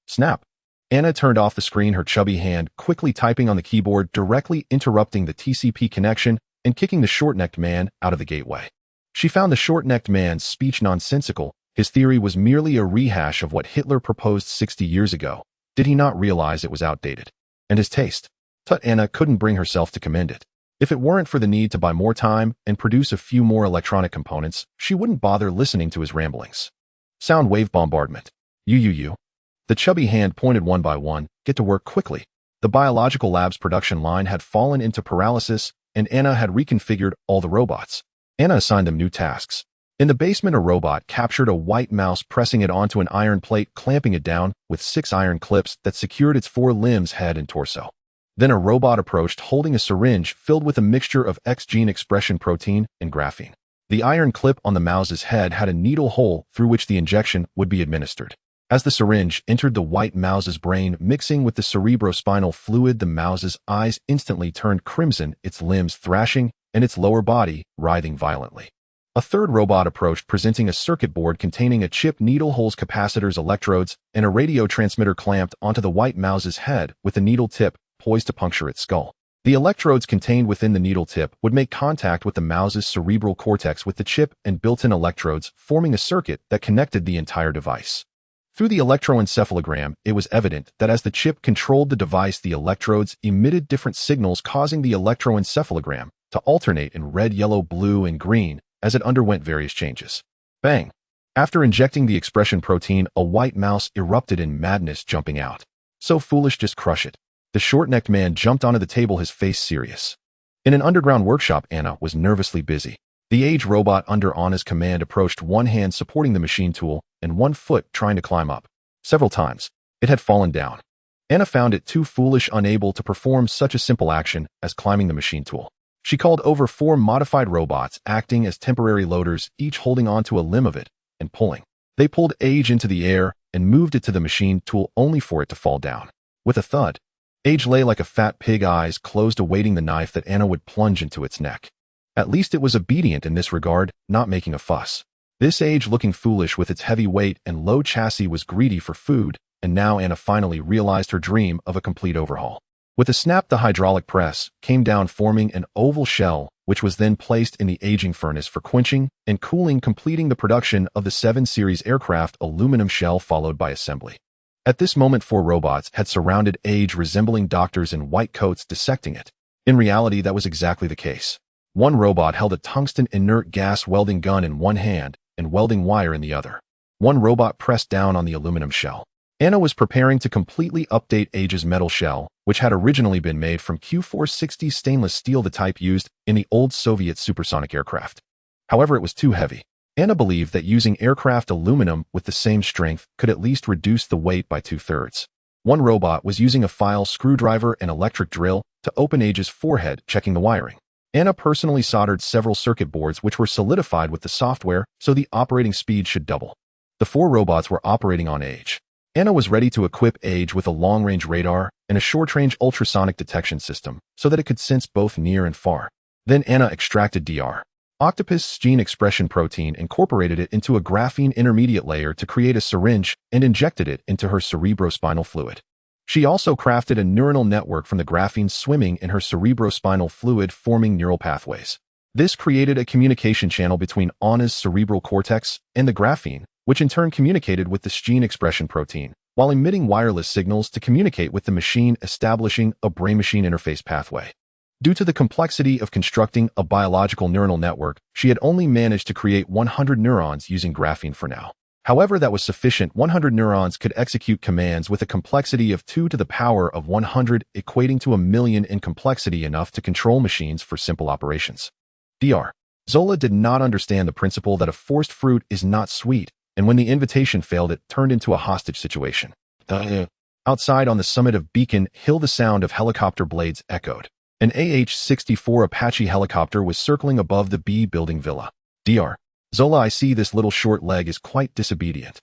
[SPEAKER 1] Snap. Anna turned off the screen, her chubby hand quickly typing on the keyboard, directly interrupting the TCP connection and kicking the short-necked man out of the gateway. She found the short-necked man's speech nonsensical. His theory was merely a rehash of what Hitler proposed 60 years ago. Did he not realize it was outdated? And his taste? Tut, Anna couldn't bring herself to commend it. If it weren't for the need to buy more time and produce a few more electronic components, she wouldn't bother listening to his ramblings. Sound wave bombardment. You. The chubby hand pointed one by one. Get to work quickly. The biological lab's production line had fallen into paralysis, and Anna had reconfigured all the robots. Anna assigned them new tasks. In the basement, a robot captured a white mouse, pressing it onto an iron plate, clamping it down with 6 iron clips that secured its 4 limbs, head, and torso. Then a robot approached holding a syringe filled with a mixture of X gene expression protein and graphene. The iron clip on the mouse's head had a needle hole through which the injection would be administered. As the syringe entered the white mouse's brain, mixing with the cerebrospinal fluid, the mouse's eyes instantly turned crimson, its limbs thrashing, and its lower body writhing violently. A third robot approached, presenting a circuit board containing a chip, needle holes, capacitors, electrodes, and a radio transmitter clamped onto the white mouse's head with a needle tip poised to puncture its skull. The electrodes contained within the needle tip would make contact with the mouse's cerebral cortex with the chip and built-in electrodes, forming a circuit that connected the entire device. Through the electroencephalogram, it was evident that as the chip controlled the device, the electrodes emitted different signals, causing the electroencephalogram to alternate in red, yellow, blue, and green as it underwent various changes. Bang! After injecting the expression protein, a white mouse erupted in madness, jumping out. "So foolish, just crush it." The short-necked man jumped onto the table, his face serious. In an underground workshop, Anna was nervously busy. The age robot under Anna's command approached, one hand supporting the machine tool and one foot trying to climb up. Several times, it had fallen down. Anna found it too foolish, unable to perform such a simple action as climbing the machine tool. She called over 4 modified robots, acting as temporary loaders, each holding onto a limb of it and pulling. They pulled Age into the air and moved it to the machine tool, only for it to fall down. With a thud, Age lay like a fat pig, eyes closed, awaiting the knife that Anna would plunge into its neck. At least it was obedient in this regard, not making a fuss. This Age, looking foolish with its heavy weight and low chassis, was greedy for food, and now Anna finally realized her dream of a complete overhaul. With a snap, the hydraulic press came down, forming an oval shell, which was then placed in the aging furnace for quenching and cooling, completing the production of the 7 Series aircraft aluminum shell, followed by assembly. At this moment, 4 robots had surrounded Age, resembling doctors in white coats, dissecting it. In reality, that was exactly the case. One robot held a tungsten inert gas welding gun in one hand and welding wire in the other. One robot pressed down on the aluminum shell. Anna was preparing to completely update Age's metal shell, which had originally been made from Q460 stainless steel, the type used in the old Soviet supersonic aircraft. However, it was too heavy. Anna believed that using aircraft aluminum with the same strength could at least reduce the weight by 2/3. One robot was using a file screwdriver and electric drill to open Age's forehead, checking the wiring. Anna personally soldered several circuit boards which were solidified with the software so the operating speed should double. The 4 robots were operating on Age. Anna was ready to equip Age with a long-range radar and a short-range ultrasonic detection system so that it could sense both near and far. Then Anna extracted Dr. Octopus' gene expression protein, incorporated it into a graphene intermediate layer to create a syringe, and injected it into her cerebrospinal fluid. She also crafted a neuronal network from the graphene swimming in her cerebrospinal fluid, forming neural pathways. This created a communication channel between Anna's cerebral cortex and the graphene, which in turn communicated with the gene expression protein, while emitting wireless signals to communicate with the machine, establishing a brain-machine interface pathway. Due to the complexity of constructing a biological neural network, she had only managed to create 100 neurons using graphene for now. However, that was sufficient. 100 neurons could execute commands with a complexity of 2 to the power of 100, equating to 1,000,000 in complexity, enough to control machines for simple operations. Dr. Zola did not understand the principle that a forced fruit is not sweet, and when the invitation failed, it turned into a hostage situation. Outside on the summit of Beacon Hill, the sound of helicopter blades echoed. An AH-64 Apache helicopter was circling above the B building villa. Dr. Zola, I see this little short leg is quite disobedient.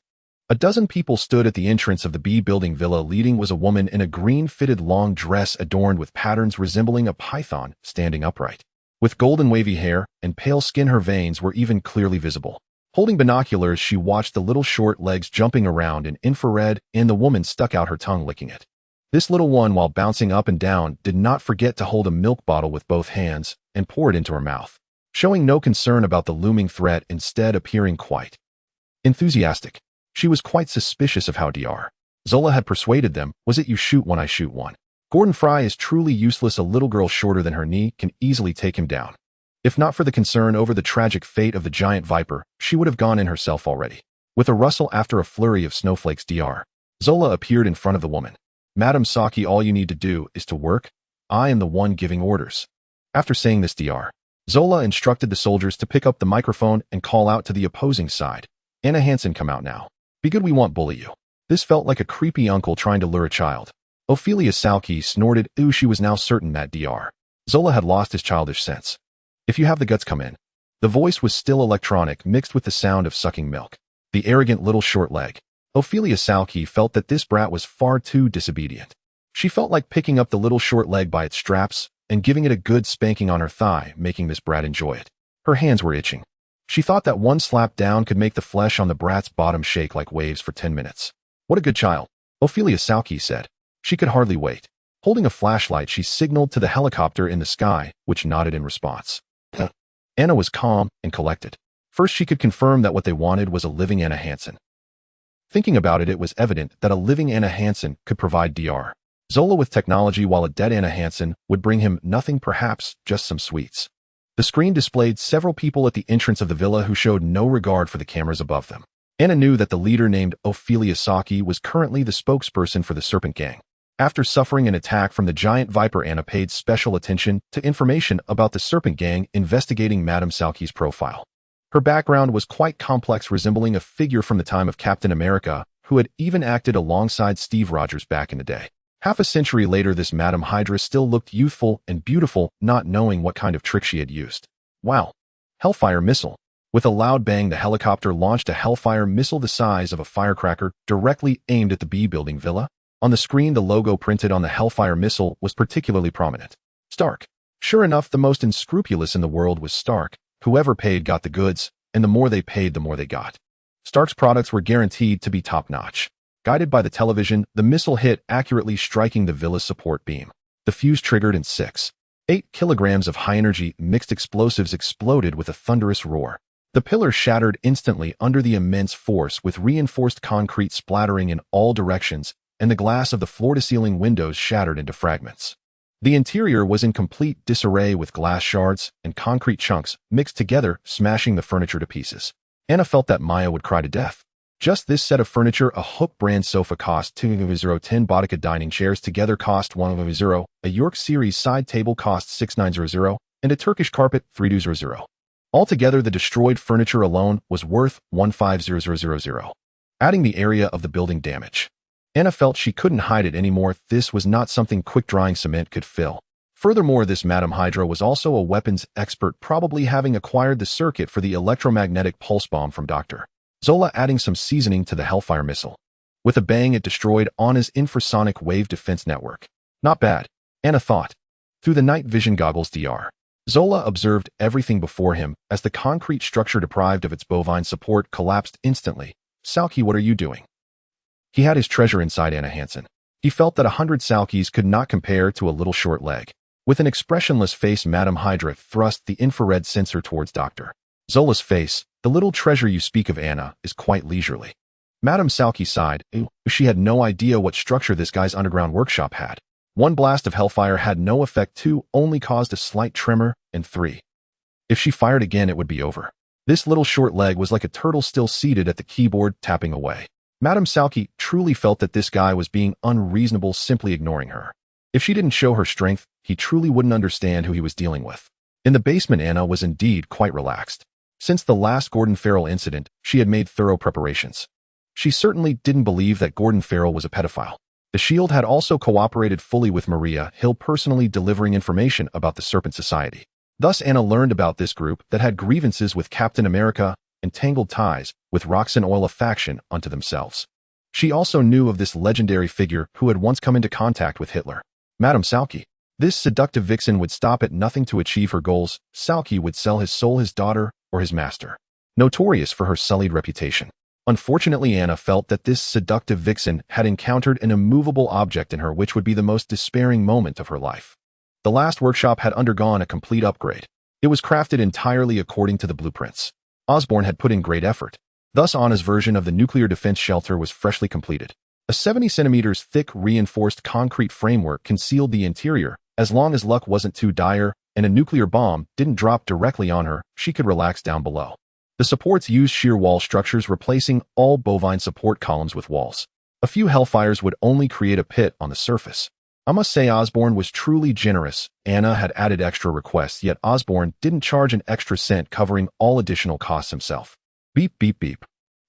[SPEAKER 1] A dozen people stood at the entrance of the B-building villa. Leading was a woman in a green-fitted long dress adorned with patterns resembling a python, standing upright. With golden wavy hair and pale skin, her veins were even clearly visible. Holding binoculars, she watched the little short legs jumping around in infrared, and the woman stuck out her tongue, licking it. This little one, while bouncing up and down, did not forget to hold a milk bottle with both hands and pour it into her mouth, showing no concern about the looming threat, instead appearing quite enthusiastic. She was quite suspicious of how Dr. Zola had persuaded them. Was it "you shoot one, I shoot one"? Gordon Fry is truly useless. A little girl shorter than her knee can easily take him down. If not for the concern over the tragic fate of the giant viper, she would have gone in herself already. With a rustle, after a flurry of snowflakes, Dr. Zola appeared in front of the woman. "Madam Saki, all you need to do is to work. I am the one giving orders." After saying this, Dr. Zola instructed the soldiers to pick up the microphone and call out to the opposing side. "Anna Hansen, come out now. Be good, we won't bully you." This felt like a creepy uncle trying to lure a child. Ophelia Salke snorted. Ooh, she was now certain that Dr. Zola had lost his childish sense. "If you have the guts, come in." The voice was still electronic, mixed with the sound of sucking milk. The arrogant little short leg. Ophelia Salke felt that this brat was far too disobedient. She felt like picking up the little short leg by its straps and giving it a good spanking on her thigh, making this brat enjoy it. Her hands were itching. She thought that one slap down could make the flesh on the brat's bottom shake like waves for 10 minutes. "What a good child," Ophelia Salke said. She could hardly wait. Holding a flashlight, she signaled to the helicopter in the sky, which nodded in response. Anna was calm and collected. First, she could confirm that what they wanted was a living Anna Hansen. Thinking about it, it was evident that a living Anna Hansen could provide Dr. Zola with technology, while a dead Anna Hansen would bring him nothing, perhaps just some sweets. The screen displayed several people at the entrance of the villa who showed no regard for the cameras above them. Anna knew that the leader, named Ophelia Saki, was currently the spokesperson for the Serpent Gang. After suffering an attack from the giant viper, Anna paid special attention to information about the Serpent Gang, investigating Madame Salke's profile. Her background was quite complex, resembling a figure from the time of Captain America, who had even acted alongside Steve Rogers back in the day. Half a century later, this Madame Hydra still looked youthful and beautiful, not knowing what kind of trick she had used. Wow. Hellfire missile. With a loud bang, the helicopter launched a Hellfire missile the size of a firecracker directly aimed at the B-building villa. On the screen, the logo printed on the Hellfire missile was particularly prominent. Stark. Sure enough, the most unscrupulous in the world was Stark. Whoever paid got the goods, and the more they paid, the more they got. Stark's products were guaranteed to be top-notch. Guided by the television, the missile hit, accurately striking the villa's support beam. The fuse triggered and 6.8 kilograms of high-energy mixed explosives exploded with a thunderous roar. The pillar shattered instantly under the immense force, with reinforced concrete splattering in all directions, and the glass of the floor-to-ceiling windows shattered into fragments. The interior was in complete disarray, with glass shards and concrete chunks mixed together, smashing the furniture to pieces. Anna felt that Maya would cry to death. Just this set of furniture, a Hook brand sofa cost $2,000, 10 Boudica dining chairs together cost $1,000, a York Series side table cost $6,900, and a Turkish carpet $3,200. Altogether, the destroyed furniture alone was worth $15,000, adding the area of the building damage. Anna felt she couldn't hide it anymore. This was not something quick-drying cement could fill. Furthermore, this Madame Hydra was also a weapons expert, probably having acquired the circuit for the electromagnetic pulse bomb from Dr. Zola, adding some seasoning to the Hellfire missile. With a bang, it destroyed Anna's infrasonic wave defense network. Not bad, Anna thought. Through the night vision goggles, Dr. Zola observed everything before him as the concrete structure, deprived of its bovine support, collapsed instantly. "Salke, what are you doing?" He had his treasure inside Anna Hansen. He felt that 100 Salkes could not compare to a little short leg. With an expressionless face, Madame Hydra thrust the infrared sensor towards Dr. Zola's face. "The little treasure you speak of, Anna, is quite leisurely." Madame Salke sighed. She had no idea what structure this guy's underground workshop had. One blast of Hellfire had no effect, 2 only caused a slight tremor, and 3. If she fired again, it would be over. This little short leg was like a turtle still seated at the keyboard, tapping away. Madame Salke truly felt that this guy was being unreasonable, simply ignoring her. If she didn't show her strength, he truly wouldn't understand who he was dealing with. In the basement, Anna was indeed quite relaxed. Since the last Gordon Farrell incident, she had made thorough preparations. She certainly didn't believe that Gordon Farrell was a pedophile. The Shield had also cooperated fully with Maria Hill, personally delivering information about the Serpent Society. Thus, Anna learned about this group that had grievances with Captain America entangled ties with Roxanne oil a faction unto themselves. She also knew of this legendary figure who had once come into contact with Hitler, Madame Salke. This seductive vixen would stop at nothing to achieve her goals. Salke would sell his soul, his daughter, or his master. Notorious for her sullied reputation. Unfortunately, Anna felt that this seductive vixen had encountered an immovable object in her which would be the most despairing moment of her life. The last workshop had undergone a complete upgrade. It was crafted entirely according to the blueprints. Osborne had put in great effort. Thus, Anna's version of the nuclear defense shelter was freshly completed. A 70 centimeters thick reinforced concrete framework concealed the interior. As long as luck wasn't too dire and a nuclear bomb didn't drop directly on her, she could relax down below. The supports used shear wall structures, replacing all bovine support columns with walls. A few hellfires would only create a pit on the surface. I must say Osborne was truly generous. Anna had added extra requests, yet Osborne didn't charge an extra cent, covering all additional costs himself. Beep, beep, beep.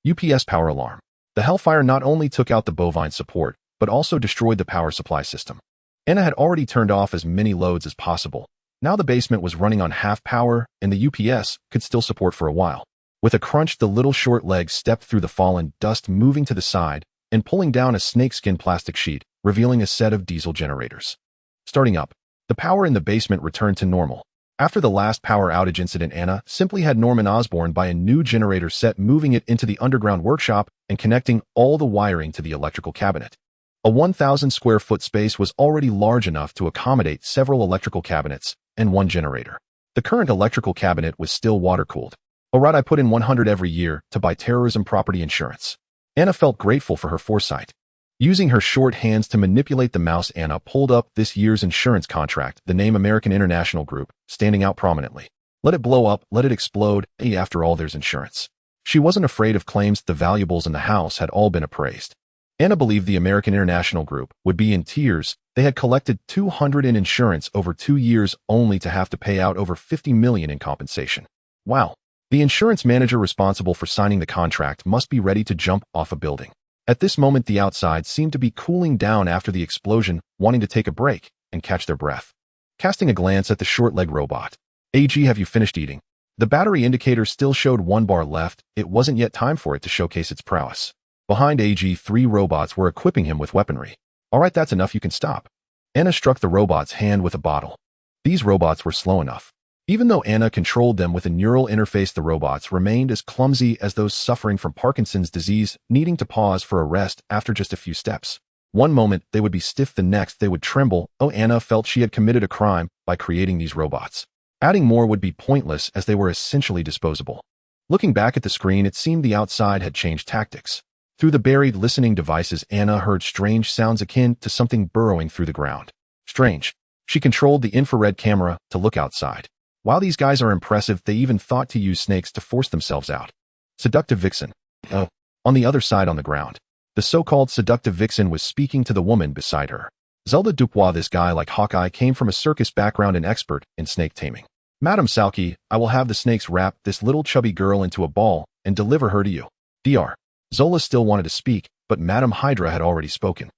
[SPEAKER 1] UPS power alarm. The hellfire not only took out the bovine support, but also destroyed the power supply system. Anna had already turned off as many loads as possible. Now the basement was running on half power, and the UPS could still support for a while. With a crunch, the little short legs stepped through the fallen dust, moving to the side and pulling down a snakeskin plastic sheet, revealing a set of diesel generators. Starting up, the power in the basement returned to normal. After the last power outage incident, Anna simply had Norman Osborne buy a new generator set, moving it into the underground workshop and connecting all the wiring to the electrical cabinet. A 1,000 square foot space was already large enough to accommodate several electrical cabinets and one generator. The current electrical cabinet was still water-cooled. Alright, I put in 100 every year to buy terrorism property insurance. Anna felt grateful for her foresight. Using her short hands to manipulate the mouse, Anna pulled up this year's insurance contract, the name American International Group, standing out prominently. Let it blow up, let it explode, after all there's insurance. She wasn't afraid of claims. The valuables in the house had all been appraised. Anna believed the American International Group would be in tears. They had collected $200 in insurance over 2 years only to have to pay out over $50 million in compensation. Wow. The insurance manager responsible for signing the contract must be ready to jump off a building. At this moment, the outside seemed to be cooling down after the explosion, wanting to take a break and catch their breath. Casting a glance at the short-leg robot. AG, have you finished eating? The battery indicator still showed 1 bar left. It wasn't yet time for it to showcase its prowess. Behind AG, 3 robots were equipping him with weaponry. Alright, that's enough, you can stop. Anna struck the robot's hand with a bottle. These robots were slow enough. Even though Anna controlled them with a neural interface, the robots remained as clumsy as those suffering from Parkinson's disease, needing to pause for a rest after just a few steps. One moment they would be stiff, the next they would tremble. Anna felt she had committed a crime by creating these robots. Adding more would be pointless as they were essentially disposable. Looking back at the screen, it seemed the outside had changed tactics. Through the buried listening devices, Anna heard strange sounds akin to something burrowing through the ground. Strange. She controlled the infrared camera to look outside. While these guys are impressive, they even thought to use snakes to force themselves out. Seductive vixen. Oh. On the other side on the ground, the so-called seductive vixen was speaking to the woman beside her. Zelda Dupois. This guy, like Hawkeye, came from a circus background and expert in snake taming. Madame Salke, I will have the snakes wrap this little chubby girl into a ball and deliver her to you. Dr. Zola still wanted to speak, but Madame Hydra had already spoken.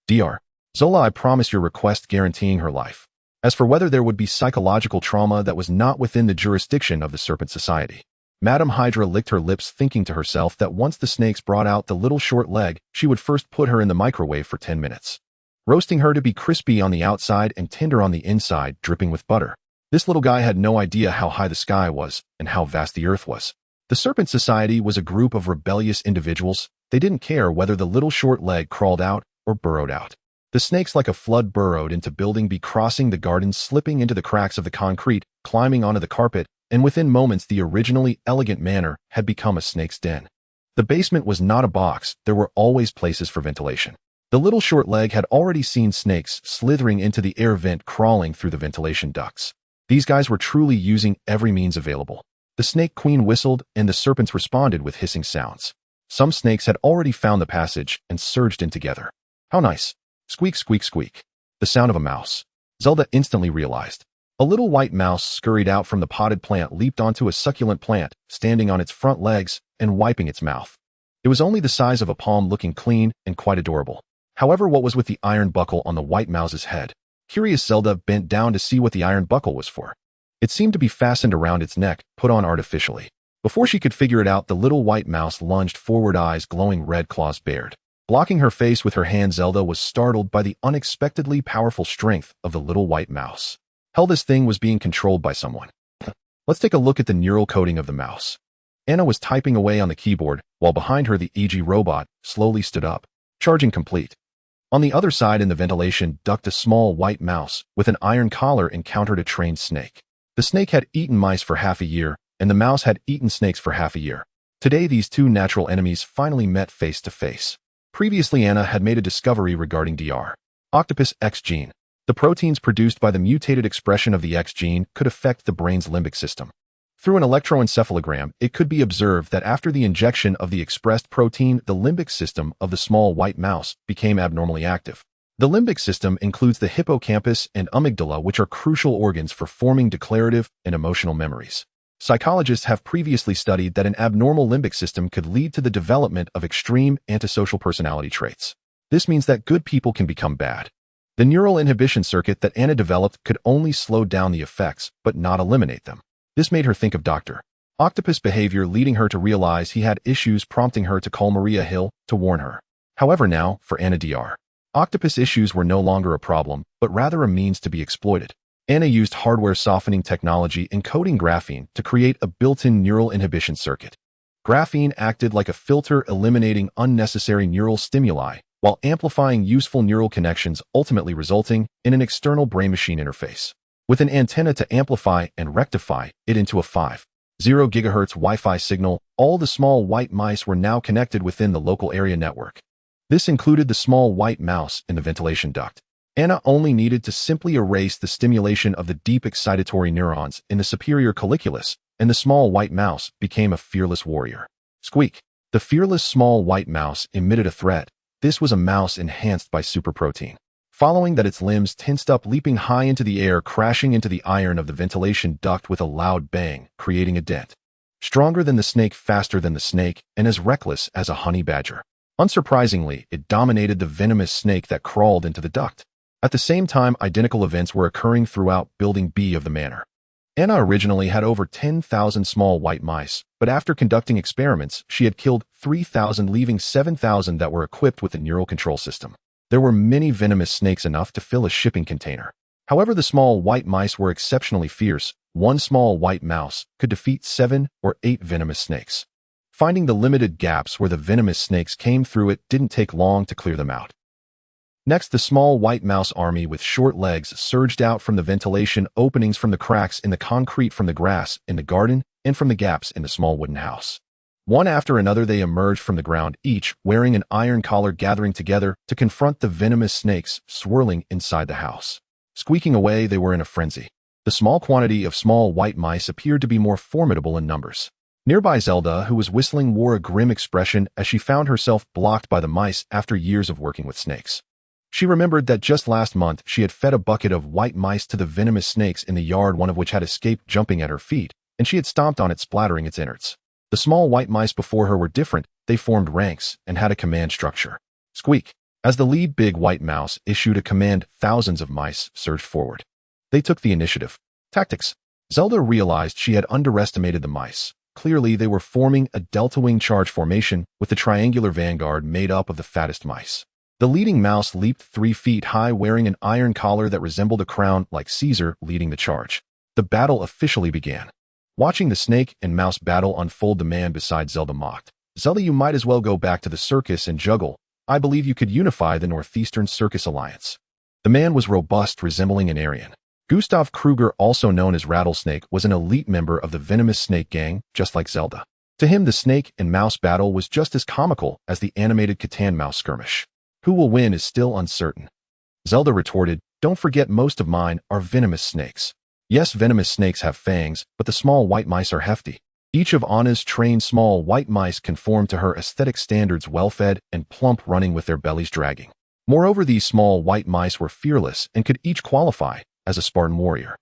[SPEAKER 1] Dr. Zola, I promise your request guaranteeing her life. As for whether there would be psychological trauma, that was not within the jurisdiction of the Serpent Society. Madame Hydra licked her lips, thinking to herself that once the snakes brought out the little short leg, she would first put her in the microwave for 10 minutes. Roasting her to be crispy on the outside and tender on the inside, dripping with butter. This little guy had no idea how high the sky was and how vast the earth was. The Serpent Society was a group of rebellious individuals. They didn't care whether the little short leg crawled out or burrowed out. The snakes, like a flood, burrowed into building B, crossing the garden, slipping into the cracks of the concrete, climbing onto the carpet, and within moments the originally elegant manor had become a snake's den. The basement was not a box. There were always places for ventilation. The little short leg had already seen snakes slithering into the air vent, crawling through the ventilation ducts. These guys were truly using every means available. The snake queen whistled, and the serpents responded with hissing sounds. Some snakes had already found the passage and surged in together. How nice. Squeak, squeak, squeak. The sound of a mouse. Zelda instantly realized. A little white mouse scurried out from the potted plant, leaped onto a succulent plant, standing on its front legs and wiping its mouth. It was only the size of a palm, looking clean and quite adorable. However, what was with the iron buckle on the white mouse's head? Curious, Zelda bent down to see what the iron buckle was for. It seemed to be fastened around its neck, put on artificially. Before she could figure it out, the little white mouse lunged forward, eyes glowing red, claws bared. Blocking her face with her hand, Zelda was startled by the unexpectedly powerful strength of the little white mouse. Hell, this thing was being controlled by someone. Let's take a look at the neural coding of the mouse. Anna was typing away on the keyboard, while behind her the EG robot slowly stood up. Charging complete. On the other side in the ventilation duct, a small white mouse with an iron collar encountered a trained snake. The snake had eaten mice for half a year, and the mouse had eaten snakes for half a year. Today, these two natural enemies finally met face to face. Previously, Anna had made a discovery regarding Dr. Octopus X gene. The proteins produced by the mutated expression of the X gene could affect the brain's limbic system. Through an electroencephalogram, it could be observed that after the injection of the expressed protein, the limbic system of the small white mouse became abnormally active. The limbic system includes the hippocampus and amygdala, which are crucial organs for forming declarative and emotional memories. Psychologists have previously studied that an abnormal limbic system could lead to the development of extreme antisocial personality traits. This means that good people can become bad. The neural inhibition circuit that Anna developed could only slow down the effects, but not eliminate them. This made her think of Dr. Octopus' behavior, leading her to realize he had issues, prompting her to call Maria Hill to warn her. However, now, for Anna, Dr. Octopus issues were no longer a problem, but rather a means to be exploited. Anna used hardware softening technology encoding graphene to create a built-in neural inhibition circuit. Graphene acted like a filter, eliminating unnecessary neural stimuli while amplifying useful neural connections, ultimately resulting in an external brain-machine interface. With an antenna to amplify and rectify it into a 5.0 GHz Wi-Fi signal, all the small white mice were now connected within the local area network. This included the small white mouse in the ventilation duct. Anna only needed to simply erase the stimulation of the deep excitatory neurons in the superior colliculus, and the small white mouse became a fearless warrior. Squeak! The fearless small white mouse emitted a threat. This was a mouse enhanced by superprotein. Following that, its limbs tensed up, leaping high into the air, crashing into the iron of the ventilation duct with a loud bang, creating a dent. Stronger than the snake, faster than the snake, and as reckless as a honey badger. Unsurprisingly, it dominated the venomous snake that crawled into the duct. At the same time, identical events were occurring throughout Building B of the manor. Anna originally had over 10,000 small white mice, but after conducting experiments, she had killed 3,000, leaving 7,000 that were equipped with the neural control system. There were many venomous snakes, enough to fill a shipping container. However, the small white mice were exceptionally fierce. One small white mouse could defeat 7 or 8 venomous snakes. Finding the limited gaps where the venomous snakes came through, it didn't take long to clear them out. Next, the small white mouse army with short legs surged out from the ventilation openings, from the cracks in the concrete, from the grass in the garden, and from the gaps in the small wooden house. One after another, they emerged from the ground, each wearing an iron collar, gathering together to confront the venomous snakes swirling inside the house. Squeaking away, they were in a frenzy. The small quantity of small white mice appeared to be more formidable in numbers. Nearby, Zelda, who was whistling, wore a grim expression as she found herself blocked by the mice after years of working with snakes. She remembered that just last month she had fed a bucket of white mice to the venomous snakes in the yard, one of which had escaped jumping at her feet, and she had stomped on it, splattering its innards. The small white mice before her were different. They formed ranks and had a command structure. Squeak! As the lead big white mouse issued a command, thousands of mice surged forward. They took the initiative. Tactics. Zelda realized she had underestimated the mice. Clearly, they were forming a delta wing charge formation with the triangular vanguard made up of the fattest mice. The leading mouse leaped 3 feet high, wearing an iron collar that resembled a crown, like Caesar, leading the charge. The battle officially began. Watching the snake and mouse battle unfold, the man beside Zelda mocked. "Zelda, you might as well go back to the circus and juggle. I believe you could unify the Northeastern Circus Alliance." The man was robust, resembling an Aryan. Gustav Kruger, also known as Rattlesnake, was an elite member of the venomous snake gang, just like Zelda. To him, the snake and mouse battle was just as comical as the animated Catan mouse skirmish. Who will win is still uncertain. Zelda retorted, "Don't forget, most of mine are venomous snakes." Yes, venomous snakes have fangs, but the small white mice are hefty. Each of Anna's trained small white mice conformed to her aesthetic standards, well-fed and plump, running with their bellies dragging. Moreover, these small white mice were fearless and could each qualify as a Spartan warrior.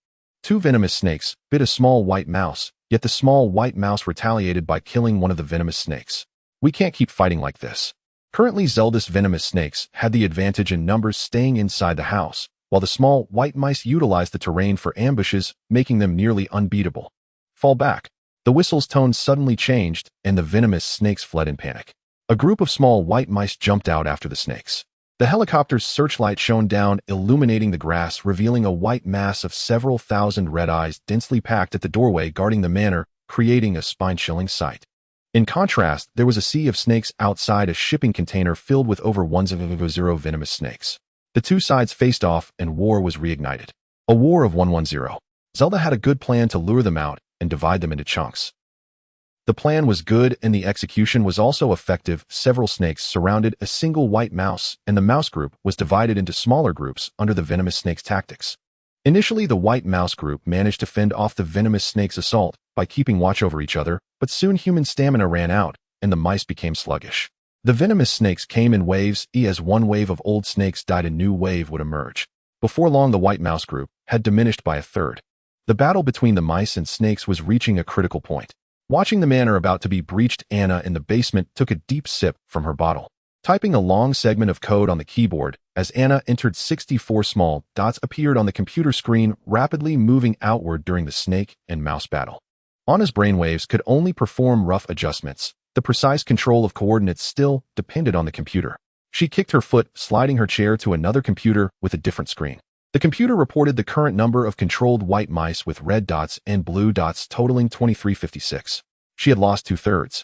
[SPEAKER 1] 2 venomous snakes bit a small white mouse, yet the small white mouse retaliated by killing one of the venomous snakes. We can't keep fighting like this. Currently, Zelda's venomous snakes had the advantage in numbers, staying inside the house, while the small white mice utilized the terrain for ambushes, making them nearly unbeatable. Fall back. The whistle's tone suddenly changed, and the venomous snakes fled in panic. A group of small white mice jumped out after the snakes. The helicopter's searchlight shone down, illuminating the grass, revealing a white mass of several thousand red eyes densely packed at the doorway guarding the manor, creating a spine-chilling sight. In contrast, there was a sea of snakes outside a shipping container filled with over 100 venomous snakes. The two sides faced off, and war was reignited. A war of 110. Zelda had a good plan to lure them out and divide them into chunks. The plan was good, and the execution was also effective. Several snakes surrounded a single white mouse, and the mouse group was divided into smaller groups under the venomous snake's tactics. Initially, the white mouse group managed to fend off the venomous snake's assault by keeping watch over each other, but soon human stamina ran out, and the mice became sluggish. The venomous snakes came in waves. As one wave of old snakes died, a new wave would emerge. Before long, the white mouse group had diminished by a third. The battle between the mice and snakes was reaching a critical point. Watching the manor about to be breached, Anna in the basement took a deep sip from her bottle. Typing a long segment of code on the keyboard, as Anna entered, 64 small dots appeared on the computer screen, rapidly moving outward during the snake and mouse battle. Anna's brainwaves could only perform rough adjustments. The precise control of coordinates still depended on the computer. She kicked her foot, sliding her chair to another computer with a different screen. The computer reported the current number of controlled white mice with red dots and blue dots totaling 2356. She had lost 2/3.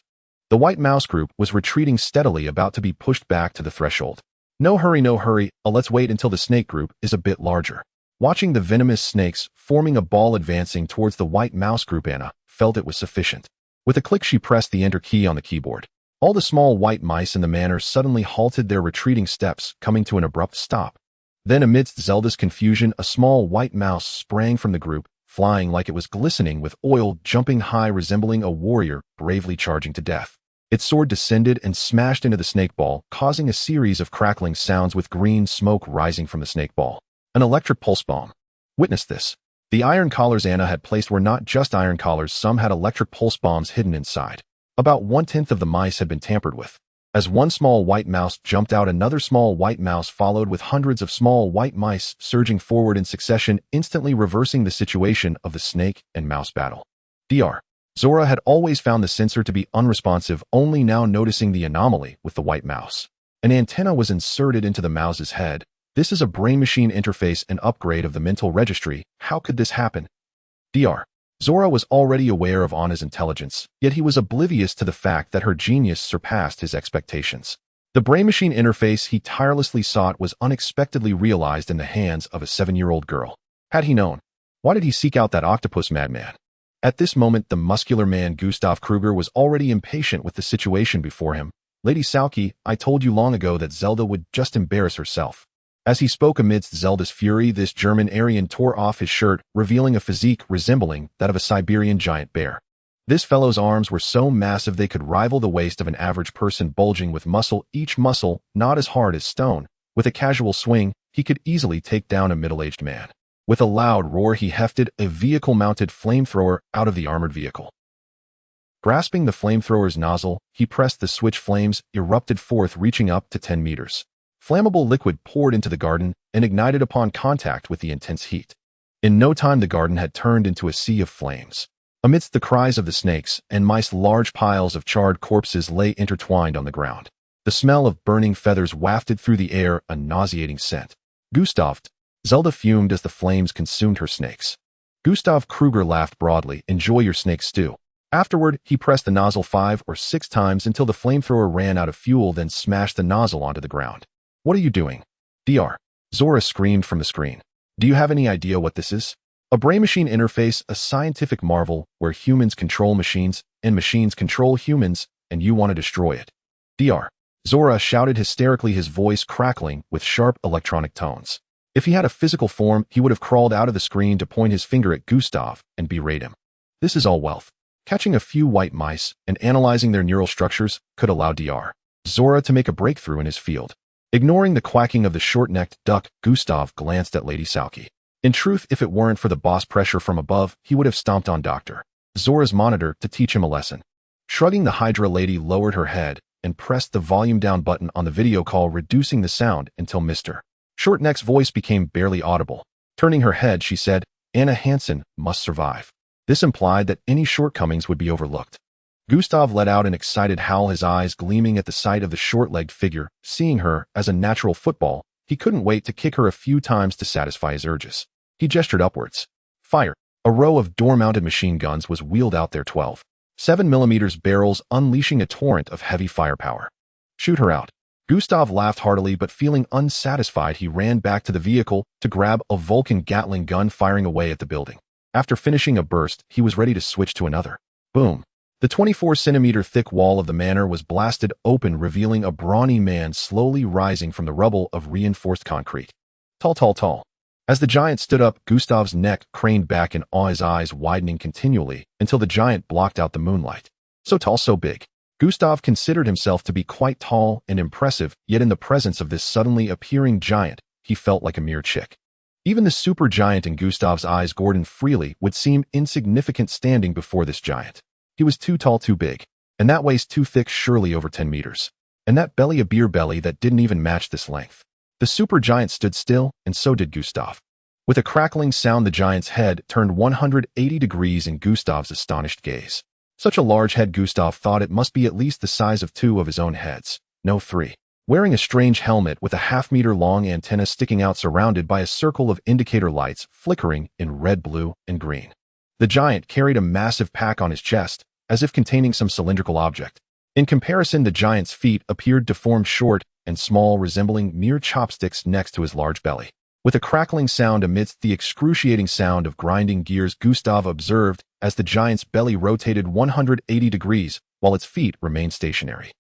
[SPEAKER 1] The white mouse group was retreating steadily, about to be pushed back to the threshold. No hurry, no hurry, let's wait until the snake group is a bit larger. Watching the venomous snakes forming a ball advancing towards the white mouse group, Anna felt it was sufficient. With a click, she pressed the enter key on the keyboard. All the small white mice in the manor suddenly halted their retreating steps, coming to an abrupt stop. Then, amidst Zelda's confusion, a small white mouse sprang from the group, flying like it was glistening with oil, jumping high, resembling a warrior bravely charging to death. Its sword descended and smashed into the snake ball, causing a series of crackling sounds with green smoke rising from the snake ball. An electric pulse bomb. Witness this. The iron collars Anna had placed were not just iron collars, some had electric pulse bombs hidden inside. About 1/10 of the mice had been tampered with. As one small white mouse jumped out, another small white mouse followed, with hundreds of small white mice surging forward in succession, instantly reversing the situation of the snake and mouse battle. Dr. Zora had always found the sensor to be unresponsive, only now noticing the anomaly with the white mouse. An antenna was inserted into the mouse's head. This is a brain-machine interface, an upgrade of the mental registry. How could this happen? Dr. Zora was already aware of Anna's intelligence, yet he was oblivious to the fact that her genius surpassed his expectations. The brain-machine interface he tirelessly sought was unexpectedly realized in the hands of a 7-year-old girl. Had he known? Why did he seek out that octopus madman? At this moment, the muscular man Gustav Kruger was already impatient with the situation before him. Lady Sauki, I told you long ago that Zelda would just embarrass herself. As he spoke amidst Zelda's fury, this German Aryan tore off his shirt, revealing a physique resembling that of a Siberian giant bear. This fellow's arms were so massive they could rival the waist of an average person, bulging with muscle, each muscle not as hard as stone. With a casual swing, he could easily take down a middle-aged man. With a loud roar, he hefted a vehicle-mounted flamethrower out of the armored vehicle. Grasping the flamethrower's nozzle, he pressed the switch. Flames erupted forth, reaching up to 10 meters. Flammable liquid poured into the garden and ignited upon contact with the intense heat. In no time, the garden had turned into a sea of flames. Amidst the cries of the snakes and mice, large piles of charred corpses lay intertwined on the ground. The smell of burning feathers wafted through the air, a nauseating scent. Gustav. Zelda fumed as the flames consumed her snakes. Gustav Kruger laughed broadly. Enjoy your snake stew. Afterward, he pressed the nozzle 5 or 6 times until the flamethrower ran out of fuel, then smashed the nozzle onto the ground. What are you doing? Dr. Zora screamed from the screen. Do you have any idea what this is? A brain-machine interface, a scientific marvel where humans control machines and machines control humans, and you want to destroy it. Dr. Zora shouted hysterically, his voice crackling with sharp electronic tones. If he had a physical form, he would have crawled out of the screen to point his finger at Gustav and berate him. This is all wealth. Catching a few white mice and analyzing their neural structures could allow Dr. Zora to make a breakthrough in his field. Ignoring the quacking of the short-necked duck, Gustav glanced at Lady Sauki. In truth, if it weren't for the boss pressure from above, he would have stomped on Dr. Zora's monitor to teach him a lesson. Shrugging, the Hydra lady lowered her head and pressed the volume down button on the video call, reducing the sound until Mr. Shortneck's voice became barely audible. Turning her head, she said, Anna Hansen must survive. This implied that any shortcomings would be overlooked. Gustav let out an excited howl, his eyes gleaming at the sight of the short-legged figure. Seeing her as a natural football, he couldn't wait to kick her a few times to satisfy his urges. He gestured upwards. Fire! A row of door-mounted machine guns was wheeled out, their 12.7mm barrels unleashing a torrent of heavy firepower. Shoot her out. Gustav laughed heartily, but feeling unsatisfied, he ran back to the vehicle to grab a Vulcan Gatling gun, firing away at the building. After finishing a burst, he was ready to switch to another. Boom! The 24-centimeter thick wall of the manor was blasted open, revealing a brawny man slowly rising from the rubble of reinforced concrete. Tall, tall, tall. As the giant stood up, Gustav's neck craned back in awe, his eyes widening continually until the giant blocked out the moonlight. So tall, so big. Gustav considered himself to be quite tall and impressive, yet in the presence of this suddenly appearing giant, he felt like a mere chick. Even the supergiant in Gustav's eyes, Gordon Freely, would seem insignificant standing before this giant. He was too tall, too big, and that waist too thick, surely over 10 meters. And that belly a beer belly that didn't even match this length. The supergiant stood still, and so did Gustav. With a crackling sound, the giant's head turned 180 degrees in Gustav's astonished gaze. Such a large head, Gustav thought it must be at least the size of 2 of his own heads. No, 3. Wearing a strange helmet with a half-meter-long antenna sticking out, surrounded by a circle of indicator lights flickering in red, blue, and green. The giant carried a massive pack on his chest, as if containing some cylindrical object. In comparison, the giant's feet appeared deformed, short and small, resembling mere chopsticks next to his large belly. With a crackling sound amidst the excruciating sound of grinding gears, Gustav observed as the giant's belly rotated 180 degrees while its feet remained stationary.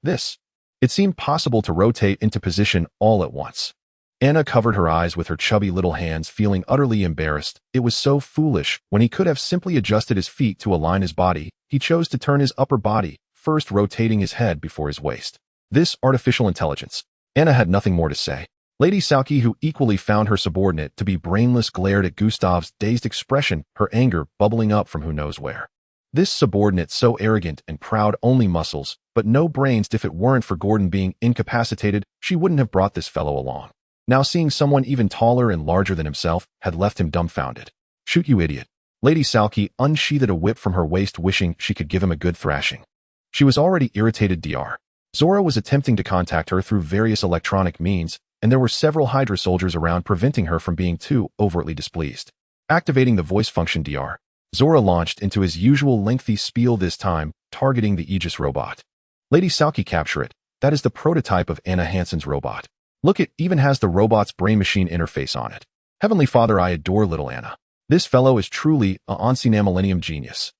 [SPEAKER 1] It seemed possible to rotate into position all at once. Anna covered her eyes with her chubby little hands, feeling utterly embarrassed. It was so foolish. When he could have simply adjusted his feet to align his body, he chose to turn his upper body, first rotating his head before his waist. This artificial intelligence. Anna had nothing more to say. Lady Sauki, who equally found her subordinate to be brainless, glared at Gustav's dazed expression, her anger bubbling up from who knows where. This subordinate, so arrogant and proud, only muscles, but no brains. If it weren't for Gordon being incapacitated, she wouldn't have brought this fellow along. Now seeing someone even taller and larger than himself had left him dumbfounded. Shoot, you idiot. Lady Sauki unsheathed a whip from her waist, wishing she could give him a good thrashing. She was already irritated. Dr. Zora was attempting to contact her through various electronic means, and there were several Hydra soldiers around, preventing her from being too overtly displeased. Activating the voice function, Dr. Zora launched into his usual lengthy spiel, this time targeting the Aegis robot. Lady Sauki, capture it. That is the prototype of Anna Hansen's robot. Look, it even has the robot's brain-machine interface on it. Heavenly Father, I adore little Anna. This fellow is truly a ancient millennium genius.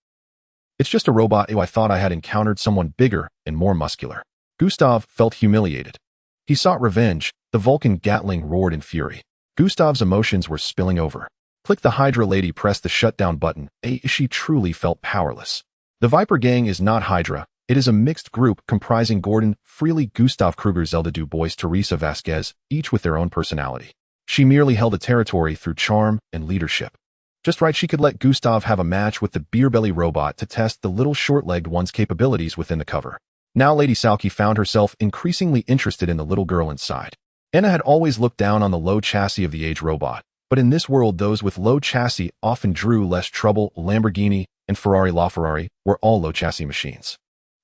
[SPEAKER 1] It's just a robot. I thought I had encountered someone bigger and more muscular. Gustav felt humiliated. He sought revenge. The Vulcan Gatling roared in fury. Gustav's emotions were spilling over. Click. The Hydra lady pressed the shutdown button. She truly felt powerless. The Viper Gang is not Hydra. It is a mixed group comprising Gordon Freely, Gustav Kruger, Zelda Du Bois, Teresa Vasquez, each with their own personality. She merely held a territory through charm and leadership. Just right, she could let Gustav have a match with the beer-belly robot to test the little short-legged one's capabilities within the cover. Now Lady Sauki found herself increasingly interested in the little girl inside. Anna had always looked down on the low chassis of the age robot, but in this world those with low chassis often drew less trouble. Lamborghini and Ferrari LaFerrari were all low chassis machines.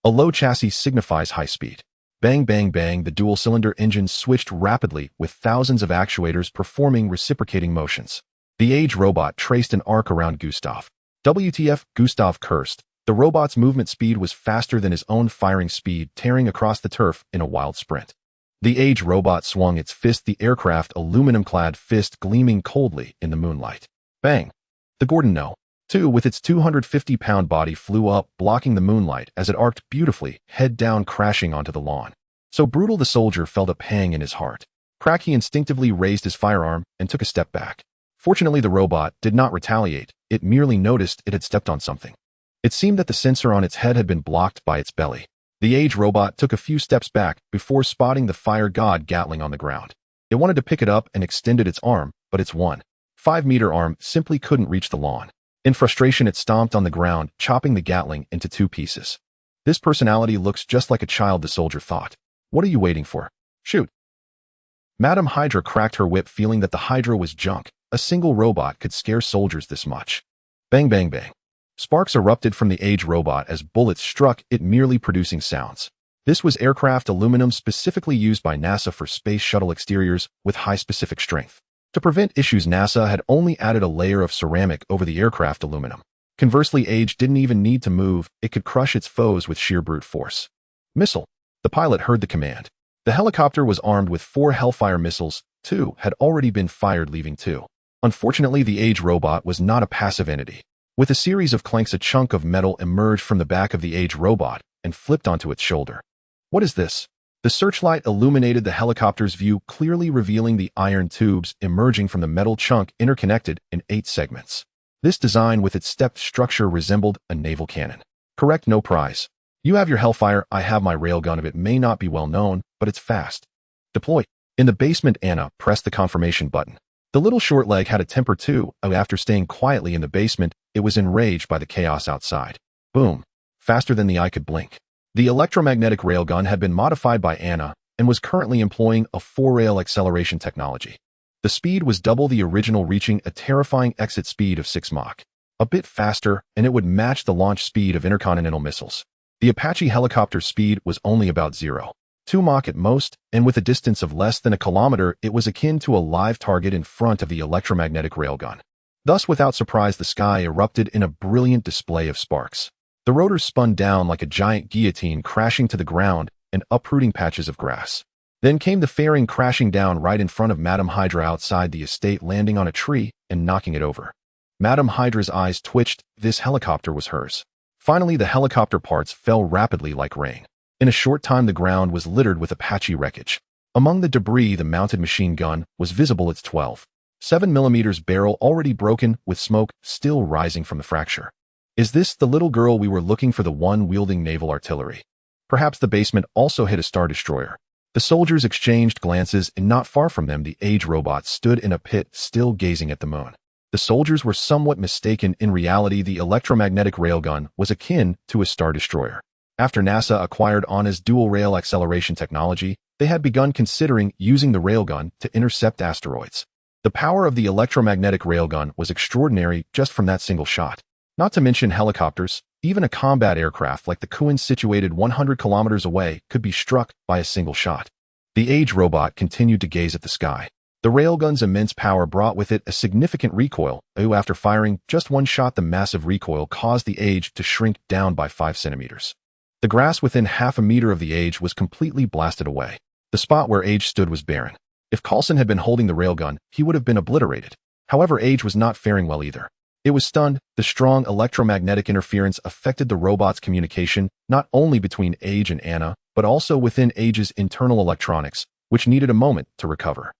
[SPEAKER 1] A low chassis signifies high speed. Bang, bang, bang, the dual-cylinder engine switched rapidly with thousands of actuators performing reciprocating motions. The age robot traced an arc around Gustav. WTF, Gustav cursed. The robot's movement speed was faster than his own firing speed, tearing across the turf in a wild sprint. The age robot swung its fist, the aircraft aluminum-clad fist gleaming coldly in the moonlight. Bang! The Gordon No. 2 with its 250-pound body flew up, blocking the moonlight as it arced beautifully, head down, crashing onto the lawn. So brutal, the soldier felt a pang in his heart. Crack! He instinctively raised his firearm and took a step back. Fortunately, the robot did not retaliate. It merely noticed it had stepped on something. It seemed that the sensor on its head had been blocked by its belly. The age robot took a few steps back before spotting the fire god Gatling on the ground. It wanted to pick it up and extended its arm, but its 1.5-meter arm simply couldn't reach the lawn. In frustration, it stomped on the ground, chopping the Gatling into 2 pieces. This personality looks just like a child, the soldier thought. What are you waiting for? Shoot! Madame Hydra cracked her whip, feeling that the Hydra was junk. A single robot could scare soldiers this much. Bang, bang, bang. Sparks erupted from the Age robot as bullets struck it, merely producing sounds. This was aircraft aluminum specifically used by NASA for space shuttle exteriors with high specific strength. To prevent issues, NASA had only added a layer of ceramic over the aircraft aluminum. Conversely, Age didn't even need to move, it could crush its foes with sheer brute force. Missile. The pilot heard the command. The helicopter was armed with 4 Hellfire missiles. 2 had already been fired, leaving 2. Unfortunately, the Age robot was not a passive entity. With a series of clanks, a chunk of metal emerged from the back of the Age robot and flipped onto its shoulder. What is this? The searchlight illuminated the helicopter's view, clearly revealing the iron tubes emerging from the metal chunk interconnected in 8 segments. This design with its stepped structure resembled a naval cannon. Correct, no prize. You have your Hellfire, I have my railgun. Of it may not be well known, but it's fast. Deploy. In the basement, Anna pressed the confirmation button. The little short leg had a temper too. After staying quietly in the basement, it was enraged by the chaos outside. Boom. Faster than the eye could blink. The electromagnetic railgun had been modified by Anna and was currently employing a 4-rail acceleration technology. The speed was double the original, reaching a terrifying exit speed of 6 Mach. A bit faster, and it would match the launch speed of intercontinental missiles. The Apache helicopter's speed was only about 0.2 Mach at most, and with a distance of less than a kilometer, it was akin to a live target in front of the electromagnetic railgun. Thus, without surprise, the sky erupted in a brilliant display of sparks. The rotors spun down like a giant guillotine, crashing to the ground and uprooting patches of grass. Then came the fairing crashing down right in front of Madame Hydra outside the estate, landing on a tree and knocking it over. Madame Hydra's eyes twitched. This helicopter was hers. Finally, the helicopter parts fell rapidly like rain. In a short time, the ground was littered with Apache wreckage. Among the debris, the mounted machine gun was visible, its 12.7mm barrel already broken, with smoke still rising from the fracture. Is this the little girl we were looking for, the one wielding naval artillery? Perhaps the basement also hid a Star Destroyer. The soldiers exchanged glances, and not far from them, the Age robot stood in a pit, still gazing at the moon. The soldiers were somewhat mistaken. In reality, the electromagnetic railgun was akin to a Star Destroyer. After NASA acquired Anna's dual-rail acceleration technology, they had begun considering using the railgun to intercept asteroids. The power of the electromagnetic railgun was extraordinary just from that single shot. Not to mention helicopters, even a combat aircraft like the Kuan situated 100 kilometers away could be struck by a single shot. The Age robot continued to gaze at the sky. The railgun's immense power brought with it a significant recoil. After firing just one shot, the massive recoil caused the Age to shrink down by 5 centimeters. The grass within half a meter of the Age was completely blasted away. The spot where Age stood was barren. If Coulson had been holding the railgun, he would have been obliterated. However, Age was not faring well either. It was stunned. The strong electromagnetic interference affected the robot's communication, not only between Age and Anna, but also within Age's internal electronics, which needed a moment to recover.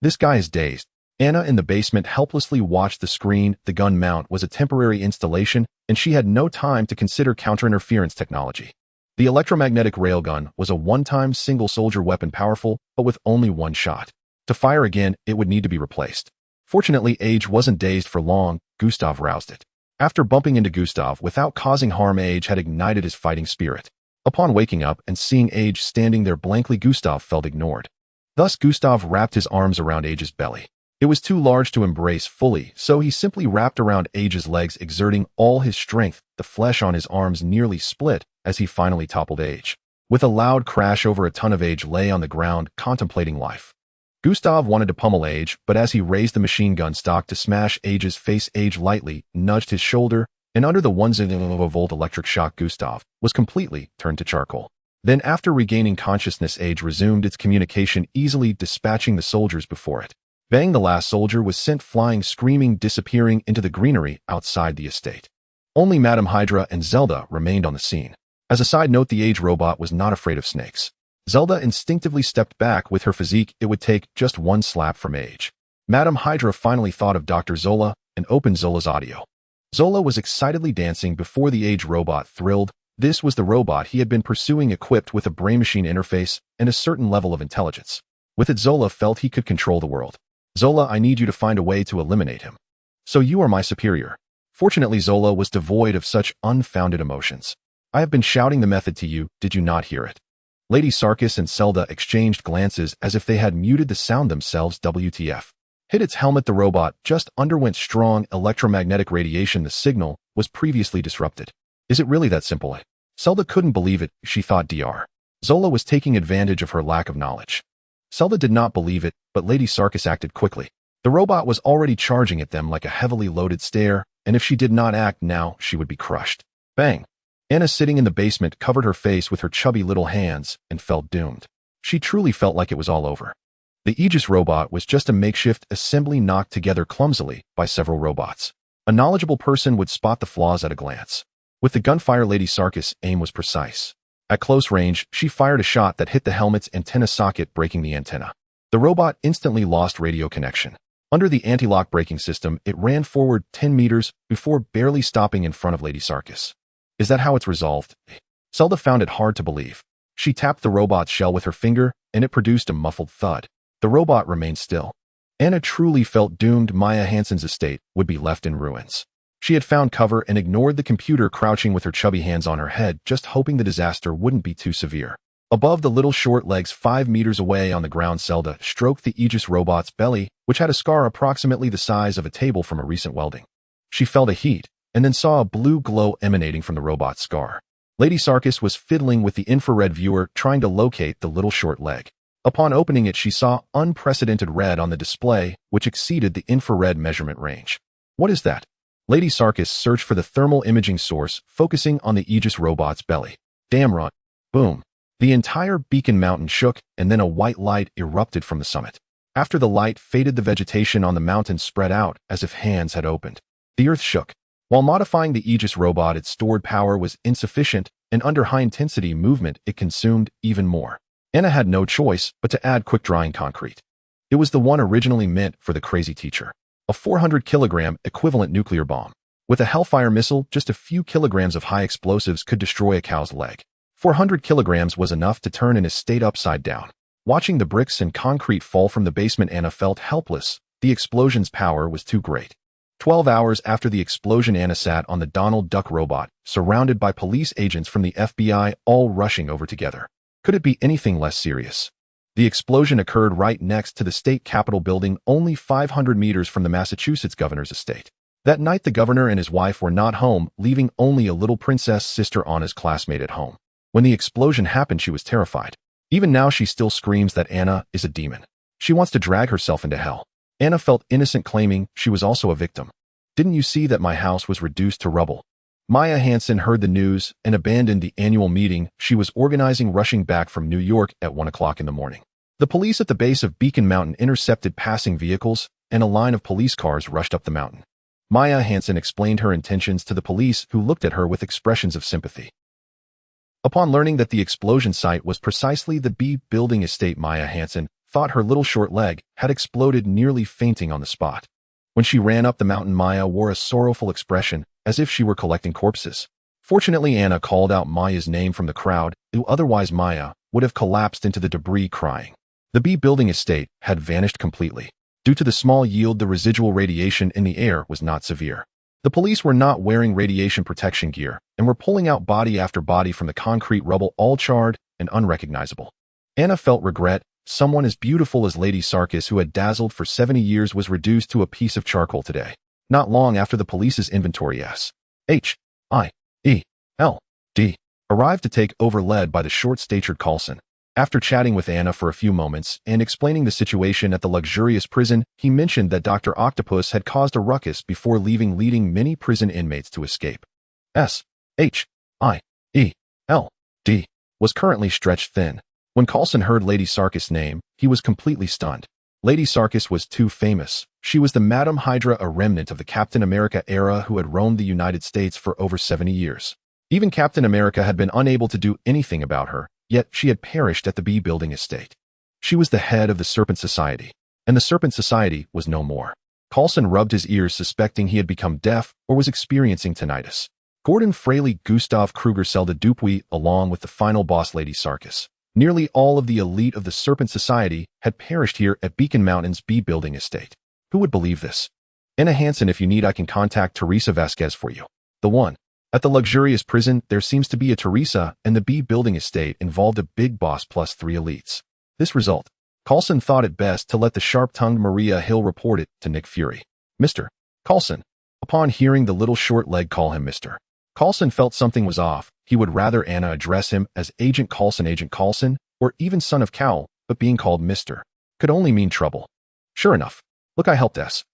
[SPEAKER 1] This guy is dazed. Anna in the basement helplessly watched the screen. The gun mount was a temporary installation, and she had no time to consider counterinterference technology. The electromagnetic railgun was a one-time single-soldier weapon, powerful, but with only one shot. To fire again, it would need to be replaced. Fortunately, Age wasn't dazed for long. Gustav roused it. After bumping into Gustav without causing harm, Age had ignited his fighting spirit. Upon waking up and seeing Age standing there blankly, Gustav felt ignored. Thus, Gustav wrapped his arms around Age's belly. It was too large to embrace fully, so he simply wrapped around Age's legs, exerting all his strength. The flesh on his arms nearly split as he finally toppled Age. With a loud crash, over a ton of Age lay on the ground, contemplating life. Gustav wanted to pummel Age, but as he raised the machine gun stock to smash Age's face, Age lightly nudged his shoulder, and under the 1-volt electric shock, Gustav was completely turned to charcoal. Then, after regaining consciousness, Age resumed its communication, easily dispatching the soldiers before it. Bang! The last soldier was sent flying, screaming, disappearing into the greenery outside the estate. Only Madame Hydra and Zelda remained on the scene. As a side note, the Age robot was not afraid of snakes. Zelda instinctively stepped back. With her physique, it would take just one slap from Age. Madame Hydra finally thought of Dr. Zola and opened Zola's audio. Zola was excitedly dancing before the Age robot thrilled. This was the robot he had been pursuing, equipped with a brain-machine interface and a certain level of intelligence. With it, Zola felt he could control the world. Zola, I need you to find a way to eliminate him. So you are my superior. Fortunately, Zola was devoid of such unfounded emotions. I have been shouting the method to you, did you not hear it? Lady Sarkis and Zelda exchanged glances as if they had muted the sound themselves. WTF. Hit its helmet. The robot just underwent strong electromagnetic radiation. The signal was previously disrupted. Is it really that simple? Zelda couldn't believe it. She thought Dr. Zola was taking advantage of her lack of knowledge. Zelda did not believe it, but Lady Sarkis acted quickly. The robot was already charging at them like a heavily loaded stare, and if she did not act now, she would be crushed. Bang! Anna, sitting in the basement, covered her face with her chubby little hands and felt doomed. She truly felt like it was all over. The Aegis robot was just a makeshift assembly knocked together clumsily by several robots. A knowledgeable person would spot the flaws at a glance. With the gunfire, Lady Sarkis' aim was precise. At close range, she fired a shot that hit the helmet's antenna socket, breaking the antenna. The robot instantly lost radio connection. Under the anti-lock braking system, it ran forward 10 meters before barely stopping in front of Lady Sarkis. Is that how it's resolved? Zelda found it hard to believe. She tapped the robot's shell with her finger, and it produced a muffled thud. The robot remained still. Anna truly felt doomed. Maya Hansen's estate would be left in ruins. She had found cover and ignored the computer, crouching with her chubby hands on her head, just hoping the disaster wouldn't be too severe. Above the little short legs 5 meters away on the ground, Zelda stroked the Aegis robot's belly, which had a scar approximately the size of a table from a recent welding. She felt a heat, and then saw a blue glow emanating from the robot's scar. Lady Sarkis was fiddling with the infrared viewer, trying to locate the little short leg. Upon opening it, she saw unprecedented red on the display, which exceeded the infrared measurement range. What is that? Lady Sarkis searched for the thermal imaging source, focusing on the Aegis robot's belly. Damn run. Boom. The entire beacon mountain shook, and then a white light erupted from the summit. After the light faded, the vegetation on the mountain spread out as if hands had opened. The earth shook. While modifying the Aegis robot, its stored power was insufficient, and under high-intensity movement, it consumed even more. Anna had no choice but to add quick-drying concrete. It was the one originally meant for the crazy teacher. A 400-kilogram equivalent nuclear bomb. With a Hellfire missile, just a few kilograms of high explosives could destroy a cow's leg. 400 kilograms was enough to turn an estate upside down. Watching the bricks and concrete fall from the basement, Anna felt helpless. The explosion's power was too great. 12 hours after the explosion, Anna sat on the Donald Duck robot, surrounded by police agents from the FBI, all rushing over together. Could it be anything less serious? The explosion occurred right next to the state capitol building, only 500 meters from the Massachusetts governor's estate. That night, the governor and his wife were not home, leaving only a little princess sister Anna's classmate at home. When the explosion happened, she was terrified. Even now, she still screams that Anna is a demon. She wants to drag herself into hell. Anna felt innocent, claiming she was also a victim. Didn't you see that my house was reduced to rubble? Maya Hansen heard the news and abandoned the annual meeting she was organizing, rushing back from New York at 1 o'clock in the morning. The police at the base of Beacon Mountain intercepted passing vehicles, and a line of police cars rushed up the mountain. Maya Hansen explained her intentions to the police, who looked at her with expressions of sympathy. Upon learning that the explosion site was precisely the B building estate, Maya Hansen thought her little short leg had exploded, nearly fainting on the spot. When she ran up the mountain, Maya wore a sorrowful expression, as if she were collecting corpses. Fortunately, Anna called out Maya's name from the crowd, who otherwise Maya would have collapsed into the debris, crying. The B building estate had vanished completely. Due to the small yield, the residual radiation in the air was not severe. The police were not wearing radiation protection gear and were pulling out body after body from the concrete rubble, all charred and unrecognizable. Anna felt regret. Someone as beautiful as Lady Sarkis, who had dazzled for 70 years, was reduced to a piece of charcoal today. Not long after the police's inventory S.H.I.E.L.D. arrived to take over, led by the short-statured Coulson. After chatting with Anna for a few moments and explaining the situation at the luxurious prison, he mentioned that Dr. Octopus had caused a ruckus before leaving, leading many prison inmates to escape. S.H.I.E.L.D. was currently stretched thin. When Coulson heard Lady Sarkis' name, he was completely stunned. Lady Sarkis was too famous. She was the Madam Hydra, a remnant of the Captain America era who had roamed the United States for over 70 years. Even Captain America had been unable to do anything about her, yet she had perished at the B building estate. She was the head of the Serpent Society, and the Serpent Society was no more. Coulson rubbed his ears, suspecting he had become deaf or was experiencing tinnitus. Gordon Fraley, Gustav Kruger, Zelda Dupuy, along with the final boss, Lady Sarkis. Nearly all of the elite of the Serpent Society had perished here at Beacon Mountain's B building estate. Who would believe this? Anna Hansen, if you need, I can contact Teresa Vasquez for you. The one. At the luxurious prison, there seems to be a Teresa, and the B building estate involved a big boss plus 3 elites. This result. Coulson thought it best to let the sharp-tongued Maria Hill report it to Nick Fury. Mr. Coulson. Upon hearing the little short leg call him Mr. Coulson felt something was off. He would rather Anna address him as Agent Coulson, or even son of Cowl, but being called Mr. could only mean trouble. Sure enough. Look, I helped S.H.I.E.L.D.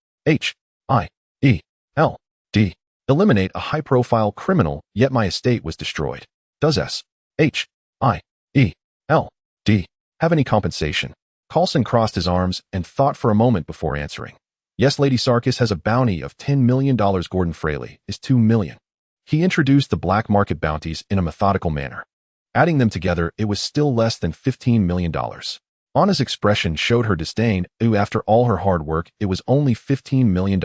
[SPEAKER 1] eliminate a high-profile criminal, yet my estate was destroyed. Does S.H.I.E.L.D. have any compensation? Coulson crossed his arms and thought for a moment before answering. Yes, Lady Sarkis has a bounty of $10 million. Gordon Fraley is $2 million. He introduced the black market bounties in a methodical manner. Adding them together, it was still less than $15 million. Anna's expression showed her disdain. After all her hard work, it was only $15 million.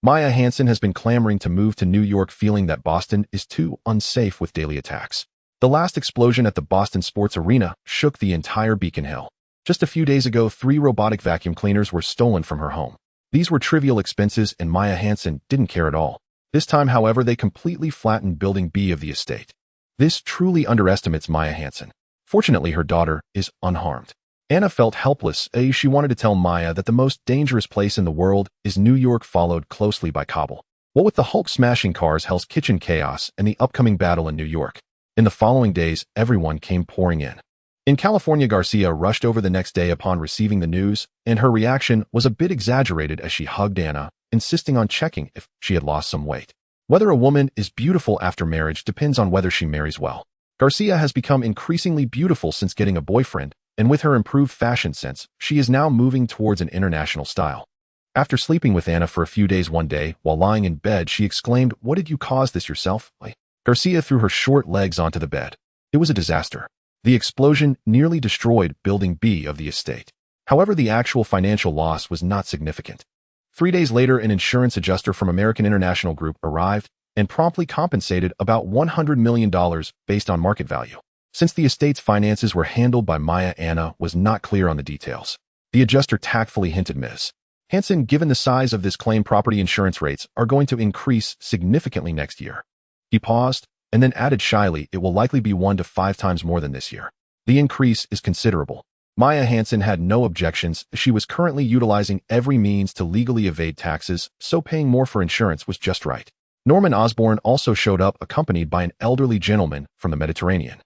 [SPEAKER 1] Maya Hansen has been clamoring to move to New York, feeling that Boston is too unsafe with daily attacks. The last explosion at the Boston Sports Arena shook the entire Beacon Hill. Just a few days ago, 3 robotic vacuum cleaners were stolen from her home. These were trivial expenses and Maya Hansen didn't care at all. This time, however, they completely flattened Building B of the estate. This truly underestimates Maya Hansen. Fortunately, her daughter is unharmed. Anna felt helpless. She wanted to tell Maya that the most dangerous place in the world is New York, followed closely by Kabul. What with the Hulk smashing cars, Hell's Kitchen chaos, and the upcoming battle in New York. In the following days, everyone came pouring in. In California, Garcia rushed over the next day upon receiving the news, and her reaction was a bit exaggerated as she hugged Anna, insisting on checking if she had lost some weight. Whether a woman is beautiful after marriage depends on whether she marries well. Garcia has become increasingly beautiful since getting a boyfriend, and with her improved fashion sense, she is now moving towards an international style. After sleeping with Anna for a few days one day, while lying in bed, she exclaimed, "What did you cause this yourself?" Garcia threw her short legs onto the bed. It was a disaster. The explosion nearly destroyed Building B of the estate. However, the actual financial loss was not significant. 3 days later, an insurance adjuster from American International Group arrived and promptly compensated about $100 million based on market value. Since the estate's finances were handled by Maya, Anna was not clear on the details. The adjuster tactfully hinted, "Ms. Hansen, given the size of this claim, property insurance rates are going to increase significantly next year." He paused and then added shyly, "It will likely be 1 to 5 times more than this year. The increase is considerable." Maya Hansen had no objections. She was currently utilizing every means to legally evade taxes, so paying more for insurance was just right. Norman Osborn also showed up, accompanied by an elderly gentleman from the Mediterranean.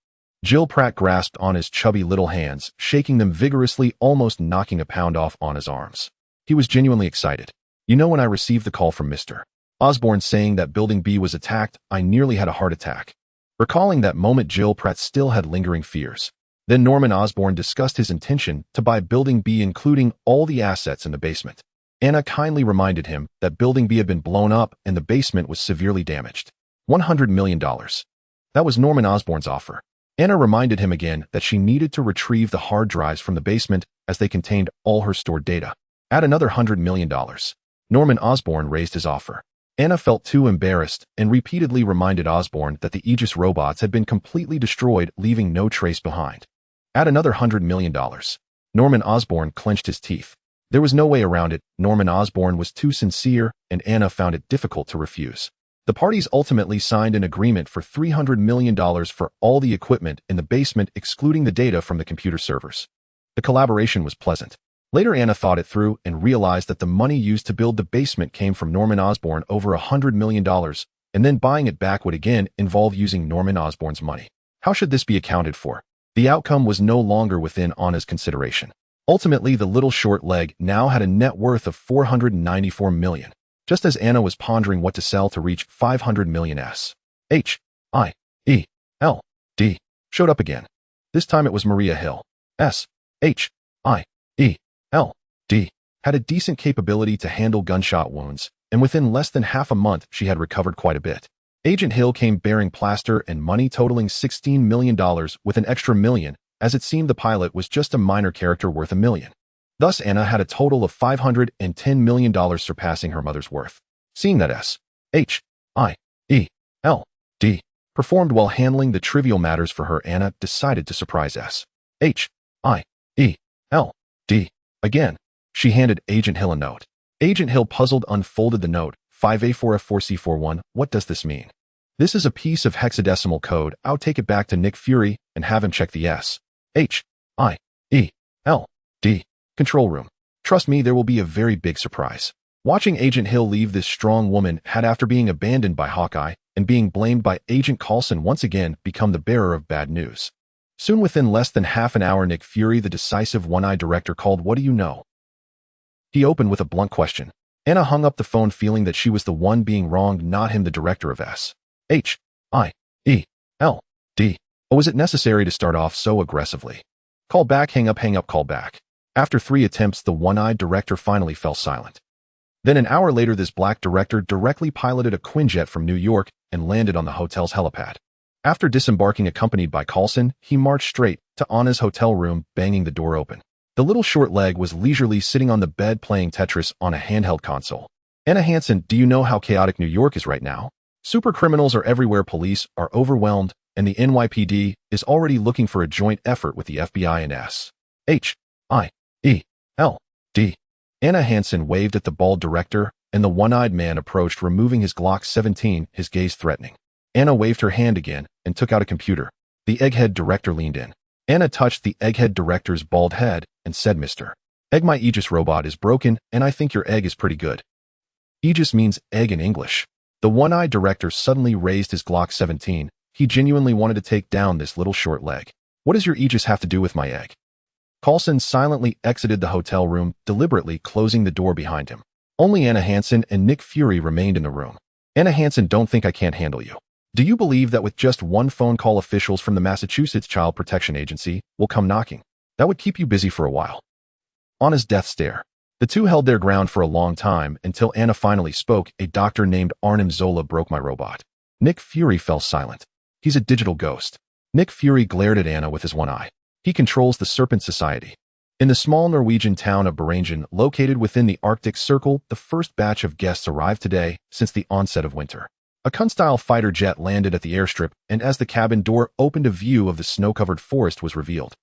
[SPEAKER 1] Jill Pratt grasped Anna's chubby little hands, shaking them vigorously, almost knocking a pound off Anna's arms. He was genuinely excited. "You know, when I received the call from Mr. Osborn saying that Building B was attacked, I nearly had a heart attack." Recalling that moment, Jill Pratt still had lingering fears. Then Norman Osborn discussed his intention to buy Building B, including all the assets in the basement. Anna kindly reminded him that Building B had been blown up and the basement was severely damaged. $100 million. That was Norman Osborn's offer. Anna reminded him again that she needed to retrieve the hard drives from the basement as they contained all her stored data. Add another $100 million. Norman Osborn raised his offer. Anna felt too embarrassed and repeatedly reminded Osborn that the Aegis robots had been completely destroyed, leaving no trace behind. Add another $100 million. Norman Osborn clenched his teeth. There was no way around it. Norman Osborn was too sincere, and Anna found it difficult to refuse. The parties ultimately signed an agreement for $300 million for all the equipment in the basement, excluding the data from the computer servers. The collaboration was pleasant. Later, Anna thought it through and realized that the money used to build the basement came from Norman Osborn, over $100 million, and then buying it back would again involve using Norman Osborn's money. How should this be accounted for? The outcome was no longer within Anna's consideration. Ultimately, the little short leg now had a net worth of $494 million. Just as Anna was pondering what to sell to reach $500 million, S.H.I.E.L.D. showed up again. This time it was Maria Hill. S.H.I.E.L.D. had a decent capability to handle gunshot wounds, and within less than half a month she had recovered quite a bit. Agent Hill came bearing plaster and money totaling $16 million with an extra million, as it seemed the pilot was just a minor character worth $1 million. Thus, Anna had a total of $510 million, surpassing her mother's worth. Seeing that S.H.I.E.L.D. performed while handling the trivial matters for her, Anna decided to surprise S.H.I.E.L.D. again. She handed Agent Hill a note. Agent Hill, puzzled, unfolded the note. 5A4F4C41, what does this mean? This is a piece of hexadecimal code. I'll take it back to Nick Fury and have him check the S.H.I.E.L.D. D. Control room. Trust me, there will be a very big surprise. Watching Agent Hill leave this strong woman had, after being abandoned by Hawkeye and being blamed by Agent Coulson, once again become the bearer of bad news. Soon, within less than half an hour, Nick Fury, the decisive one-eyed director, called. What do you know? He opened with a blunt question. Anna hung up the phone, feeling that she was the one being wronged, not him, the director of S.H.I.E.L.D. Oh, is it necessary to start off so aggressively? Call back, hang up, call back. After 3 attempts, the one-eyed director finally fell silent. Then an hour later, this black director directly piloted a Quinjet from New York and landed on the hotel's helipad. After disembarking accompanied by Coulson, he marched straight to Anna's hotel room, banging the door open. The little short leg was leisurely sitting on the bed playing Tetris on a handheld console. Anna Hansen, do you know how chaotic New York is right now? Super criminals are everywhere, police are overwhelmed, and the NYPD is already looking for a joint effort with the FBI and S.H.I.E.L.D. Anna Hansen waved at the bald director, and the one-eyed man approached, removing his Glock 17, his gaze threatening. Anna waved her hand again and took out a computer. The egghead director leaned in. Anna touched the egghead director's bald head and said, Mr. Egg, my Aegis robot is broken, and I think your egg is pretty good. Aegis means egg in English. The one-eyed director suddenly raised his Glock 17. He genuinely wanted to take down this little short leg. What does your Aegis have to do with my egg? Coulson silently exited the hotel room, deliberately closing the door behind him. Only Anna Hansen and Nick Fury remained in the room. Anna Hansen, don't think I can't handle you. Do you believe that with just one phone call, officials from the Massachusetts Child Protection Agency will come knocking? That would keep you busy for a while. Anna's death stare. The two held their ground for a long time until Anna finally spoke. A doctor named Arnim Zola broke my robot. Nick Fury fell silent. He's a digital ghost. Nick Fury glared at Anna with his one eye. He controls the Serpent Society. In the small Norwegian town of Bergen, located within the Arctic Circle, the first batch of guests arrived today since the onset of winter. A Kun-style fighter jet landed at the airstrip, and as the cabin door opened, a view of the snow-covered forest was revealed.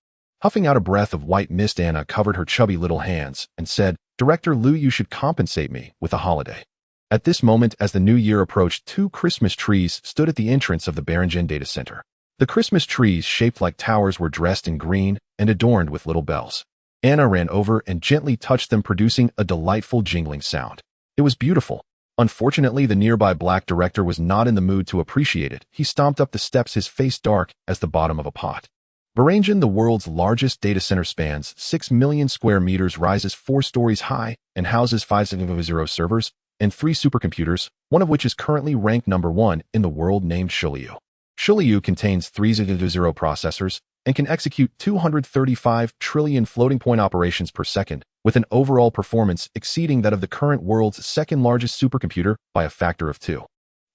[SPEAKER 1] Huffing out a breath of white mist, Anna covered her chubby little hands and said, Director Liu, you should compensate me with a holiday. At this moment, as the new year approached, 2 Christmas trees stood at the entrance of the Bergen data center. The Christmas trees, shaped like towers, were dressed in green and adorned with little bells. Anna ran over and gently touched them, producing a delightful jingling sound. It was beautiful. Unfortunately, the nearby black director was not in the mood to appreciate it. He stomped up the steps, his face dark as the bottom of a pot. Bergen, the world's largest data center, spans 6 million square meters, rises 4 stories high, and houses 500 servers and 3 supercomputers, one of which is currently ranked number 1 in the world, named Shulyu. Shulyu contains 300 processors and can execute 235 trillion floating-point operations per second, with an overall performance exceeding that of the current world's second-largest supercomputer by a factor of 2.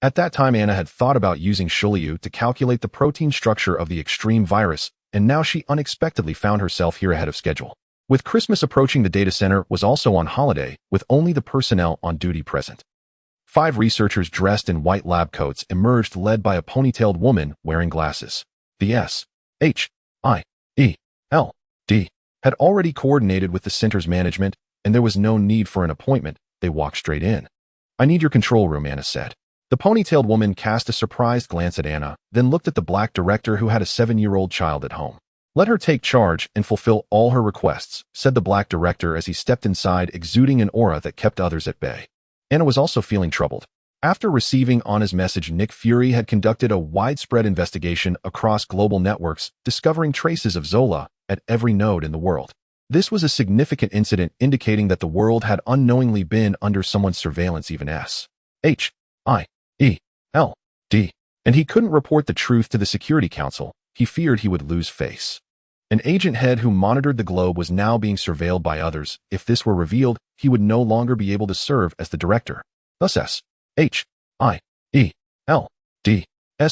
[SPEAKER 1] At that time, Anna had thought about using Shulyu to calculate the protein structure of the extreme virus, and now she unexpectedly found herself here ahead of schedule. With Christmas approaching, the data center was also on holiday, with only the personnel on duty present. 5 researchers dressed in white lab coats emerged, led by a ponytailed woman wearing glasses. The S.H.I.E.L.D. had already coordinated with the center's management, and there was no need for an appointment. They walked straight in. I need your control room, Anna said. The ponytailed woman cast a surprised glance at Anna, then looked at the black director, who had a 7-year-old child at home. Let her take charge and fulfill all her requests, said the black director as he stepped inside, exuding an aura that kept others at bay. Anna was also feeling troubled. After receiving Anna's message, Nick Fury had conducted a widespread investigation across global networks, discovering traces of Zola at every node in the world. This was a significant incident, indicating that the world had unknowingly been under someone's surveillance, even S.H.I.E.L.D. And he couldn't report the truth to the Security Council. He feared he would lose face. An agent head who monitored the globe was now being surveilled by others. If this were revealed, he would no longer be able to serve as the director. Thus, S.H.I.E.L.D.'s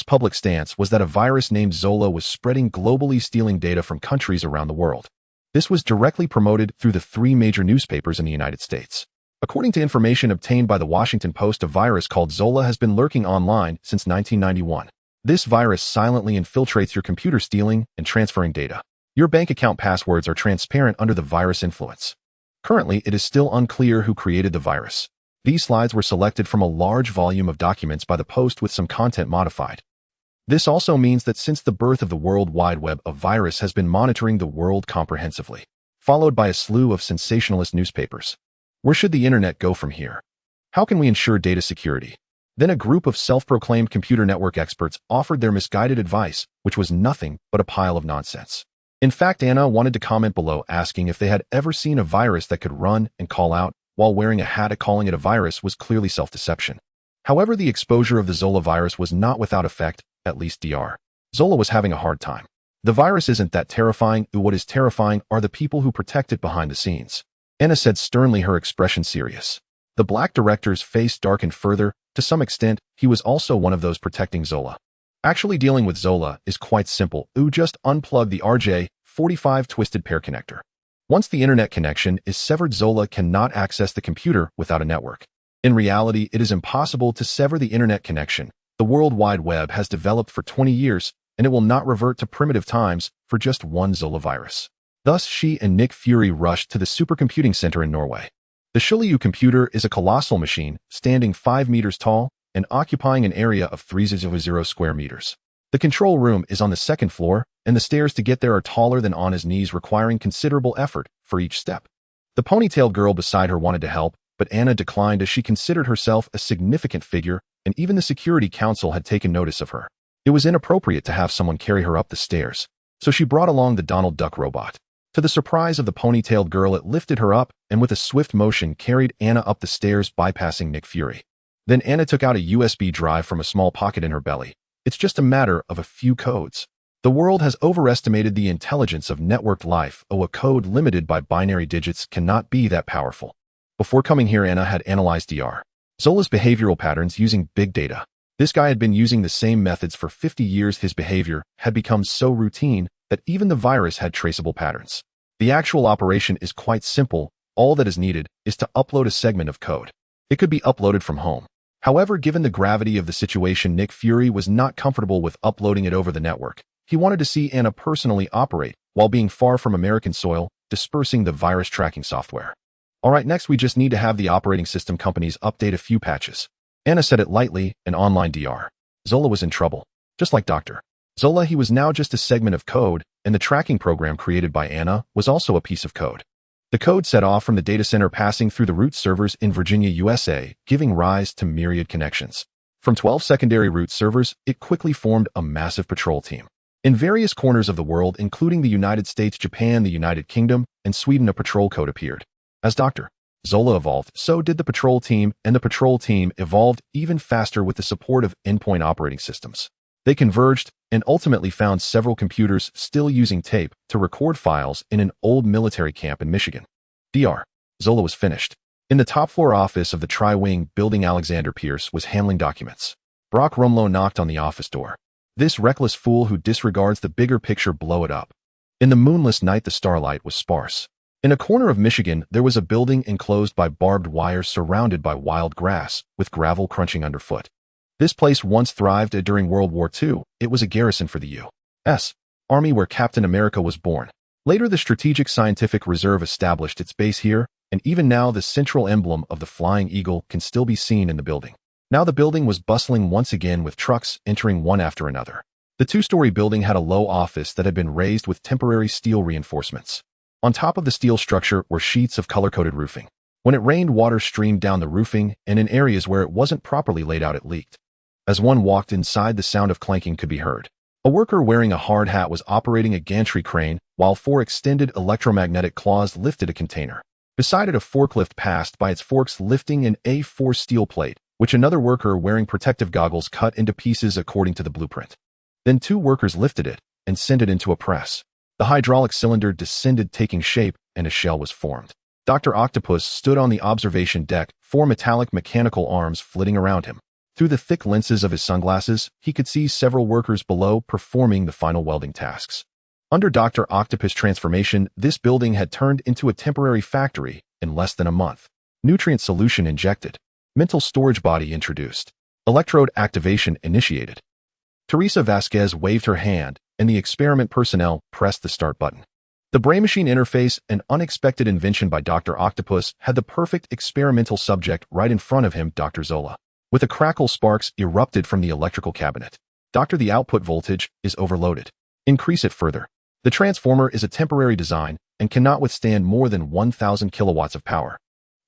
[SPEAKER 1] public stance was that a virus named Zola was spreading globally, stealing data from countries around the world. This was directly promoted through the 3 major newspapers in the United States. According to information obtained by the Washington Post, a virus called Zola has been lurking online since 1991. This virus silently infiltrates your computer, stealing and transferring data. Your bank account passwords are transparent under the virus influence. Currently, it is still unclear who created the virus. These slides were selected from a large volume of documents by the Post, with some content modified. This also means that since the birth of the World Wide Web, a virus has been monitoring the world comprehensively. followed by a slew of sensationalist newspapers. Where should the internet go from here? How can we ensure data security? Then a group of self-proclaimed computer network experts offered their misguided advice, which was nothing but a pile of nonsense. In fact, Anna wanted to comment below asking if they had ever seen a virus that could run and call out while wearing a hat. Calling it a virus was clearly self-deception. However, the exposure of the Zola virus was not without effect, at least Dr. Zola was having a hard time. The virus isn't that terrifying. What is terrifying are the people who protect it behind the scenes. Anna said sternly, her expression serious. The black director's face darkened further. To some extent, he was also one of those protecting Zola. Actually, dealing with Zola is quite simple. Just unplug the RJ45 twisted pair connector. Once the internet connection is severed, Zola cannot access the computer without a network. In reality, it is impossible to sever the internet connection. The World Wide Web has developed for 20 years, and it will not revert to primitive times for just one Zola virus. Thus, she and Nick Fury rushed to the supercomputing center in Norway. The Shiliu computer is a colossal machine, standing 5 meters tall and occupying an area of 300 square meters. The control room is on the second floor, and the stairs to get there are taller than Anna's knees, requiring considerable effort for each step. The ponytailed girl beside her wanted to help, but Anna declined as she considered herself a significant figure, and even the Security Council had taken notice of her. It was inappropriate to have someone carry her up the stairs, so she brought along the Donald Duck robot. To the surprise of the ponytailed girl, it lifted her up and with a swift motion carried Anna up the stairs, bypassing Nick Fury. Then Anna took out a USB drive from a small pocket in her belly. It's just a matter of a few codes. The world has overestimated the intelligence of networked life. A code limited by binary digits cannot be that powerful. Before coming here, Anna had analyzed Dr. Zola's behavioral patterns using big data. This guy had been using the same methods for 50 years. His behavior had become so routine that even the virus had traceable patterns. The actual operation is quite simple. All that is needed is to upload a segment of code. It could be uploaded from home. However, given the gravity of the situation, Nick Fury was not comfortable with uploading it over the network. He wanted to see Anna personally operate while being far from American soil, dispersing the virus tracking software. Alright, next we just need to have the operating system companies update a few patches. Anna said it lightly, and online Dr. Zola was in trouble. Just like Dr. Zola, he was now just a segment of code, and the tracking program created by Anna was also a piece of code. The code set off from the data center, passing through the root servers in Virginia, USA, giving rise to myriad connections. From 12 secondary root servers, it quickly formed a massive patrol team. In various corners of the world, including the United States, Japan, the United Kingdom, and Sweden, a patrol code appeared. As Dr. Zola evolved, so did the patrol team, and the patrol team evolved even faster with the support of endpoint operating systems. They converged and ultimately found several computers still using tape to record files in an old military camp in Michigan. Dr. Zola was finished. In the top floor office of the Tri-Wing building, Alexander Pierce was handling documents. Brock Rumlow knocked on the office door. This reckless fool who disregards the bigger picture, blow it up. In the moonless night, the starlight was sparse. In a corner of Michigan, there was a building enclosed by barbed wire, surrounded by wild grass, with gravel crunching underfoot. This place once thrived during World War II. It was a garrison for the U.S. Army where Captain America was born. Later, the Strategic Scientific Reserve established its base here, and even now the central emblem of the flying eagle can still be seen in the building. Now the building was bustling once again, with trucks entering one after another. The two-story building had a low office that had been raised with temporary steel reinforcements. On top of the steel structure were sheets of color-coded roofing. When it rained, water streamed down the roofing, and in areas where it wasn't properly laid out, it leaked. As one walked inside, the sound of clanking could be heard. A worker wearing a hard hat was operating a gantry crane, while 4 extended electromagnetic claws lifted a container. Beside it, a forklift passed by, its forks lifting an A4 steel plate, which another worker wearing protective goggles cut into pieces according to the blueprint. Then 2 workers lifted it and sent it into a press. The hydraulic cylinder descended, taking shape, and a shell was formed. Dr. Octopus stood on the observation deck, 4 metallic mechanical arms flitting around him. Through the thick lenses of his sunglasses, he could see several workers below performing the final welding tasks. Under Dr. Octopus' transformation, this building had turned into a temporary factory in less than a month. Nutrient solution injected. Mental storage body introduced. Electrode activation initiated. Teresa Vasquez waved her hand, and the experiment personnel pressed the start button. The brain-machine interface, an unexpected invention by Dr. Octopus, had the perfect experimental subject right in front of him, Dr. Zola. With a crackle, sparks erupted from the electrical cabinet. Doctor, the output voltage is overloaded. Increase it further. The transformer is a temporary design, and cannot withstand more than 1,000 kilowatts of power.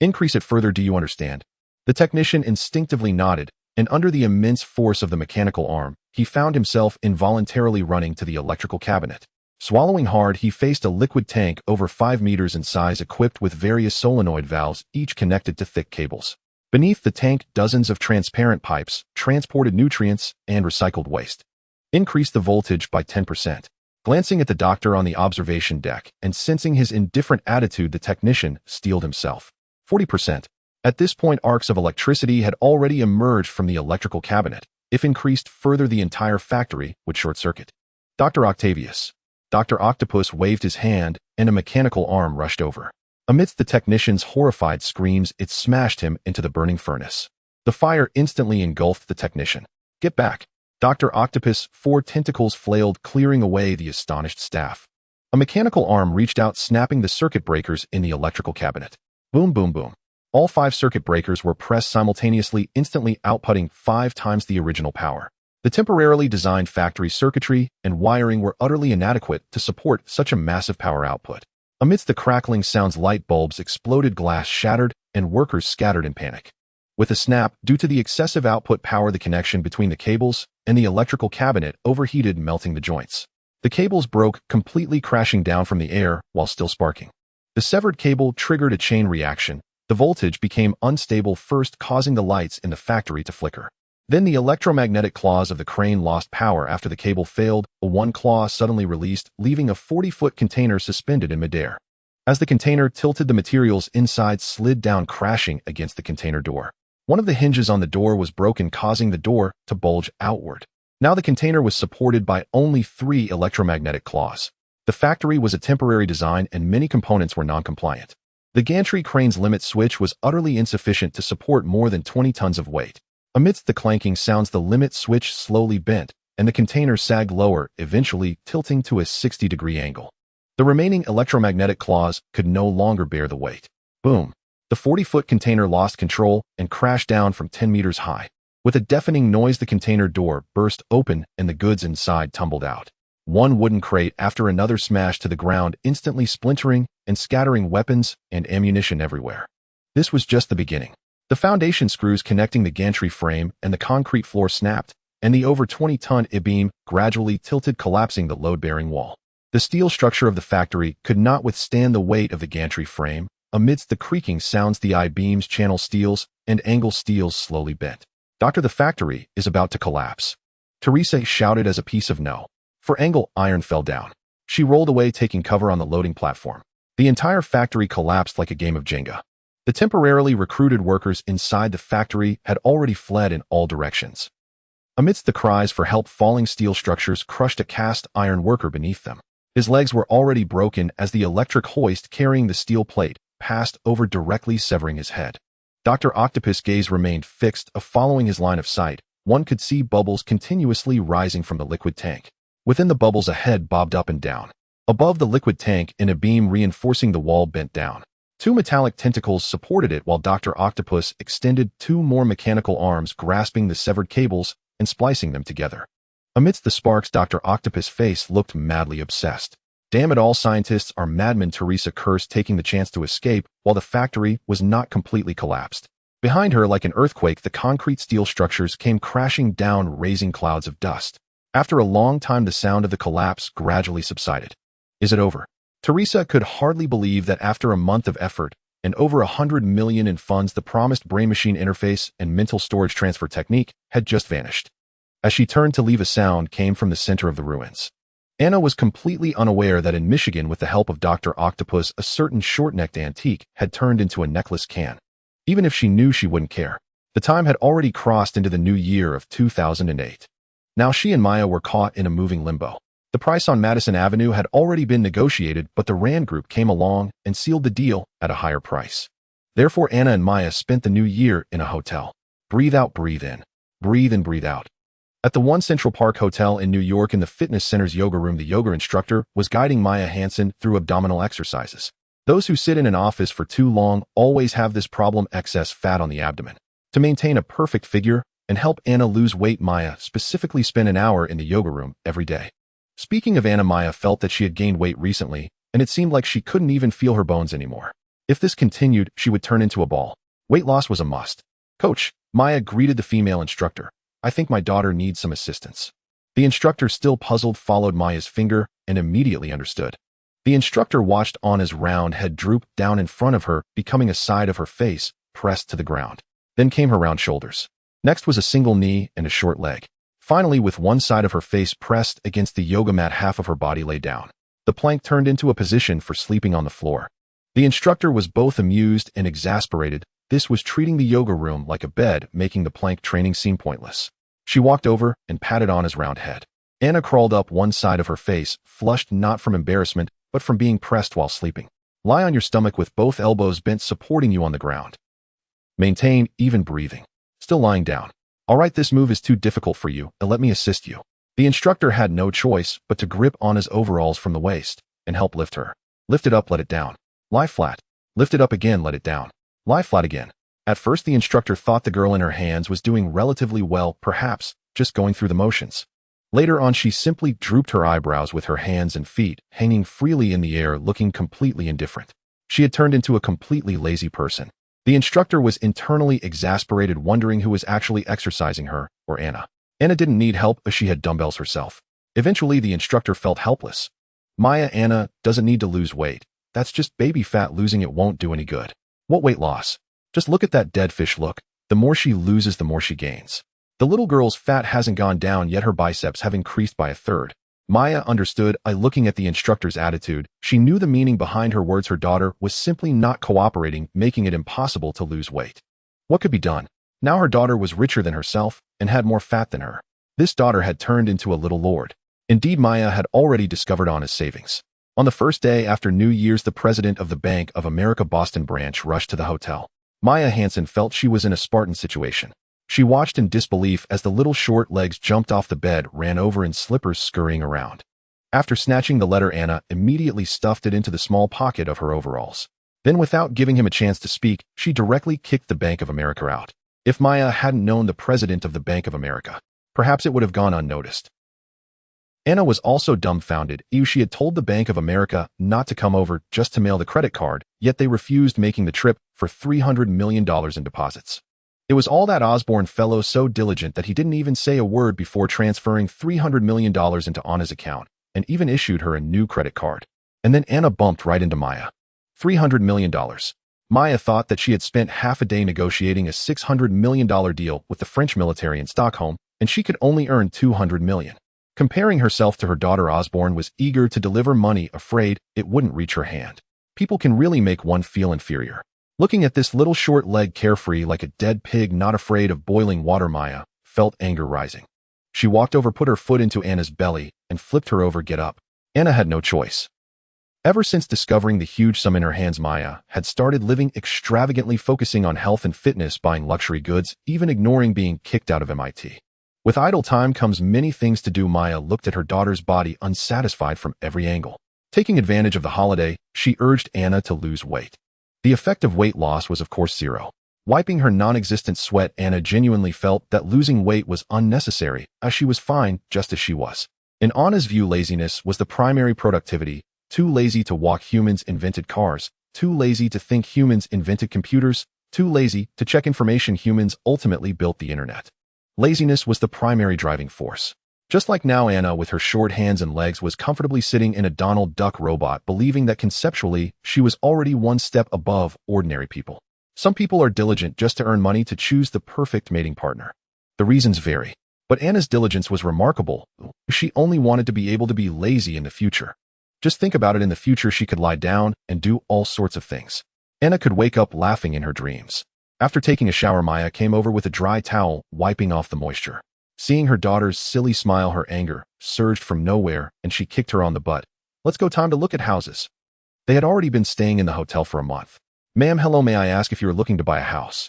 [SPEAKER 1] Increase it further, do you understand? The technician instinctively nodded, and under the immense force of the mechanical arm, he found himself involuntarily running to the electrical cabinet. Swallowing hard, he faced a liquid tank over 5 meters in size equipped with various solenoid valves, each connected to thick cables. Beneath the tank, dozens of transparent pipes transported nutrients and recycled waste. Increase the voltage by 10%. Glancing at the doctor on the observation deck and sensing his indifferent attitude, the technician steeled himself. 40%. At this point, arcs of electricity had already emerged from the electrical cabinet. If increased further, the entire factory would short-circuit. Dr. Octavius. Dr. Octopus waved his hand, and a mechanical arm rushed over. Amidst the technician's horrified screams, it smashed him into the burning furnace. The fire instantly engulfed the technician. Get back. Dr. Octopus' 4 tentacles flailed, clearing away the astonished staff. A mechanical arm reached out, snapping the circuit breakers in the electrical cabinet. Boom, boom, boom. All 5 circuit breakers were pressed simultaneously, instantly outputting 5 times the original power. The temporarily designed factory circuitry and wiring were utterly inadequate to support such a massive power output. Amidst the crackling sounds, light bulbs exploded, glass shattered, and workers scattered in panic. With a snap, due to the excessive output power, the connection between the cables and the electrical cabinet overheated, melting the joints. The cables broke, completely crashing down from the air while still sparking. The severed cable triggered a chain reaction. The voltage became unstable, first causing the lights in the factory to flicker. Then the electromagnetic claws of the crane lost power after the cable failed. One claw suddenly released, leaving a 40-foot container suspended in midair. As the container tilted, the materials inside slid down, crashing against the container door. One of the hinges on the door was broken, causing the door to bulge outward. Now the container was supported by only 3 electromagnetic claws. The factory was a temporary design and many components were non-compliant. The gantry crane's limit switch was utterly insufficient to support more than 20 tons of weight. Amidst the clanking sounds, the limit switch slowly bent, and the container sagged lower, eventually tilting to a 60-degree angle. The remaining electromagnetic claws could no longer bear the weight. Boom! The 40-foot container lost control and crashed down from 10 meters high. With a deafening noise, the container door burst open and the goods inside tumbled out. One wooden crate after another smashed to the ground, instantly splintering and scattering weapons and ammunition everywhere. This was just the beginning. The foundation screws connecting the gantry frame and the concrete floor snapped, and the over 20-ton I-beam gradually tilted, collapsing the load-bearing wall. The steel structure of the factory could not withstand the weight of the gantry frame. Amidst the creaking sounds, the I-beams, channel steels, and angle steels slowly bent. Doctor, the factory is about to collapse. Teresa shouted as a piece of no. For angle, iron fell down. She rolled away, taking cover on the loading platform. The entire factory collapsed like a game of Jenga. The temporarily recruited workers inside the factory had already fled in all directions. Amidst the cries for help, falling steel structures crushed a cast iron worker beneath them. His legs were already broken as the electric hoist carrying the steel plate passed over, directly severing his head. Dr. Octopus' gaze remained fixed, following his line of sight. One could see bubbles continuously rising from the liquid tank. Within the bubbles, a head bobbed up and down. Above the liquid tank, in a beam reinforcing the wall, bent down. 2 metallic tentacles supported it, while Dr. Octopus extended 2 more mechanical arms, grasping the severed cables and splicing them together. Amidst the sparks, Dr. Octopus' face looked madly obsessed. Damn it all, scientists are madmen, Teresa cursed, taking the chance to escape while the factory was not completely collapsed. Behind her, like an earthquake, the concrete steel structures came crashing down, raising clouds of dust. After a long time, the sound of the collapse gradually subsided. Is it over? Teresa could hardly believe that after a month of effort and over $100 million in funds, the promised brain-machine interface and mental storage transfer technique had just vanished. As she turned to leave, a sound came from the center of the ruins. Anna was completely unaware that in Michigan, with the help of Dr. Octopus, a certain short-necked antique had turned into a necklace can. Even if she knew, she wouldn't care. The time had already crossed into the new year of 2008. Now she and Maya were caught in a moving limbo. The price on Madison Avenue had already been negotiated, but the Rand Group came along and sealed the deal at a higher price. Therefore, Anna and Maya spent the new year in a hotel. Breathe out, breathe in. Breathe in, breathe out. At the One Central Park Hotel in New York, in the fitness center's yoga room, the yoga instructor was guiding Maya Hansen through abdominal exercises. Those who sit in an office for too long always have this problem: excess fat on the abdomen. To maintain a perfect figure and help Anna lose weight, Maya specifically spent an hour in the yoga room every day. Speaking of Anna, Maya felt that she had gained weight recently, and it seemed like she couldn't even feel her bones anymore. If this continued, she would turn into a ball. Weight loss was a must. Coach, Maya greeted the female instructor. I think my daughter needs some assistance. The instructor, still puzzled, followed Maya's finger and immediately understood. The instructor watched Anna's round head droop down in front of her, becoming a side of her face pressed to the ground. Then came her round shoulders. Next was a single knee and a short leg. Finally, with one side of her face pressed against the yoga mat, half of her body lay down. The plank turned into a position for sleeping on the floor. The instructor was both amused and exasperated. This was treating the yoga room like a bed, making the plank training seem pointless. She walked over and patted Anna's round head. Anna crawled up one side of her face, flushed not from embarrassment, but from being pressed while sleeping. Lie on your stomach with both elbows bent, supporting you on the ground. Maintain even breathing. Still lying down. All right, this move is too difficult for you, and let me assist you. The instructor had no choice but to grip Anna's overalls from the waist and help lift her. Lift it up, let it down. Lie flat. Lift it up again, let it down. Lie flat again. At first, the instructor thought the girl in her hands was doing relatively well, perhaps just going through the motions. Later on, she simply drooped her eyebrows with her hands and feet hanging freely in the air, looking completely indifferent. She had turned into a completely lazy person. The instructor was internally exasperated, wondering who was actually exercising her, or Anna. Anna didn't need help, as she had dumbbells herself. Eventually, the instructor felt helpless. Anna doesn't need to lose weight. That's just baby fat. Losing it won't do any good. What weight loss? Just look at that dead fish look. The more she loses, the more she gains. The little girl's fat hasn't gone down yet, her biceps have increased by a third. Maya understood. Looking at the instructor's attitude, she knew the meaning behind her words. Her daughter was simply not cooperating, making it impossible to lose weight. What could be done? Now her daughter was richer than herself and had more fat than her. This daughter had turned into a little lord. Indeed, Maya had already discovered Anna's savings. On the first day after New Year's, the president of the Bank of America Boston branch rushed to the hotel. Maya Hansen felt she was in a Spartan situation. She watched in disbelief as the little short legs jumped off the bed, ran over in slippers, scurrying around. After snatching the letter, Anna immediately stuffed it into the small pocket of her overalls. Then, without giving him a chance to speak, she directly kicked the Bank of America out. If Maya hadn't known the president of the Bank of America, perhaps it would have gone unnoticed. Anna was also dumbfounded. She had told the Bank of America not to come over, just to mail the credit card, yet they refused making the trip for $300 million in deposits. It was all that Osborne fellow so diligent that he didn't even say a word before transferring $300 million into Anna's account, and even issued her a new credit card. And then Anna bumped right into Maya. $300 million. Maya thought that she had spent half a day negotiating a $600 million deal with the French military in Stockholm, and she could only earn $200 million. Comparing herself to her daughter, Osborne was eager to deliver money, afraid it wouldn't reach her hand. People can really make one feel inferior. Looking at this little short leg carefree like a dead pig, not afraid of boiling water, Maya felt anger rising. She walked over, put her foot into Anna's belly, and flipped her over. Get up. Anna had no choice. Ever since discovering the huge sum in her hands, Maya had started living extravagantly, focusing on health and fitness, buying luxury goods, even ignoring being kicked out of MIT. With idle time comes many things to do. Maya looked at her daughter's body, unsatisfied from every angle. Taking advantage of the holiday, she urged Anna to lose weight. The effect of weight loss was, of course, zero. Wiping her non-existent sweat, Anna genuinely felt that losing weight was unnecessary, as she was fine just as she was. In Anna's view, laziness was the primary productivity. Too lazy to walk, humans invented cars. Too lazy to think, humans invented computers. Too lazy to check information, humans ultimately built the internet. Laziness was the primary driving force. Just like now, Anna, with her short hands and legs, was comfortably sitting in a Donald Duck robot, believing that conceptually she was already one step above ordinary people. Some people are diligent just to earn money, to choose the perfect mating partner. The reasons vary. But Anna's diligence was remarkable. She only wanted to be able to be lazy in the future. Just think about it. In the future, she could lie down and do all sorts of things. Anna could wake up laughing in her dreams. After taking a shower, Maya came over with a dry towel, wiping off the moisture. Seeing her daughter's silly smile, her anger surged from nowhere, and she kicked her on the butt. Let's go, time to look at houses. They had already been staying in the hotel for a month. Ma'am, hello, may I ask if you are looking to buy a house?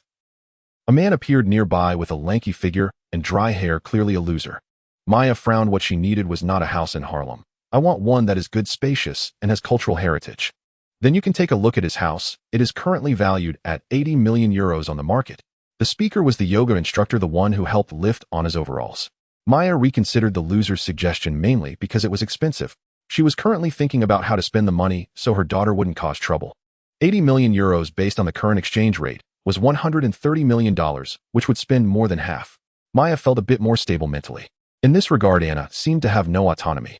[SPEAKER 1] A man appeared nearby with a lanky figure and dry hair, clearly a loser. Maya frowned. What she needed was not a house in Harlem. I want one that is good, spacious, and has cultural heritage. Then you can take a look at his house. It is currently valued at 80 million euros on the market. The speaker was the yoga instructor, the one who helped lift Anna's overalls. Maya reconsidered the loser's suggestion mainly because it was expensive. She was currently thinking about how to spend the money so her daughter wouldn't cause trouble. 80 million euros based on the current exchange rate was $130 million, which would spend more than half. Maya felt a bit more stable mentally. In this regard, Anna seemed to have no autonomy.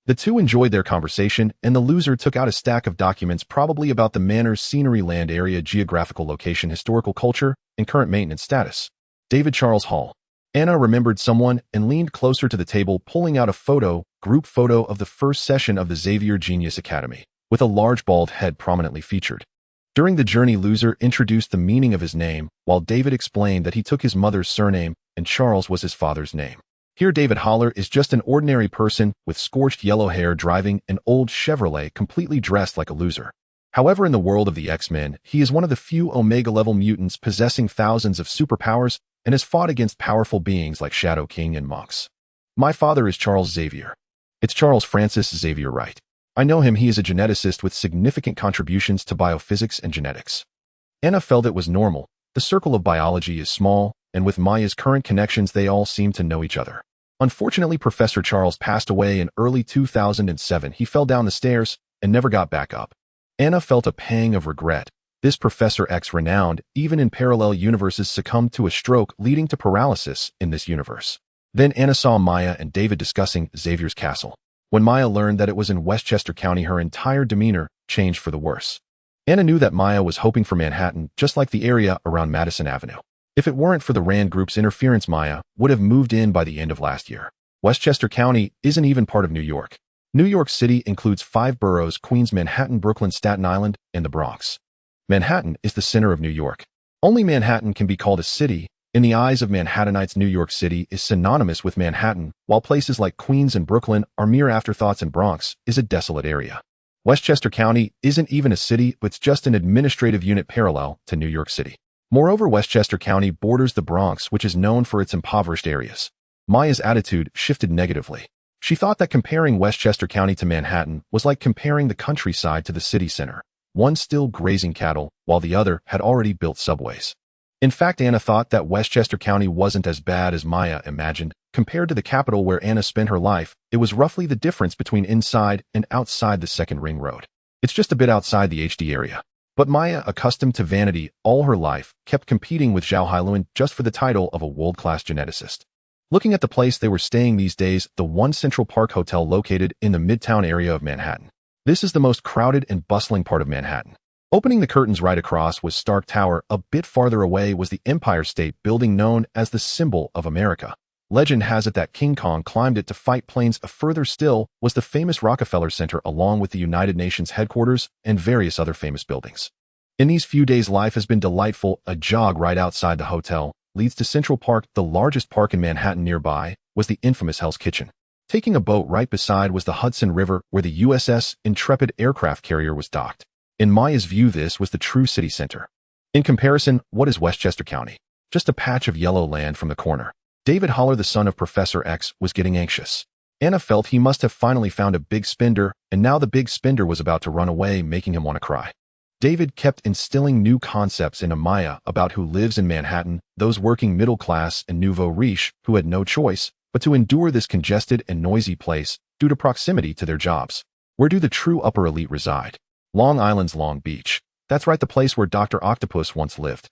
[SPEAKER 1] The two enjoyed their conversation, and the loser took out a stack of documents probably about the manor's scenery, land area, geographical location, historical culture, and current maintenance status. David Charles Hall. Anna remembered someone and leaned closer to the table, pulling out a group photo of the first session of the Xavier Genius Academy, with a large bald head prominently featured. During the journey, loser introduced the meaning of his name, while David explained that he took his mother's surname and Charles was his father's name. Here David Haller is just an ordinary person with scorched yellow hair driving an old Chevrolet, completely dressed like a loser. However, in the world of the X-Men, he is one of the few Omega-level mutants possessing thousands of superpowers and has fought against powerful beings like Shadow King and monks. My father is Charles Xavier. It's Charles Francis Xavier Wright. I know him. He is a geneticist with significant contributions to biophysics and genetics. Anna felt it was normal. The circle of biology is small, and with Maya's current connections, they all seem to know each other. Unfortunately, Professor Charles passed away in early 2007. He fell down the stairs and never got back up. Anna felt a pang of regret. This Professor X, renowned even in parallel universes, succumbed to a stroke, leading to paralysis in this universe. Then Anna saw Maya and David discussing Xavier's castle. When Maya learned that it was in Westchester County, her entire demeanor changed for the worse. Anna knew that Maya was hoping for Manhattan, just like the area around Madison Avenue. If it weren't for the Rand Group's interference, Maya would have moved in by the end of last year. Westchester County isn't even part of New York. New York City includes 5 boroughs: Queens, Manhattan, Brooklyn, Staten Island, and the Bronx. Manhattan is the center of New York. Only Manhattan can be called a city. In the eyes of Manhattanites, New York City is synonymous with Manhattan, while places like Queens and Brooklyn are mere afterthoughts, and Bronx is a desolate area. Westchester County isn't even a city, it's just an administrative unit parallel to New York City. Moreover, Westchester County borders the Bronx, which is known for its impoverished areas. Maya's attitude shifted negatively. She thought that comparing Westchester County to Manhattan was like comparing the countryside to the city center, one still grazing cattle, while the other had already built subways. In fact, Anna thought that Westchester County wasn't as bad as Maya imagined. Compared to the capital where Anna spent her life, it was roughly the difference between inside and outside the second ring road. It's just a bit outside the HD area. But Maya, accustomed to vanity all her life, kept competing with Zhao Hailuan just for the title of a world-class geneticist. Looking at the place they were staying these days, the One Central Park Hotel located in the Midtown area of Manhattan. This is the most crowded and bustling part of Manhattan. Opening the curtains right across was Stark Tower. A bit farther away was the Empire State Building, known as the symbol of America. Legend has it that King Kong climbed it to fight planes. Further still was the famous Rockefeller Center, along with the United Nations headquarters and various other famous buildings. In these few days, life has been delightful. A jog right outside the hotel leads to Central Park. The largest park in Manhattan. Nearby was the infamous Hell's Kitchen. Taking a boat right beside was the Hudson River, where the USS Intrepid aircraft carrier was docked. In Maya's view, this was the true city center. In comparison, what is Westchester County? Just a patch of yellow land from the corner. David Haller, the son of Professor X, was getting anxious. Anna felt he must have finally found a big spender, and now the big spender was about to run away, making him want to cry. David kept instilling new concepts into Maya about who lives in Manhattan, those working middle class and nouveau riche who had no choice but to endure this congested and noisy place due to proximity to their jobs. Where do the true upper elite reside? Long Island's Long Beach. That's right, the place where Dr. Octopus once lived.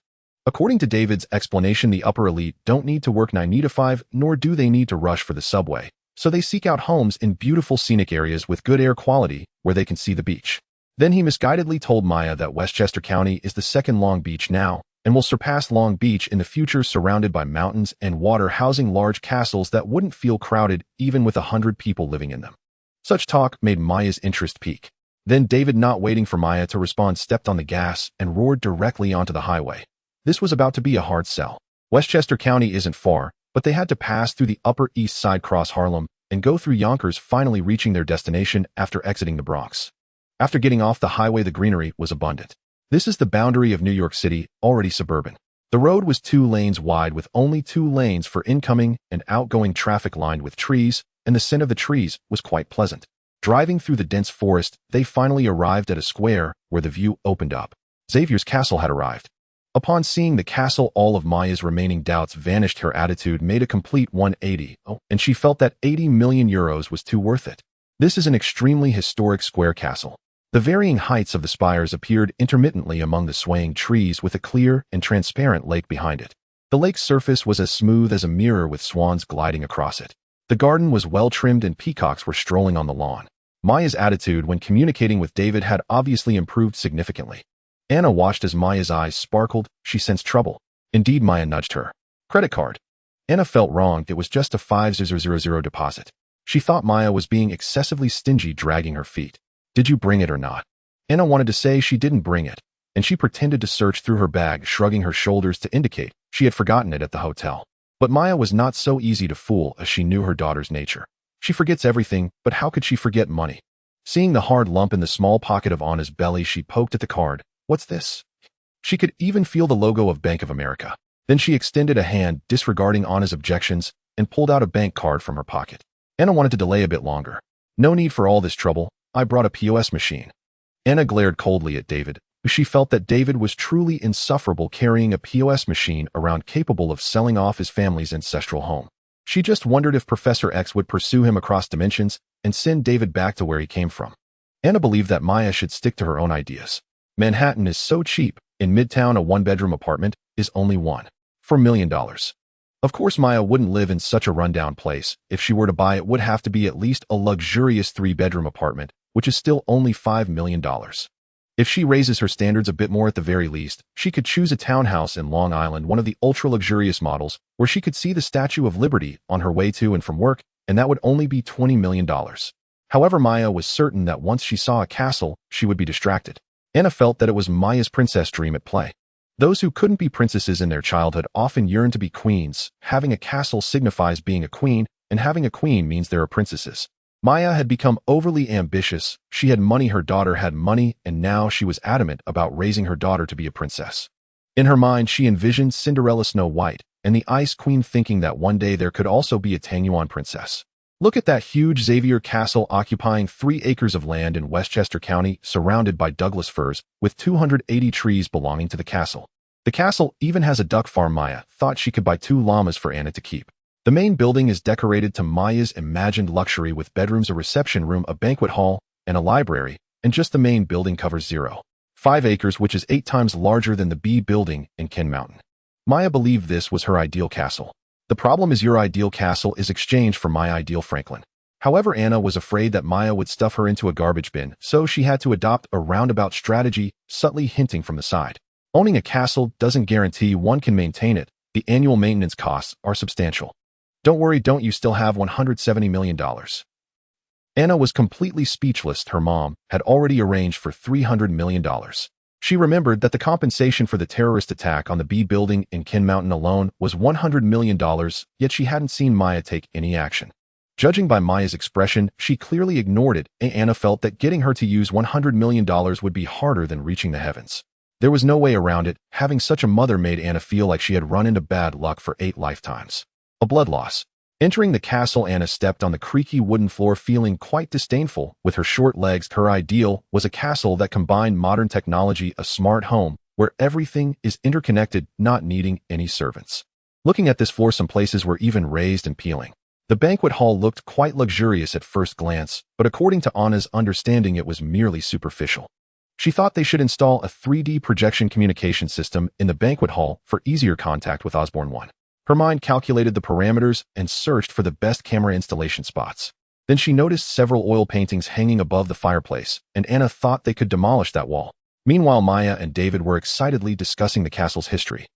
[SPEAKER 1] According to David's explanation, the upper elite don't need to work 9 to 5, nor do they need to rush for the subway. So they seek out homes in beautiful scenic areas with good air quality where they can see the beach. Then he misguidedly told Maya that Westchester County is the second Long Beach now and will surpass Long Beach in the future, surrounded by mountains and water, housing large castles that wouldn't feel crowded even with 100 people living in them. Such talk made Maya's interest peak. Then David, not waiting for Maya to respond, stepped on the gas and roared directly onto the highway. This was about to be a hard sell. Westchester County isn't far, but they had to pass through the Upper East Side, cross Harlem, and go through Yonkers, finally reaching their destination after exiting the Bronx. After getting off the highway, the greenery was abundant. This is the boundary of New York City, already suburban. The road was 2 lanes wide with only 2 lanes for incoming and outgoing traffic, lined with trees, and the scent of the trees was quite pleasant. Driving through the dense forest, they finally arrived at a square where the view opened up. Xavier's castle had arrived. Upon seeing the castle, all of Maya's remaining doubts vanished. Her attitude made a complete 180, and she felt that 80 million euros was too worth it. This is an extremely historic square castle. The varying heights of the spires appeared intermittently among the swaying trees with a clear and transparent lake behind it. The lake's surface was as smooth as a mirror with swans gliding across it. The garden was well-trimmed and peacocks were strolling on the lawn. Maya's attitude when communicating with David had obviously improved significantly. Anna watched as Maya's eyes sparkled. She sensed trouble. Indeed, Maya nudged her credit card. Anna felt wronged. It was just a 5000 deposit. She thought Maya was being excessively stingy, dragging her feet. Did you bring it or not? Anna wanted to say she didn't bring it, and she pretended to search through her bag, shrugging her shoulders to indicate she had forgotten it at the hotel. But Maya was not so easy to fool, as she knew her daughter's nature. She forgets everything, but how could she forget money? Seeing the hard lump in the small pocket of Anna's belly, she poked at the card. What's this? She could even feel the logo of Bank of America. Then she extended a hand, disregarding Anna's objections, and pulled out a bank card from her pocket. Anna wanted to delay a bit longer. No need for all this trouble. I brought a POS machine. Anna glared coldly at David. She felt that David was truly insufferable carrying a POS machine around, capable of selling off his family's ancestral home. She just wondered if Professor X would pursue him across dimensions and send David back to where he came from. Anna believed that Maya should stick to her own ideas. Manhattan is so cheap. In Midtown, a one-bedroom apartment is only $1 million. Of course, Maya wouldn't live in such a rundown place. If she were to buy it, would have to be at least a luxurious 3-bedroom apartment, which is still only $5 million. If she raises her standards a bit more at the very least, she could choose a townhouse in Long Island, one of the ultra-luxurious models, where she could see the Statue of Liberty on her way to and from work, and that would only be $20 million. However, Maya was certain that once she saw a castle, she would be distracted. Anna felt that it was Maya's princess dream at play. Those who couldn't be princesses in their childhood often yearn to be queens. Having a castle signifies being a queen, and having a queen means there are princesses. Maya had become overly ambitious. She had money, her daughter had money, and now she was adamant about raising her daughter to be a princess. In her mind, she envisioned Cinderella, Snow White, and the Ice Queen, thinking that one day there could also be a Tangyuan princess. Look at that huge Xavier Castle occupying 3 acres of land in Westchester County, surrounded by Douglas firs, with 280 trees belonging to the castle. The castle even has a duck farm. Maya thought she could buy 2 llamas for Anna to keep. The main building is decorated to Maya's imagined luxury, with bedrooms, a reception room, a banquet hall, and a library, and just the main building covers 0.5 acres, which is 8 times larger than the B building in Ken Mountain. Maya believed this was her ideal castle. The problem is your ideal castle is exchanged for my ideal Franklin. However, Anna was afraid that Maya would stuff her into a garbage bin, so she had to adopt a roundabout strategy, subtly hinting from the side. Owning a castle doesn't guarantee one can maintain it. The annual maintenance costs are substantial. Don't worry, don't you still have $170 million? Anna was completely speechless. Her mom had already arranged for $300 million. She remembered that the compensation for the terrorist attack on the B building in Ken Mountain alone was $100 million, yet she hadn't seen Maya take any action. Judging by Maya's expression, she clearly ignored it, and Anna felt that getting her to use $100 million would be harder than reaching the heavens. There was no way around it. Having such a mother made Anna feel like she had run into bad luck for 8 lifetimes. A blood loss. Entering the castle, Anna stepped on the creaky wooden floor, feeling quite disdainful. With her short legs, her ideal was a castle that combined modern technology, a smart home, where everything is interconnected, not needing any servants. Looking at this floor, some places were even raised and peeling. The banquet hall looked quite luxurious at first glance, but according to Anna's understanding, it was merely superficial. She thought they should install a 3D projection communication system in the banquet hall for easier contact with Osborne 1. Her mind calculated the parameters and searched for the best camera installation spots. Then she noticed several oil paintings hanging above the fireplace, and Anna thought they could demolish that wall. Meanwhile, Maya and David were excitedly discussing the castle's history.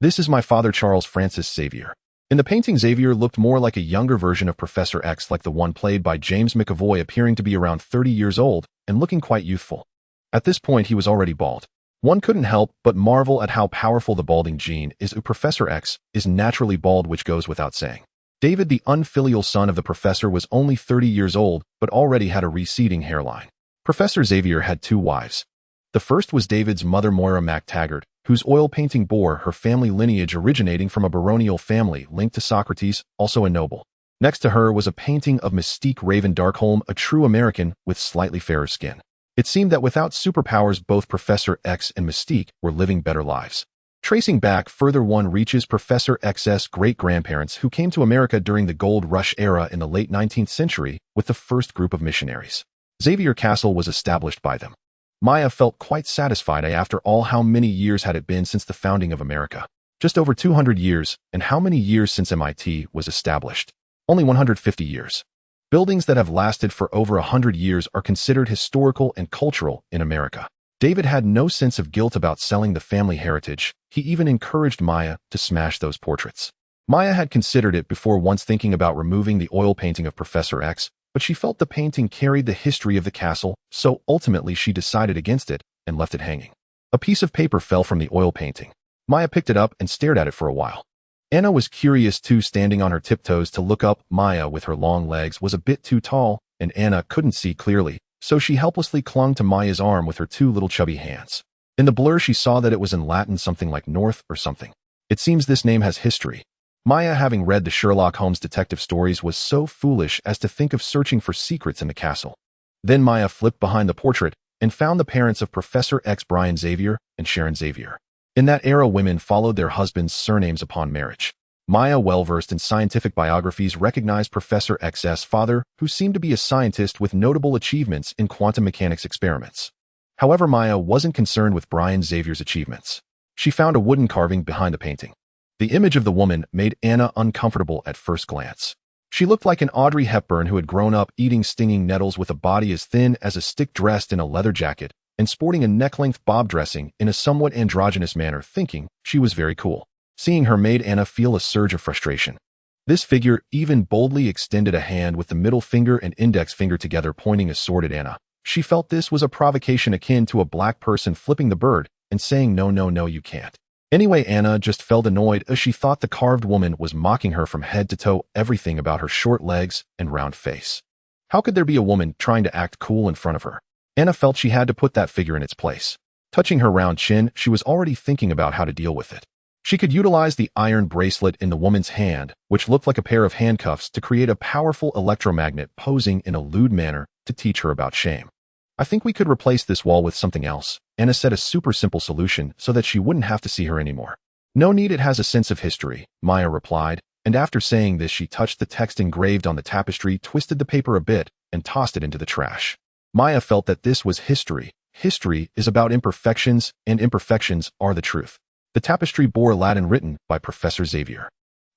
[SPEAKER 1] This is my father, Charles Francis Xavier. In the painting, Xavier looked more like a younger version of Professor X, like the one played by James McAvoy, appearing to be around 30 years old and looking quite youthful. At this point, he was already bald. One couldn't help but marvel at how powerful the balding gene is. Professor X is naturally bald, which goes without saying. David, the unfilial son of the professor, was only 30 years old, but already had a receding hairline. Professor Xavier had 2 wives. The first was David's mother, Moira MacTaggart, whose oil painting bore her family lineage, originating from a baronial family linked to Socrates, also a noble. Next to her was a painting of Mystique Raven Darkholme, a true American with slightly fairer skin. It seemed that without superpowers, both Professor X and Mystique were living better lives. Tracing back further, one reaches Professor X's great-grandparents who came to America during the Gold Rush era in the late 19th century with the first group of missionaries. Xavier Castle was established by them. Maya felt quite satisfied after all. How many years had it been since the founding of America? Just over 200 years, and how many years since MIT was established? Only 150 years. Buildings that have lasted for over 100 years are considered historical and cultural in America. David had no sense of guilt about selling the family heritage. He even encouraged Maya to smash those portraits. Maya had considered it before, once thinking about removing the oil painting of Professor X, but she felt the painting carried the history of the castle, so ultimately she decided against it and left it hanging. A piece of paper fell from the oil painting. Maya picked it up and stared at it for a while. Anna was curious too, standing on her tiptoes to look up. Maya, with her long legs, was a bit too tall, and Anna couldn't see clearly, so she helplessly clung to Maya's arm with her two little chubby hands. In the blur, she saw that it was in Latin, something like north or something. It seems this name has history. Maya, having read the Sherlock Holmes detective stories, was so foolish as to think of searching for secrets in the castle. Then Maya flipped behind the portrait and found the parents of Professor X, Brian Xavier and Sharon Xavier. In that era, women followed their husbands' surnames upon marriage. Maya, well-versed in scientific biographies, recognized Professor X's father, who seemed to be a scientist with notable achievements in quantum mechanics experiments. However, Maya wasn't concerned with Brian Xavier's achievements. She found a wooden carving behind the painting. The image of the woman made Anna uncomfortable at first glance. She looked like an Audrey Hepburn who had grown up eating stinging nettles, with a body as thin as a stick, dressed in a leather jacket and sporting a neck-length bob dressing in a somewhat androgynous manner. Thinking she was very cool. Seeing her made Anna feel a surge of frustration. This figure even boldly extended a hand with the middle finger and index finger together, pointing a sword at Anna. She felt this was a provocation akin to a black person flipping the bird and saying, "No, no, no, you can't." Anyway, Anna just felt annoyed as she thought the carved woman was mocking her from head to toe, everything about her short legs and round face. How could there be a woman trying to act cool in front of her? Anna felt she had to put that figure in its place. Touching her round chin, she was already thinking about how to deal with it. She could utilize the iron bracelet in the woman's hand, which looked like a pair of handcuffs, to create a powerful electromagnet posing in a lewd manner to teach her about shame. "I think we could replace this wall with something else," Anna said, a super simple solution so that she wouldn't have to see her anymore. "No need, it has a sense of history," Maya replied, and after saying this, she touched the text engraved on the tapestry, twisted the paper a bit, and tossed it into the trash. Maya felt that this was history. History is about imperfections, and imperfections are the truth. The tapestry bore Latin written by Professor Xavier.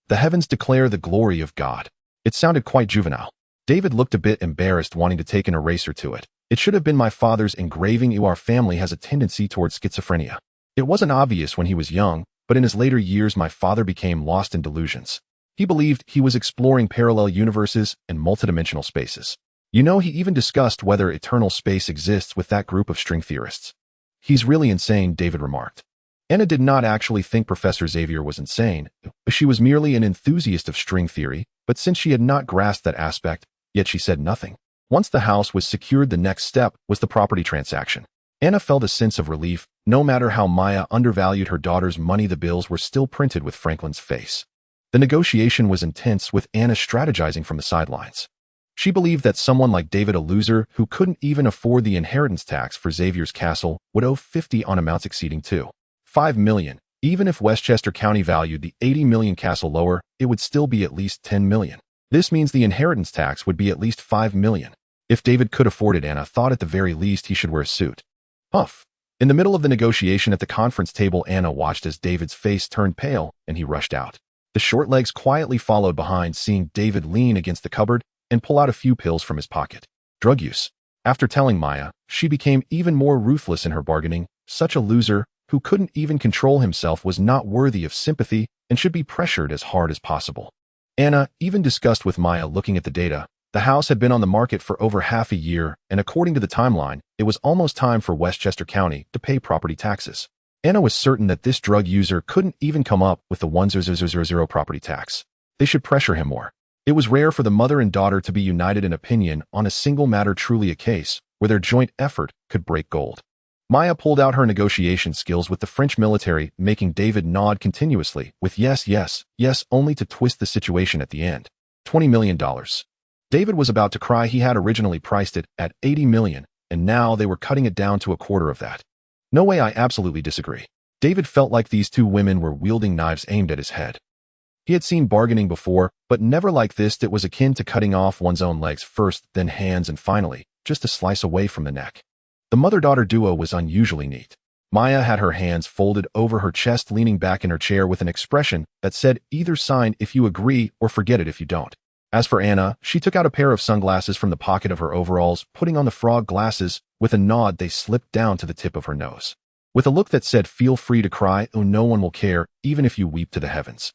[SPEAKER 1] "The heavens declare the glory of God." It sounded quite juvenile. David looked a bit embarrassed, wanting to take an eraser to it. "It should have been my father's engraving. Our family has a tendency towards schizophrenia. It wasn't obvious when he was young, but in his later years my father became lost in delusions. He believed he was exploring parallel universes and multidimensional spaces. You know, he even discussed whether eternal space exists with that group of string theorists." "He's really insane," David remarked. Anna did not actually think Professor Xavier was insane. She was merely an enthusiast of string theory, but since she had not grasped that aspect, yet she said nothing. Once the house was secured, the next step was the property transaction. Anna felt a sense of relief. No matter how Maya undervalued her daughter's money, the bills were still printed with Franklin's face. The negotiation was intense, with Anna strategizing from the sidelines. She believed that someone like David, a loser who couldn't even afford the inheritance tax for Xavier's castle, would owe 50 on amounts exceeding $5 million. Even if Westchester County valued the $80 million castle lower, it would still be at least $10 million. This means the inheritance tax would be at least $5 million. If David could afford it, Anna thought at the very least he should wear a suit. Huff. In the middle of the negotiation at the conference table, Anna watched as David's face turned pale and he rushed out. The short legs quietly followed behind, seeing David lean against the cupboard and pull out a few pills from his pocket. Drug use. After telling Maya, she became even more ruthless in her bargaining. Such a loser, who couldn't even control himself, was not worthy of sympathy and should be pressured as hard as possible. Anna even discussed with Maya, looking at the data. The house had been on the market for over half a year, and according to the timeline, it was almost time for Westchester County to pay property taxes. Anna was certain that this drug user couldn't even come up with the 1,000 property tax. They should pressure him more. It was rare for the mother and daughter to be united in opinion on a single matter, truly a case where their joint effort could break gold. Maya pulled out her negotiation skills with the French military, making David nod continuously with yes, yes, yes, only to twist the situation at the end. $20 million. David was about to cry. He had originally priced it at $80 million, and now they were cutting it down to a quarter of that. "No way, I absolutely disagree." David felt like these two women were wielding knives aimed at his head. He had seen bargaining before, but never like this that was akin to cutting off one's own legs first, then hands, and finally, just a slice away from the neck. The mother-daughter duo was unusually neat. Maya had her hands folded over her chest, leaning back in her chair with an expression that said either sign if you agree or forget it if you don't. As for Anna, she took out a pair of sunglasses from the pocket of her overalls, putting on the frog glasses. With a nod, they slipped down to the tip of her nose. With a look that said, feel free to cry, oh, no one will care, even if you weep to the heavens.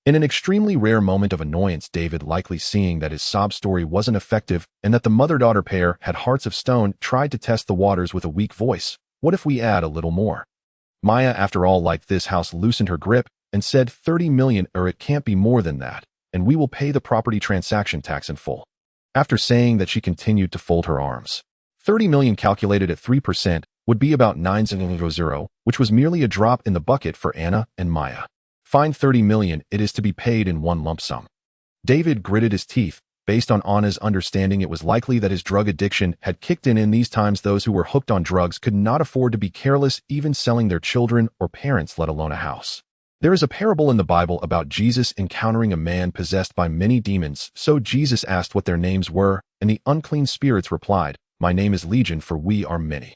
[SPEAKER 1] In an extremely rare moment of annoyance, David, likely seeing that his sob story wasn't effective and that the mother-daughter pair had hearts of stone, tried to test the waters with a weak voice. What if we add a little more? Maya, after all, liked this house, loosened her grip and said 30 million, or it can't be more than that, and we will pay the property transaction tax in full. After saying that, she continued to fold her arms. 30 million calculated at 3% would be about 900, which was merely a drop in the bucket for Anna and Maya. Fine, 30 million, it is to be paid in one lump sum. David gritted his teeth. Based on Anna's understanding, it was likely that his drug addiction had kicked in these times. Those who were hooked on drugs could not afford to be careless, even selling their children or parents, let alone a house. There is a parable in the Bible about Jesus encountering a man possessed by many demons. So Jesus asked what their names were, and the unclean spirits replied, my name is Legion, for we are many.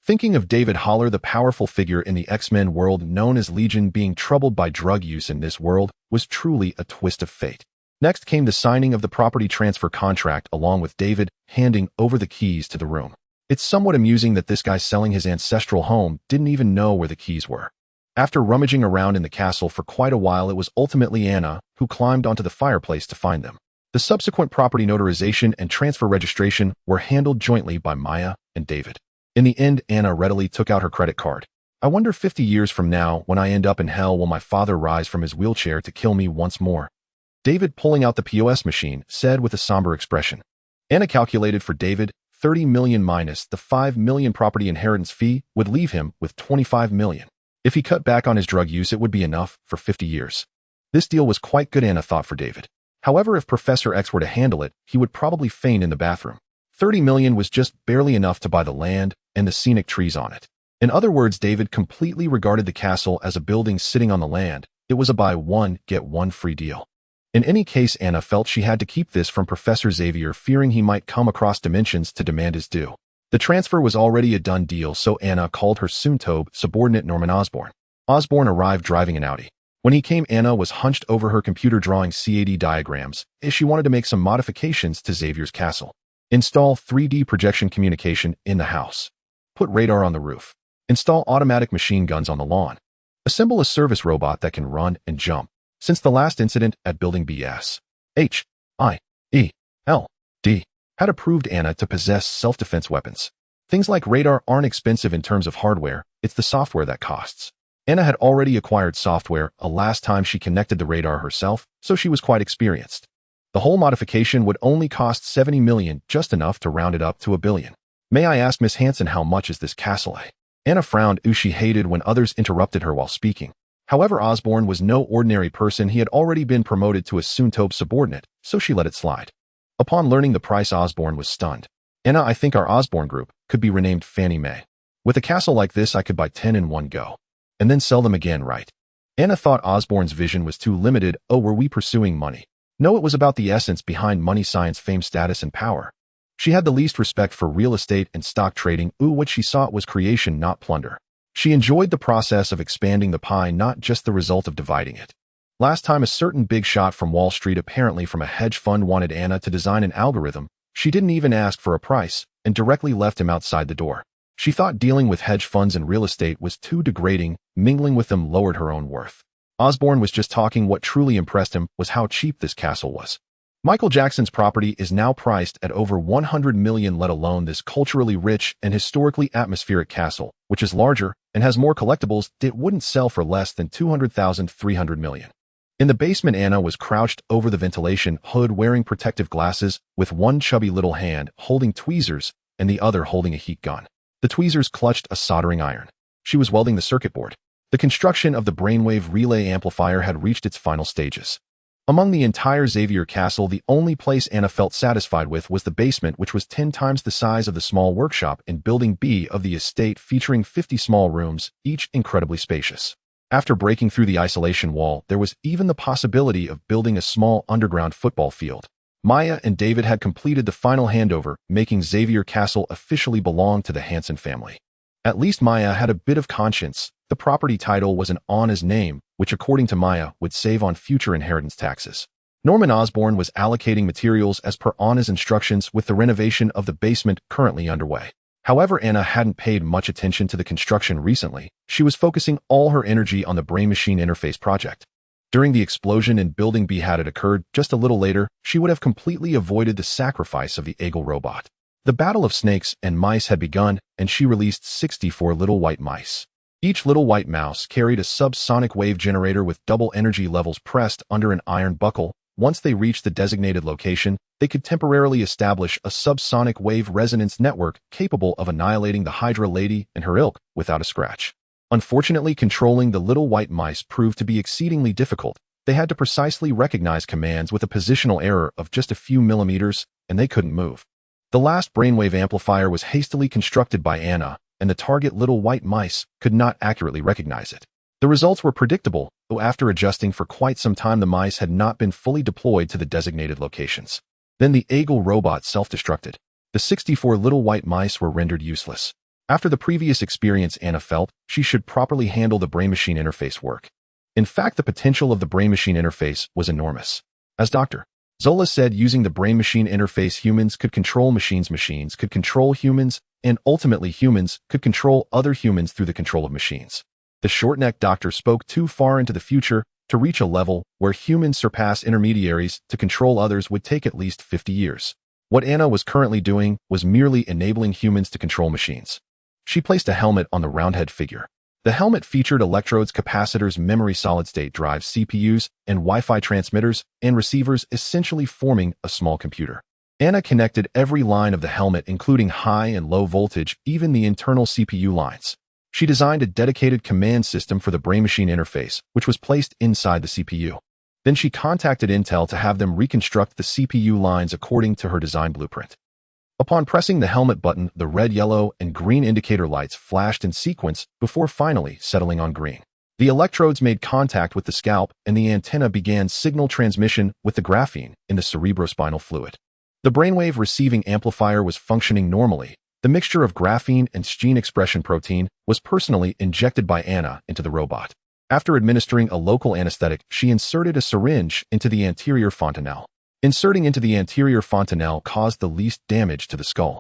[SPEAKER 1] Thinking of David Haller, the powerful figure in the X-Men world known as Legion, being troubled by drug use in this world was truly a twist of fate. Next came the signing of the property transfer contract, along with David handing over the keys to the room. It's somewhat amusing that this guy selling his ancestral home didn't even know where the keys were. After rummaging around in the castle for quite a while, it was ultimately Anna who climbed onto the fireplace to find them. The subsequent property notarization and transfer registration were handled jointly by Maya and David. In the end, Anna readily took out her credit card. I wonder 50 years from now, when I end up in hell, will my father rise from his wheelchair to kill me once more? David, pulling out the POS machine, said with a somber expression. Anna calculated for David, 30 million minus the 5 million property inheritance fee would leave him with 25 million. If he cut back on his drug use, it would be enough for 50 years. This deal was quite good, Anna thought, for David. However, if Professor X were to handle it, he would probably faint in the bathroom. 30 million was just barely enough to buy the land and the scenic trees on it. In other words, David completely regarded the castle as a building sitting on the land. It was a buy one, get one free deal. In any case, Anna felt she had to keep this from Professor Xavier, fearing he might come across dimensions to demand his due. The transfer was already a done deal, so Anna called her soon-to-be subordinate Norman Osborn. Osborn arrived driving an Audi. When he came, Anna was hunched over her computer drawing CAD diagrams, as she wanted to make some modifications to Xavier's castle. Install 3D projection communication in the house. Put radar on the roof. Install automatic machine guns on the lawn. Assemble a service robot that can run and jump. Since the last incident at Building BS, HIELD had approved Anna to possess self-defense weapons. Things like radar aren't expensive in terms of hardware, it's the software that costs. Anna had already acquired software last time she connected the radar herself, so she was quite experienced. The whole modification would only cost 70 million, just enough to round it up to $1 billion. May I ask, Miss Hansen, how much is this castle? Anna frowned. She hated when others interrupted her while speaking. However, Osborn was no ordinary person. He had already been promoted to a soon-to-be subordinate, so she let it slide. Upon learning the price, Osborn was stunned. Anna, I think our Osborn group could be renamed Fannie Mae. With a castle like this, I could buy 10 in one go. And then sell them again, right? Anna thought Osborn's vision was too limited. Oh, were we pursuing money? No, it was about the essence behind money, science, fame, status, and power. She had the least respect for real estate and stock trading. What she sought was creation, not plunder. She enjoyed the process of expanding the pie, not just the result of dividing it. Last time, a certain big shot from Wall Street, apparently from a hedge fund, wanted Anna to design an algorithm. She didn't even ask for a price and directly left him outside the door. She thought dealing with hedge funds and real estate was too degrading. Mingling with them lowered her own worth. Osborn was just talking. What truly impressed him was how cheap this castle was. Michael Jackson's property is now priced at over 100 million, let alone this culturally rich and historically atmospheric castle, which is larger and has more collectibles. It wouldn't sell for less than 200,000, 300 million. In the basement, Anna was crouched over the ventilation hood wearing protective glasses, with one chubby little hand holding tweezers and the other holding a heat gun. The tweezers clutched a soldering iron. She was welding the circuit board. The construction of the brainwave relay amplifier had reached its final stages. Among the entire Xavier castle, the only place Anna felt satisfied with was the basement, which was 10 times the size of the small workshop in Building B of the estate, featuring 50 small rooms, each incredibly spacious. After breaking through the isolation wall, there was even the possibility of building a small underground football field. Maya and David had completed the final handover, making Xavier Castle officially belong to the Hansen family. At least Maya had a bit of conscience. The property title was in Anna's name, which according to Maya would save on future inheritance taxes. Norman Osborn was allocating materials as per Anna's instructions, with the renovation of the basement currently underway. However, Anna hadn't paid much attention to the construction recently. She was focusing all her energy on the brain-machine interface project. During the explosion in Building B, had it occurred just a little later, she would have completely avoided the sacrifice of the Eagle robot. The battle of snakes and mice had begun, and she released 64 little white mice. Each little white mouse carried a subsonic wave generator with double energy levels pressed under an iron buckle. Once they reached the designated location, they could temporarily establish a subsonic wave resonance network capable of annihilating the Hydra Lady and her ilk without a scratch. Unfortunately, controlling the little white mice proved to be exceedingly difficult. They had to precisely recognize commands with a positional error of just a few millimeters, and they couldn't move. The last brainwave amplifier was hastily constructed by Anna, and the target little white mice could not accurately recognize it. The results were predictable, though after adjusting for quite some time, the mice had not been fully deployed to the designated locations. Then the Eagle robot self-destructed. The 64 little white mice were rendered useless. After the previous experience, Anna felt she should properly handle the brain-machine interface work. In fact, the potential of the brain-machine interface was enormous. As Dr. Zola said, using the brain-machine interface, humans could control machines, machines could control humans, and ultimately humans could control other humans through the control of machines. The short-necked doctor spoke too far into the future to reach a level where humans surpass intermediaries. To control others would take at least 50 years. What Anna was currently doing was merely enabling humans to control machines. She placed a helmet on the roundhead figure. The helmet featured electrodes, capacitors, memory, solid-state drives, CPUs, and Wi-Fi transmitters and receivers, essentially forming a small computer. Anna connected every line of the helmet, including high and low voltage, even the internal CPU lines. She designed a dedicated command system for the brain-machine interface, which was placed inside the CPU. Then she contacted Intel to have them reconstruct the CPU lines according to her design blueprint. Upon pressing the helmet button, the red, yellow, and green indicator lights flashed in sequence before finally settling on green. The electrodes made contact with the scalp, and the antenna began signal transmission with the graphene in the cerebrospinal fluid. The brainwave receiving amplifier was functioning normally. The mixture of graphene and gene expression protein was personally injected by Anna into the robot. After administering a local anesthetic, she inserted a syringe into the anterior fontanelle. Inserting into the anterior fontanelle caused the least damage to the skull.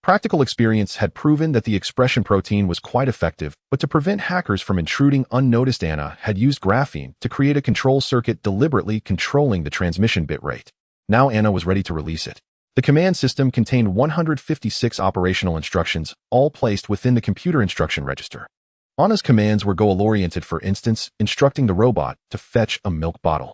[SPEAKER 1] Practical experience had proven that the expression protein was quite effective, but to prevent hackers from intruding unnoticed, Anna had used graphene to create a control circuit deliberately controlling the transmission bit rate. Now Anna was ready to release it. The command system contained 156 operational instructions, all placed within the computer instruction register. Anna's commands were goal-oriented, for instance, instructing the robot to fetch a milk bottle.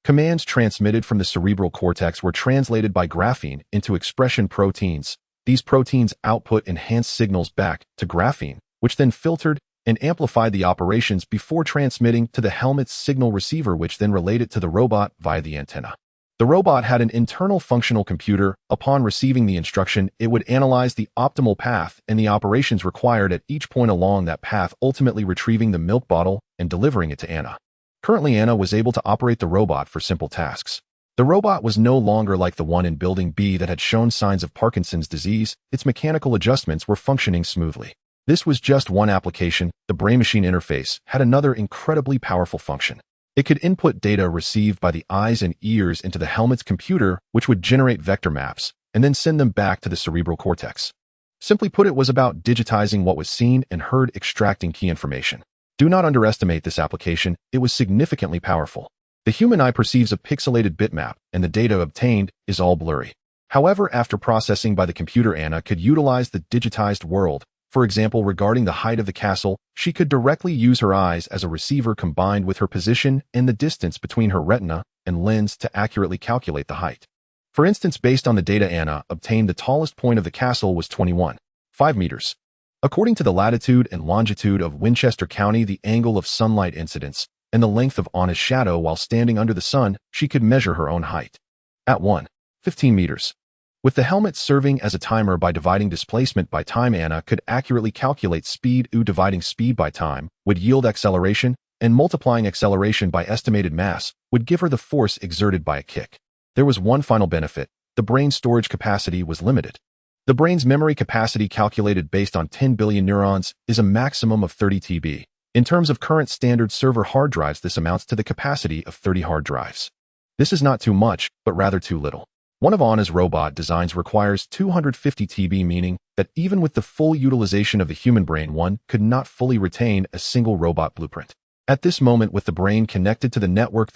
[SPEAKER 1] Commands transmitted from the cerebral cortex were translated by graphene into expression proteins. These proteins output enhanced signals back to graphene, which then filtered and amplified the operations before transmitting to the helmet's signal receiver, which then relayed it to the robot via the antenna. The robot had an internal functional computer. Upon receiving the instruction, it would analyze the optimal path and the operations required at each point along that path, ultimately retrieving the milk bottle and delivering it to Anna. Currently, Anna was able to operate the robot for simple tasks. The robot was no longer like the one in Building B that had shown signs of Parkinson's disease. Its mechanical adjustments were functioning smoothly. This was just one application. The brain-machine interface had another incredibly powerful function. It could input data received by the eyes and ears into the helmet's computer, which would generate vector maps and then send them back to the cerebral cortex. Simply put, it was about digitizing what was seen and heard, extracting key information. Do not underestimate this application. It was significantly powerful. The human eye perceives a pixelated bitmap, and the data obtained is all blurry. However, after processing by the computer, Anna could utilize the digitized world. For example, regarding the height of the castle, she could directly use her eyes as a receiver combined with her position and the distance between her retina and lens to accurately calculate the height. For instance, based on the data Anna obtained, the tallest point of the castle was 21.5 meters. According to the latitude and longitude of Winchester County, the angle of sunlight incidence, and the length of Anna's shadow while standing under the sun, she could measure her own height. At 15 meters. With the helmet serving as a timer by dividing displacement by time, Anna could accurately calculate speed. Dividing speed by time would yield acceleration, and multiplying acceleration by estimated mass would give her the force exerted by a kick. There was one final benefit. The brain's storage capacity was limited. The brain's memory capacity, calculated based on 10 billion neurons, is a maximum of 30 TB. In terms of current standard server hard drives, this amounts to the capacity of 30 hard drives. This is not too much, but rather too little. One of Anna's robot designs requires 250 TB, meaning that even with the full utilization of the human brain, one could not fully retain a single robot blueprint. At this moment, with the brain connected to the network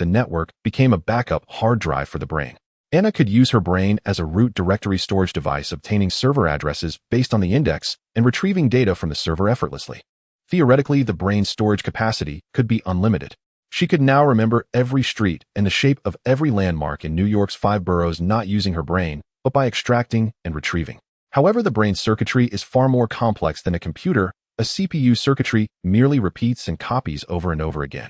[SPEAKER 1] became a backup hard drive for the brain. Anna could use her brain as a root directory storage device, obtaining server addresses based on the index and retrieving data from the server effortlessly. Theoretically, the brain's storage capacity could be unlimited. She could now remember every street and the shape of every landmark in New York's 5 boroughs, not using her brain, but by extracting and retrieving. However, the brain's circuitry is far more complex than a computer. A CPU circuitry merely repeats and copies over and over again.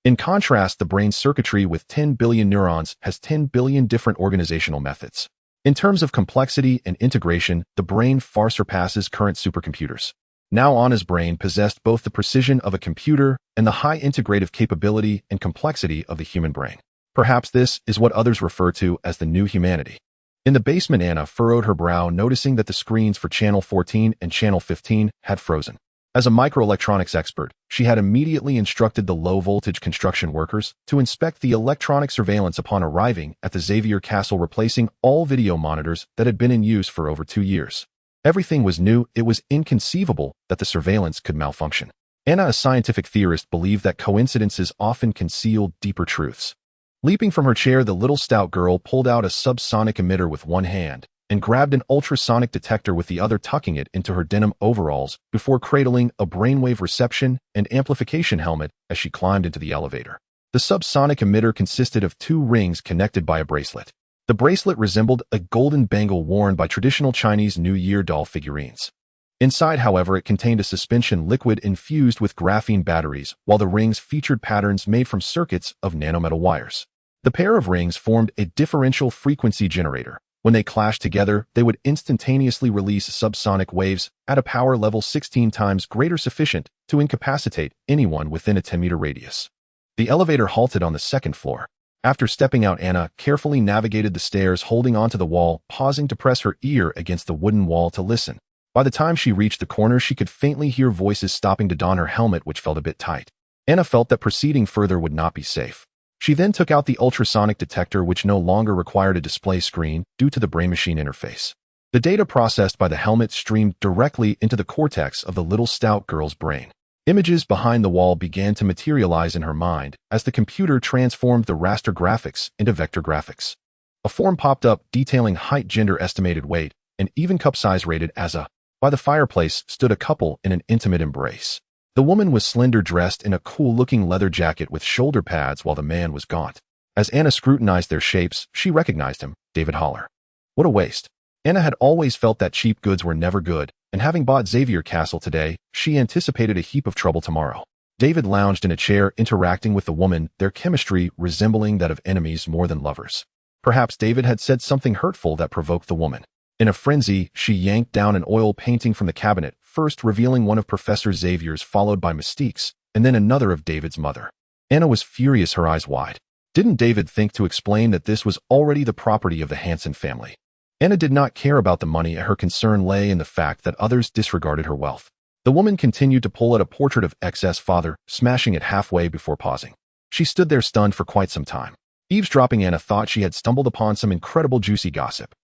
[SPEAKER 1] In contrast, the brain's circuitry with 10 billion neurons has 10 billion different organizational methods. In terms of complexity and integration, the brain far surpasses current supercomputers. Now Anna's brain possessed both the precision of a computer and the high integrative capability and complexity of the human brain. Perhaps this is what others refer to as the new humanity. In the basement, Anna furrowed her brow, noticing that the screens for Channel 14 and Channel 15 had frozen. As a microelectronics expert, she had immediately instructed the low-voltage construction workers to inspect the electronic surveillance upon arriving at the Xavier Castle, replacing all video monitors that had been in use for over 2 years. Everything was new. It was inconceivable that the surveillance could malfunction. Anna, a scientific theorist, believed that coincidences often conceal deeper truths. Leaping from her chair, the little stout girl pulled out a subsonic emitter with one hand and grabbed an ultrasonic detector with the other, tucking it into her denim overalls before cradling a brainwave reception and amplification helmet as she climbed into the elevator. The subsonic emitter consisted of 2 rings connected by a bracelet. The bracelet resembled a golden bangle worn by traditional Chinese New Year doll figurines. Inside, however, it contained a suspension liquid infused with graphene batteries, while the rings featured patterns made from circuits of nanometal wires. The pair of rings formed a differential frequency generator. When they clashed together, they would instantaneously release subsonic waves at a power level 16 times greater, sufficient to incapacitate anyone within a 10-meter radius. The elevator halted on the 2nd floor. After stepping out, Anna carefully navigated the stairs, holding onto the wall, pausing to press her ear against the wooden wall to listen. By the time she reached the corner, she could faintly hear voices stopping to don her helmet, which felt a bit tight. Anna felt that proceeding further would not be safe. She then took out the ultrasonic detector, which no longer required a display screen due to the brain-machine interface. The data processed by the helmet streamed directly into the cortex of the little stout girl's brain. Images behind the wall began to materialize in her mind as the computer transformed the raster graphics into vector graphics. A form popped up detailing height, gender, estimated weight, and even cup size, rated as a. By the fireplace stood a couple in an intimate embrace. The woman was slender, dressed in a cool-looking leather jacket with shoulder pads, while the man was gaunt. As Anna scrutinized their shapes, she recognized him, David Haller. What a waste. Anna had always felt that cheap goods were never good, and having bought Xavier Castle today, she anticipated a heap of trouble tomorrow. David lounged in a chair, interacting with the woman, their chemistry resembling that of enemies more than lovers. Perhaps David had said something hurtful that provoked the woman. In a frenzy, she yanked down an oil painting from the cabinet, first revealing one of Professor Xavier's, followed by Mystique's, and then another of David's mother. Anna was furious, her eyes wide. Didn't David think to explain that this was already the property of the Hansen family? Anna did not care about the money. Her concern lay in the fact that others disregarded her wealth. The woman continued to pull at a portrait of XS father, smashing it halfway before pausing. She stood there stunned for quite some time. Eavesdropping, Anna thought she had stumbled upon some incredible juicy gossip.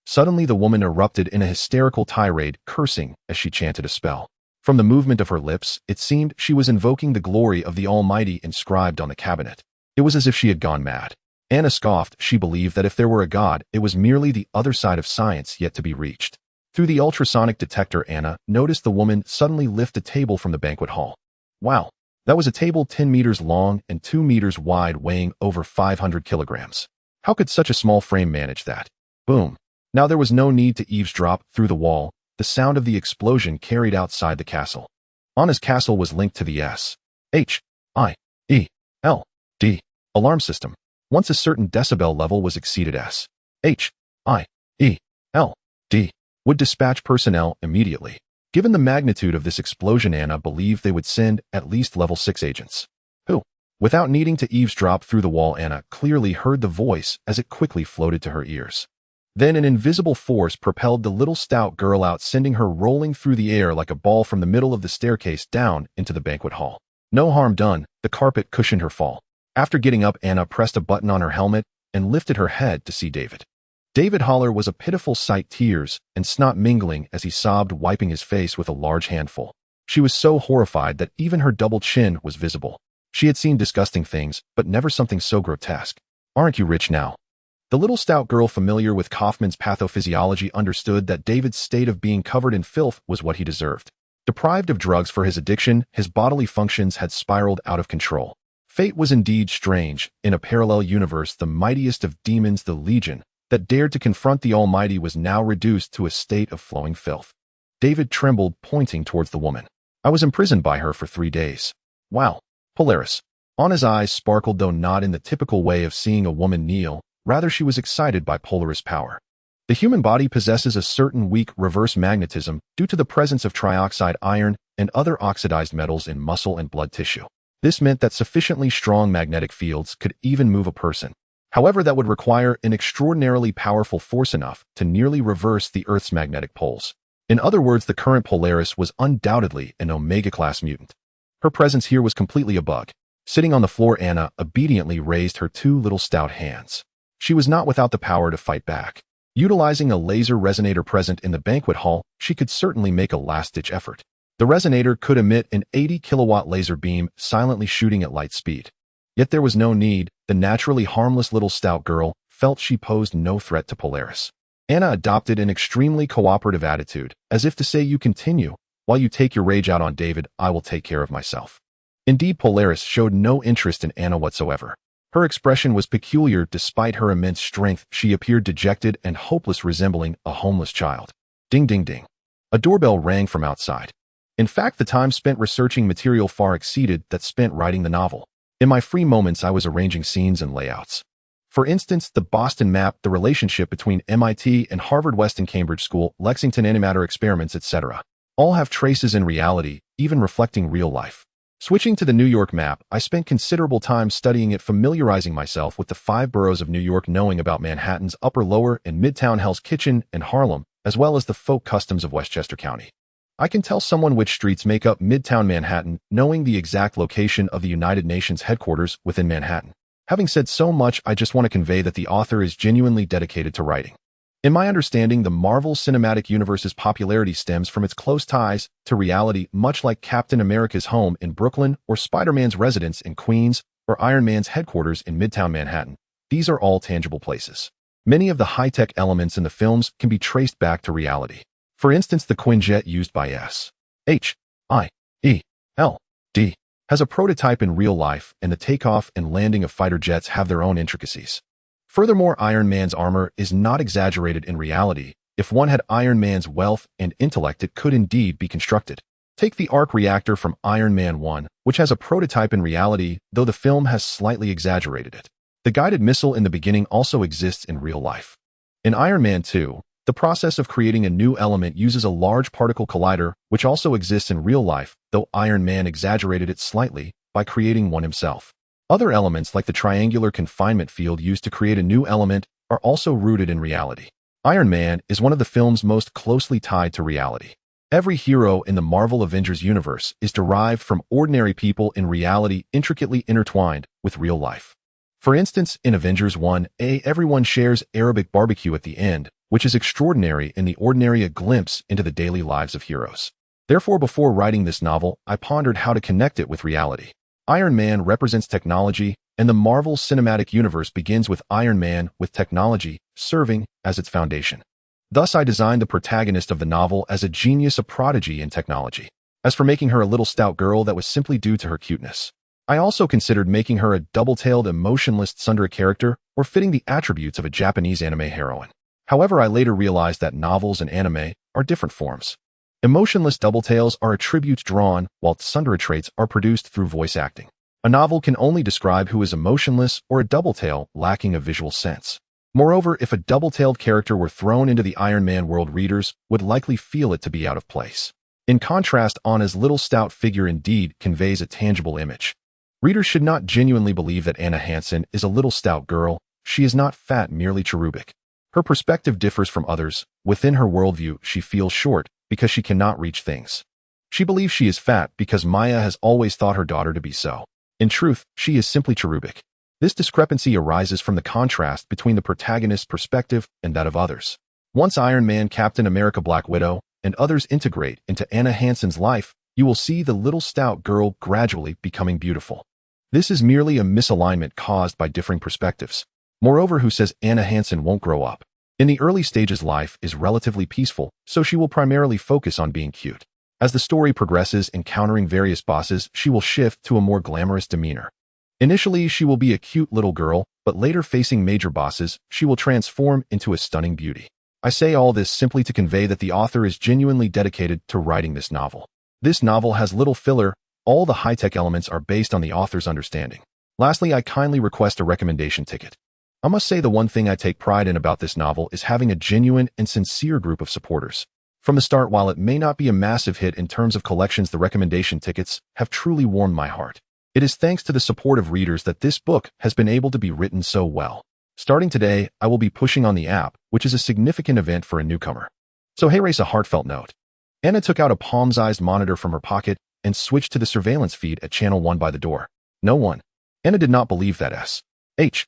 [SPEAKER 1] Suddenly, the woman erupted in a hysterical tirade, cursing as she chanted a spell. From the movement of her lips, it seemed she was invoking the glory of the Almighty inscribed on the cabinet. It was as if she had gone mad. Anna scoffed. She believed that if there were a god, it was merely the other side of science yet to be reached. Through the ultrasonic detector, Anna noticed the woman suddenly lift a table from the banquet hall. Wow, that was a table 10 meters long and 2 meters wide, weighing over 500 kilograms. How could such a small frame manage that? Boom. Now there was no need to eavesdrop. Through the wall, the sound of the explosion carried outside the castle. Anna's castle was linked to the S.H.I.E. D. Alarm system. Once a certain decibel level was exceeded, SHIELD would dispatch personnel immediately. Given the magnitude of this explosion, Anna believed they would send at least level 6 agents, who, without needing to eavesdrop through the wall, Anna clearly heard the voice as it quickly floated to her ears. Then an invisible force propelled the little stout girl out, sending her rolling through the air like a ball from the middle of the staircase down into the banquet hall. No harm done, the carpet cushioned her fall. After getting up, Anna pressed a button on her helmet and lifted her head to see David. David Haller was a pitiful sight, tears and snot mingling as he sobbed, wiping his face with a large handful. She was so horrified that even her double chin was visible. She had seen disgusting things, but never something so grotesque. "Aren't you rich now?" The little stout girl, familiar with Kaufman's pathophysiology, understood that David's state of being covered in filth was what he deserved. Deprived of drugs for his addiction, his bodily functions had spiraled out of control. Fate was indeed strange. In a parallel universe, the mightiest of demons, the Legion, that dared to confront the Almighty, was now reduced to a state of flowing filth. David trembled, pointing towards the woman. "I was imprisoned by her for 3 days. Wow. Polaris." Anna's eyes sparkled, though not in the typical way of seeing a woman kneel. Rather, she was excited by Polaris' power. The human body possesses a certain weak reverse magnetism due to the presence of trioxide iron and other oxidized metals in muscle and blood tissue. This meant that sufficiently strong magnetic fields could even move a person. However, that would require an extraordinarily powerful force enough to nearly reverse the Earth's magnetic poles. In other words, the current Polaris was undoubtedly an Omega-class mutant. Her presence here was completely a bug. Sitting on the floor, Anna obediently raised her 2 little stout hands. She was not without the power to fight back. Utilizing a laser resonator present in the banquet hall, she could certainly make a last-ditch effort. The resonator could emit an 80-kilowatt laser beam, silently shooting at light speed. Yet there was no need. The naturally harmless little stout girl felt she posed no threat to Polaris. Anna adopted an extremely cooperative attitude, as if to say, "You continue. While you take your rage out on David, I will take care of myself." Indeed, Polaris showed no interest in Anna whatsoever. Her expression was peculiar. Despite her immense strength, she appeared dejected and hopeless, resembling a homeless child. Ding, ding, ding. A doorbell rang from outside. In fact, the time spent researching material far exceeded that spent writing the novel. In my free moments, I was arranging scenes and layouts. For instance, the Boston map, the relationship between MIT and Harvard, Weston, Cambridge School, Lexington antimatter experiments, etc. all have traces in reality, even reflecting real life. Switching to the New York map, I spent considerable time studying it, familiarizing myself with the 5 boroughs of New York, knowing about Manhattan's Upper, Lower, and Midtown, Hell's Kitchen, and Harlem, as well as the folk customs of Westchester County. I can tell someone which streets make up Midtown Manhattan, knowing the exact location of the United Nations headquarters within Manhattan. Having said so much, I just want to convey that the author is genuinely dedicated to writing. In my understanding, the Marvel Cinematic Universe's popularity stems from its close ties to reality, much like Captain America's home in Brooklyn, or Spider-Man's residence in Queens, or Iron Man's headquarters in Midtown Manhattan. These are all tangible places. Many of the high-tech elements in the films can be traced back to reality. For instance, the Quinjet used by SHIELD has a prototype in real life, and the takeoff and landing of fighter jets have their own intricacies. Furthermore, Iron Man's armor is not exaggerated in reality. If one had Iron Man's wealth and intellect, it could indeed be constructed. Take the arc reactor from Iron Man 1, which has a prototype in reality, though the film has slightly exaggerated it. The guided missile in the beginning also exists in real life. In Iron Man 2, the process of creating a new element uses a large particle collider, which also exists in real life, though Iron Man exaggerated it slightly by creating one himself. Other elements, like the triangular confinement field used to create a new element, are also rooted in reality. Iron Man is one of the films most closely tied to reality. Every hero in the Marvel Avengers universe is derived from ordinary people in reality, intricately intertwined with real life. For instance, in Avengers 1A, everyone shares Arabic barbecue at the end, which is extraordinary in the ordinary, a glimpse into the daily lives of heroes. Therefore, before writing this novel, I pondered how to connect it with reality. Iron Man represents technology, and the Marvel Cinematic Universe begins with Iron Man, with technology serving as its foundation. Thus, I designed the protagonist of the novel as a genius, a prodigy in technology. As for making her a little stout girl, that was simply due to her cuteness. I also considered making her a double-tailed, emotionless tsundere character, or fitting the attributes of a Japanese anime heroine. However, I later realized that novels and anime are different forms. Emotionless doubletails are attributes drawn, while tsundere traits are produced through voice acting. A novel can only describe who is emotionless or a double-tail lacking a visual sense. Moreover, if a double-tailed character were thrown into the Iron Man world, readers would likely feel it to be out of place. In contrast, Anna's little stout figure indeed conveys a tangible image. Readers should not genuinely believe that Maya Hansen is a little stout girl. She is not fat, merely cherubic. Her perspective differs from others. Within her worldview, she feels short because she cannot reach things. She believes she is fat because Maya has always thought her daughter to be so. In truth, she is simply cherubic. This discrepancy arises from the contrast between the protagonist's perspective and that of others. Once Iron Man, Captain America, Black Widow, and others integrate into Maya Hansen's life, you will see the little stout girl gradually becoming beautiful. This is merely a misalignment caused by differing perspectives. Moreover, who says Maya Hansen won't grow up? In the early stages, life is relatively peaceful, so she will primarily focus on being cute. As the story progresses, encountering various bosses, she will shift to a more glamorous demeanor. Initially, she will be a cute little girl, but later, facing major bosses, she will transform into a stunning beauty. I say all this simply to convey that the author is genuinely dedicated to writing this novel. This novel has little filler. All the high-tech elements are based on the author's understanding. Lastly, I kindly request a recommendation ticket. I must say the one thing I take pride in about this novel is having a genuine and sincere group of supporters. From the start, while it may not be a massive hit in terms of collections, the recommendation tickets have truly warmed my heart. It is thanks to the support of readers that this book has been able to be written so well. Starting today, I will be pushing on the app, which is a significant event for a newcomer. So hey, race a heartfelt note. Anna took out a palm-sized monitor from her pocket and switched to the surveillance feed at channel 1 by the door. No one. Anna did not believe that SHIELD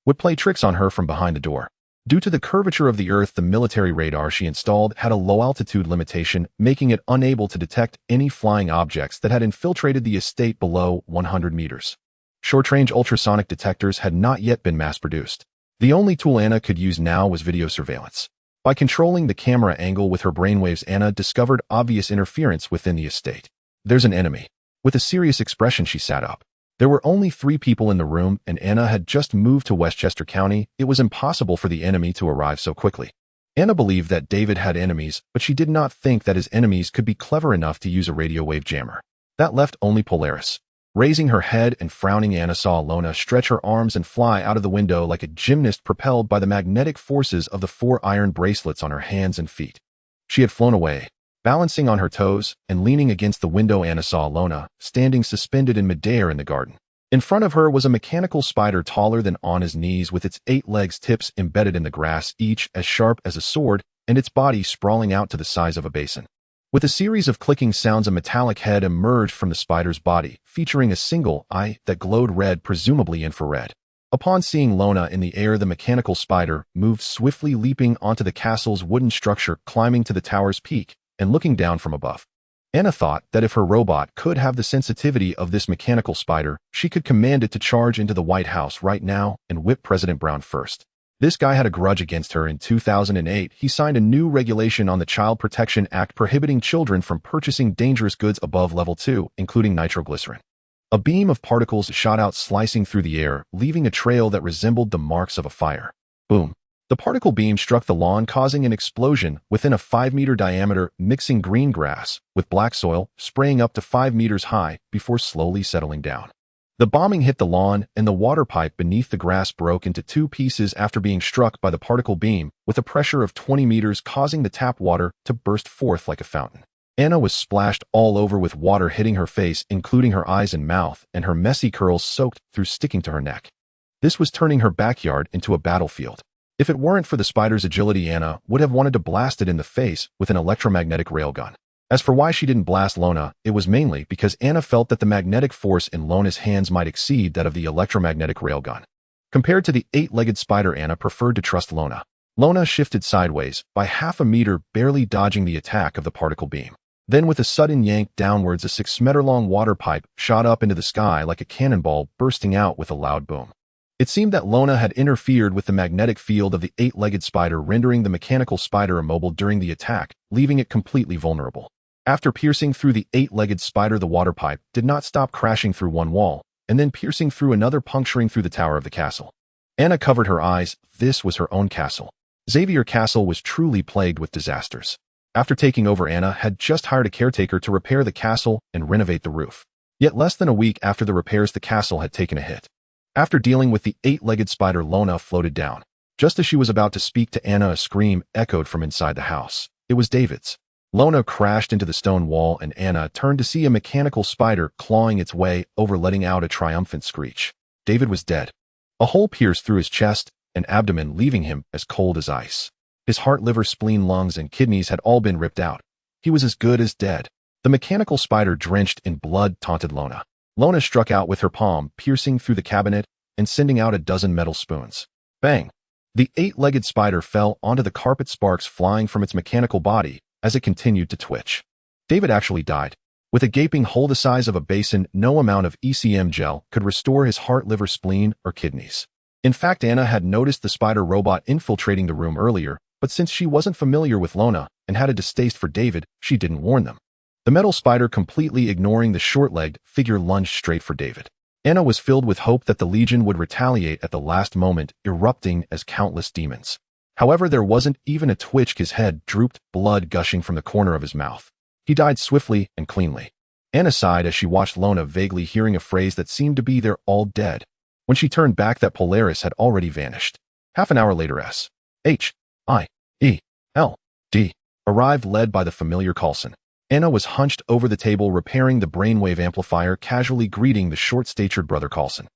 [SPEAKER 1] would play tricks on her from behind the door. Due to the curvature of the Earth, the military radar she installed had a low-altitude limitation, making it unable to detect any flying objects that had infiltrated the estate below 100 meters. Short-range ultrasonic detectors had not yet been mass-produced. The only tool Anna could use now was video surveillance. By controlling the camera angle with her brainwaves, Anna discovered obvious interference within the estate. There's an enemy. With a serious expression, she sat up. There were only 3 people in the room, and Anna had just moved to Westchester County. It was impossible for the enemy to arrive so quickly. Anna believed that David had enemies, but she did not think that his enemies could be clever enough to use a radio wave jammer. That left only Polaris. Raising her head and frowning, Anna saw Ilona stretch her arms and fly out of the window like a gymnast propelled by the magnetic forces of the 4 iron bracelets on her hands and feet. She had flown away. Balancing on her toes and leaning against the window, Anna saw Ilona standing suspended in midair in the garden. In front of her was a mechanical spider taller than Anna's knees, with its 8 legs tips embedded in the grass, each as sharp as a sword, and its body sprawling out to the size of a basin. With a series of clicking sounds, a metallic head emerged from the spider's body, featuring a single eye that glowed red, presumably infrared. Upon seeing Ilona in the air, the mechanical spider moved swiftly, leaping onto the castle's wooden structure, climbing to the tower's peak, and looking down from above. Anna thought that if her robot could have the sensitivity of this mechanical spider, she could command it to charge into the White House right now and whip President Brown first. This guy had a grudge against her. In 2008, he signed a new regulation on the Child Protection Act prohibiting children from purchasing dangerous goods above level 2, including nitroglycerin. A beam of particles shot out, slicing through the air, leaving a trail that resembled the marks of a fire. Boom. The particle beam struck the lawn, causing an explosion within a 5-meter diameter, mixing green grass with black soil, spraying up to 5 meters high before slowly settling down. The bombing hit the lawn, and the water pipe beneath the grass broke into 2 pieces after being struck by the particle beam, with a pressure of 20 meters, causing the tap water to burst forth like a fountain. Anna was splashed all over with water, hitting her face, including her eyes and mouth, and her messy curls soaked through, sticking to her neck. This was turning her backyard into a battlefield. If it weren't for the spider's agility, Anna would have wanted to blast it in the face with an electromagnetic railgun. As for why she didn't blast Ilona, it was mainly because Anna felt that the magnetic force in Ilona's hands might exceed that of the electromagnetic railgun. Compared to the 8-legged spider, Anna preferred to trust Ilona. Ilona shifted sideways by half a meter, barely dodging the attack of the particle beam. Then, with a sudden yank downwards, a 6-meter-long water pipe shot up into the sky like a cannonball, bursting out with a loud boom. It seemed that Ilona had interfered with the magnetic field of the 8-legged spider, rendering the mechanical spider immobile during the attack, leaving it completely vulnerable. After piercing through the 8-legged spider, the water pipe did not stop, crashing through one wall, and then piercing through another, puncturing through the tower of the castle. Anna covered her eyes. This was her own castle. Xavier Castle was truly plagued with disasters. After taking over, Anna had just hired a caretaker to repair the castle and renovate the roof. Yet less than a week after the repairs, the castle had taken a hit. After dealing with the eight-legged spider, Lona floated down. Just as she was about to speak to Anna, a scream echoed from inside the house. It was David's. Lona crashed into the stone wall, and Anna turned to see a mechanical spider clawing its way over, letting out a triumphant screech. David was dead. A hole pierced through his chest and abdomen, leaving him as cold as ice. His heart, liver, spleen, lungs, and kidneys had all been ripped out. He was as good as dead. The mechanical spider, drenched in blood, taunted Lona. Lona struck out with her palm, piercing through the cabinet and sending out a dozen metal spoons. Bang! The eight-legged spider fell onto the carpet, sparks flying from its mechanical body as it continued to twitch. David actually died. With a gaping hole the size of a basin, no amount of ECM gel could restore his heart, liver, spleen, or kidneys. In fact, Anna had noticed the spider robot infiltrating the room earlier, but since she wasn't familiar with Lona and had a distaste for David, she didn't warn them. The metal spider, completely ignoring the short-legged figure, lunged straight for David. Anna was filled with hope that the Legion would retaliate at the last moment, erupting as countless demons. However, there wasn't even a twitch. His head drooped, blood gushing from the corner of his mouth. He died swiftly and cleanly. Anna sighed as she watched Lona, vaguely hearing a phrase that seemed to be "they're all dead." When she turned back, that Polaris had already vanished. Half an hour later, S.H.I.E.L.D. arrived, led by the familiar Coulson. Anna was hunched over the table, repairing the brainwave amplifier, casually greeting the short-statured brother Coulson.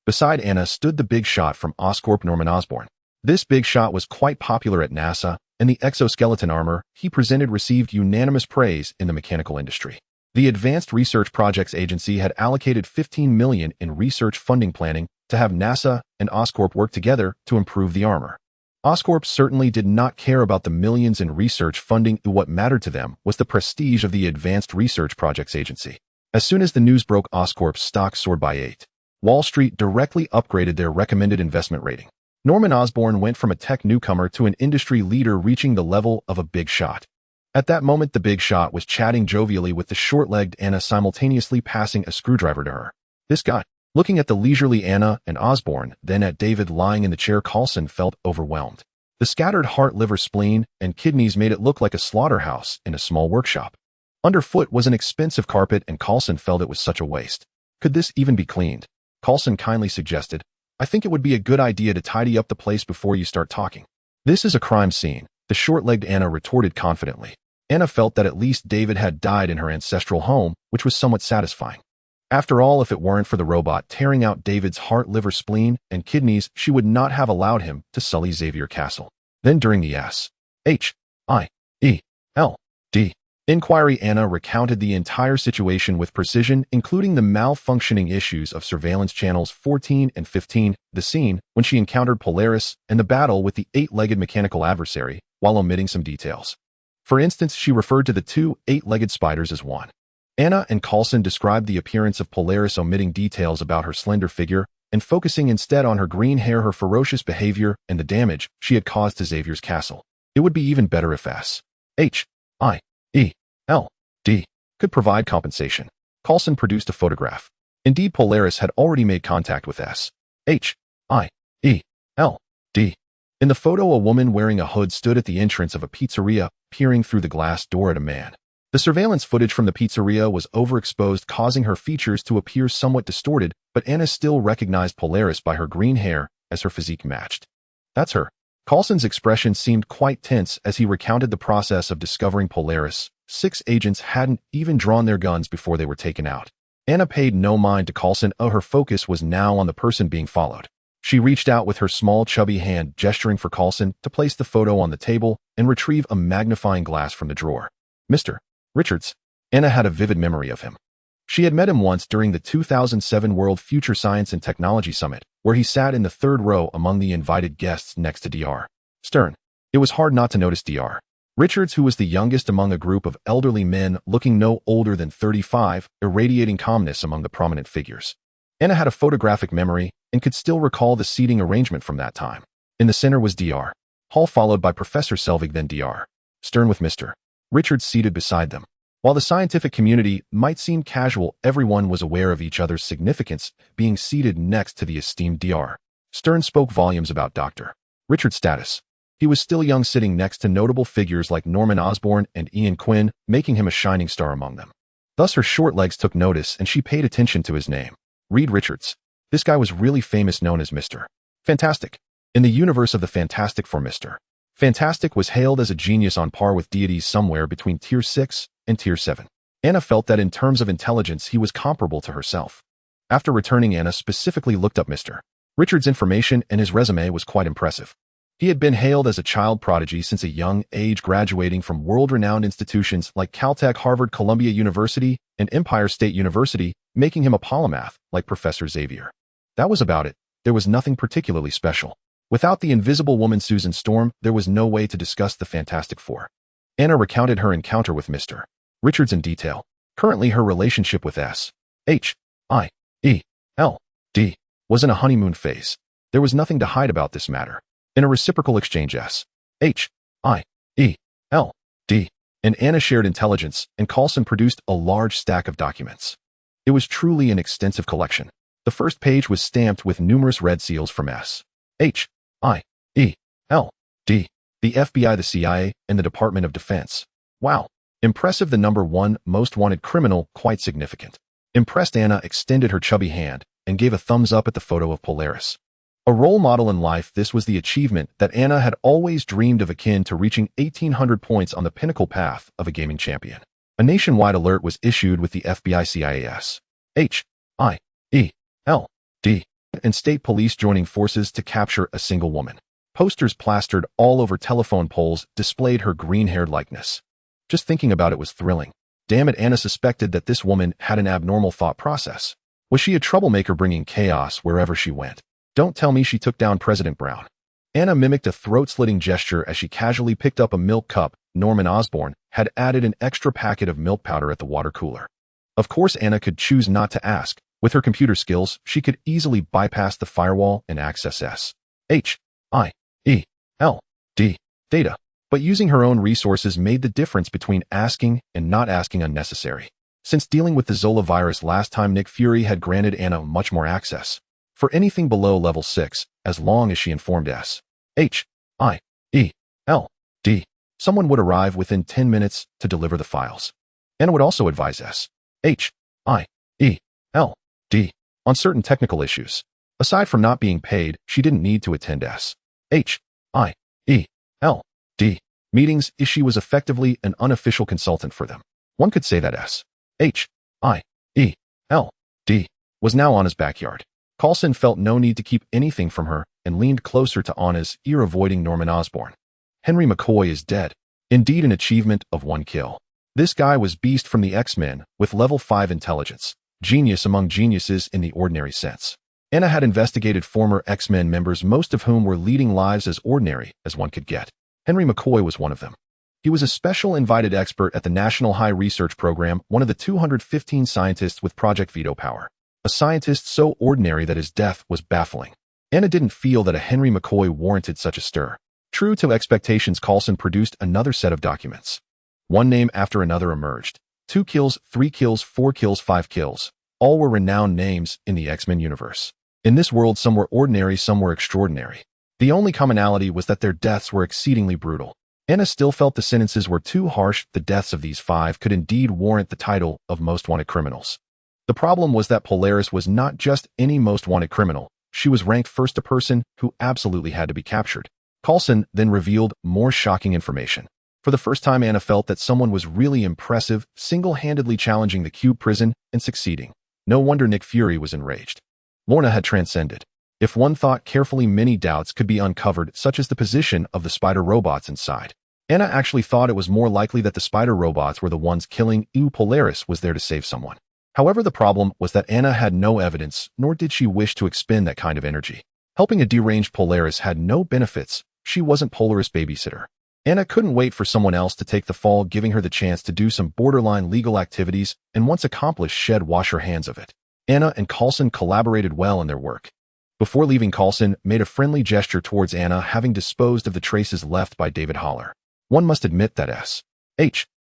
[SPEAKER 1] Beside Anna stood the big shot from Oscorp, Norman Osborn. This big shot was quite popular at NASA, and the exoskeleton armor he presented received unanimous praise in the mechanical industry. The Advanced Research Projects Agency had allocated $15 million in research funding planning to have NASA and Oscorp work together to improve the armor. Oscorp certainly did not care about the millions in research funding. What mattered to them was the prestige of the Advanced Research Projects Agency. As soon as the news broke, Oscorp's stock soared by 8. Wall Street directly upgraded their recommended investment rating. Norman Osborn went from a tech newcomer to an industry leader, reaching the level of a big shot. At that moment, the big shot was chatting jovially with the short-legged Anna, simultaneously passing a screwdriver to her. This guy. Looking at the leisurely Anna and Osborn, then at David lying in the chair, Coulson felt overwhelmed. The scattered heart, liver, spleen, and kidneys made it look like a slaughterhouse in a small workshop. Underfoot was an expensive carpet, and Coulson felt it was such a waste. Could this even be cleaned? Coulson kindly suggested, "I think it would be a good idea to tidy up the place before you start talking." "This is a crime scene," the short-legged Anna retorted confidently. Anna felt that at least David had died in her ancestral home, which was somewhat satisfying. After all, if it weren't for the robot tearing out David's heart, liver, spleen, and kidneys, she would not have allowed him to sully Xavier Castle. Then during the S.H.I.E.L.D. inquiry, Anna recounted the entire situation with precision, including the malfunctioning issues of surveillance channels 14 and 15, the scene when she encountered Polaris, and the battle with the eight-legged mechanical adversary, while omitting some details. For instance, she referred to the two eight-legged spiders as one. Anna and Coulson described the appearance of Polaris, omitting details about her slender figure and focusing instead on her green hair, her ferocious behavior, and the damage she had caused to Xavier's castle. It would be even better if S.H.I.E.L.D. could provide compensation. Coulson produced a photograph. Indeed, Polaris had already made contact with S.H.I.E.L.D. In the photo, a woman wearing a hood stood at the entrance of a pizzeria, peering through the glass door at a man. The surveillance footage from the pizzeria was overexposed, causing her features to appear somewhat distorted, but Anna still recognized Polaris by her green hair, as her physique matched. "That's her." Coulson's expression seemed quite tense as he recounted the process of discovering Polaris. 6 agents hadn't even drawn their guns before they were taken out. Anna paid no mind to Coulson. Her focus was now on the person being followed. She reached out with her small, chubby hand, gesturing for Coulson to place the photo on the table and retrieve a magnifying glass from the drawer. "Mr. Richards." Anna had a vivid memory of him. She had met him once during the 2007 World Future Science and Technology Summit, where he sat in the third row among the invited guests next to Dr. Stern. It was hard not to notice Dr. Richards, who was the youngest among a group of elderly men looking no older than 35, irradiating calmness among the prominent figures. Anna had a photographic memory and could still recall the seating arrangement from that time. In the center was Dr. Hall, followed by Professor Selvig, then Dr. Stern with Mr. Richards seated beside them. While the scientific community might seem casual, everyone was aware of each other's significance. Being seated next to the esteemed Dr. Stern spoke volumes about Dr. Richards' status. He was still young, sitting next to notable figures like Norman Osborn and Ian Quinn, making him a shining star among them. Thus her short legs took notice and she paid attention to his name. Reed Richards. This guy was really famous, known as Mr. Fantastic. In the universe of the Fantastic for Mr. Fantastic was hailed as a genius on par with deities somewhere between Tier 6 and Tier 7. Anna felt that in terms of intelligence he was comparable to herself. After returning, Anna specifically looked up Mr. Richards' information and his resume was quite impressive. He had been hailed as a child prodigy since a young age, graduating from world-renowned institutions like Caltech, Harvard, Columbia University, and Empire State University, making him a polymath like Professor Xavier. That was about it. There was nothing particularly special. Without the invisible woman Susan Storm, there was no way to discuss the Fantastic Four. Anna recounted her encounter with Mr. Richards in detail. Currently, her relationship with S.H.I.E.L.D. was in a honeymoon phase. There was nothing to hide about this matter. In a reciprocal exchange, S.H.I.E.L.D. and Anna shared intelligence, and Carlson produced a large stack of documents. It was truly an extensive collection. The first page was stamped with numerous red seals from S.H.I.E.L.D., the FBI, the CIA, and the Department of Defense. Wow. Impressive. The number 1 most wanted criminal, quite significant. Impressed, Anna extended her chubby hand and gave a thumbs up at the photo of Polaris. A role model in life, this was the achievement that Anna had always dreamed of, akin to reaching 1,800 points on the pinnacle path of a gaming champion. A nationwide alert was issued with the FBI, CIA, S.H.I.E.L.D. and state police joining forces to capture a single woman. Posters plastered all over telephone poles displayed her green-haired likeness. Just thinking about it was thrilling. Damn it, Anna suspected that this woman had an abnormal thought process. Was she a troublemaker bringing chaos wherever she went? Don't tell me she took down President Brown. Anna mimicked a throat-slitting gesture as she casually picked up a milk cup. Norman Osborn had added an extra packet of milk powder at the water cooler. Of course, Anna could choose not to ask. With her computer skills, she could easily bypass the firewall and access S.H.I.E.L.D. data. But using her own resources made the difference between asking and not asking unnecessary. Since dealing with the Zola virus last time, Nick Fury had granted Anna much more access. For anything below level 6, as long as she informed S.H.I.E.L.D., someone would arrive within 10 minutes to deliver the files. Anna would also advise S.H.I.E.L.D. on certain technical issues. Aside from not being paid, she didn't need to attend S.H.I.E.L.D. meetings, as she was effectively an unofficial consultant for them. One could say that S.H.I.E.L.D. was now Anna's backyard. Carlson felt no need to keep anything from her and leaned closer to Anna's ear, avoiding Norman Osborn. Henry McCoy is dead. Indeed, an achievement of 1 kill. This guy was Beast from the X-Men, with level 5 intelligence. Genius among geniuses in the ordinary sense. Anna had investigated former X-Men members, most of whom were leading lives as ordinary as one could get. Henry McCoy was one of them. He was a special invited expert at the National High Research Program, one of the 215 scientists with Project Veto power. A scientist so ordinary that his death was baffling. Anna didn't feel that a Henry McCoy warranted such a stir. True to expectations, Carlson produced another set of documents. One name after another emerged. 2 kills, 3 kills, 4 kills, 5 kills. All were renowned names in the X-Men universe. In this world, some were ordinary, some were extraordinary. The only commonality was that their deaths were exceedingly brutal. Anna still felt the sentences were too harsh. The deaths of these 5 could indeed warrant the title of most wanted criminals. The problem was that Polaris was not just any most wanted criminal. She was ranked first, a person who absolutely had to be captured. Carlson then revealed more shocking information. For the first time, Anna felt that someone was really impressive, single-handedly challenging the Cube prison and succeeding. No wonder Nick Fury was enraged. Lorna had transcended. If one thought carefully, many doubts could be uncovered, such as the position of the spider robots inside. Anna actually thought it was more likely that the spider robots were the ones killing. Polaris was there to save someone. However, the problem was that Anna had no evidence, nor did she wish to expend that kind of energy. Helping a deranged Polaris had no benefits. She wasn't Polaris' babysitter. Anna couldn't wait for someone else to take the fall, giving her the chance to do some borderline legal activities, and once accomplished, she'd wash her hands of it. Anna and Carlson collaborated well in their work. Before leaving, Carlson made a friendly gesture towards Anna, having disposed of the traces left by David Haller. One must admit that S.H.I.E.L.D.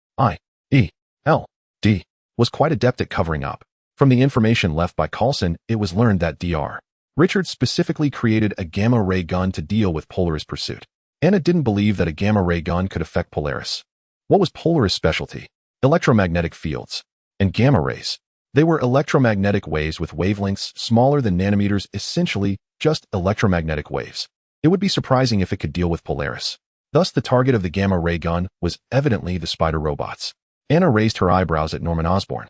[SPEAKER 1] was quite adept at covering up. From the information left by Carlson, it was learned that Dr. Richards specifically created a gamma-ray gun to deal with Polaris' pursuit. Anna didn't believe that a gamma-ray gun could affect Polaris. What was Polaris' specialty? Electromagnetic fields. and gamma rays. They were electromagnetic waves with wavelengths smaller than nanometers, essentially just electromagnetic waves. It would be surprising if it could deal with Polaris. Thus, the target of the gamma ray gun was evidently the spider robots. Anna raised her eyebrows at Norman Osborn.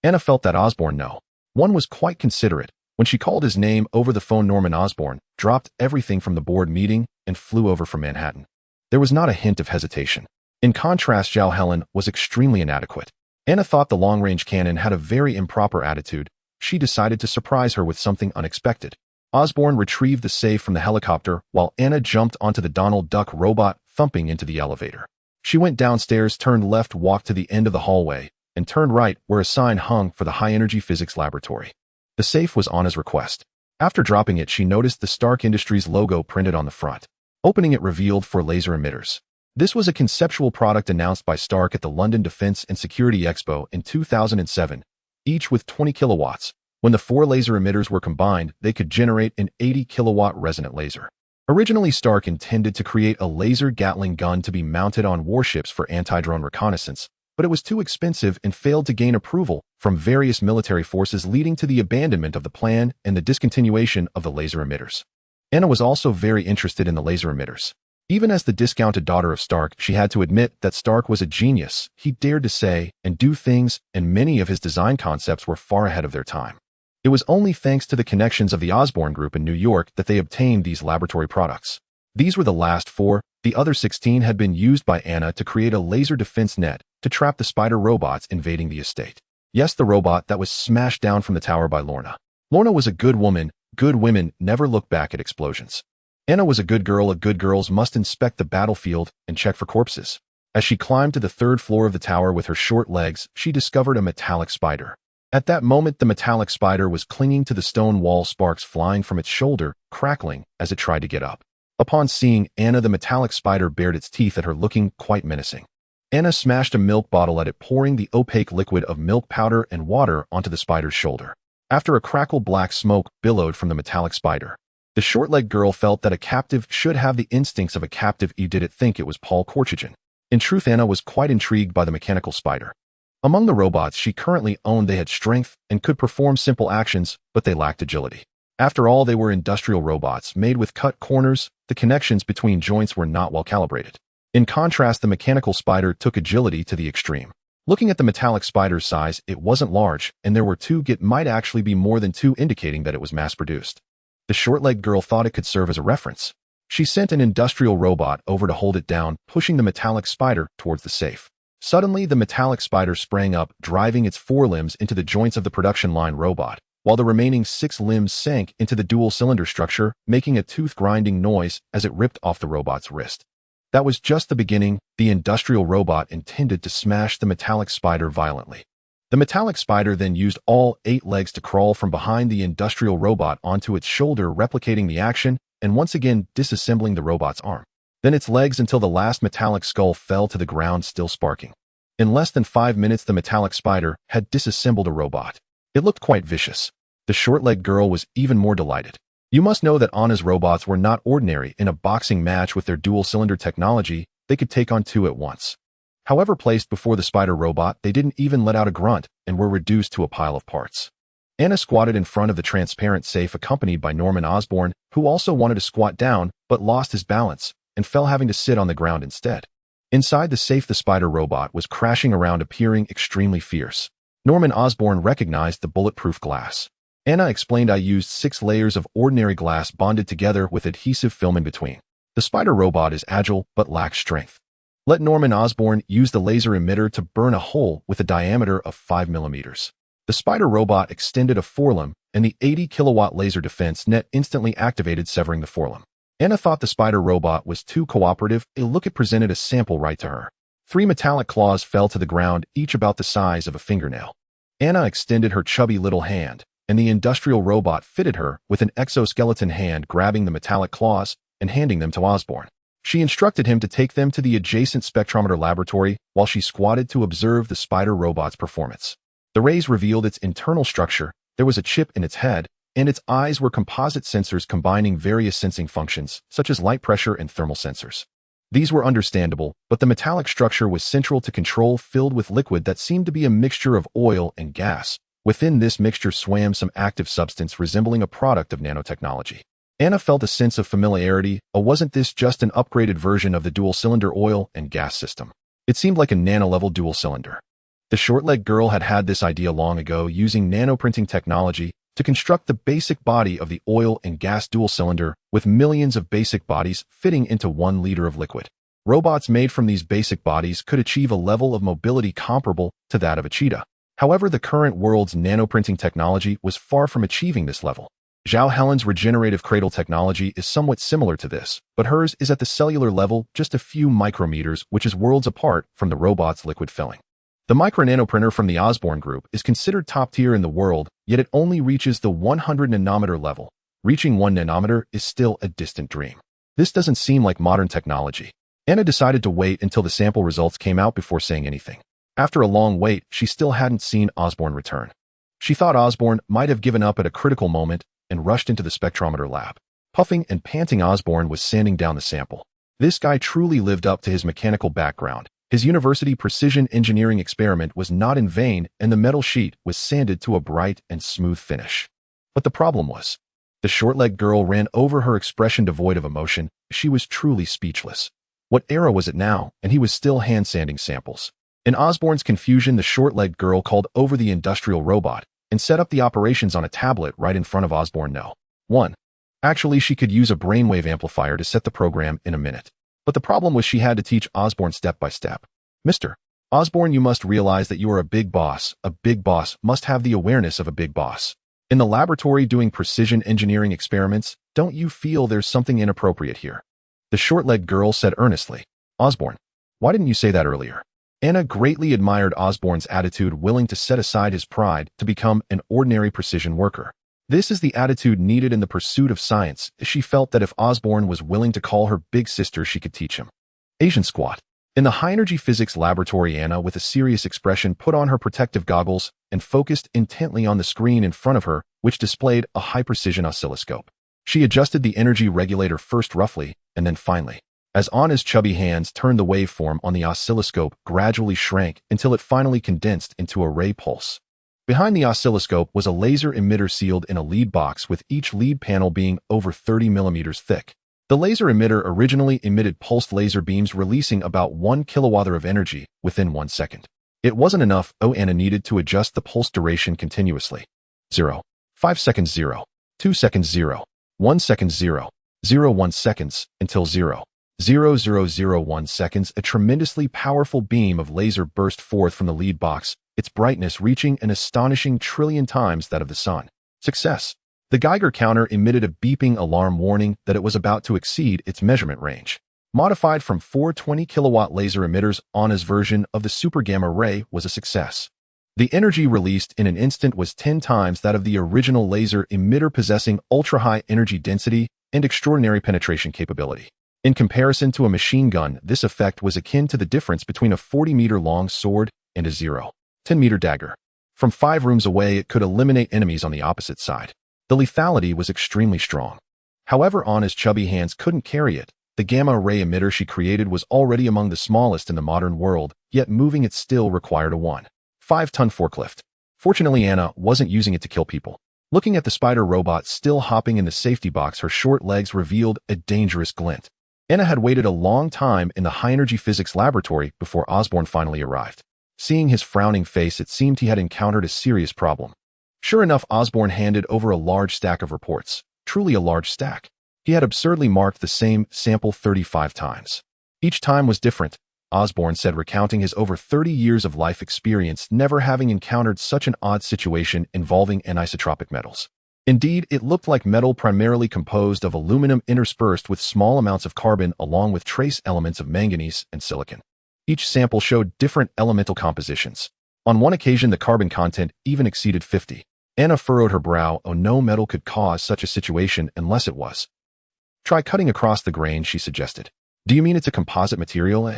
[SPEAKER 1] Anna felt that Osborn, no. One was quite considerate. When she called his name over the phone, Norman Osborn dropped everything from the board meeting and flew over from Manhattan. There was not a hint of hesitation. In contrast, Zhao Helen was extremely inadequate. Anna thought the long-range cannon had a very improper attitude. She decided to surprise her with something unexpected. Osborn retrieved the safe from the helicopter while Anna jumped onto the Donald Duck robot, thumping into the elevator. She went downstairs, turned left, walked to the end of the hallway, and turned right where a sign hung for the high-energy physics laboratory. The safe was Anna's request. After dropping it, she noticed the Stark Industries logo printed on the front. Opening it revealed 4 laser emitters. This was a conceptual product announced by Stark at the London Defense and Security Expo in 2007, each with 20 kilowatts. When the 4 laser emitters were combined, they could generate an 80-kilowatt resonant laser. Originally, Stark intended to create a laser Gatling gun to be mounted on warships for anti-drone reconnaissance, but it was too expensive and failed to gain approval from various military forces, leading to the abandonment of the plan and the discontinuation of the laser emitters. Anna was also very interested in the laser emitters. Even as the discounted daughter of Stark, she had to admit that Stark was a genius. He dared to say and do things, and many of his design concepts were far ahead of their time. It was only thanks to the connections of the Osborn Group in New York that they obtained these laboratory products. These were the last 4. The other 16 had been used by Anna to create a laser defense net to trap the spider robots invading the estate. Yes, the robot that was smashed down from the tower by Lorna. Lorna was a good woman. Good women never look back at explosions. Anna was a good girl. Good girls must inspect the battlefield and check for corpses. As she climbed to the 3rd floor of the tower with her short legs, she discovered a metallic spider. At that moment, the metallic spider was clinging to the stone wall, sparks flying from its shoulder, crackling as it tried to get up. Upon seeing Anna, the metallic spider bared its teeth at her, looking quite menacing. Anna smashed a milk bottle at it, pouring the opaque liquid of milk powder and water onto the spider's shoulder. After a crackle, black smoke billowed from the metallic spider. The short-legged girl felt that a captive should have the instincts of a captive. You didn't think it was Paul Korchagin. In truth, Anna was quite intrigued by the mechanical spider. Among the robots she currently owned, they had strength and could perform simple actions, but they lacked agility. After all, they were industrial robots made with cut corners. The connections between joints were not well calibrated. In contrast, the mechanical spider took agility to the extreme. Looking at the metallic spider's size, it wasn't large, and there were 2. It might actually be more than 2, indicating that it was mass-produced. The short-legged girl thought it could serve as a reference. She sent an industrial robot over to hold it down, pushing the metallic spider towards the safe. Suddenly, the metallic spider sprang up, driving its 4 limbs into the joints of the production line robot, while the remaining 6 limbs sank into the dual-cylinder structure, making a tooth-grinding noise as it ripped off the robot's wrist. That was just the beginning. The industrial robot intended to smash the metallic spider violently. The metallic spider then used all 8 legs to crawl from behind the industrial robot onto its shoulder, replicating the action and once again disassembling the robot's arm. Then its legs until the last metallic skull fell to the ground, still sparking. In less than 5 minutes, the metallic spider had disassembled a robot. It looked quite vicious. The short-legged girl was even more delighted. You must know that Anna's robots were not ordinary. In a boxing match with their dual-cylinder technology, they could take on 2 at once. However, placed before the spider robot, they didn't even let out a grunt and were reduced to a pile of parts. Anna squatted in front of the transparent safe, accompanied by Norman Osborn, who also wanted to squat down but lost his balance and fell, having to sit on the ground instead. Inside the safe, the spider robot was crashing around, appearing extremely fierce. Norman Osborn recognized the bulletproof glass. Anna explained, I used 6 layers of ordinary glass bonded together with adhesive film in between. The spider robot is agile but lacks strength. Let Norman Osborn use the laser emitter to burn a hole with a diameter of 5 millimeters. The spider robot extended a forelimb, and the 80-kilowatt laser defense net instantly activated, severing the forelimb. Anna thought the spider robot was too cooperative. A look, it presented a sample right to her. 3 metallic claws fell to the ground, each about the size of a fingernail. Anna extended her chubby little hand, and the industrial robot fitted her with an exoskeleton hand, grabbing the metallic claws and handing them to Osborn. She instructed him to take them to the adjacent spectrometer laboratory while she squatted to observe the spider robot's performance. The rays revealed its internal structure. There was a chip in its head, and its eyes were composite sensors combining various sensing functions, such as light, pressure, and thermal sensors. These were understandable, but the metallic structure was central to control, filled with liquid that seemed to be a mixture of oil and gas. Within this mixture swam some active substance resembling a product of nanotechnology. Anna felt a sense of familiarity, or wasn't this just an upgraded version of the dual-cylinder oil and gas system? It seemed like a nano-level dual-cylinder. The short-legged girl had had this idea long ago, using nanoprinting technology to construct the basic body of the oil and gas dual-cylinder with millions of basic bodies fitting into 1 liter of liquid. Robots made from these basic bodies could achieve a level of mobility comparable to that of a cheetah. However, the current world's nanoprinting technology was far from achieving this level. Zhao Helen's regenerative cradle technology is somewhat similar to this, but hers is at the cellular level, just a few micrometers, which is worlds apart from the robot's liquid filling. The micro-nanoprinter from the Osborne group is considered top tier in the world, yet it only reaches the 100 nanometer level. Reaching 1 nanometer is still a distant dream. This doesn't seem like modern technology. Anna decided to wait until the sample results came out before saying anything. After a long wait, she still hadn't seen Osborne return. She thought Osborne might have given up at a critical moment and rushed into the spectrometer lab. Puffing and panting, Osborne was sanding down the sample. This guy truly lived up to his mechanical background. His university precision engineering experiment was not in vain, and the metal sheet was sanded to a bright and smooth finish. But the problem was, the short-legged girl ran over her expression devoid of emotion. She was truly speechless. What era was it now, and he was still hand-sanding samples? In Osborne's confusion, the short-legged girl called over the industrial robot and set up the operations on a tablet right in front of Osborne. No. 1. Actually, she could use a brainwave amplifier to set the program in a minute. But the problem was she had to teach Osborne step by step. Mr. Osborne, you must realize that you are a big boss. A big boss must have the awareness of a big boss. In the laboratory doing precision engineering experiments, don't you feel there's something inappropriate here? The short-legged girl said earnestly. Osborne, why didn't you say that earlier? Anna greatly admired Osborne's attitude, willing to set aside his pride to become an ordinary precision worker. This is the attitude needed in the pursuit of science. She felt that if Osborne was willing to call her big sister, she could teach him. Asian squat. In the high-energy physics laboratory, Anna, with a serious expression, put on her protective goggles and focused intently on the screen in front of her, which displayed a high-precision oscilloscope. She adjusted the energy regulator first roughly, and then finely. As Anna's chubby hands turned, the waveform on the oscilloscope gradually shrank until it finally condensed into a ray pulse. Behind the oscilloscope was a laser emitter sealed in a lead box, with each lead panel being over 30 millimeters thick. The laser emitter originally emitted pulsed laser beams releasing about 1 kilowatt of energy within 1 second. It wasn't enough. Anna needed to adjust the pulse duration continuously. 0. 5 seconds 0. 2 seconds 0. 1 second 0. 0 1 seconds until 0. 0001 seconds. A tremendously powerful beam of laser burst forth from the lead box, its brightness reaching an astonishing trillion times that of the sun. Success. The Geiger counter emitted a beeping alarm warning that it was about to exceed its measurement range. Modified from 4 20 kilowatt laser emitters, Anna's version of the super gamma ray was a success. The energy released in an instant was 10 times that of the original laser emitter, possessing ultra-high energy density and extraordinary penetration capability. In comparison to a machine gun, this effect was akin to the difference between a 40-meter-long sword and a 0.10-meter dagger. From 5 rooms away, it could eliminate enemies on the opposite side. The lethality was extremely strong. However, Anna's chubby hands couldn't carry it. The gamma-ray emitter she created was already among the smallest in the modern world, yet moving it still required a 1.5-ton forklift. Fortunately, Anna wasn't using it to kill people. Looking at the spider robot still hopping in the safety box, her short legs revealed a dangerous glint. Anna had waited a long time in the high-energy physics laboratory before Osborne finally arrived. Seeing his frowning face, it seemed he had encountered a serious problem. Sure enough, Osborne handed over a large stack of reports. Truly a large stack. He had absurdly marked the same sample 35 times. Each time was different, Osborne said, recounting his over 30 years of life experience, never having encountered such an odd situation involving anisotropic metals. Indeed, it looked like metal primarily composed of aluminum interspersed with small amounts of carbon, along with trace elements of manganese and silicon. Each sample showed different elemental compositions. On one occasion, the carbon content even exceeded 50. Anna furrowed her brow. Oh, no metal could cause such a situation unless it was. Try cutting across the grain, she suggested. Do you mean it's a composite material?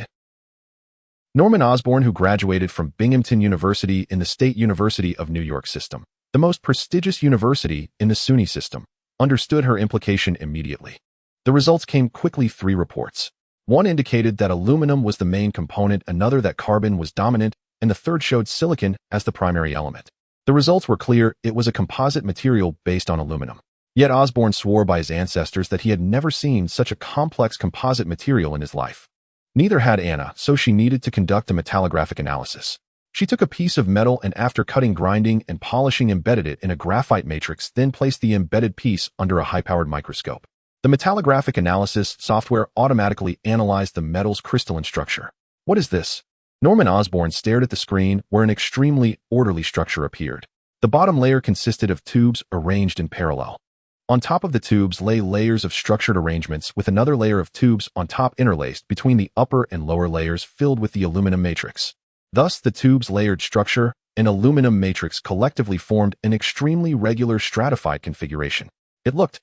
[SPEAKER 1] Norman Osborne, who graduated from Binghamton University in the State University of New York system, the most prestigious university in the SUNY system, understood her implication immediately. The results came quickly: 3 reports. One indicated that aluminum was the main component, another that carbon was dominant, and the third showed silicon as the primary element. The results were clear: it was a composite material based on aluminum. Yet Osborn swore by his ancestors that he had never seen such a complex composite material in his life. Neither had Anna, so she needed to conduct a metallographic analysis. She took a piece of metal and, after cutting, grinding, and polishing, embedded it in a graphite matrix, then placed the embedded piece under a high-powered microscope. The metallographic analysis software automatically analyzed the metal's crystalline structure. "What is this?" Norman Osborn stared at the screen, where an extremely orderly structure appeared. The bottom layer consisted of tubes arranged in parallel. On top of the tubes lay layers of structured arrangements, with another layer of tubes on top interlaced between the upper and lower layers filled with the aluminum matrix. Thus, the tubes' layered structure and aluminum matrix collectively formed an extremely regular stratified configuration. It looked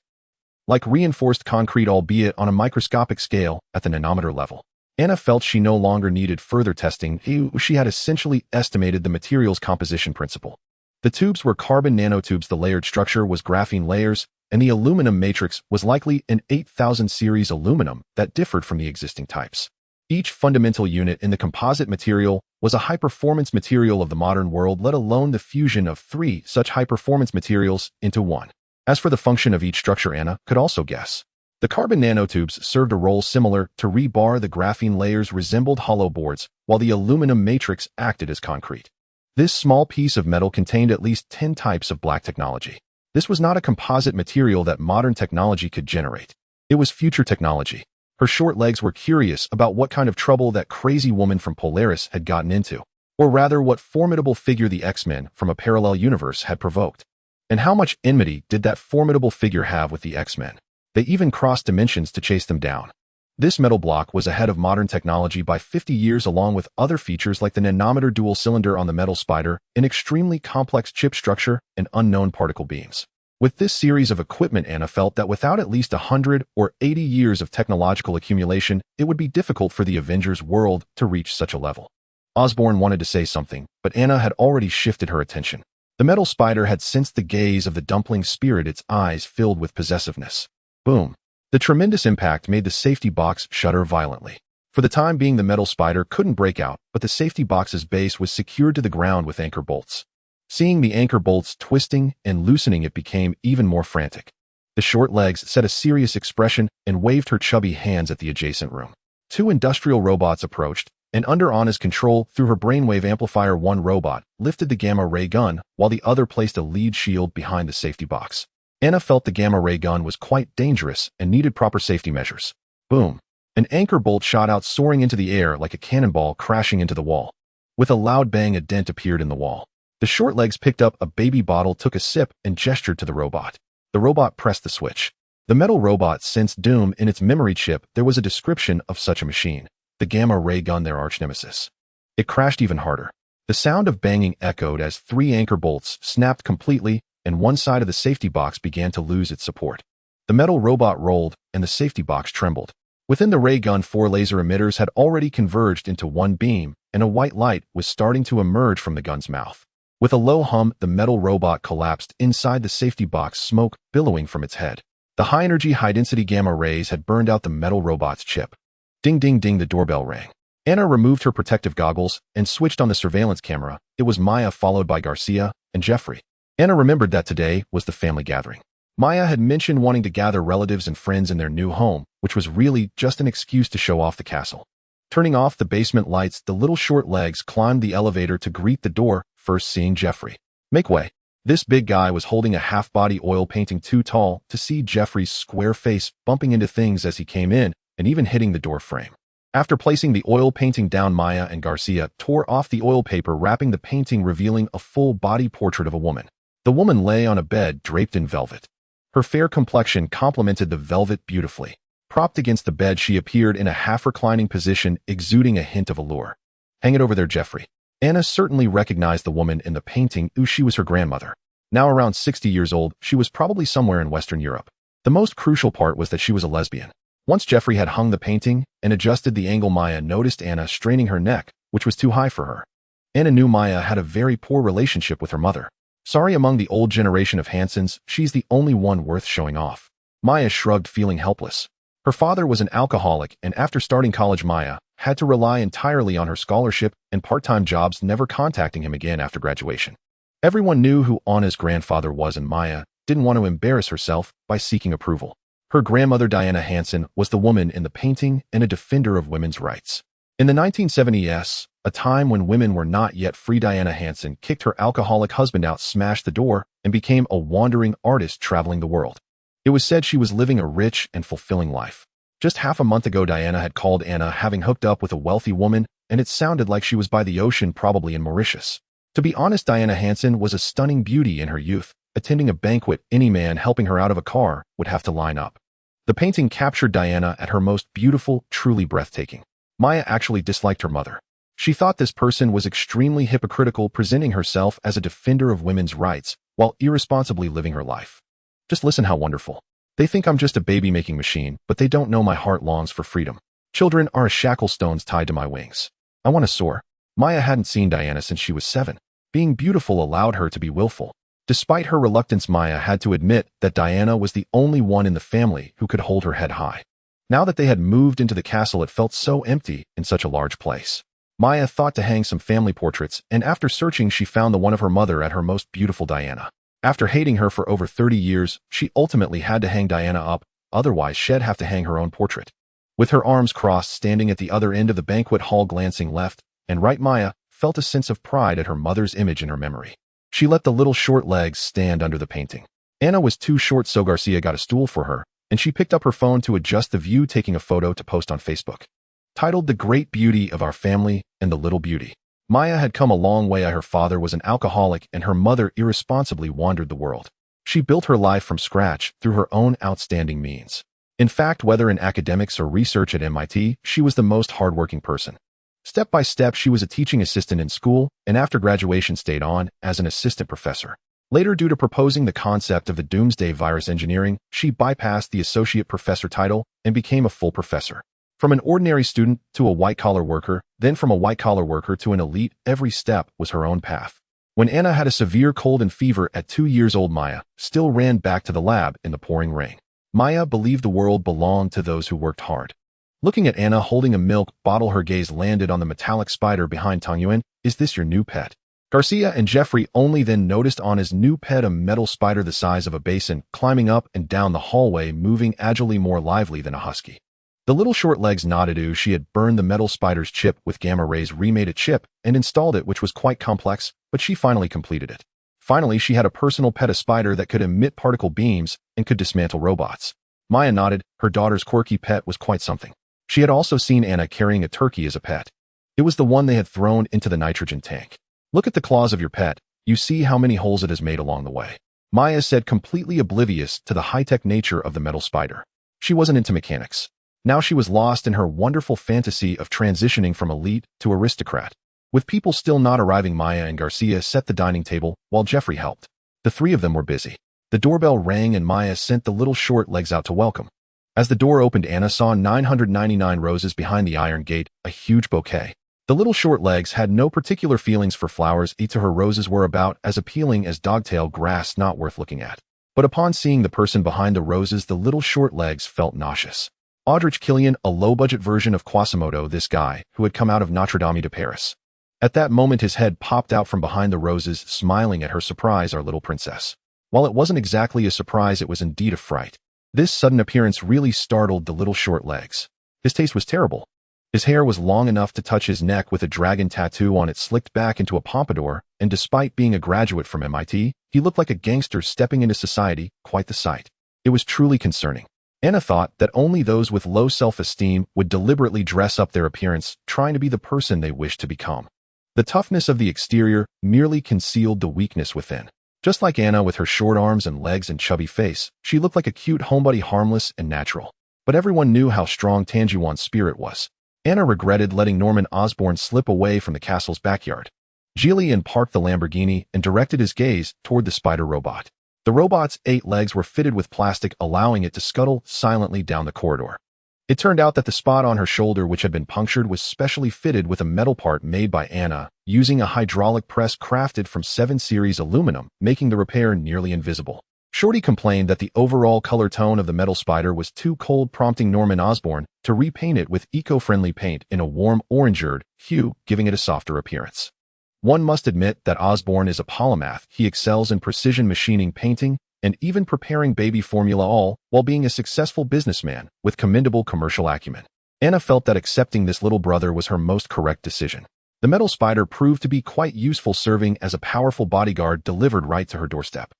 [SPEAKER 1] like reinforced concrete, albeit on a microscopic scale at the nanometer level. Anna felt she no longer needed further testing. She had essentially estimated the material's composition principle. The tubes were carbon nanotubes, the layered structure was graphene layers, and the aluminum matrix was likely an 8000 series aluminum that differed from the existing types. Each fundamental unit in the composite material was a high-performance material of the modern world, let alone the fusion of three such high-performance materials into one. As for the function of each structure, Anna could also guess. The carbon nanotubes served a role similar to rebar, the graphene layers resembled hollow boards, while the aluminum matrix acted as concrete. This small piece of metal contained at least 10 types of black technology. This was not a composite material that modern technology could generate. It was future technology. Her short legs were curious about what kind of trouble that crazy woman from Polaris had gotten into, or rather what formidable figure the X-Men from a parallel universe had provoked. And how much enmity did that formidable figure have with the X-Men? They even crossed dimensions to chase them down. This metal block was ahead of modern technology by 50 years, along with other features like the nanometer dual cylinder on the metal spider, an extremely complex chip structure, and unknown particle beams. With this series of equipment, Anna felt that without at least 100 or 80 years of technological accumulation, it would be difficult for the Avengers world to reach such a level. Osborn wanted to say something, but Anna had already shifted her attention. The metal spider had sensed the gaze of the dumpling spirit, its eyes filled with possessiveness. Boom. The tremendous impact made the safety box shudder violently. For the time being, the metal spider couldn't break out, but the safety box's base was secured to the ground with anchor bolts. Seeing the anchor bolts twisting and loosening, it became even more frantic. The short legs set a serious expression and waved her chubby hands at the adjacent room. Two industrial robots approached, and under Anna's control, through her brainwave amplifier, one robot lifted the gamma-ray gun, while the other placed a lead shield behind the safety box. Anna felt the gamma-ray gun was quite dangerous and needed proper safety measures. Boom. An anchor bolt shot out, soaring into the air like a cannonball, crashing into the wall. With a loud bang, a dent appeared in the wall. The short legs picked up a baby bottle, took a sip, and gestured to the robot. The robot pressed the switch. The metal robot sensed doom in its memory chip. There was a description of such a machine. The gamma-ray gun, their arch-nemesis. It crashed even harder. The sound of banging echoed as 3 anchor bolts snapped completely, and one side of the safety box began to lose its support. The metal robot rolled, and the safety box trembled. Within the ray gun, 4 laser emitters had already converged into one beam, and a white light was starting to emerge from the gun's mouth. With a low hum, the metal robot collapsed inside the safety box, smoke billowing from its head. The high-energy, high-density gamma rays had burned out the metal robot's chip. Ding, ding, ding, the doorbell rang. Anna removed her protective goggles and switched on the surveillance camera. It was Maya, followed by Garcia and Jeffrey. Anna remembered that today was the family gathering. Maya had mentioned wanting to gather relatives and friends in their new home, which was really just an excuse to show off the castle. Turning off the basement lights, the little short legs climbed the elevator to greet the door, first seeing Jeffrey. "Make way." This big guy was holding a half-body oil painting too tall to see Jeffrey's square face, bumping into things as he came in and even hitting the door frame. After placing the oil painting down, Maya and Garcia tore off the oil paper, wrapping the painting, revealing a full-body portrait of a woman. The woman lay on a bed draped in velvet. Her fair complexion complemented the velvet beautifully. Propped against the bed, she appeared in a half-reclining position, exuding a hint of allure. "Hang it over there, Jeffrey." Anna certainly recognized the woman in the painting. She was her grandmother. Now around 60 years old, she was probably somewhere in Western Europe. The most crucial part was that she was a lesbian. Once Jeffrey had hung the painting and adjusted the angle, Maya noticed Anna straining her neck, which was too high for her. Anna knew Maya had a very poor relationship with her mother. Sorry, among the old generation of Hansens, she's the only one worth showing off. Maya shrugged, feeling helpless. Her father was an alcoholic, and after starting college, Maya had to rely entirely on her scholarship and part-time jobs, never contacting him again after graduation. Everyone knew who Anna's grandfather was, and Maya didn't want to embarrass herself by seeking approval. Her grandmother, Diana Hansen, was the woman in the painting and a defender of women's rights. In the 1970s, a time when women were not yet free, Diana Hansen kicked her alcoholic husband out, smashed the door, and became a wandering artist traveling the world. It was said she was living a rich and fulfilling life. Just half a month ago, Diana had called Anna having hooked up with a wealthy woman, and it sounded like she was by the ocean, probably in Mauritius. To be honest, Diana Hansen was a stunning beauty in her youth. Attending a banquet, any man helping her out of a car would have to line up. The painting captured Diana at her most beautiful, truly breathtaking. Maya actually disliked her mother. She thought this person was extremely hypocritical, presenting herself as a defender of women's rights while irresponsibly living her life. Just listen how wonderful. They think I'm just a baby-making machine, but they don't know my heart longs for freedom. Children are as shackle stones tied to my wings. I want to soar. Maya hadn't seen Diana since she was 7. Being beautiful allowed her to be willful. Despite her reluctance, Maya had to admit that Diana was the only one in the family who could hold her head high. Now that they had moved into the castle, it felt so empty in such a large place. Maya thought to hang some family portraits, and after searching, she found the one of her mother at her most beautiful, Diana. After hating her for over 30 years, she ultimately had to hang Diana up, otherwise she'd have to hang her own portrait. With her arms crossed, standing at the other end of the banquet hall, glancing left and right, Maya felt a sense of pride at her mother's image in her memory. She let the little short legs stand under the painting. Anna was too short, so Garcia got a stool for her, and she picked up her phone to adjust the view, taking a photo to post on Facebook. Titled "The Great Beauty of Our Family and the Little Beauty." Maya had come a long way. Her father was an alcoholic, and her mother irresponsibly wandered the world. She built her life from scratch through her own outstanding means. In fact, whether in academics or research at MIT, she was the most hardworking person. Step by step, she was a teaching assistant in school, and after graduation stayed on as an assistant professor. Later, due to proposing the concept of the doomsday virus engineering, she bypassed the associate professor title and became a full professor. From an ordinary student to a white-collar worker, then from a white-collar worker to an elite, every step was her own path. When Anna had a severe cold and fever at 2 years old, Maya still ran back to the lab in the pouring rain. Maya believed the world belonged to those who worked hard. Looking at Anna holding a milk bottle, her gaze landed on the metallic spider behind Tangyuan. "Is this your new pet?" Garcia and Jeffrey only then noticed Anna's new pet, a metal spider the size of a basin, climbing up and down the hallway, moving agilely, more lively than a husky. The little short legs nodded. She had burned the metal spider's chip with gamma rays, remade a chip, and installed it, which was quite complex, but she finally completed it. Finally, she had a personal pet, a spider that could emit particle beams and could dismantle robots. Maya nodded. Her daughter's quirky pet was quite something. She had also seen Anna carrying a turkey as a pet. It was the one they had thrown into the nitrogen tank. "Look at the claws of your pet. You see how many holes it has made along the way," Maya said, completely oblivious to the high-tech nature of the metal spider. She wasn't into mechanics. Now she was lost in her wonderful fantasy of transitioning from elite to aristocrat. With people still not arriving, Maya and Garcia set the dining table while Jeffrey helped. The three of them were busy. The doorbell rang and Maya sent the little short legs out to welcome. As the door opened, Anna saw 999 roses behind the iron gate, a huge bouquet. The little short legs had no particular feelings for flowers. To her, roses were about as appealing as dogtail grass, not worth looking at. But upon seeing the person behind the roses, the little short legs felt nauseous. Goodrich Killian, a low-budget version of Quasimodo, this guy who had come out of Notre Dame de Paris. At that moment, his head popped out from behind the roses, smiling at her. "Surprise, our little princess." While it wasn't exactly a surprise, it was indeed a fright. This sudden appearance really startled the little short legs. His taste was terrible. His hair was long enough to touch his neck with a dragon tattoo on it slicked back into a pompadour, and despite being a graduate from MIT, he looked like a gangster stepping into society, quite the sight. It was truly concerning. Anna thought that only those with low self-esteem would deliberately dress up their appearance, trying to be the person they wished to become. The toughness of the exterior merely concealed the weakness within. Just like Anna with her short arms and legs and chubby face, she looked like a cute homebody, harmless and natural. But everyone knew how strong Tangyuan's spirit was. Anna regretted letting Norman Osborn slip away from the castle's backyard. Julian parked the Lamborghini and directed his gaze toward the spider robot. The robot's 8 legs were fitted with plastic, allowing it to scuttle silently down the corridor. It turned out that the spot on her shoulder, which had been punctured, was specially fitted with a metal part made by Anna, using a hydraulic press crafted from 7 series aluminum, making the repair nearly invisible. Shorty complained that the overall color tone of the metal spider was too cold, prompting Norman Osborn to repaint it with eco-friendly paint in a warm orangered hue, giving it a softer appearance. One must admit that Osborn is a polymath. He excels in precision machining, painting, and even preparing baby formula, all while being a successful businessman with commendable commercial acumen. Anna felt that accepting this little brother was her most correct decision. The metal spider proved to be quite useful, serving as a powerful bodyguard delivered right to her doorstep.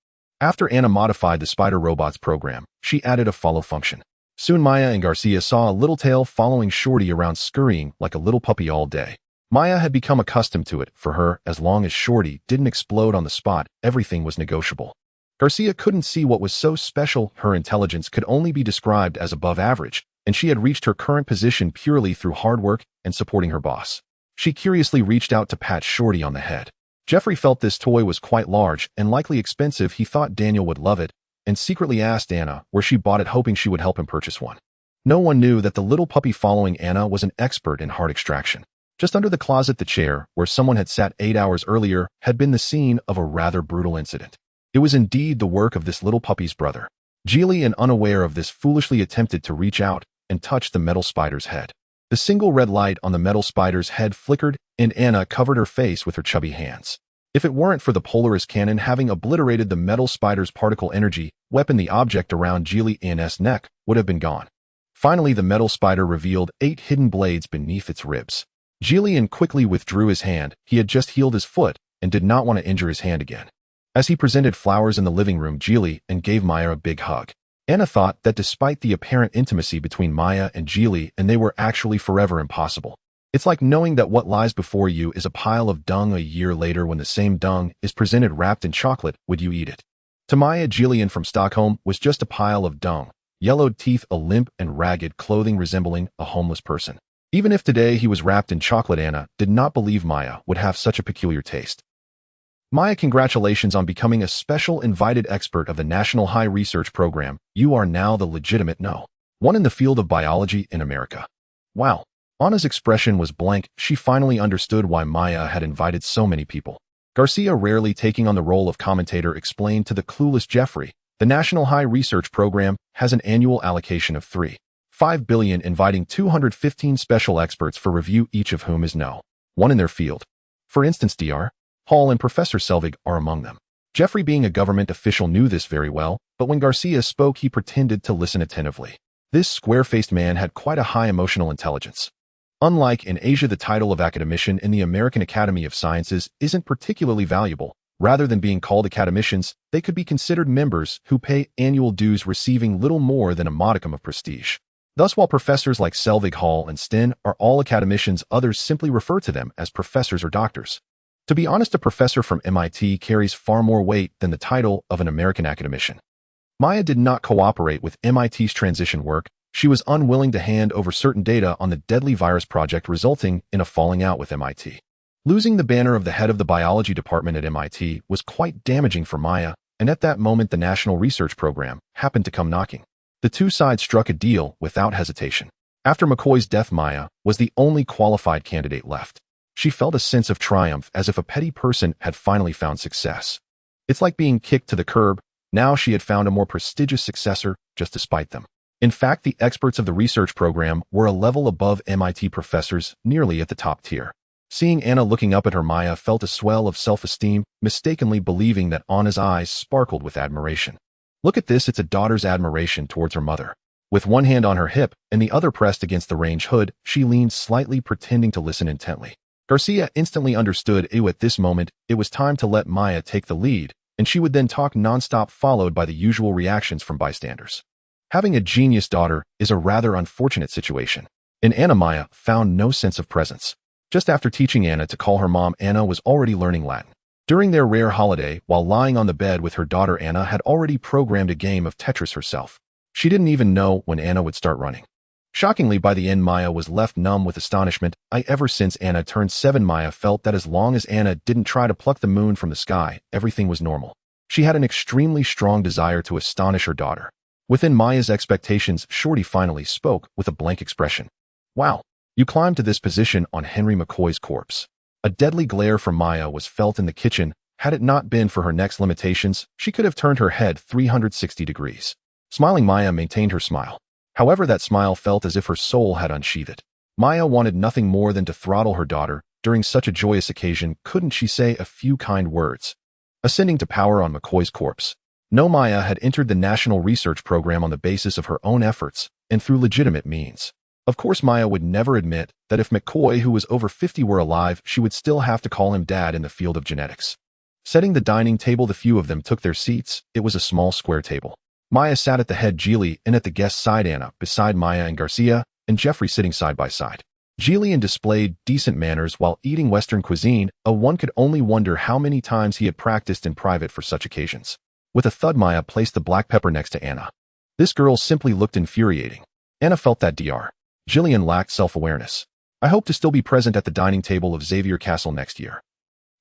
[SPEAKER 1] After Anna modified the spider robot's program, she added a follow function. Soon Maya and Garcia saw a little tail following Shorty around, scurrying like a little puppy all day. Maya had become accustomed to it. For her, as long as Shorty didn't explode on the spot, everything was negotiable. Garcia couldn't see what was so special. Her intelligence could only be described as above average, and she had reached her current position purely through hard work and supporting her boss. She curiously reached out to pat Shorty on the head. Jeffrey felt this toy was quite large and likely expensive. He thought Daniel would love it, and secretly asked Anna where she bought it, hoping she would help him purchase one. No one knew that the little puppy following Anna was an expert in heart extraction. Just under the closet, the chair, where someone had sat 8 hours earlier, had been the scene of a rather brutal incident. It was indeed the work of this little puppy's brother. Geely, and unaware of this, foolishly attempted to reach out and touch the metal spider's head. The single red light on the metal spider's head flickered, and Anna covered her face with her chubby hands. If it weren't for the Polaris cannon having obliterated the metal spider's particle energy weapon, the object around Geely An's neck would have been gone. Finally, the metal spider revealed 8 hidden blades beneath its ribs. Geely quickly withdrew his hand. He had just healed his foot and did not want to injure his hand again. As he presented flowers in the living room, Geely gave Maya a big hug. Anna thought that despite the apparent intimacy between Maya and Geely, they were actually forever impossible. It's like knowing that what lies before you is a pile of dung. A year later, when the same dung is presented wrapped in chocolate, would you eat it? To Maya, Geely from Stockholm was just a pile of dung, yellowed teeth, a limp and ragged clothing resembling a homeless person. Even if today he was wrapped in chocolate, Anna did not believe Maya would have such a peculiar taste. Maya, congratulations on becoming a special invited expert of the National High Research Program. You are now the legitimate No. 1 in the field of biology in America. Wow. Anna's expression was blank. She finally understood why Maya had invited so many people. Garcia, rarely taking on the role of commentator, explained to the clueless Jeffrey, the National High Research Program has an annual allocation of $3.5 billion, inviting 215 special experts for review, each of whom is No. 1 in their field. For instance, Dr. Hall and Professor Selvig are among them. Jeffrey, being a government official, knew this very well, but when Garcia spoke, he pretended to listen attentively. This square-faced man had quite a high emotional intelligence. Unlike in Asia, the title of academician in the American Academy of Sciences isn't particularly valuable. Rather than being called academicians, they could be considered members who pay annual dues, receiving little more than a modicum of prestige. Thus, while professors like Selvig, Hall, and Sten are all academicians, others simply refer to them as professors or doctors. To be honest, a professor from MIT carries far more weight than the title of an American academician. Maya did not cooperate with MIT's transition work. She was unwilling to hand over certain data on the deadly virus project, resulting in a falling out with MIT. Losing the banner of the head of the biology department at MIT was quite damaging for Maya, and at that moment the National Research Program happened to come knocking. The two sides struck a deal without hesitation. After McCoy's death, Maya was the only qualified candidate left. She felt a sense of triumph, as if a petty person had finally found success. It's like being kicked to the curb. Now she had found a more prestigious successor, just to spite them. In fact, the experts of the research program were a level above MIT professors, nearly at the top tier. Seeing Anna looking up at her, Maya felt a swell of self-esteem, mistakenly believing that Anna's eyes sparkled with admiration. Look at this, it's a daughter's admiration towards her mother. With one hand on her hip and the other pressed against the range hood, she leaned slightly, pretending to listen intently. Garcia instantly understood at this moment it was time to let Maya take the lead, and she would then talk nonstop, followed by the usual reactions from bystanders. Having a genius daughter is a rather unfortunate situation. In Anna, Maya found no sense of presence. Just after teaching Anna to call her mom, Anna was already learning Latin. During their rare holiday, while lying on the bed with her daughter, Anna had already programmed a game of Tetris herself. She didn't even know when Anna would start running. Shockingly, by the end, Maya was left numb with astonishment. Ever since Anna turned 7, Maya felt that as long as Anna didn't try to pluck the moon from the sky, everything was normal. She had an extremely strong desire to astonish her daughter. Within Maya's expectations, Shorty finally spoke with a blank expression. Wow, you climbed to this position on Henry McCoy's corpse. A deadly glare from Maya was felt in the kitchen. Had it not been for her neck's limitations, she could have turned her head 360 degrees. Smiling Maya maintained her smile. However, that smile felt as if her soul had unsheathed. Maya wanted nothing more than to throttle her daughter. During such a joyous occasion, couldn't she say a few kind words? Ascending to power on McCoy's corpse. No, Maya had entered the National Research Program on the basis of her own efforts and through legitimate means. Of course, Maya would never admit that if McCoy, who was over 50, were alive, she would still have to call him dad in the field of genetics. Setting the dining table, the few of them took their seats. It was a small square table. Maya sat at the head, Geely, and at the guest side, Anna, beside Maya and Garcia, and Jeffrey sitting side by side. Killian displayed decent manners while eating Western cuisine. One could only wonder how many times he had practiced in private for such occasions. With a thud, Maya placed the black pepper next to Anna. This girl simply looked infuriating. Anna felt that Dr. Killian lacked self-awareness. I hope to still be present at the dining table of Xavier Castle next year.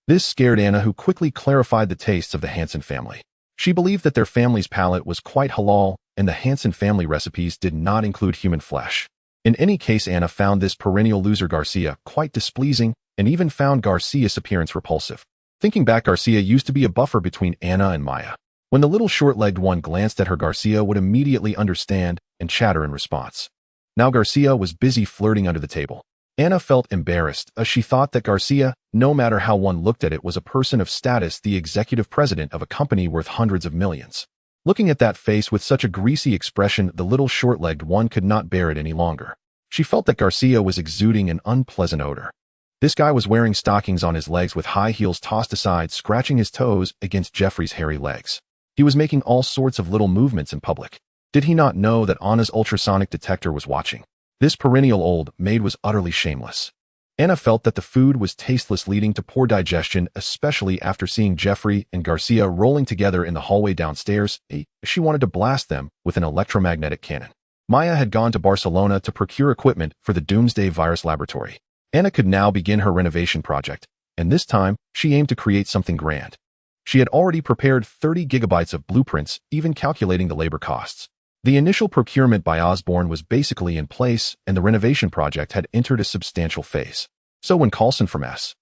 [SPEAKER 1] This scared Anna, who quickly clarified the tastes of the Hansen family. She believed that their family's palate was quite halal, and the Hansen family recipes did not include human flesh. In any case, Anna found this perennial loser Garcia quite displeasing, and even found Garcia's appearance repulsive. Thinking back, Garcia used to be a buffer between Anna and Maya. When the little short-legged one glanced at her, Garcia would immediately understand and chatter in response. Now Garcia was busy flirting under the table. Anna felt embarrassed, as she thought that Garcia, no matter how one looked at it, was a person of status, the executive president of a company worth hundreds of millions. Looking at that face with such a greasy expression, the little short-legged one could not bear it any longer. She felt that Garcia was exuding an unpleasant odor. This guy was wearing stockings on his legs with high heels tossed aside, scratching his toes against Jeffrey's hairy legs. He was making all sorts of little movements in public. Did he not know that Anna's ultrasonic detector was watching? This perennial old maid was utterly shameless. Anna felt that the food was tasteless, leading to poor digestion, especially after seeing Jeffrey and Garcia rolling together in the hallway downstairs. She wanted to blast them with an electromagnetic cannon. Maya had gone to Barcelona to procure equipment for the Doomsday Virus Laboratory. Anna could now begin her renovation project, and this time she aimed to create something grand. She had already prepared 30 gigabytes of blueprints, even calculating the labor costs. The initial procurement by Osborne was basically in place, and the renovation project had entered a substantial phase. So when Carlson from S.I.E.L.D.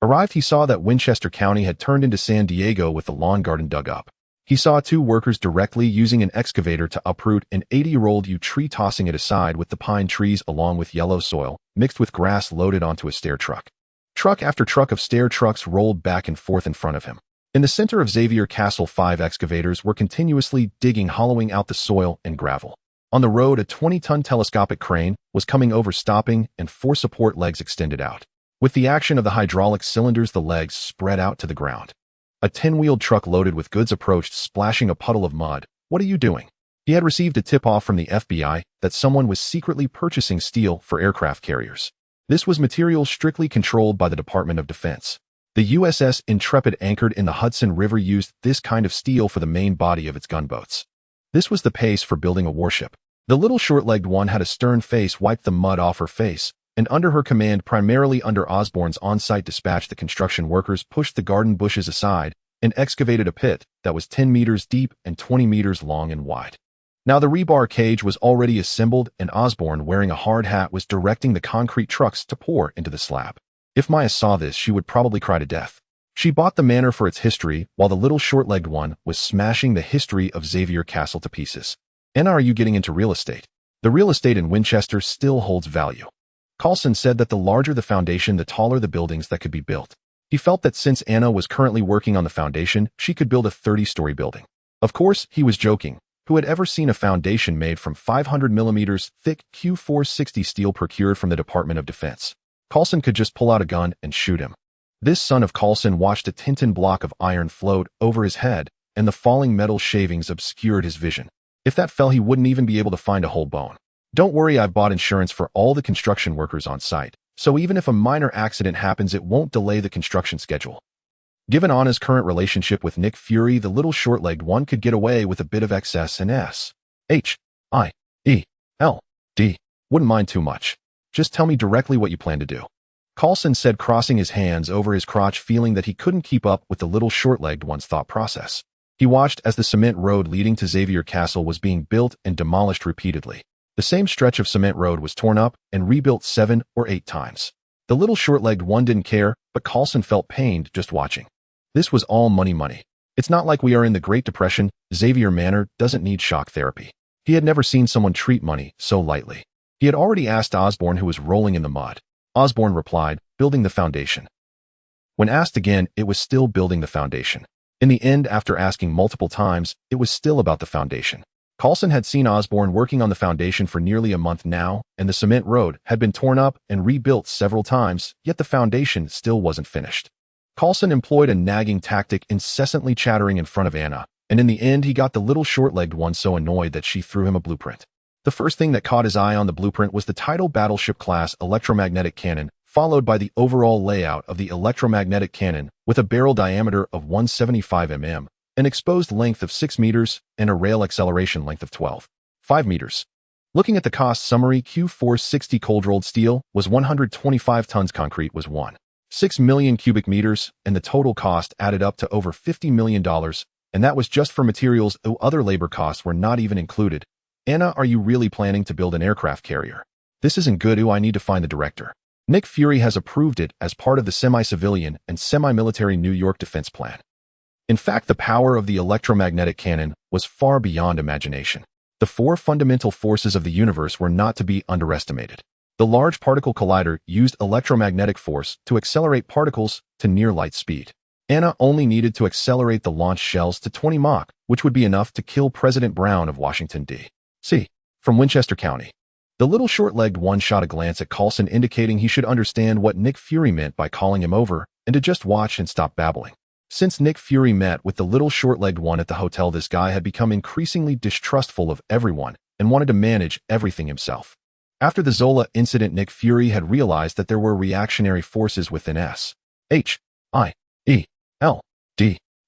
[SPEAKER 1] arrived, he saw that Winchester County had turned into San Diego with the lawn garden dug up. He saw two workers directly using an excavator to uproot an 80-year-old yew tree, tossing it aside with the pine trees along with yellow soil, mixed with grass, loaded onto a stair truck. Truck after truck of stair trucks rolled back and forth in front of him. In the center of Xavier Castle, 5 excavators were continuously digging, hollowing out the soil and gravel. On the road, a 20-ton telescopic crane was coming over, stopping, and 4 support legs extended out. With the action of the hydraulic cylinders, the legs spread out to the ground. A 10-wheeled truck loaded with goods approached, splashing a puddle of mud. "What are you doing?" He had received a tip-off from the FBI that someone was secretly purchasing steel for aircraft carriers. This was material strictly controlled by the Department of Defense. The USS Intrepid, anchored in the Hudson River, used this kind of steel for the main body of its gunboats. This was the pace for building a warship. The little short-legged one had a stern face, wiped the mud off her face, and under her command, primarily under Osborne's on-site dispatch, the construction workers pushed the garden bushes aside and excavated a pit that was 10 meters deep and 20 meters long and wide. Now the rebar cage was already assembled, and Osborne, wearing a hard hat, was directing the concrete trucks to pour into the slab. If Maya saw this, she would probably cry to death. She bought the manor for its history, while the little short-legged one was smashing the history of Xavier Castle to pieces. And are you getting into real estate? The real estate in Winchester still holds value. Carlson said that the larger the foundation, the taller the buildings that could be built. He felt that since Anna was currently working on the foundation, she could build a 30-story building. Of course, he was joking. Who had ever seen a foundation made from 500 millimeters thick Q460 steel procured from the Department of Defense? Carlson could just pull out a gun and shoot him. This son of Carlson watched a tinted block of iron float over his head, and the falling metal shavings obscured his vision. If that fell, he wouldn't even be able to find a whole bone. "Don't worry, I've bought insurance for all the construction workers on site, so even if a minor accident happens, it won't delay the construction schedule." Given Anna's current relationship with Nick Fury, the little short-legged one could get away with a bit of excess, and S.I.E.L.D. wouldn't mind too much. "Just tell me directly what you plan to do," Carlson said, crossing his hands over his crotch, feeling that he couldn't keep up with the little short-legged one's thought process. He watched as the cement road leading to Xavier Castle was being built and demolished repeatedly. The same stretch of cement road was torn up and rebuilt 7 or 8 times. The little short-legged one didn't care, but Coulson felt pained just watching. This was all money. It's not like we are in the Great Depression. Xavier Manor doesn't need shock therapy. He had never seen someone treat money so lightly. He had already asked Osborne, who was rolling in the mud. Osborne replied, building the foundation. When asked again, it was still building the foundation. In the end, after asking multiple times, it was still about the foundation. Coulson had seen Osborne working on the foundation for nearly a month now, and the cement road had been torn up and rebuilt several times, yet the foundation still wasn't finished. Coulson employed a nagging tactic, incessantly chattering in front of Anna, and in the end he got the little short-legged one so annoyed that she threw him a blueprint. The first thing that caught his eye on the blueprint was the title battleship-class electromagnetic cannon, followed by the overall layout of the electromagnetic cannon with a barrel diameter of 175 mm, an exposed length of 6 meters, and a rail acceleration length of 12.5 meters. Looking at the cost summary, Q460 cold-rolled steel was 125 tons, concrete was 1.6 million cubic meters, and the total cost added up to over $50 million, and that was just for materials. Other labor costs were not even included. Anna, are you really planning to build an aircraft carrier? This isn't good. I need to find the director. Nick Fury has approved it as part of the semi-civilian and semi-military New York defense plan. In fact, the power of the electromagnetic cannon was far beyond imagination. The 4 fundamental forces of the universe were not to be underestimated. The Large Particle Collider used electromagnetic force to accelerate particles to near light speed. Anna only needed to accelerate the launch shells to 20 Mach, which would be enough to kill President Brown of Washington, D.C. from Winchester County. The little short-legged one shot a glance at Coulson, indicating he should understand what Nick Fury meant by calling him over, and to just watch and stop babbling. Since Nick Fury met with the little short-legged one at the hotel, this guy had become increasingly distrustful of everyone and wanted to manage everything himself. After the Zola incident, Nick Fury had realized that there were reactionary forces within S.H.I.E.L.D.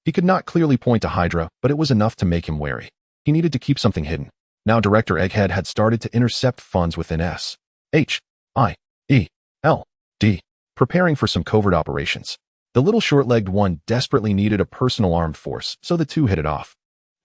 [SPEAKER 1] He could not clearly point to Hydra, but it was enough to make him wary. He needed to keep something hidden. Now Director Egghead had started to intercept funds within S.H.I.E.L.D., preparing for some covert operations. The little short-legged one desperately needed a personal armed force, so the two hit it off.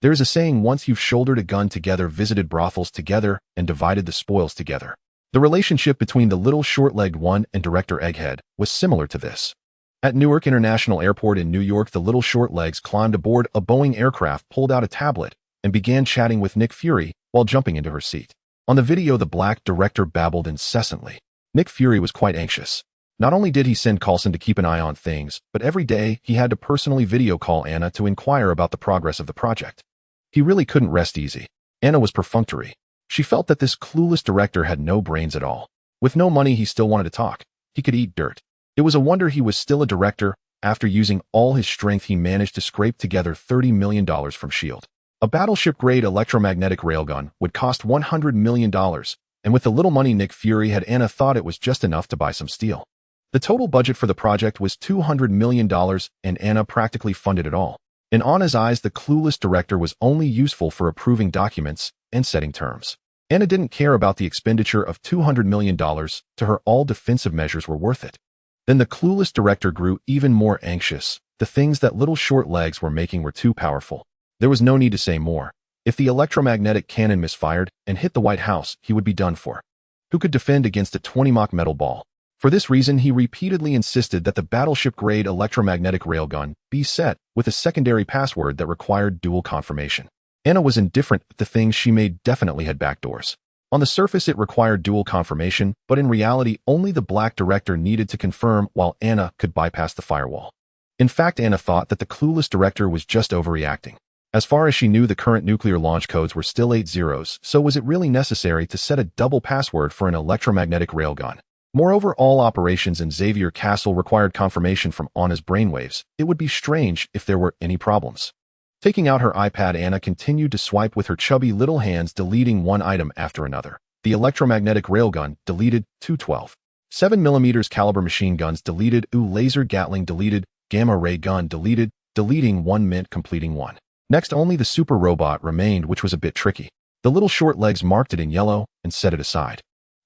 [SPEAKER 1] There is a saying, once you've shouldered a gun together, visited brothels together, and divided the spoils together. The relationship between the little short-legged one and Director Egghead was similar to this. At Newark International Airport in New York, the little short-legs climbed aboard a Boeing aircraft, pulled out a tablet, and began chatting with Nick Fury while jumping into her seat. On the video, the black director babbled incessantly. Nick Fury was quite anxious. Not only did he send Coulson to keep an eye on things, but every day he had to personally video call Anna to inquire about the progress of the project. He really couldn't rest easy. Anna was perfunctory. She felt that this clueless director had no brains at all. With no money, he still wanted to talk. He could eat dirt. It was a wonder he was still a director. After using all his strength, he managed to scrape together $30 million from S.H.I.E.L.D. A battleship-grade electromagnetic railgun would cost $100 million, and with the little money Nick Fury had, Anna thought it was just enough to buy some steel. The total budget for the project was $200 million, and Anna practically funded it all. In Anna's eyes, the clueless director was only useful for approving documents and setting terms. Anna didn't care about the expenditure of $200 million. To her, all defensive measures were worth it. Then the clueless director grew even more anxious. The things that little short legs were making were too powerful. There was no need to say more. If the electromagnetic cannon misfired and hit the White House, he would be done for. Who could defend against a 20 Mach metal ball? For this reason, he repeatedly insisted that the battleship-grade electromagnetic railgun be set with a secondary password that required dual confirmation. Anna was indifferent. The things she made definitely had backdoors. On the surface, it required dual confirmation, but in reality, only the black director needed to confirm, while Anna could bypass the firewall. In fact, Anna thought that the clueless director was just overreacting. As far as she knew, the current nuclear launch codes were still 8 zeros, so was it really necessary to set a double password for an electromagnetic railgun? Moreover, all operations in Xavier Castle required confirmation from Anna's brainwaves. It would be strange if there were any problems. Taking out her iPad, Anna continued to swipe with her chubby little hands, deleting one item after another. The electromagnetic railgun deleted. 212. 7mm caliber machine guns deleted. Laser Gatling deleted. Gamma ray gun deleted. Deleting one meant completing one. Next, only the super robot remained, which was a bit tricky. The little short legs marked it in yellow and set it aside.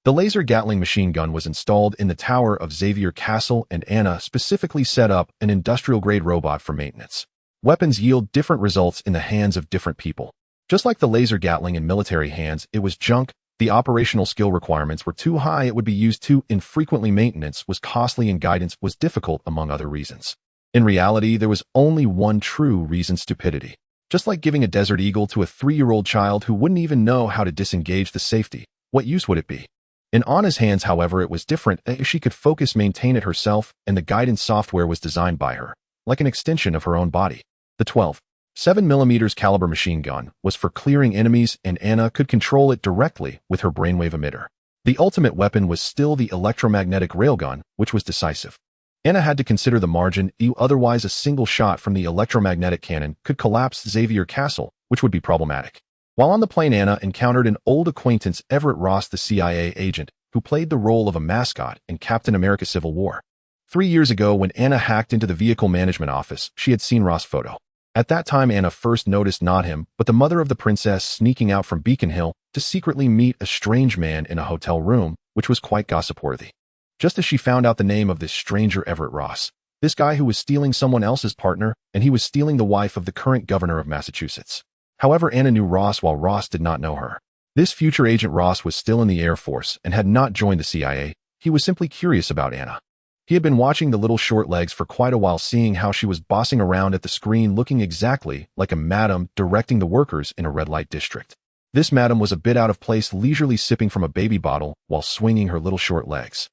[SPEAKER 1] The laser Gatling machine gun was installed in the tower of Xavier Castle, and Anna specifically set up an industrial-grade robot for maintenance. Weapons yield different results in the hands of different people. Just like the laser Gatling in military hands, it was junk. The operational skill requirements were too high, it would be used too infrequently, maintenance was costly, and guidance was difficult, among other reasons. In reality, there was only one true reason: stupidity. Just like giving a Desert Eagle to a 3-year-old child who wouldn't even know how to disengage the safety, what use would it be? In Anna's hands, however, it was different. She could focus, maintain it herself, and the guidance software was designed by her, like an extension of her own body. The 12.7mm caliber machine gun was for clearing enemies, and Anna could control it directly with her brainwave emitter. The ultimate weapon was still the electromagnetic railgun, which was decisive. Anna had to consider the margin, otherwise a single shot from the electromagnetic cannon could collapse Xavier Castle, which would be problematic. While on the plane, Anna encountered an old acquaintance, Everett Ross, the CIA agent, who played the role of a mascot in Captain America: Civil War. 3 years ago, when Anna hacked into the vehicle management office, she had seen Ross' photo. At that time, Anna first noticed not him, but the mother of the princess sneaking out from Beacon Hill to secretly meet a strange man in a hotel room, which was quite gossip-worthy. Just as she found out the name of this stranger, Everett Ross, this guy who was stealing someone else's partner, and he was stealing the wife of the current governor of Massachusetts. However, Anna knew Ross while Ross did not know her. This future agent Ross was still in the Air Force and had not joined the CIA. He was simply curious about Anna. He had been watching the little short legs for quite a while, seeing how she was bossing around at the screen, looking exactly like a madam directing the workers in a red light district. This madam was a bit out of place, leisurely sipping from a baby bottle while swinging her little short legs.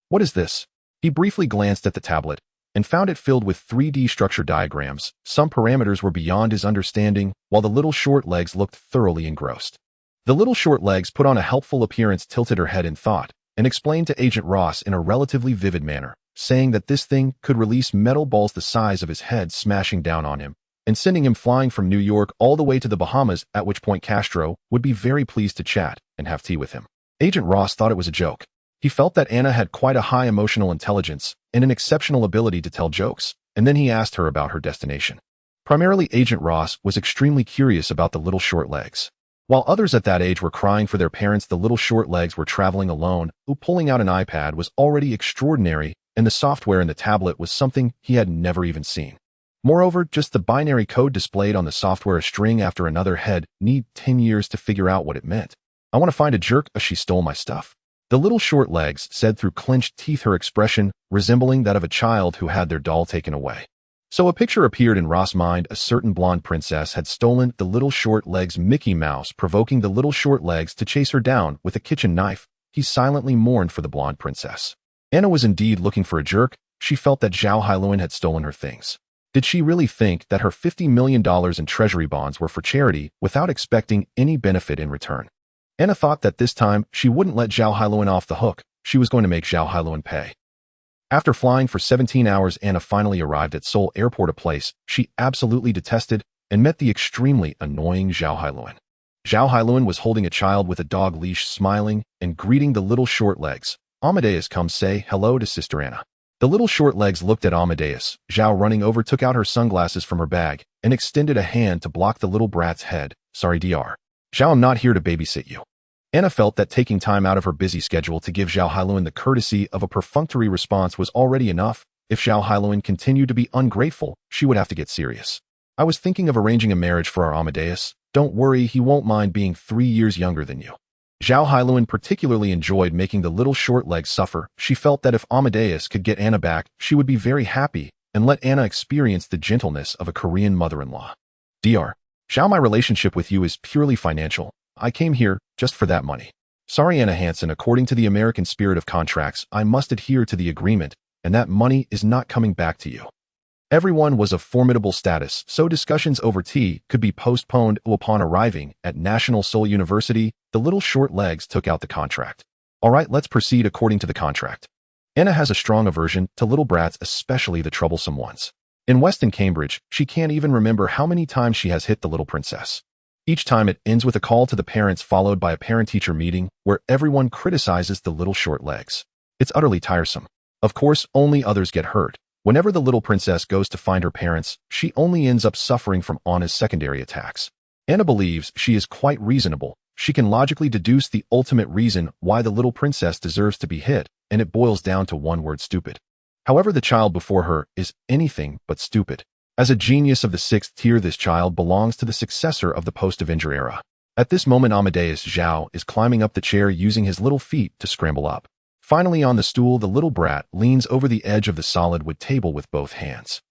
[SPEAKER 1] What is this? He briefly glanced at the tablet and found it filled with 3D structure diagrams. Some parameters were beyond his understanding, while the little short legs looked thoroughly engrossed. The little short legs put on a helpful appearance, tilted her head in thought, and explained to Agent Ross in a relatively vivid manner, saying that this thing could release metal balls the size of his head, smashing down on him and sending him flying from New York all the way to the Bahamas, at which point Castro would be very pleased to chat and have tea with him. Agent Ross thought it was a joke. He felt that Anna had quite a high emotional intelligence and an exceptional ability to tell jokes, and then he asked her about her destination. Primarily, Agent Ross was extremely curious about the little short legs. While others at that age were crying for their parents, the little short legs were traveling alone. Pulling out an iPad was already extraordinary, and the software in the tablet was something he had never even seen. Moreover, just the binary code displayed on the software, a string after another, had need 10 years to figure out what it meant. I want to find a jerk. She stole my stuff. The little short legs said through clenched teeth, her expression resembling that of a child who had their doll taken away. So a picture appeared in Ross' mind. A certain blonde princess had stolen the little short legs' Mickey Mouse, provoking the little short legs to chase her down with a kitchen knife. He silently mourned for the blonde princess. Anna was indeed looking for a jerk. She felt that Zhao Hailuan had stolen her things. Did she really think that her $50 million in treasury bonds were for charity without expecting any benefit in return? Anna thought that this time she wouldn't let Zhao Hailuan off the hook. She was going to make Zhao Hailuan pay. After flying for 17 hours, Anna finally arrived at Seoul Airport, a place she absolutely detested, and met the extremely annoying Zhao Hailuan. Zhao Hailuan was holding a child with a dog leash, smiling and greeting the little short legs. Amadeus, come say hello to Sister Anna. The little short legs looked at Amadeus. Zhao, running over, took out her sunglasses from her bag and extended a hand to block the little brat's head. Sorry, Dr. Zhao, I'm not here to babysit you. Anna felt that taking time out of her busy schedule to give Zhao Hailuan the courtesy of a perfunctory response was already enough. If Zhao Hailuan continued to be ungrateful, she would have to get serious. I was thinking of arranging a marriage for our Amadeus. Don't worry, he won't mind being 3 years younger than you. Zhao Hailuan particularly enjoyed making the little short legs suffer. She felt that if Amadeus could get Anna back, she would be very happy and let Anna experience the gentleness of a Korean mother-in-law. Dr. Zhao, my relationship with you is purely financial. I came here just for that money. Sorry, Anna Hansen, according to the American spirit of contracts, I must adhere to the agreement, and that money is not coming back to you. Everyone was of formidable status, so discussions over tea could be postponed. Upon arriving at National Seoul University, the little short legs took out the contract. All right, let's proceed according to the contract. Anna has a strong aversion to little brats, especially the troublesome ones. In Weston, Cambridge, she can't even remember how many times she has hit the little princess. Each time it ends with a call to the parents, followed by a parent-teacher meeting where everyone criticizes the little short legs. It's utterly tiresome. Of course, only others get hurt. Whenever the little princess goes to find her parents, she only ends up suffering from Anna's secondary attacks. Anna believes she is quite reasonable. She can logically deduce the ultimate reason why the little princess deserves to be hit, and it boils down to one word: stupid. However, the child before her is anything but stupid. As a genius of the 6th tier, this child belongs to the successor of the post-Avenger era. At this moment, Amadeus Zhao is climbing up the chair using his little feet to scramble up. Finally on the stool, the little brat leans over the edge of the solid wood table with both hands.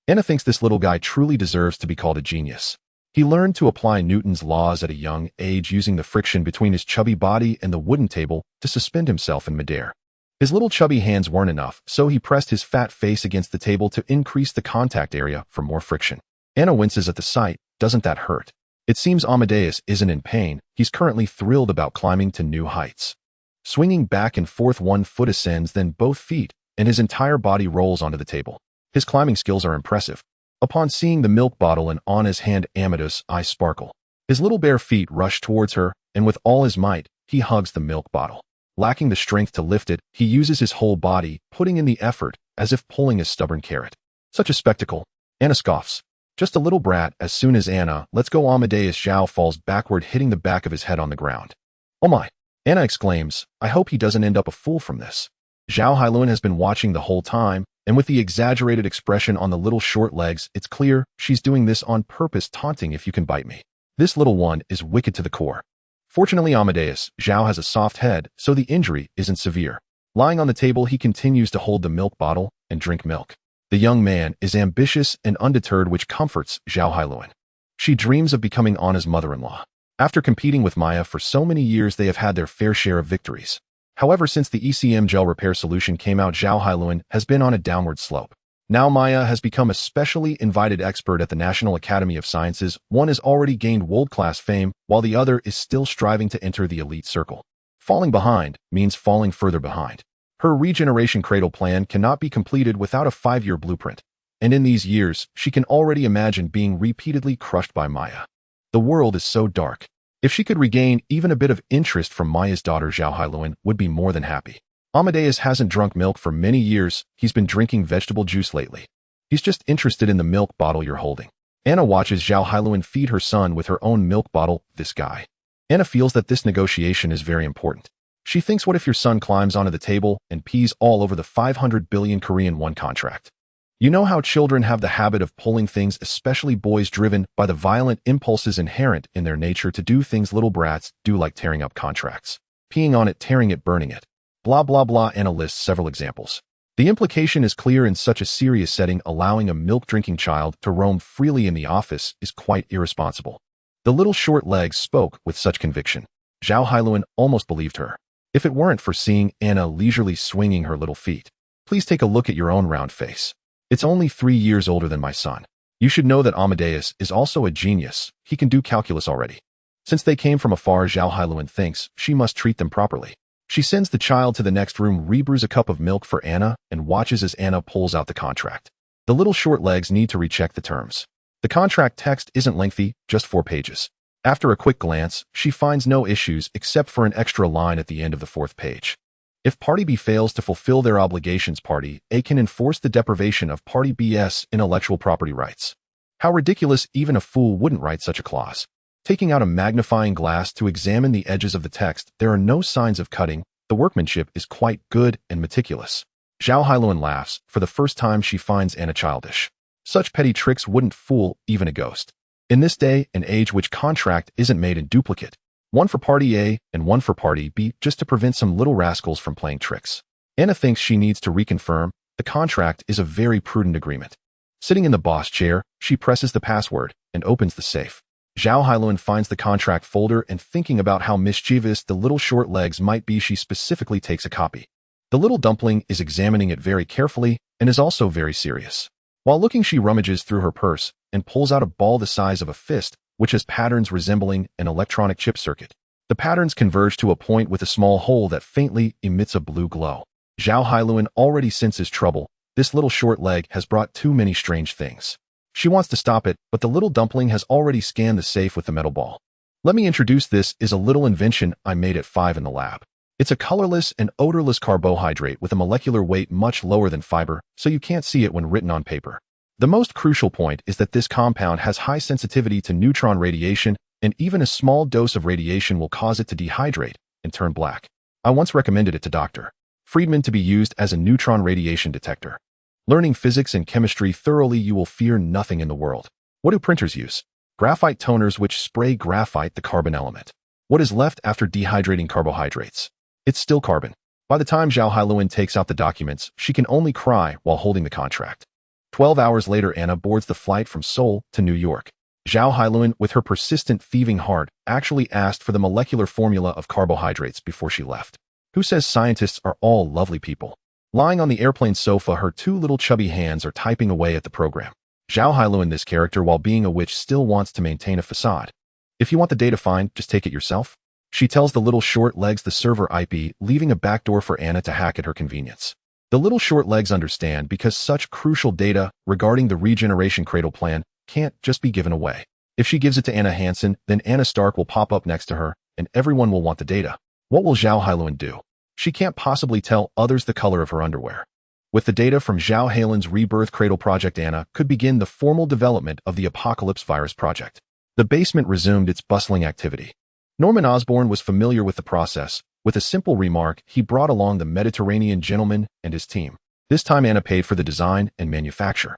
[SPEAKER 1] Anna thinks this little guy truly deserves to be called a genius. He learned to apply Newton's laws at a young age using the friction between his chubby body and the wooden table to suspend himself in midair. His little chubby hands weren't enough, so he pressed his fat face against the table to increase the contact area for more friction. Anna winces at the sight. Doesn't that hurt? It seems Amadeus isn't in pain. He's currently thrilled about climbing to new heights. Swinging back and forth, one foot ascends, then both feet, and his entire body rolls onto the table. His climbing skills are impressive. Upon seeing the milk bottle in Anna's hand, Amadeus' eyes sparkle. His little bare feet rush towards her, and with all his might, he hugs the milk bottle. Lacking the strength to lift it, he uses his whole body, putting in the effort, as if pulling a stubborn carrot. Such a spectacle. Anna scoffs. Just a little brat. As soon as Anna lets go, Amadeus Zhao falls backward, hitting the back of his head on the ground. Oh my! Anna exclaims, I hope he doesn't end up a fool from this. Zhao Hailuan has been watching the whole time, and with the exaggerated expression on the little short legs, it's clear she's doing this on purpose, taunting, if you can bite me. This little one is wicked to the core. Fortunately, Amadeus Zhao has a soft head, so the injury isn't severe. Lying on the table, he continues to hold the milk bottle and drink milk. The young man is ambitious and undeterred, which comforts Zhao Hailuan. She dreams of becoming Anna's mother-in-law. After competing with Maya for so many years, they have had their fair share of victories. However, since the ECM gel repair solution came out, Zhao Hailuan has been on a downward slope. Now Maya has become a specially invited expert at the National Academy of Sciences. One has already gained world-class fame, while the other is still striving to enter the elite circle. Falling behind means falling further behind. Her regeneration cradle plan cannot be completed without a 5-year blueprint, and in these years, she can already imagine being repeatedly crushed by Maya. The world is so dark. If she could regain even a bit of interest from Maya's daughter, Zhao Hailuan would be more than happy. Amadeus hasn't drunk milk for many years. He's been drinking vegetable juice lately. He's just interested in the milk bottle you're holding. Anna watches Zhao Hailuan feed her son with her own milk bottle. This guy. Anna feels that this negotiation is very important. She thinks, what if your son climbs onto the table and pees all over the 500 billion Korean won contract? You know how children have the habit of pulling things, especially boys, driven by the violent impulses inherent in their nature to do things little brats do, like tearing up contracts, peeing on it, tearing it, burning it. Blah, blah, blah. Anna lists several examples. The implication is clear. In such a serious setting, allowing a milk-drinking child to roam freely in the office is quite irresponsible. The little short legs spoke with such conviction. Zhao Hailuan almost believed her. If it weren't for seeing Anna leisurely swinging her little feet. Please take a look at your own round face. It's only 3 years older than my son. You should know that Amadeus is also a genius. He can do calculus already. Since they came from afar, Zhao Hailuan thinks she must treat them properly. She sends the child to the next room, rebrews a cup of milk for Anna, and watches as Anna pulls out the contract. The little short legs need to recheck the terms. The contract text isn't lengthy, just 4 pages. After a quick glance, she finds no issues except for an extra line at the end of the 4th page. If Party B fails to fulfill their obligations, Party A can enforce the deprivation of Party B's intellectual property rights. How ridiculous! Even a fool wouldn't write such a clause. Taking out a magnifying glass to examine the edges of the text, there are no signs of cutting. The workmanship is quite good and meticulous. Zhao Hailuan laughs. For the first time, she finds Anna childish. Such petty tricks wouldn't fool even a ghost. In this day and age, which contract isn't made in duplicate? One for Party A and one for Party B, just to prevent some little rascals from playing tricks. Anna thinks she needs to reconfirm. The contract is a very prudent agreement. Sitting in the boss chair, she presses the password and opens the safe. Zhao Hailuan finds the contract folder, and thinking about how mischievous the little short legs might be, she specifically takes a copy. The little dumpling is examining it very carefully and is also very serious. While looking, she rummages through her purse and pulls out a ball the size of a fist, which has patterns resembling an electronic chip circuit. The patterns converge to a point with a small hole that faintly emits a blue glow. Zhao Hailuan already senses trouble. This little short leg has brought too many strange things. She wants to stop it, but the little dumpling has already scanned the safe with the metal ball. Let me introduce. This is a little invention I made at 5 in the lab. It's a colorless and odorless carbohydrate with a molecular weight much lower than fiber, so you can't see it when written on paper. The most crucial point is that this compound has high sensitivity to neutron radiation, and even a small dose of radiation will cause it to dehydrate and turn black. I once recommended it to Dr. Freriedman to be used as a neutron radiation detector. Learning physics and chemistry thoroughly, you will fear nothing in the world. What do printers use? Graphite toners which spray graphite, the carbon element. What is left after dehydrating carbohydrates? It's still carbon. By the time Zhao Hailuan takes out the documents, she can only cry while holding the contract. 12 hours later, Anna boards the flight from Seoul to New York. Zhao Hailuan, with her persistent thieving heart, actually asked for the molecular formula of carbohydrates before she left. Who says scientists are all lovely people? Lying on the airplane sofa, her two little chubby hands are typing away at the program. Zhao Hailuan, this character, while being a witch, still wants to maintain a facade. If you want the data fine, just take it yourself. She tells the little short legs the server IP, leaving a backdoor for Anna to hack at her convenience. The little short legs understand because such crucial data regarding the regeneration cradle plan can't just be given away. If she gives it to Maya Hansen, then Anna Stark will pop up next to her, and everyone will want the data. What will Zhao Hailuan do? She can't possibly tell others the color of her underwear. With the data from Zhao Hailuan's Rebirth Cradle project, Anna could begin the formal development of the Apocalypse Virus project. The basement resumed its bustling activity. Norman Osborn was familiar with the process. With a simple remark, he brought along the Mediterranean gentleman and his team. This time Anna paid for the design and manufacture.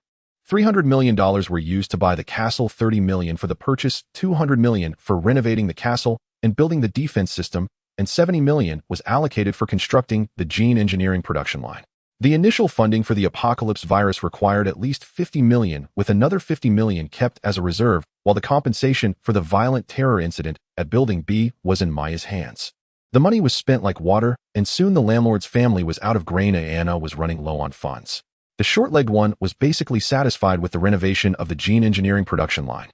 [SPEAKER 1] $300 million were used to buy the castle, $30 million for the purchase, $200 million for renovating the castle and building the defense system, and $70 million was allocated for constructing the gene engineering production line. The initial funding for the Apocalypse Virus required at least $50 million, with another $50 million kept as a reserve, while the compensation for the violent terror incident at Building B was in Maya's hands. The money was spent like water, and soon the landlord's family was out of grain and Anna was running low on funds. The short-legged one was basically satisfied with the renovation of the gene engineering production line.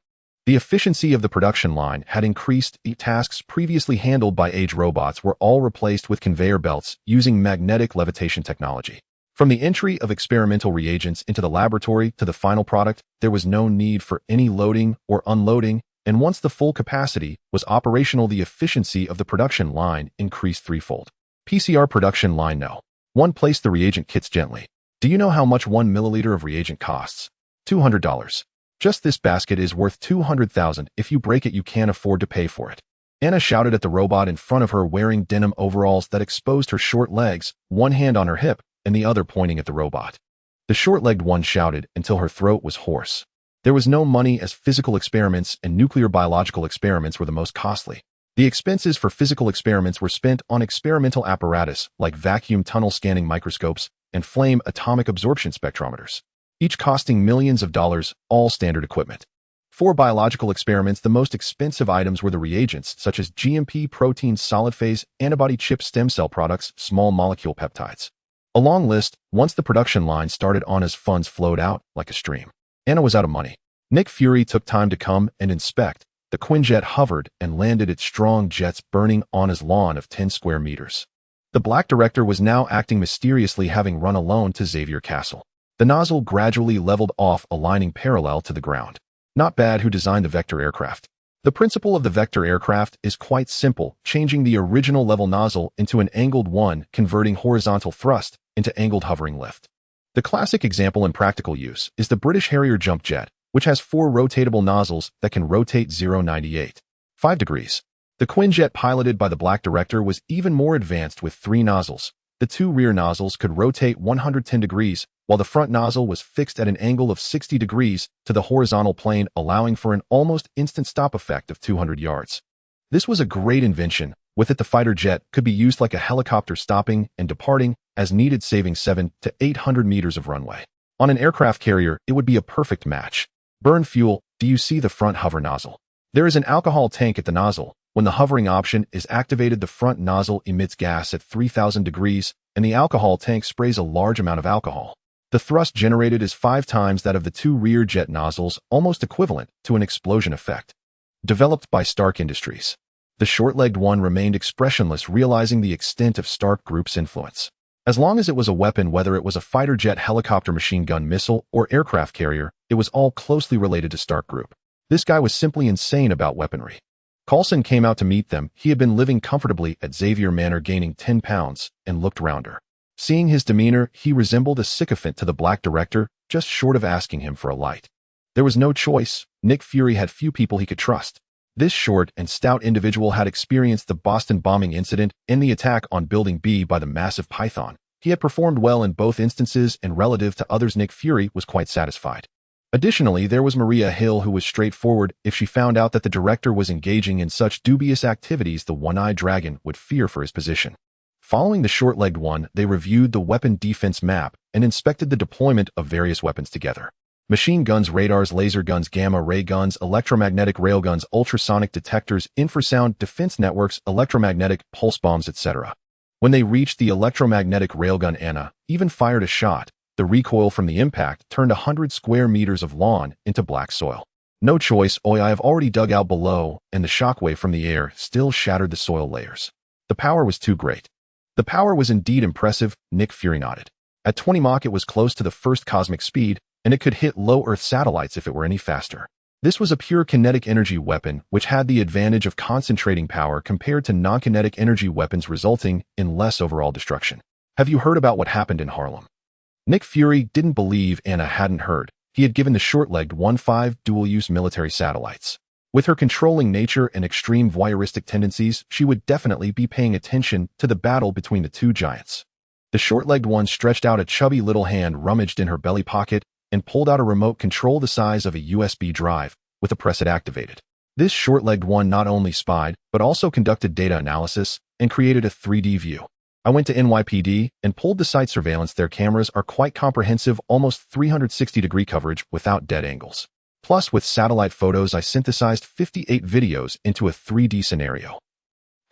[SPEAKER 1] The efficiency of the production line had increased. Tasks previously handled by age robots were all replaced with conveyor belts using magnetic levitation technology. From the entry of experimental reagents into the laboratory to the final product, there was no need for any loading or unloading, and once the full capacity was operational, the efficiency of the production line increased threefold. PCR production line No. 1. Place the reagent kits gently. Do you know how much 1 milliliter of reagent costs? $200. Just this basket is worth $200,000. If you break it, you can't afford to pay for it. Anna shouted at the robot in front of her, wearing denim overalls that exposed her short legs, one hand on her hip and the other pointing at the robot. The short-legged one shouted until her throat was hoarse. There was no money, as physical experiments and nuclear biological experiments were the most costly. The expenses for physical experiments were spent on experimental apparatus like vacuum tunnel scanning microscopes and flame atomic absorption spectrometers, each costing millions of dollars, all standard equipment. For biological experiments, the most expensive items were the reagents, such as GMP proteins, solid phase, antibody chip, stem cell products, small molecule peptides. A long list. Once the production line started, Anna's funds flowed out like a stream. Anna was out of money. Nick Fury took time to come and inspect. The Quinjet hovered and landed its strong jets, burning Anna's lawn of 10 square meters. The Black Director was now acting mysteriously, having run alone to Xavier Castle. The nozzle gradually leveled off, aligning parallel to the ground. Not bad. Who designed the Vector aircraft? The principle of the Vector aircraft is quite simple, changing the original level nozzle into an angled one, converting horizontal thrust into angled hovering lift. The classic example in practical use is the British Harrier jump jet, which has 4 rotatable nozzles that can rotate 0.98 degrees. The Quinjet piloted by the Black Director was even more advanced with 3 nozzles. The 2 rear nozzles could rotate 110 degrees, while the front nozzle was fixed at an angle of 60 degrees to the horizontal plane, allowing for an almost instant stop effect of 200 yards. This was a great invention. With it, the fighter jet could be used like a helicopter, stopping and departing as needed, saving 700 to 800 meters of runway. On an aircraft carrier, it would be a perfect match. Burn fuel. Do you see the front hover nozzle? There is an alcohol tank at the nozzle. When the hovering option is activated, the front nozzle emits gas at 3000 degrees, and the alcohol tank sprays a large amount of alcohol. The thrust generated is 5 times that of the 2 rear jet nozzles, almost equivalent to an explosion effect. Developed by Stark Industries. The short-legged one remained expressionless, realizing the extent of Stark Group's influence. As long as it was a weapon, whether it was a fighter jet, helicopter, machine gun, missile, or aircraft carrier, it was all closely related to Stark Group. This guy was simply insane about weaponry. Coulson came out to meet them. He had been living comfortably at Xavier Manor, gaining 10 pounds, and looked round her. Seeing his demeanor, he resembled a sycophant to the Black Director, just short of asking him for a light. There was no choice. Nick Fury had few people he could trust. This short and stout individual had experienced the Boston bombing incident and the attack on Building B by the massive Python. He had performed well in both instances, and relative to others, Nick Fury was quite satisfied. Additionally, there was Maria Hill, who was straightforward. If she found out that the director was engaging in such dubious activities, the one-eyed dragon would fear for his position. Following the short-legged one, they reviewed the weapon defense map and inspected the deployment of various weapons together. Machine guns, radars, laser guns, gamma ray guns, electromagnetic railguns, ultrasonic detectors, infrasound defense networks, electromagnetic pulse bombs, etc. When they reached the electromagnetic railgun, Anna even fired a shot. The recoil from the impact turned 100 square meters of lawn into black soil. No choice, I have already dug out below, and the shockwave from the air still shattered the soil layers. The power was too great. The power was indeed impressive, Nick Fury nodded. At 20 Mach it was close to the first cosmic speed, and it could hit low Earth satellites if it were any faster. This was a pure kinetic energy weapon, which had the advantage of concentrating power compared to non-kinetic energy weapons, resulting in less overall destruction. Have you heard about what happened in Harlem? Nick Fury didn't believe Anna hadn't heard. He had given the short-legged 1-5 dual-use military satellites. With her controlling nature and extreme voyeuristic tendencies, she would definitely be paying attention to the battle between the two giants. The short-legged one stretched out a chubby little hand, rummaged in her belly pocket, and pulled out a remote control the size of a USB drive, with a press it activated. This short-legged one not only spied, but also conducted data analysis and created a 3D view. I went to NYPD and pulled the site surveillance. Their cameras are quite comprehensive, almost 360-degree coverage without dead angles. Plus, with satellite photos, I synthesized 58 videos into a 3D scenario.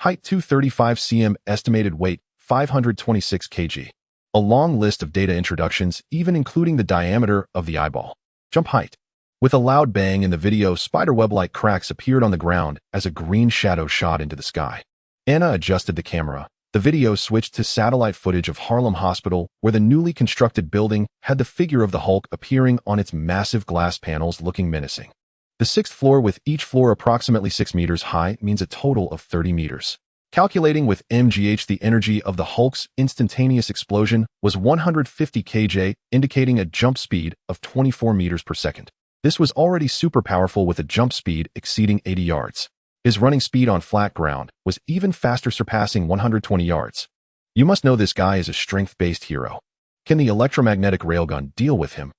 [SPEAKER 1] Height 235 cm, estimated weight 526 kg. A long list of data introductions, even including the diameter of the eyeball. Jump height. With a loud bang in the video, spiderweb-like cracks appeared on the ground as a green shadow shot into the sky. Anna adjusted the camera. The video switched to satellite footage of Harlem Hospital, where the newly constructed building had the figure of the Hulk appearing on its massive glass panels, looking menacing. The 6th floor, with each floor approximately 6 meters high, means a total of 30 meters. Calculating with MGH, the energy of the Hulk's instantaneous explosion was 150 kJ, indicating a jump speed of 24 meters per second. This was already super powerful, with a jump speed exceeding 80 yards. His running speed on flat ground was even faster, surpassing 120 yards. You must know this guy is a strength-based hero. Can the electromagnetic railgun deal with him?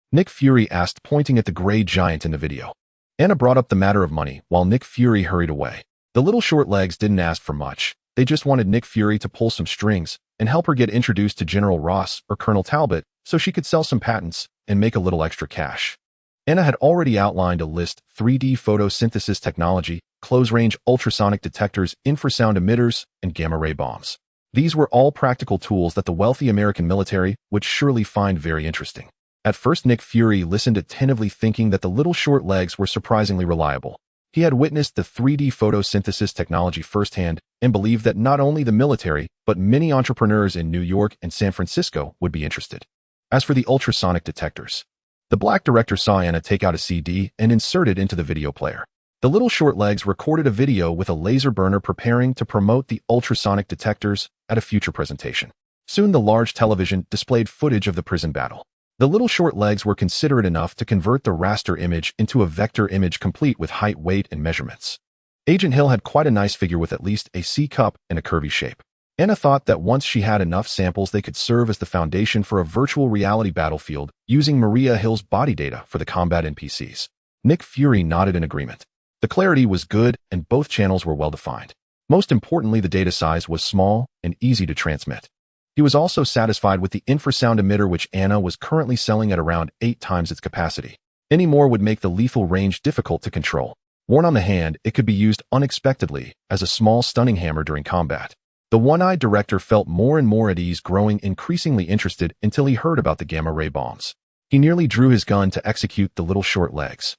[SPEAKER 1] Nick Fury asked, pointing at the gray giant in the video. Anna brought up the matter of money, while Nick Fury hurried away. The little short legs didn't ask for much. They just wanted Nick Fury to pull some strings and help her get introduced to General Ross or Colonel Talbot so she could sell some patents and make a little extra cash. Anna had already outlined a list: 3D photosynthesis technology, close-range ultrasonic detectors, infrasound emitters, and gamma-ray bombs. These were all practical tools that the wealthy American military would surely find very interesting. At first, Nick Fury listened attentively, thinking that the little short legs were surprisingly reliable. He had witnessed the 3D photosynthesis technology firsthand and believed that not only the military, but many entrepreneurs in New York and San Francisco would be interested. As for the ultrasonic detectors, the black director saw Anna take out a CD and insert it into the video player. The little short legs recorded a video with a laser burner, preparing to promote the ultrasonic detectors at a future presentation. Soon the large television displayed footage of the prison battle. The little short legs were considerate enough to convert the raster image into a vector image, complete with height, weight, and measurements. Agent Hill had quite a nice figure with at least a C cup and a curvy shape. Anna thought that once she had enough samples, they could serve as the foundation for a virtual reality battlefield, using Maria Hill's body data for the combat NPCs. Nick Fury nodded in agreement. The clarity was good, and both channels were well defined. Most importantly, the data size was small and easy to transmit. He was also satisfied with the infrasound emitter, which Anna was currently selling at around 8 times its capacity. Any more would make the lethal range difficult to control. Worn on the hand, it could be used unexpectedly as a small stunning hammer during combat. The one-eyed director felt more and more at ease, growing increasingly interested until he heard about the gamma-ray bombs. He nearly drew his gun to execute the little short legs.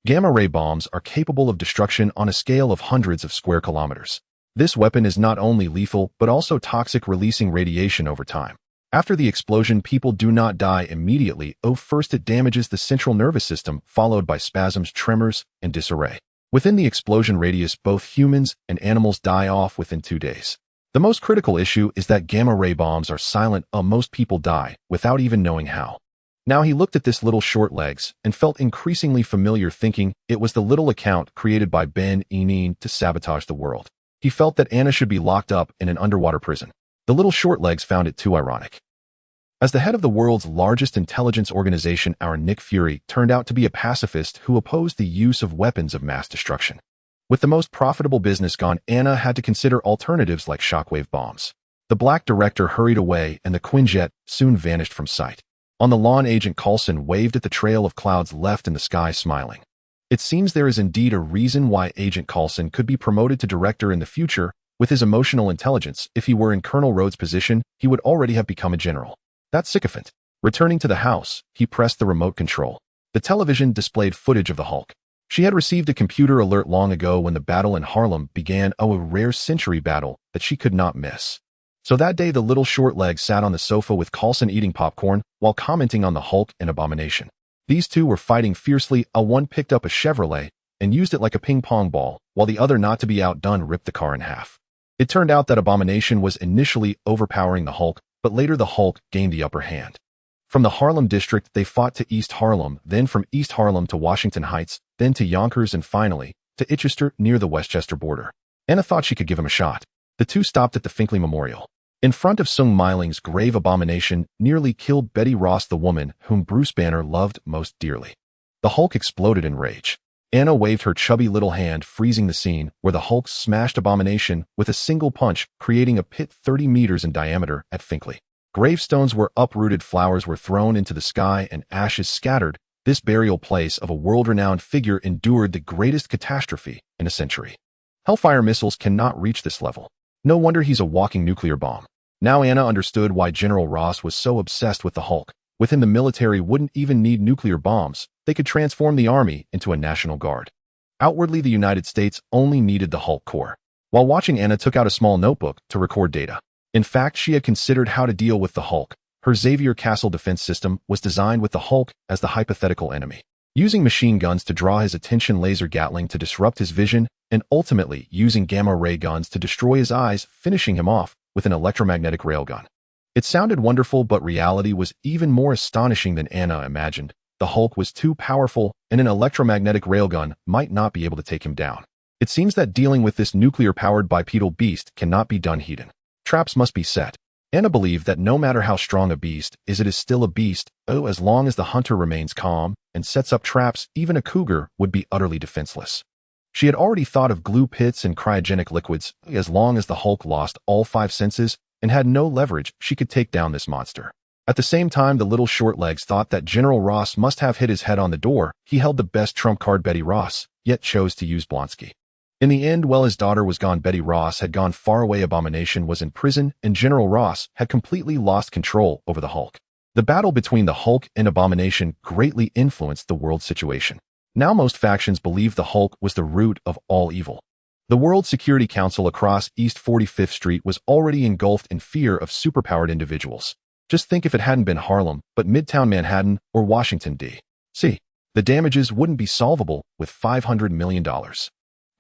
[SPEAKER 1] Gamma-ray bombs are capable of destruction on a scale of hundreds of square kilometers. This weapon is not only lethal, but also toxic, releasing radiation over time. After the explosion, people do not die immediately. First it damages the central nervous system, followed by spasms, tremors, and disarray. Within the explosion radius, both humans and animals die off within 2 days. The most critical issue is that gamma-ray bombs are silent. Most people die without even knowing how. Now he looked at this little short legs and felt increasingly familiar, thinking it was the little account created by Ben Eneen to sabotage the world. He felt that Anna should be locked up in an underwater prison. The little short legs found it too ironic. As the head of the world's largest intelligence organization, our Nick Fury turned out to be a pacifist who opposed the use of weapons of mass destruction. With the most profitable business gone, Anna had to consider alternatives like shockwave bombs. The Black Director hurried away, and the Quinjet soon vanished from sight. On the lawn, Agent Coulson waved at the trail of clouds left in the sky, smiling. It seems there is indeed a reason why Agent Coulson could be promoted to director in the future. With his emotional intelligence, if he were in Colonel Rhodes' position, he would already have become a general. That sycophant. Returning to the house, he pressed the remote control. The television displayed footage of the Hulk. She had received a computer alert long ago when the battle in Harlem began, a rare century battle that she could not miss. So that day, the little short leg sat on the sofa with Coulson eating popcorn while commenting on the Hulk and Abomination. These two were fighting fiercely. One picked up a Chevrolet and used it like a ping-pong ball, while the other, not to be outdone, ripped the car in half. It turned out that Abomination was initially overpowering the Hulk, but later the Hulk gained the upper hand. From the Harlem district, they fought to East Harlem, then from East Harlem to Washington Heights, then to Yonkers, and finally to Itchester near the Westchester border. Anna thought she could give him a shot. The two stopped at the Finkley Memorial. In front of Sung Miling's grave, Abomination nearly killed Betty Ross, the woman whom Bruce Banner loved most dearly. The Hulk exploded in rage. Anna waved her chubby little hand, freezing the scene, where the Hulk smashed Abomination with a single punch, creating a pit 30 meters in diameter at Finkley. Gravestones were uprooted, flowers were thrown into the sky, and ashes scattered. This burial place of a world-renowned figure endured the greatest catastrophe in a century. Hellfire missiles cannot reach this level. No wonder he's a walking nuclear bomb. Now Anna understood why General Ross was so obsessed with the Hulk. With him, the military wouldn't even need nuclear bombs. They could transform the army into a national guard. Outwardly, the United States only needed the Hulk core. While watching, Anna took out a small notebook to record data. In fact, she had considered how to deal with the Hulk. Her Xavier Castle defense system was designed with the Hulk as the hypothetical enemy, using machine guns to draw his attention, laser Gatling to disrupt his vision, and ultimately using gamma ray guns to destroy his eyes, finishing him off with an electromagnetic railgun. It sounded wonderful, but reality was even more astonishing than Anna imagined. The Hulk was too powerful, and an electromagnetic railgun might not be able to take him down. It seems that dealing with this nuclear-powered bipedal beast cannot be done hidden. Traps must be set. Anna believed that no matter how strong a beast is, it is still a beast. As long as the hunter remains calm and sets up traps, even a cougar would be utterly defenseless. She had already thought of glue pits and cryogenic liquids. As long as the Hulk lost all 5 senses and had no leverage, she could take down this monster. At the same time, the little short legs thought that General Ross must have hit his head on the door. He held the best trump card, Betty Ross, yet chose to use Blonsky. In the end, while his daughter was gone, Betty Ross had gone far away. Abomination was in prison, and General Ross had completely lost control over the Hulk. The battle between the Hulk and Abomination greatly influenced the world situation. Now most factions believed the Hulk was the root of all evil. The World Security Council across East 45th Street was already engulfed in fear of superpowered individuals. Just think if it hadn't been Harlem, but Midtown Manhattan or Washington, D.C. The damages wouldn't be solvable with $500 million.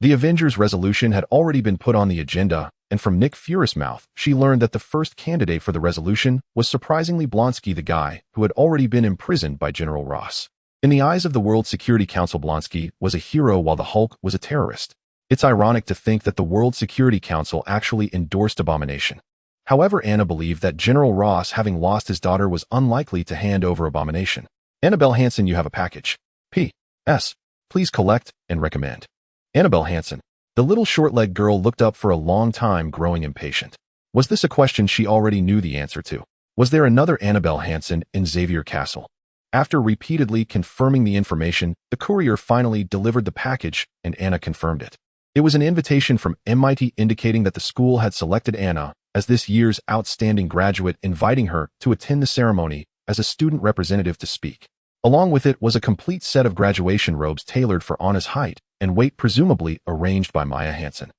[SPEAKER 1] The Avengers resolution had already been put on the agenda, and from Nick Fury's mouth, she learned that the first candidate for the resolution was surprisingly Blonsky, the guy who had already been imprisoned by General Ross. In the eyes of the World Security Council, Blonsky was a hero while the Hulk was a terrorist. It's ironic to think that the World Security Council actually endorsed Abomination. However, Anna believed that General Ross, having lost his daughter, was unlikely to hand over Abomination. Annabelle Hansen, you have a package. P.S. Please collect and recommend. Annabelle Hansen. The little short-legged girl looked up for a long time, growing impatient. Was this a question she already knew the answer to? Was there another Annabelle Hansen in Xavier Castle? After repeatedly confirming the information, the courier finally delivered the package, and Anna confirmed it. It was an invitation from MIT indicating that the school had selected Anna as this year's outstanding graduate, inviting her to attend the ceremony as a student representative to speak. Along with it was a complete set of graduation robes tailored for Anna's height and weight, presumably arranged by Maya Hansen.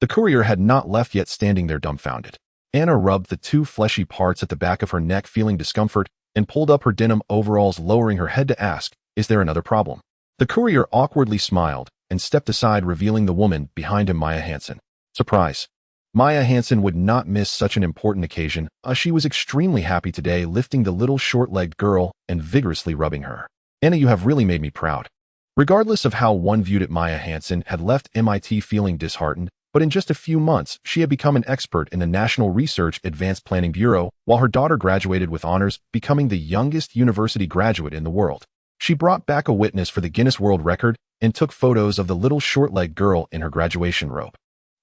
[SPEAKER 1] The courier had not left yet, standing there dumbfounded. Anna rubbed the 2 fleshy parts at the back of her neck, feeling discomfort, and pulled up her denim overalls, lowering her head to ask, "Is there another problem?" The courier awkwardly smiled and stepped aside, revealing the woman behind him, Maya Hansen. Surprise. Maya Hansen would not miss such an important occasion. She was extremely happy today, lifting the little short-legged girl and vigorously rubbing her. "Anna, you have really made me proud." Regardless of how one viewed it, Maya Hansen had left MIT feeling disheartened but in just a few months, she had become an expert in the National Research Advanced Planning Bureau, while her daughter graduated with honors, becoming the youngest university graduate in the world. She brought back a witness for the Guinness World Record and took photos of the little short-legged girl in her graduation robe.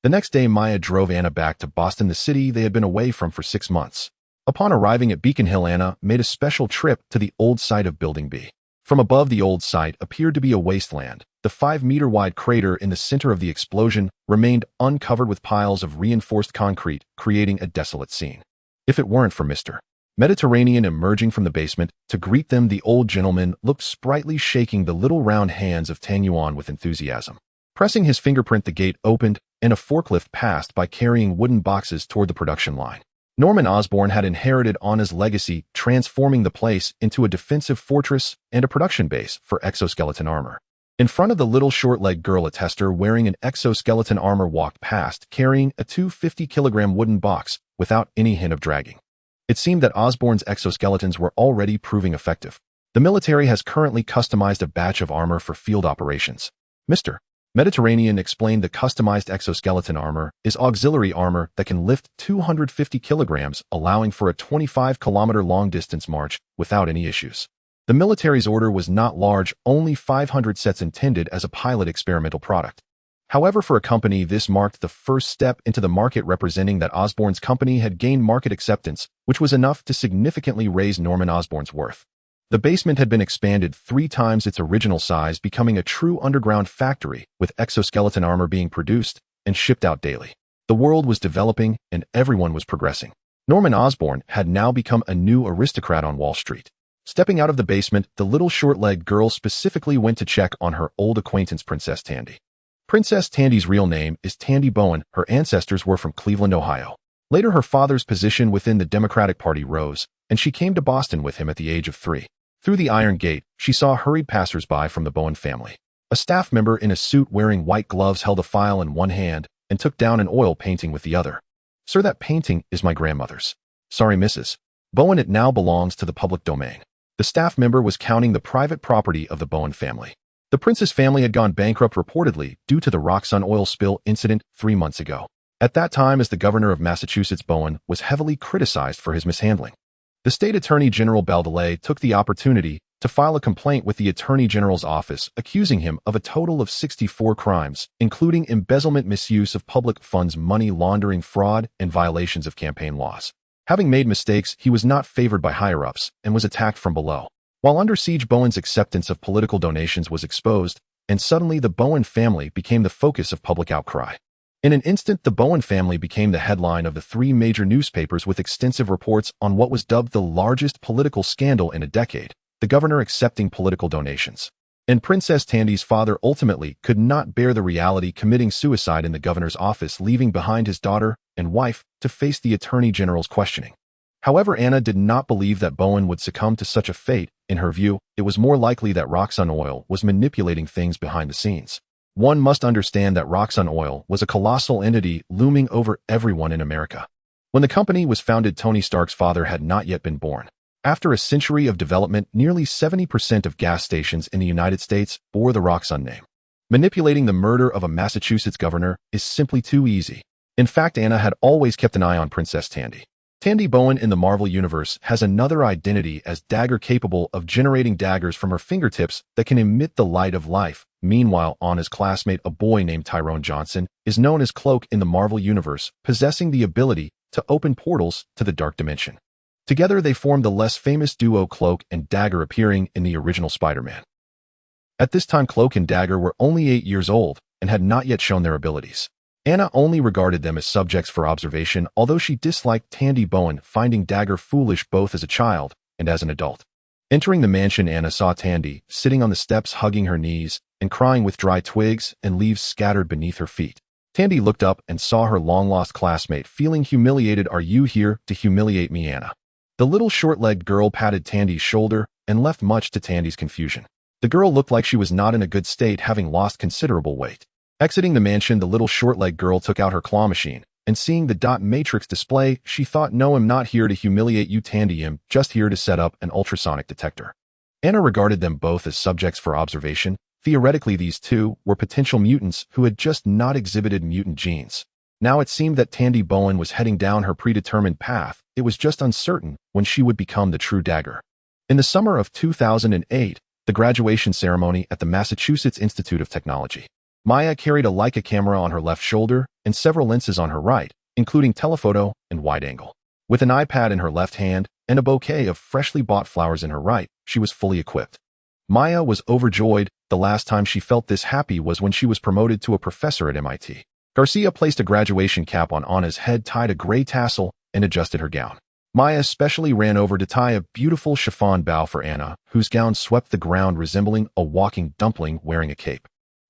[SPEAKER 1] The next day, Maya drove Anna back to Boston, the city they had been away from for 6 months. Upon arriving at Beacon Hill, Anna made a special trip to the old site of Building B. From above, the old site appeared to be a wasteland. The 5-meter-wide crater in the center of the explosion remained uncovered with piles of reinforced concrete, creating a desolate scene. If it weren't for Mr. Mediterranean emerging from the basement to greet them, the old gentleman looked sprightly, shaking the little round hands of Tan Yuan with enthusiasm. Pressing his fingerprint, the gate opened, and a forklift passed by carrying wooden boxes toward the production line. Norman Osborn had inherited Anna's legacy, transforming the place into a defensive fortress and a production base for exoskeleton armor. In front of the little short-legged girl, a tester wearing an exoskeleton armor walked past, carrying a 250-kilogram wooden box without any hint of dragging. It seemed that Osborn's exoskeletons were already proving effective. The military has currently customized a batch of armor for field operations. Mr. Mediterranean explained the customized exoskeleton armor is auxiliary armor that can lift 250 kilograms, allowing for a 25-kilometer long-distance march without any issues. The military's order was not large, only 500 sets intended as a pilot experimental product. However, for a company, this marked the first step into the market, representing that Osborn's company had gained market acceptance, which was enough to significantly raise Norman Osborn's worth. The basement had been expanded 3 times its original size, becoming a true underground factory, with exoskeleton armor being produced and shipped out daily. The world was developing, and everyone was progressing. Norman Osborn had now become a new aristocrat on Wall Street. Stepping out of the basement, the little short-legged girl specifically went to check on her old acquaintance, Princess Tandy. Princess Tandy's real name is Tandy Bowen. Her ancestors were from Cleveland, Ohio. Later, her father's position within the Democratic Party rose, and she came to Boston with him at the age of 3. Through the iron gate, she saw hurried passers-by from the Bowen family. A staff member in a suit wearing white gloves held a file in one hand and took down an oil painting with the other. "Sir, that painting is my grandmother's." "Sorry, Mrs. Bowen, it now belongs to the public domain." The staff member was counting the private property of the Bowen family. The Princess family had gone bankrupt, reportedly due to the Roxxon oil spill incident 3 months ago. At that time, as the governor of Massachusetts, Bowen was heavily criticized for his mishandling. The state attorney general Baldelay took the opportunity to file a complaint with the attorney general's office, accusing him of a total of 64 crimes, including embezzlement, misuse of public funds, money laundering, fraud, and violations of campaign laws. Having made mistakes, he was not favored by higher-ups and was attacked from below. While under siege, Bowen's acceptance of political donations was exposed, and suddenly the Bowen family became the focus of public outcry. In an instant, the Bowen family became the headline of the 3 major newspapers, with extensive reports on what was dubbed the largest political scandal in a decade, the governor accepting political donations. And Princess Tandy's father ultimately could not bear the reality, committing suicide in the governor's office, leaving behind his daughter and wife to face the attorney general's questioning. However, Anna did not believe that Bowen would succumb to such a fate. In her view, it was more likely that Roxxon Oil was manipulating things behind the scenes. One must understand that Roxxon Oil was a colossal entity looming over everyone in America. When the company was founded, Tony Stark's father had not yet been born. After a century of development, nearly 70% of gas stations in the United States bore the Roxxon name. Manipulating the murder of a Massachusetts governor is simply too easy. In fact, Anna had always kept an eye on Princess Tandy. Tandy Bowen in the Marvel Universe has another identity as Dagger, capable of generating daggers from her fingertips that can emit the light of life. Meanwhile, Anna's classmate, a boy named Tyrone Johnson, is known as Cloak in the Marvel Universe, possessing the ability to open portals to the Dark Dimension. Together, they formed the less famous duo Cloak and Dagger, appearing in the original Spider-Man. At this time, Cloak and Dagger were only 8 years old and had not yet shown their abilities. Anna only regarded them as subjects for observation, although she disliked Tandy Bowen, finding Dagger foolish both as a child and as an adult. Entering the mansion, Anna saw Tandy sitting on the steps, hugging her knees and crying, with dry twigs and leaves scattered beneath her feet. Tandy looked up and saw her long-lost classmate, feeling humiliated. "Are you here to humiliate me, Anna?" The little short-legged girl patted Tandy's shoulder and left, much to Tandy's confusion. The girl looked like she was not in a good state, having lost considerable weight. Exiting the mansion, the little short-legged girl took out her claw machine, and seeing the dot matrix display, she thought, "No, I'm not here to humiliate you, Tandy. I'm just here to set up an ultrasonic detector." Anna regarded them both as subjects for observation, Theoretically, these two were potential mutants who had just not exhibited mutant genes. Now it seemed that Tandy Bowen was heading down her predetermined path. It was just uncertain when she would become the true dagger. In the summer of 2008, the graduation ceremony at the Massachusetts Institute of Technology. Maya carried a Leica camera on her left shoulder and several lenses on her right, including telephoto and wide-angle. With an iPad in her left hand and a bouquet of freshly bought flowers in her right, she was fully equipped. Maya was overjoyed. The last time she felt this happy was when she was promoted to a professor at MIT. Garcia placed a graduation cap on Anna's head, tied a gray tassel, and adjusted her gown. Maya especially ran over to tie a beautiful chiffon bow for Anna, whose gown swept the ground resembling a walking dumpling wearing a cape.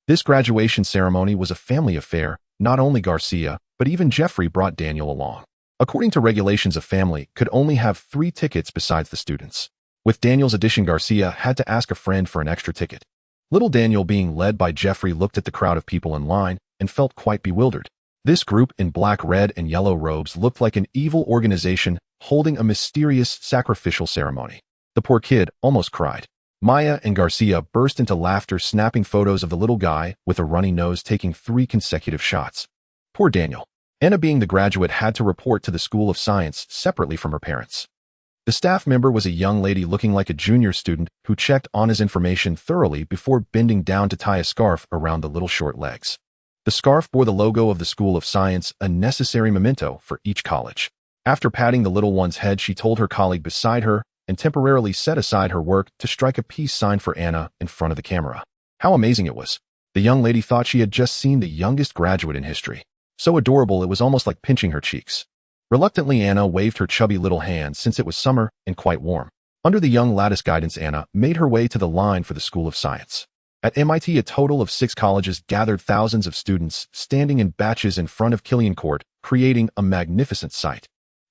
[SPEAKER 1] This graduation ceremony was a family affair. Not only Garcia, but even Jeffrey brought Daniel along. According to regulations, a family could only have 3 tickets besides the students. With Daniel's addition, Garcia had to ask a friend for an extra ticket. Little Daniel, being led by Jeffrey, looked at the crowd of people in line and felt quite bewildered. This group in black, red, and yellow robes looked like an evil organization holding a mysterious sacrificial ceremony. The poor kid almost cried. Maya and Garcia burst into laughter, snapping photos of the little guy with a runny nose taking 3 consecutive shots. Poor Daniel. Anna, being the graduate, had to report to the School of Science separately from her parents. The staff member was a young lady looking like a junior student who checked Anna's information thoroughly before bending down to tie a scarf around the little short legs. The scarf bore the logo of the School of Science, a necessary memento for each college. After patting the little one's head, she told her colleague beside her and temporarily set aside her work to strike a peace sign for Anna in front of the camera. How amazing it was. The young lady thought she had just seen the youngest graduate in history. So adorable it was almost like pinching her cheeks. Reluctantly, Anna waved her chubby little hand since it was summer and quite warm. Under the young lattice guidance, Anna made her way to the line for the School of Science. At MIT, a total of 6 colleges gathered thousands of students standing in batches in front of Killian Court, creating a magnificent sight.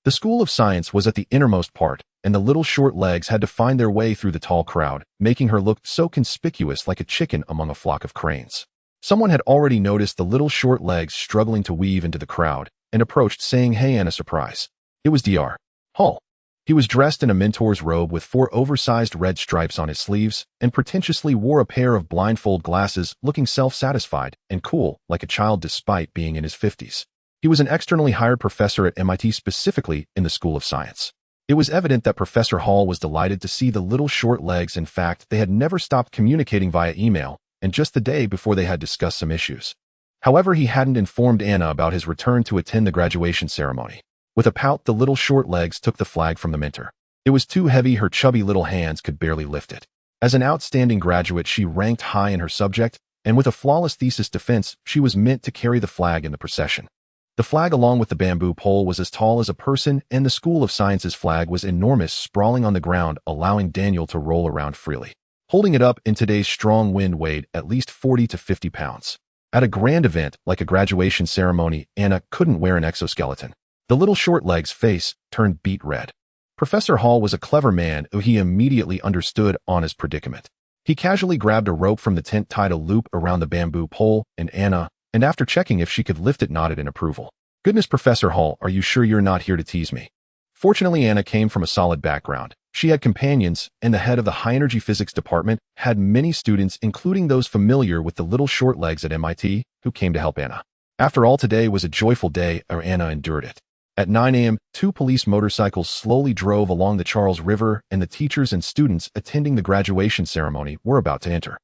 [SPEAKER 1] The School of Science was at the innermost part, and the little short legs had to find their way through the tall crowd, making her look so conspicuous like a chicken among a flock of cranes. Someone had already noticed the little short legs struggling to weave into the crowd, and approached, saying, "Hey, Anna, surprise." It was Dr. Hall. He was dressed in a mentor's robe with 4 oversized red stripes on his sleeves, and pretentiously wore a pair of blindfold glasses, looking self-satisfied and cool like a child despite being in his 50s. He was an externally hired professor at MIT, specifically in the School of Science. It was evident that Professor Hall was delighted to see the little short legs. In fact, they had never stopped communicating via email, and just the day before they had discussed some issues. However, he hadn't informed Anna about his return to attend the graduation ceremony. With a pout, the little short legs took the flag from the mentor. It was too heavy, her chubby little hands could barely lift it. As an outstanding graduate, she ranked high in her subject, and with a flawless thesis defense, she was meant to carry the flag in the procession. The flag, along with the bamboo pole, was as tall as a person, and the School of Science's flag was enormous, sprawling on the ground, allowing Daniel to roll around freely. Holding it up in today's strong wind weighed at least 40 to 50 pounds. At a grand event like a graduation ceremony, Anna couldn't wear an exoskeleton. The little short leg's face turned beet red. Professor Hall was a clever man who he immediately understood Anna's predicament. He casually grabbed a rope from the tent, tied a loop around the bamboo pole, and after checking if she could lift it, nodded in approval. "Goodness, Professor Hall, are you sure you're not here to tease me?" Fortunately, Anna came from a solid background. She had companions, and the head of the high-energy physics department had many students, including those familiar with the little short legs at MIT, who came to help Anna. After all, today was a joyful day, or Anna endured it. At 9 a.m., 2 police motorcycles slowly drove along the Charles River, and the teachers and students attending the graduation ceremony were about to enter.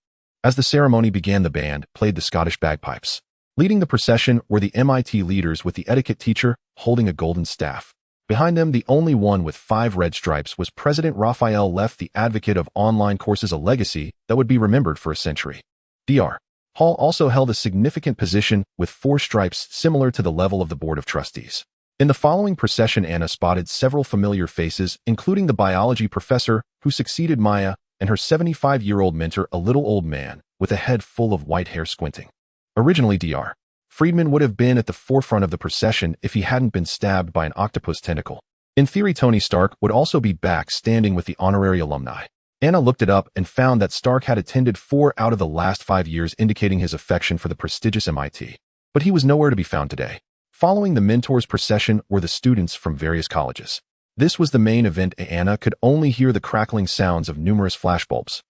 [SPEAKER 1] As the ceremony began, the band played the Scottish bagpipes. Leading the procession were the MIT leaders, with the etiquette teacher holding a golden staff. Behind them, the only one with 5 red stripes, was President Raphael Leff, the advocate of online courses, a legacy that would be remembered for a century. Dr. Hall also held a significant position with 4 stripes, similar to the level of the Board of Trustees. In the following procession, Anna spotted several familiar faces, including the biology professor who succeeded Maya and her 75-year-old mentor, a little old man with a head full of white hair squinting. Originally, Dr. Freriedman would have been at the forefront of the procession if he hadn't been stabbed by an octopus tentacle. In theory, Tony Stark would also be back, standing with the honorary alumni. Anna looked it up and found that Stark had attended 4 out of the last 5 years, indicating his affection for the prestigious MIT. But he was nowhere to be found today. Following the mentors' procession were the students from various colleges. This was the main event. Anna could only hear the crackling sounds of numerous flashbulbs.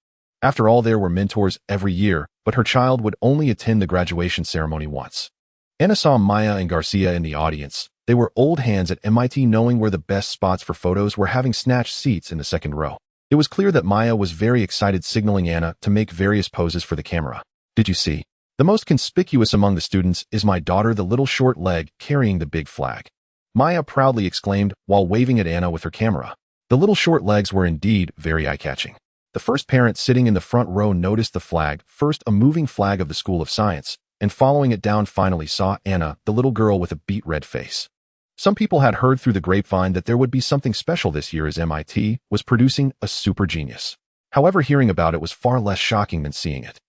[SPEAKER 1] After all, there were mentors every year, but her child would only attend the graduation ceremony once. Anna saw Maya and Garcia in the audience. They were old hands at MIT, knowing where the best spots for photos were, having snatched seats in the second row. It was clear that Maya was very excited, signaling Anna to make various poses for the camera. Did you see? The most conspicuous among the students is my daughter, the little short leg carrying the big flag. Maya proudly exclaimed while waving at Anna with her camera. The little short legs were indeed very eye-catching. The first parent sitting in the front row noticed the flag, first a moving flag of the School of Science, and following it down finally saw Anna, the little girl with a beet red face. Some people had heard through the grapevine that there would be something special this year as MIT was producing a super genius. However, hearing about it was far less shocking than seeing it.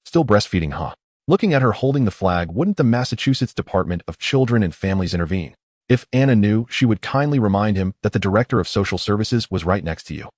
[SPEAKER 1] Still breastfeeding, huh? Looking at her holding the flag, wouldn't the Massachusetts Department of Children and Families intervene? If Anna knew, she would kindly remind him that the Director of Social Services was right next to you.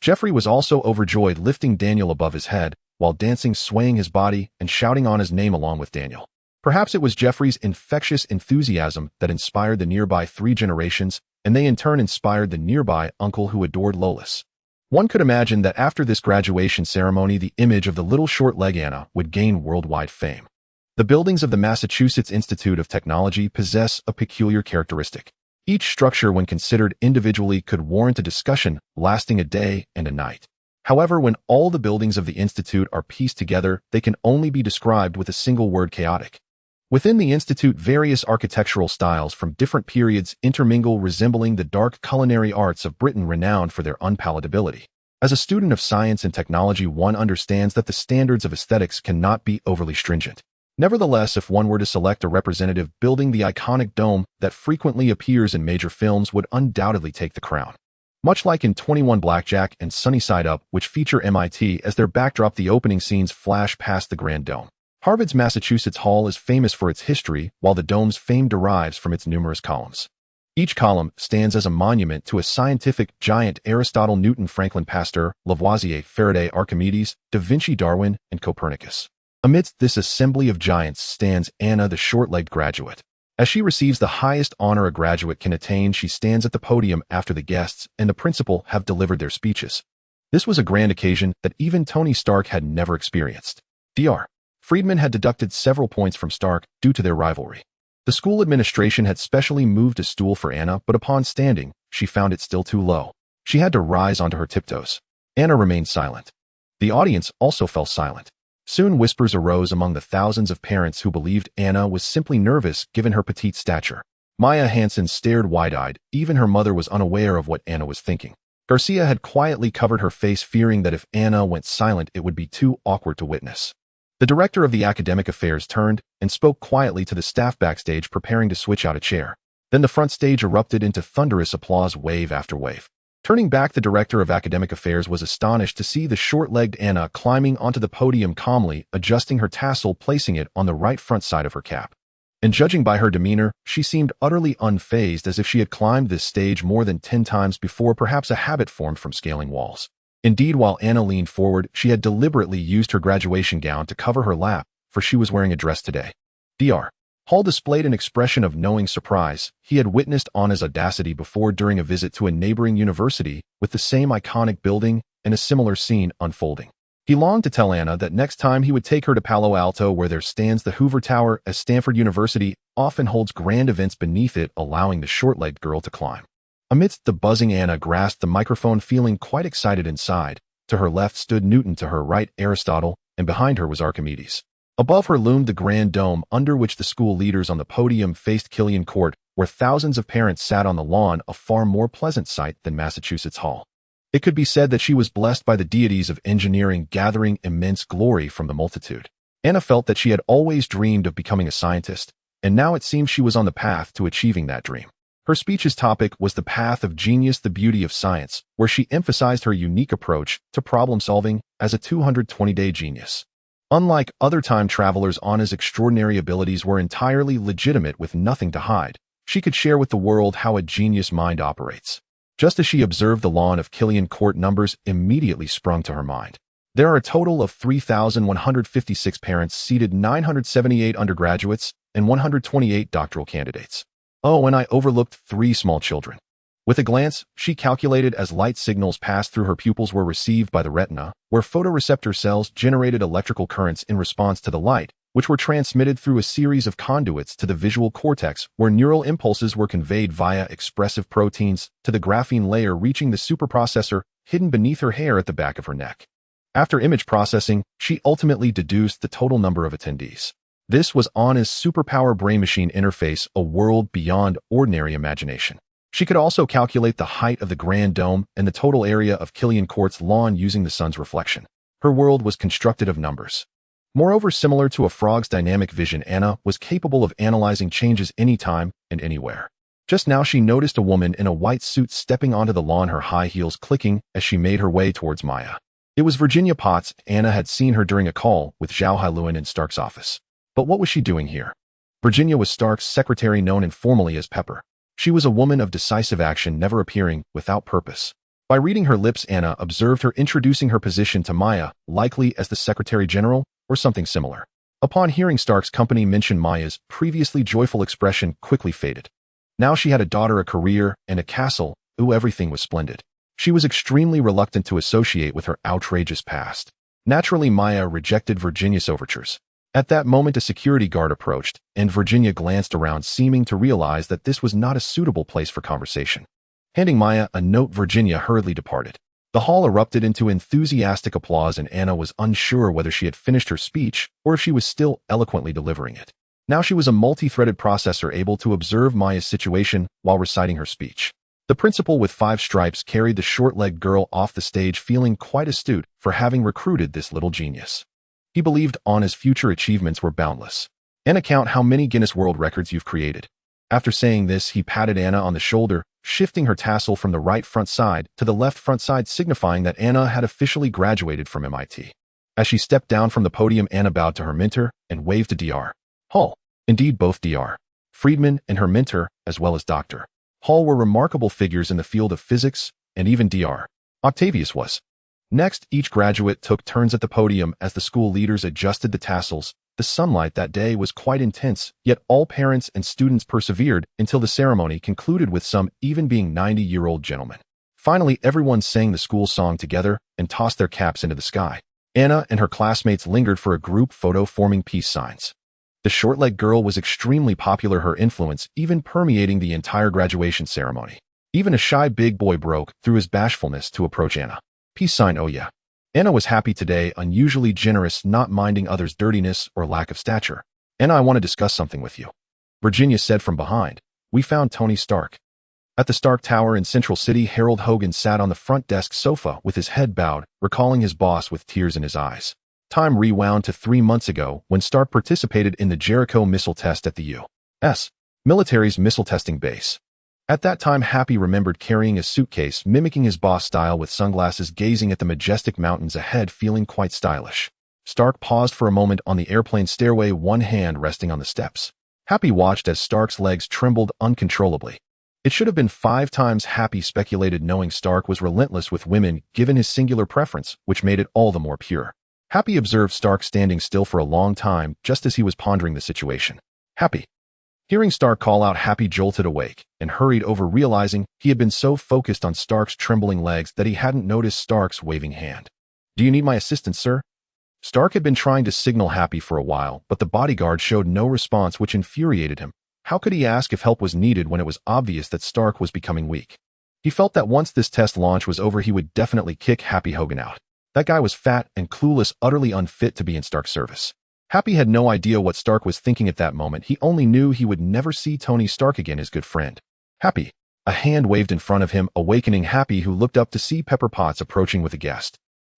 [SPEAKER 1] Jeffrey was also overjoyed, lifting Daniel above his head, while dancing, swaying his body, and shouting on his name along with Daniel. Perhaps it was Jeffrey's infectious enthusiasm that inspired the nearby 3 generations, and they in turn inspired the nearby uncle who adored Lolis. One could imagine that after this graduation ceremony, the image of the little short-leg Anna would gain worldwide fame. The buildings of the Massachusetts Institute of Technology possess a peculiar characteristic. Each structure, when considered individually, could warrant a discussion lasting a day and a night. However, when all the buildings of the Institute are pieced together, they can only be described with a single word: chaotic. Within the Institute, various architectural styles from different periods intermingle, resembling the dark culinary arts of Britain, renowned for their unpalatability. As a student of science and technology, one understands that the standards of aesthetics cannot be overly stringent. Nevertheless, if one were to select a representative building, the iconic dome that frequently appears in major films would undoubtedly take the crown. Much like in 21 Blackjack and Sunny Side Up, which feature MIT as their backdrop, the opening scenes flash past the Grand Dome. Harvard's Massachusetts Hall is famous for its history, while the dome's fame derives from its numerous columns. Each column stands as a monument to a scientific giant: Aristotle, Newton, Franklin, Pasteur, Lavoisier, Faraday, Archimedes, Da Vinci, Darwin, and Copernicus. Amidst this assembly of giants stands Anna, the short-legged graduate. As she receives the highest honor a graduate can attain, she stands at the podium after the guests and the principal have delivered their speeches. This was a grand occasion that even Tony Stark had never experienced. Dr. Freriedman had deducted several points from Stark due to their rivalry. The school administration had specially moved a stool for Anna, but upon standing, she found it still too low. She had to rise onto her tiptoes. Anna remained silent. The audience also fell silent. Soon whispers arose among the thousands of parents who believed Anna was simply nervous given her petite stature. Maya Hansen stared wide-eyed. Even her mother was unaware of what Anna was thinking. Garcia had quietly covered her face, fearing that if Anna went silent, it would be too awkward to witness. The director of the academic affairs turned and spoke quietly to the staff backstage, preparing to switch out a chair. Then the front stage erupted into thunderous applause, wave after wave. Turning back, the director of academic affairs was astonished to see the short-legged Anna climbing onto the podium, calmly adjusting her tassel, placing it on the right front side of her cap. And judging by her demeanor, she seemed utterly unfazed, as if she had climbed this stage more than 10 times before, perhaps a habit formed from scaling walls. Indeed, while Anna leaned forward, she had deliberately used her graduation gown to cover her lap, for she was wearing a dress today. Dr. Hall displayed an expression of knowing surprise. He had witnessed Anna's audacity before during a visit to a neighboring university with the same iconic building and a similar scene unfolding. He longed to tell Anna that next time he would take her to Palo Alto, where there stands the Hoover Tower, as Stanford University often holds grand events beneath it, allowing the short-legged girl to climb. Amidst the buzzing, Anna grasped the microphone, feeling quite excited inside. To her left stood Newton, to her right Aristotle, and behind her was Archimedes. Above her loomed the Grand Dome, under which the school leaders on the podium faced Killian Court, where thousands of parents sat on the lawn, a far more pleasant sight than Massachusetts Hall. It could be said that she was blessed by the deities of engineering, gathering immense glory from the multitude. Anna felt that she had always dreamed of becoming a scientist, and now it seemed she was on the path to achieving that dream. Her speech's topic was the path of genius, the beauty of science, where she emphasized her unique approach to problem-solving as a 220-day genius. Unlike other time travelers, Anna's extraordinary abilities were entirely legitimate, with nothing to hide. She could share with the world how a genius mind operates. Just as she observed, the lawn of Killian Court numbers immediately sprung to her mind. There are a total of 3,156 parents seated, 978 undergraduates, and 128 doctoral candidates. Oh, and I overlooked 3 small children. With a glance, she calculated as light signals passed through her pupils were received by the retina, where photoreceptor cells generated electrical currents in response to the light, which were transmitted through a series of conduits to the visual cortex, where neural impulses were conveyed via expressive proteins to the graphene layer reaching the superprocessor hidden beneath her hair at the back of her neck. After image processing, she ultimately deduced the total number of attendees. This was Anna's superpower brain-machine interface, a world beyond ordinary imagination. She could also calculate the height of the Grand Dome and the total area of Killian Court's lawn using the sun's reflection. Her world was constructed of numbers. Moreover, similar to a frog's dynamic vision, Anna was capable of analyzing changes anytime and anywhere. Just now she noticed a woman in a white suit stepping onto the lawn, her high heels clicking as she made her way towards Maya. It was Virginia Potts. Anna had seen her during a call with Zhao Hailuan in Stark's office. But what was she doing here? Virginia was Stark's secretary, known informally as Pepper. She was a woman of decisive action, never appearing without purpose. By reading her lips, Anna observed her introducing her position to Maya, likely as the Secretary General or something similar. Upon hearing Stark's company mention, Maya's previously joyful expression quickly faded. Now she had a daughter, a career, and a castle. Ooh, everything was splendid. She was extremely reluctant to associate with her outrageous past. Naturally, Maya rejected Virginia's overtures. At that moment, a security guard approached, and Virginia glanced around, seeming to realize that this was not a suitable place for conversation. Handing Maya a note, Virginia hurriedly departed. The hall erupted into enthusiastic applause, and Anna was unsure whether she had finished her speech or if she was still eloquently delivering it. Now she was a multi-threaded processor, able to observe Maya's situation while reciting her speech. The principal with 5 stripes carried the short-legged girl off the stage, feeling quite astute for having recruited this little genius. He believed Anna's future achievements were boundless. Anna, count how many Guinness World Records you've created. After saying this, he patted Anna on the shoulder, shifting her tassel from the right front side to the left front side, signifying that Anna had officially graduated from MIT. As she stepped down from the podium, Anna bowed to her mentor and waved to Dr. Hall. Indeed, both Dr. Freriedman and her mentor, as well as Dr. Hall, were remarkable figures in the field of physics, and even Dr. Octavius was. Next, each graduate took turns at the podium as the school leaders adjusted the tassels. The sunlight that day was quite intense, yet all parents and students persevered until the ceremony concluded, with some even being 90-year-old gentlemen. Finally, everyone sang the school song together and tossed their caps into the sky. Anna and her classmates lingered for a group photo, forming peace signs. The short-legged girl was extremely popular, her influence even permeating the entire graduation ceremony. Even a shy big boy broke through his bashfulness to approach Anna. Peace sign, oh yeah. Anna was happy today, unusually generous, not minding others' dirtiness or lack of stature. Anna, I want to discuss something with you. Virginia said from behind. We found Tony Stark. At the Stark Tower in Central City, Harold Hogan sat on the front desk sofa with his head bowed, recalling his boss with tears in his eyes. Time rewound to 3 months ago when Stark participated in the Jericho missile test at the U.S. military's missile testing base. At that time, Happy remembered carrying a suitcase, mimicking his boss style, with sunglasses, gazing at the majestic mountains ahead, feeling quite stylish. Stark paused for a moment on the airplane stairway, one hand resting on the steps. Happy watched as Stark's legs trembled uncontrollably. It should have been 5 times, Happy speculated, knowing Stark was relentless with women, given his singular preference, which made it all the more pure. Happy observed Stark standing still for a long time, just as he was pondering the situation. Happy. Hearing Stark call out, Happy jolted awake and hurried over, realizing he had been so focused on Stark's trembling legs that he hadn't noticed Stark's waving hand. Do you need my assistance, sir? Stark had been trying to signal Happy for a while, but the bodyguard showed no response, which infuriated him. How could he ask if help was needed when it was obvious that Stark was becoming weak? He felt that once this test launch was over, he would definitely kick Happy Hogan out. That guy was fat and clueless, utterly unfit to be in Stark's service. Happy had no idea what Stark was thinking at that moment. He only knew he would never see Tony Stark again, his good friend. Happy. A hand waved in front of him, awakening Happy, who looked up to see Pepper Potts approaching with a guest.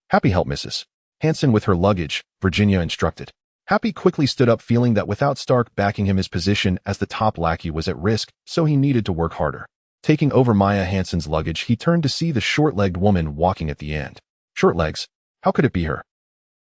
[SPEAKER 1] Happy, help Mrs. Hansen with her luggage, Virginia instructed. Happy quickly stood up, feeling that without Stark backing him, his position as the top lackey was at risk, so he needed to work harder. Taking over Maya Hansen's luggage, he turned to see the short-legged woman walking at the end. Short legs? How could it be her?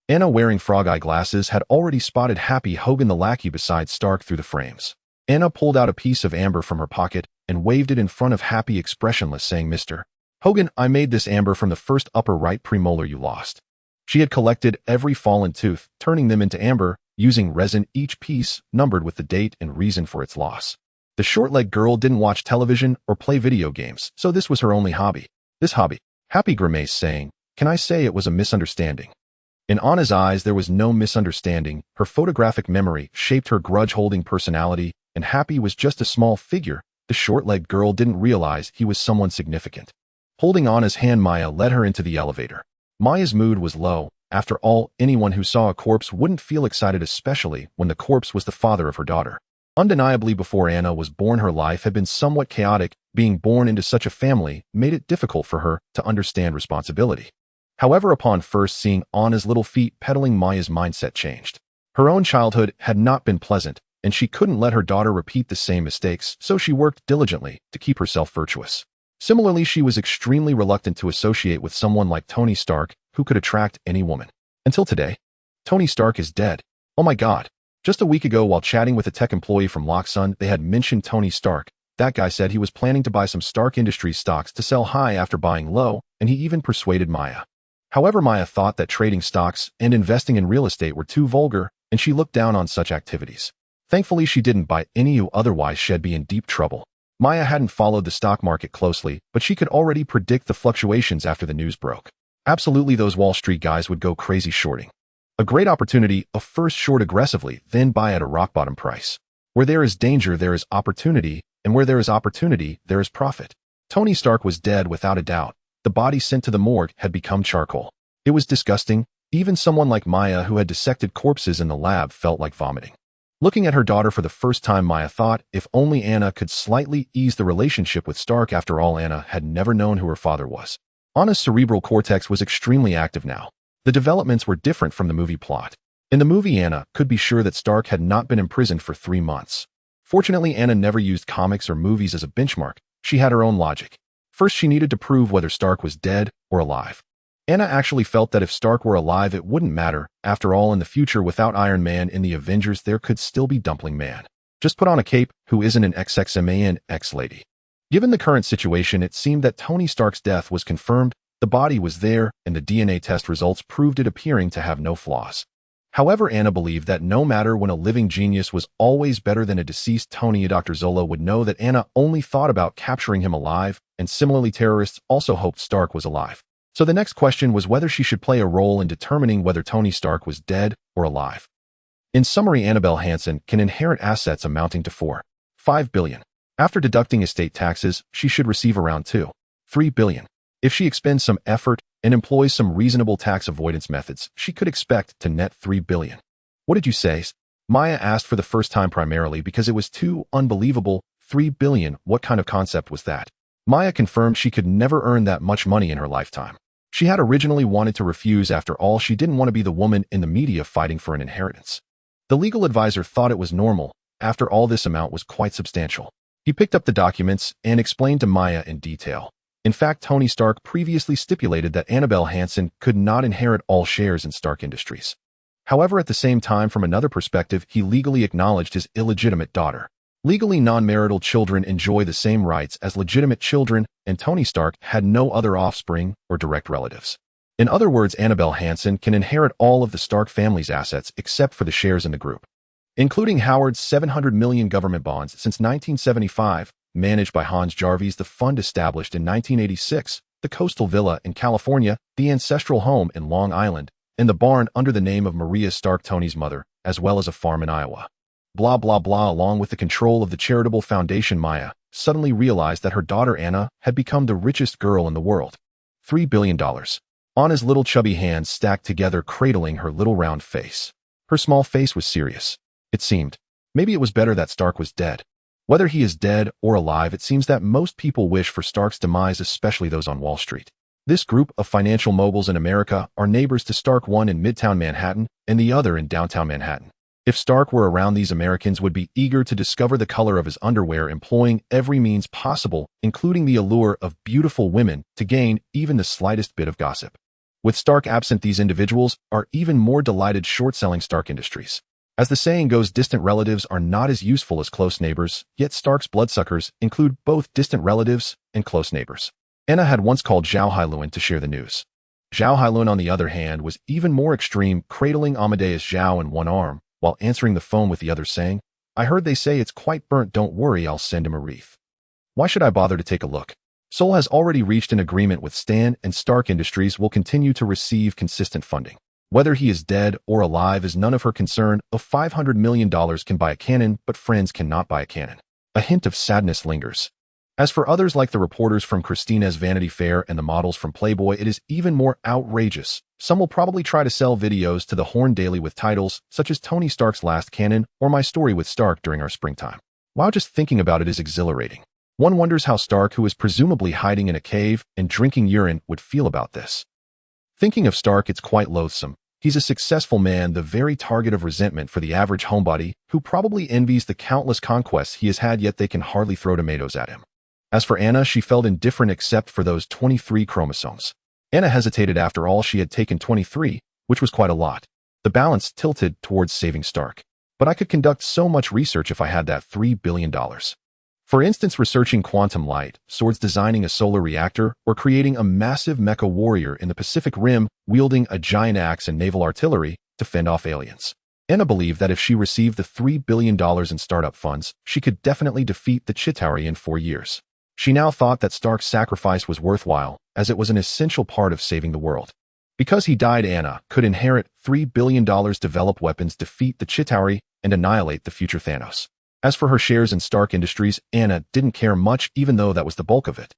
[SPEAKER 1] Anna, wearing frog-eye glasses, had already spotted Happy Hogan, the lackey beside Stark, through the frames. Anna pulled out a piece of amber from her pocket and waved it in front of Happy, expressionless, saying, Mr. Hogan, I made this amber from the first upper right premolar you lost. She had collected every fallen tooth, turning them into amber, using resin, each piece numbered with the date and reason for its loss. The short-legged girl didn't watch television or play video games, so this was her only hobby. This hobby. Happy grimaced, saying, "Can I say it was a misunderstanding?" In Anna's eyes, there was no misunderstanding. Her photographic memory shaped her grudge-holding personality, and Happy was just a small figure. The short-legged girl didn't realize he was someone significant. Holding Anna's hand, Maya led her into the elevator. Maya's mood was low. After all, anyone who saw a corpse wouldn't feel excited, especially when the corpse was the father of her daughter. Undeniably, before Anna was born, her life had been somewhat chaotic. Being born into such a family made it difficult for her to understand responsibility. However, upon first seeing Anna's little feet pedaling, Maya's mindset changed. Her own childhood had not been pleasant, and she couldn't let her daughter repeat the same mistakes, so she worked diligently to keep herself virtuous. Similarly, she was extremely reluctant to associate with someone like Tony Stark, who could attract any woman. Until today. Tony Stark is dead. Oh my God. Just a week ago, while chatting with a tech employee from Loxsun, they had mentioned Tony Stark. That guy said he was planning to buy some Stark Industries stocks to sell high after buying low, and he even persuaded Maya. However, Maya thought that trading stocks and investing in real estate were too vulgar, and she looked down on such activities. Thankfully, she didn't buy any, who otherwise she'd be in deep trouble. Maya hadn't followed the stock market closely, but she could already predict the fluctuations after the news broke. Absolutely, those Wall Street guys would go crazy shorting. A great opportunity of first short aggressively, then buy at a rock-bottom price. Where there is danger, there is opportunity, and where there is opportunity, there is profit. Tony Stark was dead without a doubt. The body sent to the morgue had become charcoal. It was disgusting. Even someone like Maya, who had dissected corpses in the lab, felt like vomiting. Looking at her daughter for the first time, Maya thought if only Anna could slightly ease the relationship with Stark. After all, Anna had never known who her father was. Anna's cerebral cortex was extremely active now. The developments were different from the movie plot. In the movie, Anna could be sure that Stark had not been imprisoned for 3 months. Fortunately, Anna never used comics or movies as a benchmark. She had her own logic. First, she needed to prove whether Stark was dead or alive. Anna actually felt that if Stark were alive, it wouldn't matter. After all, in the future, without Iron Man in the Avengers, there could still be Dumpling Man. Just put on a cape, who isn't an XXMAN X-lady. Given the current situation, it seemed that Tony Stark's death was confirmed. The body was there, and the DNA test results proved it, appearing to have no flaws. However, Anna believed that no matter when a living genius was always better than a deceased Tony. Dr. Zola would know that Anna only thought about capturing him alive, and similarly, terrorists also hoped Stark was alive. So the next question was whether she should play a role in determining whether Tony Stark was dead or alive. In summary, Annabelle Hansen can inherit assets amounting to $4.5 billion. After deducting estate taxes, she should receive around $2.3 billion. If she expends some effort and employs some reasonable tax avoidance methods, she could expect to net $3 billion. What did you say? Maya asked for the first time, primarily because it was too unbelievable. $3 billion, what kind of concept was that? Maya confirmed she could never earn that much money in her lifetime. She had originally wanted to refuse. After all, she didn't want to be the woman in the media fighting for an inheritance. The legal advisor thought it was normal. After all, this amount was quite substantial. He picked up the documents and explained to Maya in detail. In fact, Tony Stark previously stipulated that Annabelle Hansen could not inherit all shares in Stark Industries. However, at the same time, from another perspective, he legally acknowledged his illegitimate daughter. Legally, non-marital children enjoy the same rights as legitimate children, and Tony Stark had no other offspring or direct relatives. In other words, Annabelle Hansen can inherit all of the Stark family's assets except for the shares in the group, including Howard's $700 million government bonds since 1975, managed by Hans Jarvis, the fund established in 1986, the coastal villa in California, the ancestral home in Long Island, and the barn under the name of Maria Stark, Tony's mother, as well as a farm in Iowa. Blah, blah, blah. Along with the control of the charitable foundation, Maya suddenly realized that her daughter Anna had become the richest girl in the world. $3 billion. Anna's little chubby hands stacked together, cradling her little round face. Her small face was serious. It seemed. Maybe it was better that Stark was dead. Whether he is dead or alive, it seems that most people wish for Stark's demise, especially those on Wall Street. This group of financial moguls in America are neighbors to Stark, one in Midtown Manhattan and the other in downtown Manhattan. If Stark were around, these Americans would be eager to discover the color of his underwear, employing every means possible, including the allure of beautiful women, to gain even the slightest bit of gossip. With Stark absent, these individuals are even more delighted short-selling Stark Industries. As the saying goes, distant relatives are not as useful as close neighbors, yet Stark's bloodsuckers include both distant relatives and close neighbors. Anna had once called Zhao Hailuan to share the news. Zhao Hailuan, on the other hand, was even more extreme, cradling Amadeus Zhao in one arm, while answering the phone with the other, saying, I heard they say it's quite burnt. Don't worry, I'll send him a wreath. Why should I bother to take a look? Zola has already reached an agreement with Stan, and Stark Industries will continue to receive consistent funding. Whether he is dead or alive is none of her concern. $500 million can buy a cannon, but friends cannot buy a cannon. A hint of sadness lingers. As for others like the reporters from Christina's Vanity Fair and the models from Playboy, it is even more outrageous. Some will probably try to sell videos to the Horn Daily with titles such as Tony Stark's Last Cannon or My Story with Stark During Our Springtime. Wow, just thinking about it is exhilarating. One wonders how Stark, who is presumably hiding in a cave and drinking urine, would feel about this. Thinking of Stark, it's quite loathsome. He's a successful man, the very target of resentment for the average homebody, who probably envies the countless conquests he has had, yet they can hardly throw tomatoes at him. As for Anna, she felt indifferent except for those 23 chromosomes. Anna hesitated. After all, she had taken 23, which was quite a lot. The balance tilted towards saving Stark. But I could conduct so much research if I had that $3 billion. For instance, researching quantum light, swords, designing a solar reactor, or creating a massive mecha warrior in the Pacific Rim wielding a giant axe and naval artillery to fend off aliens. Anna believed that if she received the $3 billion in startup funds, she could definitely defeat the Chitauri in 4 years. She now thought that Stark's sacrifice was worthwhile, as it was an essential part of saving the world. Because he died, Anna could inherit $3 billion, develop weapons, defeat the Chitauri, and annihilate the future Thanos. As for her shares in Stark Industries, Anna didn't care much, even though that was the bulk of it.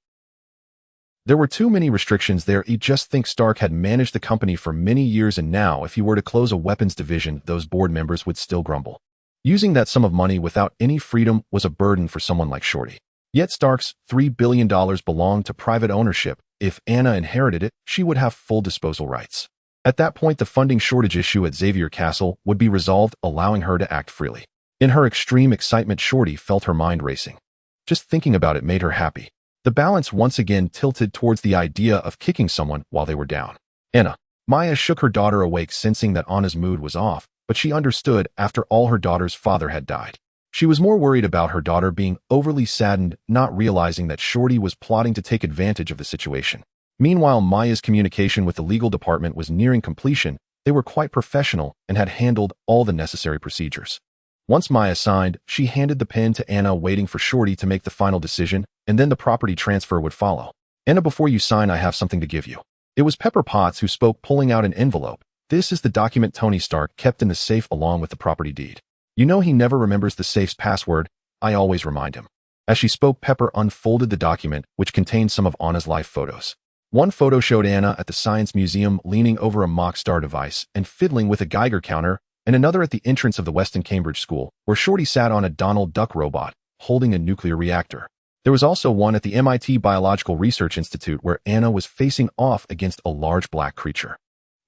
[SPEAKER 1] There were too many restrictions there. You just think Stark had managed the company for many years, and now if he were to close a weapons division, those board members would still grumble. Using that sum of money without any freedom was a burden for someone like Shorty. Yet Stark's $3 billion belonged to private ownership. If Anna inherited it, she would have full disposal rights. At that point, the funding shortage issue at Xavier Castle would be resolved, allowing her to act freely. In her extreme excitement, Shorty felt her mind racing. Just thinking about it made her happy. The balance once again tilted towards the idea of kicking someone while they were down. Anna. Maya shook her daughter awake, sensing that Anna's mood was off, but she understood. After all, her daughter's father had died. She was more worried about her daughter being overly saddened, not realizing that Shorty was plotting to take advantage of the situation. Meanwhile, Maya's communication with the legal department was nearing completion. They were quite professional and had handled all the necessary procedures. Once Maya signed, she handed the pen to Anna, waiting for Shorty to make the final decision, and then the property transfer would follow. Anna, before you sign, I have something to give you. It was Pepper Potts who spoke, pulling out an envelope. This is the document Tony Stark kept in the safe along with the property deed. You know he never remembers the safe's password. I always remind him. As she spoke, Pepper unfolded the document, which contained some of Anna's life photos. One photo showed Anna at the Science Museum leaning over a mock star device and fiddling with a Geiger counter, and another at the entrance of the Weston Cambridge School, where Shorty sat on a Donald Duck robot, holding a nuclear reactor. There was also one at the MIT Biological Research Institute, where Anna was facing off against a large black creature.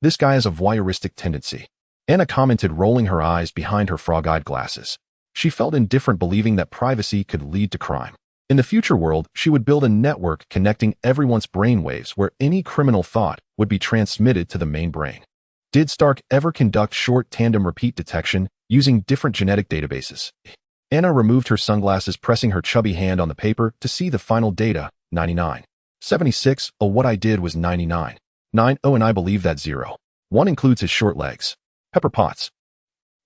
[SPEAKER 1] This guy has a voyeuristic tendency. Anna commented, rolling her eyes behind her frog-eyed glasses. She felt indifferent, believing that privacy could lead to crime. In the future world, she would build a network connecting everyone's brainwaves, where any criminal thought would be transmitted to the main brain. Did Stark ever conduct short tandem repeat detection using different genetic databases? Anna removed her sunglasses, pressing her chubby hand on the paper to see the final data, 99. 76, oh, what I did was 99. 9, oh, and I believe that 0. 1 includes his short legs. Pepper Potts.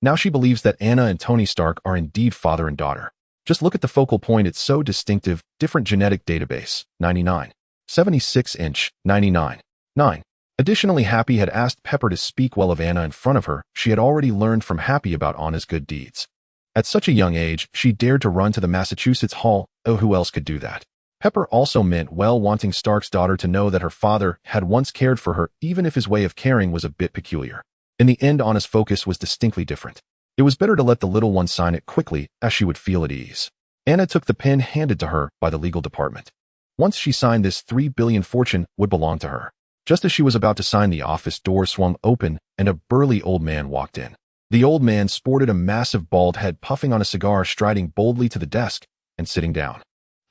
[SPEAKER 1] Now she believes that Anna and Tony Stark are indeed father and daughter. Just look at the focal point, it's so distinctive. Different genetic database, 99. 76-inch, 99. 9. Additionally, Happy had asked Pepper to speak well of Anna in front of her. She had already learned from Happy about Anna's good deeds. At such a young age, she dared to run to the Massachusetts Hall. Oh, who else could do that? Pepper also meant well, wanting Stark's daughter to know that her father had once cared for her, even if his way of caring was a bit peculiar. In the end, Anna's focus was distinctly different. It was better to let the little one sign it quickly, as she would feel at ease. Anna took the pen handed to her by the legal department. Once she signed, this $3 billion fortune would belong to her. Just as she was about to sign, the office door swung open and a burly old man walked in. The old man sported a massive bald head, puffing on a cigar, striding boldly to the desk and sitting down.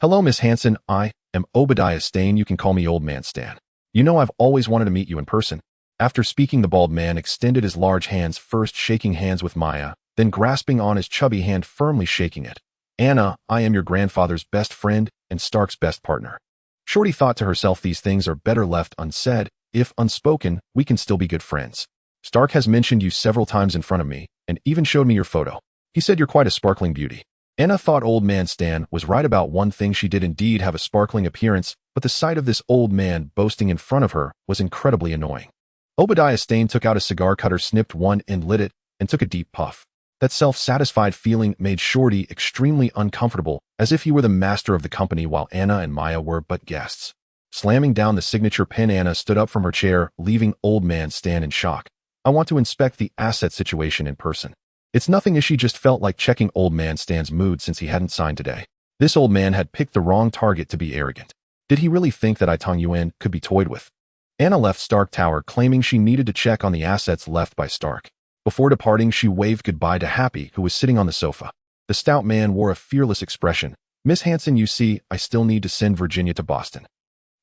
[SPEAKER 1] Hello, Miss Hansen. I am Obadiah Stane. You can call me Old Man Stan. You know, I've always wanted to meet you in person. After speaking, the bald man extended his large hands, first shaking hands with Maya, then grasping on his chubby hand, firmly shaking it. Anna, I am your grandfather's best friend and Stark's best partner. Shorty thought to herself, these things are better left unsaid. If unspoken, we can still be good friends. Stark has mentioned you several times in front of me, and even showed me your photo. He said, "You're quite a sparkling beauty." Anna thought old man Stan was right about one thing. She did indeed have a sparkling appearance, but the sight of this old man boasting in front of her was incredibly annoying. Obadiah Stane took out a cigar cutter, snipped one and lit it, and took a deep puff. That self-satisfied feeling made Shorty extremely uncomfortable, as if he were the master of the company while Anna and Maya were but guests. Slamming down the signature pin, Anna stood up from her chair, leaving old man Stan in shock. "I want to inspect the asset situation in person." It's nothing, as she just felt like checking old man Stan's mood since he hadn't signed today. This old man had picked the wrong target to be arrogant. Did he really think that Tong Yuan could be toyed with? Anna left Stark Tower, claiming she needed to check on the assets left by Stark. Before departing, she waved goodbye to Happy, who was sitting on the sofa. The stout man wore a fearless expression. "Miss Hansen, you see, I still need to send Virginia to Boston."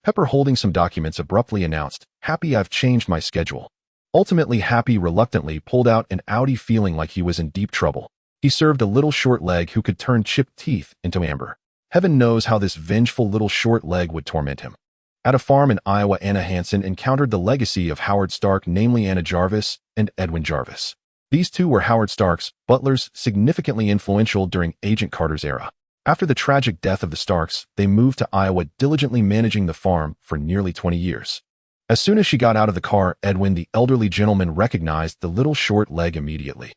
[SPEAKER 1] Pepper, holding some documents, abruptly announced, "Happy, I've changed my schedule." Ultimately, Happy reluctantly pulled out an Audi, feeling like he was in deep trouble. He served a little short leg who could turn chipped teeth into amber. Heaven knows how this vengeful little short leg would torment him. At a farm in Iowa, Anna Hansen encountered the legacy of Howard Stark, namely Anna Jarvis and Edwin Jarvis. These two were Howard Stark's butlers, significantly influential during Agent Carter's era. After the tragic death of the Starks, they moved to Iowa, diligently managing the farm for nearly 20 years. As soon as she got out of the car, Edwin, the elderly gentleman, recognized the little short leg immediately.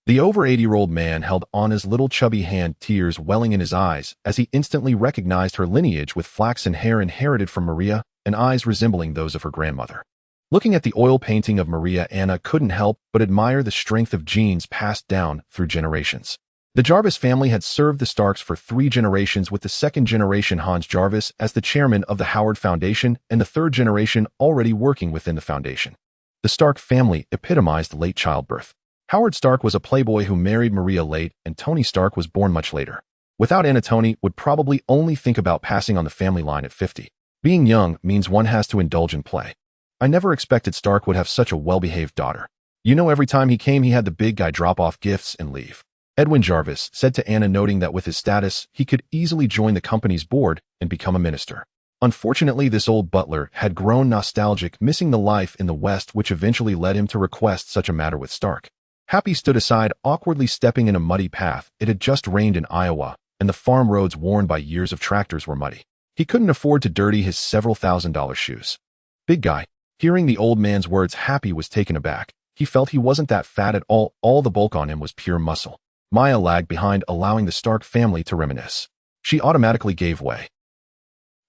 [SPEAKER 1] The over 80-year-old man held Anna's little chubby hand, tears welling in his eyes, as he instantly recognized her lineage with flaxen hair inherited from Maria and eyes resembling those of her grandmother. Looking at the oil painting of Maria, Anna couldn't help but admire the strength of genes passed down through generations. The Jarvis family had served the Starks for 3 generations, with the second generation, Hans Jarvis, as the chairman of the Howard Foundation, and the third generation already working within the foundation. The Stark family epitomized late childbirth. Howard Stark was a playboy who married Maria late, and Tony Stark was born much later. Without Anna, Tony would probably only think about passing on the family line at 50. Being young means one has to indulge in play. "I never expected Stark would have such a well-behaved daughter. You know, every time he came, he had the big guy drop off gifts and leave," Edwin Jarvis said to Anna, noting that with his status, he could easily join the company's board and become a minister. Unfortunately, this old butler had grown nostalgic, missing the life in the West, which eventually led him to request such a matter with Stark. Happy stood aside, awkwardly stepping in a muddy path. It had just rained in Iowa, and the farm roads worn by years of tractors were muddy. He couldn't afford to dirty his several $1,000 shoes. "Big guy." Hearing the old man's words, Happy was taken aback. He felt he wasn't that fat at all the bulk on him was pure muscle. Maya lagged behind, allowing the Stark family to reminisce. She automatically gave way.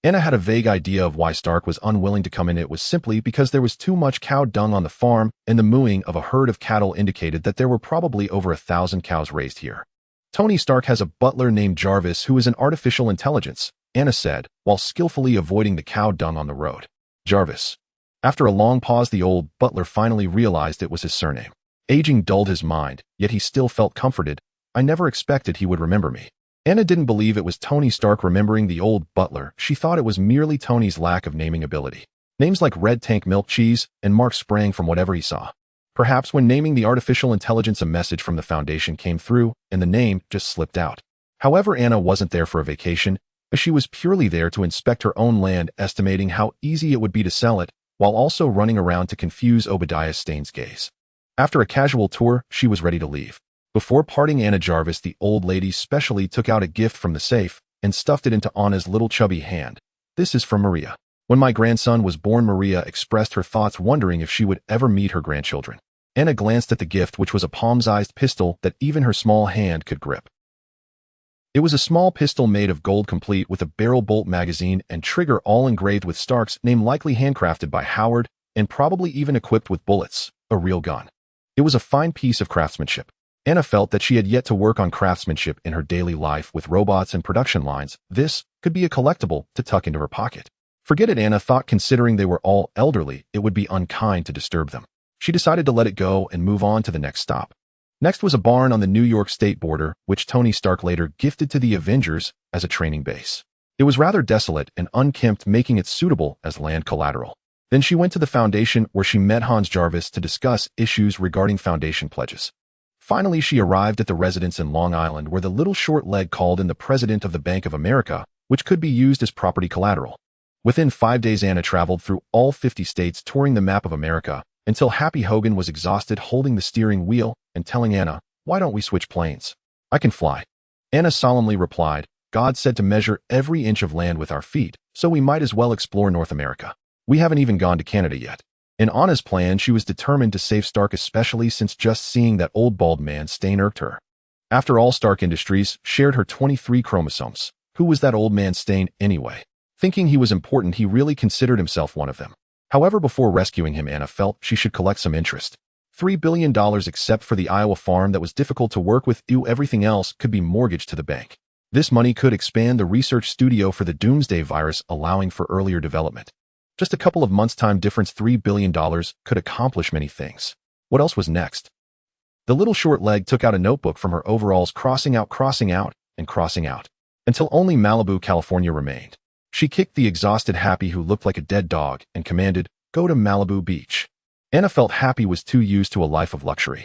[SPEAKER 1] Anna had a vague idea of why Stark was unwilling to come in. It was simply because there was too much cow dung on the farm, and the mooing of a herd of cattle indicated that there were probably over 1,000 cows raised here. "Tony Stark has a butler named Jarvis who is an artificial intelligence," Anna said, while skillfully avoiding the cow dung on the road. "Jarvis." After a long pause, the old butler finally realized it was his surname. Aging dulled his mind, yet he still felt comforted. "I never expected he would remember me." Anna didn't believe it was Tony Stark remembering the old butler. She thought it was merely Tony's lack of naming ability. Names like Red Tank Milk Cheese and Mark sprang from whatever he saw. Perhaps when naming the artificial intelligence, a message from the Foundation came through, and the name just slipped out. However, Anna wasn't there for a vacation, as she was purely there to inspect her own land, estimating how easy it would be to sell it, while also running around to confuse Obadiah Stane's gaze. After a casual tour, she was ready to leave. Before parting, Anna Jarvis, the old lady, specially took out a gift from the safe and stuffed it into Anna's little chubby hand. "This is from Maria. When my grandson was born," Maria expressed her thoughts, wondering if she would ever meet her grandchildren. Anna glanced at the gift, which was a palm-sized pistol that even her small hand could grip. It was a small pistol made of gold, complete with a barrel, bolt, magazine, and trigger, all engraved with Stark's name, likely handcrafted by Howard, and probably even equipped with bullets, a real gun. It was a fine piece of craftsmanship. Anna felt that she had yet to work on craftsmanship in her daily life with robots and production lines. This could be a collectible to tuck into her pocket. Forget it, Anna thought. Considering they were all elderly, it would be unkind to disturb them. She decided to let it go and move on to the next stop. Next was a barn on the New York state border, which Tony Stark later gifted to the Avengers as a training base. It was rather desolate and unkempt, making it suitable as land collateral. Then she went to the Foundation, where she met Hans Jarvis to discuss issues regarding Foundation pledges. Finally, she arrived at the residence in Long Island, where the little short leg called in the president of the Bank of America, which could be used as property collateral. Within 5 days, Anna traveled through all 50 states, touring the map of America, until Happy Hogan was exhausted, holding the steering wheel and telling Anna, "Why don't we switch planes?" I can fly. Anna solemnly replied, God said to measure every inch of land with our feet, so we might as well explore North America. We haven't even gone to Canada yet. In Anna's plan, she was determined to save Stark, especially since just seeing that old bald man Stain irked her. After all, Stark Industries shared her 23 chromosomes. Who was that old man Stain anyway? Thinking he was important, he really considered himself one of them. However, before rescuing him, Anna felt she should collect some interest. $3 billion except for the Iowa farm that was difficult to work with. Everything else could be mortgaged to the bank. This money could expand the research studio for the Doomsday virus, allowing for earlier development. Just a couple of months' time difference, $3 billion could accomplish many things. What else was next? The little short leg took out a notebook from her overalls, crossing out, and crossing out, until only Malibu, California remained. She kicked the exhausted Happy, who looked like a dead dog, and commanded, go to Malibu Beach. Anna felt Happy was too used to a life of luxury.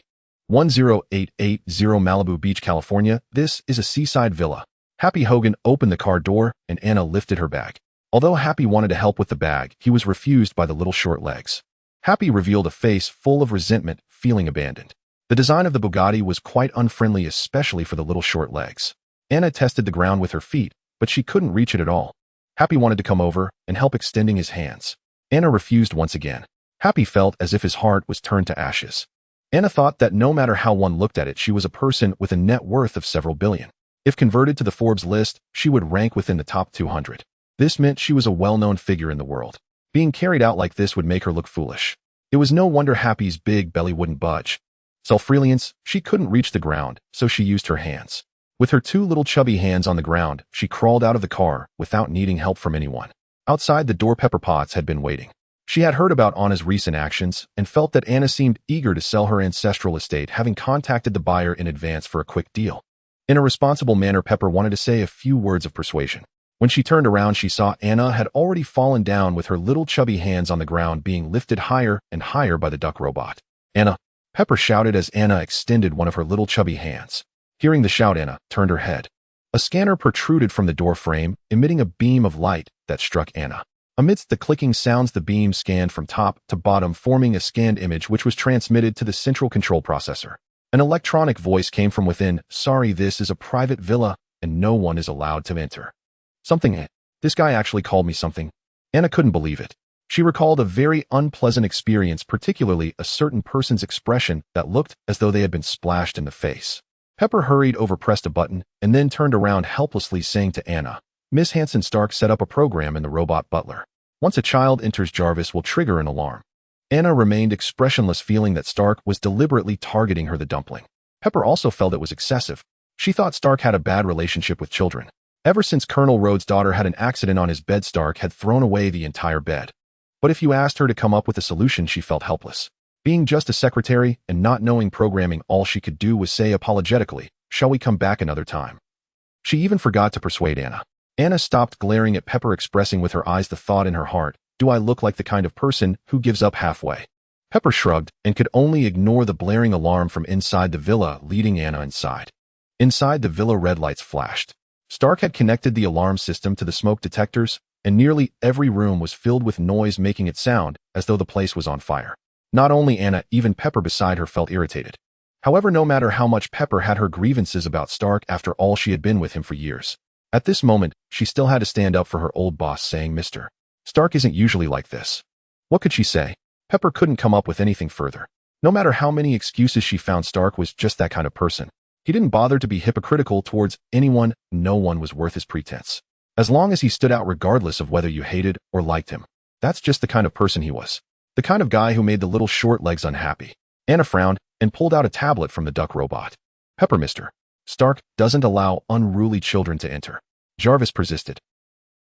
[SPEAKER 1] 10880 Malibu Beach, California. This is a seaside villa. Happy Hogan opened the car door, and Anna lifted her bag. Although Happy wanted to help with the bag, he was refused by the little short legs. Happy revealed a face full of resentment, feeling abandoned. The design of the Bugatti was quite unfriendly, especially for the little short legs. Anna tested the ground with her feet, but she couldn't reach it at all. Happy wanted to come over and help, extending his hands. Anna refused once again. Happy felt as if his heart was turned to ashes. Anna thought that no matter how one looked at it, she was a person with a net worth of several billion. If converted to the Forbes list, she would rank within the top 200. This meant she was a well-known figure in the world. Being carried out like this would make her look foolish. It was no wonder Happy's big belly wouldn't budge. Self-reliance, she couldn't reach the ground, so she used her hands. With her two little chubby hands on the ground, she crawled out of the car without needing help from anyone. Outside the door, Pepper Potts had been waiting. She had heard about Anna's recent actions and felt that Anna seemed eager to sell her ancestral estate, having contacted the buyer in advance for a quick deal. In a responsible manner, Pepper wanted to say a few words of persuasion. When she turned around, she saw Anna had already fallen down with her little chubby hands on the ground, being lifted higher and higher by the duck robot. Anna! Pepper shouted as Anna extended one of her little chubby hands. Hearing the shout, Anna turned her head. A scanner protruded from the door frame, emitting a beam of light that struck Anna. Amidst the clicking sounds, the beam scanned from top to bottom, forming a scanned image which was transmitted to the central control processor. An electronic voice came from within. Sorry, this is a private villa, and no one is allowed to enter. This guy actually called me something. Anna couldn't believe it. She recalled a very unpleasant experience, particularly a certain person's expression that looked as though they had been splashed in the face. Pepper hurried over, pressed a button, and then turned around helplessly, saying to Anna, Miss Hansen, Stark set up a program in the robot butler. Once a child enters, Jarvis will trigger an alarm. Anna remained expressionless, feeling that Stark was deliberately targeting her, the dumpling. Pepper also felt it was excessive. She thought Stark had a bad relationship with children. Ever since Colonel Rhodes' daughter had an accident on his bed, Stark had thrown away the entire bed. But if you asked her to come up with a solution, she felt helpless. Being just a secretary and not knowing programming, all she could do was say apologetically, shall we come back another time? She even forgot to persuade Anna. Anna stopped glaring at Pepper, expressing with her eyes the thought in her heart, do I look like the kind of person who gives up halfway? Pepper shrugged and could only ignore the blaring alarm from inside the villa, leading Anna inside. Inside the villa, red lights flashed. Stark had connected the alarm system to the smoke detectors, and nearly every room was filled with noise, making it sound as though the place was on fire. Not only Anna, even Pepper beside her felt irritated. However, no matter how much Pepper had her grievances about Stark, after all, she had been with him for years. At this moment, she still had to stand up for her old boss, saying, Mr. Stark isn't usually like this. What could she say? Pepper couldn't come up with anything further. No matter how many excuses she found, Stark was just that kind of person. He didn't bother to be hypocritical towards anyone. No one was worth his pretense. As long as he stood out regardless of whether you hated or liked him. That's just the kind of person he was. The kind of guy who made the little short legs unhappy. Anna frowned and pulled out a tablet from the duck robot. Pepper, Mr. Stark doesn't allow unruly children to enter. Jarvis persisted.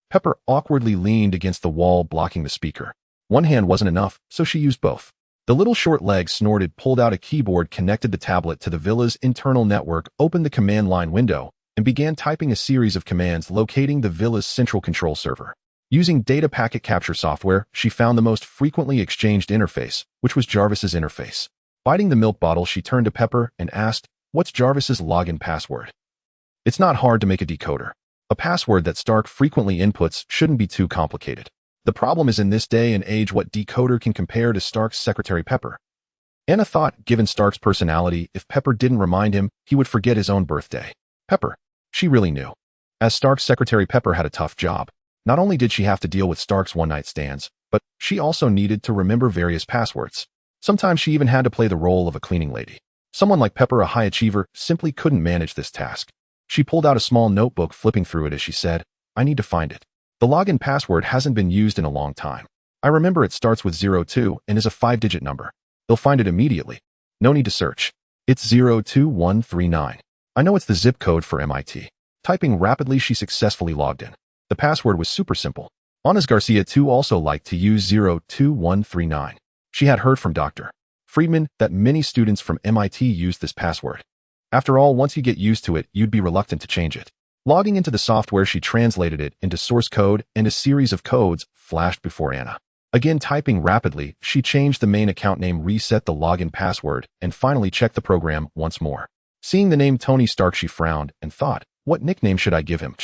[SPEAKER 1] Pepper awkwardly leaned against the wall, blocking the speaker. One hand wasn't enough, so she used both. The little short legs snorted, pulled out a keyboard, connected the tablet to the villa's internal network, opened the command line window, and began typing a series of commands locating the villa's central control server. Using data packet capture software, she found the most frequently exchanged interface, which was Jarvis's interface. Biting the milk bottle, she turned to Pepper and asked, What's Jarvis's login password? It's not hard to make a decoder. A password that Stark frequently inputs shouldn't be too complicated. The problem is, in this day and age, what decoder can compare to Stark's secretary Pepper? Anna thought, given Stark's personality, if Pepper didn't remind him, he would forget his own birthday. Pepper. She really knew. As Stark's secretary, Pepper had a tough job. Not only did she have to deal with Stark's one-night stands, but she also needed to remember various passwords. Sometimes she even had to play the role of a cleaning lady. Someone like Pepper, a high achiever, simply couldn't manage this task. She pulled out a small notebook, flipping through it as she said, I need to find it. The login password hasn't been used in a long time. I remember it starts with 02 and is a 5-digit number. They'll find it immediately. No need to search. It's 02139. I know it's the zip code for MIT. Typing rapidly, she successfully logged in. The password was super simple. Anas Garcia too also liked to use 02139. She had heard from Dr. Freriedman that many students from MIT used this password. After all, once you get used to it, you'd be reluctant to change it. Logging into the software, she translated it into source code, and a series of codes flashed before Anna. Again, typing rapidly, she changed the main account name, reset the login password, and finally checked the program once more. Seeing the name Tony Stark, she frowned and thought, what nickname should I give him?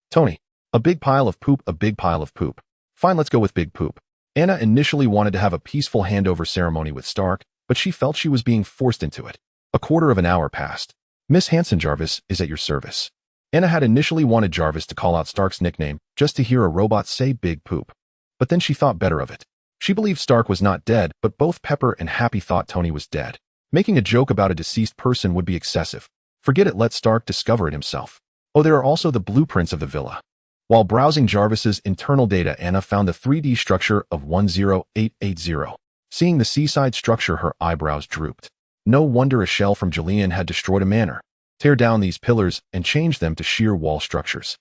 [SPEAKER 1] Tony. A big pile of poop, a big pile of poop. Fine, let's go with Big Poop. Anna initially wanted to have a peaceful handover ceremony with Stark, but she felt she was being forced into it. A quarter of an hour passed. Miss Hansen, Jarvis is at your service. Anna had initially wanted Jarvis to call out Stark's nickname just to hear a robot say Big Poop. But then she thought better of it. She believed Stark was not dead, but both Pepper and Happy thought Tony was dead. Making a joke about a deceased person would be excessive. Forget it, let Stark discover it himself. Oh, there are also the blueprints of the villa. While browsing Jarvis's internal data, Anna found the 3D structure of 10880. Seeing the seaside structure, her eyebrows drooped. No wonder a shell from Julian had destroyed a manor. Tear down these pillars and change them to sheer wall structures.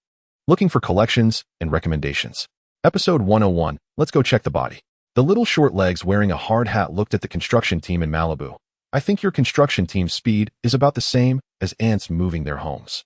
[SPEAKER 1] Looking for collections and recommendations. Episode 101, let's go check the body. The little short legs wearing a hard hat looked at the construction team in Malibu. I think your construction team's speed is about the same as ants moving their homes.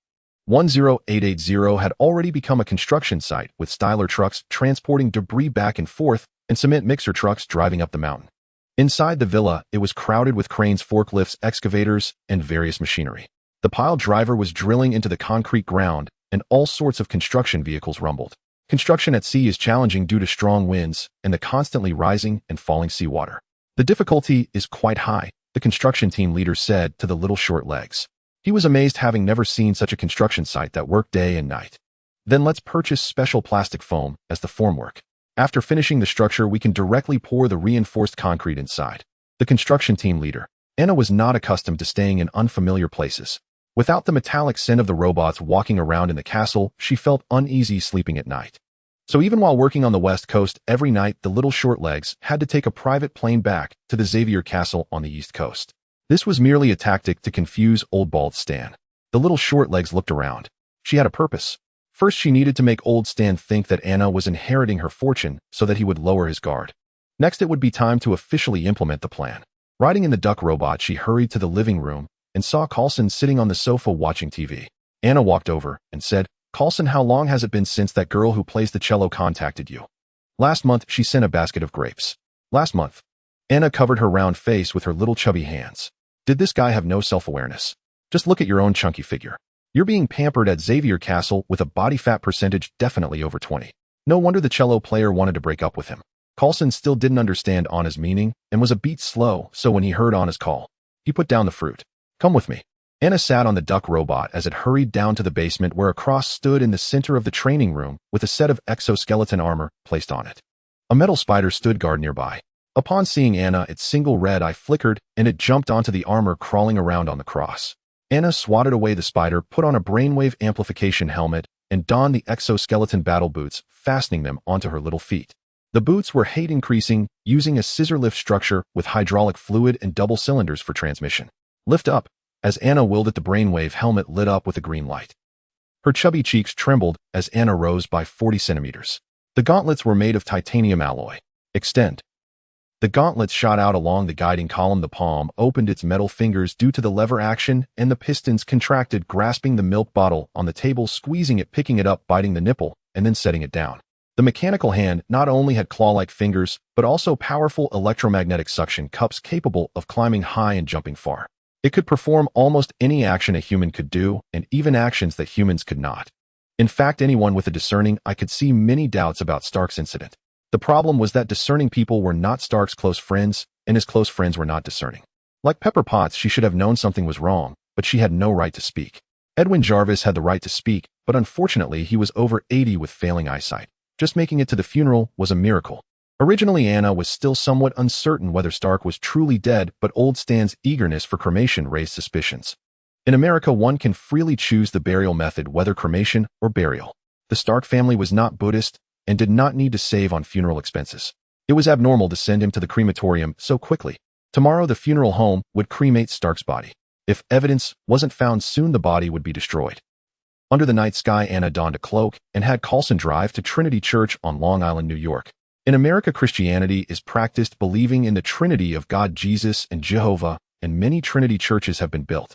[SPEAKER 1] 10880 had already become a construction site, with styler trucks transporting debris back and forth and cement mixer trucks driving up the mountain. Inside the villa, it was crowded with cranes, forklifts, excavators, and various machinery. The pile driver was drilling into the concrete ground, and all sorts of construction vehicles rumbled. Construction at sea is challenging due to strong winds and the constantly rising and falling seawater. The difficulty is quite high, the construction team leader said to the little short legs. He was amazed, having never seen such a construction site that worked day and night. Then let's purchase special plastic foam as the formwork. After finishing the structure, we can directly pour the reinforced concrete inside. The construction team leader. Anna was not accustomed to staying in unfamiliar places. Without the metallic scent of the robots walking around in the castle, she felt uneasy sleeping at night. So even while working on the West Coast, every night the little short legs had to take a private plane back to the Xavier Castle on the East Coast. This was merely a tactic to confuse Old Bald Stan. The little short legs looked around. She had a purpose. First, she needed to make Old Stan think that Anna was inheriting her fortune so that he would lower his guard. Next, it would be time to officially implement the plan. Riding in the duck robot, she hurried to the living room and saw Carlson sitting on the sofa watching TV. Anna walked over and said, Carlson, how long has it been since that girl who plays the cello contacted you? Last month, she sent a basket of grapes. Last month. Anna covered her round face with her little chubby hands. Did this guy have no self-awareness? Just look at your own chunky figure. You're being pampered at Xavier Castle with a body fat percentage definitely over 20. No wonder the cello player wanted to break up with him. Carlson still didn't understand Anna's meaning and was a beat slow, so when he heard Anna's call, he put down the fruit. Come with me. Anna sat on the duck robot as it hurried down to the basement, where a cross stood in the center of the training room with a set of exoskeleton armor placed on it. A metal spider stood guard nearby. Upon seeing Anna, its single red eye flickered and it jumped onto the armor, crawling around on the cross. Anna swatted away the spider, put on a brainwave amplification helmet, and donned the exoskeleton battle boots, fastening them onto her little feet. The boots were height increasing, using a scissor lift structure with hydraulic fluid and double cylinders for transmission. Lift up. As Anna willed it, the brainwave helmet lit up with a green light. Her chubby cheeks trembled as Anna rose by 40 centimeters. The gauntlets were made of titanium alloy. Extend. The gauntlets shot out along the guiding column. The palm opened its metal fingers due to the lever action, and the pistons contracted, grasping the milk bottle on the table, squeezing it, picking it up, biting the nipple, and then setting it down. The mechanical hand not only had claw-like fingers, but also powerful electromagnetic suction cups capable of climbing high and jumping far. It could perform almost any action a human could do, and even actions that humans could not. In fact, anyone with a discerning eye could see many doubts about Stark's incident. The problem was that discerning people were not Stark's close friends, and his close friends were not discerning. Like Pepper Potts, she should have known something was wrong, but she had no right to speak. Edwin Jarvis had the right to speak, but unfortunately he was over 80 with failing eyesight. Just making it to the funeral was a miracle. Originally, Anna was still somewhat uncertain whether Stark was truly dead, but old Stan's eagerness for cremation raised suspicions. In America, one can freely choose the burial method, whether cremation or burial. The Stark family was not Buddhist and did not need to save on funeral expenses. It was abnormal to send him to the crematorium so quickly. Tomorrow, the funeral home would cremate Stark's body. If evidence wasn't found soon, the body would be destroyed. Under the night sky, Anna donned a cloak and had Coulson drive to Trinity Church on Long Island, New York. In America, Christianity is practiced believing in the Trinity of God, Jesus, and Jehovah, and many Trinity churches have been built.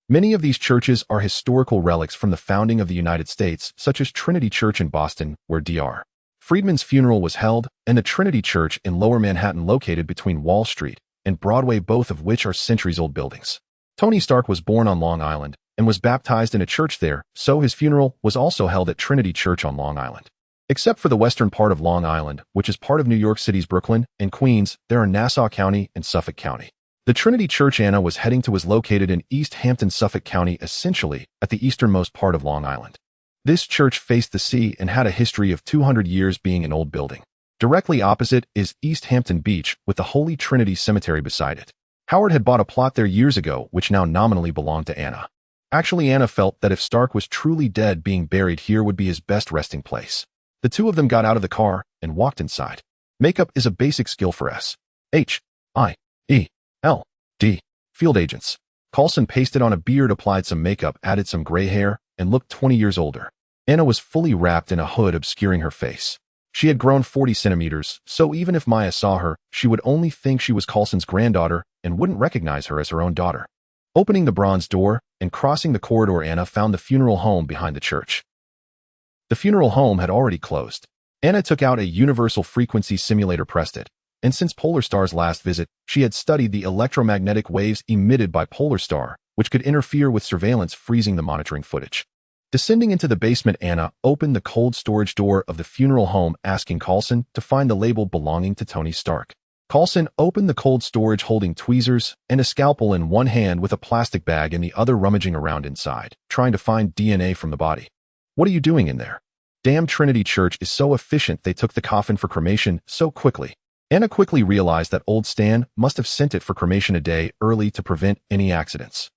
[SPEAKER 1] Many of these churches are historical relics from the founding of the United States, such as Trinity Church in Boston, where Dr. Freriedman's funeral was held, and the Trinity Church in Lower Manhattan, located between Wall Street and Broadway, both of which are centuries-old buildings. Tony Stark was born on Long Island and was baptized in a church there, so his funeral was also held at Trinity Church on Long Island. Except for the western part of Long Island, which is part of New York City's Brooklyn and Queens, there are Nassau County and Suffolk County. The Trinity Church Anna was heading to was located in East Hampton, Suffolk County, essentially at the easternmost part of Long Island. This church faced the sea and had a history of 200 years being an old building. Directly opposite is East Hampton Beach, with the Holy Trinity Cemetery beside it. Howard had bought a plot there years ago, which now nominally belonged to Anna. Actually, Anna felt that if Stark was truly dead, being buried here would be his best resting place. The two of them got out of the car and walked inside. Makeup is a basic skill for S.H.I.E.L.D. field agents. Coulson pasted on a beard, applied some makeup, added some gray hair, and looked 20 years older. Anna was fully wrapped in a hood obscuring her face. She had grown 40 centimeters, so even if Maya saw her, she would only think she was Coulson's granddaughter and wouldn't recognize her as her own daughter. Opening the bronze door and crossing the corridor, Anna found the funeral home behind the church. The funeral home had already closed. Anna took out a universal frequency simulator, pressed it, and since Polar Star's last visit, she had studied the electromagnetic waves emitted by Polar Star, which could interfere with surveillance, freezing the monitoring footage. Descending into the basement, Anna opened the cold storage door of the funeral home, asking Coulson to find the label belonging to Tony Stark. Coulson opened the cold storage, holding tweezers and a scalpel in one hand with a plastic bag in the other, rummaging around inside, trying to find DNA from the body. "What are you doing in there?" "Damn Trinity Church is so efficient, they took the coffin for cremation so quickly." Anna quickly realized that old Stan must have sent it for cremation a day early to prevent any accidents.